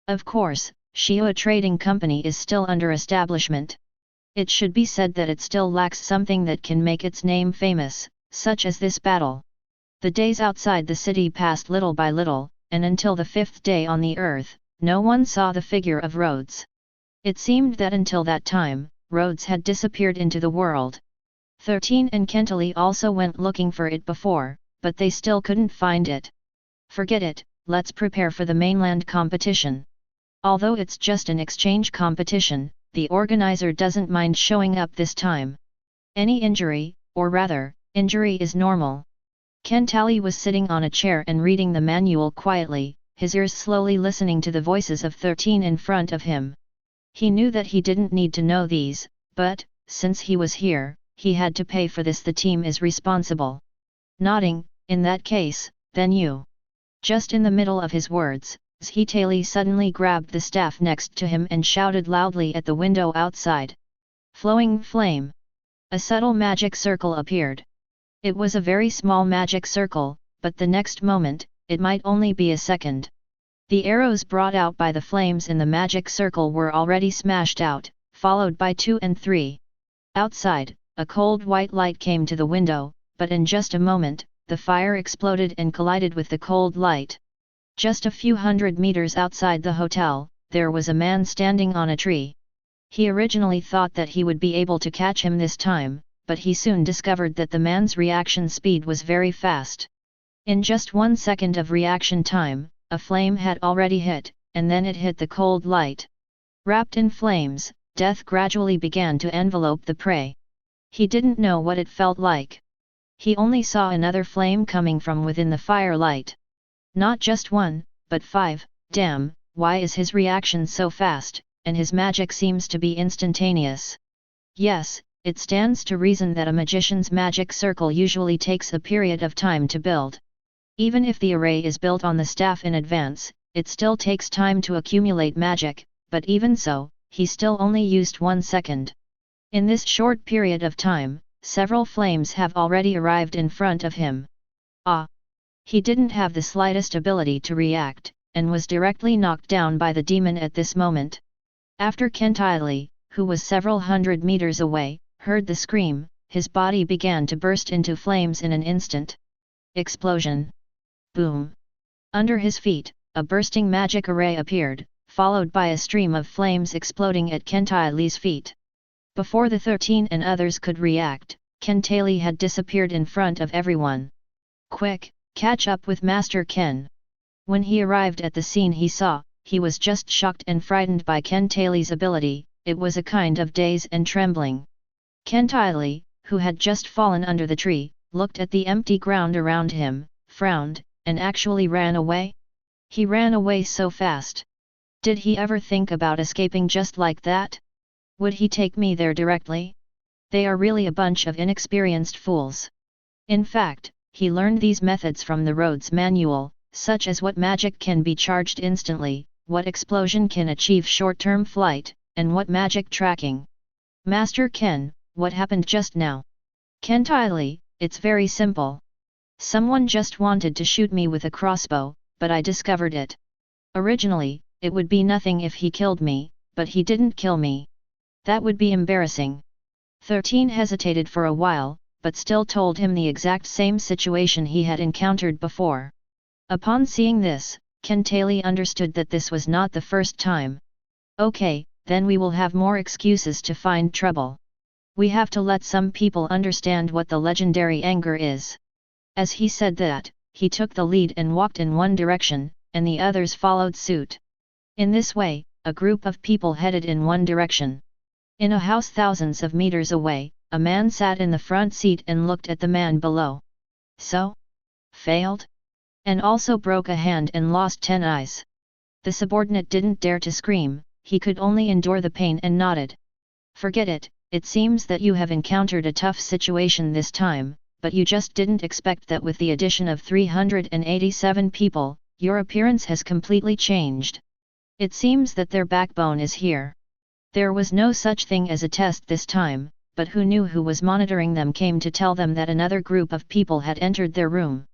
Of course, Shio Trading Company is still under establishment. It should be said that it still lacks something that can make its name famous, such as this battle. The days outside the city passed little by little, and until the 5th day on the earth, no one saw the figure of Rhodes. It seemed that until that time, Rhodes had disappeared into the world. 13 and Kentali also went looking for it before, but they still couldn't find it. Forget it, let's prepare for the mainland competition. Although it's just an exchange competition, the organizer doesn't mind showing up this time. Any injury, or rather, injury is normal. Kentali was sitting on a chair and reading the manual quietly, his ears slowly listening to the voices of 13 in front of him. He knew that he didn't need to know these, but, since he was here, he had to pay for this. The team is responsible. Nodding, in that case, then you. Just in the middle of his words, Zhitali suddenly grabbed the staff next to him and shouted loudly at the window outside. Flowing flame. A subtle magic circle appeared. It was a very small magic circle, but the next moment, it might only be a second. The arrows brought out by the flames in the magic circle were already smashed out, followed by 2 and 3. Outside, a cold white light came to the window, but in just a moment, the fire exploded and collided with the cold light. Just a few hundred meters outside the hotel, there was a man standing on a tree. He originally thought that he would be able to catch him this time, but he soon discovered that the man's reaction speed was very fast. In just 1 second of reaction time, a flame had already hit, and then it hit the cold light. Wrapped in flames, death gradually began to envelope the prey. He didn't know what it felt like. He only saw another flame coming from within the firelight. Not just 1, but 5, damn, why is his reaction so fast, and his magic seems to be instantaneous? Yes, it stands to reason that a magician's magic circle usually takes a period of time to build. Even if the array is built on the staff in advance, it still takes time to accumulate magic, but even so, he still only used 1 second. In this short period of time, several flames have already arrived in front of him. He didn't have the slightest ability to react, and was directly knocked down by the demon at this moment. After Kentiley, who was several hundred meters away, heard the scream, his body began to burst into flames in an instant. Explosion. Boom. Under his feet, a bursting magic array appeared, followed by a stream of flames exploding at Kentiley's feet. Before the 13 and others could react, Kentiley had disappeared in front of everyone. Quick, catch up with Master Ken. When he arrived at the scene he was just shocked and frightened by Kentiley's ability. It was a kind of daze and trembling. Kentiley, who had just fallen under the tree, looked at the empty ground around him, frowned, and actually ran away. He ran away so fast. Did he ever think about escaping just like that? Would he take me there directly? They are really a bunch of inexperienced fools. In fact, he learned these methods from the Rhodes manual, such as what magic can be charged instantly, what explosion can achieve short-term flight, and what magic tracking. Master Ken, what happened just now? Kentiley, it's very simple. Someone just wanted to shoot me with a crossbow, but I discovered it. Originally, it would be nothing if he killed me, but he didn't kill me. That would be embarrassing. 13 hesitated for a while, but still told him the exact same situation he had encountered before. Upon seeing this, Kentiley understood that this was not the first time. Okay, then we will have more excuses to find trouble. We have to let some people understand what the legendary anger is. As he said that, he took the lead and walked in one direction, and the others followed suit. In this way, a group of people headed in one direction. In a house thousands of meters away, a man sat in the front seat and looked at the man below. So? Failed? And also broke a hand and lost 10 eyes. The subordinate didn't dare to scream, he could only endure the pain and nodded. Forget it, it seems that you have encountered a tough situation this time, but you just didn't expect that with the addition of 387 people, your appearance has completely changed. It seems that their backbone is here. There was no such thing as a test this time, but who knew who was monitoring them came to tell them that another group of people had entered their room.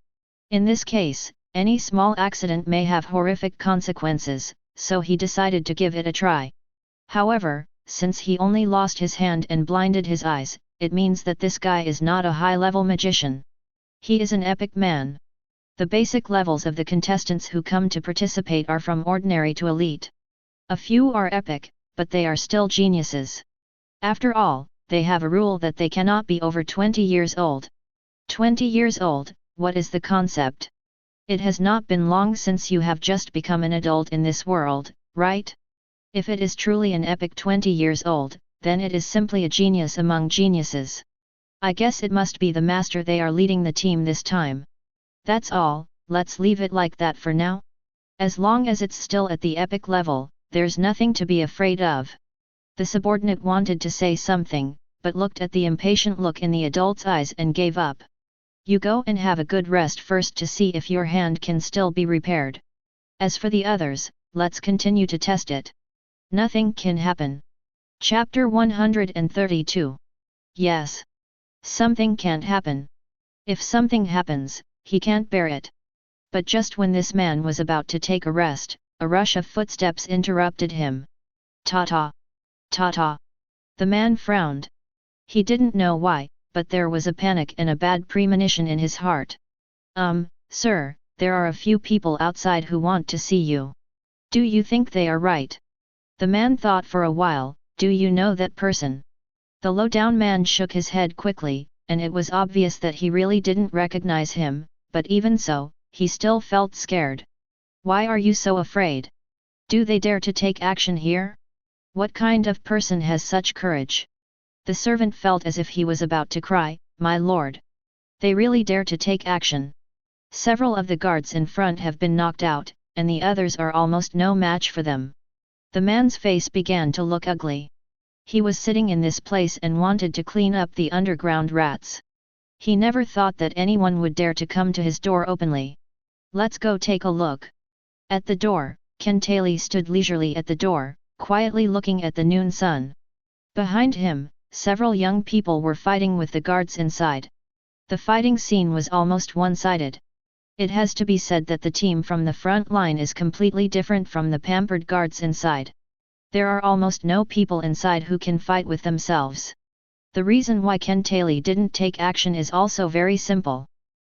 In this case, any small accident may have horrific consequences, so he decided to give it a try. However, since he only lost his hand and blinded his eyes, it means that this guy is not a high-level magician. He is an epic man. The basic levels of the contestants who come to participate are from ordinary to elite. A few are epic, but they are still geniuses. After all, they have a rule that they cannot be over 20 years old. 20 years old, what is the concept? It has not been long since you have just become an adult in this world, right? If it is truly an epic 20 years old, then it is simply a genius among geniuses. I guess it must be the master they are leading the team this time. That's all, let's leave it like that for now. As long as it's still at the epic level, there's nothing to be afraid of. The subordinate wanted to say something, but looked at the impatient look in the adult's eyes and gave up. You go and have a good rest first to see if your hand can still be repaired. As for the others, let's continue to test it. Nothing can happen. Chapter 132. Yes. Something can't happen. If something happens, he can't bear it. But just when this man was about to take a rest, A rush of footsteps interrupted him. Ta-ta! Ta-ta! The man frowned. He didn't know why, but there was a panic and a bad premonition in his heart. Sir, there are a few people outside who want to see you. Do you think they are right? The man thought for a while. Do you know that person? The low-down man shook his head quickly, and it was obvious that he really didn't recognize him, but even so, he still felt scared. Why are you so afraid? Do they dare to take action here? What kind of person has such courage? The servant felt as if he was about to cry, "My lord! They really dare to take action." Several of the guards in front have been knocked out, and the others are almost no match for them. The man's face began to look ugly. He was sitting in this place and wanted to clean up the underground rats. He never thought that anyone would dare to come to his door openly. Let's go take a look. At the door, Kentali stood leisurely at the door, quietly looking at the noon sun. Behind him, several young people were fighting with the guards inside. The fighting scene was almost one-sided. It has to be said that the team from the front line is completely different from the pampered guards inside. There are almost no people inside who can fight with themselves. The reason why Kentali didn't take action is also very simple.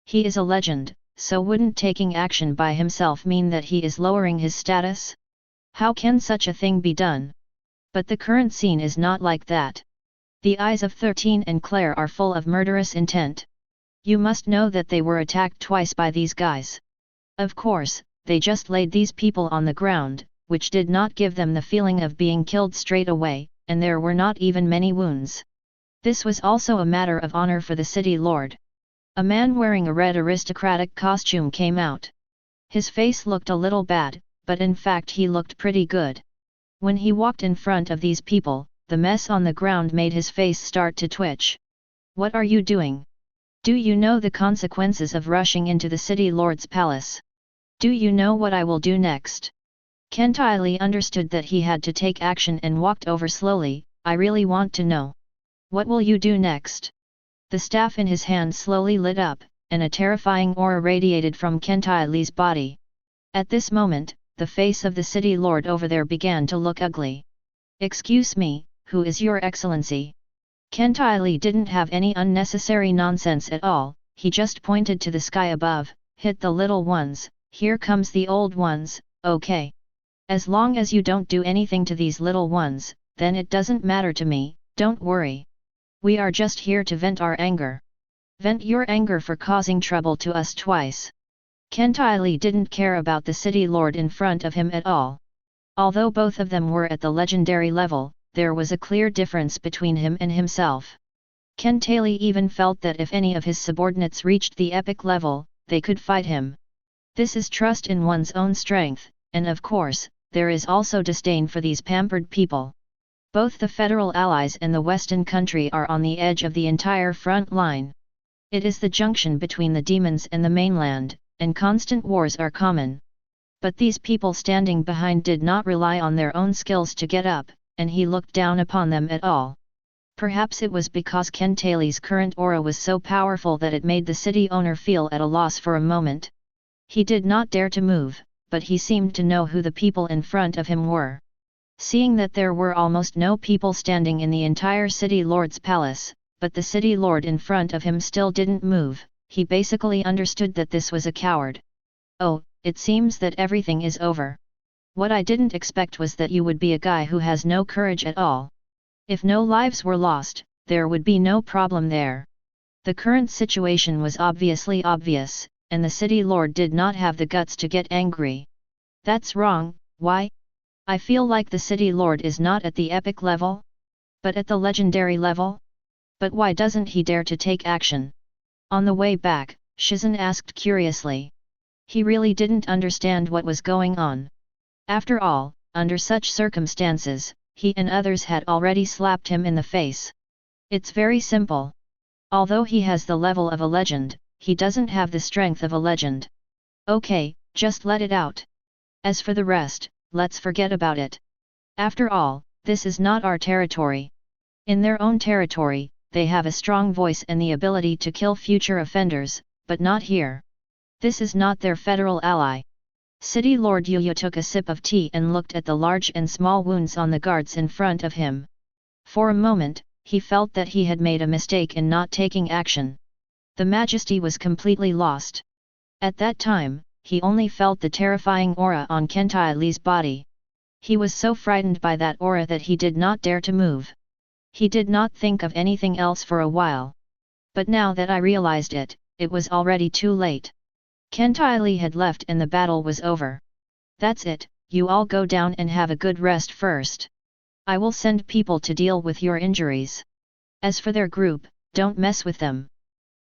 He is a legend, so wouldn't taking action by himself mean that he is lowering his status? How can such a thing be done? But the current scene is not like that. The eyes of 13 and Claire are full of murderous intent. You must know that they were attacked twice by these guys. Of course, they just laid these people on the ground, which did not give them the feeling of being killed straight away, and there were not even many wounds. This was also a matter of honor for the city lord. A man wearing a red aristocratic costume came out. His face looked a little bad, but in fact he looked pretty good. When he walked in front of these people, the mess on the ground made his face start to twitch. What are you doing? Do you know the consequences of rushing into the city lord's palace? Do you know what I will do next? Kentali understood that he had to take action and walked over slowly. I really want to know. What will you do next? The staff in his hand slowly lit up, and a terrifying aura radiated from Kentali's body. At this moment, the face of the city lord over there began to look ugly. Excuse me, who is your excellency? Kentali didn't have any unnecessary nonsense at all. He just pointed to the sky above. Hit the little ones, here comes the old ones, okay. As long as you don't do anything to these little ones, then it doesn't matter to me, don't worry. We are just here to vent our anger. Vent your anger for causing trouble to us twice. Kentali didn't care about the city lord in front of him at all. Although both of them were at the legendary level, there was a clear difference between him and himself. Kentali even felt that if any of his subordinates reached the epic level, they could fight him. This is trust in one's own strength, and of course, there is also disdain for these pampered people. Both the federal allies and the Western country are on the edge of the entire front line. It is the junction between the demons and the mainland, and constant wars are common. But these people standing behind did not rely on their own skills to get up, and he looked down upon them at all. Perhaps it was because Kentali's current aura was so powerful that it made the city owner feel at a loss for a moment. He did not dare to move, but he seemed to know who the people in front of him were. Seeing that there were almost no people standing in the entire city lord's palace, but the city lord in front of him still didn't move, he basically understood that this was a coward. Oh, it seems that everything is over. What I didn't expect was that you would be a guy who has no courage at all. If no lives were lost, there would be no problem there. The current situation was obviously obvious, and the city lord did not have the guts to get angry. That's wrong. Why? I feel like the city lord is not at the epic level? But at the legendary level? But why doesn't he dare to take action? On the way back, Shizun asked curiously. He really didn't understand what was going on. After all, under such circumstances, he and others had already slapped him in the face. It's very simple. Although he has the level of a legend, he doesn't have the strength of a legend. Okay, just let it out. As for the rest, let's forget about it. After all, this is not our territory. In their own territory, they have a strong voice and the ability to kill future offenders, but not here. This is not their federal ally. City Lord Yuya took a sip of tea and looked at the large and small wounds on the guards in front of him. For a moment, he felt that he had made a mistake in not taking action. The majesty was completely lost. At that time, he only felt the terrifying aura on Kentai Li's body. He was so frightened by that aura that he did not dare to move. He did not think of anything else for a while. But now that I realized it, it was already too late. Kentai Li had left and the battle was over. That's it, you all go down and have a good rest first. I will send people to deal with your injuries. As for their group, don't mess with them.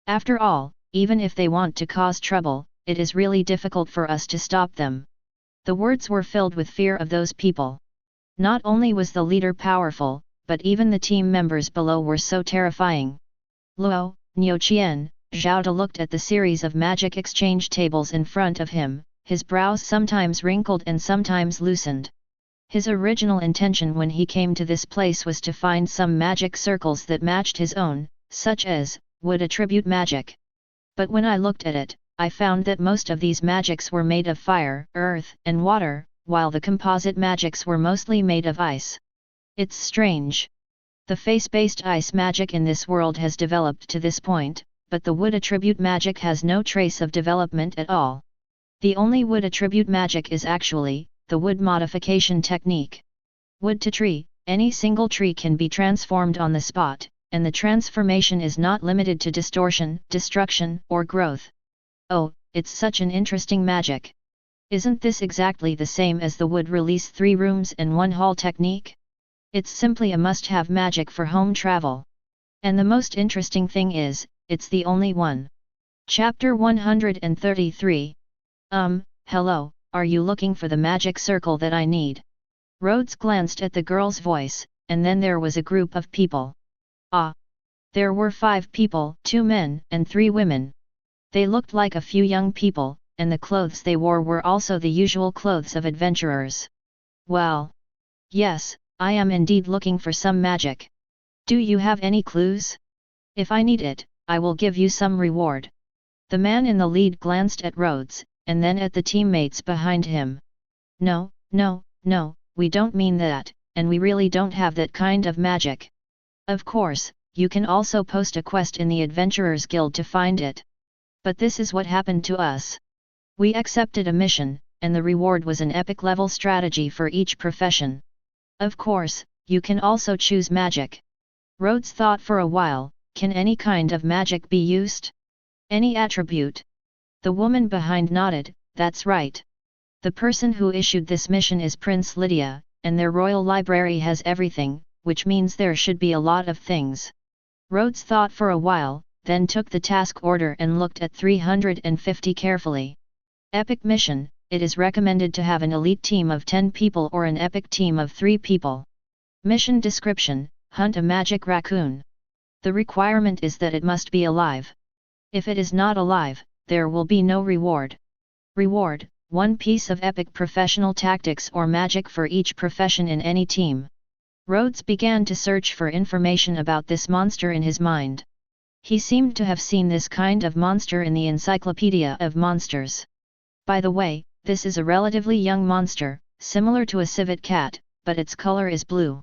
After all, even if they want to cause trouble, it is really difficult for us to stop them. The words were filled with fear of those people. Not only was the leader powerful, but even the team members below were so terrifying. Luo, Niuqian, Zhao De looked at the series of magic exchange tables in front of him, his brows sometimes wrinkled and sometimes loosened. His original intention when he came to this place was to find some magic circles that matched his own, such as wood attribute magic. But when I looked at it, I found that most of these magics were made of fire, earth, and water, while the composite magics were mostly made of ice. It's strange. The face-based ice magic in this world has developed to this point, but the wood attribute magic has no trace of development at all. The only wood attribute magic is actually the wood modification technique. Wood to tree, any single tree can be transformed on the spot, and the transformation is not limited to distortion, destruction, or growth. Oh, it's such an interesting magic. Isn't this exactly the same as the wood release 3 rooms and 1 hall technique? It's simply a must-have magic for home travel. And the most interesting thing is, it's the only one. Chapter 133. Hello, are you looking for the magic circle that I need? Rhodes glanced at the girl's voice, and then there was a group of people. Ah! There were 5 people, 2 men and 3 women. They looked like a few young people, and the clothes they wore were also the usual clothes of adventurers. Well. Yes, I am indeed looking for some magic. Do you have any clues? If I need it, I will give you some reward. The man in the lead glanced at Rhodes, and then at the teammates behind him. No, we don't mean that, and we really don't have that kind of magic. Of course, you can also post a quest in the Adventurers Guild to find it. But this is what happened to us. We accepted a mission, and the reward was an epic level strategy for each profession. Of course, you can also choose magic. Rhodes thought for a while, can any kind of magic be used? Any attribute? The woman behind nodded, that's right. The person who issued this mission is Prince Lydia, and their royal library has everything, which means there should be a lot of things. Rhodes thought for a while, then took the task order and looked at 350 carefully. Epic mission, it is recommended to have an elite team of 10 people or an epic team of 3 people. Mission description, hunt a magic raccoon. The requirement is that it must be alive. If it is not alive, there will be no reward. Reward, 1 piece of epic professional tactics or magic for each profession in any team. Rhodes began to search for information about this monster in his mind. He seemed to have seen this kind of monster in the Encyclopedia of Monsters. By the way, this is a relatively young monster, similar to a civet cat, but its color is blue.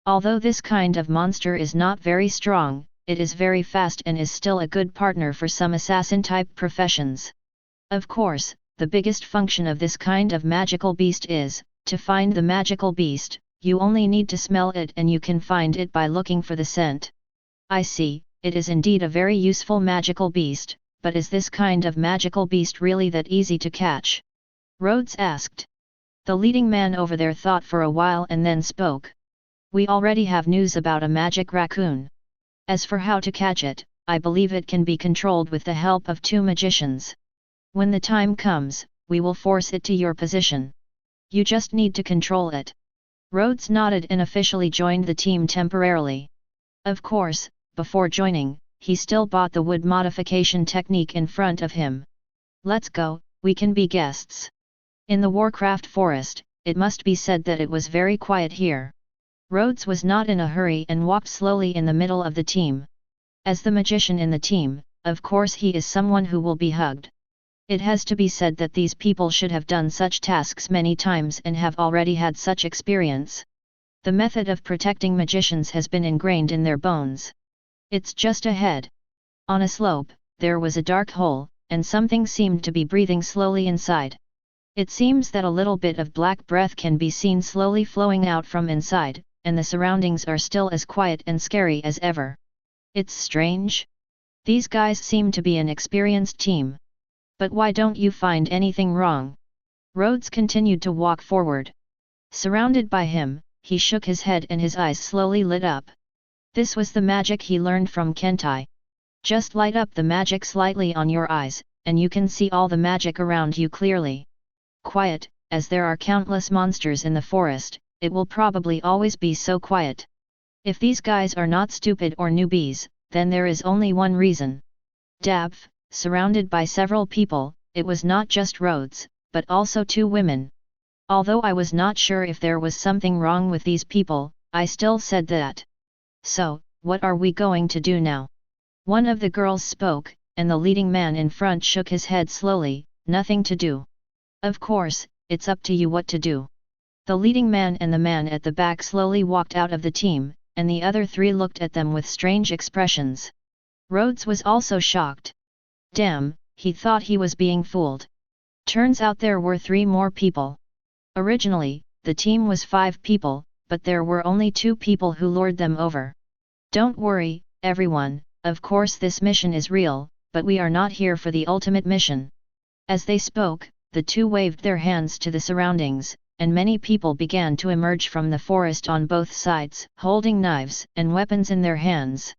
Although this kind of monster is not very strong, it is very fast and is still a good partner for some assassin-type professions. Of course, the biggest function of this kind of magical beast is, to find the magical beast, you only need to smell it and you can find it by looking for the scent. I see, it is indeed a very useful magical beast, but is this kind of magical beast really that easy to catch? Rhodes asked. The leading man over there thought for a while and then spoke. We already have news about a magic raccoon. As for how to catch it, I believe it can be controlled with the help of 2 magicians. When the time comes, we will force it to your position. You just need to control it. Rhodes nodded and officially joined the team temporarily. Of course, before joining, he still bought the wood modification technique in front of him. Let's go, we can be guests. In the Warcraft forest, it must be said that it was very quiet here. Rhodes was not in a hurry and walked slowly in the middle of the team. As the magician in the team, of course he is someone who will be hugged. It has to be said that these people should have done such tasks many times and have already had such experience. The method of protecting magicians has been ingrained in their bones. It's just ahead. On a slope, there was a dark hole, and something seemed to be breathing slowly inside. It seems that a little bit of black breath can be seen slowly flowing out from inside, and the surroundings are still as quiet and scary as ever. It's strange. These guys seem to be an experienced team. But why don't you find anything wrong? Rhodes continued to walk forward. Surrounded by him, he shook his head and his eyes slowly lit up. This was the magic he learned from Kentai. Just light up the magic slightly on your eyes, and you can see all the magic around you clearly. Quiet, as there are countless monsters in the forest, it will probably always be so quiet. If these guys are not stupid or newbies, then there is only one reason. Dabf, surrounded by several people, it was not just Rhodes, but also two women. Although I was not sure if there was something wrong with these people, I still said that. So, what are we going to do now? One of the girls spoke, and the leading man in front shook his head slowly. Nothing to do. Of course, it's up to you what to do. The leading man and the man at the back slowly walked out of the team, and the other three looked at them with strange expressions. Rhodes was also shocked. Damn, he thought he was being fooled. Turns out there were 3 more people. Originally, the team was 5 people, but there were only 2 people who lured them over. Don't worry, everyone, of course this mission is real, but we are not here for the ultimate mission. As they spoke, the 2 waved their hands to the surroundings, and many people began to emerge from the forest on both sides, holding knives and weapons in their hands.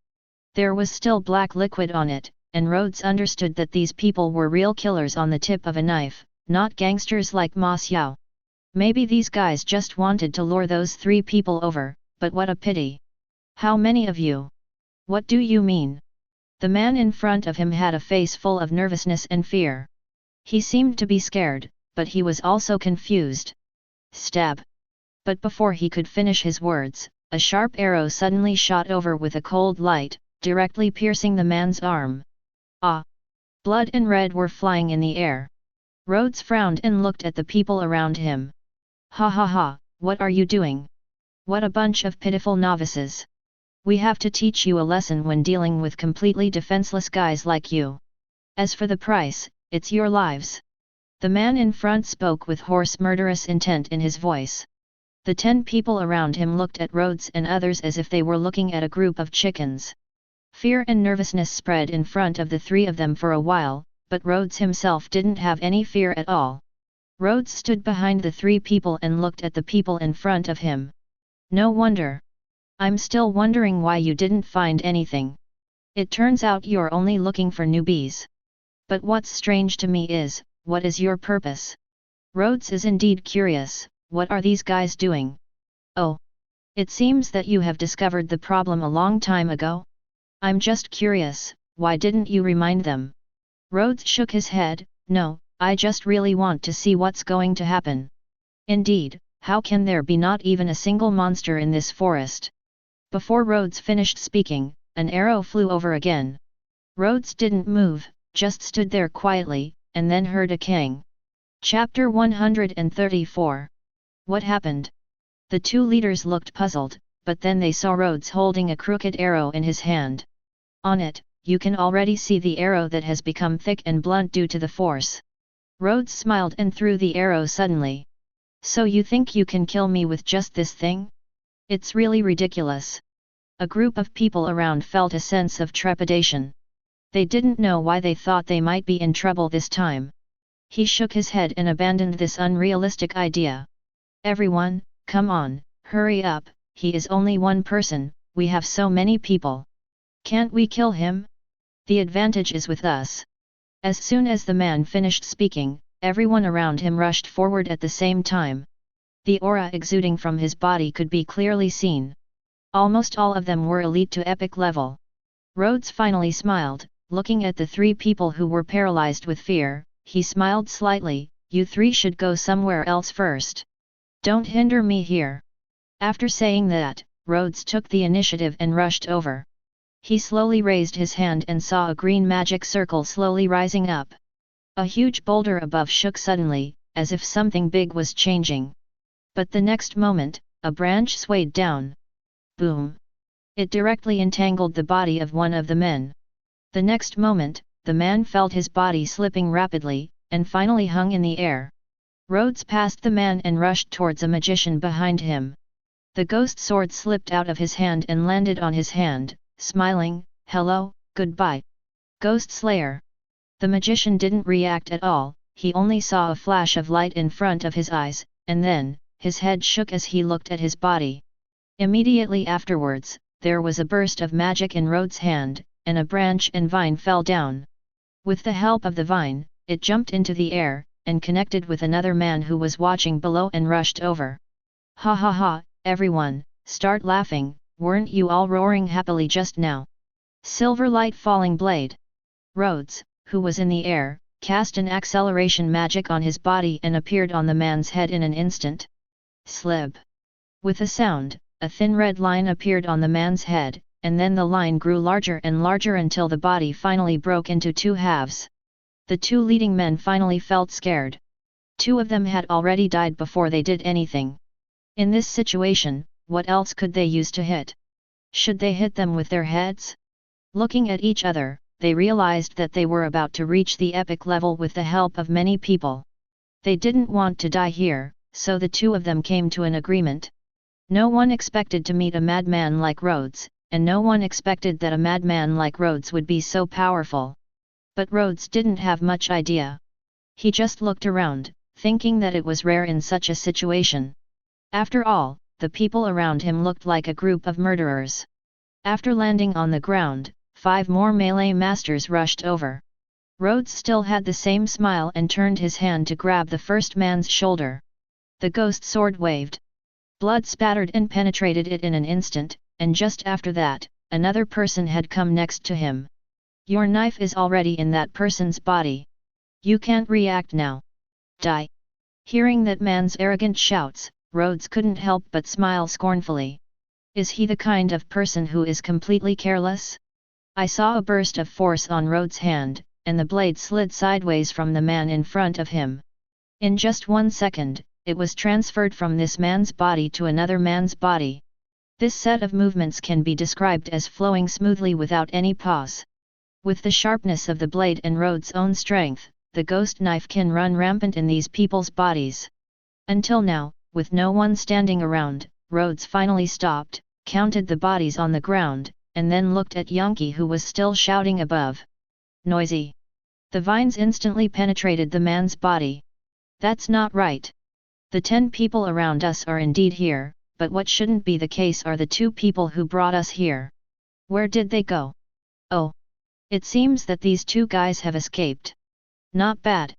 There was still black liquid on it, and Rhodes understood that these people were real killers on the tip of a knife, not gangsters like Ma Xiao. Maybe these guys just wanted to lure those 3 people over, but what a pity. How many of you? What do you mean? The man in front of him had a face full of nervousness and fear. He seemed to be scared, but he was also confused. Stab! But before he could finish his words, a sharp arrow suddenly shot over with a cold light, directly piercing the man's arm. Ah! Blood and red were flying in the air. Rhodes frowned and looked at the people around him. Ha ha ha, what are you doing? What a bunch of pitiful novices. We have to teach you a lesson when dealing with completely defenseless guys like you. As for the price, it's your lives. The man in front spoke with hoarse murderous intent in his voice. The 10 people around him looked at Rhodes and others as if they were looking at a group of chickens. Fear and nervousness spread in front of the 3 of them for a while, but Rhodes himself didn't have any fear at all. Rhodes stood behind the 3 people and looked at the people in front of him. No wonder. I'm still wondering why you didn't find anything. It turns out you're only looking for newbies. But what's strange to me is, what is your purpose? Rhodes is indeed curious, what are these guys doing? Oh! It seems that you have discovered the problem a long time ago? I'm just curious, why didn't you remind them? Rhodes shook his head. No, I just really want to see what's going to happen. Indeed, how can there be not even a single monster in this forest? Before Rhodes finished speaking, an arrow flew over again. Rhodes didn't move, just stood there quietly, and then heard a king. Chapter 134. What happened? The 2 leaders looked puzzled, but then they saw Rhodes holding a crooked arrow in his hand. On it, you can already see the arrow that has become thick and blunt due to the force. Rhodes smiled and threw the arrow suddenly. So you think you can kill me with just this thing? It's really ridiculous. A group of people around felt a sense of trepidation. They didn't know why they thought they might be in trouble this time. He shook his head and abandoned this unrealistic idea. Everyone, come on, hurry up, he is only one person, we have so many people. Can't we kill him? The advantage is with us. As soon as the man finished speaking, everyone around him rushed forward at the same time. The aura exuding from his body could be clearly seen. Almost all of them were elite to epic level. Rhodes finally smiled, looking at the 3 people who were paralyzed with fear. He smiled slightly. You 3 should go somewhere else first. Don't hinder me here. After saying that, Rhodes took the initiative and rushed over. He slowly raised his hand and saw a green magic circle slowly rising up. A huge boulder above shook suddenly, as if something big was changing. But the next moment, a branch swayed down. Boom! It directly entangled the body of one of the men. The next moment, the man felt his body slipping rapidly, and finally hung in the air. Rhodes passed the man and rushed towards a magician behind him. The ghost sword slipped out of his hand and landed on his hand, smiling, "Hello, goodbye, Ghost Slayer." The magician didn't react at all, he only saw a flash of light in front of his eyes, and then, his head shook as he looked at his body. Immediately afterwards, there was a burst of magic in Rhodes' hand, and a branch and vine fell down. With the help of the vine, it jumped into the air, and connected with another man who was watching below and rushed over. "Ha ha ha, everyone, start laughing, weren't you all roaring happily just now? Silver light falling blade." Rhodes, who was in the air, cast an acceleration magic on his body and appeared on the man's head in an instant. Slib! With a sound, a thin red line appeared on the man's head, and then the line grew larger and larger until the body finally broke into two halves. The two leading men finally felt scared. Two of them had already died before they did anything. In this situation, what else could they use to hit? Should they hit them with their heads? Looking at each other, they realized that they were about to reach the epic level with the help of many people. They didn't want to die here, so the two of them came to an agreement. No one expected to meet a madman like Rhodes, and no one expected that a madman like Rhodes would be so powerful. But Rhodes didn't have much idea. He just looked around, thinking that it was rare in such a situation. After all, the people around him looked like a group of murderers. After landing on the ground, 5 more melee masters rushed over. Rhodes still had the same smile and turned his hand to grab the first man's shoulder. The ghost sword waved. Blood spattered and penetrated it in an instant, and just after that, another person had come next to him. "Your knife is already in that person's body. You can't react now. Die." Hearing that man's arrogant shouts, Rhodes couldn't help but smile scornfully. Is he the kind of person who is completely careless? I saw a burst of force on Rhodes' hand, and the blade slid sideways from the man in front of him. In just 1 second, it was transferred from this man's body to another man's body. This set of movements can be described as flowing smoothly without any pause. With the sharpness of the blade and Rhodes' own strength, the ghost knife can run rampant in these people's bodies. Until now, with no one standing around, Rhodes finally stopped, counted the bodies on the ground, and then looked at Yankee, who was still shouting above. "Noisy!" The vines instantly penetrated the man's body. "That's not right. The 10 people around us are indeed here, but what shouldn't be the case are the 2 people who brought us here. Where did they go? Oh! It seems that these 2 guys have escaped. Not bad.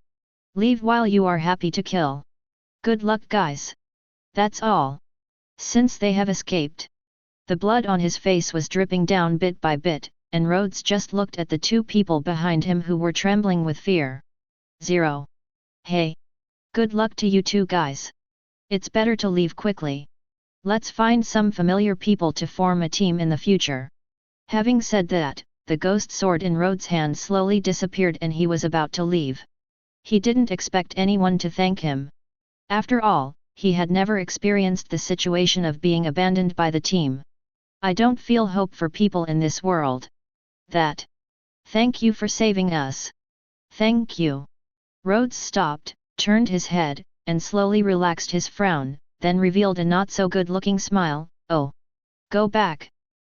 Leave while you are happy to kill. Good luck, guys. That's all. Since they have escaped." The blood on his face was dripping down bit by bit, and Rhodes just looked at the 2 people behind him who were trembling with fear. 0. "Hey! Good luck to you 2 guys. It's better to leave quickly. Let's find some familiar people to form a team in the future." Having said that, the ghost sword in Rhodes' hand slowly disappeared and he was about to leave. He didn't expect anyone to thank him. After all, he had never experienced the situation of being abandoned by the team. "I don't feel hope for people in this world. That. Thank you for saving us. Thank you." Rhodes stopped, turned his head, and slowly relaxed his frown, then revealed a not-so-good-looking smile. "Oh. Go back."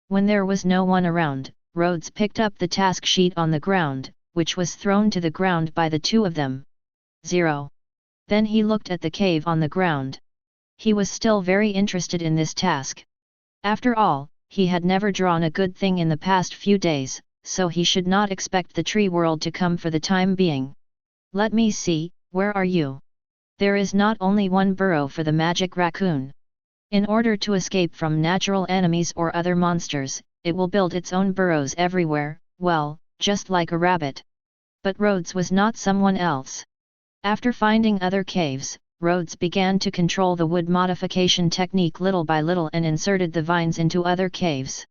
When there was no one around, Rhodes picked up the task sheet on the ground, which was thrown to the ground by the 2 of them. 0. Then he looked at the cave on the ground. He was still very interested in this task. After all, he had never drawn a good thing in the past few days, so he should not expect the tree world to come for the time being. "Let me see, where are you?" There is not only one burrow for the magic raccoon. In order to escape from natural enemies or other monsters, it will build its own burrows everywhere, well, just like a rabbit. But Rhodes was not someone else. After finding other caves, Rhodes began to control the wood modification technique little by little and inserted the vines into other caves.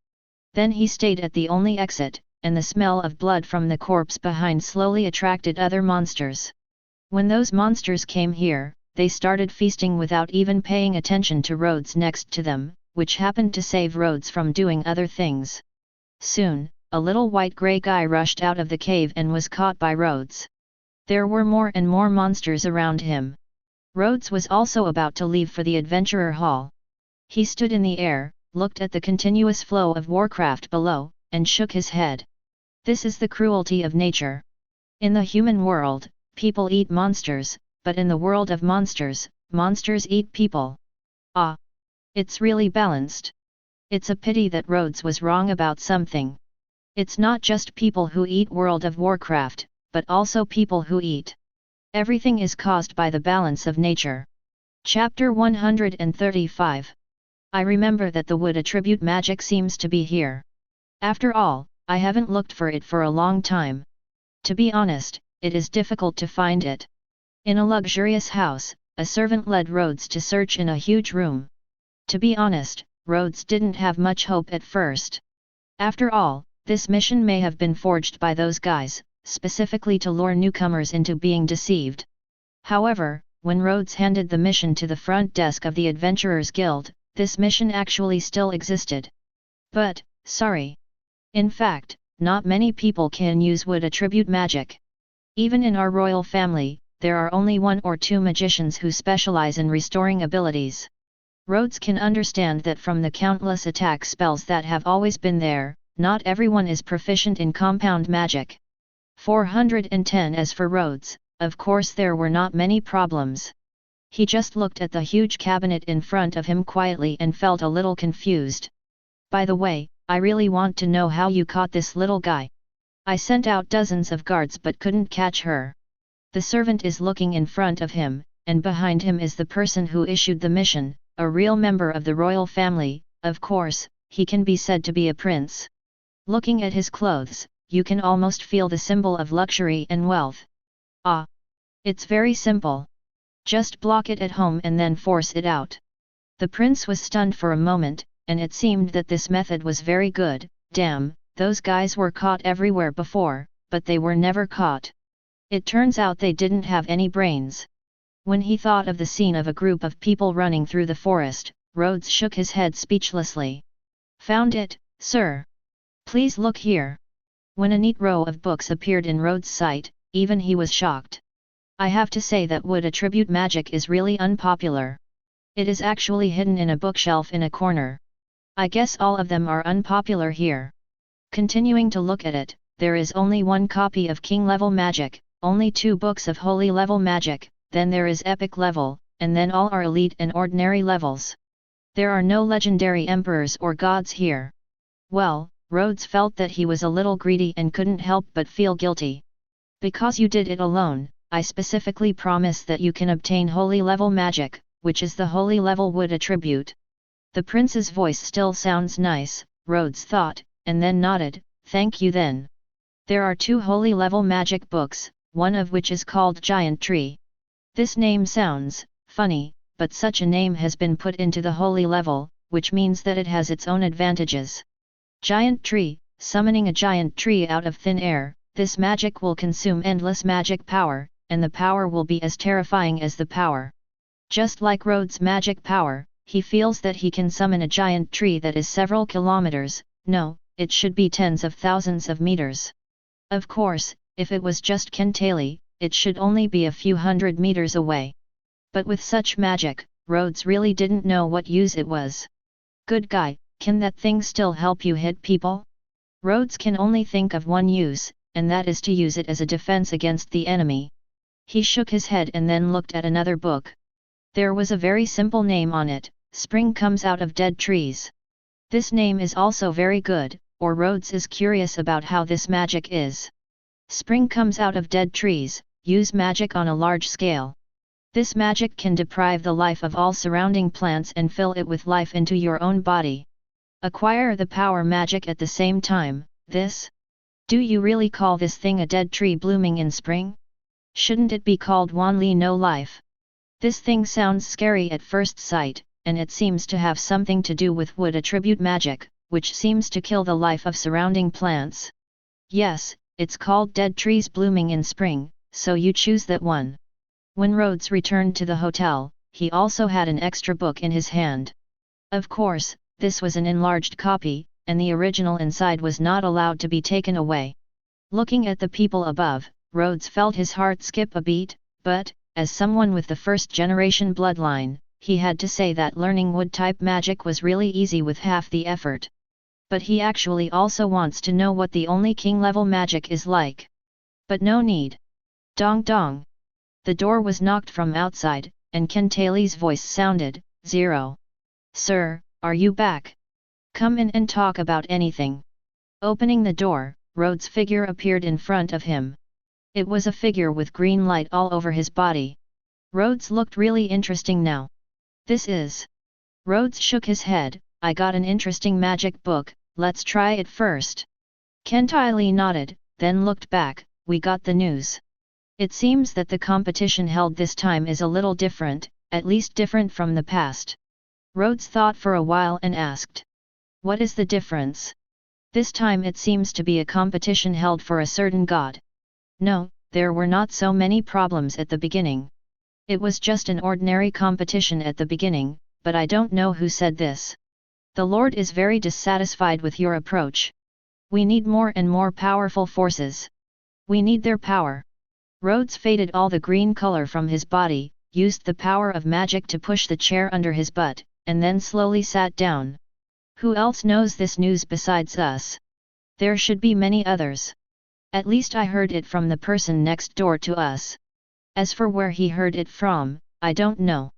Then he stayed at the only exit, and the smell of blood from the corpse behind slowly attracted other monsters. When those monsters came here, they started feasting without even paying attention to Rhodes next to them, which happened to save Rhodes from doing other things. Soon, a little white-gray guy rushed out of the cave and was caught by Rhodes. There were more and more monsters around him. Rhodes was also about to leave for the Adventurer Hall. He stood in the air, looked at the continuous flow of warcraft below, and shook his head. This is the cruelty of nature. In the human world, people eat monsters, but in the world of monsters, monsters eat people. Ah! It's really balanced. It's a pity that Rhodes was wrong about something. It's not just people who eat World of Warcraft, but also people who eat. Everything is caused by the balance of nature. Chapter 135. I remember that the wood attribute magic seems to be here. After all, I haven't looked for it for a long time. To be honest, it is difficult to find it. In a luxurious house, a servant led Rhodes to search in a huge room. To be honest, Rhodes didn't have much hope at first. After all, this mission may have been forged by those guys, specifically to lure newcomers into being deceived. However, when Rhodes handed the mission to the front desk of the Adventurers Guild, this mission actually still existed. But, sorry. In fact, not many people can use wood attribute magic. Even in our royal family, there are only 1 or 2 magicians who specialize in restoring abilities. Rhodes can understand that from the countless attack spells that have always been there, not everyone is proficient in compound magic. 410. As for Rhodes, of course there were not many problems. He just looked at the huge cabinet in front of him quietly and felt a little confused. By the way, I really want to know how you caught this little guy. I sent out dozens of guards but couldn't catch her. The servant is looking in front of him, and behind him is the person who issued the mission, a real member of the royal family. Of course, he can be said to be a prince. Looking at his clothes, you can almost feel the symbol of luxury and wealth. Ah! It's very simple. Just block it at home and then force it out. The prince was stunned for a moment, and it seemed that this method was very good. Damn, those guys were caught everywhere before, but they were never caught. It turns out they didn't have any brains. When he thought of the scene of a group of people running through the forest, Rhodes shook his head speechlessly. Found it, sir. Please look here. When a neat row of books appeared in Rhodes' sight, even he was shocked. I have to say that wood attribute magic is really unpopular. It is actually hidden in a bookshelf in a corner. I guess all of them are unpopular here. Continuing to look at it, there is only 1 copy of King level magic, only 2 books of Holy level magic, then there is Epic level, and then all are Elite and Ordinary levels. There are no legendary emperors or gods here. Well, Rhodes felt that he was a little greedy and couldn't help but feel guilty. Because you did it alone, I specifically promise that you can obtain Holy level magic, which is the Holy level wood attribute. The prince's voice still sounds nice, Rhodes thought, and then nodded. Thank you then. There are 2 Holy level magic books, one of which is called Giant Tree. This name sounds funny, but such a name has been put into the Holy level, which means that it has its own advantages. Giant Tree, summoning a giant tree out of thin air, this magic will consume endless magic power, and the power will be as terrifying as the power. Just like Rhodes' magic power, he feels that he can summon a giant tree that is several kilometers, no, it should be tens of thousands of meters. Of course, if it was just Kentali, it should only be a few hundred meters away. But with such magic, Rhodes really didn't know what use it was. Good guy, can that thing still help you hit people? Rhodes can only think of one use, and that is to use it as a defense against the enemy. He shook his head and then looked at another book. There was a very simple name on it, Spring Comes Out of Dead Trees. This name is also very good, or Rhodes is curious about how this magic is. Spring comes out of dead trees, use magic on a large scale. This magic can deprive the life of all surrounding plants and fill it with life into your own body. Acquire the power magic at the same time. This? Do you really call this thing a dead tree blooming in spring? Shouldn't it be called Wanli no life? This thing sounds scary at first sight, and it seems to have something to do with wood attribute magic, which seems to kill the life of surrounding plants. Yes, it's called Dead Trees Blooming in Spring, so you choose that one. When Rhodes returned to the hotel, he also had an extra book in his hand. Of course, this was an enlarged copy, and the original inside was not allowed to be taken away. Looking at the people above, Rhodes felt his heart skip a beat, but, as someone with the first-generation bloodline, he had to say that learning wood-type magic was really easy with half the effort. But he actually also wants to know what the only king-level magic is like. But no need. Dong dong. The door was knocked from outside, and Kentali's voice sounded, 0. Sir, are you back? Come in and talk about anything. Opening the door, Rhodes' figure appeared in front of him. It was a figure with green light all over his body. Rhodes looked really interesting now. This is... Rhodes shook his head. I got an interesting magic book, let's try it first. Kentali nodded, then looked back. We got the news. It seems that the competition held this time is a little different, at least different from the past. Rhodes thought for a while and asked. What is the difference? This time it seems to be a competition held for a certain god. No, there were not so many problems at the beginning. It was just an ordinary competition at the beginning, but I don't know who said this. The Lord is very dissatisfied with your approach. We need more and more powerful forces. We need their power. Rhodes faded all the green color from his body, used the power of magic to push the chair under his butt, and then slowly sat down. Who else knows this news besides us? There should be many others. At least I heard it from the person next door to us. As for where he heard it from, I don't know.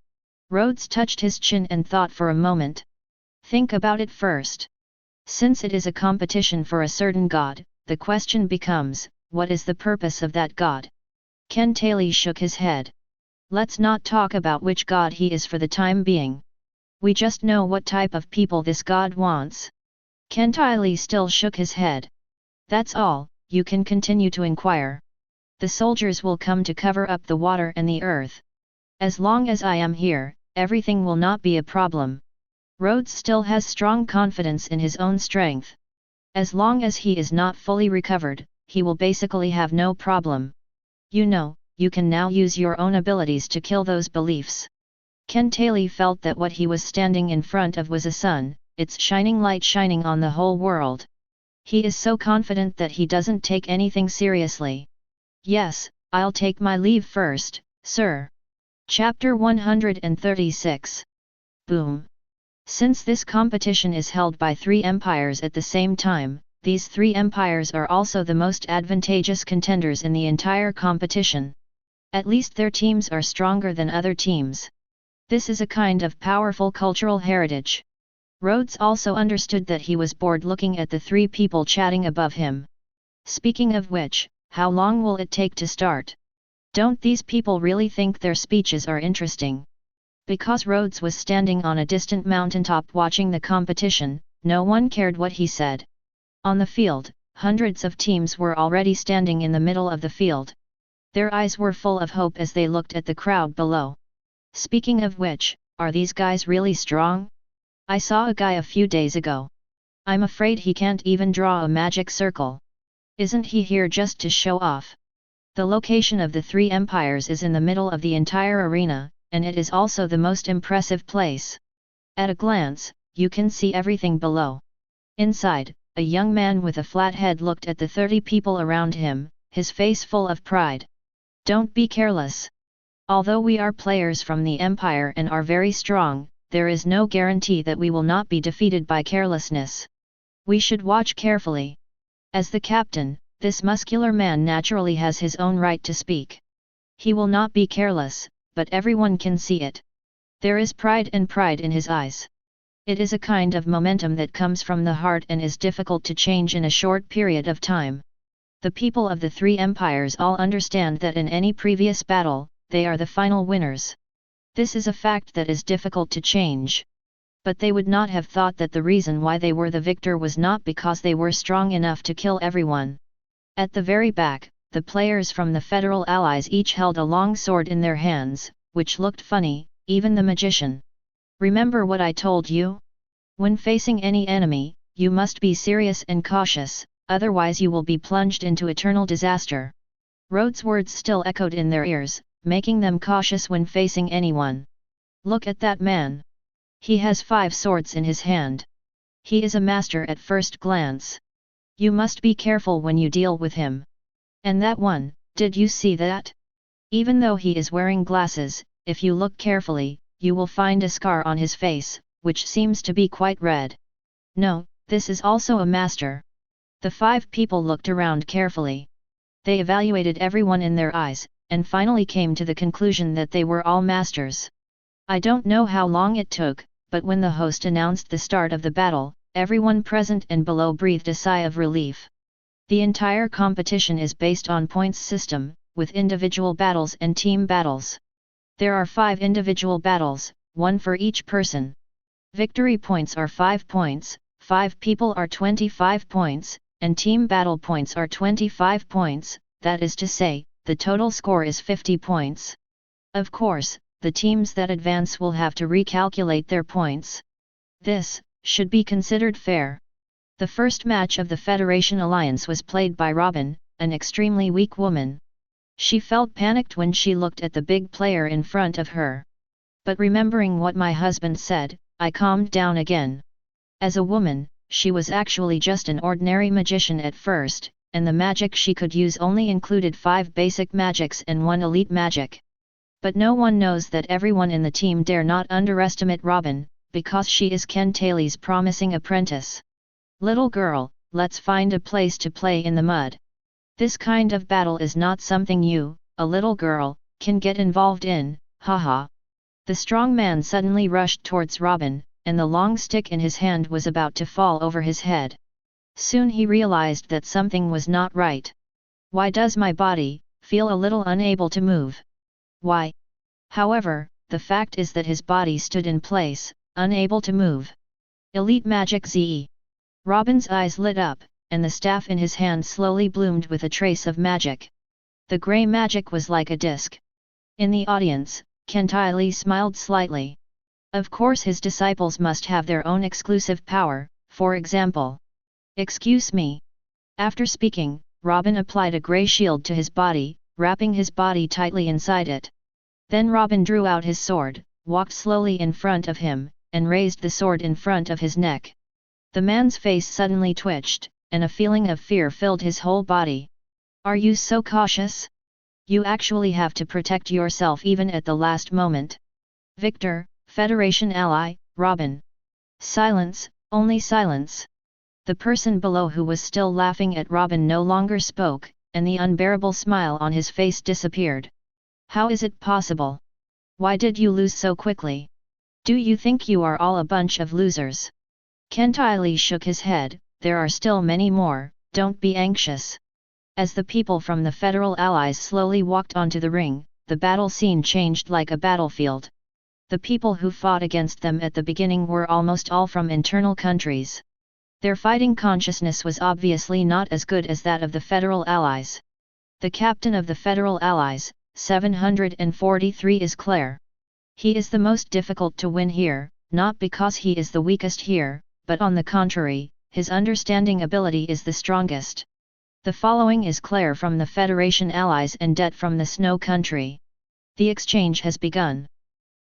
Rhodes touched his chin and thought for a moment. Think about it first. Since it is a competition for a certain god, the question becomes, what is the purpose of that god? Kentali shook his head. Let's not talk about which god he is for the time being. We just know what type of people this god wants. Kentali still shook his head. That's all, you can continue to inquire. The soldiers will come to cover up the water and the earth. As long as I am here, everything will not be a problem. Rhodes still has strong confidence in his own strength. As long as he is not fully recovered, he will basically have no problem. You know, you can now use your own abilities to kill those beliefs. Kentali felt that what he was standing in front of was a sun, its shining light shining on the whole world. He is so confident that he doesn't take anything seriously. Yes, I'll take my leave first, sir. Chapter 136. Boom. Since this competition is held by 3 empires at the same time, these 3 empires are also the most advantageous contenders in the entire competition. At least their teams are stronger than other teams. This is a kind of powerful cultural heritage. Rhodes also understood that he was bored looking at the 3 people chatting above him. Speaking of which, how long will it take to start? Don't these people really think their speeches are interesting? Because Rhodes was standing on a distant mountaintop watching the competition, no one cared what he said. On the field, hundreds of teams were already standing in the middle of the field. Their eyes were full of hope as they looked at the crowd below. Speaking of which, are these guys really strong? I saw a guy a few days ago. I'm afraid he can't even draw a magic circle. Isn't he here just to show off? The location of the 3 empires is in the middle of the entire arena, and it is also the most impressive place. At a glance, you can see everything below. Inside, a young man with a flat head looked at the 30 people around him, his face full of pride. Don't be careless. Although we are players from the Empire and are very strong, there is no guarantee that we will not be defeated by carelessness. We should watch carefully. As the captain, this muscular man naturally has his own right to speak. He will not be careless, but everyone can see it. There is pride in his eyes. It is a kind of momentum that comes from the heart and is difficult to change in a short period of time. The people of the 3 empires all understand that in any previous battle, they are the final winners. This is a fact that is difficult to change. But they would not have thought that the reason why they were the victor was not because they were strong enough to kill everyone. At the very back, the players from the Federal Allies each held a long sword in their hands, which looked funny, even the magician. Remember what I told you? When facing any enemy, you must be serious and cautious, otherwise you will be plunged into eternal disaster. Rhodes' words still echoed in their ears, making them cautious when facing anyone. Look at that man. He has 5 swords in his hand. He is a master at first glance. You must be careful when you deal with him. And that one, did you see that? Even though he is wearing glasses, if you look carefully, you will find a scar on his face, which seems to be quite red. No, this is also a master. The 5 people looked around carefully. They evaluated everyone in their eyes, and finally came to the conclusion that they were all masters. I don't know how long it took, but when the host announced the start of the battle, everyone present and below breathed a sigh of relief. The entire competition is based on points system, with individual battles and team battles. There are 5 individual battles, 1 for each person. Victory points are 5 points, 5 people are 25 points, and team battle points are 25 points, that is to say, the total score is 50 points. Of course, the teams that advance will have to recalculate their points. This should be considered fair. The first match of the Federation Alliance was played by Robin, an extremely weak woman. She felt panicked when she looked at the big player in front of her. But remembering what my husband said, I calmed down again. As a woman, she was actually just an ordinary magician at first, and the magic she could use only included 5 basic magics and 1 elite magic. But no one knows that everyone in the team dare not underestimate Robin, because she is Ken Taylor's promising apprentice. Little girl, let's find a place to play in the mud. This kind of battle is not something you, a little girl, can get involved in, haha. The strong man suddenly rushed towards Robin, and the long stick in his hand was about to fall over his head. Soon he realized that something was not right. Why does my body feel a little unable to move? Why? However, the fact is that his body stood in place, unable to move. Elite Magic ZE. Robin's eyes lit up, and the staff in his hand slowly bloomed with a trace of magic. The grey magic was like a disc. In the audience, Ken Taylor smiled slightly. Of course his disciples must have their own exclusive power, for example. Excuse me. After speaking, Robin applied a grey shield to his body, wrapping his body tightly inside it. Then Robin drew out his sword, walked slowly in front of him, and raised the sword in front of his neck. The man's face suddenly twitched, and a feeling of fear filled his whole body. Are you so cautious? You actually have to protect yourself even at the last moment. Victor, Federation ally, Robin. Silence, only silence. The person below who was still laughing at Robin no longer spoke, and the unbearable smile on his face disappeared. How is it possible? Why did you lose so quickly? Do you think you are all a bunch of losers? Ken Taylor shook his head. There are still many more, don't be anxious. As the people from the Federal Allies slowly walked onto the ring, the battle scene changed like a battlefield. The people who fought against them at the beginning were almost all from internal countries. Their fighting consciousness was obviously not as good as that of the Federal Allies. The captain of the Federal Allies, 743, is Claire. He is the most difficult to win here, not because he is the weakest here, but on the contrary, his understanding ability is the strongest. The following is Claire from the Federation Allies and Det from the Snow Country. The exchange has begun.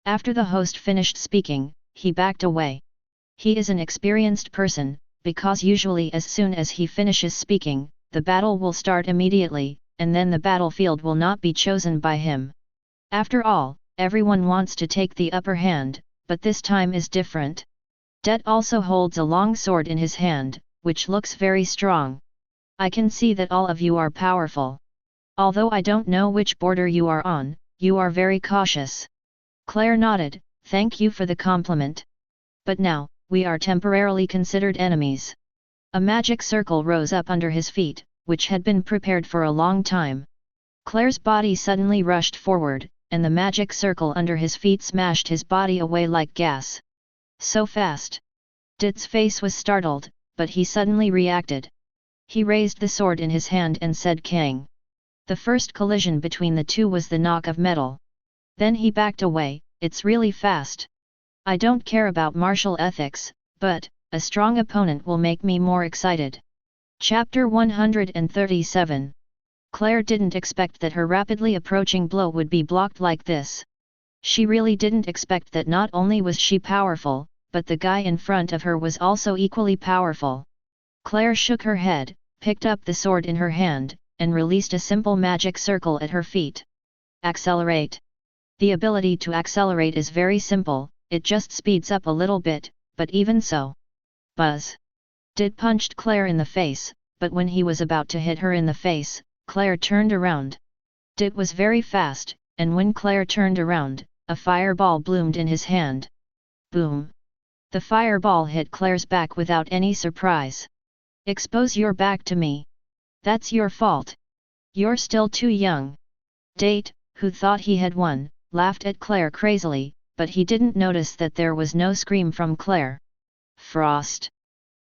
After the host finished speaking, he backed away. He is an experienced person, because usually as soon as he finishes speaking, the battle will start immediately, and then the battlefield will not be chosen by him. After all, everyone wants to take the upper hand, but this time is different. Det also holds a long sword in his hand, which looks very strong. I can see that all of you are powerful. Although I don't know which border you are on, you are very cautious. Claire nodded, thank you for the compliment. But now, we are temporarily considered enemies. A magic circle rose up under his feet, which had been prepared for a long time. Claire's body suddenly rushed forward, and the magic circle under his feet smashed his body away like gas. So fast. Det's face was startled, but he suddenly reacted. He raised the sword in his hand and said Kang. The first collision between the two was the knock of metal. Then he backed away, it's really fast. I don't care about martial ethics, but a strong opponent will make me more excited. Chapter 137. Claire didn't expect that her rapidly approaching blow would be blocked like this. She really didn't expect that not only was she powerful, but the guy in front of her was also equally powerful. Claire shook her head, picked up the sword in her hand, and released a simple magic circle at her feet. Accelerate. The ability to accelerate is very simple, it just speeds up a little bit, but even so. Buzz. Dit punched Claire in the face, but when he was about to hit her in the face, Claire turned around. Dit was very fast, and when Claire turned around, a fireball bloomed in his hand. Boom! The fireball hit Claire's back without any surprise. Expose your back to me. That's your fault. You're still too young. Date, who thought he had won, laughed at Claire crazily, but he didn't notice that there was no scream from Claire. Frost.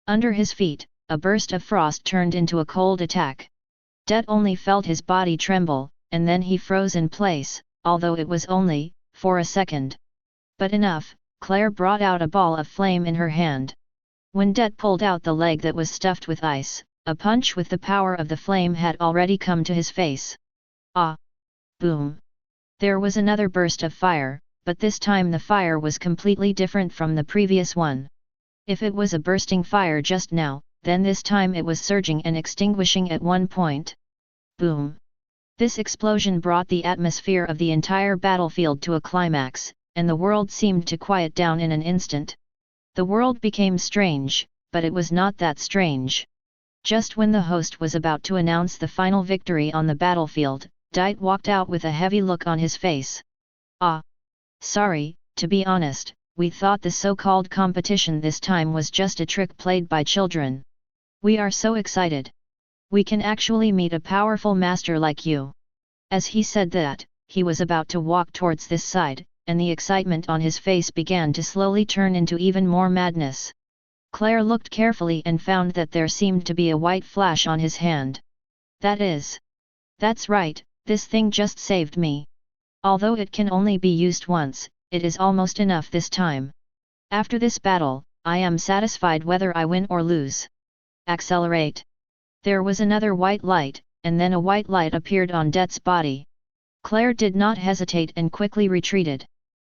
Under his feet, a burst of frost turned into a cold attack. Det only felt his body tremble, and then he froze in place, although it was only for a second. But enough, Claire brought out a ball of flame in her hand. When Det pulled out the leg that was stuffed with ice, a punch with the power of the flame had already come to his face. Ah! Boom! There was another burst of fire, but this time the fire was completely different from the previous one. If it was a bursting fire just now, then this time it was surging and extinguishing at one point. Boom! This explosion brought the atmosphere of the entire battlefield to a climax, and the world seemed to quiet down in an instant. The world became strange, but it was not that strange. Just when the host was about to announce the final victory on the battlefield, Dite walked out with a heavy look on his face. Ah! Sorry, to be honest, we thought the so-called competition this time was just a trick played by children. We are so excited. We can actually meet a powerful master like you. As he said that, he was about to walk towards this side, and the excitement on his face began to slowly turn into even more madness. Claire looked carefully and found that there seemed to be a white flash on his hand. That's right, this thing just saved me. Although it can only be used once, it is almost enough this time. After this battle, I am satisfied whether I win or lose. Accelerate. There was another white light, and then a white light appeared on Det's body. Claire did not hesitate and quickly retreated.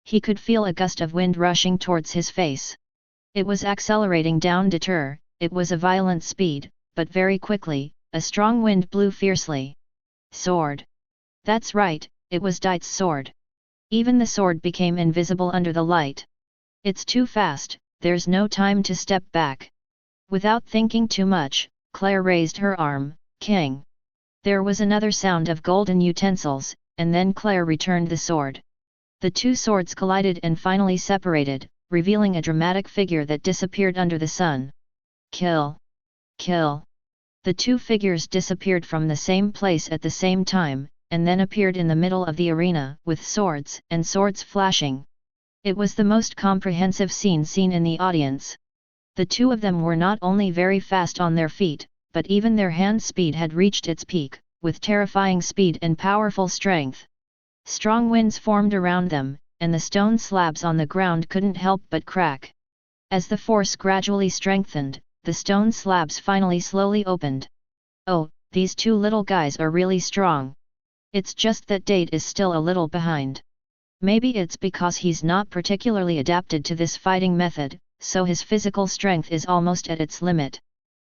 He could feel a gust of wind rushing towards his face. It was accelerating down Deter, it was a violent speed, but very quickly, a strong wind blew fiercely. Sword. That's right, it was Dite's sword. Even the sword became invisible under the light. It's too fast, there's no time to step back. Without thinking too much, Claire raised her arm, King. There was another sound of golden utensils, and then Claire returned the sword. The two swords collided and finally separated, revealing a dramatic figure that disappeared under the sun. Kill! Kill! The two figures disappeared from the same place at the same time, and then appeared in the middle of the arena, with swords and swords flashing. It was the most comprehensive scene seen in the audience. The two of them were not only very fast on their feet, but even their hand speed had reached its peak, with terrifying speed and powerful strength. Strong winds formed around them, and the stone slabs on the ground couldn't help but crack. As the force gradually strengthened, the stone slabs finally slowly opened. Oh, these two little guys are really strong. It's just that Date is still a little behind. Maybe it's because he's not particularly adapted to this fighting method, so his physical strength is almost at its limit.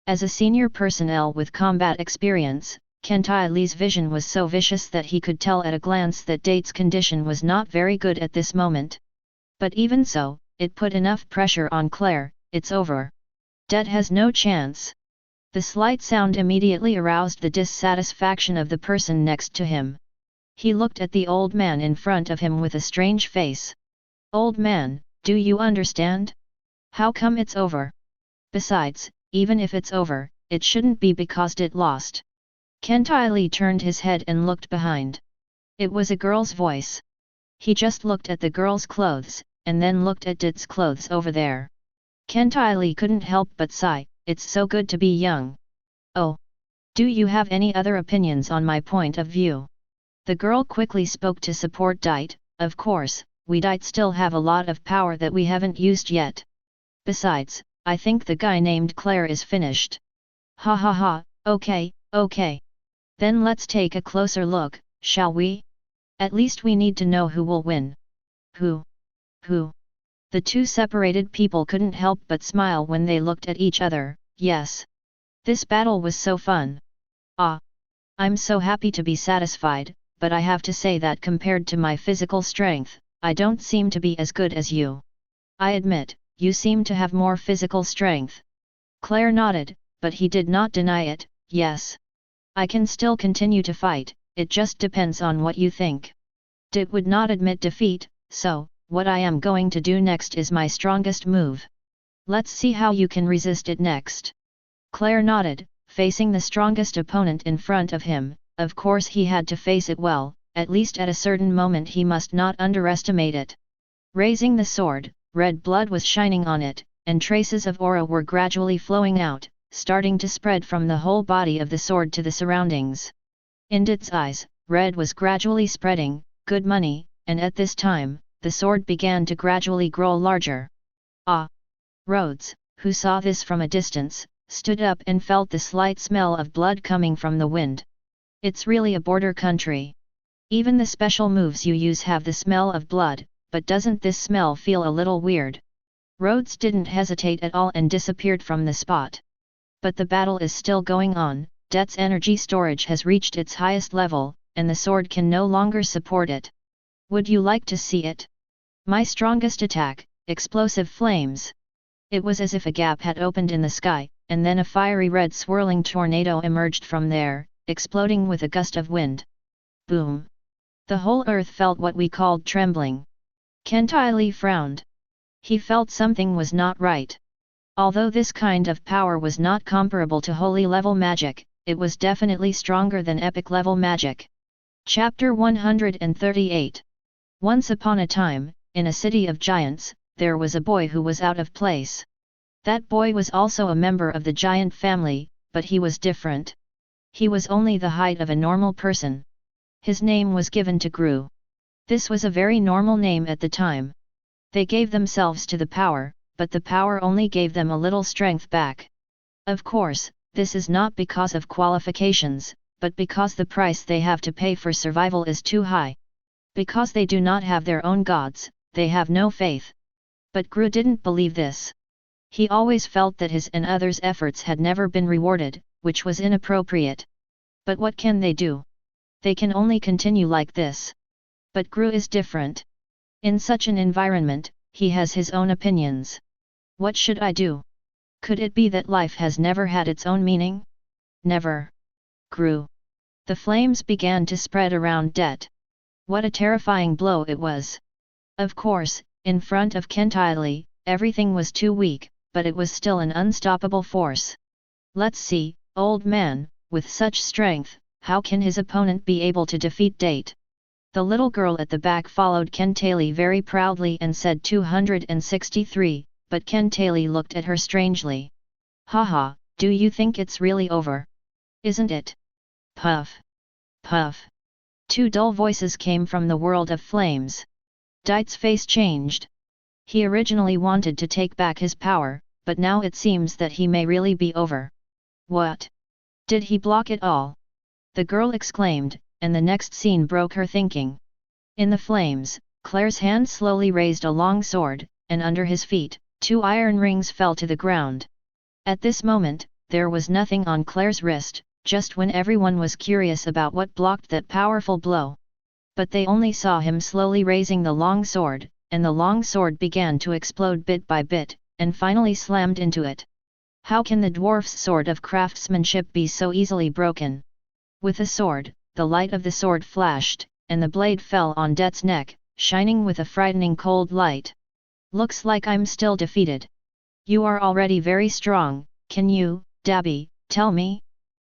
As a senior personnel with combat experience, Kentai Lee's vision was so vicious that he could tell at a glance that Date's condition was not very good at this moment. But even so, it put enough pressure on Claire. It's over. Det has no chance. The slight sound immediately aroused the dissatisfaction of the person next to him. He looked at the old man in front of him with a strange face. Old man, do you understand? How come it's over? Besides, even if it's over, it shouldn't be because Det lost. Kentai Lee turned his head and looked behind. It was a girl's voice. He just looked at the girl's clothes, and then looked at Det's clothes over there. Kentai Lee couldn't help but sigh, it's so good to be young. Oh! Do you have any other opinions on my point of view? The girl quickly spoke to support Dite. Of course, we Dite still have a lot of power that we haven't used yet. Besides, I think the guy named Claire is finished. Ha ha ha, okay, okay. Then let's take a closer look, shall we? At least we need to know who will win. Who? Who? The two separated people couldn't help but smile when they looked at each other. Yes. This battle was so fun. Ah. I'm so happy to be satisfied, but I have to say that compared to my physical strength, I don't seem to be as good as you. I admit, you seem to have more physical strength. Claire nodded, but he did not deny it. Yes. I can still continue to fight, it just depends on what you think. Dit would not admit defeat, so, what I am going to do next is my strongest move. Let's see how you can resist it next. Claire nodded, facing the strongest opponent in front of him. Of course he had to face it well, at least at a certain moment he must not underestimate it. Raising the sword, red blood was shining on it, and traces of aura were gradually flowing out, starting to spread from the whole body of the sword to the surroundings. In Dit's eyes, red was gradually spreading, good money, and at this time, the sword began to gradually grow larger. Ah! Rhodes, who saw this from a distance, stood up and felt the slight smell of blood coming from the wind. It's really a border country. Even the special moves you use have the smell of blood, but doesn't this smell feel a little weird? Rhodes didn't hesitate at all and disappeared from the spot. But the battle is still going on, Det's energy storage has reached its highest level, and the sword can no longer support it. Would you like to see it? My strongest attack, explosive flames. It was as if a gap had opened in the sky, and then a fiery red swirling tornado emerged from there, exploding with a gust of wind. Boom! The whole earth felt what we called trembling. Kentai frowned. He felt something was not right. Although this kind of power was not comparable to holy level magic, it was definitely stronger than epic level magic. Chapter 138. Once upon a time, in a city of giants, there was a boy who was out of place. That boy was also a member of the giant family, but he was different. He was only the height of a normal person. His name was given to Gru. This was a very normal name at the time. They gave themselves to the power, but the power only gave them a little strength back. Of course, this is not because of qualifications, but because the price they have to pay for survival is too high. Because they do not have their own gods, they have no faith. But Gru didn't believe this. He always felt that his and others' efforts had never been rewarded, which was inappropriate. But what can they do? They can only continue like this. But Gru is different. In such an environment, he has his own opinions. What should I do? Could it be that life has never had its own meaning? Never. Gru. The flames began to spread around Det. What a terrifying blow it was. Of course, in front of Kentai, everything was too weak, but it was still an unstoppable force. Let's see, old man, with such strength, how can his opponent be able to defeat Det? The little girl at the back followed Kentai very proudly and said 263, but Kentai looked at her strangely. Haha, do you think it's really over? Isn't it? Puff. Puff. Two dull voices came from the world of flames. Det's face changed. He originally wanted to take back his power, but now it seems that he may really be over. What? Did he block it all? The girl exclaimed, and the next scene broke her thinking. In the flames, Claire's hand slowly raised a long sword, and under his feet, 2 iron rings fell to the ground. At this moment, there was nothing on Claire's wrist, just when everyone was curious about what blocked that powerful blow. But they only saw him slowly raising the long sword, and the long sword began to explode bit by bit, and finally slammed into it. How can the dwarf's sword of craftsmanship be so easily broken? With a sword, the light of the sword flashed, and the blade fell on Det's neck, shining with a frightening cold light. Looks like I'm still defeated. You are already very strong, can you, Dabby, tell me?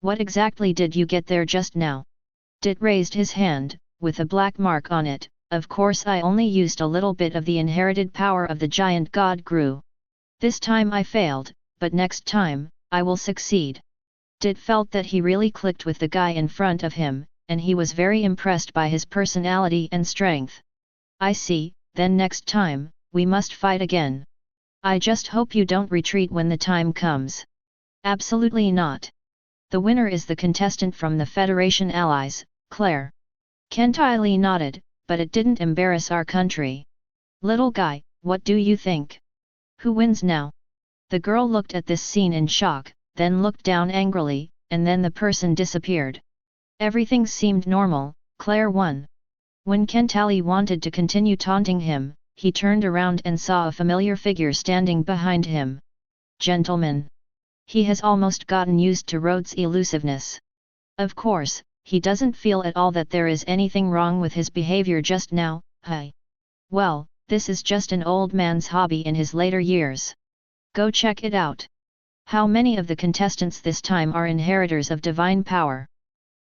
What exactly did you get there just now? Det raised his hand, with a black mark on it. Of course I only used a little bit of the inherited power of the giant god Gru. This time I failed, but next time, I will succeed. Det felt that he really clicked with the guy in front of him, and he was very impressed by his personality and strength. I see, then next time, we must fight again. I just hope you don't retreat when the time comes. Absolutely not. The winner is the contestant from the Federation Allies, Claire. Kentai nodded, but it didn't embarrass our country. Little guy, what do you think? Who wins now? The girl looked at this scene in shock, then looked down angrily, and then the person disappeared. Everything seemed normal. Claire won. When Kentai wanted to continue taunting him, he turned around and saw a familiar figure standing behind him. Gentleman. He has almost gotten used to Rhodes' elusiveness. Of course, he doesn't feel at all that there is anything wrong with his behavior just now. Hey. Well, this is just an old man's hobby in his later years. Go check it out. How many of the contestants this time are inheritors of divine power?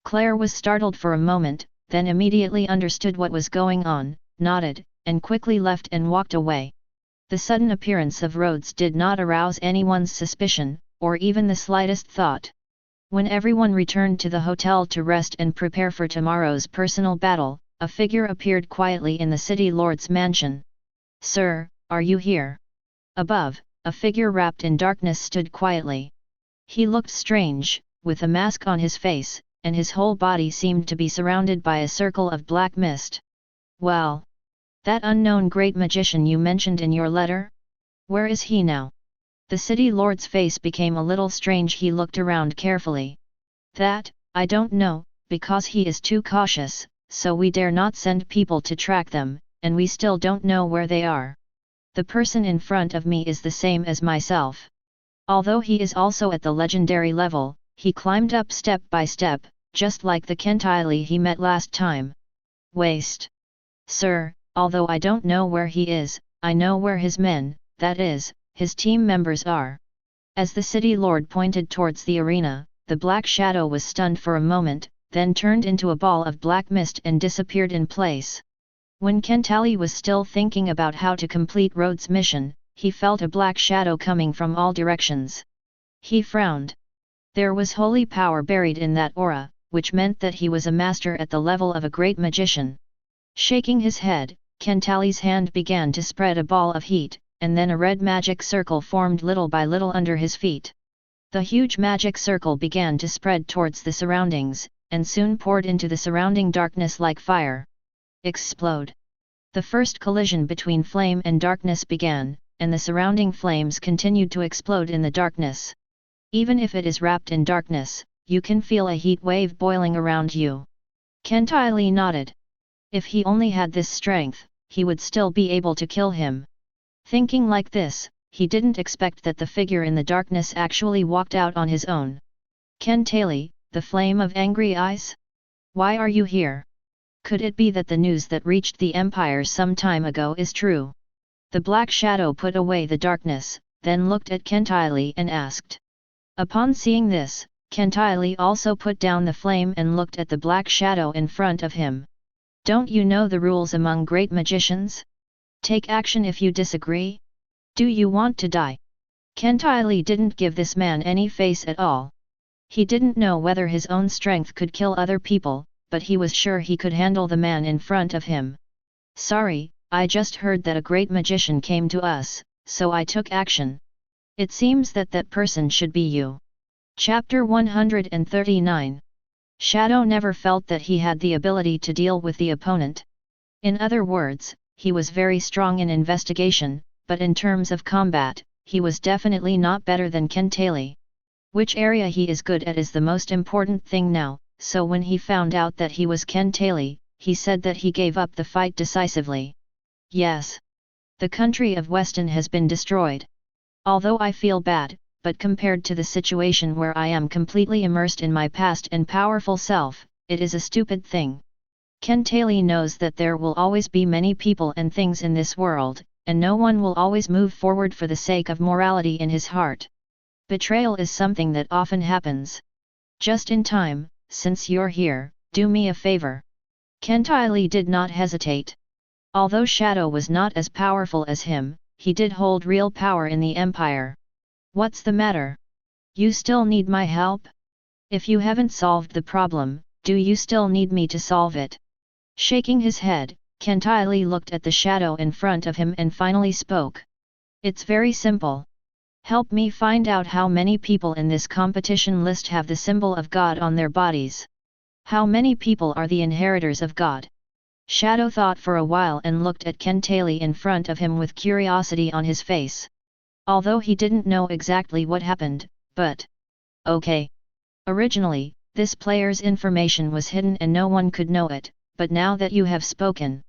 Claire was startled for a moment, then immediately understood what was going on, nodded, and quickly left and walked away. The sudden appearance of Rhodes did not arouse anyone's suspicion, or even the slightest thought. When everyone returned to the hotel to rest and prepare for tomorrow's personal battle, a figure appeared quietly in the city lord's mansion. Sir, are you here? Above, a figure wrapped in darkness stood quietly. He looked strange, with a mask on his face, and his whole body seemed to be surrounded by a circle of black mist. Well, that unknown great magician you mentioned in your letter? Where is he now? The city lord's face became a little strange. He looked around carefully. That, I don't know, because he is too cautious, so we dare not send people to track them, and we still don't know where they are. The person in front of me is the same as myself. Although he is also at the legendary level, he climbed up step by step, just like the Kentai he met last time. Waste. Sir, although I don't know where he is, I know where his men, that is, his team members are. As the city lord pointed towards the arena, the black shadow was stunned for a moment, then turned into a ball of black mist and disappeared in place. When Kentai was still thinking about how to complete Rhodes' mission, he felt a black shadow coming from all directions. He frowned. There was holy power buried in that aura, which meant that he was a master at the level of a great magician. Shaking his head, Kentai's hand began to spread a ball of heat, and then a red magic circle formed little by little under his feet. The huge magic circle began to spread towards the surroundings, and soon poured into the surrounding darkness like fire. Explode. The first collision between flame and darkness began, and the surrounding flames continued to explode in the darkness. Even if it is wrapped in darkness, you can feel a heat wave boiling around you. Kentai nodded. If he only had this strength, he would still be able to kill him. Thinking like this, he didn't expect that the figure in the darkness actually walked out on his own. Kentai, the flame of angry eyes? Why are you here? Could it be that the news that reached the Empire some time ago is true? The black shadow put away the darkness, then looked at Kentai and asked. Upon seeing this, Kentai also put down the flame and looked at the black shadow in front of him. Don't you know the rules among great magicians? Take action if you disagree? Do you want to die? Kentai didn't give this man any face at all. He didn't know whether his own strength could kill other people, but he was sure he could handle the man in front of him. Sorry, I just heard that a great magician came to us, so I took action. It seems that that person should be you. Chapter 139. Shadow never felt that he had the ability to deal with the opponent. In other words, he was very strong in investigation, but in terms of combat, he was definitely not better than Kentai. Which area he is good at is the most important thing now, so when he found out that he was Kentai, he said that he gave up the fight decisively. Yes. The country of Weston has been destroyed. Although I feel bad, but compared to the situation where I am completely immersed in my past and powerful self, it is a stupid thing. Kentai knows that there will always be many people and things in this world, and no one will always move forward for the sake of morality in his heart. Betrayal is something that often happens. Just in time, since you're here, do me a favor. Kentai did not hesitate. Although Shadow was not as powerful as him, he did hold real power in the Empire. What's the matter? You still need my help? If you haven't solved the problem, do you still need me to solve it? Shaking his head, Kentai looked at the shadow in front of him and finally spoke. It's very simple. Help me find out how many people in this competition list have the symbol of God on their bodies. How many people are the inheritors of God? Shadow thought for a while and looked at Kentali in front of him with curiosity on his face. Although he didn't know exactly what happened, but... okay. Originally, this player's information was hidden and no one could know it, but now that you have spoken,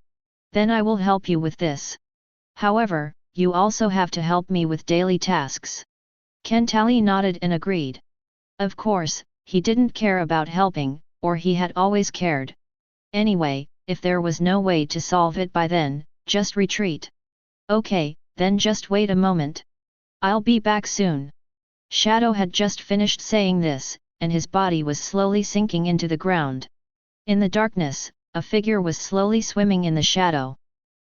then I will help you with this. However, you also have to help me with daily tasks. Kentali nodded and agreed. Of course, he didn't care about helping, or he had always cared. Anyway, if there was no way to solve it by then, just retreat. Okay, then just wait a moment. I'll be back soon. Shadow had just finished saying this, and his body was slowly sinking into the ground. In the darkness, a figure was slowly swimming in the shadow.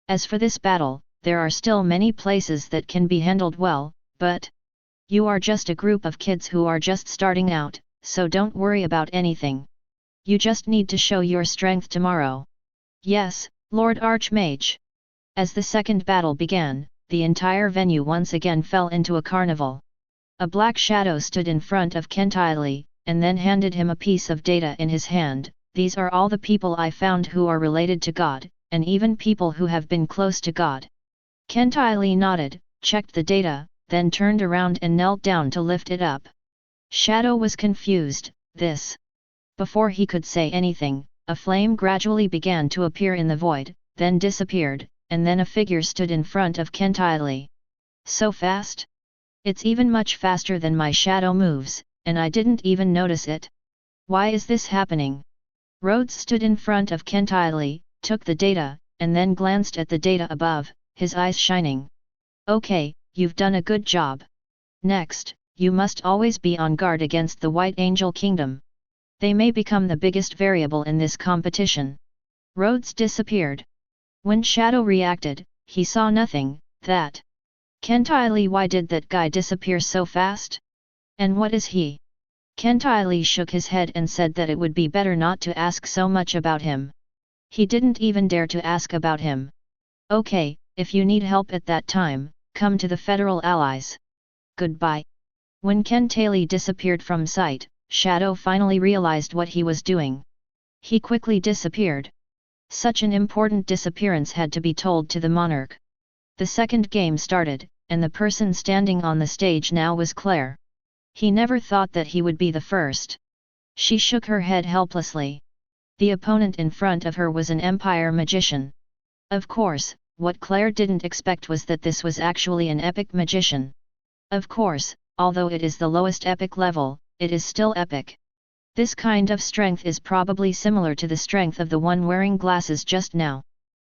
As for this battle, there are still many places that can be handled well, but you are just a group of kids who are just starting out, so don't worry about anything. You just need to show your strength tomorrow. Yes, Lord Archmage. As the second battle began, the entire venue once again fell into a carnival. A black shadow stood in front of Kentali, and then handed him a piece of data in his hand. These are all the people I found who are related to God, and even people who have been close to God. Kentali nodded, checked the data, then turned around and knelt down to lift it up. Shadow was confused, this. Before he could say anything, a flame gradually began to appear in the void, then disappeared, and then a figure stood in front of Kentali. So fast? It's even much faster than my shadow moves, and I didn't even notice it. Why is this happening? Rhodes stood in front of Kentali, took the data, and then glanced at the data above, his eyes shining. Okay, you've done a good job. Next, you must always be on guard against the White Angel Kingdom. They may become the biggest variable in this competition. Rhodes disappeared. When Shadow reacted, he saw nothing. That. Kentali, why did that guy disappear so fast? And what is he? Kentali shook his head and said that it would be better not to ask so much about him. He didn't even dare to ask about him. Okay, if you need help at that time, come to the Federal Allies. Goodbye. When Kentali disappeared from sight, Shadow finally realized what he was doing. He quickly disappeared. Such an important disappearance had to be told to the monarch. The second game started, and the person standing on the stage now was Claire. He never thought that he would be the first. She shook her head helplessly. The opponent in front of her was an Empire magician. Of course, what Claire didn't expect was that this was actually an epic magician. Of course, although it is the lowest epic level, it is still epic. This kind of strength is probably similar to the strength of the one wearing glasses just now.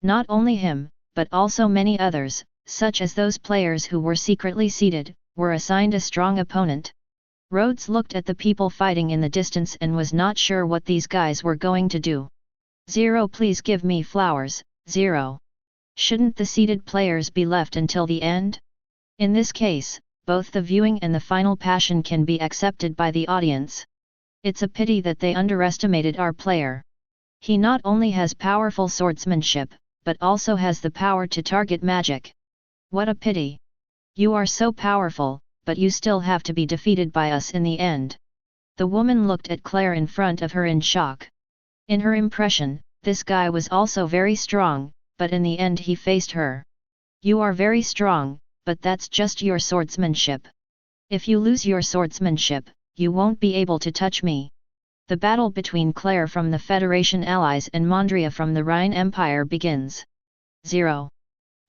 Not only him, but also many others, such as those players who were secretly seated, were assigned a strong opponent. Rhodes looked at the people fighting in the distance and was not sure what these guys were going to do. 0 Please give me flowers, 0. Shouldn't the seated players be left until the end? In this case, both the viewing and the final passion can be accepted by the audience. It's a pity that they underestimated our player. He not only has powerful swordsmanship, but also has the power to target magic. What a pity. You are so powerful, but you still have to be defeated by us in the end. The woman looked at Claire in front of her in shock. In her impression, this guy was also very strong, but in the end he faced her. You are very strong, but that's just your swordsmanship. If you lose your swordsmanship, you won't be able to touch me. The battle between Claire from the Federation Allies and Mondria from the Rhine Empire begins. 0.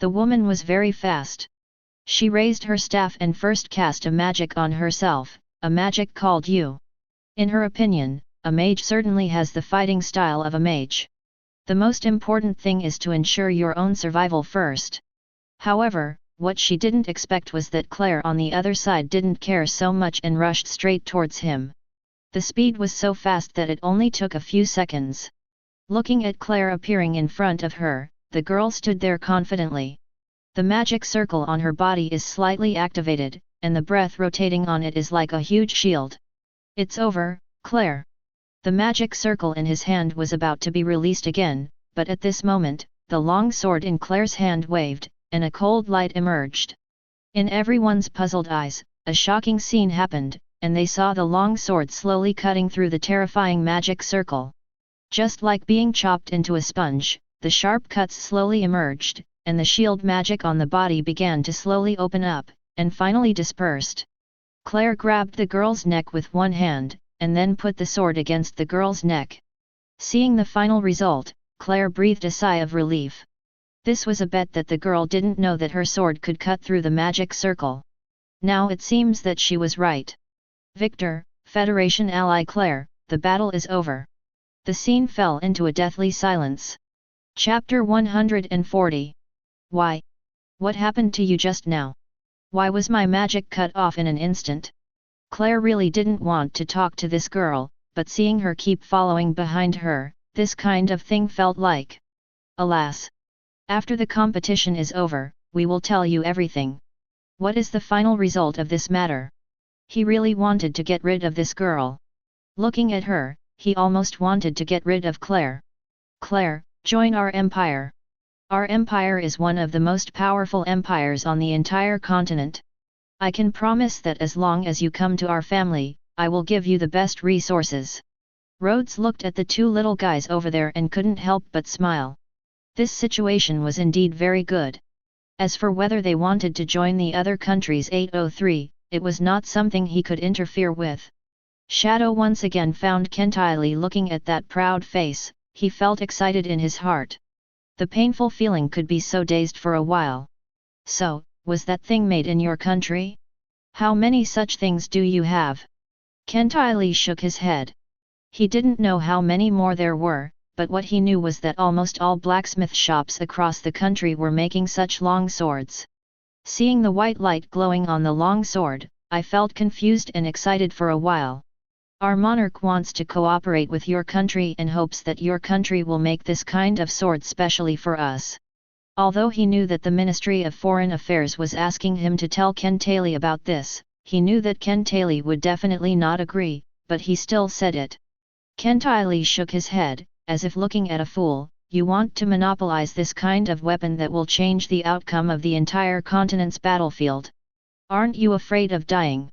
The woman was very fast. She raised her staff and first cast a magic on herself, a magic called You. In her opinion, a mage certainly has the fighting style of a mage. The most important thing is to ensure your own survival first. However, what she didn't expect was that Claire on the other side didn't care so much and rushed straight towards him. The speed was so fast that it only took a few seconds. Looking at Claire appearing in front of her, the girl stood there confidently. The magic circle on her body is slightly activated, and the breath rotating on it is like a huge shield. It's over, Claire. The magic circle in his hand was about to be released again, but at this moment, the long sword in Claire's hand waved, and a cold light emerged. In everyone's puzzled eyes, a shocking scene happened, and they saw the long sword slowly cutting through the terrifying magic circle. Just like being chopped into a sponge, the sharp cuts slowly emerged, and the shield magic on the body began to slowly open up, and finally dispersed. Claire grabbed the girl's neck with one hand, and then put the sword against the girl's neck. Seeing the final result, Claire breathed a sigh of relief. This was a bet that the girl didn't know that her sword could cut through the magic circle. Now it seems that she was right. Victor, Federation ally Claire, the battle is over. The scene fell into a deathly silence. Chapter 140. Why? What happened to you just now? Why was my magic cut off in an instant? Claire really didn't want to talk to this girl, but seeing her keep following behind her, this kind of thing felt like. Alas! After the competition is over, we will tell you everything. What is the final result of this matter? He really wanted to get rid of this girl. Looking at her, he almost wanted to get rid of Claire. Claire, join our empire. Our empire is one of the most powerful empires on the entire continent. I can promise that as long as you come to our family, I will give you the best resources. Rhodes looked at the two little guys over there and couldn't help but smile. This situation was indeed very good. As for whether they wanted to join the other countries 803, it was not something he could interfere with. Shadow once again found Kentylee looking at that proud face. He felt excited in his heart. The painful feeling could be so dazed for a while. So, was that thing made in your country? How many such things do you have? Kentylee shook his head. He didn't know how many more there were, but what he knew was that almost all blacksmith shops across the country were making such long swords. Seeing the white light glowing on the long sword, I felt confused and excited for a while. Our monarch wants to cooperate with your country and hopes that your country will make this kind of sword specially for us. Although he knew that the Ministry of Foreign Affairs was asking him to tell Kentylee about this, he knew that Kentylee would definitely not agree, but he still said it. Kentylee shook his head, as if looking at a fool. You want to monopolize this kind of weapon that will change the outcome of the entire continent's battlefield. Aren't you afraid of dying?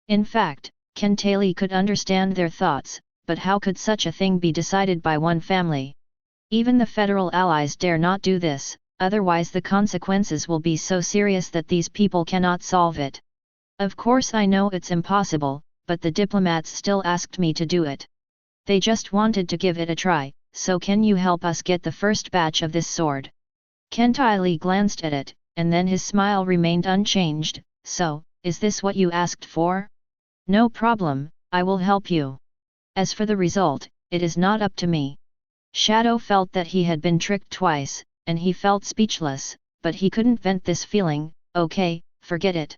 In fact, Kentylee could understand their thoughts, but how could such a thing be decided by one family? Even the federal allies dare not do this, otherwise the consequences will be so serious that these people cannot solve it. Of course I know it's impossible, but the diplomats still asked me to do it. They just wanted to give it a try, so can you help us get the first batch of this sword? Kentylee glanced at it, and then his smile remained unchanged. So, is this what you asked for? No problem, I will help you. As for the result, it is not up to me. Shadow felt that he had been tricked twice, and he felt speechless, but he couldn't vent this feeling. Okay, forget it.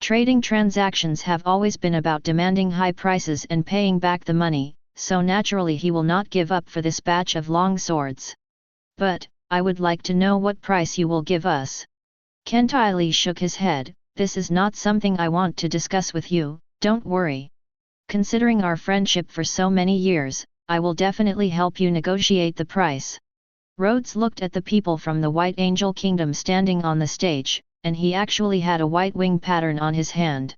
Trading transactions have always been about demanding high prices and paying back the money, so naturally he will not give up for this batch of long swords. But, I would like to know what price you will give us. Kentylee shook his head. This is not something I want to discuss with you. Don't worry. Considering our friendship for so many years, I will definitely help you negotiate the price. Rhodes looked at the people from the White Angel Kingdom standing on the stage, and he actually had a white wing pattern on his hand.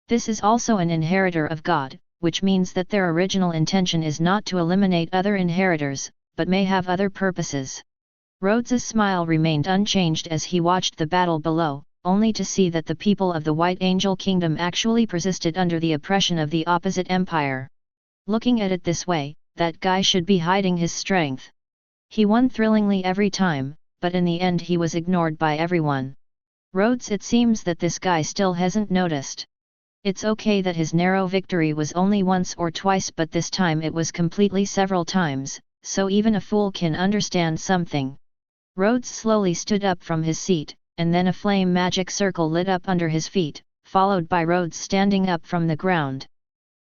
This is also an inheritor of God, which means that their original intention is not to eliminate other inheritors, but may have other purposes. Rhodes's smile remained unchanged as he watched the battle below, only to see that the people of the White Angel Kingdom actually persisted under the oppression of the opposite empire. Looking at it this way, that guy should be hiding his strength. He won thrillingly every time, but in the end he was ignored by everyone. Rhodes, it seems that this guy still hasn't noticed. It's okay that his narrow victory was only once or twice, but this time it was completely several times, so even a fool can understand something. Rhodes slowly stood up from his seat, and then a flame magic circle lit up under his feet, followed by Rhodes standing up from the ground.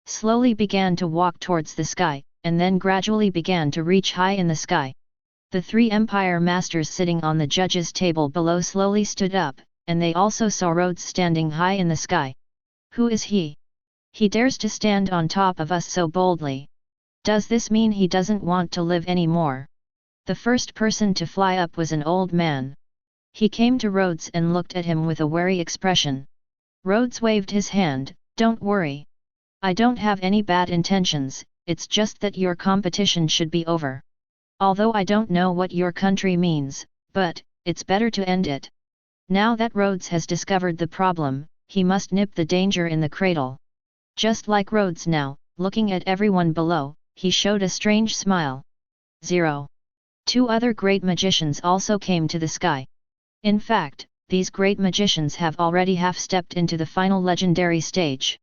Slowly began to walk towards the sky, and then gradually began to reach high in the sky. The three Empire Masters sitting on the judges' table below slowly stood up, and they also saw Rhodes standing high in the sky. Who is he? He dares to stand on top of us so boldly. Does this mean he doesn't want to live anymore? The first person to fly up was an old man. He came to Rhodes and looked at him with a wary expression. Rhodes waved his hand. Don't worry. I don't have any bad intentions, it's just that your competition should be over. Although I don't know what your country means, but it's better to end it. Now that Rhodes has discovered the problem, he must nip the danger in the cradle. Just like Rhodes now, looking at everyone below, he showed a strange smile. 0. 2 other great magicians also came to the sky. In fact, these great magicians have already half-stepped into the final legendary stage.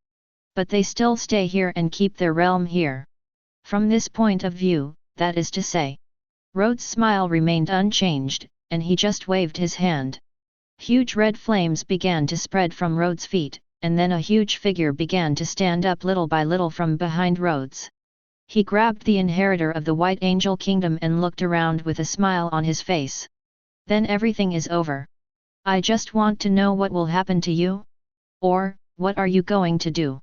But they still stay here and keep their realm here. From this point of view, that is to say. Rhodes' smile remained unchanged, and he just waved his hand. Huge red flames began to spread from Rhodes' feet, and then a huge figure began to stand up little by little from behind Rhodes. He grabbed the inheritor of the White Angel Kingdom and looked around with a smile on his face. Then everything is over. I just want to know what will happen to you? Or, what are you going to do?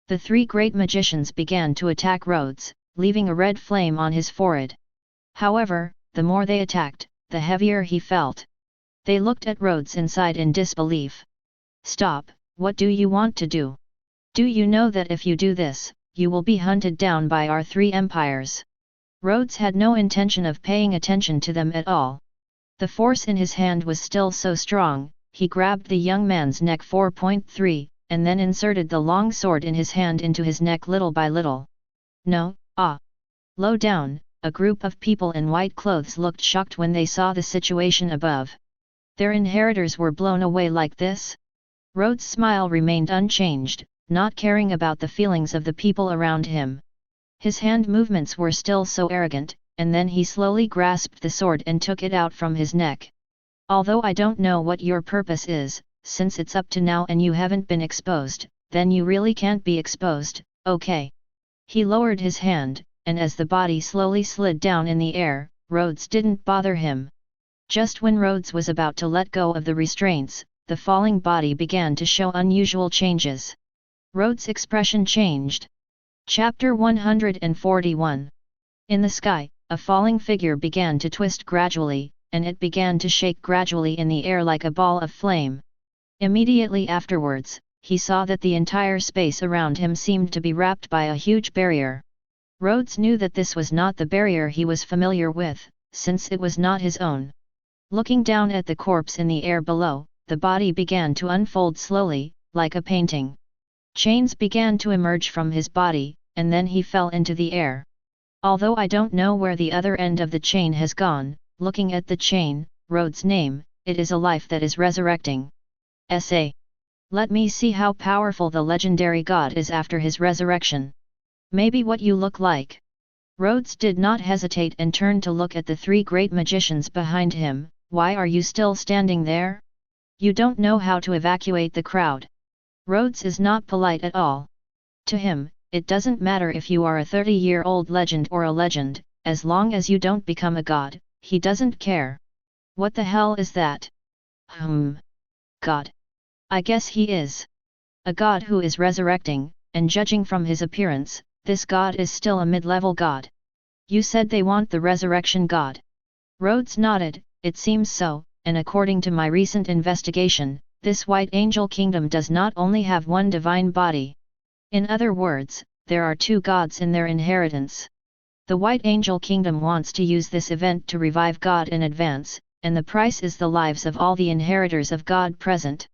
The 3 great magicians began to attack Rhodes, leaving a red flame on his forehead. However, the more they attacked, the heavier he felt. They looked at Rhodes inside in disbelief. Stop, what do you want to do? Do you know that if you do this, you will be hunted down by our 3 empires? Rhodes had no intention of paying attention to them at all. The force in his hand was still so strong, he grabbed the young man's neck 4.3, and then inserted the long sword in his hand into his neck little by little. No, Low down, a group of people in white clothes looked shocked when they saw the situation above. Their inheritors were blown away like this? Rhodes' smile remained unchanged, not caring about the feelings of the people around him. His hand movements were still so arrogant, and then he slowly grasped the sword and took it out from his neck. Although I don't know what your purpose is, since it's up to now and you haven't been exposed, then you really can't be exposed, okay? He lowered his hand, and as the body slowly slid down in the air, Rhodes didn't bother him. Just when Rhodes was about to let go of the restraints, the falling body began to show unusual changes. Rhodes' expression changed. Chapter 141. In the sky, a falling figure began to twist gradually, and it began to shake gradually in the air like a ball of flame. Immediately afterwards, he saw that the entire space around him seemed to be wrapped by a huge barrier. Rhodes knew that this was not the barrier he was familiar with, since it was not his own. Looking down at the corpse in the air below, the body began to unfold slowly, like a painting. Chains began to emerge from his body, and then he fell into the air. Although I don't know where the other end of the chain has gone, looking at the chain, Rhodes' name, it is a life that is resurrecting. Essay. Let me see how powerful the legendary god is after his resurrection. Maybe what you look like. Rhodes did not hesitate and turned to look at the 3 great magicians behind him. Why are you still standing there? You don't know how to evacuate the crowd. Rhodes is not polite at all. To him, it doesn't matter if you are a 30-year-old legend or a legend, as long as you don't become a god, he doesn't care. What the hell is that? God. I guess he is. A god who is resurrecting, and judging from his appearance, this god is still a mid-level god. You said they want the resurrection god. Rhodes nodded, it seems so, and according to my recent investigation, this White Angel Kingdom does not only have one divine body. In other words, there are 2 gods in their inheritance. The White Angel Kingdom wants to use this event to revive God in advance, and the price is the lives of all the inheritors of God present.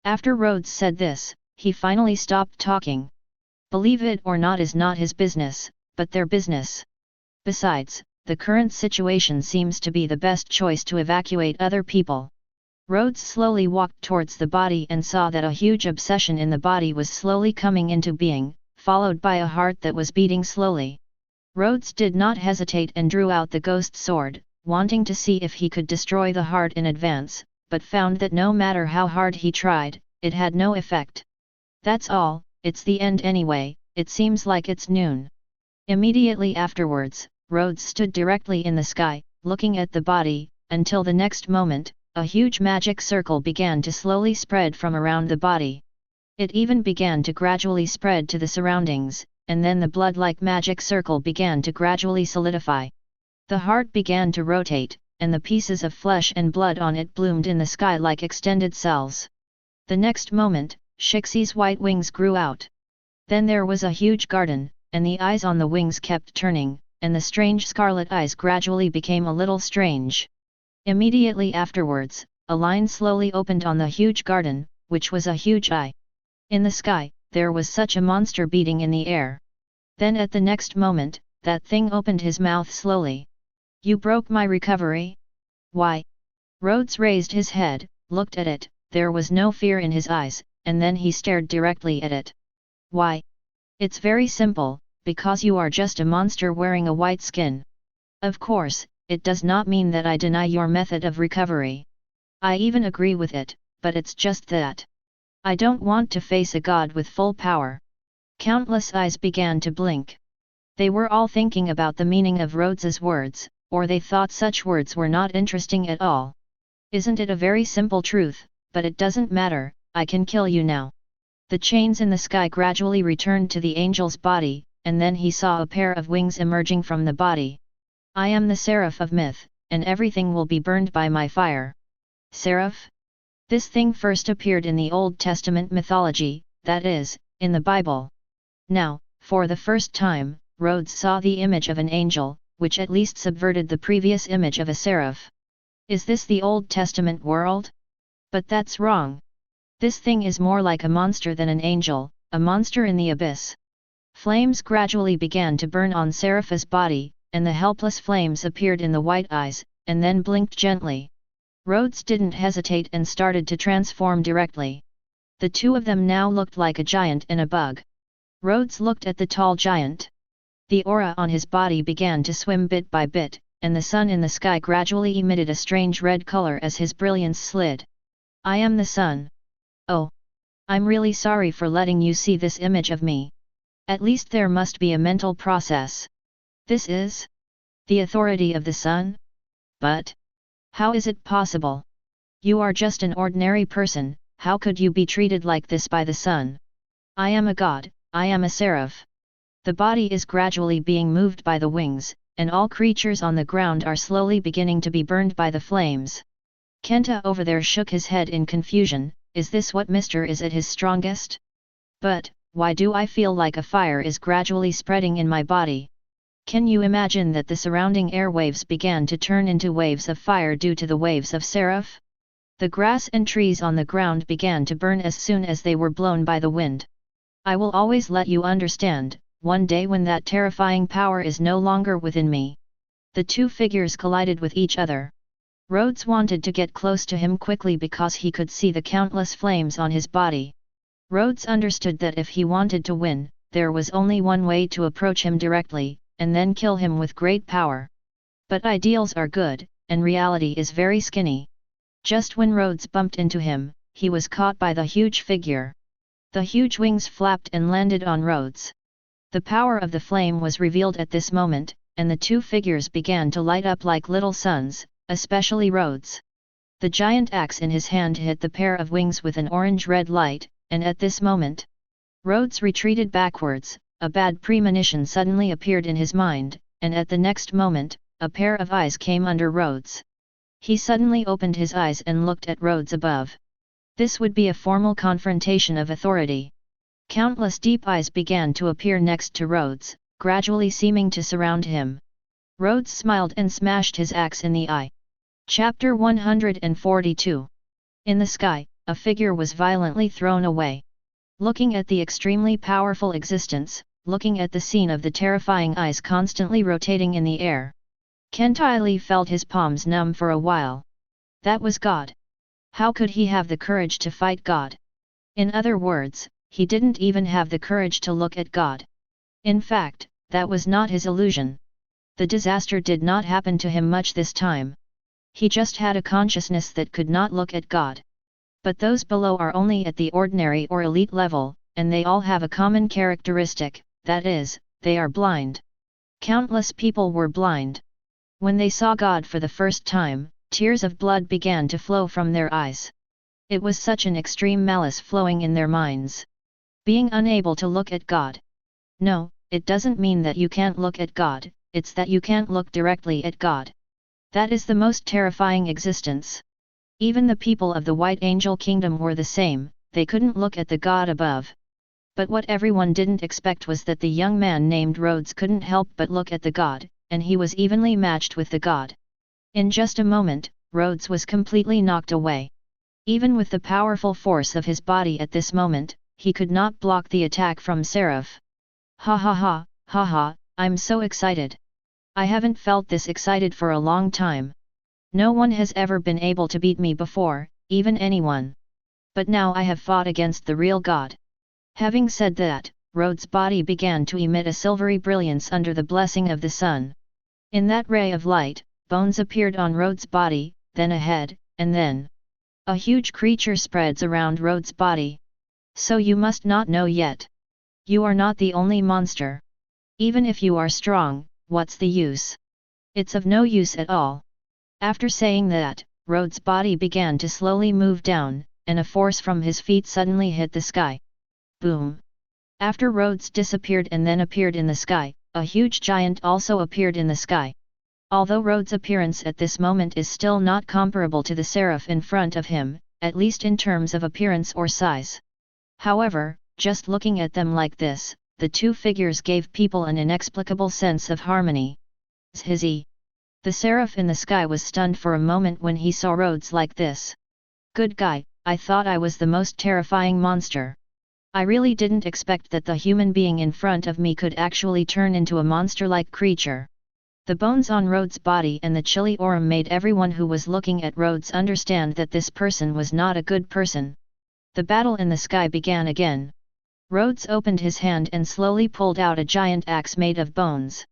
After Rhodes said this, he finally stopped talking. Believe it or not is not his business, but their business. Besides, the current situation seems to be the best choice to evacuate other people. Rhodes slowly walked towards the body and saw that a huge obsession in the body was slowly coming into being, followed by a heart that was beating slowly. Rhodes did not hesitate and drew out the ghost sword, wanting to see if he could destroy the heart in advance, but found that no matter how hard he tried, it had no effect. That's all, it's the end anyway, it seems like it's noon. Immediately afterwards, Rhodes stood directly in the sky, looking at the body, until the next moment, a huge magic circle began to slowly spread from around the body. It even began to gradually spread to the surroundings, and then the blood-like magic circle began to gradually solidify. The heart began to rotate, and the pieces of flesh and blood on it bloomed in the sky like extended cells. The next moment, Shixi's white wings grew out. Then there was a huge garden, and the eyes on the wings kept turning, and the strange scarlet eyes gradually became a little strange. Immediately afterwards, a line slowly opened on the huge garden, which was a huge eye. In the sky, there was such a monster beating in the air. Then at the next moment, that thing opened his mouth slowly. You broke my recovery? Why? Rhodes raised his head, looked at it, there was no fear in his eyes, and then he stared directly at it. Why? It's very simple, because you are just a monster wearing a white skin. Of course, it does not mean that I deny your method of recovery. I even agree with it, but it's just that I don't want to face a god with full power. Countless eyes began to blink. They were all thinking about the meaning of Rhodes's words, or they thought such words were not interesting at all. Isn't it a very simple truth? But it doesn't matter, I can kill you now. The chains in the sky gradually returned to the angel's body, and then he saw a pair of wings emerging from the body. I am the seraph of myth, and everything will be burned by my fire. Seraph? This thing first appeared in the Old Testament mythology, that is, in the Bible. Now, for the first time, Rhodes saw the image of an angel, which at least subverted the previous image of a seraph. Is this the Old Testament world? But that's wrong. This thing is more like a monster than an angel, a monster in the abyss. Flames gradually began to burn on Serapha's body, and the helpless flames appeared in the white eyes, and then blinked gently. Rhodes didn't hesitate and started to transform directly. The two of them now looked like a giant and a bug. Rhodes looked at the tall giant. The aura on his body began to swim bit by bit, and the sun in the sky gradually emitted a strange red color as his brilliance slid. I am the sun. Oh! I'm really sorry for letting you see this image of me. At least there must be a mental process. This is the authority of the sun? But how is it possible? You are just an ordinary person, how could you be treated like this by the sun? I am a god, I am a seraph. The body is gradually being moved by the wings, and all creatures on the ground are slowly beginning to be burned by the flames. Kenta over there shook his head in confusion. Is this what Mr. is at his strongest? But why do I feel like a fire is gradually spreading in my body? Can you imagine that the surrounding airwaves began to turn into waves of fire due to the waves of Seraph? The grass and trees on the ground began to burn as soon as they were blown by the wind. I will always let you understand, one day when that terrifying power is no longer within me. The two figures collided with each other. Rhodes wanted to get close to him quickly because he could see the countless flames on his body. Rhodes understood that if he wanted to win, there was only one way to approach him directly, and then kill him with great power. But ideals are good, and reality is very skinny. Just when Rhodes bumped into him, he was caught by the huge figure. The huge wings flapped and landed on Rhodes. The power of the flame was revealed at this moment, and the two figures began to light up like little suns, especially Rhodes. The giant axe in his hand hit the pair of wings with an orange-red light, and at this moment, Rhodes retreated backwards. A bad premonition suddenly appeared in his mind, and at the next moment, a pair of eyes came under Rhodes. He suddenly opened his eyes and looked at Rhodes above. This would be a formal confrontation of authority. Countless deep eyes began to appear next to Rhodes, gradually seeming to surround him. Rhodes smiled and smashed his axe in the eye. Chapter 142. In the sky, a figure was violently thrown away. Looking at the extremely powerful existence, looking at the scene of the terrifying eyes constantly rotating in the air, Kentaili felt his palms numb for a while. That was God. How could he have the courage to fight God? In other words, he didn't even have the courage to look at God. In fact, that was not his illusion. The disaster did not happen to him much this time. He just had a consciousness that could not look at God. But those below are only at the ordinary or elite level, and they all have a common characteristic, that is, they are blind. Countless people were blind. When they saw God for the first time, tears of blood began to flow from their eyes. It was such an extreme malice flowing in their minds. Being unable to look at God. No, it doesn't mean that you can't look at God, it's that you can't look directly at God. That is the most terrifying existence. Even the people of the White Angel Kingdom were the same, they couldn't look at the god above. But what everyone didn't expect was that the young man named Rhodes couldn't help but look at the god, and he was evenly matched with the god. In just a moment, Rhodes was completely knocked away. Even with the powerful force of his body at this moment, he could not block the attack from Seraph. Ha ha ha, ha ha, I'm so excited. I haven't felt this excited for a long time. No one has ever been able to beat me before, even anyone. But now I have fought against the real god. Having said that, Rhodes' body began to emit a silvery brilliance under the blessing of the sun. In that ray of light, bones appeared on Rhodes' body, then a head, and then a huge creature spreads around Rhodes' body. So you must not know yet. You are not the only monster. Even if you are strong, what's the use? It's of no use at all. After saying that, Rhodes' body began to slowly move down, and a force from his feet suddenly hit the sky. Boom! After Rhodes disappeared and then appeared in the sky, a huge giant also appeared in the sky. Although Rhodes' appearance at this moment is still not comparable to the seraph in front of him, at least in terms of appearance or size. However, just looking at them like this, the two figures gave people an inexplicable sense of harmony. Zhizzy! The seraph in the sky was stunned for a moment when he saw Rhodes like this. Good guy, I thought I was the most terrifying monster. I really didn't expect that the human being in front of me could actually turn into a monster-like creature. The bones on Rhodes' body and the chilly aura made everyone who was looking at Rhodes understand that this person was not a good person. The battle in the sky began again. Rhodes opened his hand and slowly pulled out a giant axe made of bones.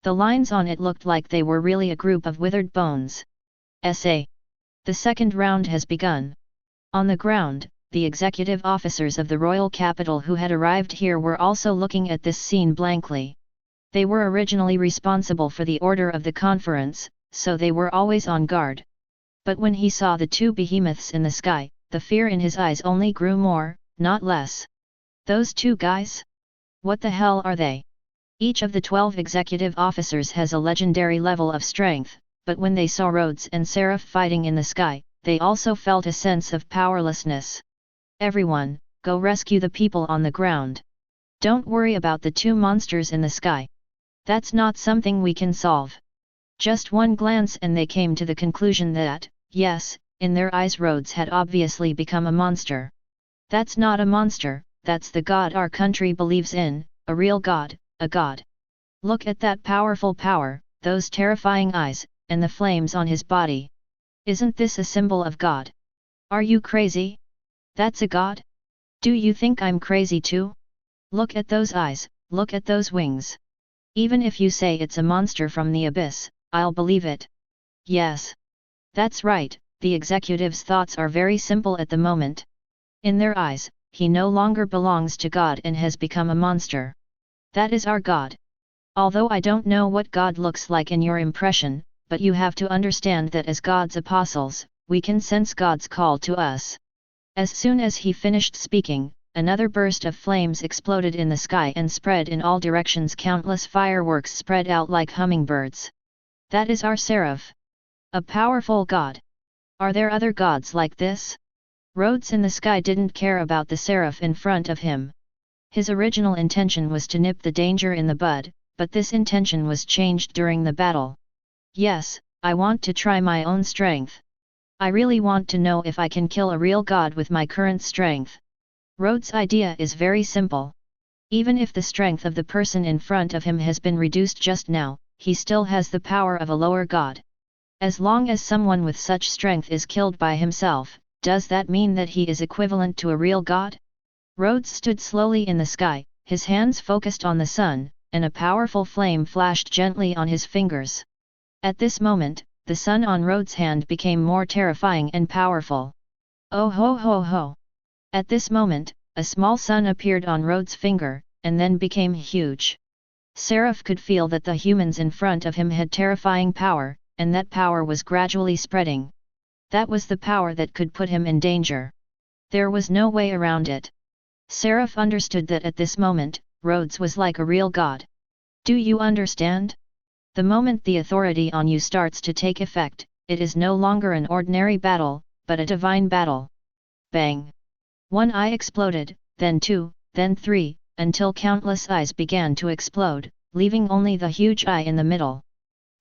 The lines on it looked like they were really a group of withered bones. The second round has begun. On the ground, the executive officers of the royal capital who had arrived here were also looking at this scene blankly. They were originally responsible for the order of the conference, so they were always on guard. But when he saw the two behemoths in the sky, the fear in his eyes only grew more, not less. Those two guys? What the hell are they? Each of the 12 executive officers has a legendary level of strength, but when they saw Rhodes and Seraph fighting in the sky, they also felt a sense of powerlessness. Everyone, go rescue the people on the ground. Don't worry about the two monsters in the sky. That's not something we can solve. Just one glance and they came to the conclusion that, yes, in their eyes Rhodes had obviously become a monster. That's not a monster, that's the god our country believes in, a real god, a god. Look at that powerful power, those terrifying eyes, and the flames on his body. Isn't this a symbol of God? Are you crazy? That's a god? Do you think I'm crazy too? Look at those eyes, look at those wings. Even if you say it's a monster from the abyss, I'll believe it. Yes. That's right, the executive's thoughts are very simple at the moment. In their eyes, he no longer belongs to God and has become a monster. That is our God. Although I don't know what God looks like in your impression, but you have to understand that as God's apostles, we can sense God's call to us. As soon as he finished speaking, another burst of flames exploded in the sky and spread in all directions. Countless fireworks spread out like hummingbirds. That is our seraph. A powerful god. Are there other gods like this? Rhodes in the sky didn't care about the seraph in front of him. His original intention was to nip the danger in the bud, but this intention was changed during the battle. Yes, I want to try my own strength. I really want to know if I can kill a real god with my current strength. Rhodes' idea is very simple. Even if the strength of the person in front of him has been reduced just now, he still has the power of a lower god. As long as someone with such strength is killed by himself, does that mean that he is equivalent to a real god? Rhodes stood slowly in the sky, his hands focused on the sun, and a powerful flame flashed gently on his fingers. At this moment, the sun on Rhodes' hand became more terrifying and powerful. Oh ho ho ho! At this moment, a small sun appeared on Rhodes' finger, and then became huge. Seraph could feel that the humans in front of him had terrifying power, and that power was gradually spreading. That was the power that could put him in danger. There was no way around it. Seraph understood that at this moment, Rhodes was like a real god. Do you understand? The moment the authority on you starts to take effect, it is no longer an ordinary battle, but a divine battle. Bang! One eye exploded, then two, then three, until countless eyes began to explode, leaving only the huge eye in the middle.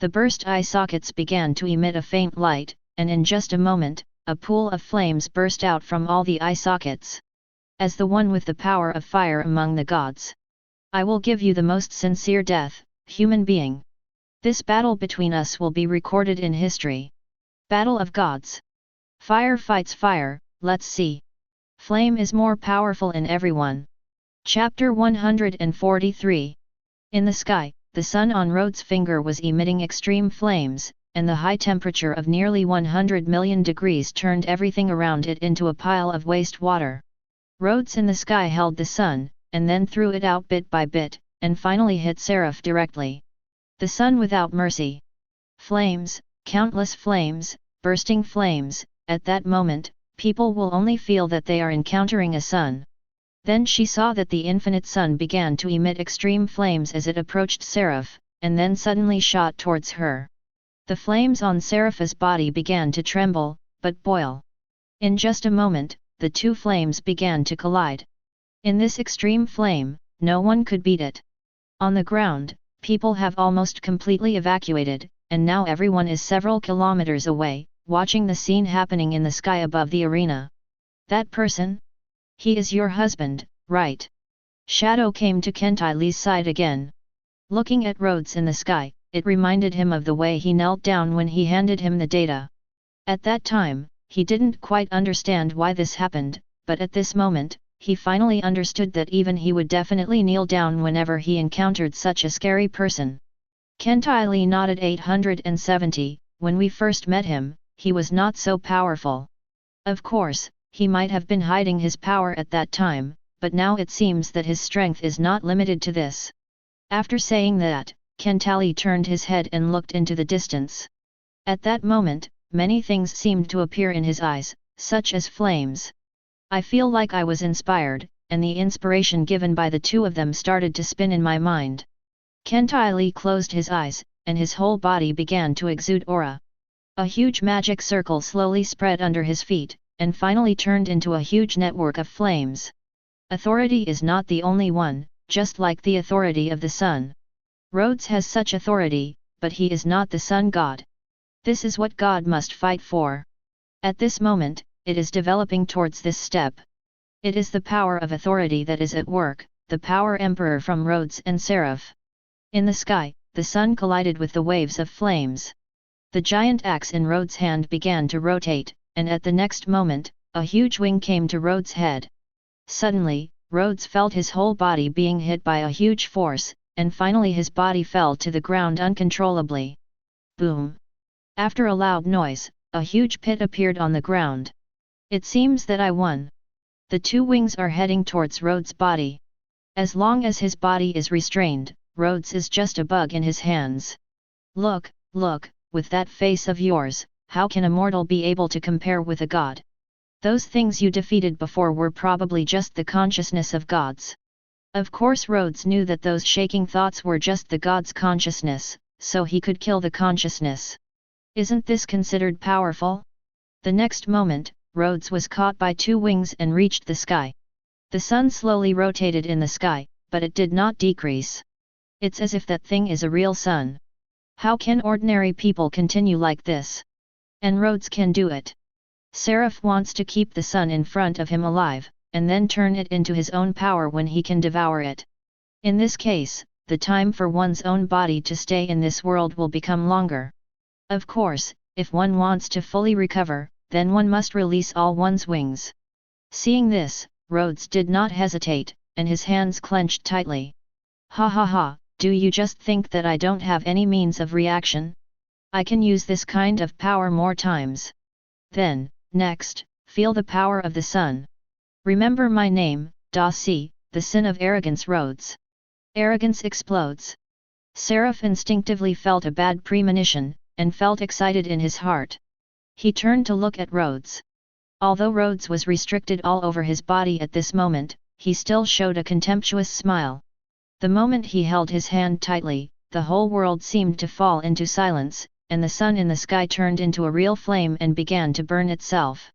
The burst eye sockets began to emit a faint light, and in just a moment, a pool of flames burst out from all the eye sockets. As the one with the power of fire among the gods, I will give you the most sincere death, human being. This battle between us will be recorded in history. Battle of gods. Fire fights fire, let's see. Flame is more powerful in everyone. Chapter 143. In the sky, the sun on Rhodes' finger was emitting extreme flames, and the high temperature of nearly 100 million degrees turned everything around it into a pile of waste water. Rhodes in the sky held the sun, and then threw it out bit by bit, and finally hit Seraph directly. The sun without mercy. Flames, countless flames, bursting flames. At that moment, people will only feel that they are encountering a sun. Then she saw that the infinite sun began to emit extreme flames as it approached Seraph, and then suddenly shot towards her. The flames on Seraph's body began to tremble, but boil. In just a moment, the two flames began to collide. In this extreme flame, no one could beat it. On the ground, people have almost completely evacuated, and now everyone is several kilometers away, watching the scene happening in the sky above the arena. That person? He is your husband, right? Shadow came to Kentai's side again. Looking at Rhodes in the sky, it reminded him of the way he knelt down when he handed him the data. At that time, he didn't quite understand why this happened, but at this moment, he finally understood that even he would definitely kneel down whenever he encountered such a scary person. Kentai nodded. 870, when we first met him, he was not so powerful. Of course, he might have been hiding his power at that time, but now it seems that his strength is not limited to this. After saying that, Kentai turned his head and looked into the distance. At that moment, many things seemed to appear in his eyes, such as flames. I feel like I was inspired, and the inspiration given by the two of them started to spin in my mind. Kentai closed his eyes, and his whole body began to exude aura. A huge magic circle slowly spread under his feet, and finally turned into a huge network of flames. Authority is not the only one, just like the authority of the sun. Rhodes has such authority, but he is not the sun god. This is what God must fight for. At this moment, it is developing towards this step. It is the power of authority that is at work, the power emperor from Rhodes and Seraph. In the sky, the sun collided with the waves of flames. The giant axe in Rhodes' hand began to rotate, and at the next moment, a huge wing came to Rhodes' head. Suddenly, Rhodes felt his whole body being hit by a huge force, and finally his body fell to the ground uncontrollably. Boom! After a loud noise, a huge pit appeared on the ground. It seems that I won. The two wings are heading towards Rhodes' body. As long as his body is restrained, Rhodes is just a bug in his hands. Look, look, with that face of yours, how can a mortal be able to compare with a god? Those things you defeated before were probably just the consciousness of gods. Of course Rhodes knew that those shaking thoughts were just the god's consciousness, so he could kill the consciousness. Isn't this considered powerful? The next moment, Rhodes was caught by two wings and reached the sky. The sun slowly rotated in the sky, but it did not decrease. It's as if that thing is a real sun. How can ordinary people continue like this? And Rhodes can do it. Seraph wants to keep the sun in front of him alive, and then turn it into his own power when he can devour it. In this case, the time for one's own body to stay in this world will become longer. Of course, if one wants to fully recover, then one must release all one's wings. Seeing this, Rhodes did not hesitate, and his hands clenched tightly. Ha ha ha, do you just think that I don't have any means of reaction? I can use this kind of power more times. Then, next, feel the power of the sun. Remember my name, Dasi, the sin of arrogance. Rhodes. Arrogance explodes. Seraph instinctively felt a bad premonition, and felt excited in his heart. He turned to look at Rhodes. Although Rhodes was restricted all over his body at this moment, he still showed a contemptuous smile. The moment he held his hand tightly, the whole world seemed to fall into silence, and the sun in the sky turned into a real flame and began to burn itself.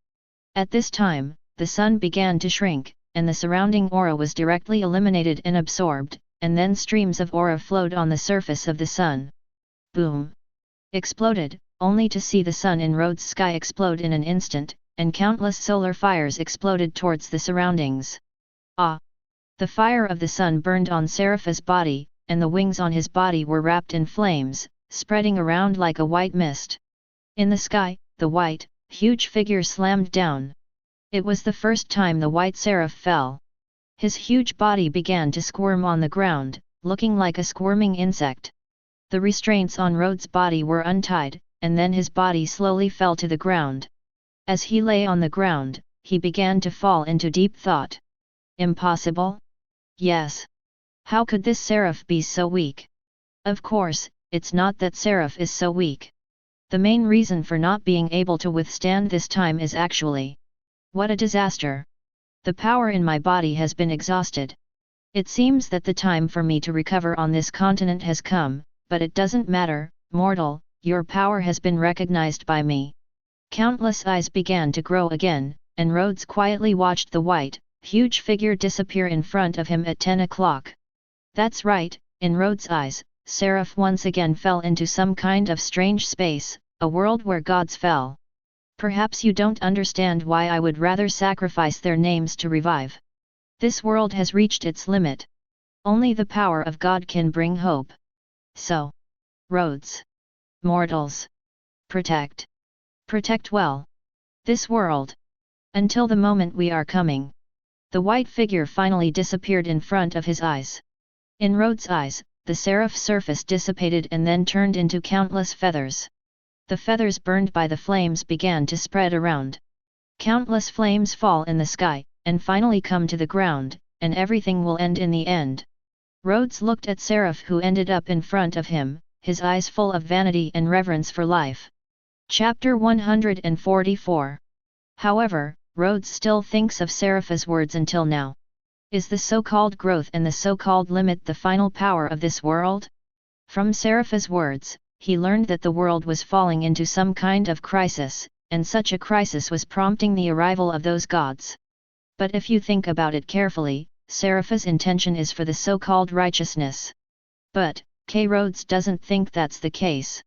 At this time, the sun began to shrink, and the surrounding aura was directly eliminated and absorbed, and then streams of aura flowed on the surface of the sun. Boom! Exploded, only to see the sun in Rhodes' sky explode in an instant, and countless solar fires exploded towards the surroundings. Ah! The fire of the sun burned on Serapha's body, and the wings on his body were wrapped in flames, spreading around like a white mist. In the sky, the white, huge figure slammed down. It was the first time the white seraph fell. His huge body began to squirm on the ground, looking like a squirming insect. The restraints on Rhodes' body were untied, and then his body slowly fell to the ground. As he lay on the ground, he began to fall into deep thought. Impossible? Yes. How could this seraph be so weak? Of course, it's not that seraph is so weak. The main reason for not being able to withstand this time is actually, what a disaster! The power in my body has been exhausted. It seems that the time for me to recover on this continent has come, but it doesn't matter, mortal, your power has been recognized by me. Countless eyes began to grow again, and Rhodes quietly watched the white, huge figure disappear in front of him at 10 o'clock. That's right, in Rhodes' eyes, Seraph once again fell into some kind of strange space, a world where gods fell. Perhaps you don't understand why I would rather sacrifice their names to revive. This world has reached its limit. Only the power of God can bring hope. So, Rhodes, mortals, protect well this world, until the moment we are coming. The white figure finally disappeared in front of his eyes. In Rhodes' eyes, the seraph surface dissipated and then turned into countless feathers. The feathers burned by the flames began to spread around. Countless flames fall in the sky, and finally come to the ground, and everything will end in the end. Rhodes looked at Seraph who ended up in front of him, his eyes full of vanity and reverence for life. Chapter 144. However, Rhodes still thinks of Serapha's words until now. Is the so-called growth and the so-called limit the final power of this world? From Serapha's words, he learned that the world was falling into some kind of crisis, and such a crisis was prompting the arrival of those gods. But if you think about it carefully, Serapha's intention is for the so-called righteousness. But, Rhodes doesn't think that's the case.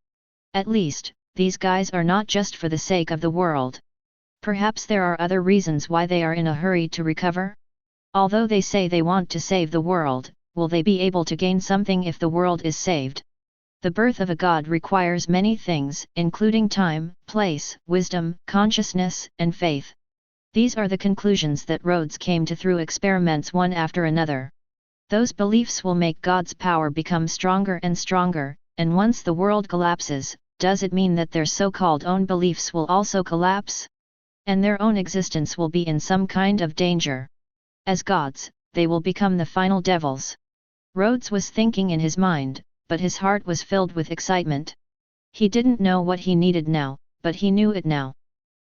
At least, these guys are not just for the sake of the world. Perhaps there are other reasons why they are in a hurry to recover? Although they say they want to save the world, will they be able to gain something if the world is saved? The birth of a god requires many things, including time, place, wisdom, consciousness, and faith. These are the conclusions that Rhodes came to through experiments one after another. Those beliefs will make God's power become stronger and stronger, and once the world collapses, does it mean that their so-called own beliefs will also collapse? And their own existence will be in some kind of danger. As gods, they will become the final devils. Rhodes was thinking in his mind, but his heart was filled with excitement. He didn't know what he needed now, but he knew it now.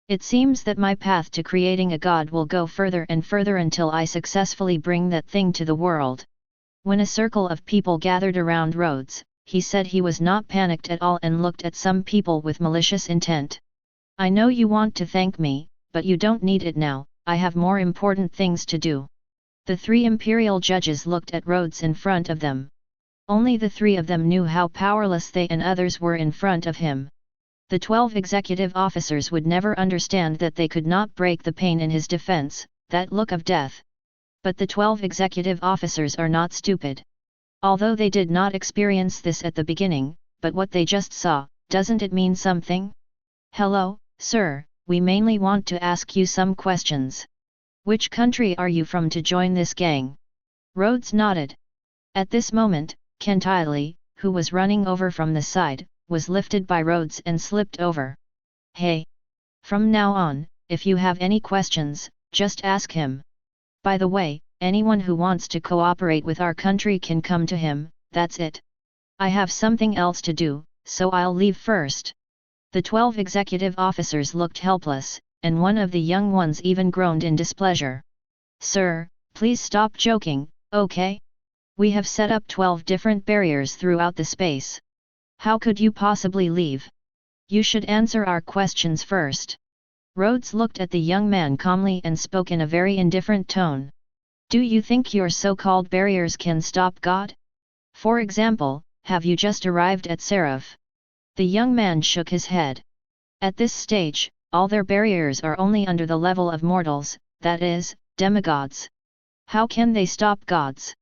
It seems that my path to creating a god will go further and further until I successfully bring that thing to the world. When a circle of people gathered around Rhodes, he said he was not panicked at all and looked at some people with malicious intent. I know you want to thank me, but you don't need it now, I have more important things to do. The 3 imperial judges looked at Rhodes in front of them. Only the 3 of them knew how powerless they and others were in front of him. The 12 executive officers would never understand that they could not break the pain in his defense, that look of death. But the 12 executive officers are not stupid. Although they did not experience this at the beginning, but what they just saw, doesn't it mean something? Hello, sir, we mainly want to ask you some questions. Which country are you from to join this gang? Rhodes nodded. At this moment, Kentiley, who was running over from the side, was lifted by Rhodes and slipped over. Hey! From now on, if you have any questions, just ask him. By the way, anyone who wants to cooperate with our country can come to him, that's it. I have something else to do, so I'll leave first. The 12 executive officers looked helpless, and one of the young ones even groaned in displeasure. Sir, please stop joking, okay? We have set up 12 different barriers throughout the space. How could you possibly leave? You should answer our questions first. Rhodes looked at the young man calmly and spoke in a very indifferent tone. Do you think your so-called barriers can stop God? For example, have you just arrived at Seraph? The young man shook his head. At this stage, all their barriers are only under the level of mortals, that is, demigods. How can they stop gods?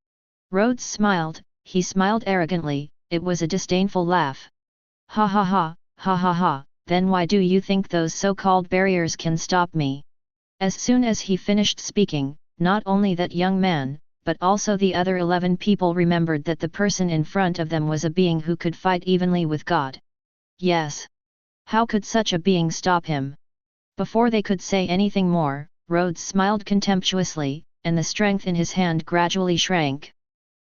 Rhodes smiled, he smiled arrogantly, it was a disdainful laugh. Ha ha ha, ha ha ha, then why do you think those so-called barriers can stop me? As soon as he finished speaking, not only that young man, but also the other 11 people remembered that the person in front of them was a being who could fight evenly with God. Yes. How could such a being stop him? Before they could say anything more, Rhodes smiled contemptuously, and the strength in his hand gradually shrank.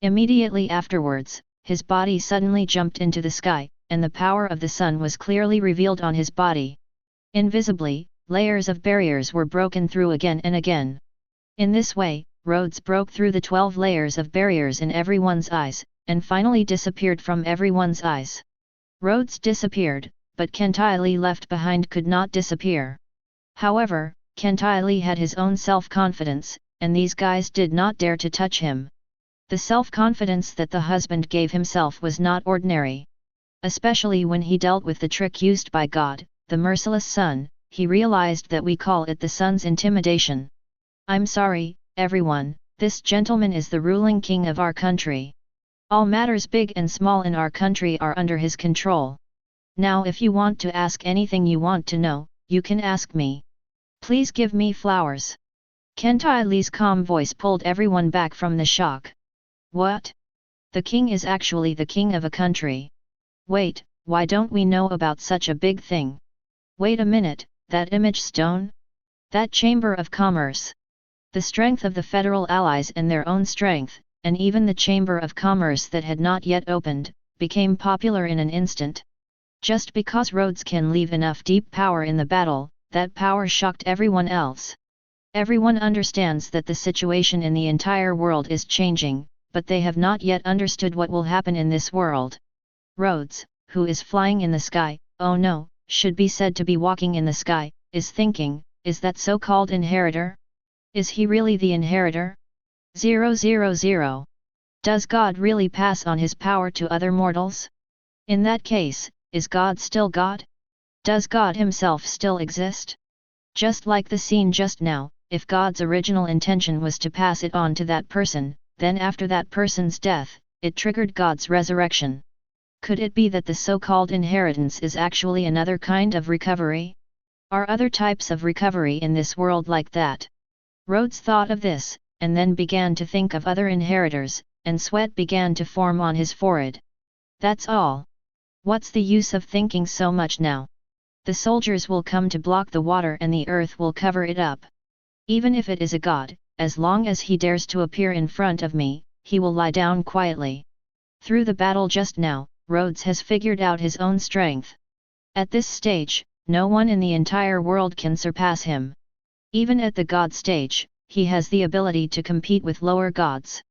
Immediately afterwards, his body suddenly jumped into the sky, and the power of the sun was clearly revealed on his body. Invisibly, layers of barriers were broken through again and again. In this way, Rhodes broke through the 12 layers of barriers in everyone's eyes, and finally disappeared from everyone's eyes. Rhodes disappeared, but Kentylee left behind could not disappear. However, Kentylee had his own self-confidence, and these guys did not dare to touch him. The self-confidence that the husband gave himself was not ordinary. Especially when he dealt with the trick used by God, the merciless sun, he realized that we call it the sun's intimidation. I'm sorry, everyone, this gentleman is the ruling king of our country. All matters big and small in our country are under his control. Now if you want to ask anything you want to know, you can ask me. Please give me flowers. Kentylee's calm voice pulled everyone back from the shock. What? The king is actually the king of a country. Wait, why don't we know about such a big thing? Wait a minute, that image stone? That Chamber of Commerce. The strength of the federal allies and their own strength, and even the Chamber of Commerce that had not yet opened, became popular in an instant. Just because Rhodes can leave enough deep power in the battle, that power shocked everyone else. Everyone understands that the situation in the entire world is changing, but they have not yet understood what will happen in this world. Rhodes, who is flying in the sky, oh no, should be said to be walking in the sky, is thinking, is that so-called inheritor? Is he really the inheritor? 000. Does God really pass on his power to other mortals? In that case, is God still God? Does God himself still exist? Just like the scene just now, if God's original intention was to pass it on to that person, then after that person's death, it triggered God's resurrection. Could it be that the so-called inheritance is actually another kind of recovery? Are other types of recovery in this world like that? Rhodes thought of this, and then began to think of other inheritors, and sweat began to form on his forehead. That's all. What's the use of thinking so much now? The soldiers will come to block the water and the earth will cover it up. Even if it is a god, as long as he dares to appear in front of me, he will lie down quietly. Through the battle just now, Rhodes has figured out his own strength. At this stage, no one in the entire world can surpass him. Even at the god stage, he has the ability to compete with lower gods.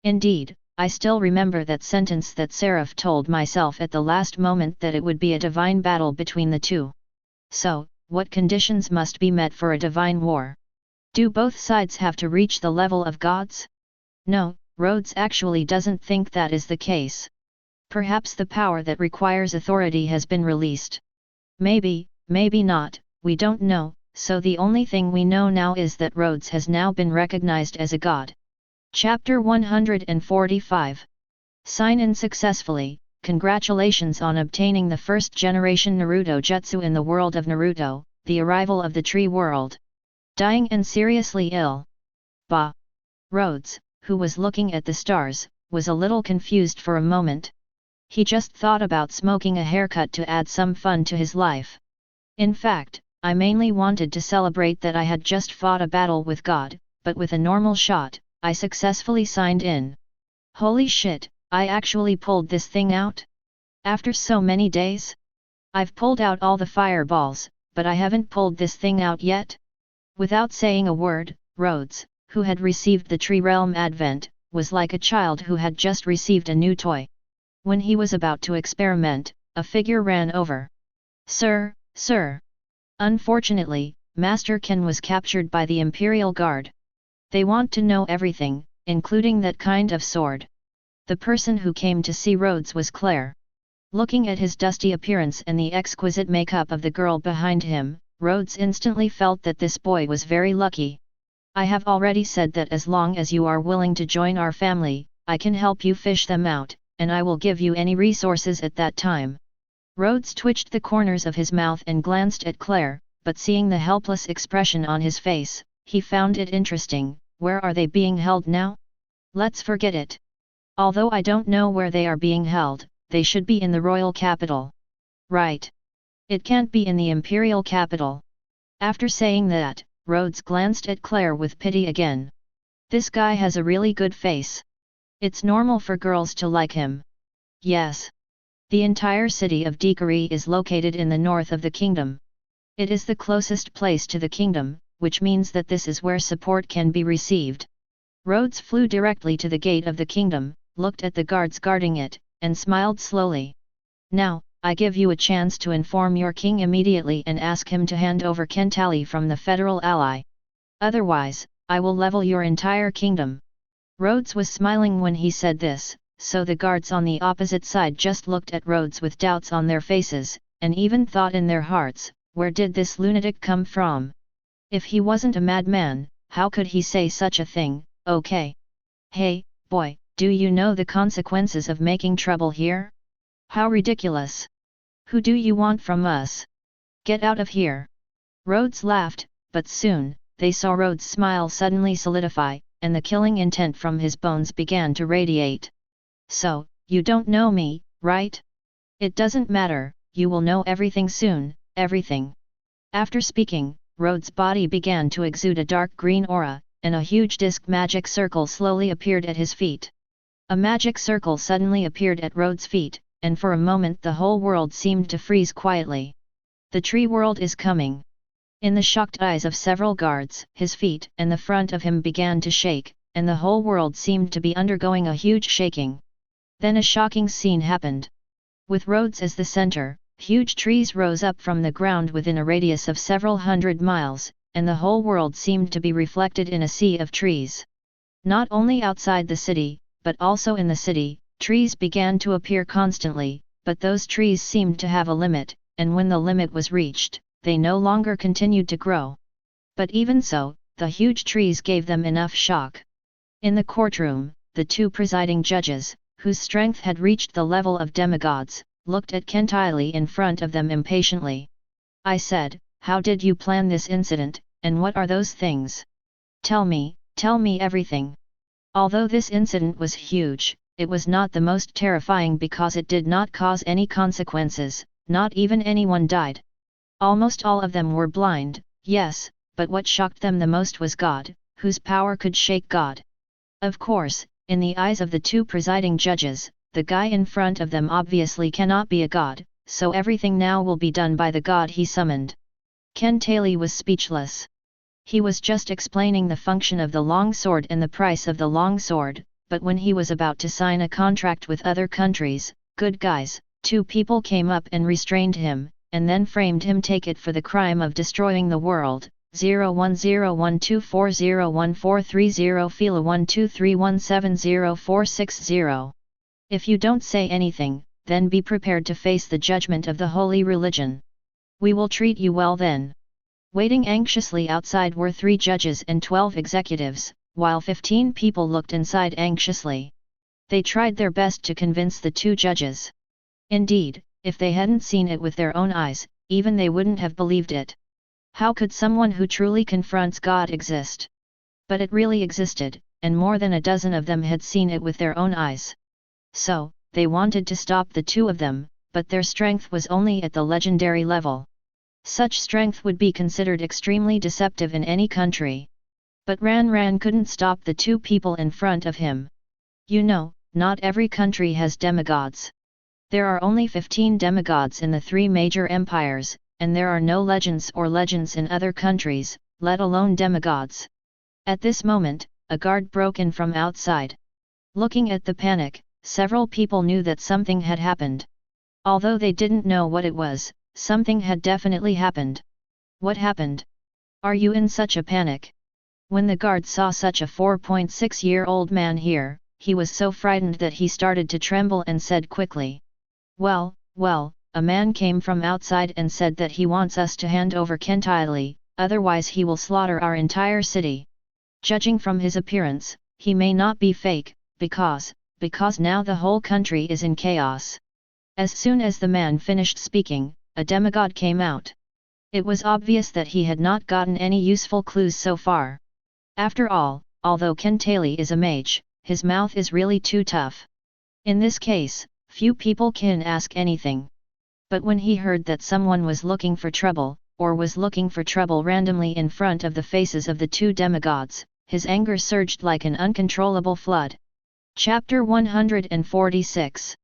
Indeed, I still remember that sentence that Seraph told myself at the last moment that it would be a divine battle between the two. So, what conditions must be met for a divine war? Do both sides have to reach the level of gods? No, Rhodes actually doesn't think that is the case. Perhaps the power that requires authority has been released. Maybe, maybe not, we don't know, so the only thing we know now is that Rhodes has now been recognized as a god. Chapter 145. Sign in successfully. Congratulations on obtaining the first generation Naruto jutsu in the world of Naruto, the arrival of the tree world. Dying and seriously ill. Bah! Rhodes, who was looking at the stars, was a little confused for a moment. He just thought about smoking a haircut to add some fun to his life. In fact, I mainly wanted to celebrate that I had just fought a battle with God, but with a normal shot, I successfully signed in. Holy shit, I actually pulled this thing out? After so many days? I've pulled out all the fireballs, but I haven't pulled this thing out yet? Without saying a word, Rhodes, who had received the Tree Realm Advent, was like a child who had just received a new toy. When he was about to experiment, a figure ran over. Sir, sir. Unfortunately, Master Ken was captured by the Imperial Guard. They want to know everything, including that kind of sword. The person who came to see Rhodes was Claire. Looking at his dusty appearance and the exquisite makeup of the girl behind him, Rhodes instantly felt that this boy was very lucky. I have already said that as long as you are willing to join our family, I can help you fish them out, and I will give you any resources at that time. Rhodes twitched the corners of his mouth and glanced at Claire, but seeing the helpless expression on his face, he found it interesting. Where are they being held now? Let's forget it. Although I don't know where they are being held, they should be in the royal capital. Right. It can't be in the imperial capital. After saying that, Rhodes glanced at Claire with pity again. This guy has a really good face. It's normal for girls to like him. Yes. The entire city of Dekari is located in the north of the kingdom. It is the closest place to the kingdom, which means that this is where support can be received. Rhodes flew directly to the gate of the kingdom, looked at the guards guarding it, and smiled slowly. Now, I give you a chance to inform your king immediately and ask him to hand over Kentali from the federal ally. Otherwise, I will level your entire kingdom. Rhodes was smiling when he said this, so the guards on the opposite side just looked at Rhodes with doubts on their faces, and even thought in their hearts, where did this lunatic come from? If he wasn't a madman, how could he say such a thing? Okay. Hey, boy, do you know the consequences of making trouble here? How ridiculous! Who do you want from us? Get out of here! Rhodes laughed, but soon, they saw Rhodes' smile suddenly solidify, and the killing intent from his bones began to radiate. So, you don't know me, right? It doesn't matter, you will know everything soon, everything. After speaking, Rhodes' body began to exude a dark green aura, and a huge disc magic circle slowly appeared at his feet. A magic circle suddenly appeared at Rhodes' feet, and for a moment the whole world seemed to freeze quietly. The tree world is coming. In the shocked eyes of several guards, his feet and the front of him began to shake, and the whole world seemed to be undergoing a huge shaking. Then a shocking scene happened. With Rhodes as the center, huge trees rose up from the ground within a radius of several hundred miles, and the whole world seemed to be reflected in a sea of trees. Not only outside the city, but also in the city, trees began to appear constantly, but those trees seemed to have a limit, and when the limit was reached, they no longer continued to grow. But even so, the huge trees gave them enough shock. In the courtroom, the two presiding judges, whose strength had reached the level of demigods, looked at Kentili in front of them impatiently. I said, how did you plan this incident, and what are those things? Tell me everything. Although this incident was huge, it was not the most terrifying because it did not cause any consequences, not even anyone died. Almost all of them were blind, yes, but what shocked them the most was God, whose power could shake God. Of course, in the eyes of the two presiding judges, the guy in front of them obviously cannot be a god, so everything now will be done by the god he summoned. Kentili was speechless. He was just explaining the function of the long sword and the price of the long sword, but when he was about to sign a contract with other countries, good guys, two people came up and restrained him, and then framed him take it for the crime of destroying the world. 0101240143 Fila 123170460. If you don't say anything, then be prepared to face the judgment of the holy religion. We will treat you well then. Waiting anxiously outside were 3 judges and 12 executives, while 15 people looked inside anxiously. They tried their best to convince the 2 judges. Indeed, if they hadn't seen it with their own eyes, even they wouldn't have believed it. How could someone who truly confronts God exist? But it really existed, and more than a dozen of them had seen it with their own eyes. So, they wanted to stop the 2 of them, but their strength was only at the legendary level. Such strength would be considered extremely deceptive in any country. But Ran couldn't stop the 2 people in front of him. You know, not every country has demigods. There are only 15 demigods in the 3 major empires, and there are no legends in other countries, let alone demigods. At this moment, a guard broke in from outside. Looking at the panic, several people knew that something had happened. Although they didn't know what it was, something had definitely happened. What happened? Are you in such a panic? When the guard saw such a 4.6-year-old man here, he was so frightened that he started to tremble and said quickly. Well, a man came from outside and said that he wants us to hand over Kentaili, otherwise he will slaughter our entire city. Judging from his appearance, he may not be fake, because now the whole country is in chaos. As soon as the man finished speaking, a demigod came out. It was obvious that he had not gotten any useful clues so far. After all, although Kentaili is a mage, his mouth is really too tough. In this case, few people can ask anything. But when he heard that someone was looking for trouble, or was looking for trouble randomly in front of the faces of the two demigods, his anger surged like an uncontrollable flood. Chapter 146.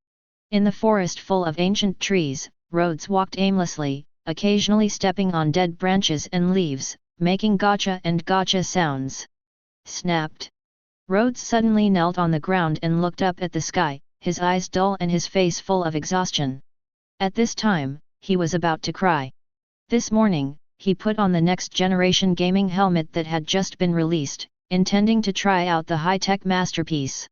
In the forest full of ancient trees, Rhodes walked aimlessly, occasionally stepping on dead branches and leaves, making gotcha and gotcha sounds. Snapped. Rhodes suddenly knelt on the ground and looked up at the sky, his eyes dull and his face full of exhaustion. At this time, he was about to cry. This morning, he put on the next generation gaming helmet that had just been released, intending to try out the high-tech masterpiece.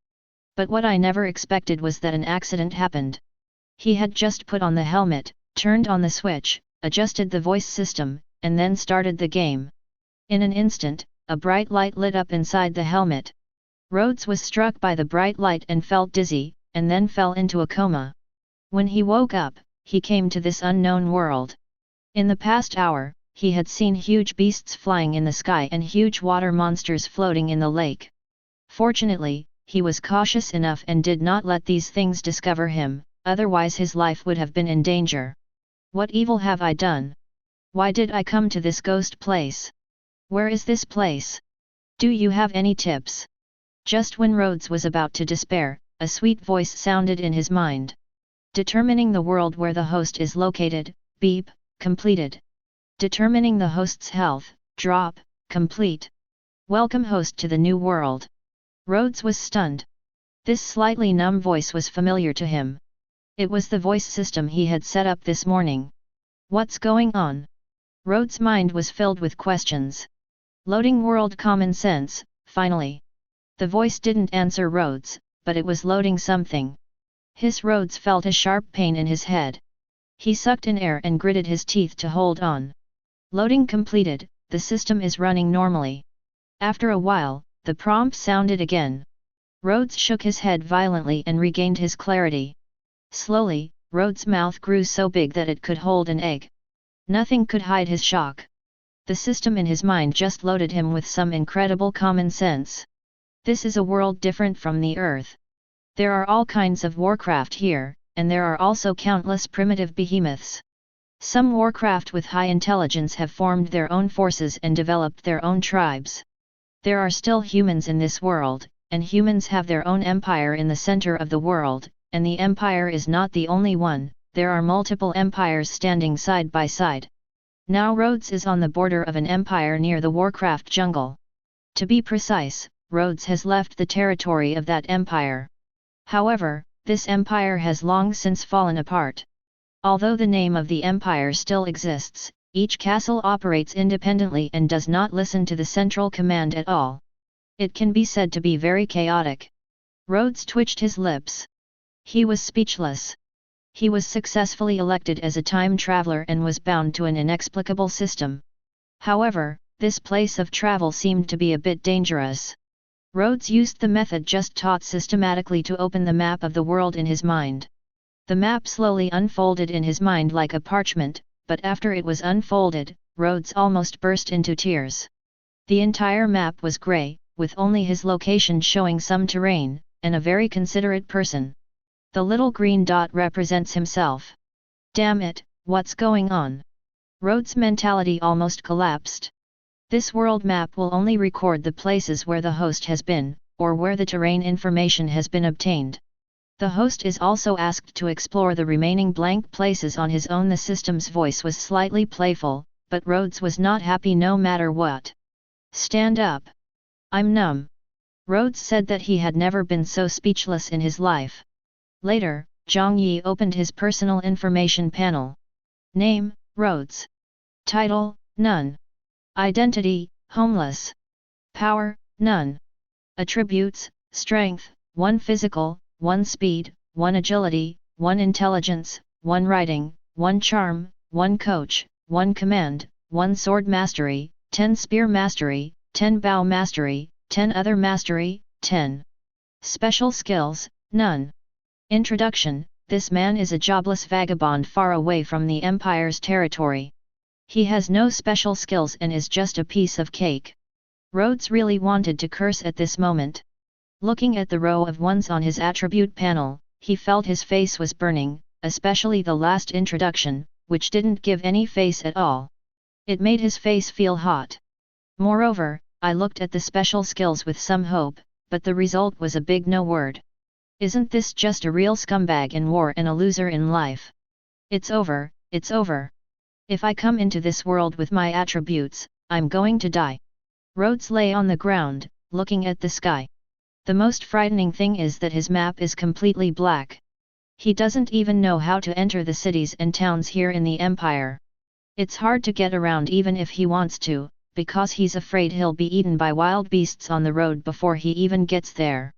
But what I never expected was that an accident happened. He had just put on the helmet, turned on the switch, adjusted the voice system, and then started the game. In an instant, a bright light lit up inside the helmet. Rhodes was struck by the bright light and felt dizzy, and then fell into a coma. When he woke up, he came to this unknown world. In the past hour, he had seen huge beasts flying in the sky and huge water monsters floating in the lake. Fortunately, he was cautious enough and did not let these things discover him, otherwise his life would have been in danger. What evil have I done? Why did I come to this ghost place? Where is this place? Do you have any tips? Just when Rhodes was about to despair, a sweet voice sounded in his mind. Determining the world where the host is located, beep, completed. Determining the host's health, drop, complete. Welcome host to the new world. Rhodes was stunned. This slightly numb voice was familiar to him. It was the voice system he had set up this morning. What's going on? Rhodes' mind was filled with questions. Loading world common sense, finally. The voice didn't answer Rhodes, but it was loading something. Rhodes felt a sharp pain in his head. He sucked in air and gritted his teeth to hold on. Loading completed, the system is running normally. After a while, the prompt sounded again. Rhodes shook his head violently and regained his clarity. Slowly, Rhodes' mouth grew so big that it could hold an egg. Nothing could hide his shock. The system in his mind just loaded him with some incredible common sense. This is a world different from the Earth. There are all kinds of warcraft here, and there are also countless primitive behemoths. Some warcraft with high intelligence have formed their own forces and developed their own tribes. There are still humans in this world, and humans have their own empire in the center of the world, and the empire is not the only one, there are multiple empires standing side by side. Now Rhodes is on the border of an empire near the warcraft jungle. To be precise, Rhodes has left the territory of that empire. However, this empire has long since fallen apart. Although the name of the empire still exists, each castle operates independently and does not listen to the central command at all. It can be said to be very chaotic. Rhodes twitched his lips. He was speechless. He was successfully elected as a time traveler and was bound to an inexplicable system. However, this place of travel seemed to be a bit dangerous. Rhodes used the method just taught systematically to open the map of the world in his mind. The map slowly unfolded in his mind like a parchment, but after it was unfolded, Rhodes almost burst into tears. The entire map was grey, with only his location showing some terrain, and a very considerate person. The little green dot represents himself. Damn it, what's going on? Rhodes' mentality almost collapsed. This world map will only record the places where the host has been, or where the terrain information has been obtained. The host is also asked to explore the remaining blank places on his own. The system's voice was slightly playful, but Rhodes was not happy no matter what. Stand up. I'm numb. Rhodes said that he had never been so speechless in his life. Later, Zhang Yi opened his personal information panel. Name, Rhodes. Title, None. Identity, homeless. Power, none. Attributes, strength, 1 physical, 1 speed, 1 agility, 1 intelligence, 1 writing, 1 charm, 1 coach, 1 command, 1 sword mastery, 10 spear mastery, 10 bow mastery, 10 other mastery, 10. Special skills, none. Introduction: this man is a jobless vagabond far away from the Empire's territory. He has no special skills and is just a piece of cake. Rhodes really wanted to curse at this moment. Looking at the row of ones on his attribute panel, he felt his face was burning, especially the last introduction, which didn't give any face at all. It made his face feel hot. Moreover, I looked at the special skills with some hope, but the result was a big no word. Isn't this just a real scumbag in war and a loser in life? It's over, it's over. If I come into this world with my attributes, I'm going to die. Rhodes lay on the ground, looking at the sky. The most frightening thing is that his map is completely black. He doesn't even know how to enter the cities and towns here in the Empire. It's hard to get around even if he wants to, because he's afraid he'll be eaten by wild beasts on the road before he even gets there.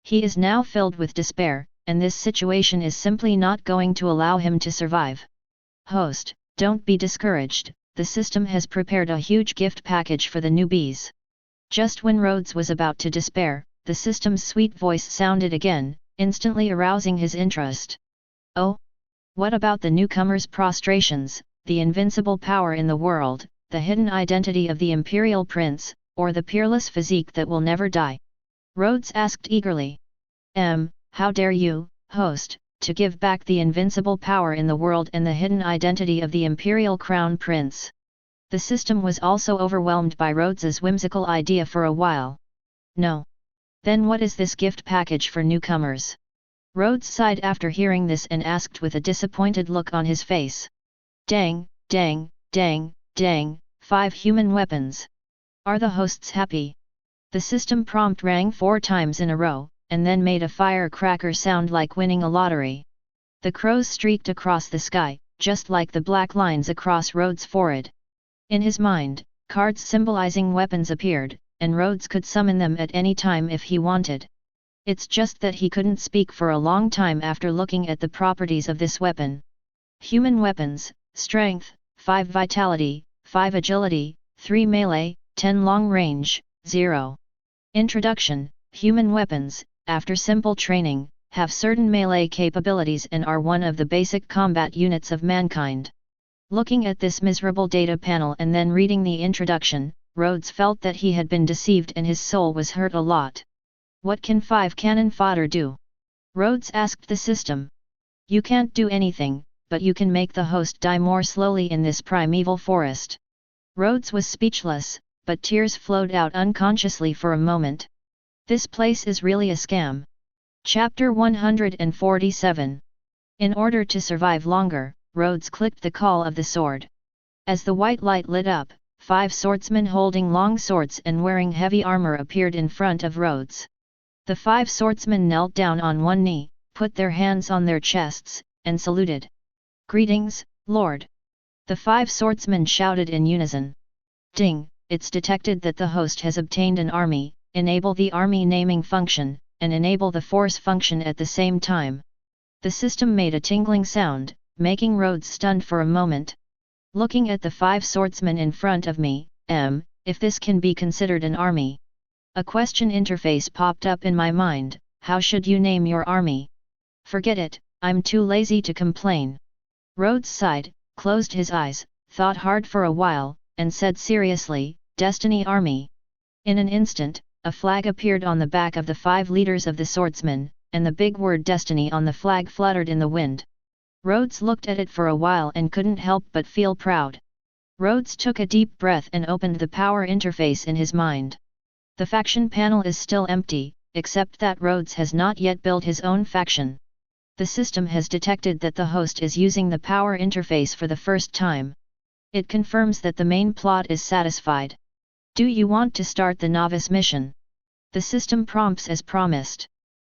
He is now filled with despair, and this situation is simply not going to allow him to survive. Host, don't be discouraged, the system has prepared a huge gift package for the newbies. Just when Rhodes was about to despair, the system's sweet voice sounded again, instantly arousing his interest. Oh? What about the newcomer's prostrations, the invincible power in the world, the hidden identity of the Imperial Prince, or the peerless physique that will never die? Rhodes asked eagerly. How dare you, host, to give back the invincible power in the world and the hidden identity of the Imperial Crown Prince? The system was also overwhelmed by Rhodes's whimsical idea for a while. No. Then what is this gift package for newcomers? Rhodes sighed after hearing this and asked with a disappointed look on his face. Dang, dang, dang, dang, 5 human weapons. Are the hosts happy? The system prompt rang 4 times in a row, and then made a firecracker sound like winning a lottery. The crows streaked across the sky, just like the black lines across Rhodes' forehead. In his mind, cards symbolizing weapons appeared, and Rhodes could summon them at any time if he wanted. It's just that he couldn't speak for a long time after looking at the properties of this weapon. Human weapons: strength, 5 vitality, 5 agility, 3 melee, 10 long range, 0. Introduction: human weapons, after simple training, have certain melee capabilities and are one of the basic combat units of mankind. Looking at this miserable data panel and then reading the introduction, Rhodes felt that he had been deceived and his soul was hurt a lot. What can 5 cannon fodder do? Rhodes asked the system. You can't do anything, but you can make the host die more slowly in this primeval forest. Rhodes was speechless, but tears flowed out unconsciously for a moment. This place is really a scam. Chapter 147. In order to survive longer, Rhodes clicked the call of the sword. As the white light lit up, 5 swordsmen holding long swords and wearing heavy armor appeared in front of Rhodes. The 5 swordsmen knelt down on one knee, put their hands on their chests, and saluted. Greetings, Lord. The 5 swordsmen shouted in unison. Ding, it's detected that the host has obtained an army. Enable the army naming function, and enable the force function at the same time. The system made a tingling sound, making Rhodes stunned for a moment. Looking at the 5 swordsmen in front of me, if this can be considered an army. A question interface popped up in my mind: how should you name your army? Forget it, I'm too lazy to complain. Rhodes sighed, closed his eyes, thought hard for a while, and said seriously, Destiny Army. In an instant, a flag appeared on the back of the 5 leaders of the swordsmen, and the big word Destiny on the flag fluttered in the wind. Rhodes looked at it for a while and couldn't help but feel proud. Rhodes took a deep breath and opened the power interface in his mind. The faction panel is still empty, except that Rhodes has not yet built his own faction. The system has detected that the host is using the power interface for the first time. It confirms that the main plot is satisfied. Do you want to start the novice mission? The system prompts as promised.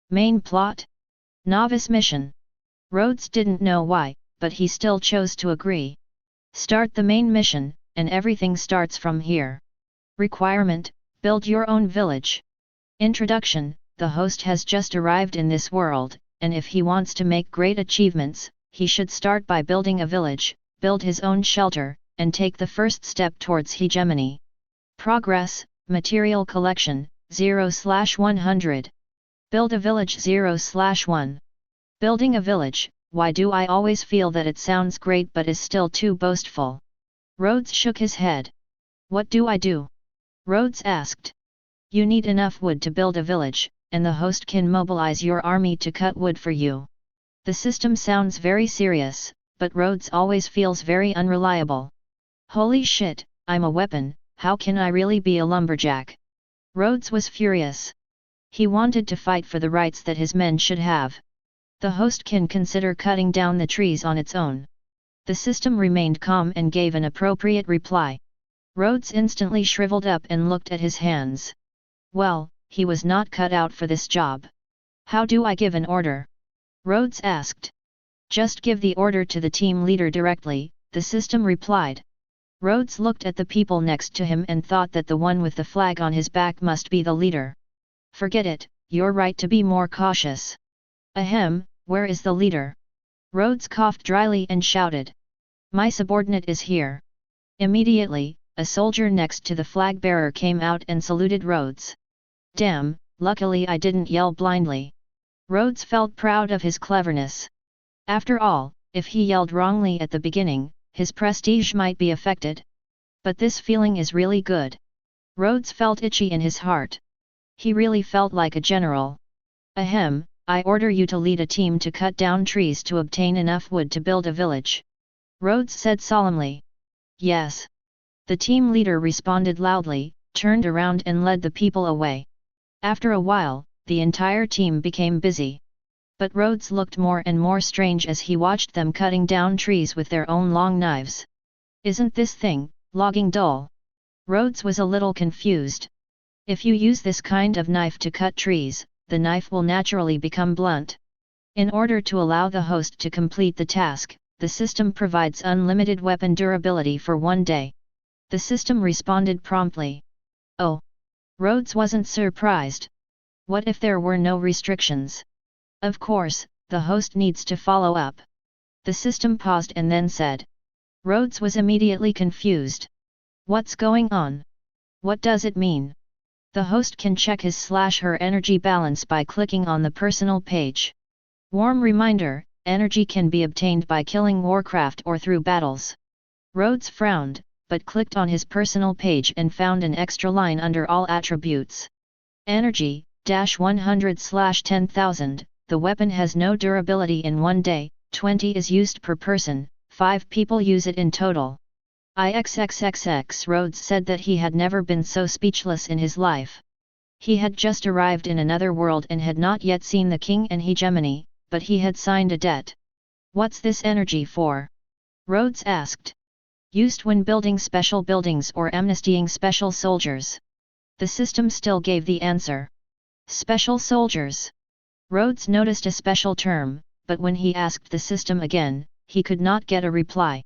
Main plot? Novice mission. Rhodes didn't know why, but he still chose to agree. Start the main mission, and everything starts from here. Requirement: build your own village. Introduction: the host has just arrived in this world, and if he wants to make great achievements, he should start by building a village, build his own shelter, and take the first step towards hegemony. Progress: material collection, 0/100. Build a village 0/1. Building a village, why do I always feel that it sounds great but is still too boastful? Rhodes shook his head. What do I do? Rhodes asked. You need enough wood to build a village, and the host can mobilize your army to cut wood for you. The system sounds very serious, but Rhodes always feels very unreliable. Holy shit, I'm a weapon, how can I really be a lumberjack? Rhodes was furious. He wanted to fight for the rights that his men should have. The host can consider cutting down the trees on its own. The system remained calm and gave an appropriate reply. Rhodes instantly shriveled up and looked at his hands. Well, he was not cut out for this job. How do I give an order? Rhodes asked. Just give the order to the team leader directly, the system replied. Rhodes looked at the people next to him and thought that the one with the flag on his back must be the leader. Forget it, you're right to be more cautious. Ahem, where is the leader? Rhodes coughed dryly and shouted. My subordinate is here. Immediately, a soldier next to the flag bearer came out and saluted Rhodes. Damn, luckily I didn't yell blindly. Rhodes felt proud of his cleverness. After all, if he yelled wrongly at the beginning, his prestige might be affected. But this feeling is really good. Rhodes felt itchy in his heart. He really felt like a general. Ahem, I order you to lead a team to cut down trees to obtain enough wood to build a village. Rhodes said solemnly. Yes. The team leader responded loudly, turned around and led the people away. After a while, the entire team became busy. But Rhodes looked more and more strange as he watched them cutting down trees with their own long knives. Isn't this thing, logging dull? Rhodes was a little confused. If you use this kind of knife to cut trees, the knife will naturally become blunt. In order to allow the host to complete the task, the system provides unlimited weapon durability for 1 day. The system responded promptly. Oh! Rhodes wasn't surprised. What if there were no restrictions? Of course, the host needs to follow up. The system paused and then said. Rhodes was immediately confused. What's going on? What does it mean? The host can check his/her energy balance by clicking on the personal page. Warm reminder, energy can be obtained by killing Warcraft or through battles. Rhodes frowned, but clicked on his personal page and found an extra line under all attributes. Energy, -100/10,000, the weapon has no durability in 1 day, 20 is used per person, 5 people use it in total. IXXXX. Rhodes said that he had never been so speechless in his life. He had just arrived in another world and had not yet seen the king and hegemony, but he had signed a debt. What's this energy for? Rhodes asked. Used when building special buildings or amnestying special soldiers. The system still gave the answer. Special soldiers. Rhodes noticed a special term, but when he asked the system again, he could not get a reply.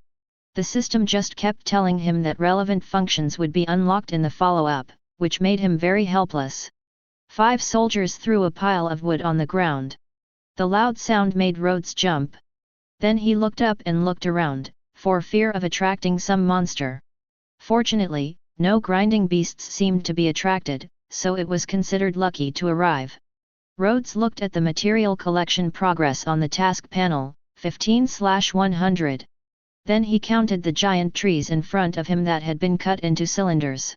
The system just kept telling him that relevant functions would be unlocked in the follow-up, which made him very helpless. 5 soldiers threw a pile of wood on the ground. The loud sound made Rhodes jump. Then he looked up and looked around, for fear of attracting some monster. Fortunately, no grinding beasts seemed to be attracted, so it was considered lucky to arrive. Rhodes looked at the material collection progress on the task panel, 15/100. Then he counted the giant trees in front of him that had been cut into cylinders.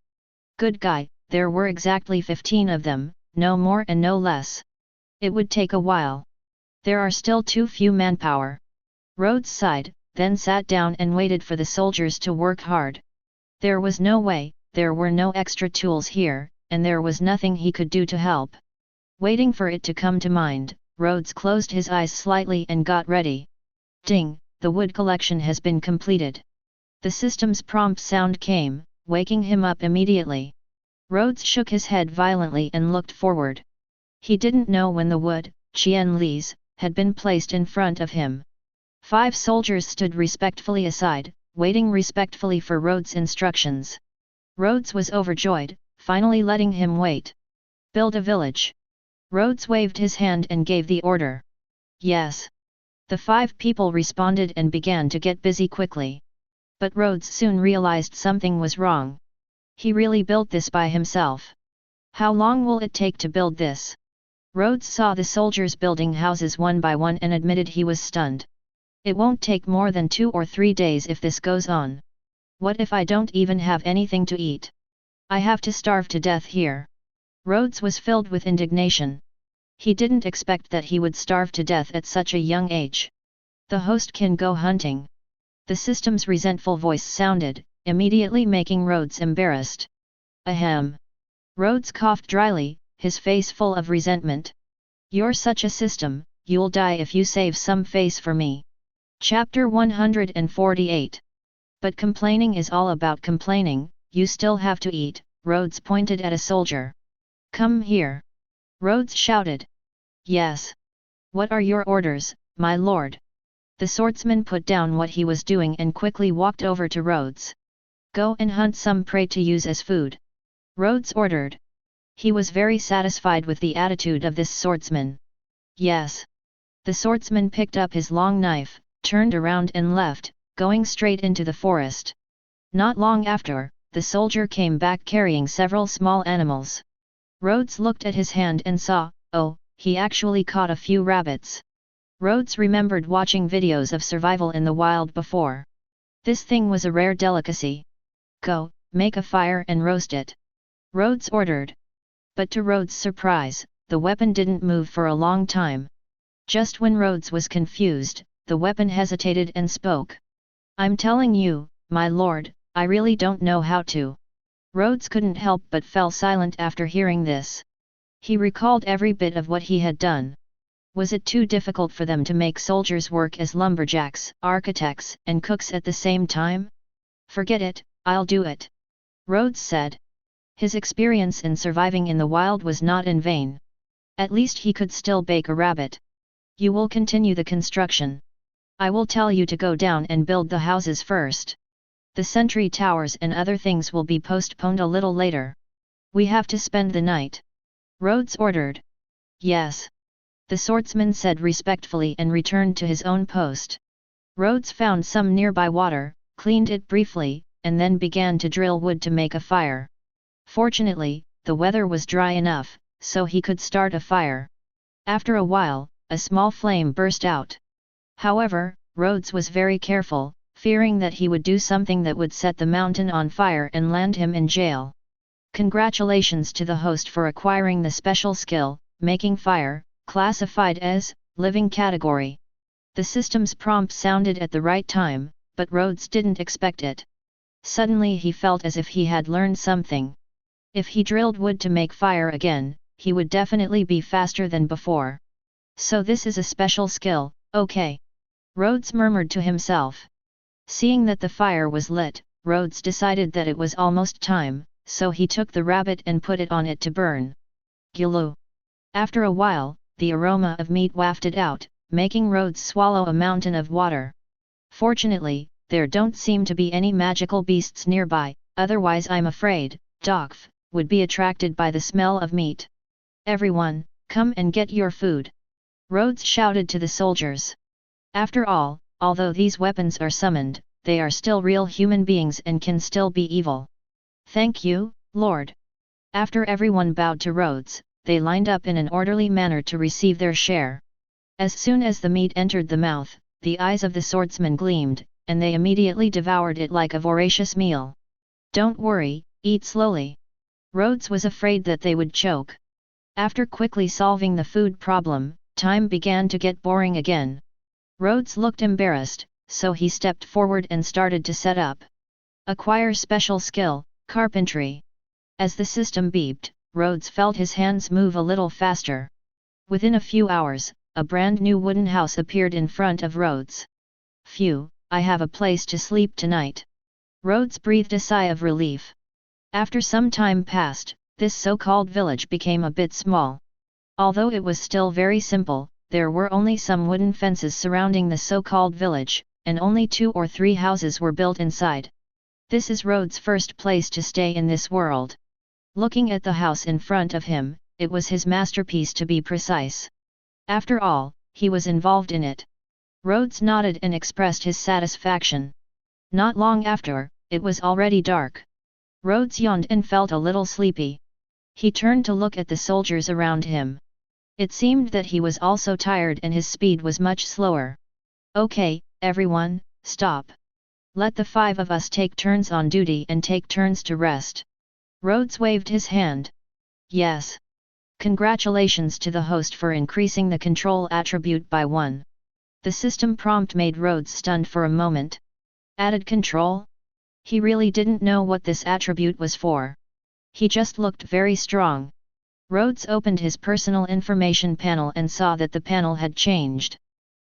Good guy, there were exactly 15 of them, no more and no less. It would take a while. There are still too few manpower. Rhodes sighed, then sat down and waited for the soldiers to work hard. There was no way, there were no extra tools here, and there was nothing he could do to help. Waiting for it to come to mind, Rhodes closed his eyes slightly and got ready. Ding! The wood collection has been completed. The system's prompt sound came, waking him up immediately. Rhodes shook his head violently and looked forward. He didn't know when the wood, Qianli's, had been placed in front of him. 5 soldiers stood respectfully aside, waiting respectfully for Rhodes' instructions. Rhodes was overjoyed, finally letting him wait. Build a village. Rhodes waved his hand and gave the order. Yes. The 5 people responded and began to get busy quickly. But Rhodes soon realized something was wrong. He really built this by himself. How long will it take to build this? Rhodes saw the soldiers building houses one by one and admitted he was stunned. It won't take more than 2 or 3 days if this goes on. What if I don't even have anything to eat? I have to starve to death here. Rhodes was filled with indignation. He didn't expect that he would starve to death at such a young age. The host can go hunting. The system's resentful voice sounded, immediately making Rhodes embarrassed. Ahem. Rhodes coughed dryly, his face full of resentment. You're such a system, you'll die if you save some face for me. Chapter 148. But complaining is all about complaining, you still have to eat, Rhodes pointed at a soldier. Come here. Rhodes shouted. Yes. What are your orders, my lord? The swordsman put down what he was doing and quickly walked over to Rhodes. Go and hunt some prey to use as food. Rhodes ordered. He was very satisfied with the attitude of this swordsman. Yes. The swordsman picked up his long knife, turned around and left, going straight into the forest. Not long after, the soldier came back carrying several small animals. Rhodes looked at his hand and saw, oh, he actually caught a few rabbits. Rhodes remembered watching videos of survival in the wild before. This thing was a rare delicacy. Go, make a fire and roast it. Rhodes ordered. But to Rhodes' surprise, the weapon didn't move for a long time. Just when Rhodes was confused, the weapon hesitated and spoke. I'm telling you, my lord, I really don't know how to. Rhodes couldn't help but fell silent after hearing this. He recalled every bit of what he had done. Was it too difficult for them to make soldiers work as lumberjacks, architects, and cooks at the same time? Forget it, I'll do it. Rhodes said. His experience in surviving in the wild was not in vain. At least he could still bake a rabbit. You will continue the construction. I will tell you to go down and build the houses first. The sentry towers and other things will be postponed a little later. We have to spend the night. Rhodes ordered. Yes. The swordsman said respectfully and returned to his own post. Rhodes found some nearby water, cleaned it briefly, and then began to drill wood to make a fire. Fortunately, the weather was dry enough, so he could start a fire. After a while, a small flame burst out. However, Rhodes was very careful, fearing that he would do something that would set the mountain on fire and land him in jail. Congratulations to the host for acquiring the special skill, making fire, classified as living category. The system's prompt sounded at the right time, but Rhodes didn't expect it. Suddenly he felt as if he had learned something. If he drilled wood to make fire again, he would definitely be faster than before. So this is a special skill, okay. Rhodes murmured to himself. Seeing that the fire was lit, Rhodes decided that it was almost time, so he took the rabbit and put it on it to burn. Gulu. After a while, the aroma of meat wafted out, making Rhodes swallow a mountain of water. Fortunately, there don't seem to be any magical beasts nearby, otherwise I'm afraid, Dokf would be attracted by the smell of meat. Everyone, come and get your food. Rhodes shouted to the soldiers. After all, although these weapons are summoned, they are still real human beings and can still be evil. Thank you, Lord. After everyone bowed to Rhodes, they lined up in an orderly manner to receive their share. As soon as the meat entered the mouth, the eyes of the swordsman gleamed, and they immediately devoured it like a voracious meal. Don't worry, eat slowly. Rhodes was afraid that they would choke. After quickly solving the food problem, time began to get boring again. Rhodes looked embarrassed, so he stepped forward and started to set up. Acquire special skill, carpentry. As the system beeped, Rhodes felt his hands move a little faster. Within a few hours, a brand new wooden house appeared in front of Rhodes. Phew, I have a place to sleep tonight. Rhodes breathed a sigh of relief. After some time passed, this so-called village became a bit small. Although it was still very simple, there were only some wooden fences surrounding the so-called village, and only 2 or 3 houses were built inside. This is Rhodes' first place to stay in this world. Looking at the house in front of him, it was his masterpiece to be precise. After all, he was involved in it. Rhodes nodded and expressed his satisfaction. Not long after, it was already dark. Rhodes yawned and felt a little sleepy. He turned to look at the soldiers around him. It seemed that he was also tired and his speed was much slower. "Okay, everyone, stop. Let the 5 of us take turns on duty and take turns to rest." Rhodes waved his hand. "Yes. Congratulations to the host for increasing the control attribute by 1. The system prompt made Rhodes stunned for a moment. Added control? He really didn't know what this attribute was for. He just looked very strong. Rhodes opened his personal information panel and saw that the panel had changed.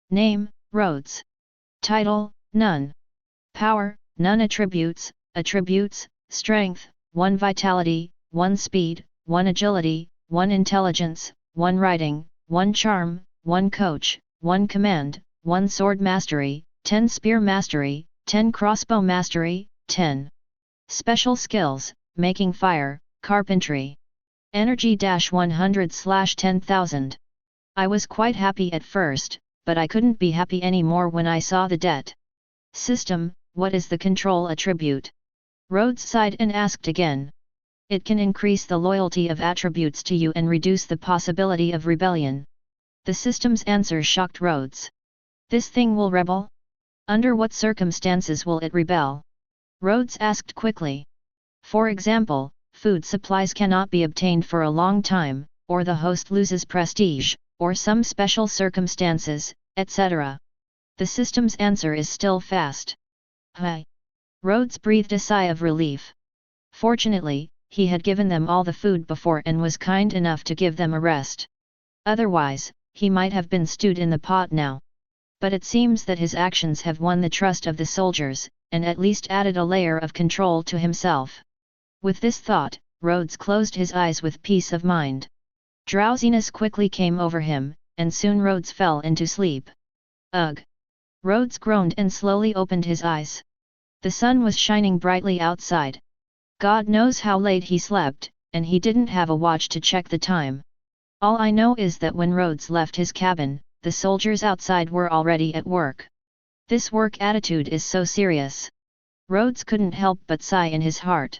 Name, Rhodes. Title, None. Power, None. Attributes, Strength, 1 Vitality, 1 Speed, 1 Agility, 1 Intelligence, 1 Writing, 1 Charm, 1 Coach, 1 Command, 1 Sword Mastery, 10 Spear Mastery, 10 Crossbow Mastery, 10 Special Skills, Making Fire, Carpentry. Energy -100/10,000. I was quite happy at first, but I couldn't be happy anymore when I saw the debt. System, what is the control attribute? Rhodes sighed and asked again. It can increase the loyalty of attributes to you and reduce the possibility of rebellion. The system's answer shocked Rhodes. This thing will rebel? Under what circumstances will it rebel? Rhodes asked quickly. For example, food supplies cannot be obtained for a long time, or the host loses prestige, or some special circumstances, etc. The system's answer is still fast. Hi. Rhodes breathed a sigh of relief. Fortunately, he had given them all the food before and was kind enough to give them a rest. Otherwise, he might have been stewed in the pot now. But it seems that his actions have won the trust of the soldiers, and at least added a layer of control to himself. With this thought, Rhodes closed his eyes with peace of mind. Drowsiness quickly came over him, and soon Rhodes fell into sleep. Ugh! Rhodes groaned and slowly opened his eyes. The sun was shining brightly outside. God knows how late he slept, and he didn't have a watch to check the time. All I know is that when Rhodes left his cabin, the soldiers outside were already at work. This work attitude is so serious. Rhodes couldn't help but sigh in his heart.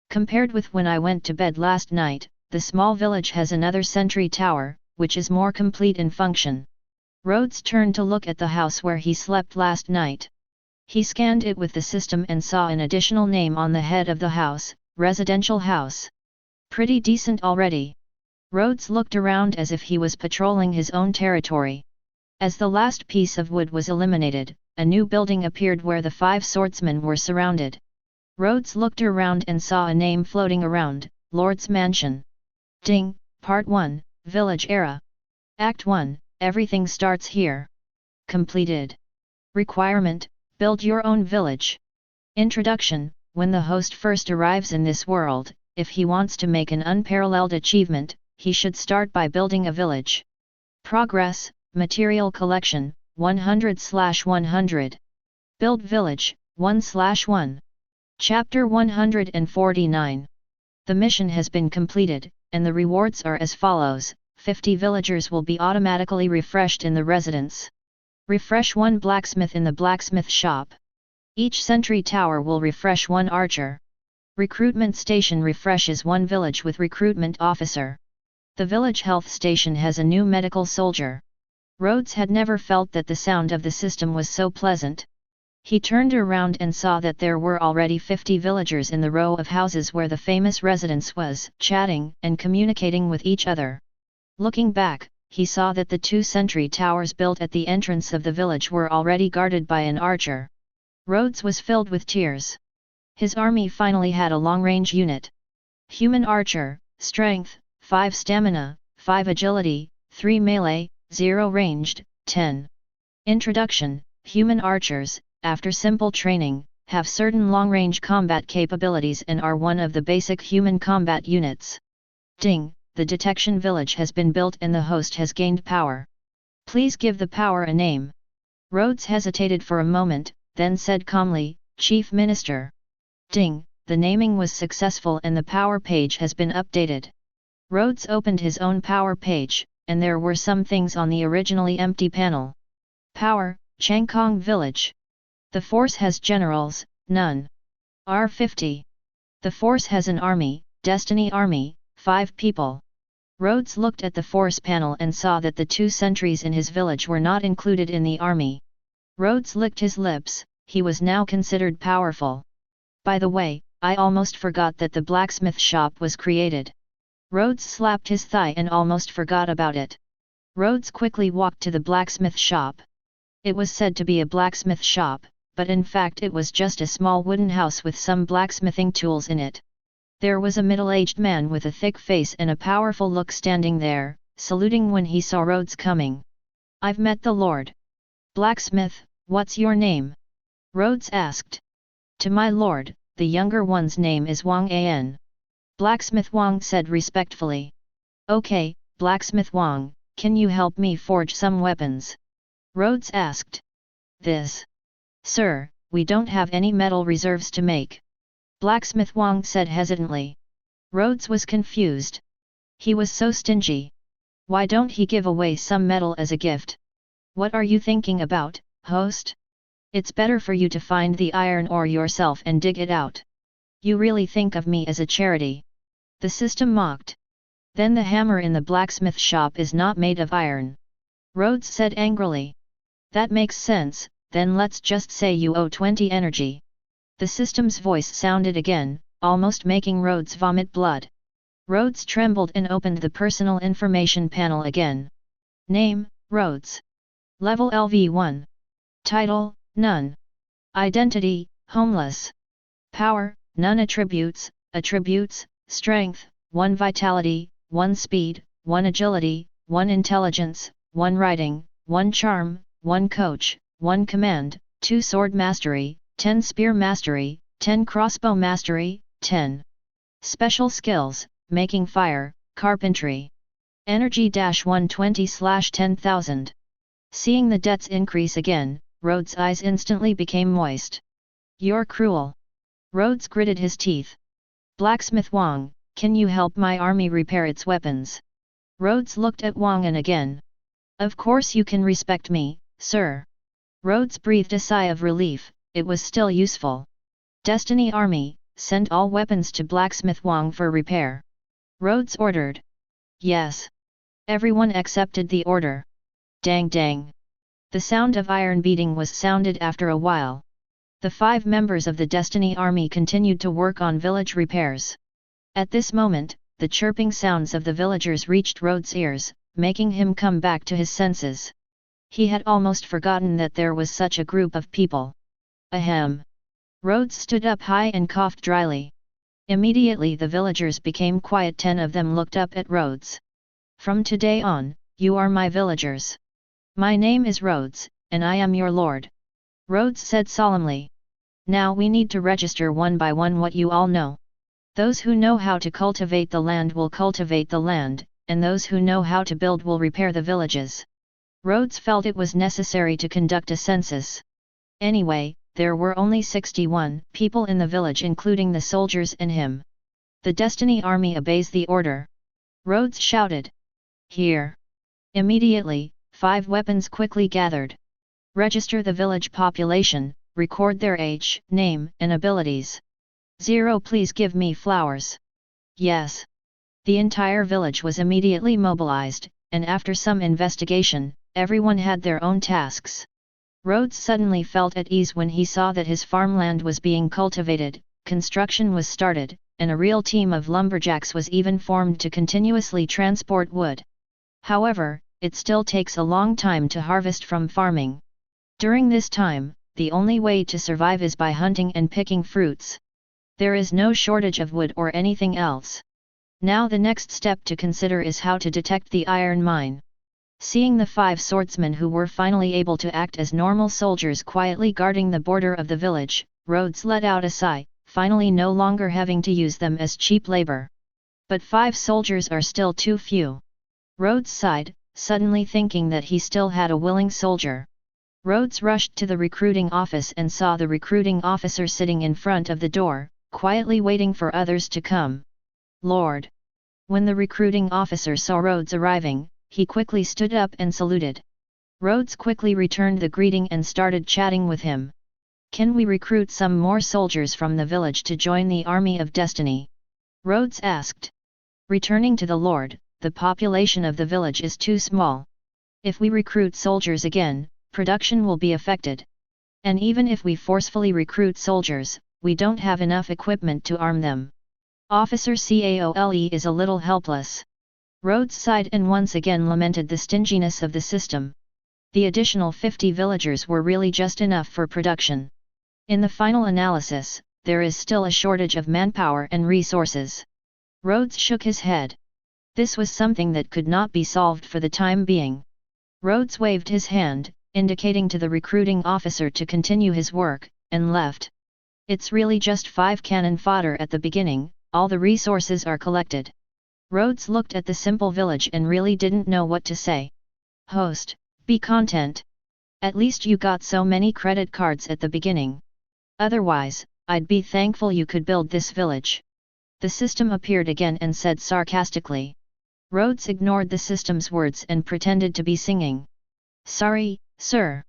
Compared with when I went to bed last night, the small village has another sentry tower, which is more complete in function. Rhodes turned to look at the house where he slept last night. He scanned it with the system and saw an additional name on the head of the house, Residential House. Pretty decent already. Rhodes looked around as if he was patrolling his own territory. As the last piece of wood was eliminated, a new building appeared where the 5 swordsmen were surrounded. Rhodes looked around and saw a name floating around, Lord's Mansion. Ding, Part 1, Village Era. Act 1, Everything starts here. Completed. Requirement, build your own village. Introduction, when the host first arrives in this world, if he wants to make an unparalleled achievement, he should start by building a village. Progress, Material Collection, 100/100. Build Village, 1/1. Chapter 149. The mission has been completed, and the rewards are as follows: 50 villagers will be automatically refreshed in the residence. Refresh 1 blacksmith in the blacksmith shop. Each sentry tower will refresh 1 archer. Recruitment station refreshes 1 village with recruitment officer. The village health station has a new medical soldier. Rhodes had never felt that the sound of the system was so pleasant. He turned around and saw that there were already 50 villagers in the row of houses where the famous residence was, chatting and communicating with each other. Looking back, he saw that the 2 sentry towers built at the entrance of the village were already guarded by an archer. Rhodes was filled with tears. His army finally had a long-range unit. Human archer, strength, 5 stamina, 5 agility, 3 melee, 0 ranged, 10. Introduction: Human archers, after simple training, have certain long-range combat capabilities and are one of the basic human combat units. Ding, the detection village has been built and the host has gained power. Please give the power a name. Rhodes hesitated for a moment, then said calmly, Chief Minister. Ding, the naming was successful and the power page has been updated. Rhodes opened his own power page, and there were some things on the originally empty panel. Power, Changkong Village. The force has generals, none. R50. The force has an army, Destiny Army, 5 people. Rhodes looked at the force panel and saw that the 2 sentries in his village were not included in the army. Rhodes licked his lips, he was now considered powerful. By the way, I almost forgot that the blacksmith shop was created. Rhodes slapped his thigh and almost forgot about it. Rhodes quickly walked to the blacksmith shop. It was said to be a blacksmith shop, but in fact it was just a small wooden house with some blacksmithing tools in it. There was a middle-aged man with a thick face and a powerful look standing there, saluting when he saw Rhodes coming. I've met the Lord. Blacksmith, what's your name? Rhodes asked. To my lord, the younger one's name is Wang An. Blacksmith Wang said respectfully. Okay, Blacksmith Wang, can you help me forge some weapons? Rhodes asked. This. Sir, we don't have any metal reserves to make. Blacksmith Wang said hesitantly. Rhodes was confused. He was so stingy. Why don't he give away some metal as a gift? What are you thinking about, host? It's better for you to find the iron ore yourself and dig it out. You really think of me as a charity? The system mocked. Then the hammer in the blacksmith shop is not made of iron. Rhodes said angrily. That makes sense, then let's just say you owe 20 energy. The system's voice sounded again, almost making Rhodes vomit blood. Rhodes trembled and opened the personal information panel again. Name, Rhodes. Level LV1. Title, none. Identity, homeless. Power, none. Attributes, strength, 1 vitality, 1 speed, 1 agility, 1 intelligence, 1 writing, 1 charm, 1 coach, 1 command, 2 sword mastery, 10 spear mastery, 10 crossbow mastery, 10 special skills, making fire, carpentry. Energy -120/10,000. Seeing the debts increase again, Rhodes' eyes instantly became moist. You're cruel. Rhodes gritted his teeth. Blacksmith Wang, can you help my army repair its weapons? Rhodes looked at Wang and again. Of course you can respect me, sir. Rhodes breathed a sigh of relief, it was still useful. Destiny Army, send all weapons to Blacksmith Wang for repair. Rhodes ordered. Yes. Everyone accepted the order. Dang dang. The sound of iron beating was sounded after a while. The 5 members of the Destiny Army continued to work on village repairs. At this moment, the chirping sounds of the villagers reached Rhodes' ears, making him come back to his senses. He had almost forgotten that there was such a group of people. Ahem. Rhodes stood up high and coughed dryly. Immediately the villagers became quiet. 10 of them looked up at Rhodes. From today on, you are my villagers. My name is Rhodes, and I am your lord. Rhodes said solemnly. Now we need to register one by one what you all know. Those who know how to cultivate the land will cultivate the land, and those who know how to build will repair the villages. Rhodes felt it was necessary to conduct a census. Anyway, there were only 61 people in the village including the soldiers and him. The Destiny Army obeys the order. Rhodes shouted. Here. Immediately, 5 weapons quickly gathered. Register the village population, record their age, name, and abilities. 0 Please give me flowers. Yes. The entire village was immediately mobilized, and after some investigation, everyone had their own tasks. Rhodes suddenly felt at ease when he saw that his farmland was being cultivated, construction was started, and a real team of lumberjacks was even formed to continuously transport wood. However, it still takes a long time to harvest from farming. During this time, the only way to survive is by hunting and picking fruits. There is no shortage of wood or anything else. Now the next step to consider is how to detect the iron mine. Seeing the 5 swordsmen who were finally able to act as normal soldiers quietly guarding the border of the village, Rhodes let out a sigh, finally no longer having to use them as cheap labor. But 5 soldiers are still too few. Rhodes sighed, suddenly thinking that he still had a willing soldier. Rhodes rushed to the recruiting office and saw the recruiting officer sitting in front of the door, quietly waiting for others to come. Lord! When the recruiting officer saw Rhodes arriving, he quickly stood up and saluted. Rhodes quickly returned the greeting and started chatting with him. Can we recruit some more soldiers from the village to join the army of destiny? Rhodes asked. Returning to the Lord, the population of the village is too small. If we recruit soldiers again, production will be affected. And even if we forcefully recruit soldiers, we don't have enough equipment to arm them. Officer Caole is a little helpless. Rhodes sighed and once again lamented the stinginess of the system. The additional 50 villagers were really just enough for production. In the final analysis, there is still a shortage of manpower and resources. Rhodes shook his head. This was something that could not be solved for the time being. Rhodes waved his hand, indicating to the recruiting officer to continue his work, and left. It's really just 5 cannon fodder at the beginning, all the resources are collected. Rhodes looked at the simple village and really didn't know what to say. Host, be content. At least you got so many credit cards at the beginning. Otherwise, I'd be thankful you could build this village. The system appeared again and said sarcastically. Rhodes ignored the system's words and pretended to be singing. Sorry, sir.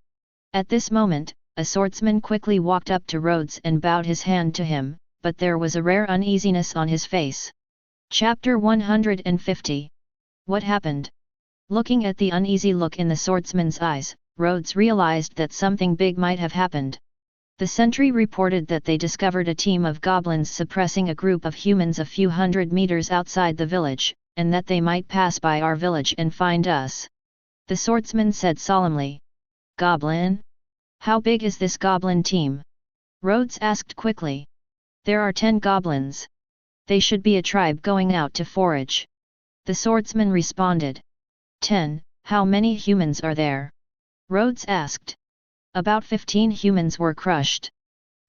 At this moment, a swordsman quickly walked up to Rhodes and bowed his hand to him, but there was a rare uneasiness on his face. Chapter 150. What happened? Looking at the uneasy look in the swordsman's eyes, Rhodes realized that something big might have happened. The sentry reported that they discovered a team of goblins suppressing a group of humans a few hundred meters outside the village, and that they might pass by our village and find us. The swordsman said solemnly. Goblin? How big is this goblin team? Rhodes asked quickly. There are 10 goblins. They should be a tribe going out to forage. The swordsman responded. 10, how many humans are there? Rhodes asked. About 15 humans were crushed.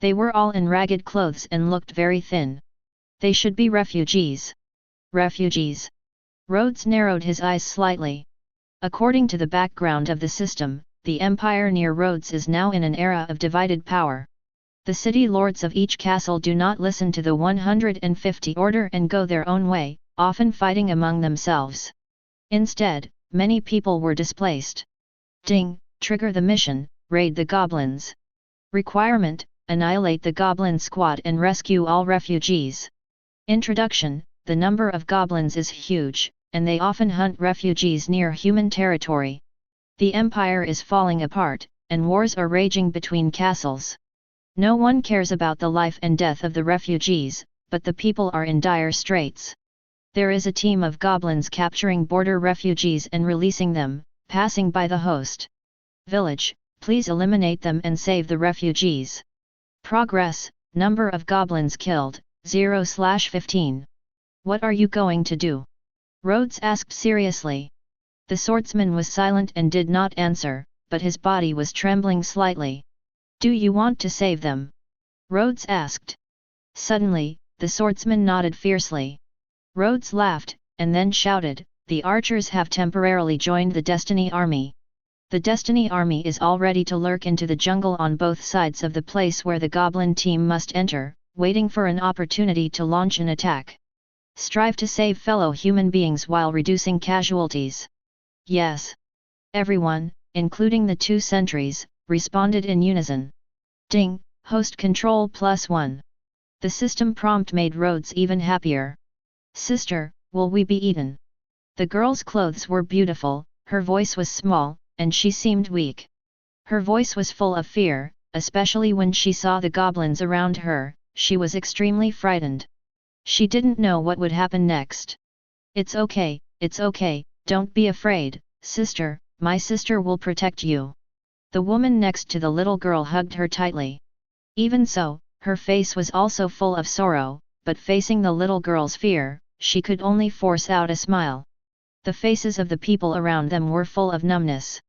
They were all in ragged clothes and looked very thin. They should be refugees. Refugees. Rhodes narrowed his eyes slightly. According to the background of the system, the empire near Rhodes is now in an era of divided power. The city lords of each castle do not listen to the 150 order and go their own way, often fighting among themselves. Instead, many people were displaced. Ding, trigger the mission, raid the goblins. Requirement, annihilate the goblin squad and rescue all refugees. Introduction, the number of goblins is huge, and they often hunt refugees near human territory. The empire is falling apart, and wars are raging between castles. No one cares about the life and death of the refugees, but the people are in dire straits. There is a team of goblins capturing border refugees and releasing them, passing by the host village. Please eliminate them and save the refugees. Progress, number of goblins killed, 0/15. What are you going to do? Rhodes asked seriously. The swordsman was silent and did not answer, but his body was trembling slightly. Do you want to save them? Rhodes asked. Suddenly, the swordsman nodded fiercely. Rhodes laughed, and then shouted, the archers have temporarily joined the Destiny Army. The Destiny Army is all ready to lurk into the jungle on both sides of the place where the goblin team must enter, waiting for an opportunity to launch an attack. Strive to save fellow human beings while reducing casualties. Yes. Everyone, including the 2 sentries, responded in unison. Ding, host control +1. The system prompt made Rhodes even happier. Sister, will we be eaten? The girl's clothes were beautiful, her voice was small, and she seemed weak. Her voice was full of fear, especially when she saw the goblins around her. She was extremely frightened. She didn't know what would happen next. It's okay, don't be afraid, sister, my sister will protect you. The woman next to the little girl hugged her tightly. Even so, her face was also full of sorrow, but facing the little girl's fear, she could only force out a smile. The faces of the people around them were full of numbness.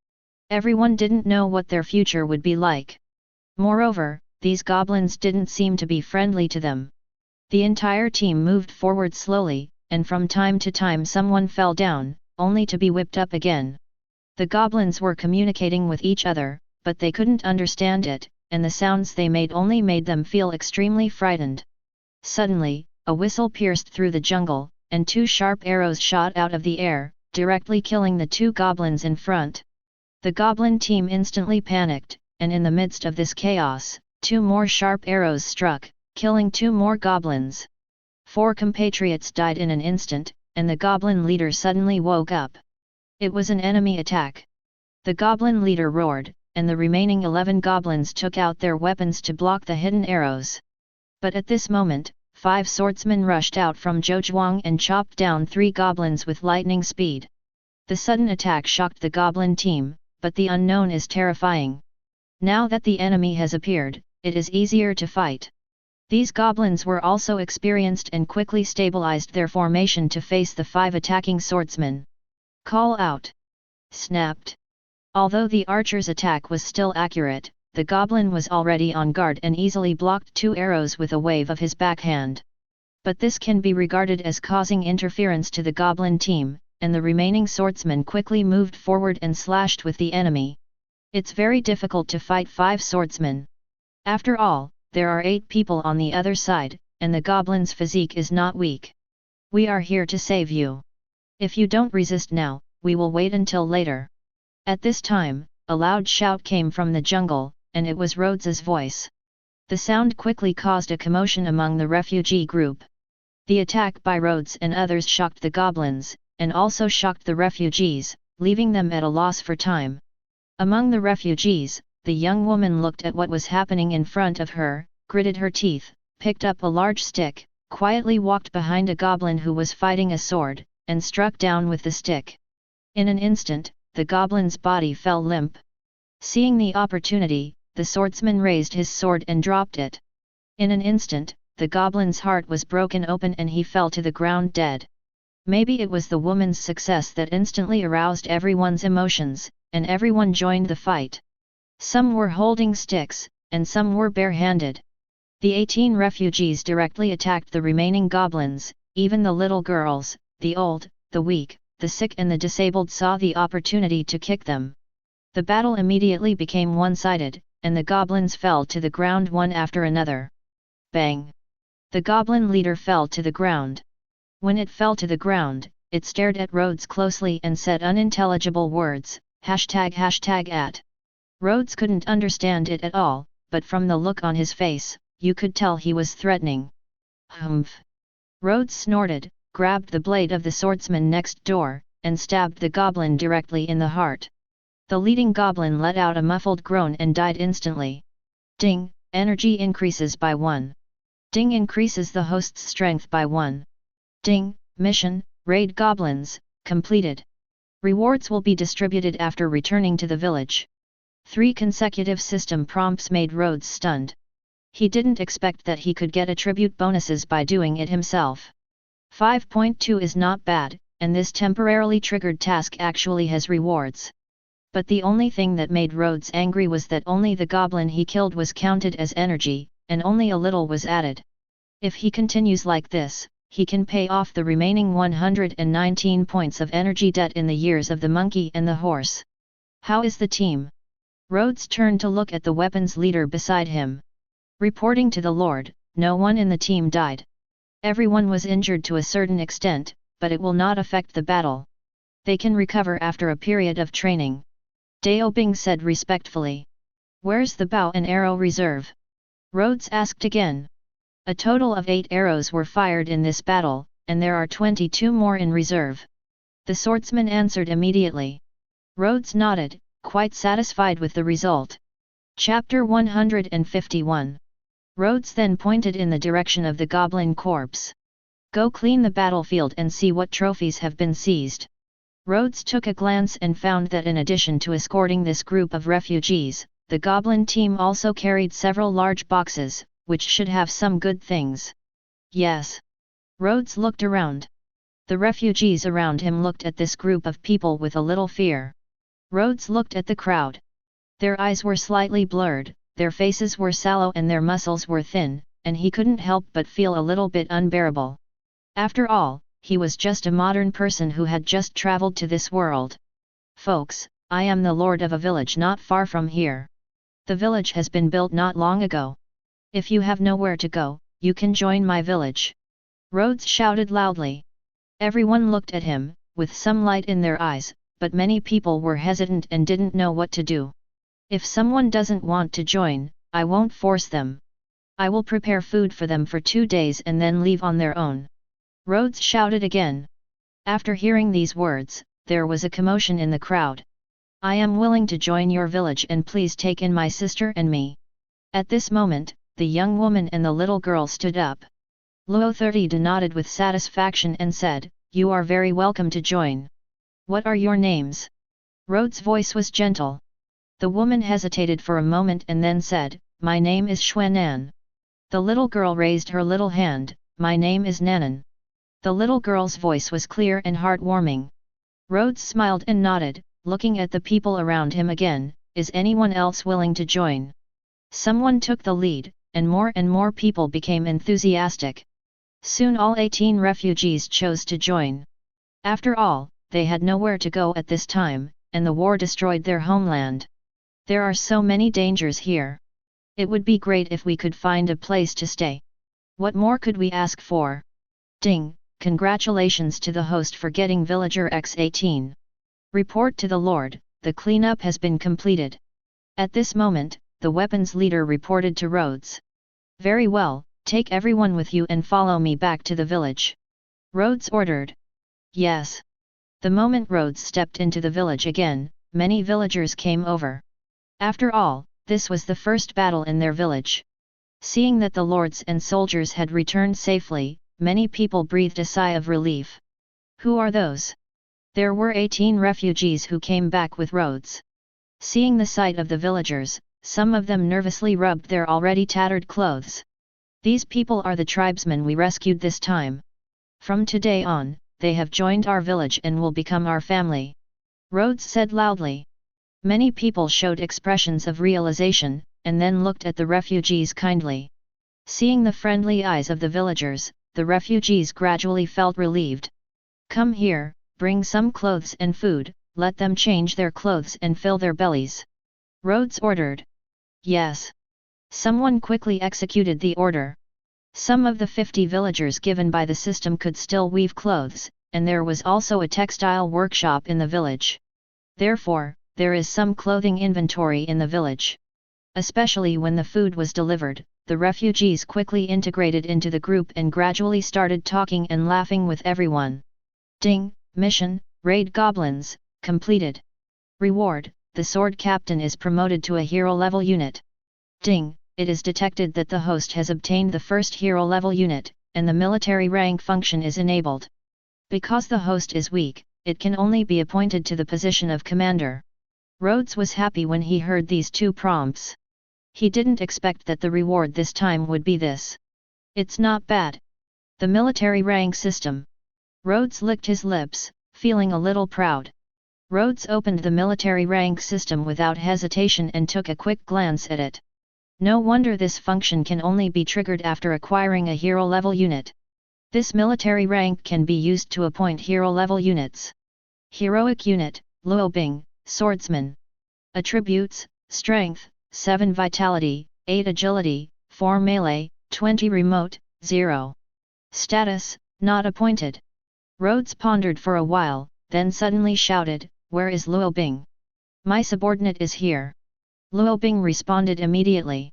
Everyone didn't know what their future would be like. Moreover, these goblins didn't seem to be friendly to them. The entire team moved forward slowly, and from time to time someone fell down, only to be whipped up again. The goblins were communicating with each other, but they couldn't understand it, and the sounds they made only made them feel extremely frightened. Suddenly, a whistle pierced through the jungle, and 2 sharp arrows shot out of the air, directly killing the 2 goblins in front. The goblin team instantly panicked, and in the midst of this chaos, 2 more sharp arrows struck, killing 2 more goblins. 4 compatriots died in an instant, and the goblin leader suddenly woke up. It was an enemy attack. The goblin leader roared, and the remaining 11 goblins took out their weapons to block the hidden arrows. But at this moment, 5 swordsmen rushed out from Zhuang and chopped down 3 goblins with lightning speed. The sudden attack shocked the goblin team, but the unknown is terrifying. Now that the enemy has appeared, it is easier to fight. These goblins were also experienced and quickly stabilized their formation to face the 5 attacking swordsmen. Call out! Snapped. Although the archer's attack was still accurate, the goblin was already on guard and easily blocked 2 arrows with a wave of his backhand. But this can be regarded as causing interference to the goblin team, and the remaining swordsmen quickly moved forward and slashed with the enemy. It's very difficult to fight 5 swordsmen. After all, there are 8 people on the other side, and the goblin's physique is not weak. We are here to save you. If you don't resist now, we will wait until later. At this time, a loud shout came from the jungle, and it was Rhodes's voice. The sound quickly caused a commotion among the refugee group. The attack by Rhodes and others shocked the goblins, and also shocked the refugees, leaving them at a loss for time. Among the refugees, the young woman looked at what was happening in front of her, gritted her teeth, picked up a large stick, quietly walked behind a goblin who was fighting a sword, and struck down with the stick. In an instant, the goblin's body fell limp. Seeing the opportunity, the swordsman raised his sword and dropped it. In an instant, the goblin's heart was broken open and he fell to the ground dead. Maybe it was the woman's success that instantly aroused everyone's emotions, and everyone joined the fight. Some were holding sticks, and some were bare-handed. The 18 refugees directly attacked the remaining goblins. Even the little girls, the old, the weak, the sick and the disabled saw the opportunity to kick them. The battle immediately became one-sided, and the goblins fell to the ground one after another. Bang! The goblin leader fell to the ground. When it fell to the ground, it stared at Rhodes closely and said unintelligible words, #@. Rhodes couldn't understand it at all, but from the look on his face, you could tell he was threatening. Humph! Rhodes snorted, grabbed the blade of the swordsman next door, and stabbed the goblin directly in the heart. The leading goblin let out a muffled groan and died instantly. Ding! Energy increases by 1. Ding! Increases the host's strength by 1. Ding! Mission, Raid Goblins, completed. Rewards will be distributed after returning to the village. 3 consecutive system prompts made Rhodes stunned. He didn't expect that he could get attribute bonuses by doing it himself. 5.2 is not bad, and this temporarily triggered task actually has rewards. But the only thing that made Rhodes angry was that only the goblin he killed was counted as energy, and only a little was added. If he continues like this, he can pay off the remaining 119 points of energy debt in the years of the monkey and the horse. How is the team? Rhodes turned to look at the weapons leader beside him. Reporting to the Lord, no one in the team died. Everyone was injured to a certain extent, but it will not affect the battle. They can recover after a period of training. Dao Bing said respectfully. Where's the bow and arrow reserve? Rhodes asked again. A total of 8 arrows were fired in this battle, and there are 22 more in reserve. The swordsman answered immediately. Rhodes nodded, quite satisfied with the result. Chapter 151. Rhodes then pointed in the direction of the goblin corpse. Go clean the battlefield and see what trophies have been seized. Rhodes took a glance and found that in addition to escorting this group of refugees, the goblin team also carried several large boxes, which should have some good things. Yes. Rhodes looked around. The refugees around him looked at this group of people with a little fear. Rhodes looked at the crowd. Their eyes were slightly blurred, their faces were sallow and their muscles were thin, and he couldn't help but feel a little bit unbearable. After all, he was just a modern person who had just traveled to this world. Folks, I am the lord of a village not far from here. The village has been built not long ago. If you have nowhere to go, you can join my village. Rhodes shouted loudly. Everyone looked at him, with some light in their eyes, but many people were hesitant and didn't know what to do. If someone doesn't want to join, I won't force them. I will prepare food for them for 2 days and then leave on their own. Rhodes shouted again. After hearing these words, there was a commotion in the crowd. I am willing to join your village and please take in my sister and me. At this moment, the young woman and the little girl stood up. Luo 30 nodded with satisfaction and said, "You are very welcome to join. What are your names?" Rhodes' voice was gentle. The woman hesitated for a moment and then said, "My name is Xuanan." The little girl raised her little hand, "My name is Nanan." The little girl's voice was clear and heartwarming. Rhodes smiled and nodded, looking at the people around him again, "Is anyone else willing to join?" Someone took the lead, and more people became enthusiastic. Soon all 18 refugees chose to join. After all, they had nowhere to go at this time, and the war destroyed their homeland. There are so many dangers here. It would be great if we could find a place to stay. What more could we ask for? Ding! Congratulations to the host for getting villager X18. Report to the Lord, the cleanup has been completed. At this moment, the weapons leader reported to Rhodes. Very well, take everyone with you and follow me back to the village. Rhodes ordered. Yes. The moment Rhodes stepped into the village again, many villagers came over. After all, this was the first battle in their village. Seeing that the lords and soldiers had returned safely, many people breathed a sigh of relief. Who are those? There were 18 refugees who came back with Rhodes. Seeing the sight of the villagers, some of them nervously rubbed their already tattered clothes. These people are the tribesmen we rescued this time. From today on, they have joined our village and will become our family. Rhodes said loudly. Many people showed expressions of realization, and then looked at the refugees kindly. Seeing the friendly eyes of the villagers, the refugees gradually felt relieved. Come here, bring some clothes and food, let them change their clothes and fill their bellies. Rhodes ordered. Yes. Someone quickly executed the order. Some of the 50 villagers given by the system could still weave clothes, and there was also a textile workshop in the village. Therefore, there is some clothing inventory in the village. Especially when the food was delivered, the refugees quickly integrated into the group and gradually started talking and laughing with everyone. Ding! Mission, Raid Goblins, completed. Reward, the sword captain is promoted to a hero level unit. Ding! It is detected that the host has obtained the first hero level unit, and the military rank function is enabled. Because the host is weak, it can only be appointed to the position of commander. Rhodes was happy when he heard these 2 prompts. He didn't expect that the reward this time would be this. It's not bad. The military rank system. Rhodes licked his lips, feeling a little proud. Rhodes opened the military rank system without hesitation and took a quick glance at it. No wonder this function can only be triggered after acquiring a hero level unit. This military rank can be used to appoint hero level units. Heroic unit, Luo Bing, Swordsman. Attributes, Strength, 7 Vitality, 8 Agility, 4 Melee, 20 Remote, 0. Status, not appointed. Rhodes pondered for a while, then suddenly shouted, "Where is Luo Bing? My subordinate is here." Luo Bing responded immediately.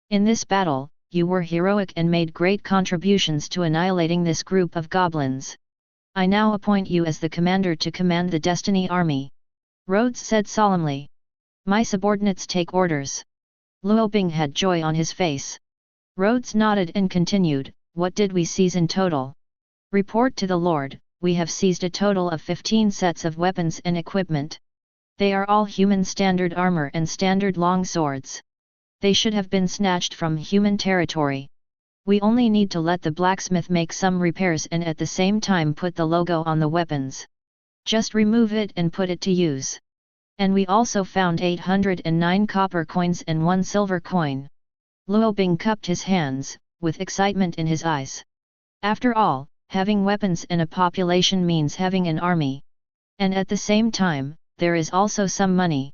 "In this battle, you were heroic and made great contributions to annihilating this group of goblins. I now appoint you as the commander to command the Destiny Army." Rhodes said solemnly. "My subordinates take orders." Luo Bing had joy on his face. Rhodes nodded and continued, "What did we seize in total?" "Report to the Lord, we have seized a total of 15 sets of weapons and equipment. They are all human standard armor and standard long swords. They should have been snatched from human territory. We only need to let the blacksmith make some repairs and at the same time put the logo on the weapons. Just remove it and put it to use. And we also found 809 copper coins and 1 silver coin." Luo Bing cupped his hands, with excitement in his eyes. After all, having weapons and a population means having an army. And at the same time, there is also some money.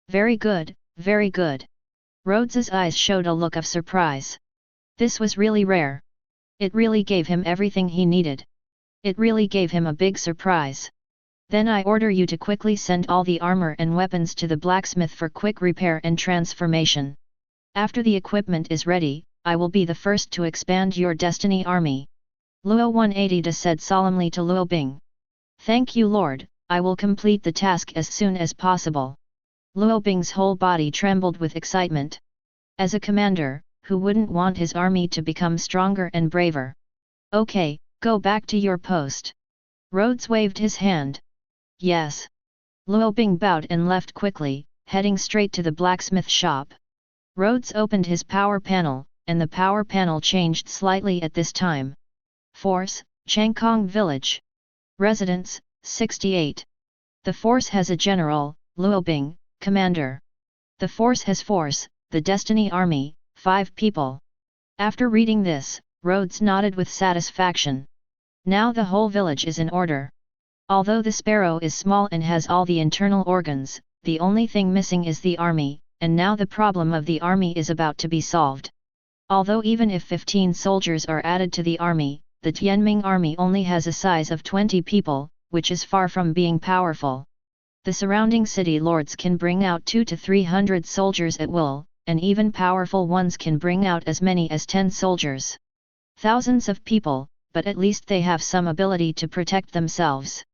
Very good, very good. Rhodes's eyes showed a look of surprise. This was really rare. It really gave him everything he needed. It really gave him a big surprise. Then I order you to quickly send all the armor and weapons to the blacksmith for quick repair and transformation. After the equipment is ready, I will be the first to expand your destiny army. Luo 180 said solemnly to Luo Bing. Thank you, Lord, I will complete the task as soon as possible. Luo Bing's whole body trembled with excitement. As a commander, who wouldn't want his army to become stronger and braver? Okay, go back to your post. Rhodes waved his hand. Yes. Luo Bing bowed and left quickly, heading straight to the blacksmith shop. Rhodes opened his power panel, and the power panel changed slightly at this time. Force, Changkong Village. Residents, 68. The force has a general, Luo Bing, commander. The force has force, the Destiny Army, 5 people. After reading this, Rhodes nodded with satisfaction. Now the whole village is in order. Although the sparrow is small and has all the internal organs, the only thing missing is the army, and now the problem of the army is about to be solved. Although even if 15 soldiers are added to the army, the Tianming army only has a size of 20 people, which is far from being powerful. The surrounding city lords can bring out 200 to 300 soldiers at will, and even powerful ones can bring out as many as 10 soldiers. Thousands of people, but at least they have some ability to protect themselves.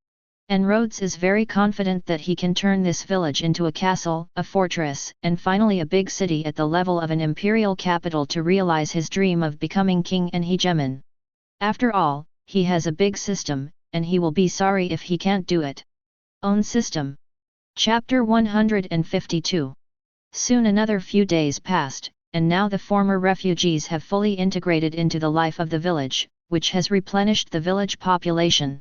And Rhodes is very confident that he can turn this village into a castle, a fortress, and finally a big city at the level of an imperial capital to realize his dream of becoming king and hegemon. After all, he has a big system, and he will be sorry if he can't do it. Own system. Chapter 152. Soon another few days passed, and now the former refugees have fully integrated into the life of the village, which has replenished the village population.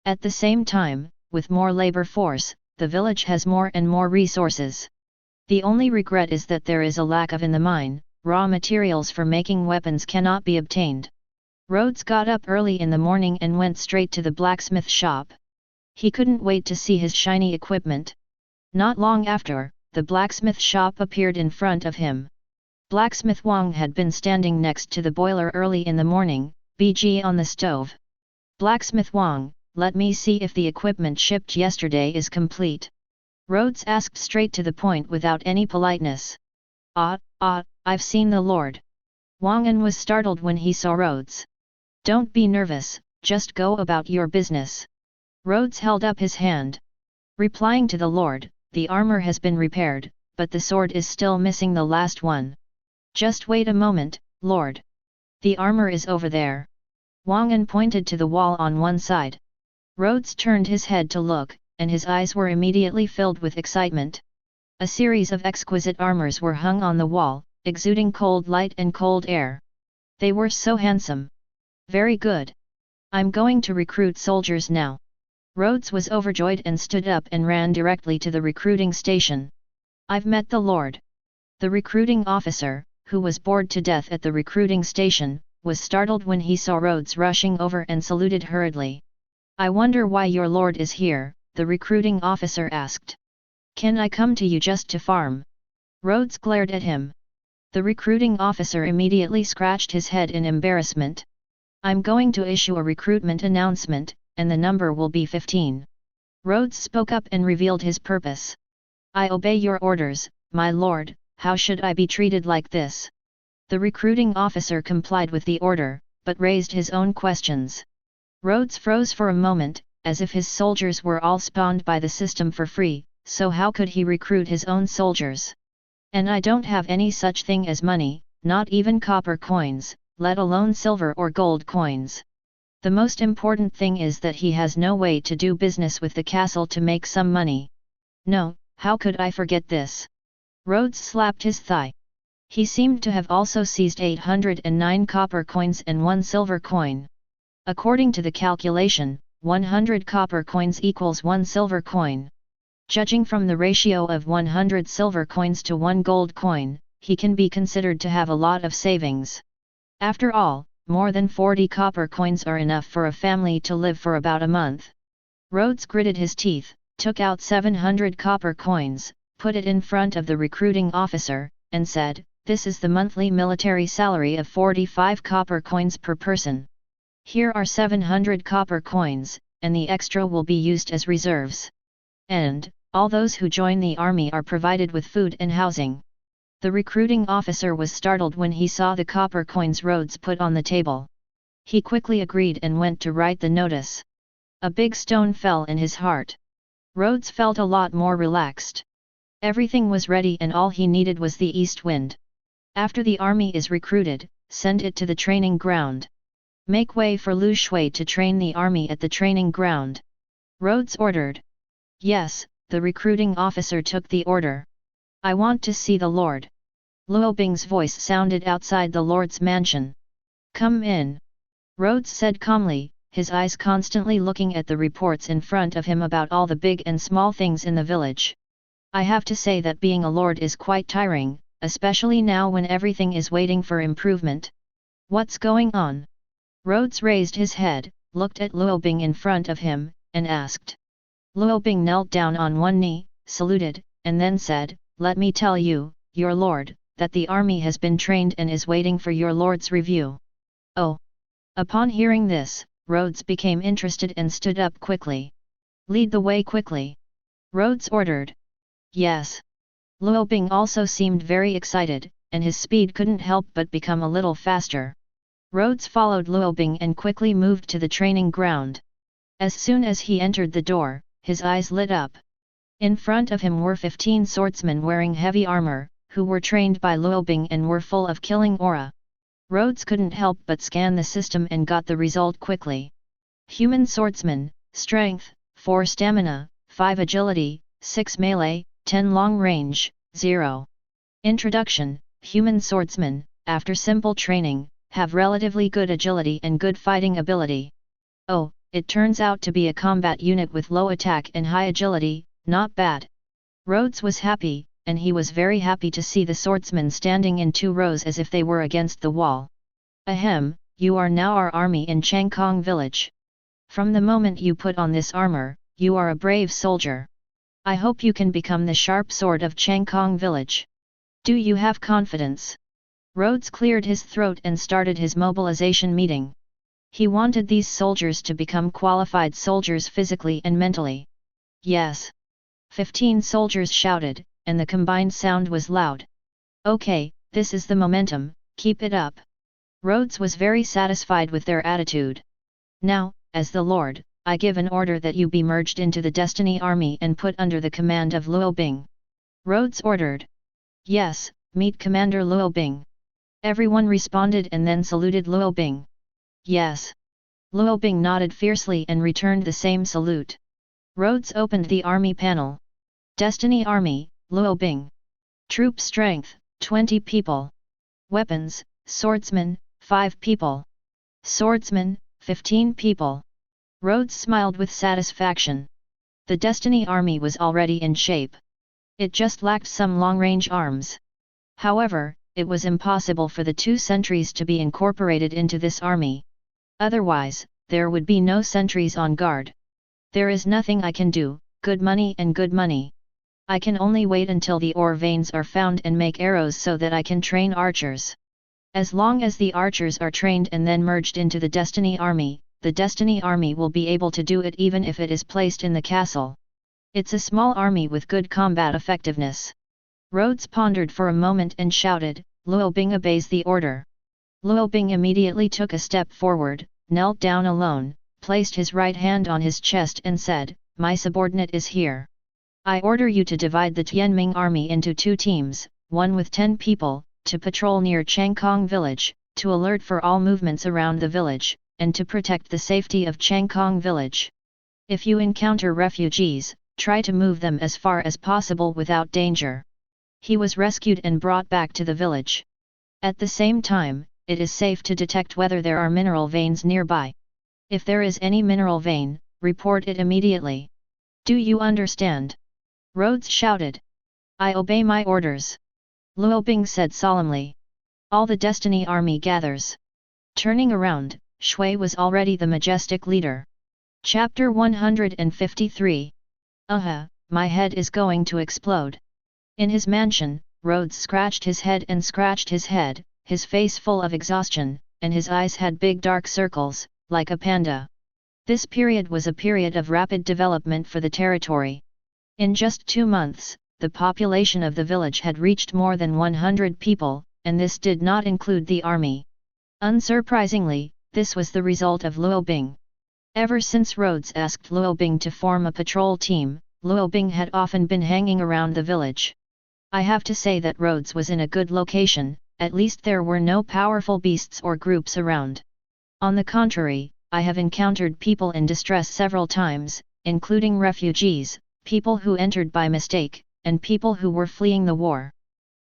At the same time, with more labor force, the village has more and more resources. The only regret is that there is a lack of in the mine, raw materials for making weapons cannot be obtained. Rhodes got up early in the morning and went straight to the blacksmith shop. He couldn't wait to see his shiny equipment. Not long after, the blacksmith shop appeared in front of him. Blacksmith Wang had been standing next to the boiler early in the morning, BG on the stove. Blacksmith Wang, let me see if the equipment shipped yesterday is complete. Rhodes asked straight to the point without any politeness. I've seen the Lord. Wang was startled when he saw Rhodes. Don't be nervous, just go about your business. Rhodes held up his hand. Replying to the Lord, the armor has been repaired, but the sword is still missing the last one. Just wait a moment, Lord. The armor is over there. Wang pointed to the wall on one side. Rhodes turned his head to look, and his eyes were immediately filled with excitement. A series of exquisite armors were hung on the wall, exuding cold light and cold air. They were so handsome. Very good. I'm going to recruit soldiers now. Rhodes was overjoyed and stood up and ran directly to the recruiting station. I've met the Lord. The recruiting officer, who was bored to death at the recruiting station, was startled when he saw Rhodes rushing over and saluted hurriedly. I wonder why your Lord is here, the recruiting officer asked. Can I come to you just to farm? Rhodes glared at him. The recruiting officer immediately scratched his head in embarrassment. I'm going to issue a recruitment announcement, and the number will be 15. Rhodes spoke up and revealed his purpose. I obey your orders, my lord, how should I be treated like this? The recruiting officer complied with the order, but raised his own questions. Rhodes froze for a moment, as if his soldiers were all spawned by the system for free, so how could he recruit his own soldiers? And I don't have any such thing as money, not even copper coins, let alone silver or gold coins. The most important thing is that he has no way to do business with the castle to make some money. No, how could I forget this? Rhodes slapped his thigh. He seemed to have also seized 809 copper coins and 1 silver coin. According to the calculation, 100 copper coins equals 1 silver coin. Judging from the ratio of 100 silver coins to 1 gold coin, he can be considered to have a lot of savings. After all, more than 40 copper coins are enough for a family to live for about a month. Rhodes gritted his teeth, took out 700 copper coins, put it in front of the recruiting officer, and said, "This is the monthly military salary of 45 copper coins per person. Here are 700 copper coins, and the extra will be used as reserves. And, all those who join the army are provided with food and housing." The recruiting officer was startled when he saw the copper coins Rhodes put on the table. He quickly agreed and went to write the notice. A big stone fell in his heart. Rhodes felt a lot more relaxed. Everything was ready and all he needed was the east wind. After the army is recruited, send it to the training ground. Make way for Lu Shui to train the army at the training ground. Rhodes ordered. Yes, the recruiting officer took the order. "I want to see the Lord." Luo Bing's voice sounded outside the Lord's mansion. "Come in," Rhodes said calmly, his eyes constantly looking at the reports in front of him about all the big and small things in the village. "I have to say that being a lord is quite tiring, especially now when everything is waiting for improvement. What's going on?" Rhodes raised his head, looked at Luo Bing in front of him, and asked. Luo Bing knelt down on one knee, saluted, and then said, "Let me tell you, your lord, that the army has been trained and is waiting for your lord's review." "Oh!" Upon hearing this, Rhodes became interested and stood up quickly. "Lead the way quickly," Rhodes ordered. "Yes." Luo Bing also seemed very excited, and his speed couldn't help but become a little faster. Rhodes followed Luo Bing and quickly moved to the training ground. As soon as he entered the door, his eyes lit up. In front of him were 15 swordsmen wearing heavy armor, who were trained by Luo Bing and were full of killing aura. Rhodes couldn't help but scan the system and got the result quickly. Human swordsman, strength, 4 stamina, 5 agility, 6 melee, 10 long range, 0. Introduction: Human swordsmen, after simple training, have relatively good agility and good fighting ability. Oh, it turns out to be a combat unit with low attack and high agility, not bad. Rhodes was happy, and he was very happy to see the swordsmen standing in 2 rows as if they were against the wall. "Ahem, you are now our army in Changkong village. From the moment you put on this armor, you are a brave soldier. I hope you can become the sharp sword of Changkong village. Do you have confidence?" Rhodes cleared his throat and started his mobilization meeting. He wanted these soldiers to become qualified soldiers physically and mentally. "Yes." 15 soldiers shouted, and the combined sound was loud. "Okay, this is the momentum, keep it up." Rhodes was very satisfied with their attitude. "Now, as the Lord, I give an order that you be merged into the Destiny Army and put under the command of Luo Bing." Rhodes ordered. "Yes, meet Commander Luo Bing." Everyone responded and then saluted Luo Bing. "Yes." Luo Bing nodded fiercely and returned the same salute. Rhodes opened the army panel. Destiny Army, Luo Bing. Troop strength, 20 people. Weapons, swordsman, 5 people. Swordsman, 15 people. Rhodes smiled with satisfaction. The Destiny Army was already in shape. It just lacked some long-range arms. However, it was impossible for the 2 sentries to be incorporated into this army. Otherwise, there would be no sentries on guard. "There is nothing I can do, good money and good money. I can only wait until the ore veins are found and make arrows so that I can train archers. As long as the archers are trained and then merged into the Destiny Army, the Destiny Army will be able to do it even if it is placed in the castle. It's a small army with good combat effectiveness." Rhodes pondered for a moment and shouted, "Luo Bing obeys the order." Luo Bing immediately took a step forward, knelt down alone, placed his right hand on his chest and said, "My subordinate is here. I order you to divide the Tianming army into 2 teams, one with 10 people, to patrol near Changkong village, to alert for all movements around the village, and to protect the safety of Changkong village. If you encounter refugees, try to move them as far as possible without danger." He was rescued and brought back to the village. At the same time, it is safe to detect whether there are mineral veins nearby. If there is any mineral vein, report it immediately. Do you understand? Rhodes shouted. "I obey my orders," Luo Bing said solemnly. All the Destiny Army gathers. Turning around, Shui was already the majestic leader. Chapter 153. My head is going to explode. In his mansion, Rhodes scratched his head and scratched his head, his face full of exhaustion, and his eyes had big dark circles, like a panda. This period was a period of rapid development for the territory. In just 2 months, the population of the village had reached more than 100 people, and this did not include the army. Unsurprisingly, this was the result of Luo Bing. Ever since Rhodes asked Luo Bing to form a patrol team, Luo Bing had often been hanging around the village. I have to say that Rhodes was in a good location, at least there were no powerful beasts or groups around. On the contrary, I have encountered people in distress several times, including refugees, people who entered by mistake, and people who were fleeing the war.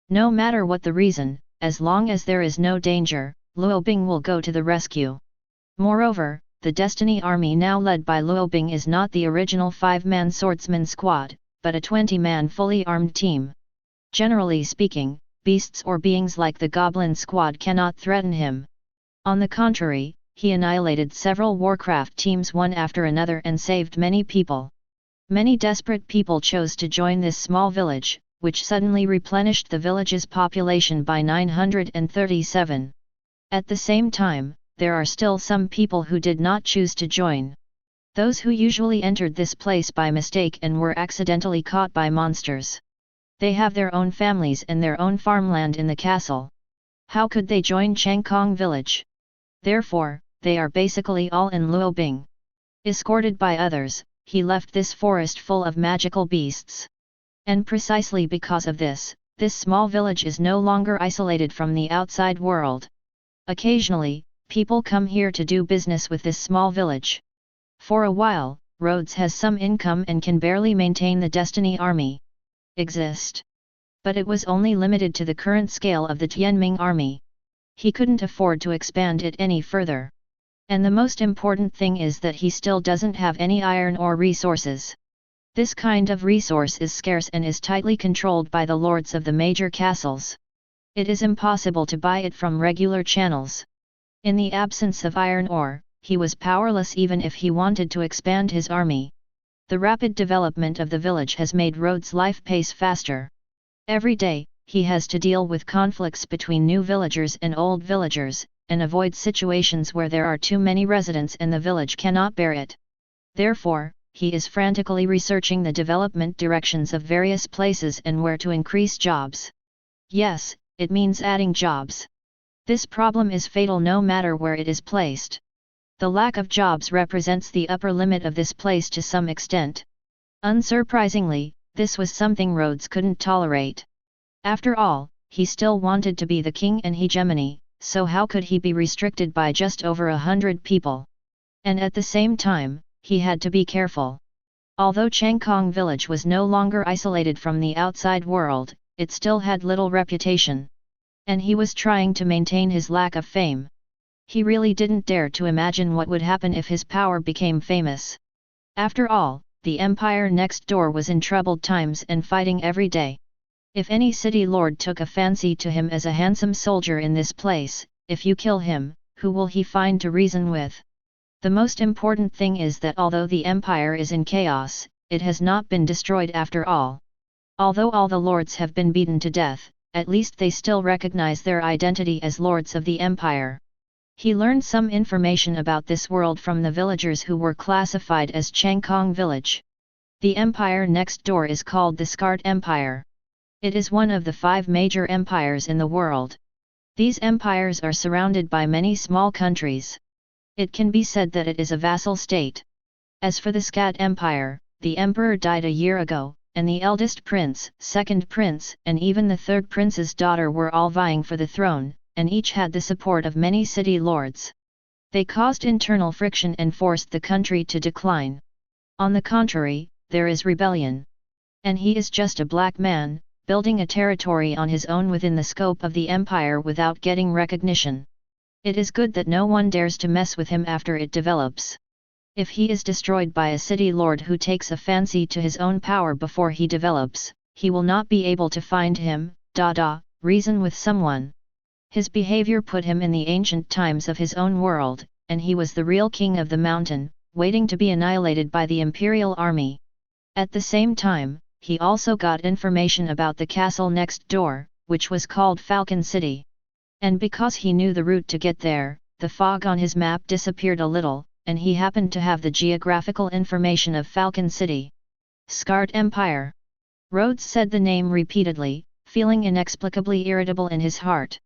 No matter what the reason, as long as there is no danger, Luo Bing will go to the rescue. Moreover, the Destiny Army now led by Luo Bing is not the original 5-man swordsman squad, but a 20-man fully armed team. Generally speaking, beasts or beings like the Goblin Squad cannot threaten him. On the contrary, he annihilated several warcraft teams one after another and saved many people. Many desperate people chose to join this small village, which suddenly replenished the village's population by 937. At the same time, there are still some people who did not choose to join. Those who usually entered this place by mistake and were accidentally caught by monsters. They have their own families and their own farmland in the castle. How could they join Changkong village? Therefore, they are basically all in Luo Bing. Escorted by others, he left this forest full of magical beasts. And precisely because of this small village is no longer isolated from the outside world. Occasionally, people come here to do business with this small village. For a while, Rhodes has some income and can barely maintain the Destiny Army. But it was only limited to the current scale of the Tianming army. He couldn't afford to expand it any further. And the most important thing is that he still doesn't have any iron ore resources. This kind of resource is scarce and is tightly controlled by the lords of the major castles. It is impossible to buy it from regular channels. In the absence of iron ore, he was powerless even if he wanted to expand his army. The rapid development of the village has made Rhodes' life pace faster. Every day, he has to deal with conflicts between new villagers and old villagers, and avoid situations where there are too many residents and the village cannot bear it. Therefore, he is frantically researching the development directions of various places and where to increase jobs. Yes, it means adding jobs. This problem is fatal no matter where it is placed. The lack of jobs represents the upper limit of this place to some extent. Unsurprisingly, this was something Rhodes couldn't tolerate. After all, he still wanted to be the king and hegemony, so how could he be restricted by just over 100 people? And at the same time, he had to be careful. Although Changkong village was no longer isolated from the outside world, it still had little reputation. And he was trying to maintain his lack of fame. He really didn't dare to imagine what would happen if his power became famous. After all, the empire next door was in troubled times and fighting every day. If any city lord took a fancy to him as a handsome soldier in this place, if you kill him, who will he find to reason with? The most important thing is that although the empire is in chaos, it has not been destroyed after all. Although all the lords have been beaten to death, at least they still recognize their identity as lords of the empire. He learned some information about this world from the villagers who were classified as Changkong village. The empire next door is called the Scarred Empire. It is one of the 5 major empires in the world. These empires are surrounded by many small countries. It can be said that it is a vassal state. As for the Scat Empire, the emperor died a year ago, and the eldest prince, second prince, and even the third prince's daughter were all vying for the throne, and each had the support of many city lords. They caused internal friction and forced the country to decline. On the contrary, there is rebellion. And he is just a black man, building a territory on his own within the scope of the empire without getting recognition. It is good that no one dares to mess with him after it develops. If he is destroyed by a city lord who takes a fancy to his own power before he develops, he will not be able to find him, reason with someone. His behavior put him in the ancient times of his own world, and he was the real king of the mountain, waiting to be annihilated by the imperial army. At the same time, he also got information about the castle next door, which was called Falcon City. And because he knew the route to get there, the fog on his map disappeared a little, and he happened to have the geographical information of Falcon City. Scarred Empire. Rhodes said the name repeatedly, feeling inexplicably irritable in his heart.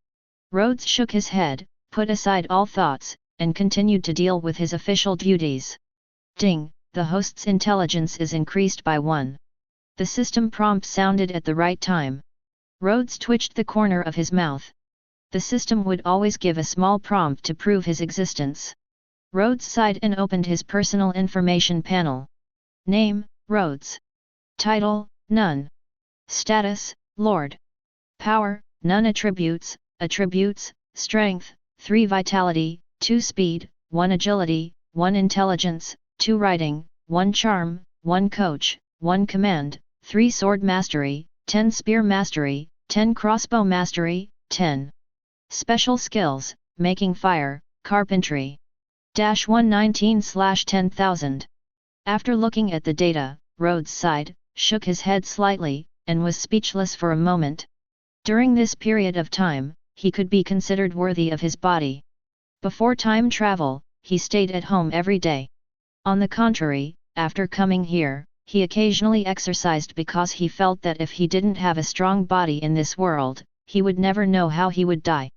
Rhodes shook his head, put aside all thoughts, and continued to deal with his official duties. Ding, the host's intelligence is increased by 1. The system prompt sounded at the right time. Rhodes twitched the corner of his mouth. The system would always give a small prompt to prove his existence. Rhodes sighed and opened his personal information panel. Name, Rhodes. Title, none. Status, Lord. Power, none. Attributes, strength, 3 vitality, 2 speed, 1 agility, 1 intelligence, 2 writing, 1 charm, 1 coach, 1 command, 3 sword mastery, 10 spear mastery, 10 crossbow mastery, 10 special skills, making fire, carpentry. -119/10,000. After looking at the data, Rhodes sighed, shook his head slightly, and was speechless for a moment. During this period of time, he could be considered worthy of his body. Before time travel, he stayed at home every day. On the contrary, after coming here, he occasionally exercised because he felt that if he didn't have a strong body in this world, he would never know how he would die.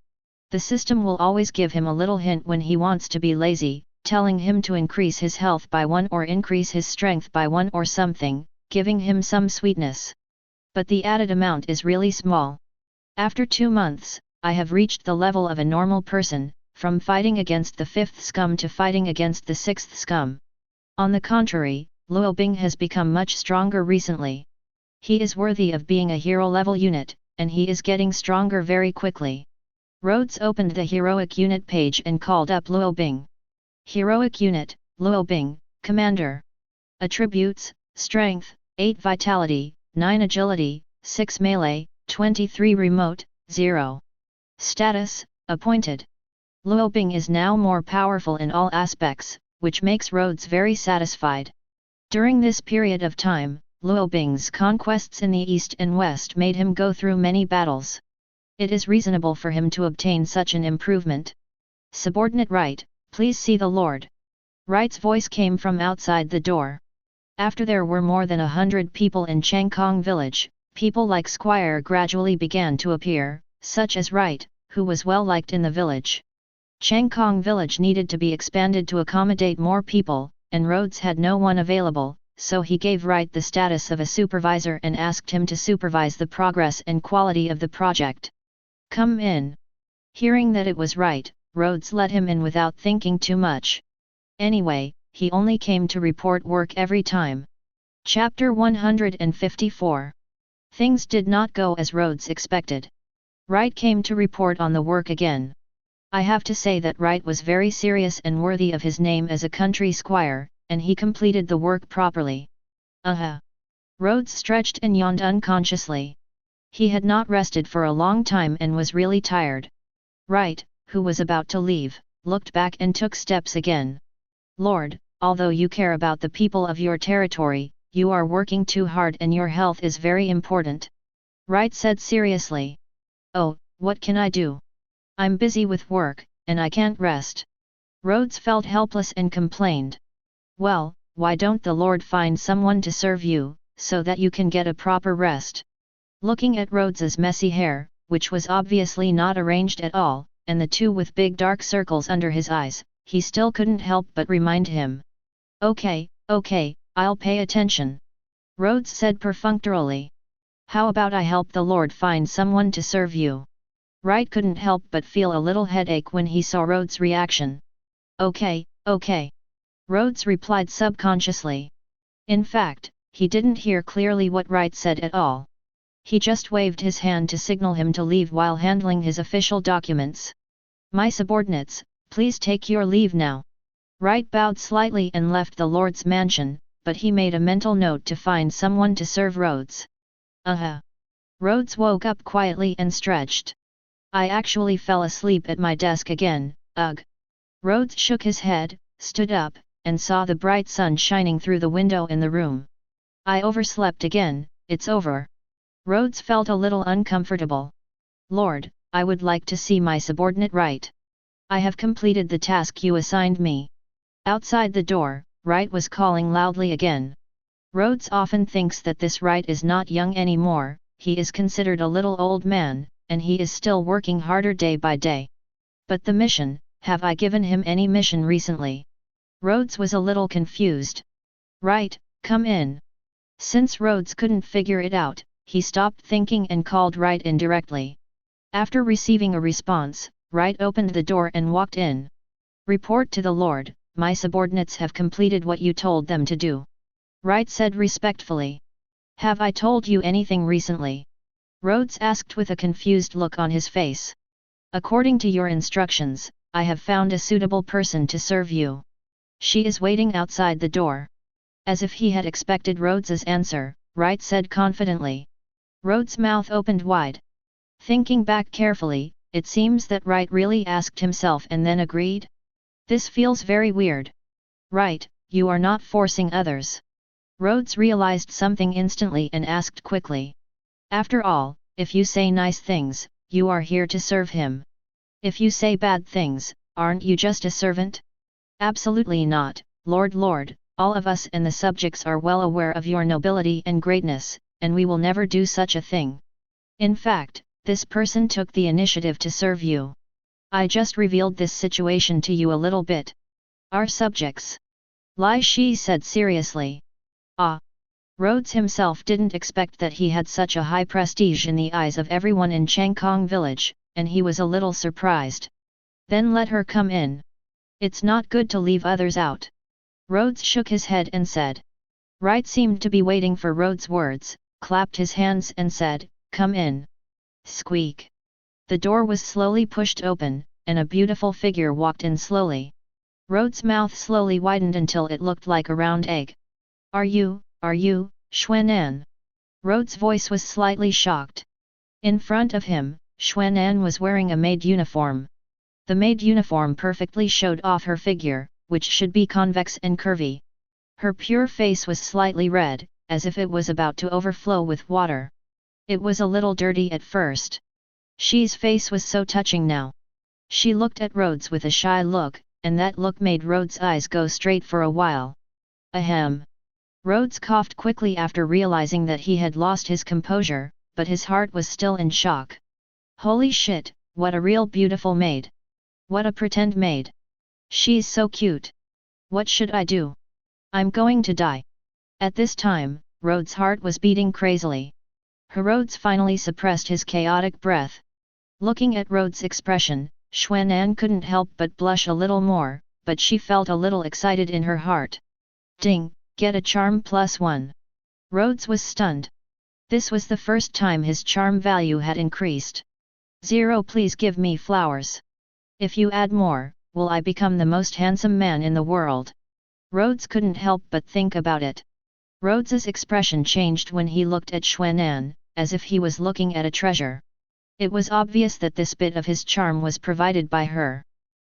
The system will always give him a little hint when he wants to be lazy, telling him to increase his health by 1 or increase his strength by 1 or something, giving him some sweetness. But the added amount is really small. After 2 months, I have reached the level of a normal person, from fighting against the 5th scum to fighting against the 6th scum. On the contrary, Luo Bing has become much stronger recently. He is worthy of being a hero-level unit, and he is getting stronger very quickly. Rhodes opened the Heroic Unit page and called up Luo Bing. Heroic Unit, Luo Bing, Commander. Attributes, Strength, 8 Vitality, 9 Agility, 6 Melee, 23 Remote, 0. Status, Appointed. Luo Bing is now more powerful in all aspects, which makes Rhodes very satisfied. During this period of time, Luo Bing's conquests in the east and west made him go through many battles. It is reasonable for him to obtain such an improvement. Subordinate Wright, please see the Lord. Wright's voice came from outside the door. After there were more than 100 people in Changkong village, people like Squire gradually began to appear, such as Wright, who was well liked in the village. Changkong village needed to be expanded to accommodate more people, and Rhodes had no one available, so he gave Wright the status of a supervisor and asked him to supervise the progress and quality of the project. Come in. Hearing that it was Wright, Rhodes let him in without thinking too much. Anyway, he only came to report work every time. Chapter 154. Things did not go as Rhodes expected. Wright came to report on the work again. I have to say that Wright was very serious and worthy of his name as a country squire, and he completed the work properly. Rhodes stretched and yawned unconsciously. He had not rested for a long time and was really tired. Wright, who was about to leave, looked back and took steps again. Lord, although you care about the people of your territory, you are working too hard and your health is very important. Wright said seriously. Oh, what can I do? I'm busy with work, and I can't rest. Rhodes felt helpless and complained. Well, why don't the Lord find someone to serve you, so that you can get a proper rest? Looking at Rhodes's messy hair, which was obviously not arranged at all, and the 2 with big dark circles under his eyes, he still couldn't help but remind him. Okay, I'll pay attention. Rhodes said perfunctorily. How about I help the Lord find someone to serve you? Wright couldn't help but feel a little headache when he saw Rhodes' reaction. Okay. Rhodes replied subconsciously. In fact, he didn't hear clearly what Wright said at all. He just waved his hand to signal him to leave while handling his official documents. My subordinates, please take your leave now. Wright bowed slightly and left the Lord's mansion, but he made a mental note to find someone to serve Rhodes. Rhodes woke up quietly and stretched. I actually fell asleep at my desk again, ugh. Rhodes shook his head, stood up, and saw the bright sun shining through the window in the room. I overslept again, it's over. Rhodes felt a little uncomfortable. Lord, I would like to see my subordinate Right. I have completed the task you assigned me. Outside the door, Right was calling loudly again. Rhodes often thinks that this Right is not young anymore, he is considered a little old man, and he is still working harder day by day. But the mission, have I given him any mission recently? Rhodes was a little confused. Right, come in. Since Rhodes couldn't figure it out, he stopped thinking and called Right indirectly. After receiving a response, Right opened the door and walked in. Report to the Lord, my subordinates have completed what you told them to do. Right said respectfully. Have I told you anything recently? Rhodes asked with a confused look on his face. According to your instructions, I have found a suitable person to serve you. She is waiting outside the door. As if he had expected Rhodes's answer, Right said confidently. Rhodes' mouth opened wide. Thinking back carefully, it seems that Right really asked himself and then agreed? This feels very weird. Right, you are not forcing others. Rhodes realized something instantly and asked quickly. After all, if you say nice things, you are here to serve him. If you say bad things, aren't you just a servant? Absolutely not, Lord, all of us and the subjects are well aware of your nobility and greatness, and we will never do such a thing. In fact, this person took the initiative to serve you. I just revealed this situation to you a little bit. Our subjects. Lai Shi said seriously. Ah. Rhodes himself didn't expect that he had such a high prestige in the eyes of everyone in Changkong village, and he was a little surprised. Then let her come in. It's not good to leave others out. Rhodes shook his head and said. Right seemed to be waiting for Rhodes' words, clapped his hands and said, come in. Squeak. The door was slowly pushed open, and a beautiful figure walked in slowly. Rhodes' mouth slowly widened until it looked like a round egg. Are you, Xuanan? Rhodes' voice was slightly shocked. In front of him, Xuanan was wearing a maid uniform. The maid uniform perfectly showed off her figure, which should be convex and curvy. Her pure face was slightly red, as if it was about to overflow with water. It was a little dirty at first. She's face was so touching now. She looked at Rhodes with a shy look, and that look made Rhodes' eyes go straight for a while. Ahem. Rhodes coughed quickly after realizing that he had lost his composure, but his heart was still in shock. Holy shit, what a real beautiful maid. What a pretend maid. She's so cute. What should I do? I'm going to die. At this time, Rhodes' heart was beating crazily. Rhodes finally suppressed his chaotic breath. Looking at Rhodes' expression, Xuanan couldn't help but blush a little more, but she felt a little excited in her heart. Ding, get a charm +1. Rhodes was stunned. This was the first time his charm value had increased. 0. Please give me flowers. If you add more, will I become the most handsome man in the world? Rhodes couldn't help but think about it. Rhodes's expression changed when he looked at Xuanan, as if he was looking at a treasure. It was obvious that this bit of his charm was provided by her.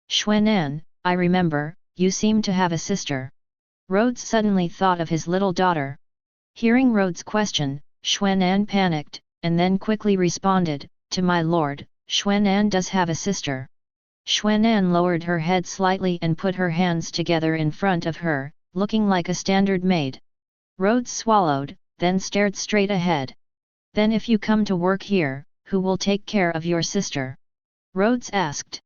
Xuanan, I remember, you seem to have a sister. Rhodes suddenly thought of his little daughter. Hearing Rhodes' question, Xuanan panicked, and then quickly responded, to my lord, Xuanan does have a sister. Xuanan lowered her head slightly and put her hands together in front of her, looking like a standard maid. Rhodes swallowed, then stared straight ahead. Then if you come to work here, who will take care of your sister? Rhodes asked.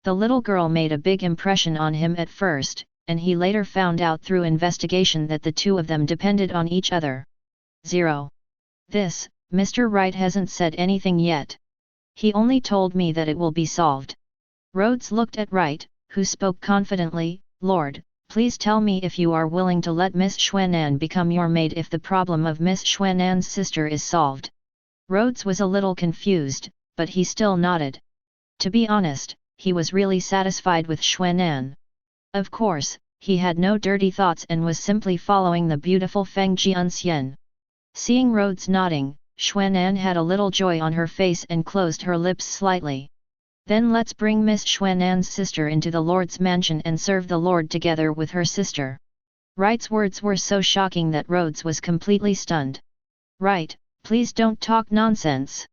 The little girl made a big impression on him at first, and he later found out through investigation that the two of them depended on each other. 0. This, Mr. Wright hasn't said anything yet. He only told me that it will be solved. Rhodes looked at Wright, who spoke confidently, Lord, please tell me if you are willing to let Miss Xuanan become your maid if the problem of Miss Xuanan's sister is solved. Rhodes was a little confused, but he still nodded. To be honest, he was really satisfied with Xuanan. Of course, he had no dirty thoughts and was simply following the beautiful Feng Jianxian. Seeing Rhodes nodding, Xuanan had a little joy on her face and closed her lips slightly. Then let's bring Miss Xuanan's sister into the Lord's mansion and serve the Lord together with her sister. Wright's words were so shocking that Rhodes was completely stunned. Right, please don't talk nonsense.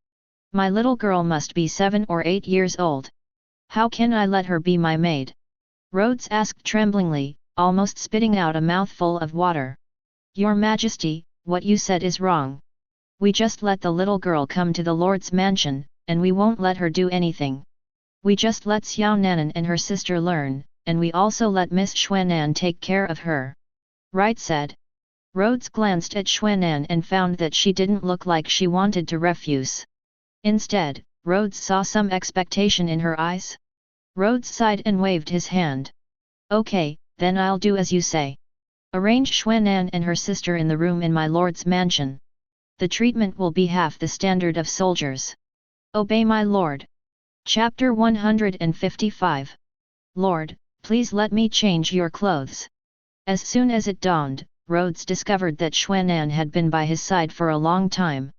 My little girl must be 7 or 8 years old. How can I let her be my maid? Rhodes asked tremblingly, almost spitting out a mouthful of water. Your Majesty, what you said is wrong. We just let the little girl come to the Lord's mansion, and we won't let her do anything. We just let Xiao Nanan and her sister learn, and we also let Miss Xuanan take care of her. Right said. Rhodes glanced at Xuanan and found that she didn't look like she wanted to refuse. Instead, Rhodes saw some expectation in her eyes. Rhodes sighed and waved his hand. Okay, then I'll do as you say. Arrange Xuanan and her sister in the room in my lord's mansion. The treatment will be half the standard of soldiers. Obey my lord. Chapter 155. Lord, please let me change your clothes. As soon as it dawned, Rhodes discovered that Xuanan had been by his side for a long time.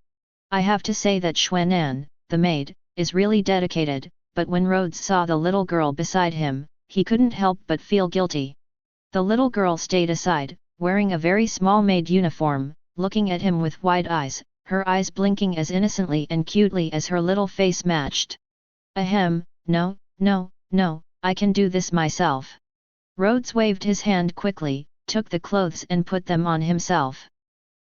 I have to say that Xuanan, the maid, is really dedicated, but when Rhodes saw the little girl beside him, he couldn't help but feel guilty. The little girl stayed aside, wearing a very small maid uniform, looking at him with wide eyes, her eyes blinking as innocently and cutely as her little face matched. Ahem, no, I can do this myself. Rhodes waved his hand quickly, took the clothes and put them on himself.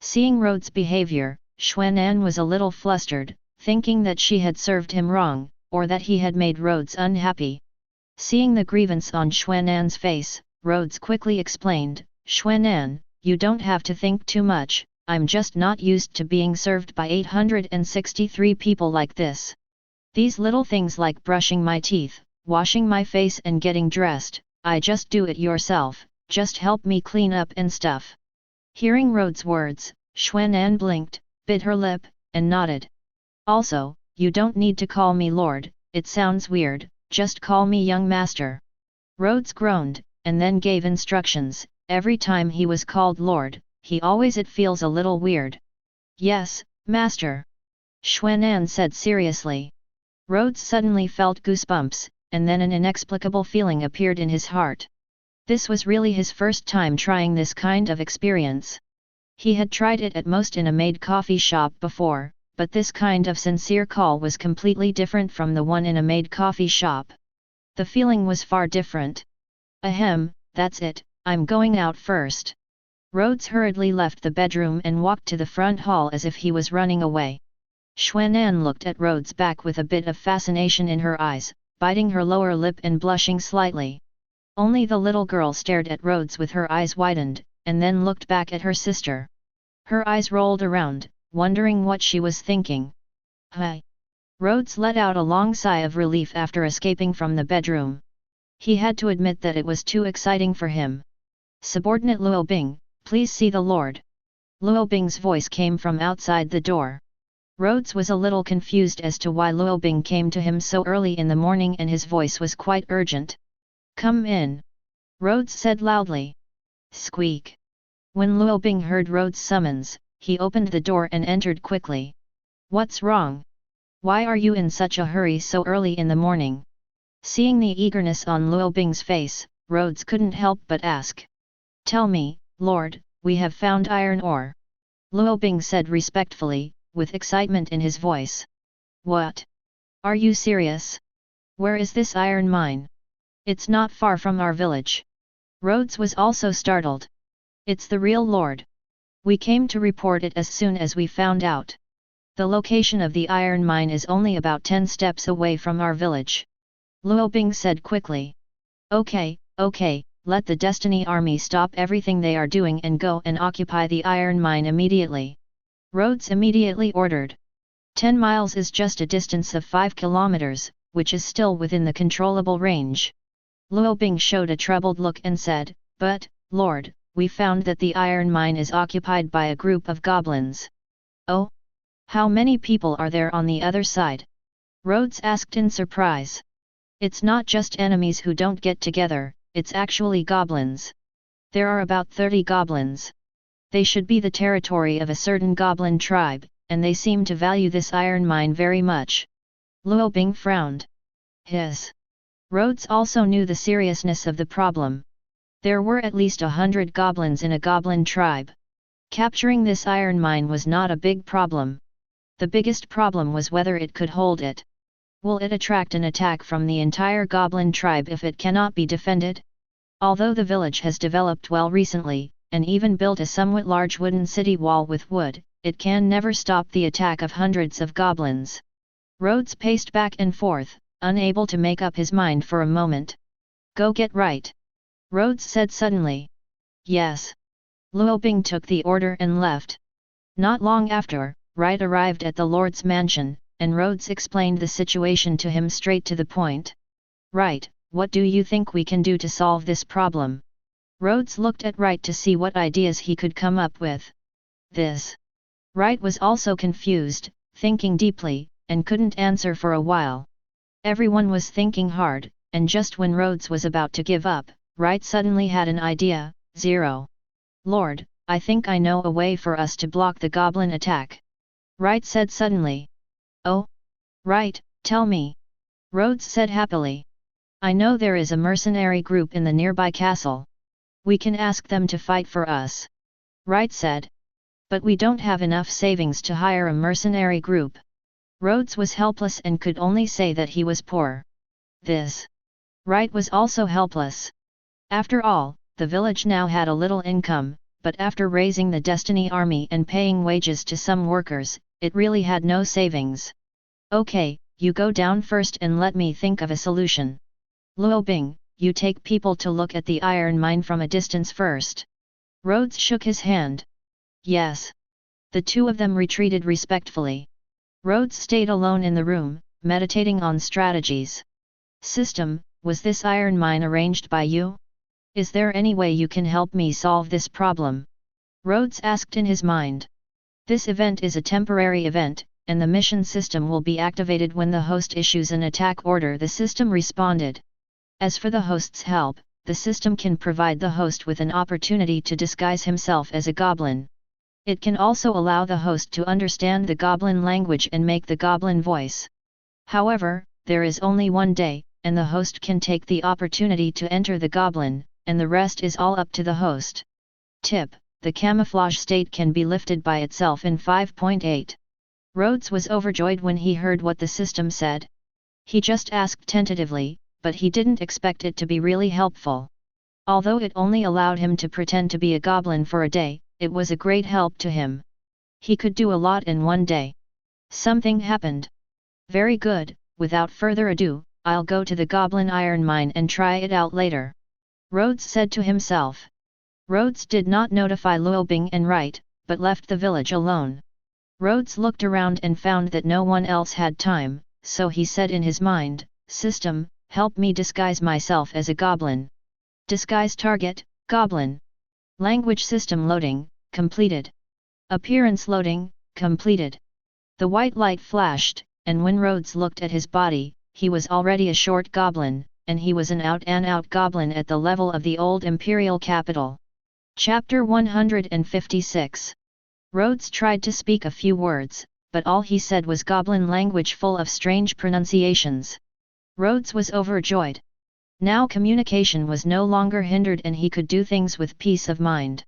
Seeing Rhodes' behavior, Xuanan was a little flustered, thinking that she had served him wrong, or that he had made Rhodes unhappy. Seeing the grievance on Xuanan's face, Rhodes quickly explained, Xuanan, you don't have to think too much, I'm just not used to being served by 863 people like this. These little things like brushing my teeth, washing my face and getting dressed, I just do it yourself, just help me clean up and stuff. Hearing Rhodes' words, Xuanan blinked, bit her lip, and nodded. Also, you don't need to call me Lord, it sounds weird, just call me young master. Rhodes groaned, and then gave instructions. Every time he was called Lord, it feels a little weird. Yes, master. Xuanan said seriously. Rhodes suddenly felt goosebumps, and then an inexplicable feeling appeared in his heart. This was really his first time trying this kind of experience. He had tried it at most in a maid coffee shop before, but this kind of sincere call was completely different from the one in a maid coffee shop. The feeling was far different. Ahem, that's it, I'm going out first. Rhodes hurriedly left the bedroom and walked to the front hall as if he was running away. Xuanan looked at Rhodes' back with a bit of fascination in her eyes, biting her lower lip and blushing slightly. Only the little girl stared at Rhodes with her eyes widened, and then looked back at her sister. Her eyes rolled around, wondering what she was thinking. Hi! Rhodes let out a long sigh of relief after escaping from the bedroom. He had to admit that it was too exciting for him. Subordinate Luo Bing, please see the Lord. Luo Bing's voice came from outside the door. Rhodes was a little confused as to why Luo Bing came to him so early in the morning, and his voice was quite urgent. Come in. Rhodes said loudly. Squeak. When Luo Bing heard Rhodes' summons, he opened the door and entered quickly. What's wrong? Why are you in such a hurry so early in the morning? Seeing the eagerness on Luo Bing's face, Rhodes couldn't help but ask. Tell me, Lord, we have found iron ore. Luo Bing said respectfully, with excitement in his voice. What? Are you serious? Where is this iron mine? It's not far from our village. Rhodes was also startled. It's the real Lord. We came to report it as soon as we found out. The location of the iron mine is only about 10 steps away from our village. Luo Bing said quickly. Okay, let the Destiny Army stop everything they are doing and go and occupy the iron mine immediately. Rhodes immediately ordered. 10 miles is just a distance of 5 kilometers, which is still within the controllable range. Luo Bing showed a troubled look and said, but, Lord, we found that the iron mine is occupied by a group of goblins. Oh? How many people are there on the other side? Rhodes asked in surprise. It's not just enemies who don't get together, it's actually goblins. There are about 30 goblins. They should be the territory of a certain goblin tribe, and they seem to value this iron mine very much. Luo Bing frowned. Rhodes also knew the seriousness of the problem. There were at least 100 goblins in a goblin tribe. Capturing this iron mine was not a big problem. The biggest problem was whether it could hold it. Will it attract an attack from the entire goblin tribe if it cannot be defended? Although the village has developed well recently, and even built a somewhat large wooden city wall with wood, it can never stop the attack of hundreds of goblins. Rhodes paced back and forth, unable to make up his mind for a moment. Go get right. Rhodes said suddenly. Yes. Luo Bing took the order and left. Not long after, Wright arrived at the Lord's mansion, and Rhodes explained the situation to him straight to the point. Wright, what do you think we can do to solve this problem? Rhodes looked at Wright to see what ideas he could come up with. This. Wright was also confused, thinking deeply, and couldn't answer for a while. Everyone was thinking hard, and just when Rhodes was about to give up, Wright suddenly had an idea. 0. Lord, I think I know a way for us to block the goblin attack. Wright said suddenly. Oh? Wright, tell me. Rhodes said happily. I know there is a mercenary group in the nearby castle. We can ask them to fight for us. Wright said. But we don't have enough savings to hire a mercenary group. Rhodes was helpless and could only say that he was poor. This. Wright was also helpless. After all, the village now had a little income, but after raising the Destiny Army and paying wages to some workers, it really had no savings. Okay, you go down first and let me think of a solution. Luo Bing, you take people to look at the iron mine from a distance first. Rhodes shook his hand. Yes. The two of them retreated respectfully. Rhodes stayed alone in the room, meditating on strategies. System, was this iron mine arranged by you? Is there any way you can help me solve this problem? Rhodes asked in his mind. This event is a temporary event, and the mission system will be activated when the host issues an attack order, the system responded. As for the host's help, the system can provide the host with an opportunity to disguise himself as a goblin. It can also allow the host to understand the goblin language and make the goblin voice. However, there is only one day, and the host can take the opportunity to enter the goblin, and the rest is all up to the host. Tip: the camouflage state can be lifted by itself in 5.8. Rhodes was overjoyed when he heard what the system said. He just asked tentatively, but he didn't expect it to be really helpful. Although it only allowed him to pretend to be a goblin for a day, it was a great help to him. He could do a lot in one day. Something happened. Very good, without further ado, I'll go to the goblin iron mine and try it out later. Rhodes said to himself. Rhodes did not notify Luo Bing and Wright, but left the village alone. Rhodes looked around and found that no one else had time, so he said in his mind, System, help me disguise myself as a goblin. Disguise target, goblin. Language system loading, completed. Appearance loading, completed. The white light flashed, and when Rhodes looked at his body, he was already a short goblin, and he was an out-and-out goblin at the level of the old imperial capital. Chapter 156. Rhodes tried to speak a few words, but all he said was goblin language full of strange pronunciations. Rhodes was overjoyed. Now communication was no longer hindered and he could do things with peace of mind.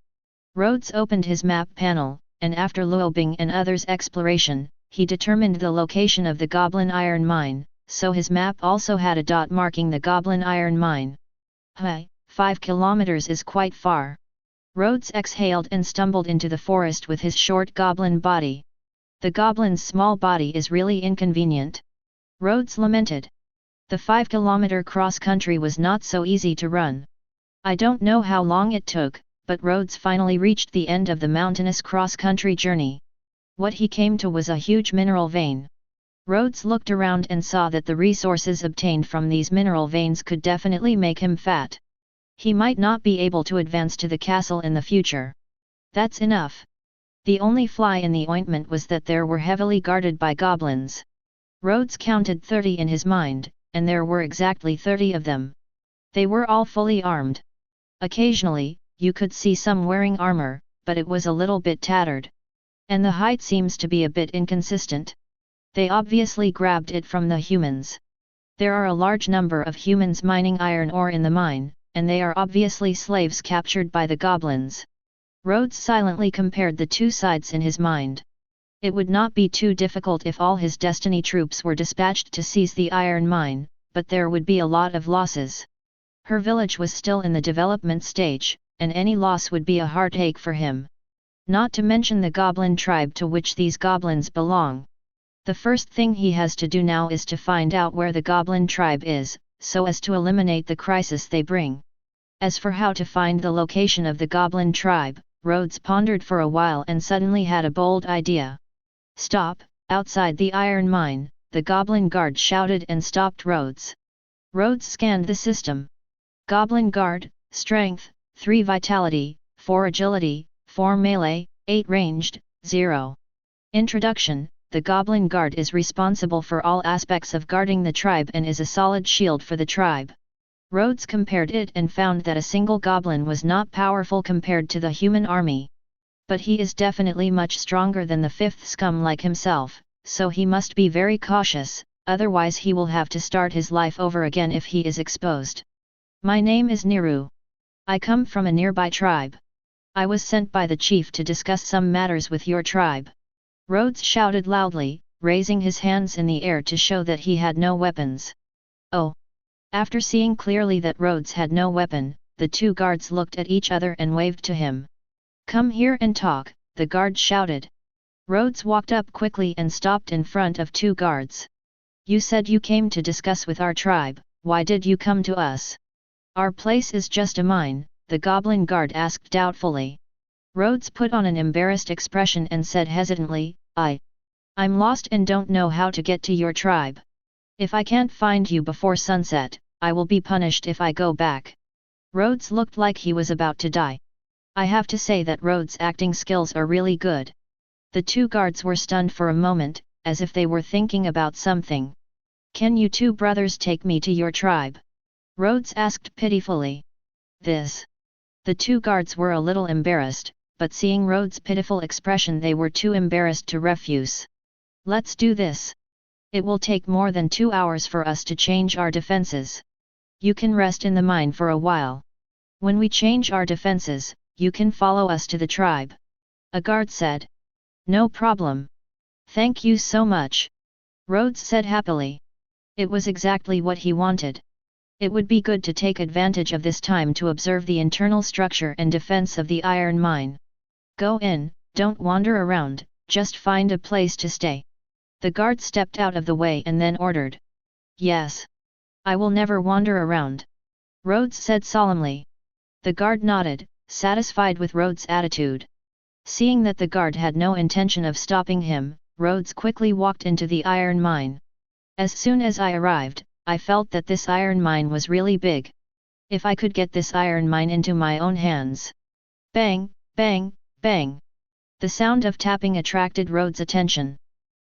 Rhodes opened his map panel, and after Luo Bing and others' exploration, he determined the location of the goblin iron mine, so his map also had a dot marking the goblin iron mine. 5 kilometers is quite far. Rhodes exhaled and stumbled into the forest with his short goblin body. The goblin's small body is really inconvenient. Rhodes lamented. The 5-kilometer cross-country was not so easy to run. I don't know how long it took, but Rhodes finally reached the end of the mountainous cross-country journey. What he came to was a huge mineral vein. Rhodes looked around and saw that the resources obtained from these mineral veins could definitely make him fat. He might not be able to advance to the castle in the future. That's enough. The only fly in the ointment was that there were heavily guarded by goblins. Rhodes counted 30 in his mind, and there were exactly 30 of them. They were all fully armed. Occasionally, you could see some wearing armor, but it was a little bit tattered. And the height seems to be a bit inconsistent. They obviously grabbed it from the humans. There are a large number of humans mining iron ore in the mine, and they are obviously slaves captured by the goblins. Rhodes silently compared the two sides in his mind. It would not be too difficult if all his destiny troops were dispatched to seize the iron mine, but there would be a lot of losses. Her village was still in the development stage, and any loss would be a heartache for him. Not to mention the goblin tribe to which these goblins belong. The first thing he has to do now is to find out where the goblin tribe is, so as to eliminate the crisis they bring. As for how to find the location of the goblin tribe, Rhodes pondered for a while and suddenly had a bold idea. "Stop!" Outside the iron mine, the goblin guard shouted and stopped Rhodes. Rhodes scanned the system. Goblin guard, strength, 3 vitality, 4 agility, 4 melee, 8 ranged, 0. Introduction: the goblin guard is responsible for all aspects of guarding the tribe and is a solid shield for the tribe. Rhodes compared it and found that a single goblin was not powerful compared to the human army. But he is definitely much stronger than the 5th scum like himself, so he must be very cautious, otherwise he will have to start his life over again if he is exposed. "My name is Niru. I come from a nearby tribe. I was sent by the chief to discuss some matters with your tribe." Rhodes shouted loudly, raising his hands in the air to show that he had no weapons. "Oh!" After seeing clearly that Rhodes had no weapon, the 2 guards looked at each other and waved to him. "Come here and talk," the guard shouted. Rhodes walked up quickly and stopped in front of 2 guards. "You said you came to discuss with our tribe, why did you come to us?" "Our place is just a mine," the goblin guard asked doubtfully. Rhodes put on an embarrassed expression and said hesitantly, I'm lost and don't know how to get to your tribe. If I can't find you before sunset, I will be punished if I go back." Rhodes looked like he was about to die. I have to say that Rhodes' acting skills are really good. The 2 guards were stunned for a moment, as if they were thinking about something. "Can you 2 brothers take me to your tribe?" Rhodes asked pitifully. The 2 guards were a little embarrassed, but seeing Rhodes' pitiful expression they were too embarrassed to refuse. "Let's do this. It will take more than 2 hours for us to change our defenses. You can rest in the mine for a while. When we change our defenses, you can follow us to the tribe," a guard said. "No problem. Thank you so much," Rhodes said happily. It was exactly what he wanted. It would be good to take advantage of this time to observe the internal structure and defense of the iron mine. "Go in, don't wander around, just find a place to stay." The guard stepped out of the way and then ordered. "Yes. I will never wander around," Rhodes said solemnly. The guard nodded, satisfied with Rhodes' attitude. Seeing that the guard had no intention of stopping him, Rhodes quickly walked into the iron mine. "As soon as I arrived, I felt that this iron mine was really big. If I could get this iron mine into my own hands." Bang, bang, bang. The sound of tapping attracted Rhodes' attention.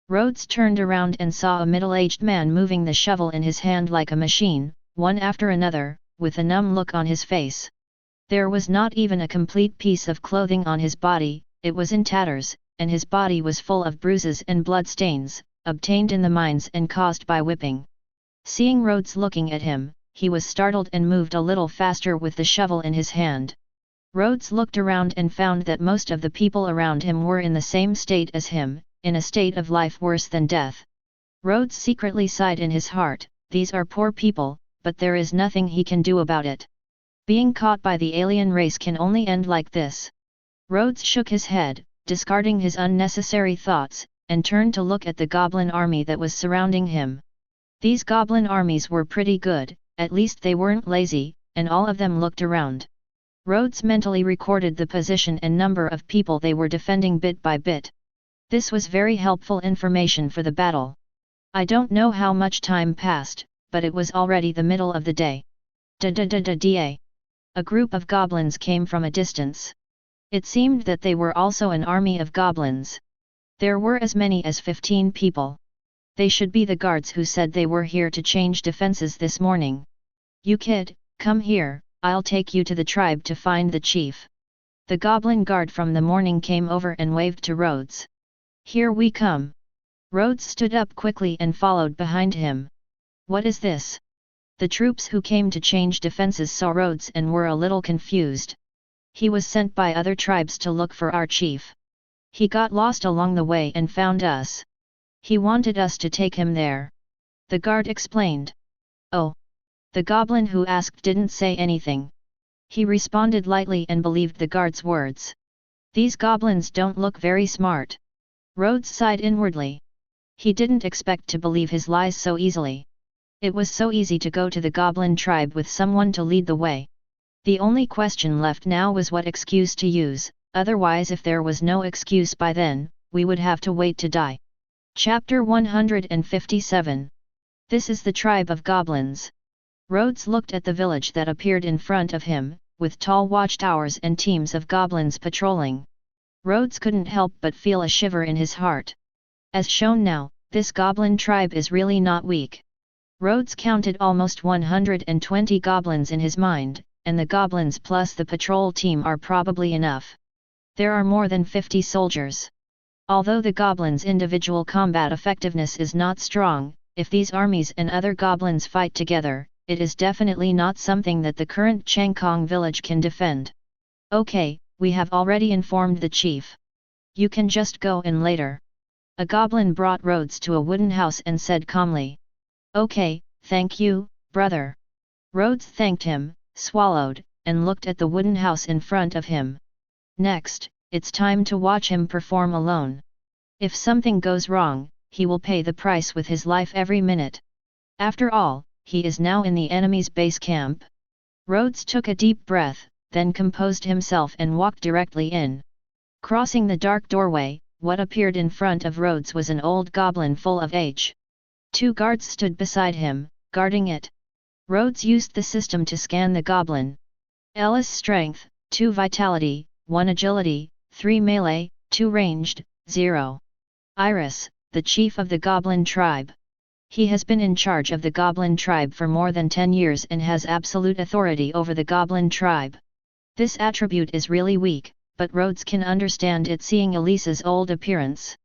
Rhodes turned around and saw a middle-aged man moving the shovel in his hand like a machine, one after another, with a numb look on his face. There was not even a complete piece of clothing on his body, it was in tatters, and his body was full of bruises and blood stains, obtained in the mines and caused by whipping. Seeing Rhodes looking at him, he was startled and moved a little faster with the shovel in his hand. Rhodes looked around and found that most of the people around him were in the same state as him, in a state of life worse than death. Rhodes secretly sighed in his heart, "These are poor people, but there is nothing he can do about it. Being caught by the alien race can only end like this." Rhodes shook his head, discarding his unnecessary thoughts, and turned to look at the goblin army that was surrounding him. These goblin armies were pretty good, at least they weren't lazy, and all of them looked around. Rhodes mentally recorded the position and number of people they were defending bit by bit. This was very helpful information for the battle. I don't know how much time passed, but it was already the middle of the day. Da. A group of goblins came from a distance. It seemed that they were also an army of goblins. There were as many as 15 people. They should be the guards who said they were here to change defenses this morning. "You kid, come here, I'll take you to the tribe to find the chief." The goblin guard from the morning came over and waved to Rhodes. "Here we come." Rhodes stood up quickly and followed behind him. "What is this?" The troops who came to change defenses saw Rhodes and were a little confused. "He was sent by other tribes to look for our chief." He got lost along the way and found us. He wanted us to take him there. The guard explained. Oh. The goblin who asked didn't say anything. He responded lightly and believed the guard's words. These goblins don't look very smart. Rhodes sighed inwardly. He didn't expect to believe his lies so easily. It was so easy to go to the goblin tribe with someone to lead the way. The only question left now was what excuse to use, otherwise if there was no excuse by then, we would have to wait to die. Chapter 157. This is the tribe of goblins. Rhodes looked at the village that appeared in front of him, with tall watchtowers and teams of goblins patrolling. Rhodes couldn't help but feel a shiver in his heart. As shown now, this goblin tribe is really not weak. Rhodes counted almost 120 goblins in his mind, and the goblins plus the patrol team are probably enough. There are more than 50 soldiers. Although the goblins' individual combat effectiveness is not strong, if these armies and other goblins fight together, it is definitely not something that the current Changkong village can defend. Okay, we have already informed the chief. You can just go in later. A goblin brought Rhodes to a wooden house and said calmly. Okay, thank you, brother. Rhodes thanked him, swallowed, and looked at the wooden house in front of him. Next, it's time to watch him perform alone. If something goes wrong, he will pay the price with his life every minute. After all, he is now in the enemy's base camp. Rhodes took a deep breath, then composed himself and walked directly in. Crossing the dark doorway, what appeared in front of Rhodes was an old goblin full of age. 2 guards stood beside him, guarding it. Rhodes used the system to scan the goblin. Ellis strength, 2 vitality, 1 agility, 3 melee, 2 ranged, 0. Iris, the chief of the goblin tribe. He has been in charge of the goblin tribe for more than 10 years and has absolute authority over the goblin tribe. This attribute is really weak, but Rhodes can understand it seeing Elisa's old appearance.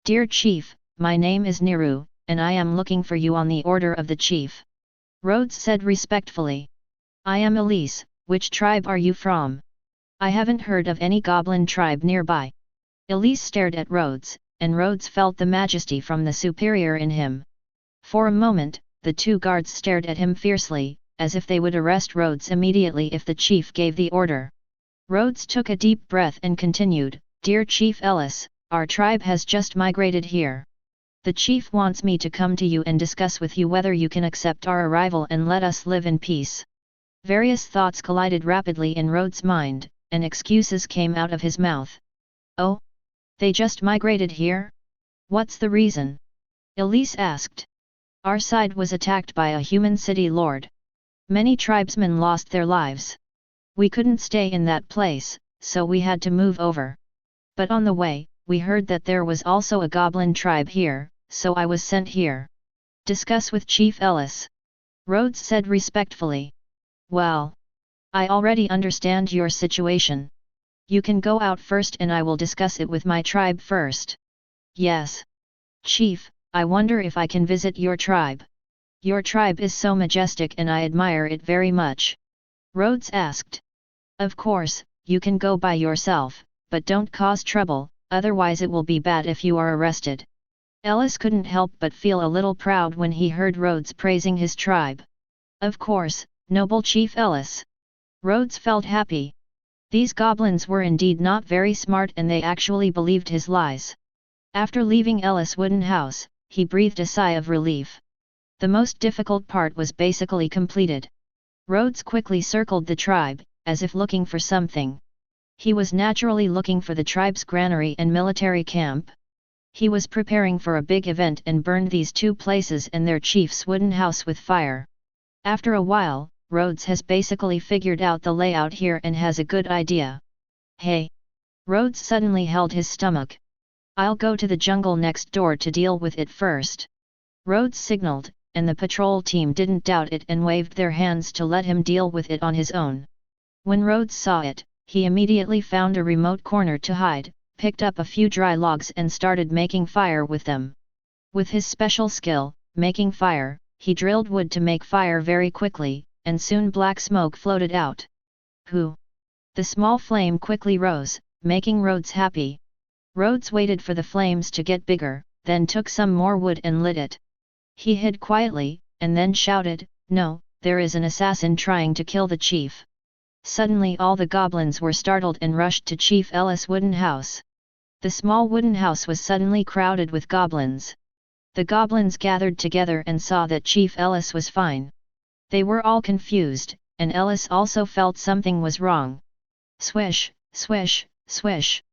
Dear Chief, my name is Niru, and I am looking for you on the order of the chief. Rhodes said respectfully. I am Elise, which tribe are you from? I haven't heard of any goblin tribe nearby. Elise stared at Rhodes, and Rhodes felt the majesty from the superior in him. For a moment, the 2 guards stared at him fiercely, as if they would arrest Rhodes immediately if the chief gave the order. Rhodes took a deep breath and continued, Dear Chief Ellis, our tribe has just migrated here. The chief wants me to come to you and discuss with you whether you can accept our arrival and let us live in peace. Various thoughts collided rapidly in Rhodes' mind, and excuses came out of his mouth. Oh? They just migrated here? What's the reason? Elise asked. Our side was attacked by a human city lord. Many tribesmen lost their lives. We couldn't stay in that place, so we had to move over. But on the way, we heard that there was also a goblin tribe here, so I was sent here. Discuss with Chief Ellis. Rhodes said respectfully. Well, I already understand your situation. You can go out first and I will discuss it with my tribe first. Yes. Chief, I wonder if I can visit your tribe. Your tribe is so majestic and I admire it very much. Rhodes asked. Of course, you can go by yourself, but don't cause trouble, otherwise it will be bad if you are arrested. Ellis couldn't help but feel a little proud when he heard Rhodes praising his tribe. Of course, noble Chief Ellis. Rhodes felt happy. These goblins were indeed not very smart and they actually believed his lies. After leaving Ellis' wooden house, he breathed a sigh of relief. The most difficult part was basically completed. Rhodes quickly circled the tribe, as if looking for something. He was naturally looking for the tribe's granary and military camp. He was preparing for a big event and burned these 2 places and their chief's wooden house with fire. After a while, Rhodes has basically figured out the layout here and has a good idea. Hey! Rhodes suddenly held his stomach. I'll go to the jungle next door to deal with it first. Rhodes signaled, and the patrol team didn't doubt it and waved their hands to let him deal with it on his own. When Rhodes saw it, he immediately found a remote corner to hide, picked up a few dry logs and started making fire with them. With his special skill, making fire, he drilled wood to make fire very quickly, and soon black smoke floated out. Hoo! The small flame quickly rose, making Rhodes happy. Rhodes waited for the flames to get bigger, then took some more wood and lit it. He hid quietly, and then shouted, "No, there is an assassin trying to kill the chief." Suddenly all the goblins were startled and rushed to Chief Ellis' wooden house. The small wooden house was suddenly crowded with goblins. The goblins gathered together and saw that Chief Ellis was fine. They were all confused, and Ellis also felt something was wrong. Swish, swish, swish.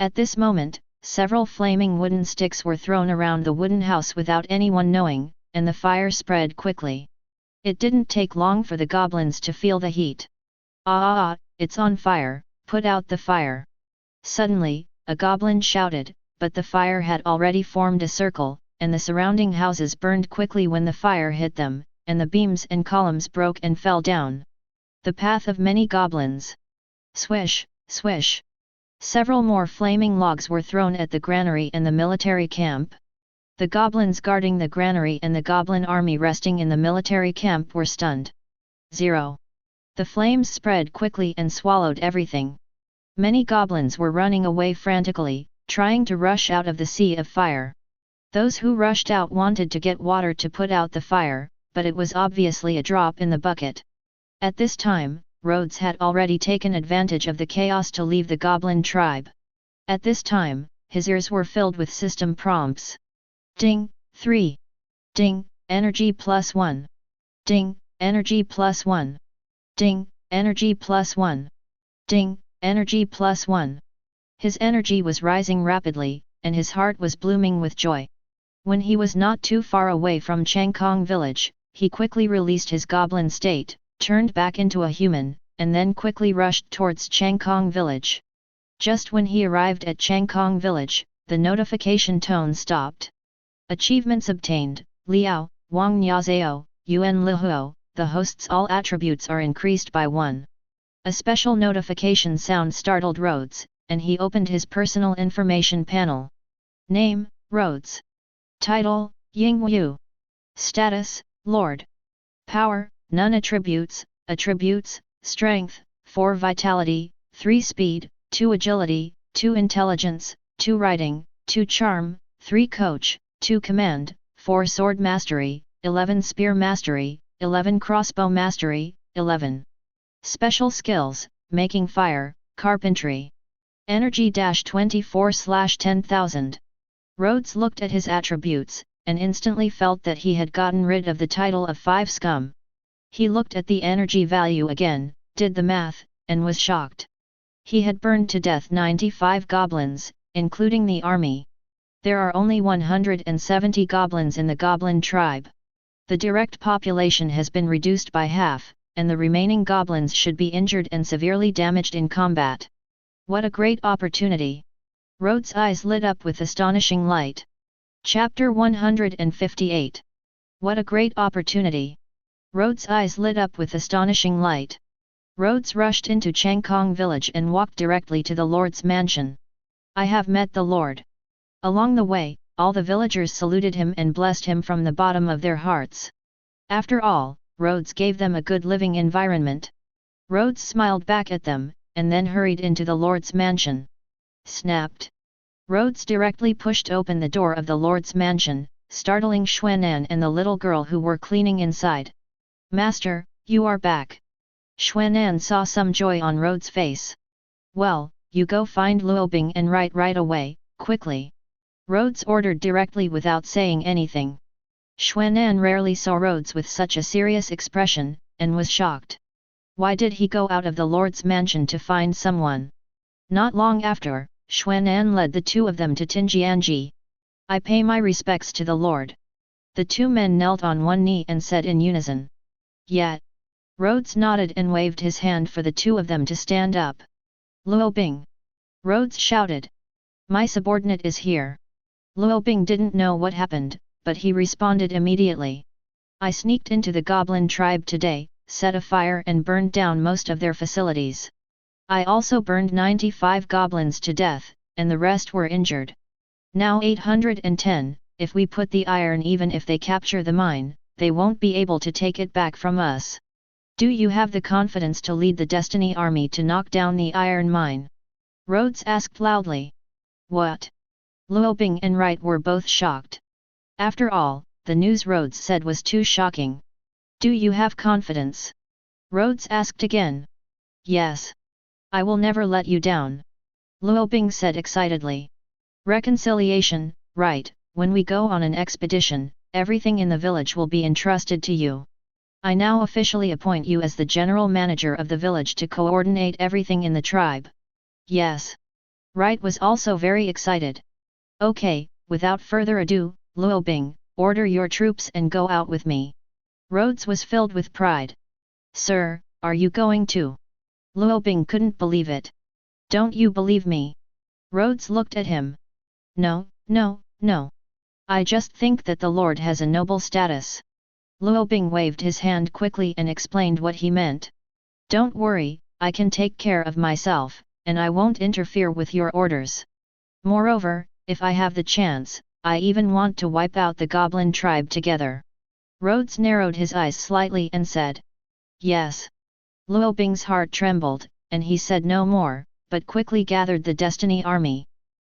At this moment, several flaming wooden sticks were thrown around the wooden house without anyone knowing, and the fire spread quickly. It didn't take long for the goblins to feel the heat. "Ah, it's on fire, put out the fire." Suddenly, a goblin shouted, but the fire had already formed a circle, and the surrounding houses burned quickly when the fire hit them, and the beams and columns broke and fell down. The path of many goblins. Swish, swish. Several more flaming logs were thrown at the granary and the military camp. The goblins guarding the granary and the goblin army resting in the military camp were stunned. 0. The flames spread quickly and swallowed everything. Many goblins were running away frantically, trying to rush out of the sea of fire. Those who rushed out wanted to get water to put out the fire, but it was obviously a drop in the bucket. At this time, Rhodes had already taken advantage of the chaos to leave the goblin tribe. At this time, his ears were filled with system prompts. Ding, 3. Ding, energy +1. Ding, energy +1. Ding, energy +1. Ding, energy +1. His energy was rising rapidly, and his heart was blooming with joy. When he was not too far away from Changkong village, he quickly released his goblin state, turned back into a human, and then quickly rushed towards Changkong village. Just when he arrived at Changkong village, the notification tone stopped. Achievements obtained: Liao, Wang Nyazao, Yuan Lihuo, the host's all attributes are increased by 1. A special notification sound startled Rhodes, and he opened his personal information panel. Name, Rhodes. Title, Ying Wu. Status, Lord. Power, none. Attributes, strength, 4 vitality, 3 speed, 2 agility, 2 intelligence, 2 writing, 2 charm, 3 coach, 2 command, 4 sword mastery, 11 spear mastery, 11 crossbow mastery, 11 special skills, making fire, carpentry. Energy -24/10,000. Rhodes looked at his attributes, and instantly felt that he had gotten rid of the title of 5 scum. He looked at the energy value again, did the math, and was shocked. He had burned to death 95 goblins, including the army. There are only 170 goblins in the goblin tribe. The direct population has been reduced by half, and the remaining goblins should be injured and severely damaged in combat. What a great opportunity! Rhodes' eyes lit up with astonishing light. Chapter 158. What a great opportunity! Rhodes' eyes lit up with astonishing light. Rhodes rushed into Changkong village and walked directly to the Lord's mansion. I have met the Lord. Along the way, all the villagers saluted him and blessed him from the bottom of their hearts. After all, Rhodes gave them a good living environment. Rhodes smiled back at them, and then hurried into the Lord's mansion. Snapped. Rhodes directly pushed open the door of the Lord's mansion, startling Xuanan and the little girl who were cleaning inside. "Master, you are back." Xuanan saw some joy on Rhodes' face. "Well, you go find Luobing and write right away, quickly." Rhodes ordered directly without saying anything. Xuanan rarely saw Rhodes with such a serious expression, and was shocked. Why did he go out of the Lord's mansion to find someone? Not long after, Xuanan led the two of them to Tinjianji. "I pay my respects to the Lord." The two men knelt on one knee and said in unison. "Yet." Rhodes nodded and waved his hand for the two of them to stand up. "Luobing!" Rhodes shouted. "My subordinate is here." Luobing didn't know what happened, but he responded immediately. "I sneaked into the goblin tribe today, set a fire and burned down most of their facilities. I also burned 95 goblins to death, and the rest were injured. Now 810, if we put the iron even if they capture the mine, they won't be able to take it back from us. Do you have the confidence to lead the Destiny Army to knock down the iron mine?" Rhodes asked loudly. What? Luobing and Wright were both shocked. After all, the news Rhodes said was too shocking. Do you have confidence? Rhodes asked again. Yes. I will never let you down. Luobing said excitedly. Reconciliation, right, when we go on an expedition, everything in the village will be entrusted to you. I now officially appoint you as the general manager of the village to coordinate everything in the tribe. Yes. Wright was also very excited. Okay, without further ado, Luobing, order your troops and go out with me. Rhodes was filled with pride. Sir, are you going to? Luobing couldn't believe it. Don't you believe me? Rhodes looked at him. No, no, no. I just think that the Lord has a noble status. Luobing waved his hand quickly and explained what he meant. Don't worry, I can take care of myself, and I won't interfere with your orders. Moreover, if I have the chance, I even want to wipe out the goblin tribe together. Rhodes narrowed his eyes slightly and said. Yes. Luobing's heart trembled, and he said no more, but quickly gathered the Destiny Army.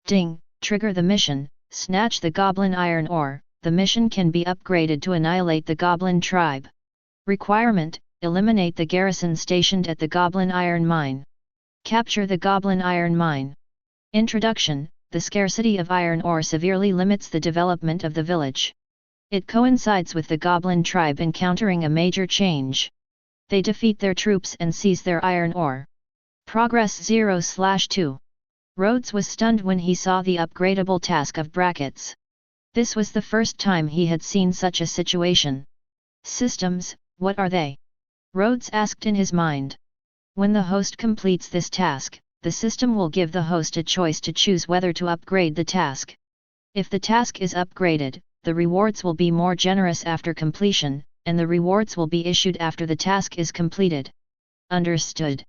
Ding, trigger the mission, snatch the goblin iron ore, the mission can be upgraded to annihilate the goblin tribe. Requirement, eliminate the garrison stationed at the goblin iron mine. Capture the goblin iron mine. Introduction, the scarcity of iron ore severely limits the development of the village. It coincides with the goblin tribe encountering a major change. They defeat their troops and seize their iron ore. Progress 0/2. Rhodes was stunned when he saw the upgradable task of brackets. This was the first time he had seen such a situation. Systems, what are they? Rhodes asked in his mind. When the host completes this task, the system will give the host a choice to choose whether to upgrade the task. If the task is upgraded, the rewards will be more generous after completion, and the rewards will be issued after the task is completed. Understood.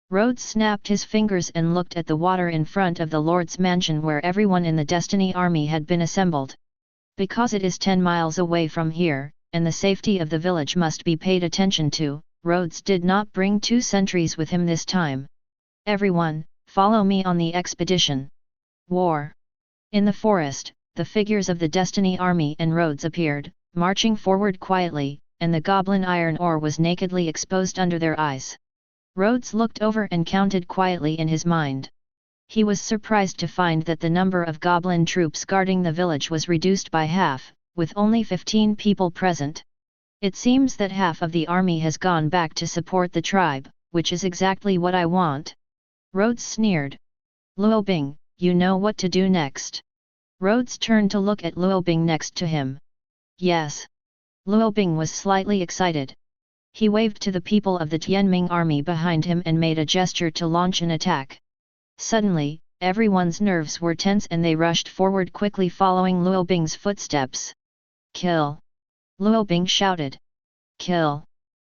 Rhodes snapped his fingers and looked at the water in front of the Lord's mansion where everyone in the Destiny Army had been assembled. Because it is 10 miles away from here, and the safety of the village must be paid attention to, Rhodes did not bring 2 sentries with him this time. Everyone, follow me on the expedition. War. In the forest, the figures of the Destiny Army and Rhodes appeared, marching forward quietly, and the goblin iron ore was nakedly exposed under their eyes. Rhodes looked over and counted quietly in his mind. He was surprised to find that the number of goblin troops guarding the village was reduced by half, with only 15 people present. It seems that half of the army has gone back to support the tribe, which is exactly what I want. Rhodes sneered. Luobing, you know what to do next. Rhodes turned to look at Luobing next to him. Yes. Luobing was slightly excited. He waved to the people of the Tianming army behind him and made a gesture to launch an attack. Suddenly, everyone's nerves were tense and they rushed forward quickly following Luobing's footsteps. Kill! Luobing shouted. Kill!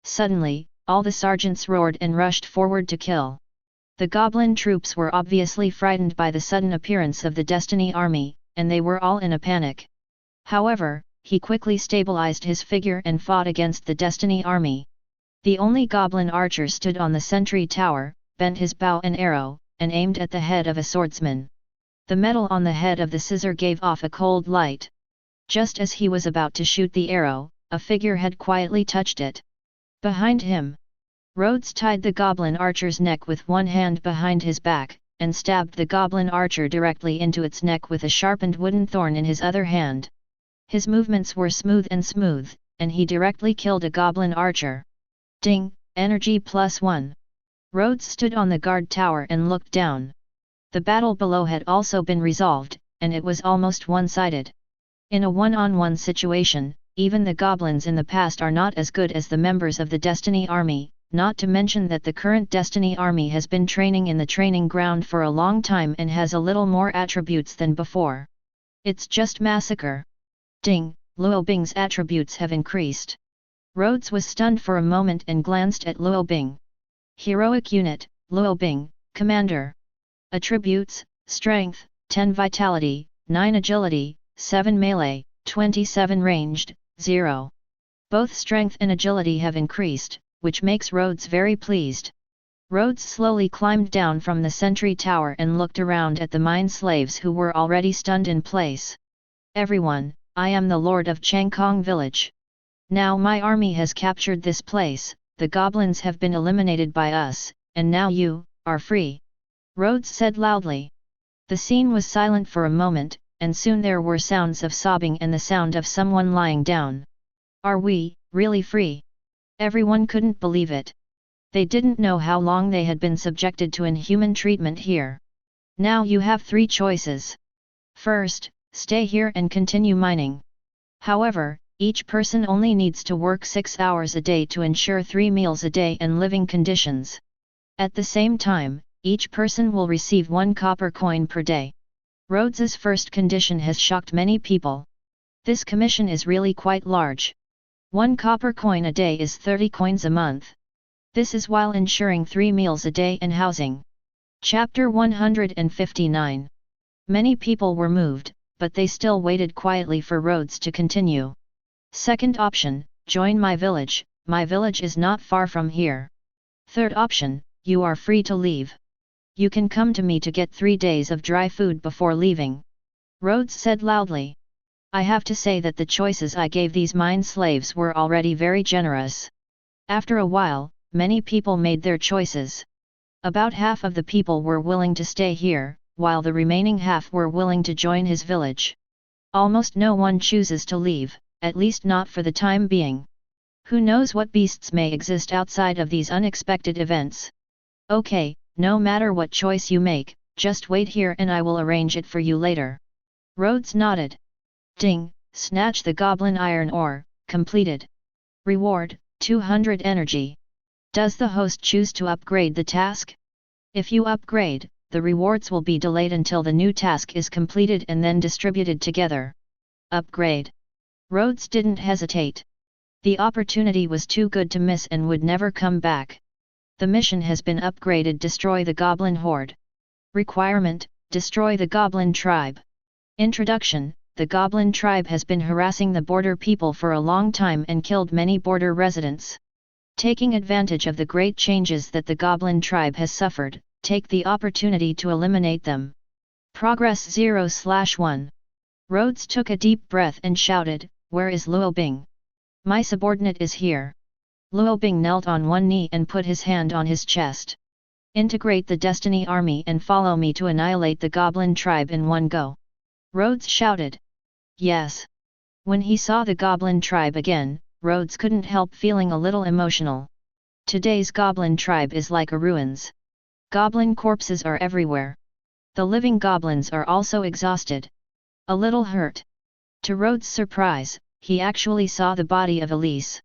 Suddenly, all the sergeants roared and rushed forward to kill. The goblin troops were obviously frightened by the sudden appearance of the Destiny Army, and they were all in a panic. However, he quickly stabilized his figure and fought against the Destiny Army. The only goblin archer stood on the sentry tower, bent his bow and arrow, and aimed at the head of a swordsman. The metal on the head of the scissor gave off a cold light. Just as he was about to shoot the arrow, a figure had quietly touched it. Behind him, Rhodes tied the goblin archer's neck with one hand behind his back, and stabbed the goblin archer directly into its neck with a sharpened wooden thorn in his other hand. His movements were smooth, and he directly killed a goblin archer. Ding, energy +1. Rhodes stood on the guard tower and looked down. The battle below had also been resolved, and it was almost one-sided. In a one-on-one situation, even the goblins in the past are not as good as the members of the Destiny Army, not to mention that the current Destiny Army has been training in the training ground for a long time and has a little more attributes than before. It's just massacre. Ding, Luobing's attributes have increased. Rhodes was stunned for a moment and glanced at Luobing. Heroic unit, Luobing, Commander. Attributes, Strength, 10 Vitality, 9 Agility, 7 Melee, 27 Ranged, 0. Both Strength and Agility have increased, which makes Rhodes very pleased. Rhodes slowly climbed down from the sentry tower and looked around at the mine slaves who were already stunned in place. Everyone, I am the Lord of Changkong village. Now my army has captured this place, the goblins have been eliminated by us, and now you are free. Rhodes said loudly. The scene was silent for a moment, and soon there were sounds of sobbing and the sound of someone lying down. Are we really free? Everyone couldn't believe it. They didn't know how long they had been subjected to inhuman treatment here. Now you have three choices. First, stay here and continue mining. However, each person only needs to work 6 hours a day to ensure 3 meals a day and living conditions. At the same time, each person will receive 1 copper coin per day. Rhodes's first condition has shocked many people. This commission is really quite large. 1 copper coin a day is 30 coins a month. This is while ensuring 3 meals a day and housing. Chapter 159. Many people were moved, but they still waited quietly for Rhodes to continue. Second option, join my village is not far from here. Third option, you are free to leave. You can come to me to get 3 days of dry food before leaving. Rhodes said loudly. I have to say that the choices I gave these mine slaves were already very generous. After a while, many people made their choices. About half of the people were willing to stay here, while the remaining half were willing to join his village. Almost no one chooses to leave, at least not for the time being. Who knows what beasts may exist outside of these unexpected events? Okay, no matter what choice you make, just wait here and I will arrange it for you later. Rhodes nodded. Ding, snatch the goblin iron ore, completed. Reward, 200 energy. Does the host choose to upgrade the task? If you upgrade, the rewards will be delayed until the new task is completed and then distributed together. Upgrade. Rhodes didn't hesitate. The opportunity was too good to miss and would never come back. The mission has been upgraded. Destroy the goblin horde. Requirement, destroy the goblin tribe. Introduction, the goblin tribe has been harassing the border people for a long time and killed many border residents. Taking advantage of the great changes that the goblin tribe has suffered, take the opportunity to eliminate them. Progress 0/1. Rhodes took a deep breath and shouted, where is Luo Bing? My subordinate is here. Luo Bing knelt on one knee and put his hand on his chest. Integrate the Destiny Army and follow me to annihilate the goblin tribe in one go. Rhodes shouted. Yes. When he saw the goblin tribe again, Rhodes couldn't help feeling a little emotional. Today's goblin tribe is like a ruins. Goblin corpses are everywhere. The living goblins are also exhausted. A little hurt. To Rhodes' surprise, he actually saw the body of Elise.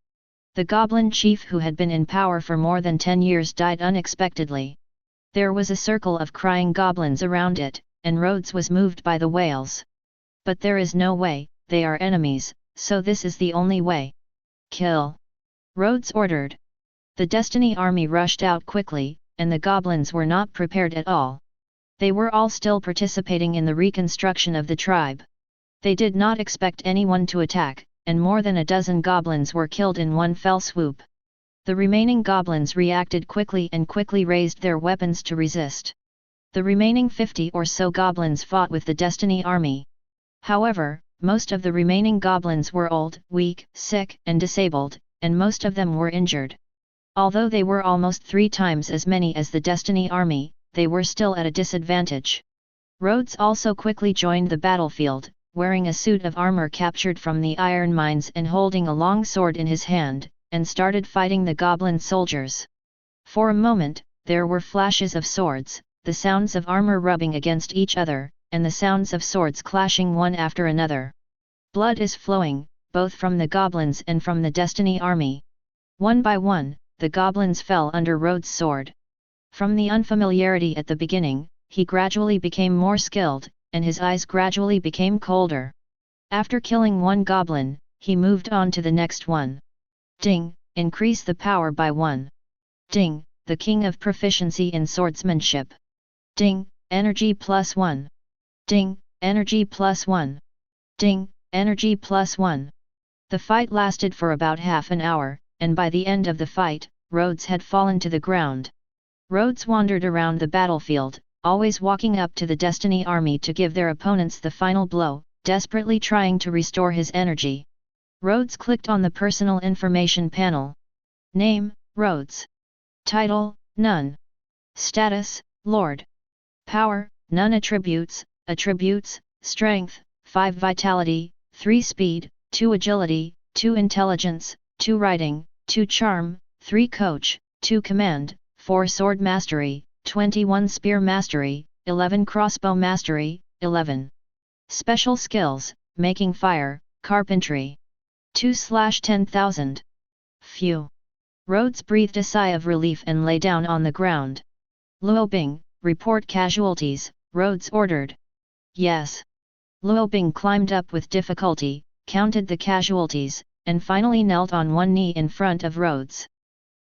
The goblin chief who had been in power for more than 10 years died unexpectedly. There was a circle of crying goblins around it, and Rhodes was moved by the wails. But there is no way, they are enemies, so this is the only way. Kill. Rhodes ordered. The Destiny Army rushed out quickly, and the goblins were not prepared at all. They were all still participating in the reconstruction of the tribe. They did not expect anyone to attack, and more than a dozen goblins were killed in one fell swoop. The remaining goblins reacted quickly and quickly raised their weapons to resist. The remaining 50 or so goblins fought with the Destiny Army. However, most of the remaining goblins were old, weak, sick, and disabled, and most of them were injured. Although they were almost 3 times as many as the Destiny Army, they were still at a disadvantage. Rhodes also quickly joined the battlefield, wearing a suit of armor captured from the iron mines and holding a long sword in his hand, and started fighting the goblin soldiers. For a moment, there were flashes of swords, the sounds of armor rubbing against each other, and the sounds of swords clashing one after another. Blood is flowing, both from the goblins and from the Destiny Army. One by one, the goblins fell under Rhodes' sword. From the unfamiliarity at the beginning, he gradually became more skilled, and his eyes gradually became colder. After killing one goblin, he moved on to the next one. Ding, increase the power by 1. Ding, the king of proficiency in swordsmanship. Ding, energy plus 1. Ding, energy plus 1. Ding, energy plus 1. The fight lasted for about half an hour, and by the end of the fight, Rhodes had fallen to the ground. Rhodes wandered around the battlefield, always walking up to the Destiny army to give their opponents the final blow, desperately trying to restore his energy. Rhodes clicked on the personal information panel. Name, Rhodes. Title, None. Status, Lord. Power, None. Attributes, Strength, 5 Vitality, 3 Speed, 2 Agility, 2 Intelligence, 2 Writing, 2 Charm, 3 Coach, 2 Command, 4 Sword Mastery, 21 Spear Mastery, 11 Crossbow Mastery, 11. Special Skills, Making Fire, Carpentry. 2/10,000. Phew. Rhodes breathed a sigh of relief and lay down on the ground. Luobing, report casualties, Rhodes ordered. Yes. Luobing climbed up with difficulty, counted the casualties, and finally knelt on one knee in front of Rhodes.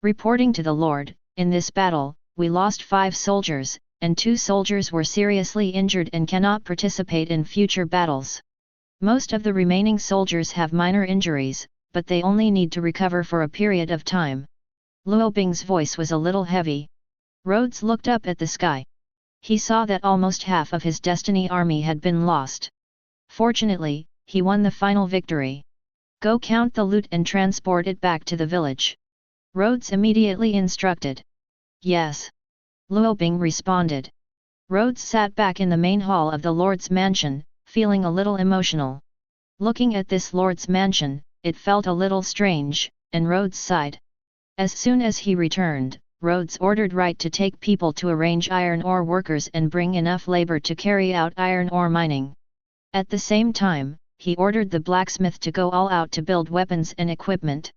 Reporting to the Lord, in this battle, we lost 5 soldiers, and 2 soldiers were seriously injured and cannot participate in future battles. Most of the remaining soldiers have minor injuries, but they only need to recover for a period of time. Luobing's voice was a little heavy. Rhodes looked up at the sky. He saw that almost half of his Destiny army had been lost. Fortunately, he won the final victory. Go count the loot and transport it back to the village. Rhodes immediately instructed. Yes. Luobing responded. Rhodes sat back in the main hall of the Lord's mansion, feeling a little emotional. Looking at this Lord's mansion, it felt a little strange, and Rhodes sighed. As soon as he returned, Rhodes ordered Wright to take people to arrange iron ore workers and bring enough labor to carry out iron ore mining. At the same time, he ordered the blacksmith to go all out to build weapons and equipment.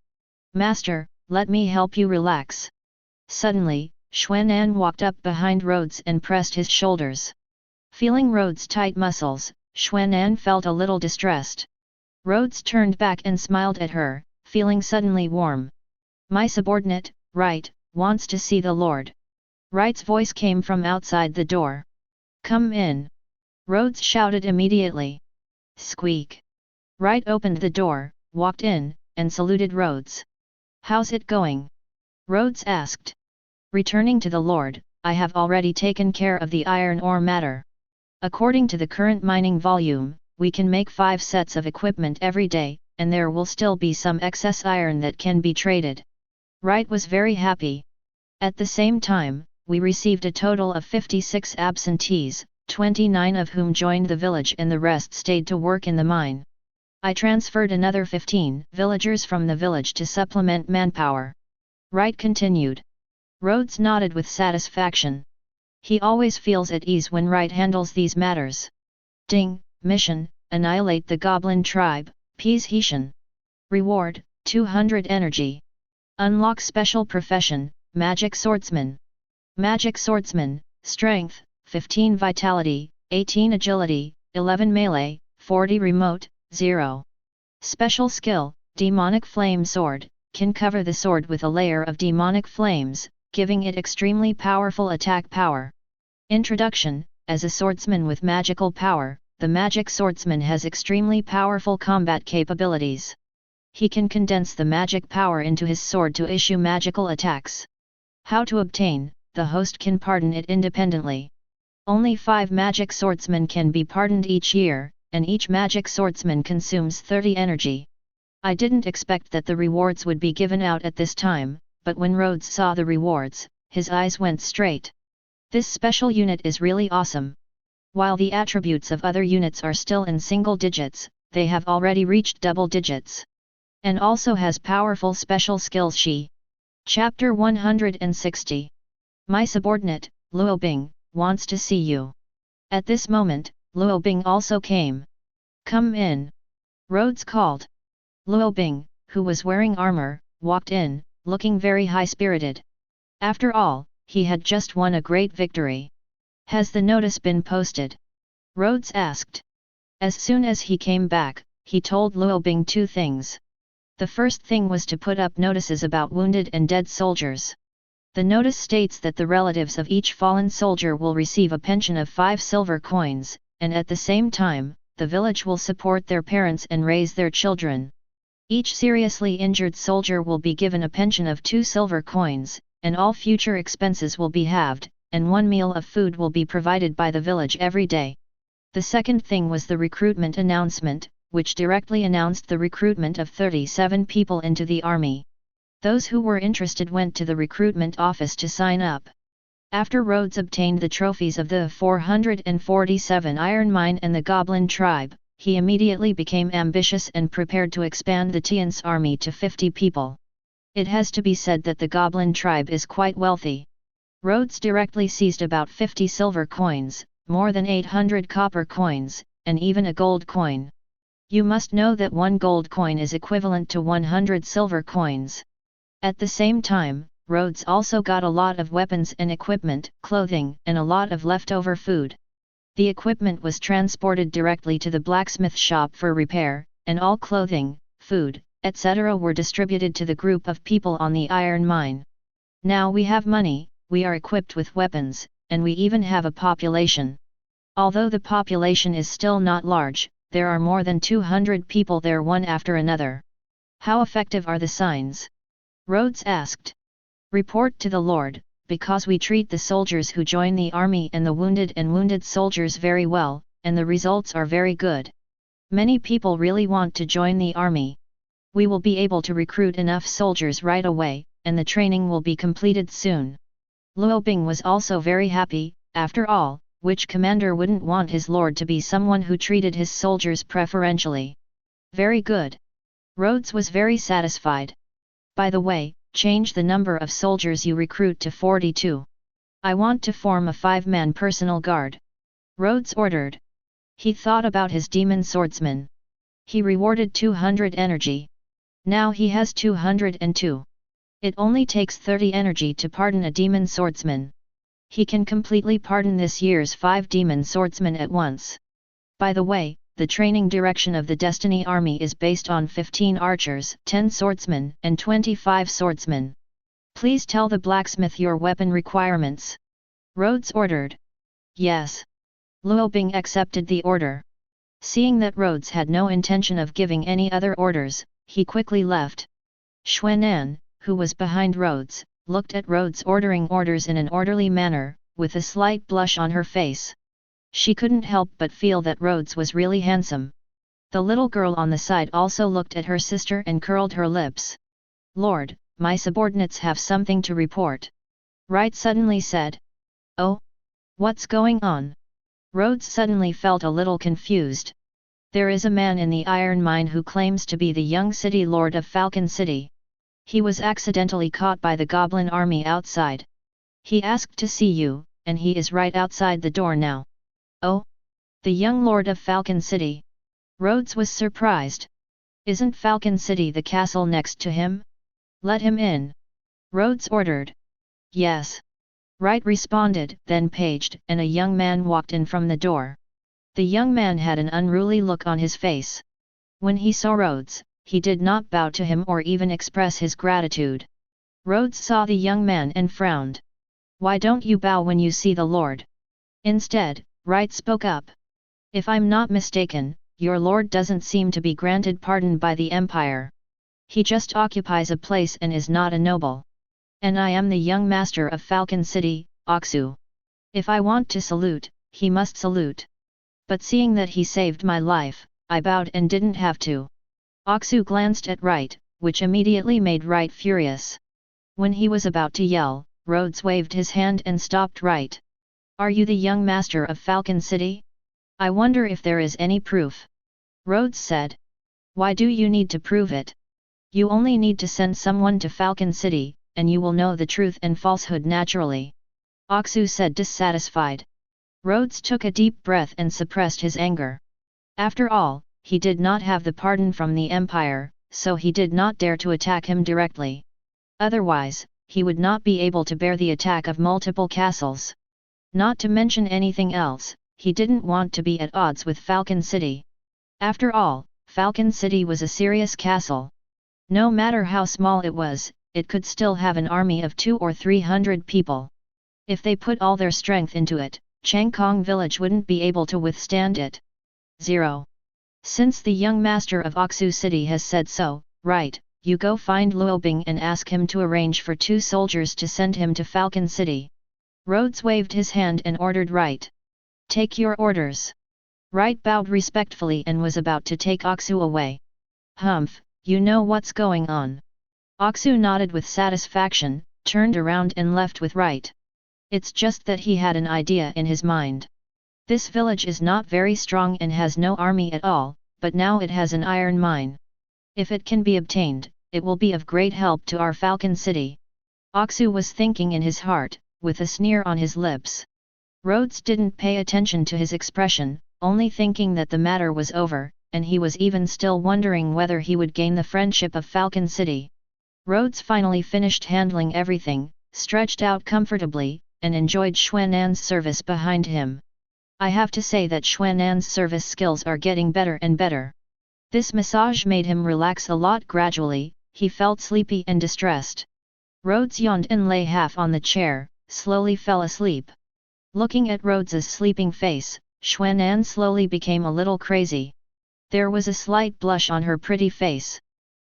Master, let me help you relax. Suddenly, Xuanan walked up behind Rhodes and pressed his shoulders. Feeling Rhodes' tight muscles, Xuanan felt a little distressed. Rhodes turned back and smiled at her, feeling suddenly warm. My subordinate, Wright, wants to see the Lord. Wright's voice came from outside the door. Come in. Rhodes shouted immediately. Squeak. Wright opened the door, walked in, and saluted Rhodes. How's it going? Rhodes asked. Returning to the Lord, I have already taken care of the iron ore matter. According to the current mining volume, we can make 5 sets of equipment every day, and there will still be some excess iron that can be traded. Wright was very happy. At the same time, we received a total of 56 absentees, 29 of whom joined the village and the rest stayed to work in the mine. I transferred another 15 villagers from the village to supplement manpower. Wright continued. Rhodes nodded with satisfaction. He always feels at ease when Wright handles these matters. Ding, mission, annihilate the goblin tribe, Peas Hetian. Reward, 200 energy. Unlock special profession, Magic Swordsman. Magic Swordsman, Strength, 15 Vitality, 18 Agility, 11 Melee, 40 Remote, 0. Special skill, Demonic Flame Sword, can cover the sword with a layer of demonic flames, giving it extremely powerful attack power. Introduction, as a swordsman with magical power, the Magic Swordsman has extremely powerful combat capabilities. He can condense the magic power into his sword to issue magical attacks. How to obtain, the host can pardon it independently. Only 5 Magic Swordsmen can be pardoned each year, and each Magic Swordsman consumes 30 energy. I didn't expect that the rewards would be given out at this time, but when Rhodes saw the rewards, his eyes went straight. This special unit is really awesome. While the attributes of other units are still in single digits, they have already reached double digits. And also has powerful special skills. Chapter 160. My subordinate, Luobing, wants to see you. At this moment, Luobing also came. Come in. Rhodes called. Luobing, who was wearing armor, walked in, looking very high-spirited. After all, he had just won a great victory. Has the notice been posted? Rhodes asked. As soon as he came back, he told Luobing 2 things. The first thing was to put up notices about wounded and dead soldiers. The notice states that the relatives of each fallen soldier will receive a pension of 5 silver coins, and at the same time, the village will support their parents and raise their children. Each seriously injured soldier will be given a pension of 2 silver coins, and all future expenses will be halved, and 1 meal of food will be provided by the village every day. The second thing was the recruitment announcement, which directly announced the recruitment of 37 people into the army. Those who were interested went to the recruitment office to sign up. After Rhodes obtained the trophies of the 447 iron mine and the goblin tribe, he immediately became ambitious and prepared to expand the Tian's army to 50 people. It has to be said that the goblin tribe is quite wealthy. Rhodes directly seized about 50 silver coins, more than 800 copper coins, and even a gold coin. You must know that 1 gold coin is equivalent to 100 silver coins. At the same time, Rhodes also got a lot of weapons and equipment, clothing, and a lot of leftover food. The equipment was transported directly to the blacksmith shop for repair, and all clothing, food, etc. were distributed to the group of people on the iron mine. Now we have money, we are equipped with weapons, and we even have a population. Although the population is still not large, there are more than 200 people there one after another. How effective are the signs? Rhodes asked. Report to the Lord, because we treat the soldiers who join the army and the wounded soldiers very well, and the results are very good. Many people really want to join the army. We will be able to recruit enough soldiers right away, and the training will be completed soon. Luo Bing was also very happy. After all, which commander wouldn't want his lord to be someone who treated his soldiers preferentially? Very good. Rhodes was very satisfied. By the way, change the number of soldiers you recruit to 42. I want to form a 5-man personal guard. Rhodes ordered. He thought about his demon swordsman. He rewarded 200 energy. Now he has 202. It only takes 30 energy to pardon a demon swordsman. He can completely pardon this year's 5 demon swordsmen at once. By the way, the training direction of the Destiny Army is based on 15 archers, 10 swordsmen, and 25 swordsmen. Please tell the blacksmith your weapon requirements. Rhodes ordered. Yes. Luo Bing accepted the order. Seeing that Rhodes had no intention of giving any other orders, he quickly left. Xuanan, who was behind Rhodes, looked at Rhodes ordering orders in an orderly manner, with a slight blush on her face. She couldn't help but feel that Rhodes was really handsome. The little girl on the side also looked at her sister and curled her lips. Lord, my subordinates have something to report. Right suddenly said. Oh? What's going on? Rhodes suddenly felt a little confused. There is a man in the iron mine who claims to be the young city lord of Falcon City. He was accidentally caught by the goblin army outside. He asked to see you, and he is right outside the door now. Oh? The young lord of Falcon City? Rhodes was surprised. Isn't Falcon City the castle next to him? Let him in. Rhodes ordered. Yes. Right responded, then paged, and a young man walked in from the door. The young man had an unruly look on his face. When he saw Rhodes, he did not bow to him or even express his gratitude. Rhodes saw the young man and frowned. Why don't you bow when you see the Lord? Instead, Right spoke up. If I'm not mistaken, your lord doesn't seem to be granted pardon by the empire. He just occupies a place and is not a noble. And I am the young master of Falcon City, Oxu. If I want to salute, he must salute. But seeing that he saved my life, I bowed and didn't have to. Oxu glanced at Right, which immediately made Right furious. When he was about to yell, Rhodes waved his hand and stopped Right. Are you the young master of Falcon City? I wonder if there is any proof. Rhodes said. Why do you need to prove it? You only need to send someone to Falcon City, and you will know the truth and falsehood naturally. Oxu said dissatisfied. Rhodes took a deep breath and suppressed his anger. After all, he did not have the pardon from the Empire, so he did not dare to attack him directly. Otherwise, he would not be able to bear the attack of multiple castles. Not to mention anything else, he didn't want to be at odds with Falcon City. After all, Falcon City was a serious castle. No matter how small it was, it could still have an army of 200 or 300 people. If they put all their strength into it, Changkong village wouldn't be able to withstand it. 0. Since the young master of Oxu City has said so, Right, you go find Luobing and ask him to arrange for 2 soldiers to send him to Falcon City. Rhodes waved his hand and ordered Wright. Take your orders. Wright bowed respectfully and was about to take Aksu away. Humph, you know what's going on. Aksu nodded with satisfaction, turned around and left with Wright. It's just that he had an idea in his mind. This village is not very strong and has no army at all, but now it has an iron mine. If it can be obtained, it will be of great help to our Falcon City. Aksu was thinking in his heart, with a sneer on his lips. Rhodes didn't pay attention to his expression, only thinking that the matter was over, and he was even still wondering whether he would gain the friendship of Falcon City. Rhodes finally finished handling everything, stretched out comfortably, and enjoyed Xuan'an's service behind him. I have to say that Xuan'an's service skills are getting better and better. This massage made him relax a lot gradually, he felt sleepy and distressed. Rhodes yawned and lay half on the chair, slowly fell asleep. Looking at Rhodes's sleeping face, Xuan'an slowly became a little crazy. There was a slight blush on her pretty face.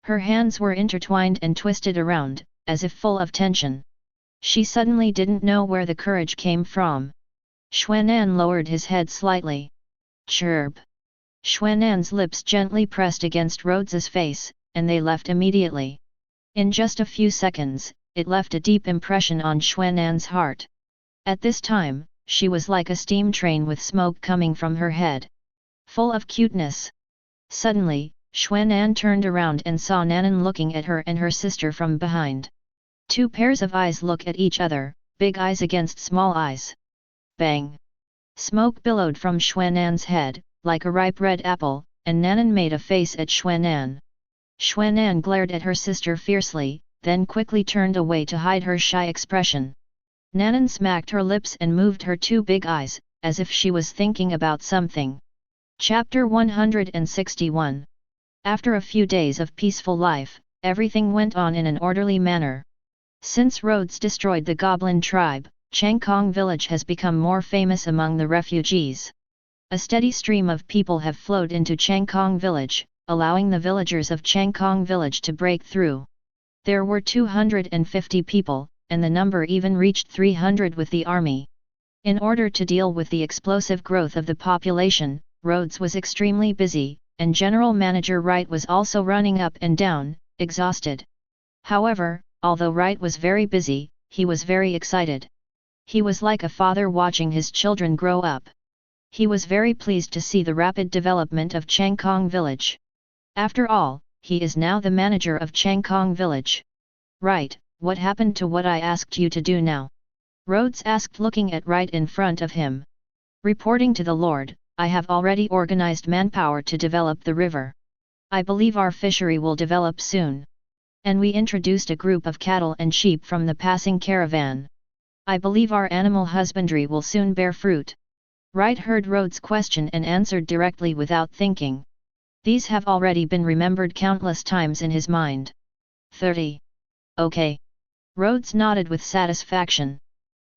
Her hands were intertwined and twisted around, as if full of tension. She suddenly didn't know where the courage came from. Xuan'an lowered his head slightly. Chirp. Xuan'an's lips gently pressed against Rhodes's face, and they left immediately. In just a few seconds, it left a deep impression on Xuan'an's heart. At this time, she was like a steam train with smoke coming from her head. Full of cuteness. Suddenly, Xuan'an turned around and saw Nanan looking at her and her sister from behind. 2 pairs of eyes look at each other, big eyes against small eyes. Bang! Smoke billowed from Xuan'an's head, like a ripe red apple, and Nanan made a face at Xuan'an. Xuan'an glared at her sister fiercely, then quickly turned away to hide her shy expression. Nanan smacked her lips and moved her 2 big eyes, as if she was thinking about something. Chapter 161. After a few days of peaceful life, everything went on in an orderly manner. Since Rhodes destroyed the Goblin tribe, Changkong village has become more famous among the refugees. A steady stream of people have flowed into Changkong village, allowing the villagers of Changkong village to break through. There were 250 people, and the number even reached 300 with the army. In order to deal with the explosive growth of the population, Rhodes was extremely busy, and General Manager Wright was also running up and down, exhausted. However, although Wright was very busy, he was very excited. He was like a father watching his children grow up. He was very pleased to see the rapid development of Changkong village. After all, he is now the manager of Changkong village. Right, what happened to what I asked you to do now? Rhodes asked, looking at Wright in front of him. Reporting to the Lord, I have already organized manpower to develop the river. I believe our fishery will develop soon. And we introduced a group of cattle and sheep from the passing caravan. I believe our animal husbandry will soon bear fruit. Wright heard Rhodes' question and answered directly without thinking. These have already been remembered countless times in his mind. 30. Okay. Rhodes nodded with satisfaction.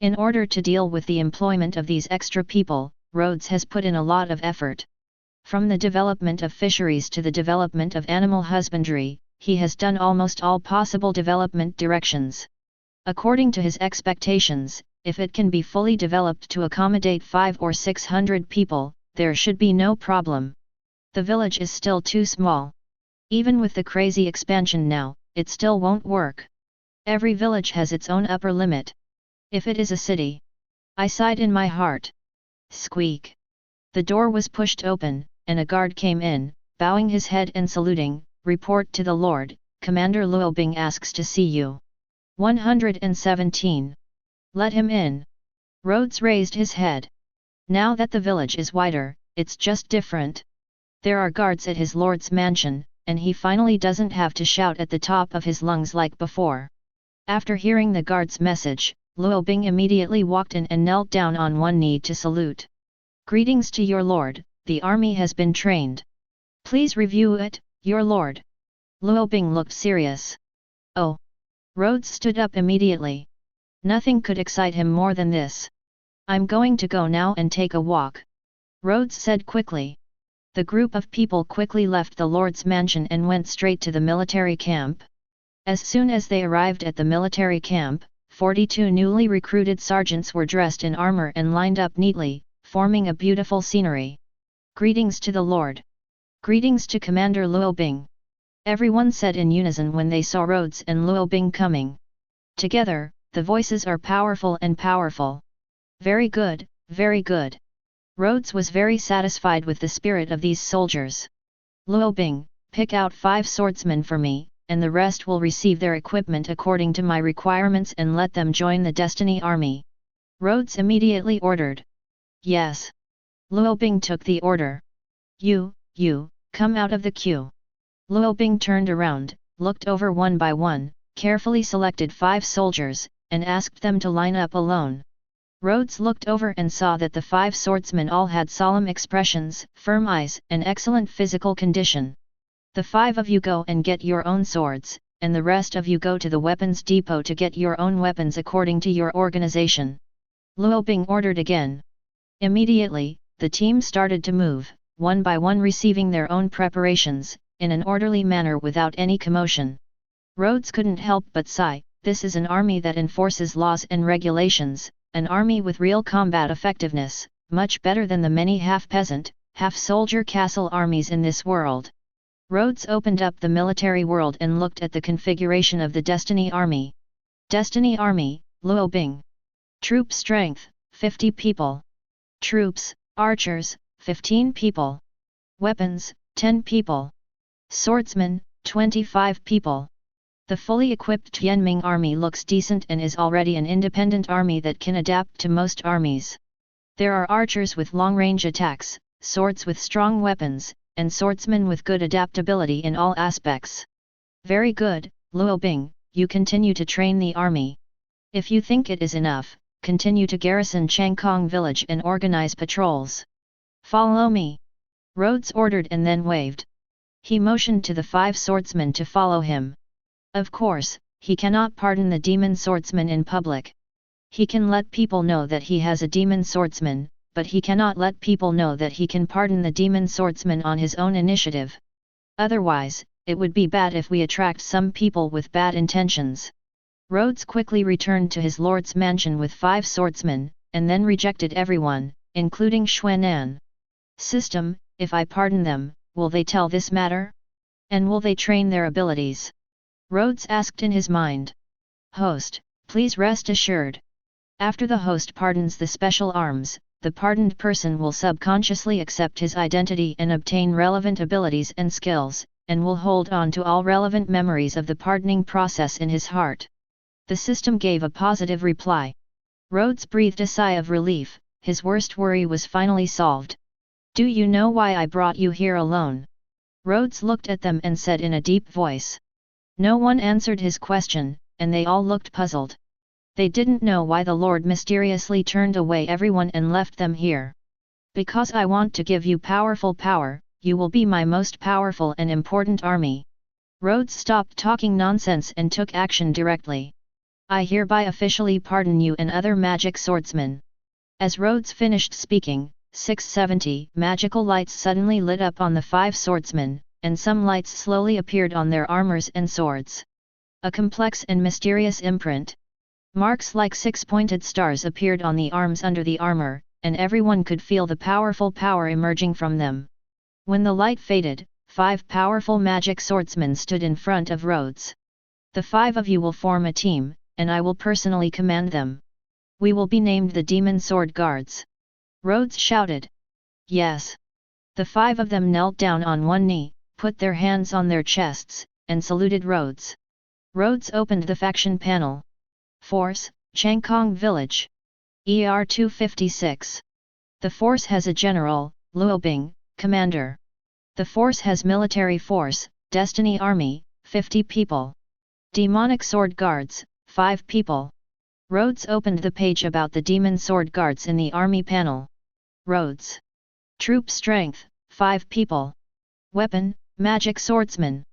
In order to deal with the employment of these extra people, Rhodes has put in a lot of effort. From the development of fisheries to the development of animal husbandry, he has done almost all possible development directions. According to his expectations, if it can be fully developed to accommodate 500 or 600 people, there should be no problem. The village is still too small. Even with the crazy expansion now, it still won't work. Every village has its own upper limit. If it is a city. I sighed in my heart. Squeak. The door was pushed open, and a guard came in, bowing his head and saluting. Report to the Lord, Commander Luobing asks to see you. 117. Let him in. Rhodes raised his head. Now that the village is wider, it's just different. There are guards at his lord's mansion, and he finally doesn't have to shout at the top of his lungs like before. After hearing the guard's message, Luobing immediately walked in and knelt down on one knee to salute. Greetings to your lord, the army has been trained. Please review it, your lord. Luobing looked serious. Oh. Rhodes stood up immediately. Nothing could excite him more than this. I'm going to go now and take a walk. Rhodes said quickly. The group of people quickly left the Lord's mansion and went straight to the military camp. As soon as they arrived at the military camp, 42 newly recruited sergeants were dressed in armor and lined up neatly, forming a beautiful scenery. "Greetings to the Lord! Greetings to Commander Luo Bing!" everyone said in unison when they saw Rhodes and Luo Bing coming. Together, the voices are powerful and powerful. Very good, very good. Rhodes was very satisfied with the spirit of these soldiers. "Luo Bing, pick out 5 swordsmen for me, and the rest will receive their equipment according to my requirements and let them join the Destiny Army." Rhodes immediately ordered. "Yes." Luo Bing took the order. You, come out of the queue." Luo Bing turned around, looked over one by one, carefully selected 5 soldiers, and asked them to line up alone. Rhodes looked over and saw that the 5 swordsmen all had solemn expressions, firm eyes, and excellent physical condition. "The 5 of you go and get your own swords, and the rest of you go to the weapons depot to get your own weapons according to your organization." Luo Bing ordered again. Immediately, the team started to move, one by one receiving their own preparations, in an orderly manner without any commotion. Rhodes couldn't help but sigh, this is an army that enforces laws and regulations, an army with real combat effectiveness, much better than the many half-peasant, half-soldier castle armies in this world. Rhodes opened up the military world and looked at the configuration of the Destiny Army. Destiny Army, Luo Bing. Troop strength, 50 people. Troops, archers, 15 people. Weapons, 10 people. Swordsmen, 25 people. The fully equipped Tianming army looks decent and is already an independent army that can adapt to most armies. There are archers with long-range attacks, swords with strong weapons, and swordsmen with good adaptability in all aspects. Very good, Luo Bing, you continue to train the army. If you think it is enough, continue to garrison Changkong village and organize patrols. Follow me. Rhodes ordered and then waved. He motioned to the 5 swordsmen to follow him. Of course, he cannot pardon the demon swordsman in public. He can let people know that he has a demon swordsman, but he cannot let people know that he can pardon the demon swordsman on his own initiative. Otherwise, it would be bad if we attract some people with bad intentions. Rhodes quickly returned to his lord's mansion with 5 swordsmen, and then rejected everyone, including Xuanan. System, if I pardon them, will they tell this matter? And will they train their abilities? Rhodes asked in his mind. Host, please rest assured. After the host pardons the special arms, the pardoned person will subconsciously accept his identity and obtain relevant abilities and skills, and will hold on to all relevant memories of the pardoning process in his heart. The system gave a positive reply. Rhodes breathed a sigh of relief, his worst worry was finally solved. Do you know why I brought you here alone? Rhodes looked at them and said in a deep voice. No one answered his question, and they all looked puzzled. They didn't know why the Lord mysteriously turned away everyone and left them here. Because I want to give you powerful power, you will be my most powerful and important army. Rhodes stopped talking nonsense and took action directly. I hereby officially pardon you and other magic swordsmen. As Rhodes finished speaking, 670 magical lights suddenly lit up on the 5 swordsmen, and some lights slowly appeared on their armors and swords. A complex and mysterious imprint. Marks like 6-pointed stars appeared on the arms under the armor, and everyone could feel the powerful power emerging from them. When the light faded, 5 powerful magic swordsmen stood in front of Rhodes. The 5 of you will form a team, and I will personally command them. We will be named the Demon Sword Guards. Rhodes shouted. Yes. The 5 of them knelt down on one knee, put their hands on their chests, and saluted Rhodes. Rhodes opened the faction panel. Force, Changkong Village. ER 256. The force has a general, Luo Bing, commander. The force has military force, Destiny Army, 50 people. Demonic Sword Guards, 5 people. Rhodes opened the page about the Demon Sword Guards in the army panel. Rhodes. Troop strength, 5 people. Weapon, magic swordsman.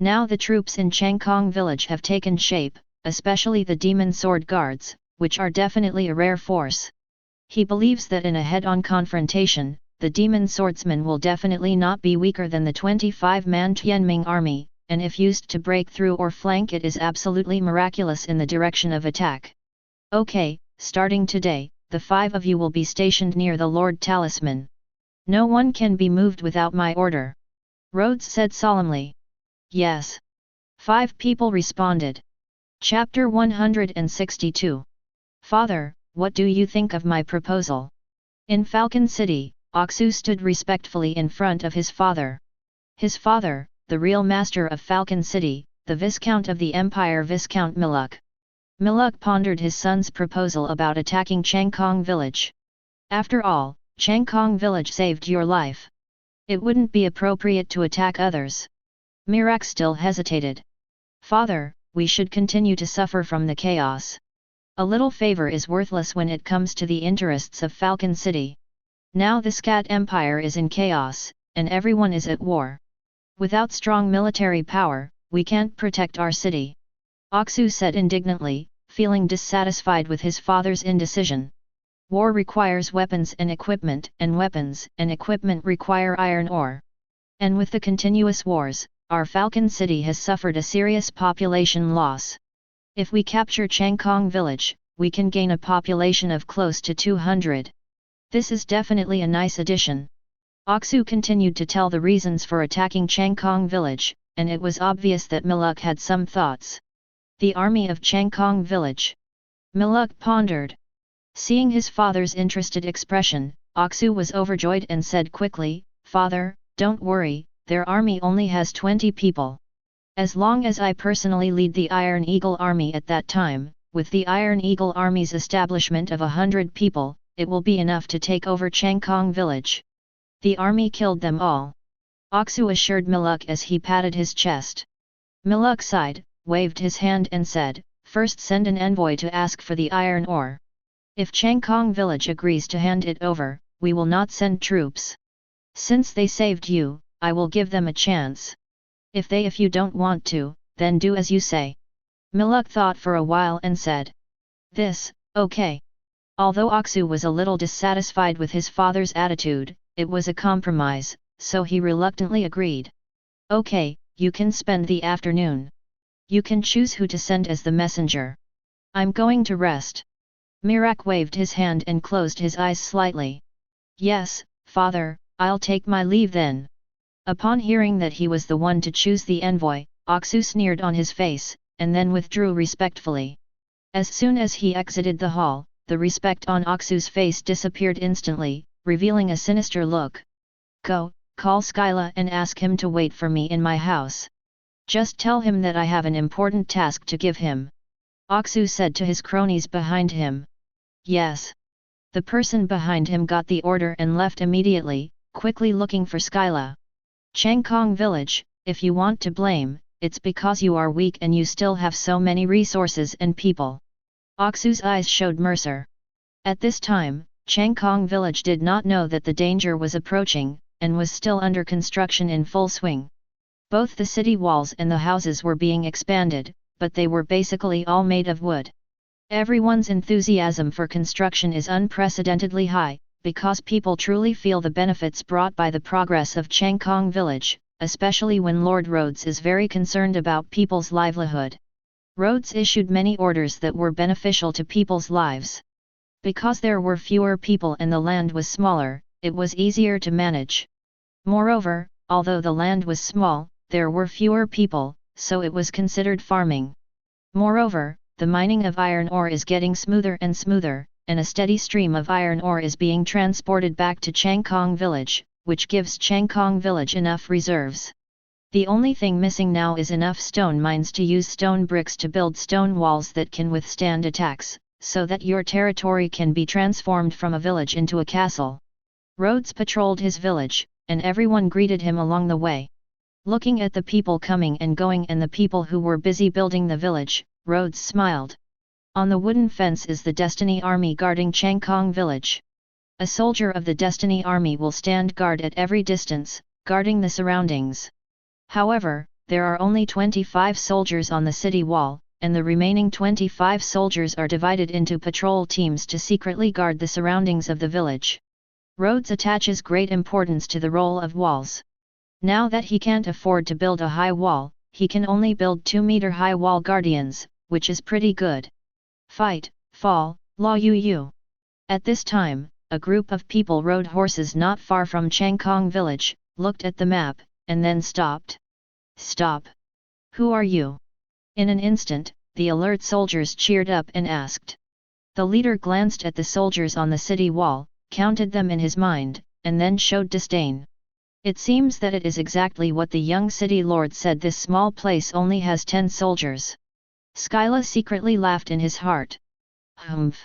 Now the troops in Changkong village have taken shape, especially the Demon Sword Guards, which are definitely a rare force. He believes that in a head-on confrontation, the demon swordsman will definitely not be weaker than the 25-man Tianming army, and if used to break through or flank it is absolutely miraculous in the direction of attack. Okay, starting today, the 5 of you will be stationed near the Lord Talisman. No one can be moved without my order. Rhodes said solemnly. Yes. 5 people responded. Chapter 162. Father, what do you think of my proposal? In Falcon City, Aksu stood respectfully in front of his father. His father, the real master of Falcon City, the Viscount of the Empire Viscount Miluk. Miluk pondered his son's proposal about attacking Changkong village. After all, Changkong village saved your life. It wouldn't be appropriate to attack others. Mirak still hesitated. Father, we should continue to suffer from the chaos. A little favor is worthless when it comes to the interests of Falcon City. Now the Skat Empire is in chaos, and everyone is at war. Without strong military power, we can't protect our city. Aksu said indignantly, feeling dissatisfied with his father's indecision. War requires weapons and equipment, and weapons and equipment require iron ore. And with the continuous wars, our Falcon City has suffered a serious population loss. If we capture Changkong village, we can gain a population of close to 200. This is definitely a nice addition. Aksu continued to tell the reasons for attacking Changkong village, and it was obvious that Miluk had some thoughts. The army of Changkong village. Miluk pondered. Seeing his father's interested expression, Aksu was overjoyed and said quickly, Father, don't worry, their army only has 20 people. As long as I personally lead the Iron Eagle army at that time, with the Iron Eagle army's establishment of 100 people, it will be enough to take over Changkong village. The army killed them all. Aksu assured Miluk as he patted his chest. Miluk sighed, waved his hand and said, First send an envoy to ask for the iron ore. If Changkong village agrees to hand it over, we will not send troops. Since they saved you, I will give them a chance. If you don't want to, then do as you say. Miluk thought for a while and said. This, okay. Although Aksu was a little dissatisfied with his father's attitude, it was a compromise, so he reluctantly agreed. Okay, you can spend the afternoon. You can choose who to send as the messenger. I'm going to rest. Mirak waved his hand and closed his eyes slightly. Yes, father, I'll take my leave then. Upon hearing that he was the one to choose the envoy, Aksu sneered on his face, and then withdrew respectfully. As soon as he exited the hall, the respect on Aksu's face disappeared instantly, revealing a sinister look. Go, call Skyla and ask him to wait for me in my house. Just tell him that I have an important task to give him. Aksu said to his cronies behind him. Yes. The person behind him got the order and left immediately, quickly looking for Skyla. Changkong village, if you want to blame, it's because you are weak and you still have so many resources and people. Aksu's eyes showed Mercer. At this time, Changkong village did not know that the danger was approaching, and was still under construction in full swing. Both the city walls and the houses were being expanded, but they were basically all made of wood. Everyone's enthusiasm for construction is unprecedentedly high, because people truly feel the benefits brought by the progress of Changkong village, especially when Lord Rhodes is very concerned about people's livelihood. Rhodes issued many orders that were beneficial to people's lives. Because there were fewer people and the land was smaller, it was easier to manage. Moreover, although the land was small, there were fewer people, so it was considered farming. Moreover, the mining of iron ore is getting smoother and smoother, and a steady stream of iron ore is being transported back to Changkong village, which gives Changkong village enough reserves. The only thing missing now is enough stone mines to use stone bricks to build stone walls that can withstand attacks, so that your territory can be transformed from a village into a castle. Rhodes patrolled his village, and everyone greeted him along the way. Looking at the people coming and going and the people who were busy building the village, Rhodes smiled. On the wooden fence is the Destiny Army guarding Changkong village. A soldier of the Destiny Army will stand guard at every distance, guarding the surroundings. However, there are only 25 soldiers on the city wall, and the remaining 25 soldiers are divided into patrol teams to secretly guard the surroundings of the village. Rhodes attaches great importance to the role of walls. Now that he can't afford to build a high wall, he can only build 2-meter-high wall guardians, which is pretty good. Fight, fall, law yu. At this time, a group of people rode horses not far from Changkong village, looked at the map, and then stopped. Stop! Who are you? In an instant, the alert soldiers cheered up and asked. The leader glanced at the soldiers on the city wall, counted them in his mind, and then showed disdain. It seems that it is exactly what the young city lord said, this small place only has 10 soldiers. Skyla secretly laughed in his heart. Humph!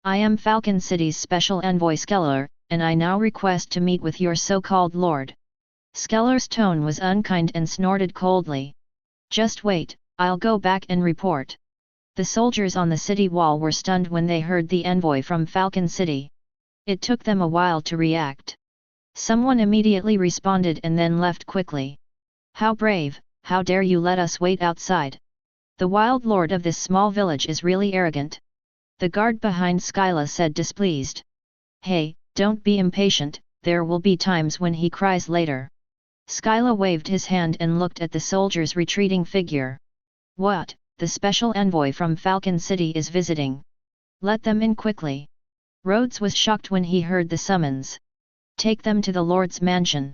I am Falcon City's special envoy Skeller, and I now request to meet with your so-called lord. Skeller's tone was unkind and snorted coldly. Just wait, I'll go back and report. The soldiers on the city wall were stunned when they heard the envoy from Falcon City. It took them a while to react. Someone immediately responded and then left quickly. How brave, how dare you let us wait outside? The wild lord of this small village is really arrogant. The guard behind Skyla said displeased. Hey, don't be impatient, there will be times when he cries later. Skyla waved his hand and looked at the soldier's retreating figure. What, the special envoy from Falcon City is visiting? Let them in quickly. Rhodes was shocked when he heard the summons. Take them to the Lord's mansion.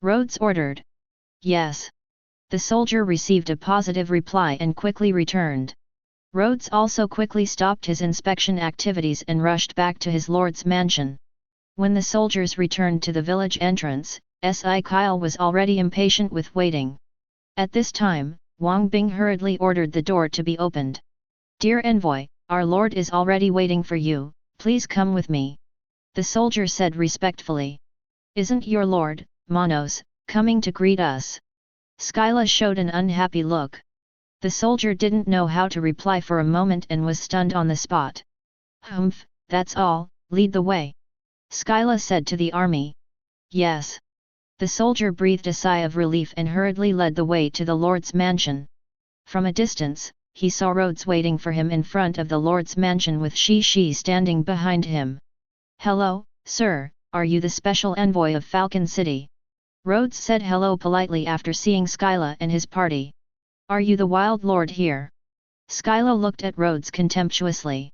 Rhodes ordered. Yes. The soldier received a positive reply and quickly returned. Rhodes also quickly stopped his inspection activities and rushed back to his lord's mansion. When the soldiers returned to the village entrance, Si Kyle was already impatient with waiting. At this time, Wang Bing hurriedly ordered the door to be opened. Dear envoy, our lord is already waiting for you, please come with me. The soldier said respectfully. Isn't your lord, Manos, coming to greet us? Skyla showed an unhappy look. The soldier didn't know how to reply for a moment and was stunned on the spot. Humph, that's all, lead the way. Skyla said to the army. Yes. The soldier breathed a sigh of relief and hurriedly led the way to the Lord's mansion. From a distance, he saw Rhodes waiting for him in front of the Lord's mansion with Shi standing behind him. Hello, sir, are you the special envoy of Falcon City? Rhodes said hello politely after seeing Skyla and his party. Are you the wild lord here? Skyla looked at Rhodes contemptuously.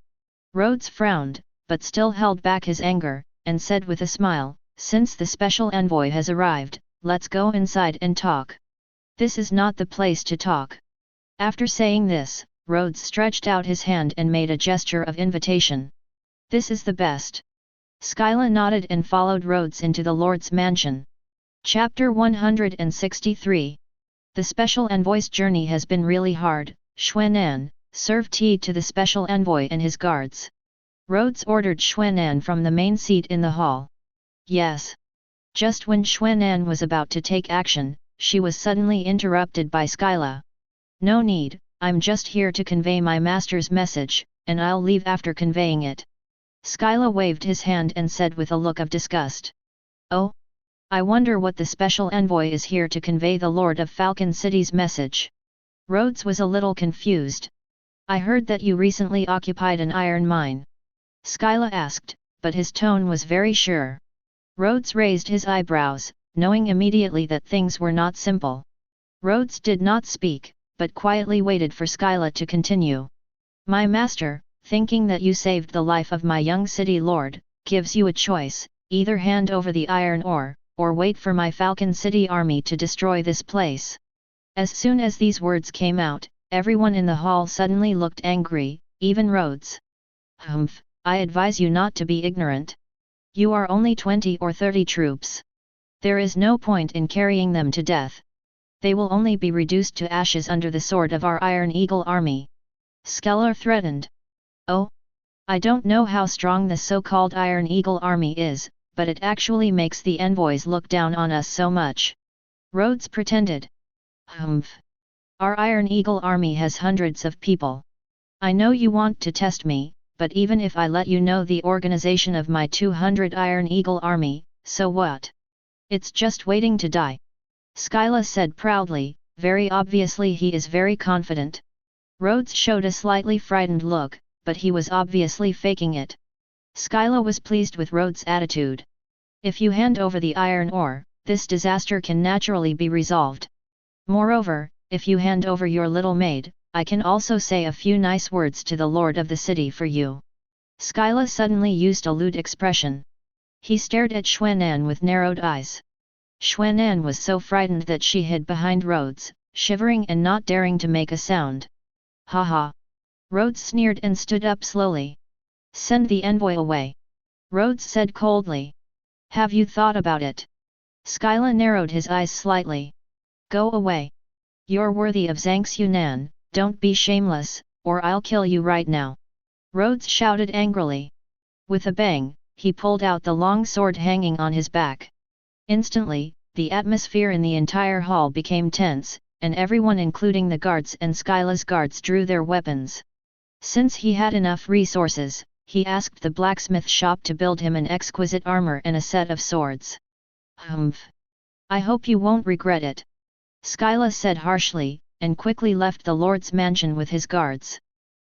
Rhodes frowned, but still held back his anger, and said with a smile, since the special envoy has arrived, let's go inside and talk. This is not the place to talk. After saying this, Rhodes stretched out his hand and made a gesture of invitation. This is the best. Skyla nodded and followed Rhodes into the Lord's mansion. Chapter 163. The special envoy's journey has been really hard. Xuanan, serve tea to the special envoy and his guards. Rhodes ordered Xuanan from the main seat in the hall. Yes. Just when Xuanan was about to take action, she was suddenly interrupted by Skyla. No need, I'm just here to convey my master's message, and I'll leave after conveying it. Skyla waved his hand and said with a look of disgust. Oh? I wonder what the special envoy is here to convey the Lord of Falcon City's message. Rhodes was a little confused. I heard that you recently occupied an iron mine. Skyla asked, but his tone was very sure. Rhodes raised his eyebrows, knowing immediately that things were not simple. Rhodes did not speak, but quietly waited for Skyla to continue. My master, thinking that you saved the life of my young city lord, gives you a choice, either hand over the iron ore, or wait for my Falcon City army to destroy this place. As soon as these words came out, everyone in the hall suddenly looked angry, even Rhodes. Humph, I advise you not to be ignorant. You are only 20 or 30 troops. There is no point in carrying them to death. They will only be reduced to ashes under the sword of our Iron Eagle army. Skeller threatened. Oh? I don't know how strong the so-called Iron Eagle army is, but it actually makes the envoys look down on us so much. Rhodes pretended. Humph. Our Iron Eagle army has hundreds of people. I know you want to test me, but even if I let you know the organization of my 200 Iron Eagle army, so what? It's just waiting to die. Skyla said proudly, very obviously he is very confident. Rhodes showed a slightly frightened look, but he was obviously faking it. Skyla was pleased with Rhodes' attitude. If you hand over the iron ore, this disaster can naturally be resolved. Moreover, if you hand over your little maid, I can also say a few nice words to the lord of the city for you. Skyla suddenly used a lewd expression. He stared at Xuanan with narrowed eyes. Xuanan was so frightened that she hid behind Rhodes, shivering and not daring to make a sound. Ha ha! Rhodes sneered and stood up slowly. Send the envoy away. Rhodes said coldly. Have you thought about it? Skyla narrowed his eyes slightly. Go away. You're worthy of Zhang Yunan, don't be shameless, or I'll kill you right now. Rhodes shouted angrily. With a bang, he pulled out the long sword hanging on his back. Instantly, the atmosphere in the entire hall became tense, and everyone including the guards and Skyla's guards drew their weapons. Since he had enough resources, he asked the blacksmith shop to build him an exquisite armor and a set of swords. Humph! I hope you won't regret it. Skyla said harshly, and quickly left the lord's mansion with his guards.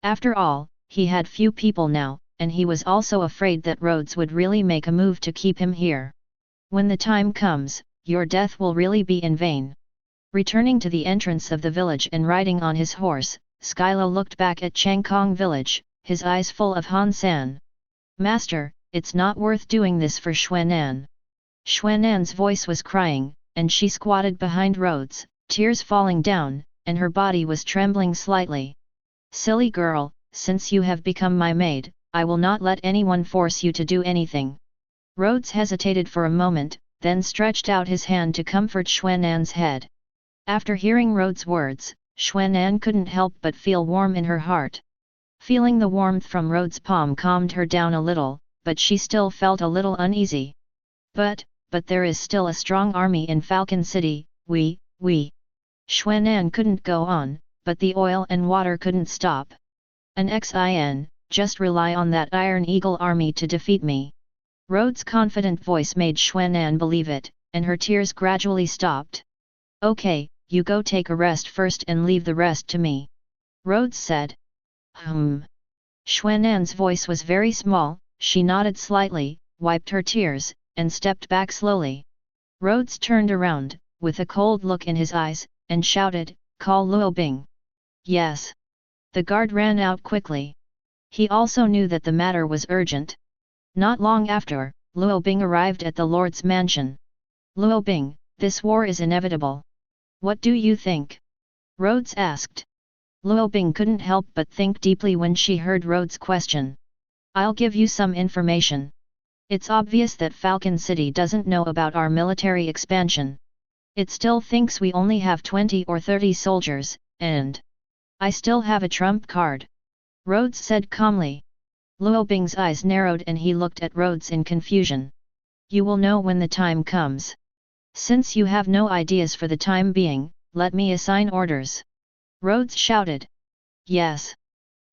After all, he had few people now, and he was also afraid that Rhodes would really make a move to keep him here. When the time comes, your death will really be in vain. Returning to the entrance of the village and riding on his horse, Skyla looked back at Changkong village, his eyes full of Han San. Master, it's not worth doing this for Xuanan. Xuanan's voice was crying, and she squatted behind Rhodes, tears falling down, and her body was trembling slightly. Silly girl, since you have become my maid, I will not let anyone force you to do anything. Rhodes hesitated for a moment, then stretched out his hand to comfort Xuanan's head. After hearing Rhodes' words, Xuanan couldn't help but feel warm in her heart. Feeling the warmth from Rhodes' palm calmed her down a little, but she still felt a little uneasy. But there is still a strong army in Falcon City, we. Xuanan couldn't go on, but the oil and water couldn't stop. An xin, just rely on that Iron Eagle army to defeat me. Rhodes' confident voice made Xuanan believe it, and her tears gradually stopped. Okay, you go take a rest first and leave the rest to me. Rhodes said. Xuanan's voice was very small, she nodded slightly, wiped her tears, and stepped back slowly. Rhodes turned around, with a cold look in his eyes, and shouted, call Luo Bing. Yes. The guard ran out quickly. He also knew that the matter was urgent. Not long after, Luo Bing arrived at the lord's mansion. Luo Bing, this war is inevitable. What do you think? Rhodes asked. Luo Bing couldn't help but think deeply when she heard Rhodes' question. I'll give you some information. It's obvious that Falcon City doesn't know about our military expansion. It still thinks we only have 20 or 30 soldiers, and I still have a trump card. Rhodes said calmly. Luo Bing's eyes narrowed and he looked at Rhodes in confusion. You will know when the time comes. Since you have no ideas for the time being, let me assign orders. Rhodes shouted. Yes.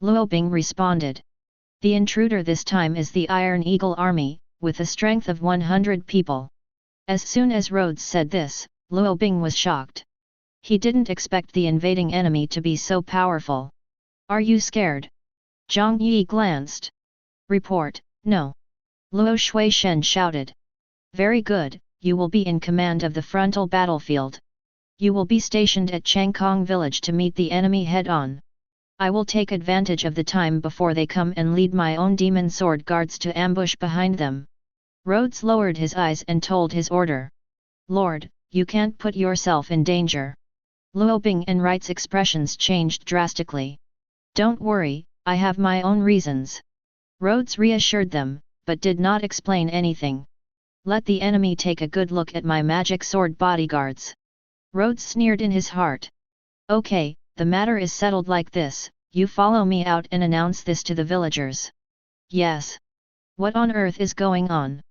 Luo Bing responded. The intruder this time is the Iron Eagle army, with a strength of 100 people. As soon as Rhodes said this, Luo Bing was shocked. He didn't expect the invading enemy to be so powerful. Are you scared? Zhang Yi glanced. Report, no. Luo Shuishen shouted. Very good, you will be in command of the frontal battlefield. You will be stationed at Changkong village to meet the enemy head-on. I will take advantage of the time before they come and lead my own demon sword guards to ambush behind them. Rhodes lowered his eyes and told his order. Lord, you can't put yourself in danger. Luo Bing and Wright's expressions changed drastically. Don't worry, I have my own reasons. Rhodes reassured them, but did not explain anything. Let the enemy take a good look at my magic sword bodyguards. Rhodes sneered in his heart. Okay, the matter is settled like this, you follow me out and announce this to the villagers. Yes. What on earth is going on?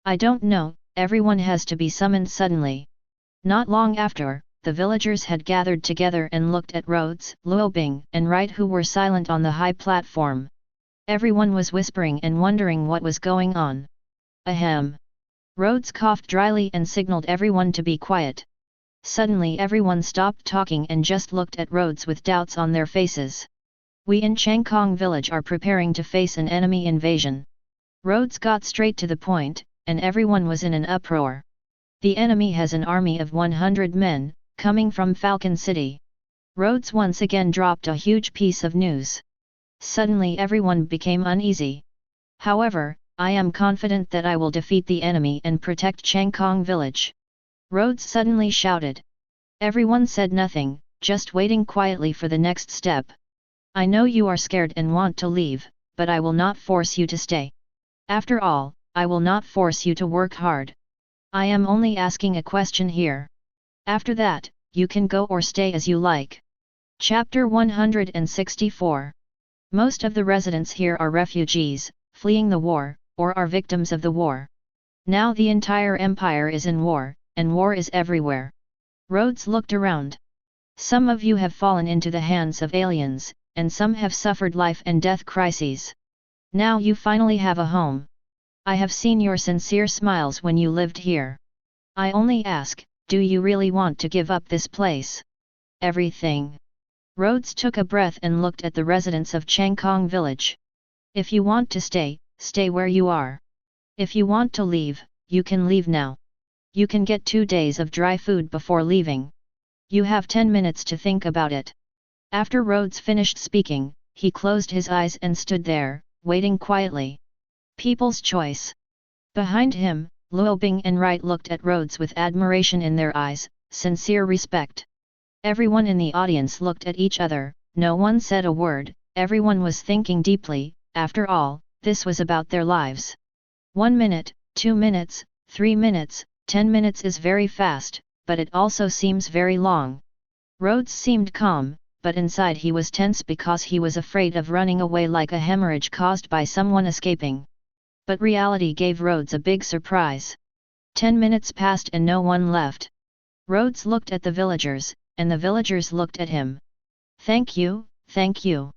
I don't know, everyone has to be summoned suddenly. Not long after, the villagers had gathered together and looked at Rhodes, Luo Bing, and Wright who were silent on the high platform. Everyone was whispering and wondering what was going on. Ahem. Rhodes coughed dryly and signaled everyone to be quiet. Suddenly everyone stopped talking and just looked at Rhodes with doubts on their faces. We in Changkong village are preparing to face an enemy invasion. Rhodes got straight to the point, and everyone was in an uproar. The enemy has an army of 100 men, coming from Falcon City. Rhodes once again dropped a huge piece of news. Suddenly everyone became uneasy. However, I am confident that I will defeat the enemy and protect Changkong village. Rhodes suddenly shouted. Everyone said nothing, just waiting quietly for the next step. I know you are scared and want to leave, but I will not force you to stay. After all, I will not force you to work hard. I am only asking a question here. After that, you can go or stay as you like. Chapter 164. Most of the residents here are refugees, fleeing the war, or are victims of the war. Now the entire empire is in war, and war is everywhere. Rhodes looked around. Some of you have fallen into the hands of aliens, and some have suffered life and death crises. Now you finally have a home. I have seen your sincere smiles when you lived here. I only ask, do you really want to give up this place? Everything. Rhodes took a breath and looked at the residents of Changkong village. If you want to stay, stay where you are. If you want to leave, you can leave now. You can get 2 days of dry food before leaving. You have 10 minutes to think about it. After Rhodes finished speaking, he closed his eyes and stood there, waiting quietly. People's choice. Behind him, Luo Bing and Wright looked at Rhodes with admiration in their eyes, sincere respect. Everyone in the audience looked at each other, no one said a word, everyone was thinking deeply, after all, this was about their lives. 1 minute, 2 minutes, 3 minutes, 10 minutes is very fast, but it also seems very long. Rhodes seemed calm, but inside he was tense because he was afraid of running away like a hemorrhage caused by someone escaping. But reality gave Rhodes a big surprise. 10 minutes passed and no one left. Rhodes looked at the villagers, and the villagers looked at him. Thank you, thank you.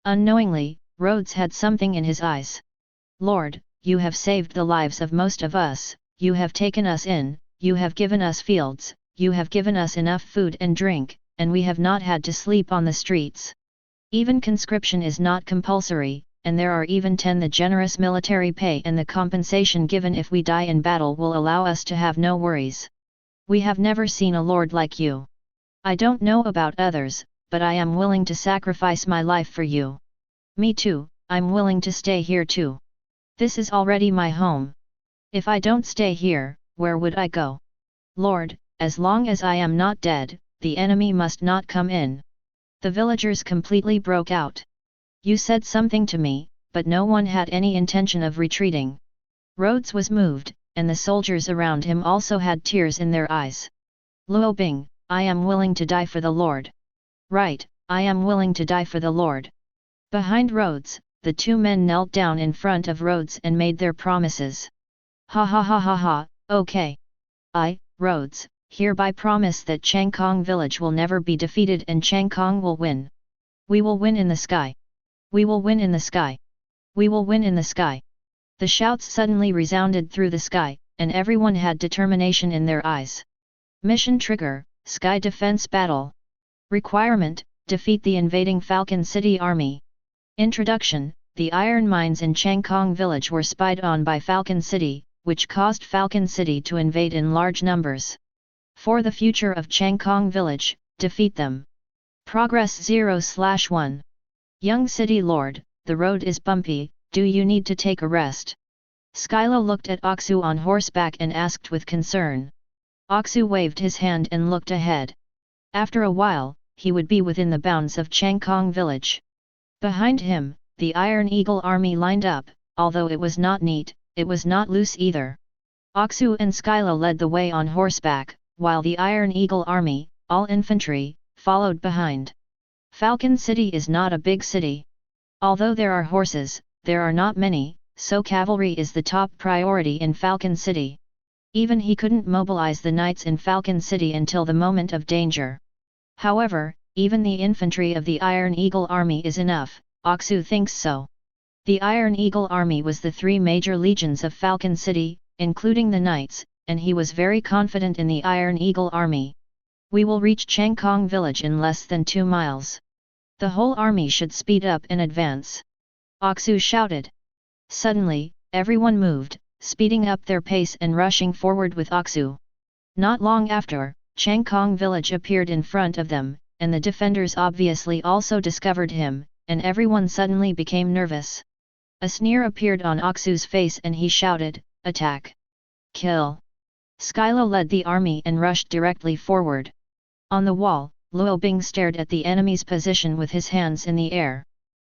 Unknowingly, Rhodes had something in his eyes. Lord, you have saved the lives of most of us, you have taken us in, you have given us fields, you have given us enough food and drink, and we have not had to sleep on the streets. Even conscription is not compulsory, and there are even 10 the generous military pay and the compensation given if we die in battle will allow us to have no worries. We have never seen a lord like you. I don't know about others, but I am willing to sacrifice my life for you. Me too, I'm willing to stay here too. This is already my home. If I don't stay here, where would I go? Lord, as long as I am not dead, the enemy must not come in. The villagers completely broke out. You said something to me, but no one had any intention of retreating. Rhodes was moved, and the soldiers around him also had tears in their eyes. Luo Bing, I am willing to die for the Lord. Right, I am willing to die for the Lord. Behind Rhodes, the 2 men knelt down in front of Rhodes and made their promises. Ha ha ha ha ha, okay. I, Rhodes, hereby promise that Changkong village will never be defeated and Changkong will win. We will win in the sky. We will win in the sky. We will win in the sky. The shouts suddenly resounded through the sky, and everyone had determination in their eyes. Mission trigger, Sky Defense Battle. Requirement, defeat the invading Falcon City army. Introduction, the iron mines in Changkong village were spied on by Falcon City, which caused Falcon City to invade in large numbers. For the future of Changkong village, defeat them. Progress 0/1. Young City Lord, the road is bumpy, do you need to take a rest? Skylo looked at Oksu on horseback and asked with concern. Oksu waved his hand and looked ahead. After a while, he would be within the bounds of Changkong village. Behind him, the Iron Eagle army lined up, although it was not neat, it was not loose either. Oksu and Skylo led the way on horseback, while the Iron Eagle army, all infantry, followed behind. Falcon City is not a big city. Although there are horses, there are not many, so cavalry is the top priority in Falcon City. Even he couldn't mobilize the knights in Falcon City until the moment of danger. However, even the infantry of the Iron Eagle army is enough, Oksu thinks so. The Iron Eagle army was the 3 major legions of Falcon City, including the knights, and he was very confident in the Iron Eagle army. We will reach Changkong village in less than 2 miles. The whole army should speed up and advance. Oksu shouted. Suddenly, everyone moved, speeding up their pace and rushing forward with Aksu. Not long after, Changkong village appeared in front of them, and the defenders obviously also discovered him, and everyone suddenly became nervous. A sneer appeared on Aksu's face and he shouted, "Attack! Kill!" Skylo led the army and rushed directly forward. On the wall, Luo Bing stared at the enemy's position with his hands in the air.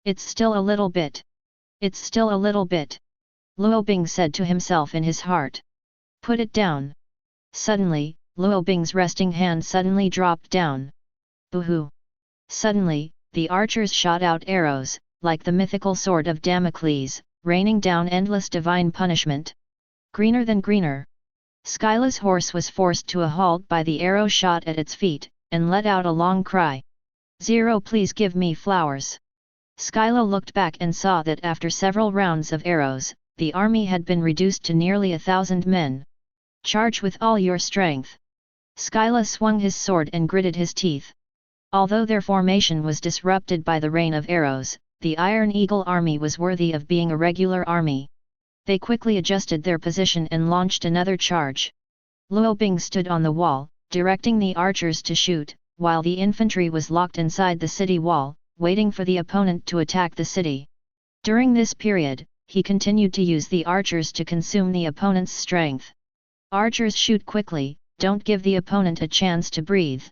"It's still a little bit. It's still a little bit," Luo Bing said to himself in his heart. "Put it down." Suddenly, Luo Bing's resting hand suddenly dropped down. Boo-hoo! Suddenly, the archers shot out arrows, like the mythical sword of Damocles, raining down endless divine punishment. Greener than greener. Skyla's horse was forced to a halt by the arrow shot at its feet, and let out a long cry. "Zero, please give me flowers." Skyla looked back and saw that after several rounds of arrows, the army had been reduced to nearly 1,000 men. "Charge with all your strength." Skyla swung his sword and gritted his teeth. Although their formation was disrupted by the rain of arrows, the Iron Eagle army was worthy of being a regular army. They quickly adjusted their position and launched another charge. Luo Bing stood on the wall, directing the archers to shoot, while the infantry was locked inside the city wall, waiting for the opponent to attack the city. During this period, he continued to use the archers to consume the opponent's strength. "Archers, shoot quickly, don't give the opponent a chance to breathe,"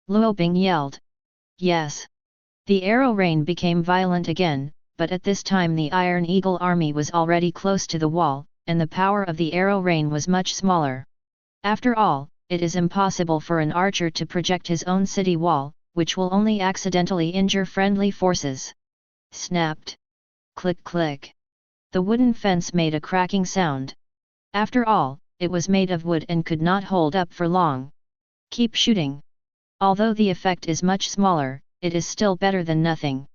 Luo Bing yelled. "Yes." The arrow rain became violent again, but at this time the Iron Eagle army was already close to the wall, and the power of the arrow rain was much smaller. After all, it is impossible for an archer to project his own city wall, which will only accidentally injure friendly forces. Snapped. Click click. The wooden fence made a cracking sound. After all, it was made of wood and could not hold up for long. "Keep shooting. Although the effect is much smaller, it is still better than nothing."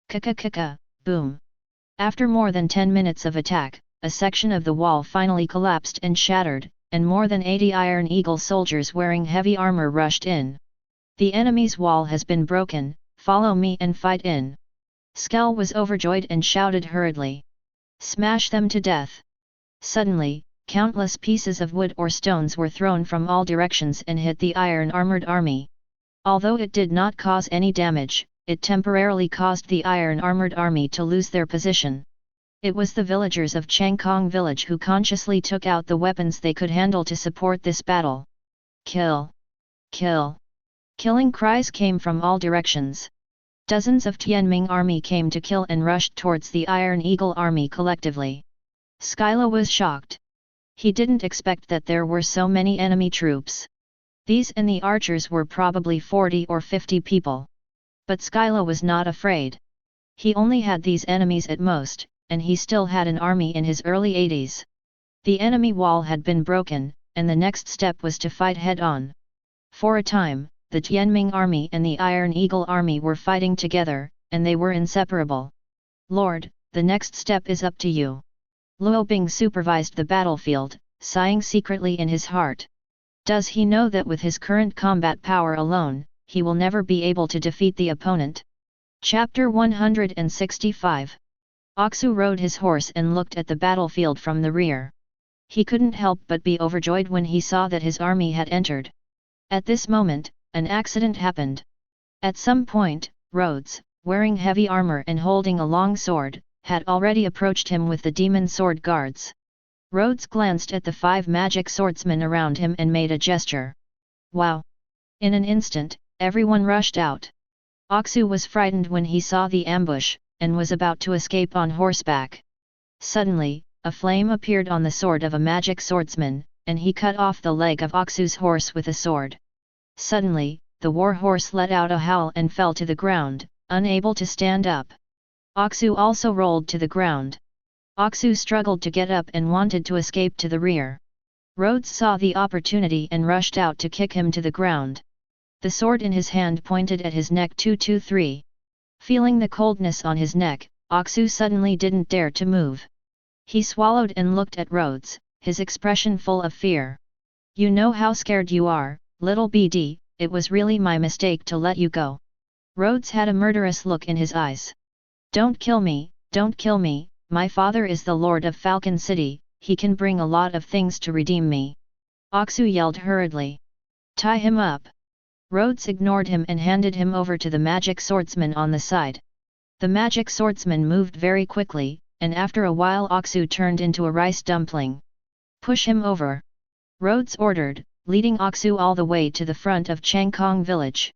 Kaka. Boom. After more than 10 minutes of attack, a section of the wall finally collapsed and shattered, and more than 80 Iron Eagle soldiers wearing heavy armor rushed in. "The enemy's wall has been broken, follow me and fight in." Skell was overjoyed and shouted hurriedly. "Smash them to death." Suddenly, countless pieces of wood or stones were thrown from all directions and hit the iron-armored army. Although it did not cause any damage, it temporarily caused the iron-armored army to lose their position. It was the villagers of Changkong village who consciously took out the weapons they could handle to support this battle. "Kill! Kill!" Killing cries came from all directions. Dozens of Tianming army came to kill and rushed towards the Iron Eagle army collectively. Skyla was shocked. He didn't expect that there were so many enemy troops. These and the archers were probably 40 or 50 people. But Skyla was not afraid. He only had these enemies at most, and he still had an army in his early 80s. The enemy wall had been broken, and the next step was to fight head-on. For a time, the Tianming army and the Iron Eagle army were fighting together, and they were inseparable. "Lord, the next step is up to you." Luo Bing supervised the battlefield, sighing secretly in his heart. Does he know that with his current combat power alone, he will never be able to defeat the opponent? Chapter 165. Aksu rode his horse and looked at the battlefield from the rear. He couldn't help but be overjoyed when he saw that his army had entered. At this moment, an accident happened. At some point, Rhodes, wearing heavy armor and holding a long sword, had already approached him with the demon sword guards. Rhodes glanced at the 5 magic swordsmen around him and made a gesture. Wow! In an instant, everyone rushed out. Aksu was frightened when he saw the ambush, and was about to escape on horseback. Suddenly, a flame appeared on the sword of a magic swordsman, and he cut off the leg of Aksu's horse with a sword. Suddenly, the war horse let out a howl and fell to the ground, unable to stand up. Aksu also rolled to the ground. Aksu struggled to get up and wanted to escape to the rear. Rhodes saw the opportunity and rushed out to kick him to the ground. The sword in his hand pointed at his neck 223. Feeling the coldness on his neck, Aksu suddenly didn't dare to move. He swallowed and looked at Rhodes, his expression full of fear. "You know how scared you are, little BD, it was really my mistake to let you go." Rhodes had a murderous look in his eyes. Don't kill me, my father is the Lord of Falcon City, he can bring a lot of things to redeem me. Aksu yelled hurriedly. Tie him up. Rhodes ignored him and handed him over to the magic swordsman on the side. The magic swordsman moved very quickly, and after a while Aksu turned into a rice dumpling. Push him over. Rhodes ordered, leading Aksu all the way to the front of Changkong village.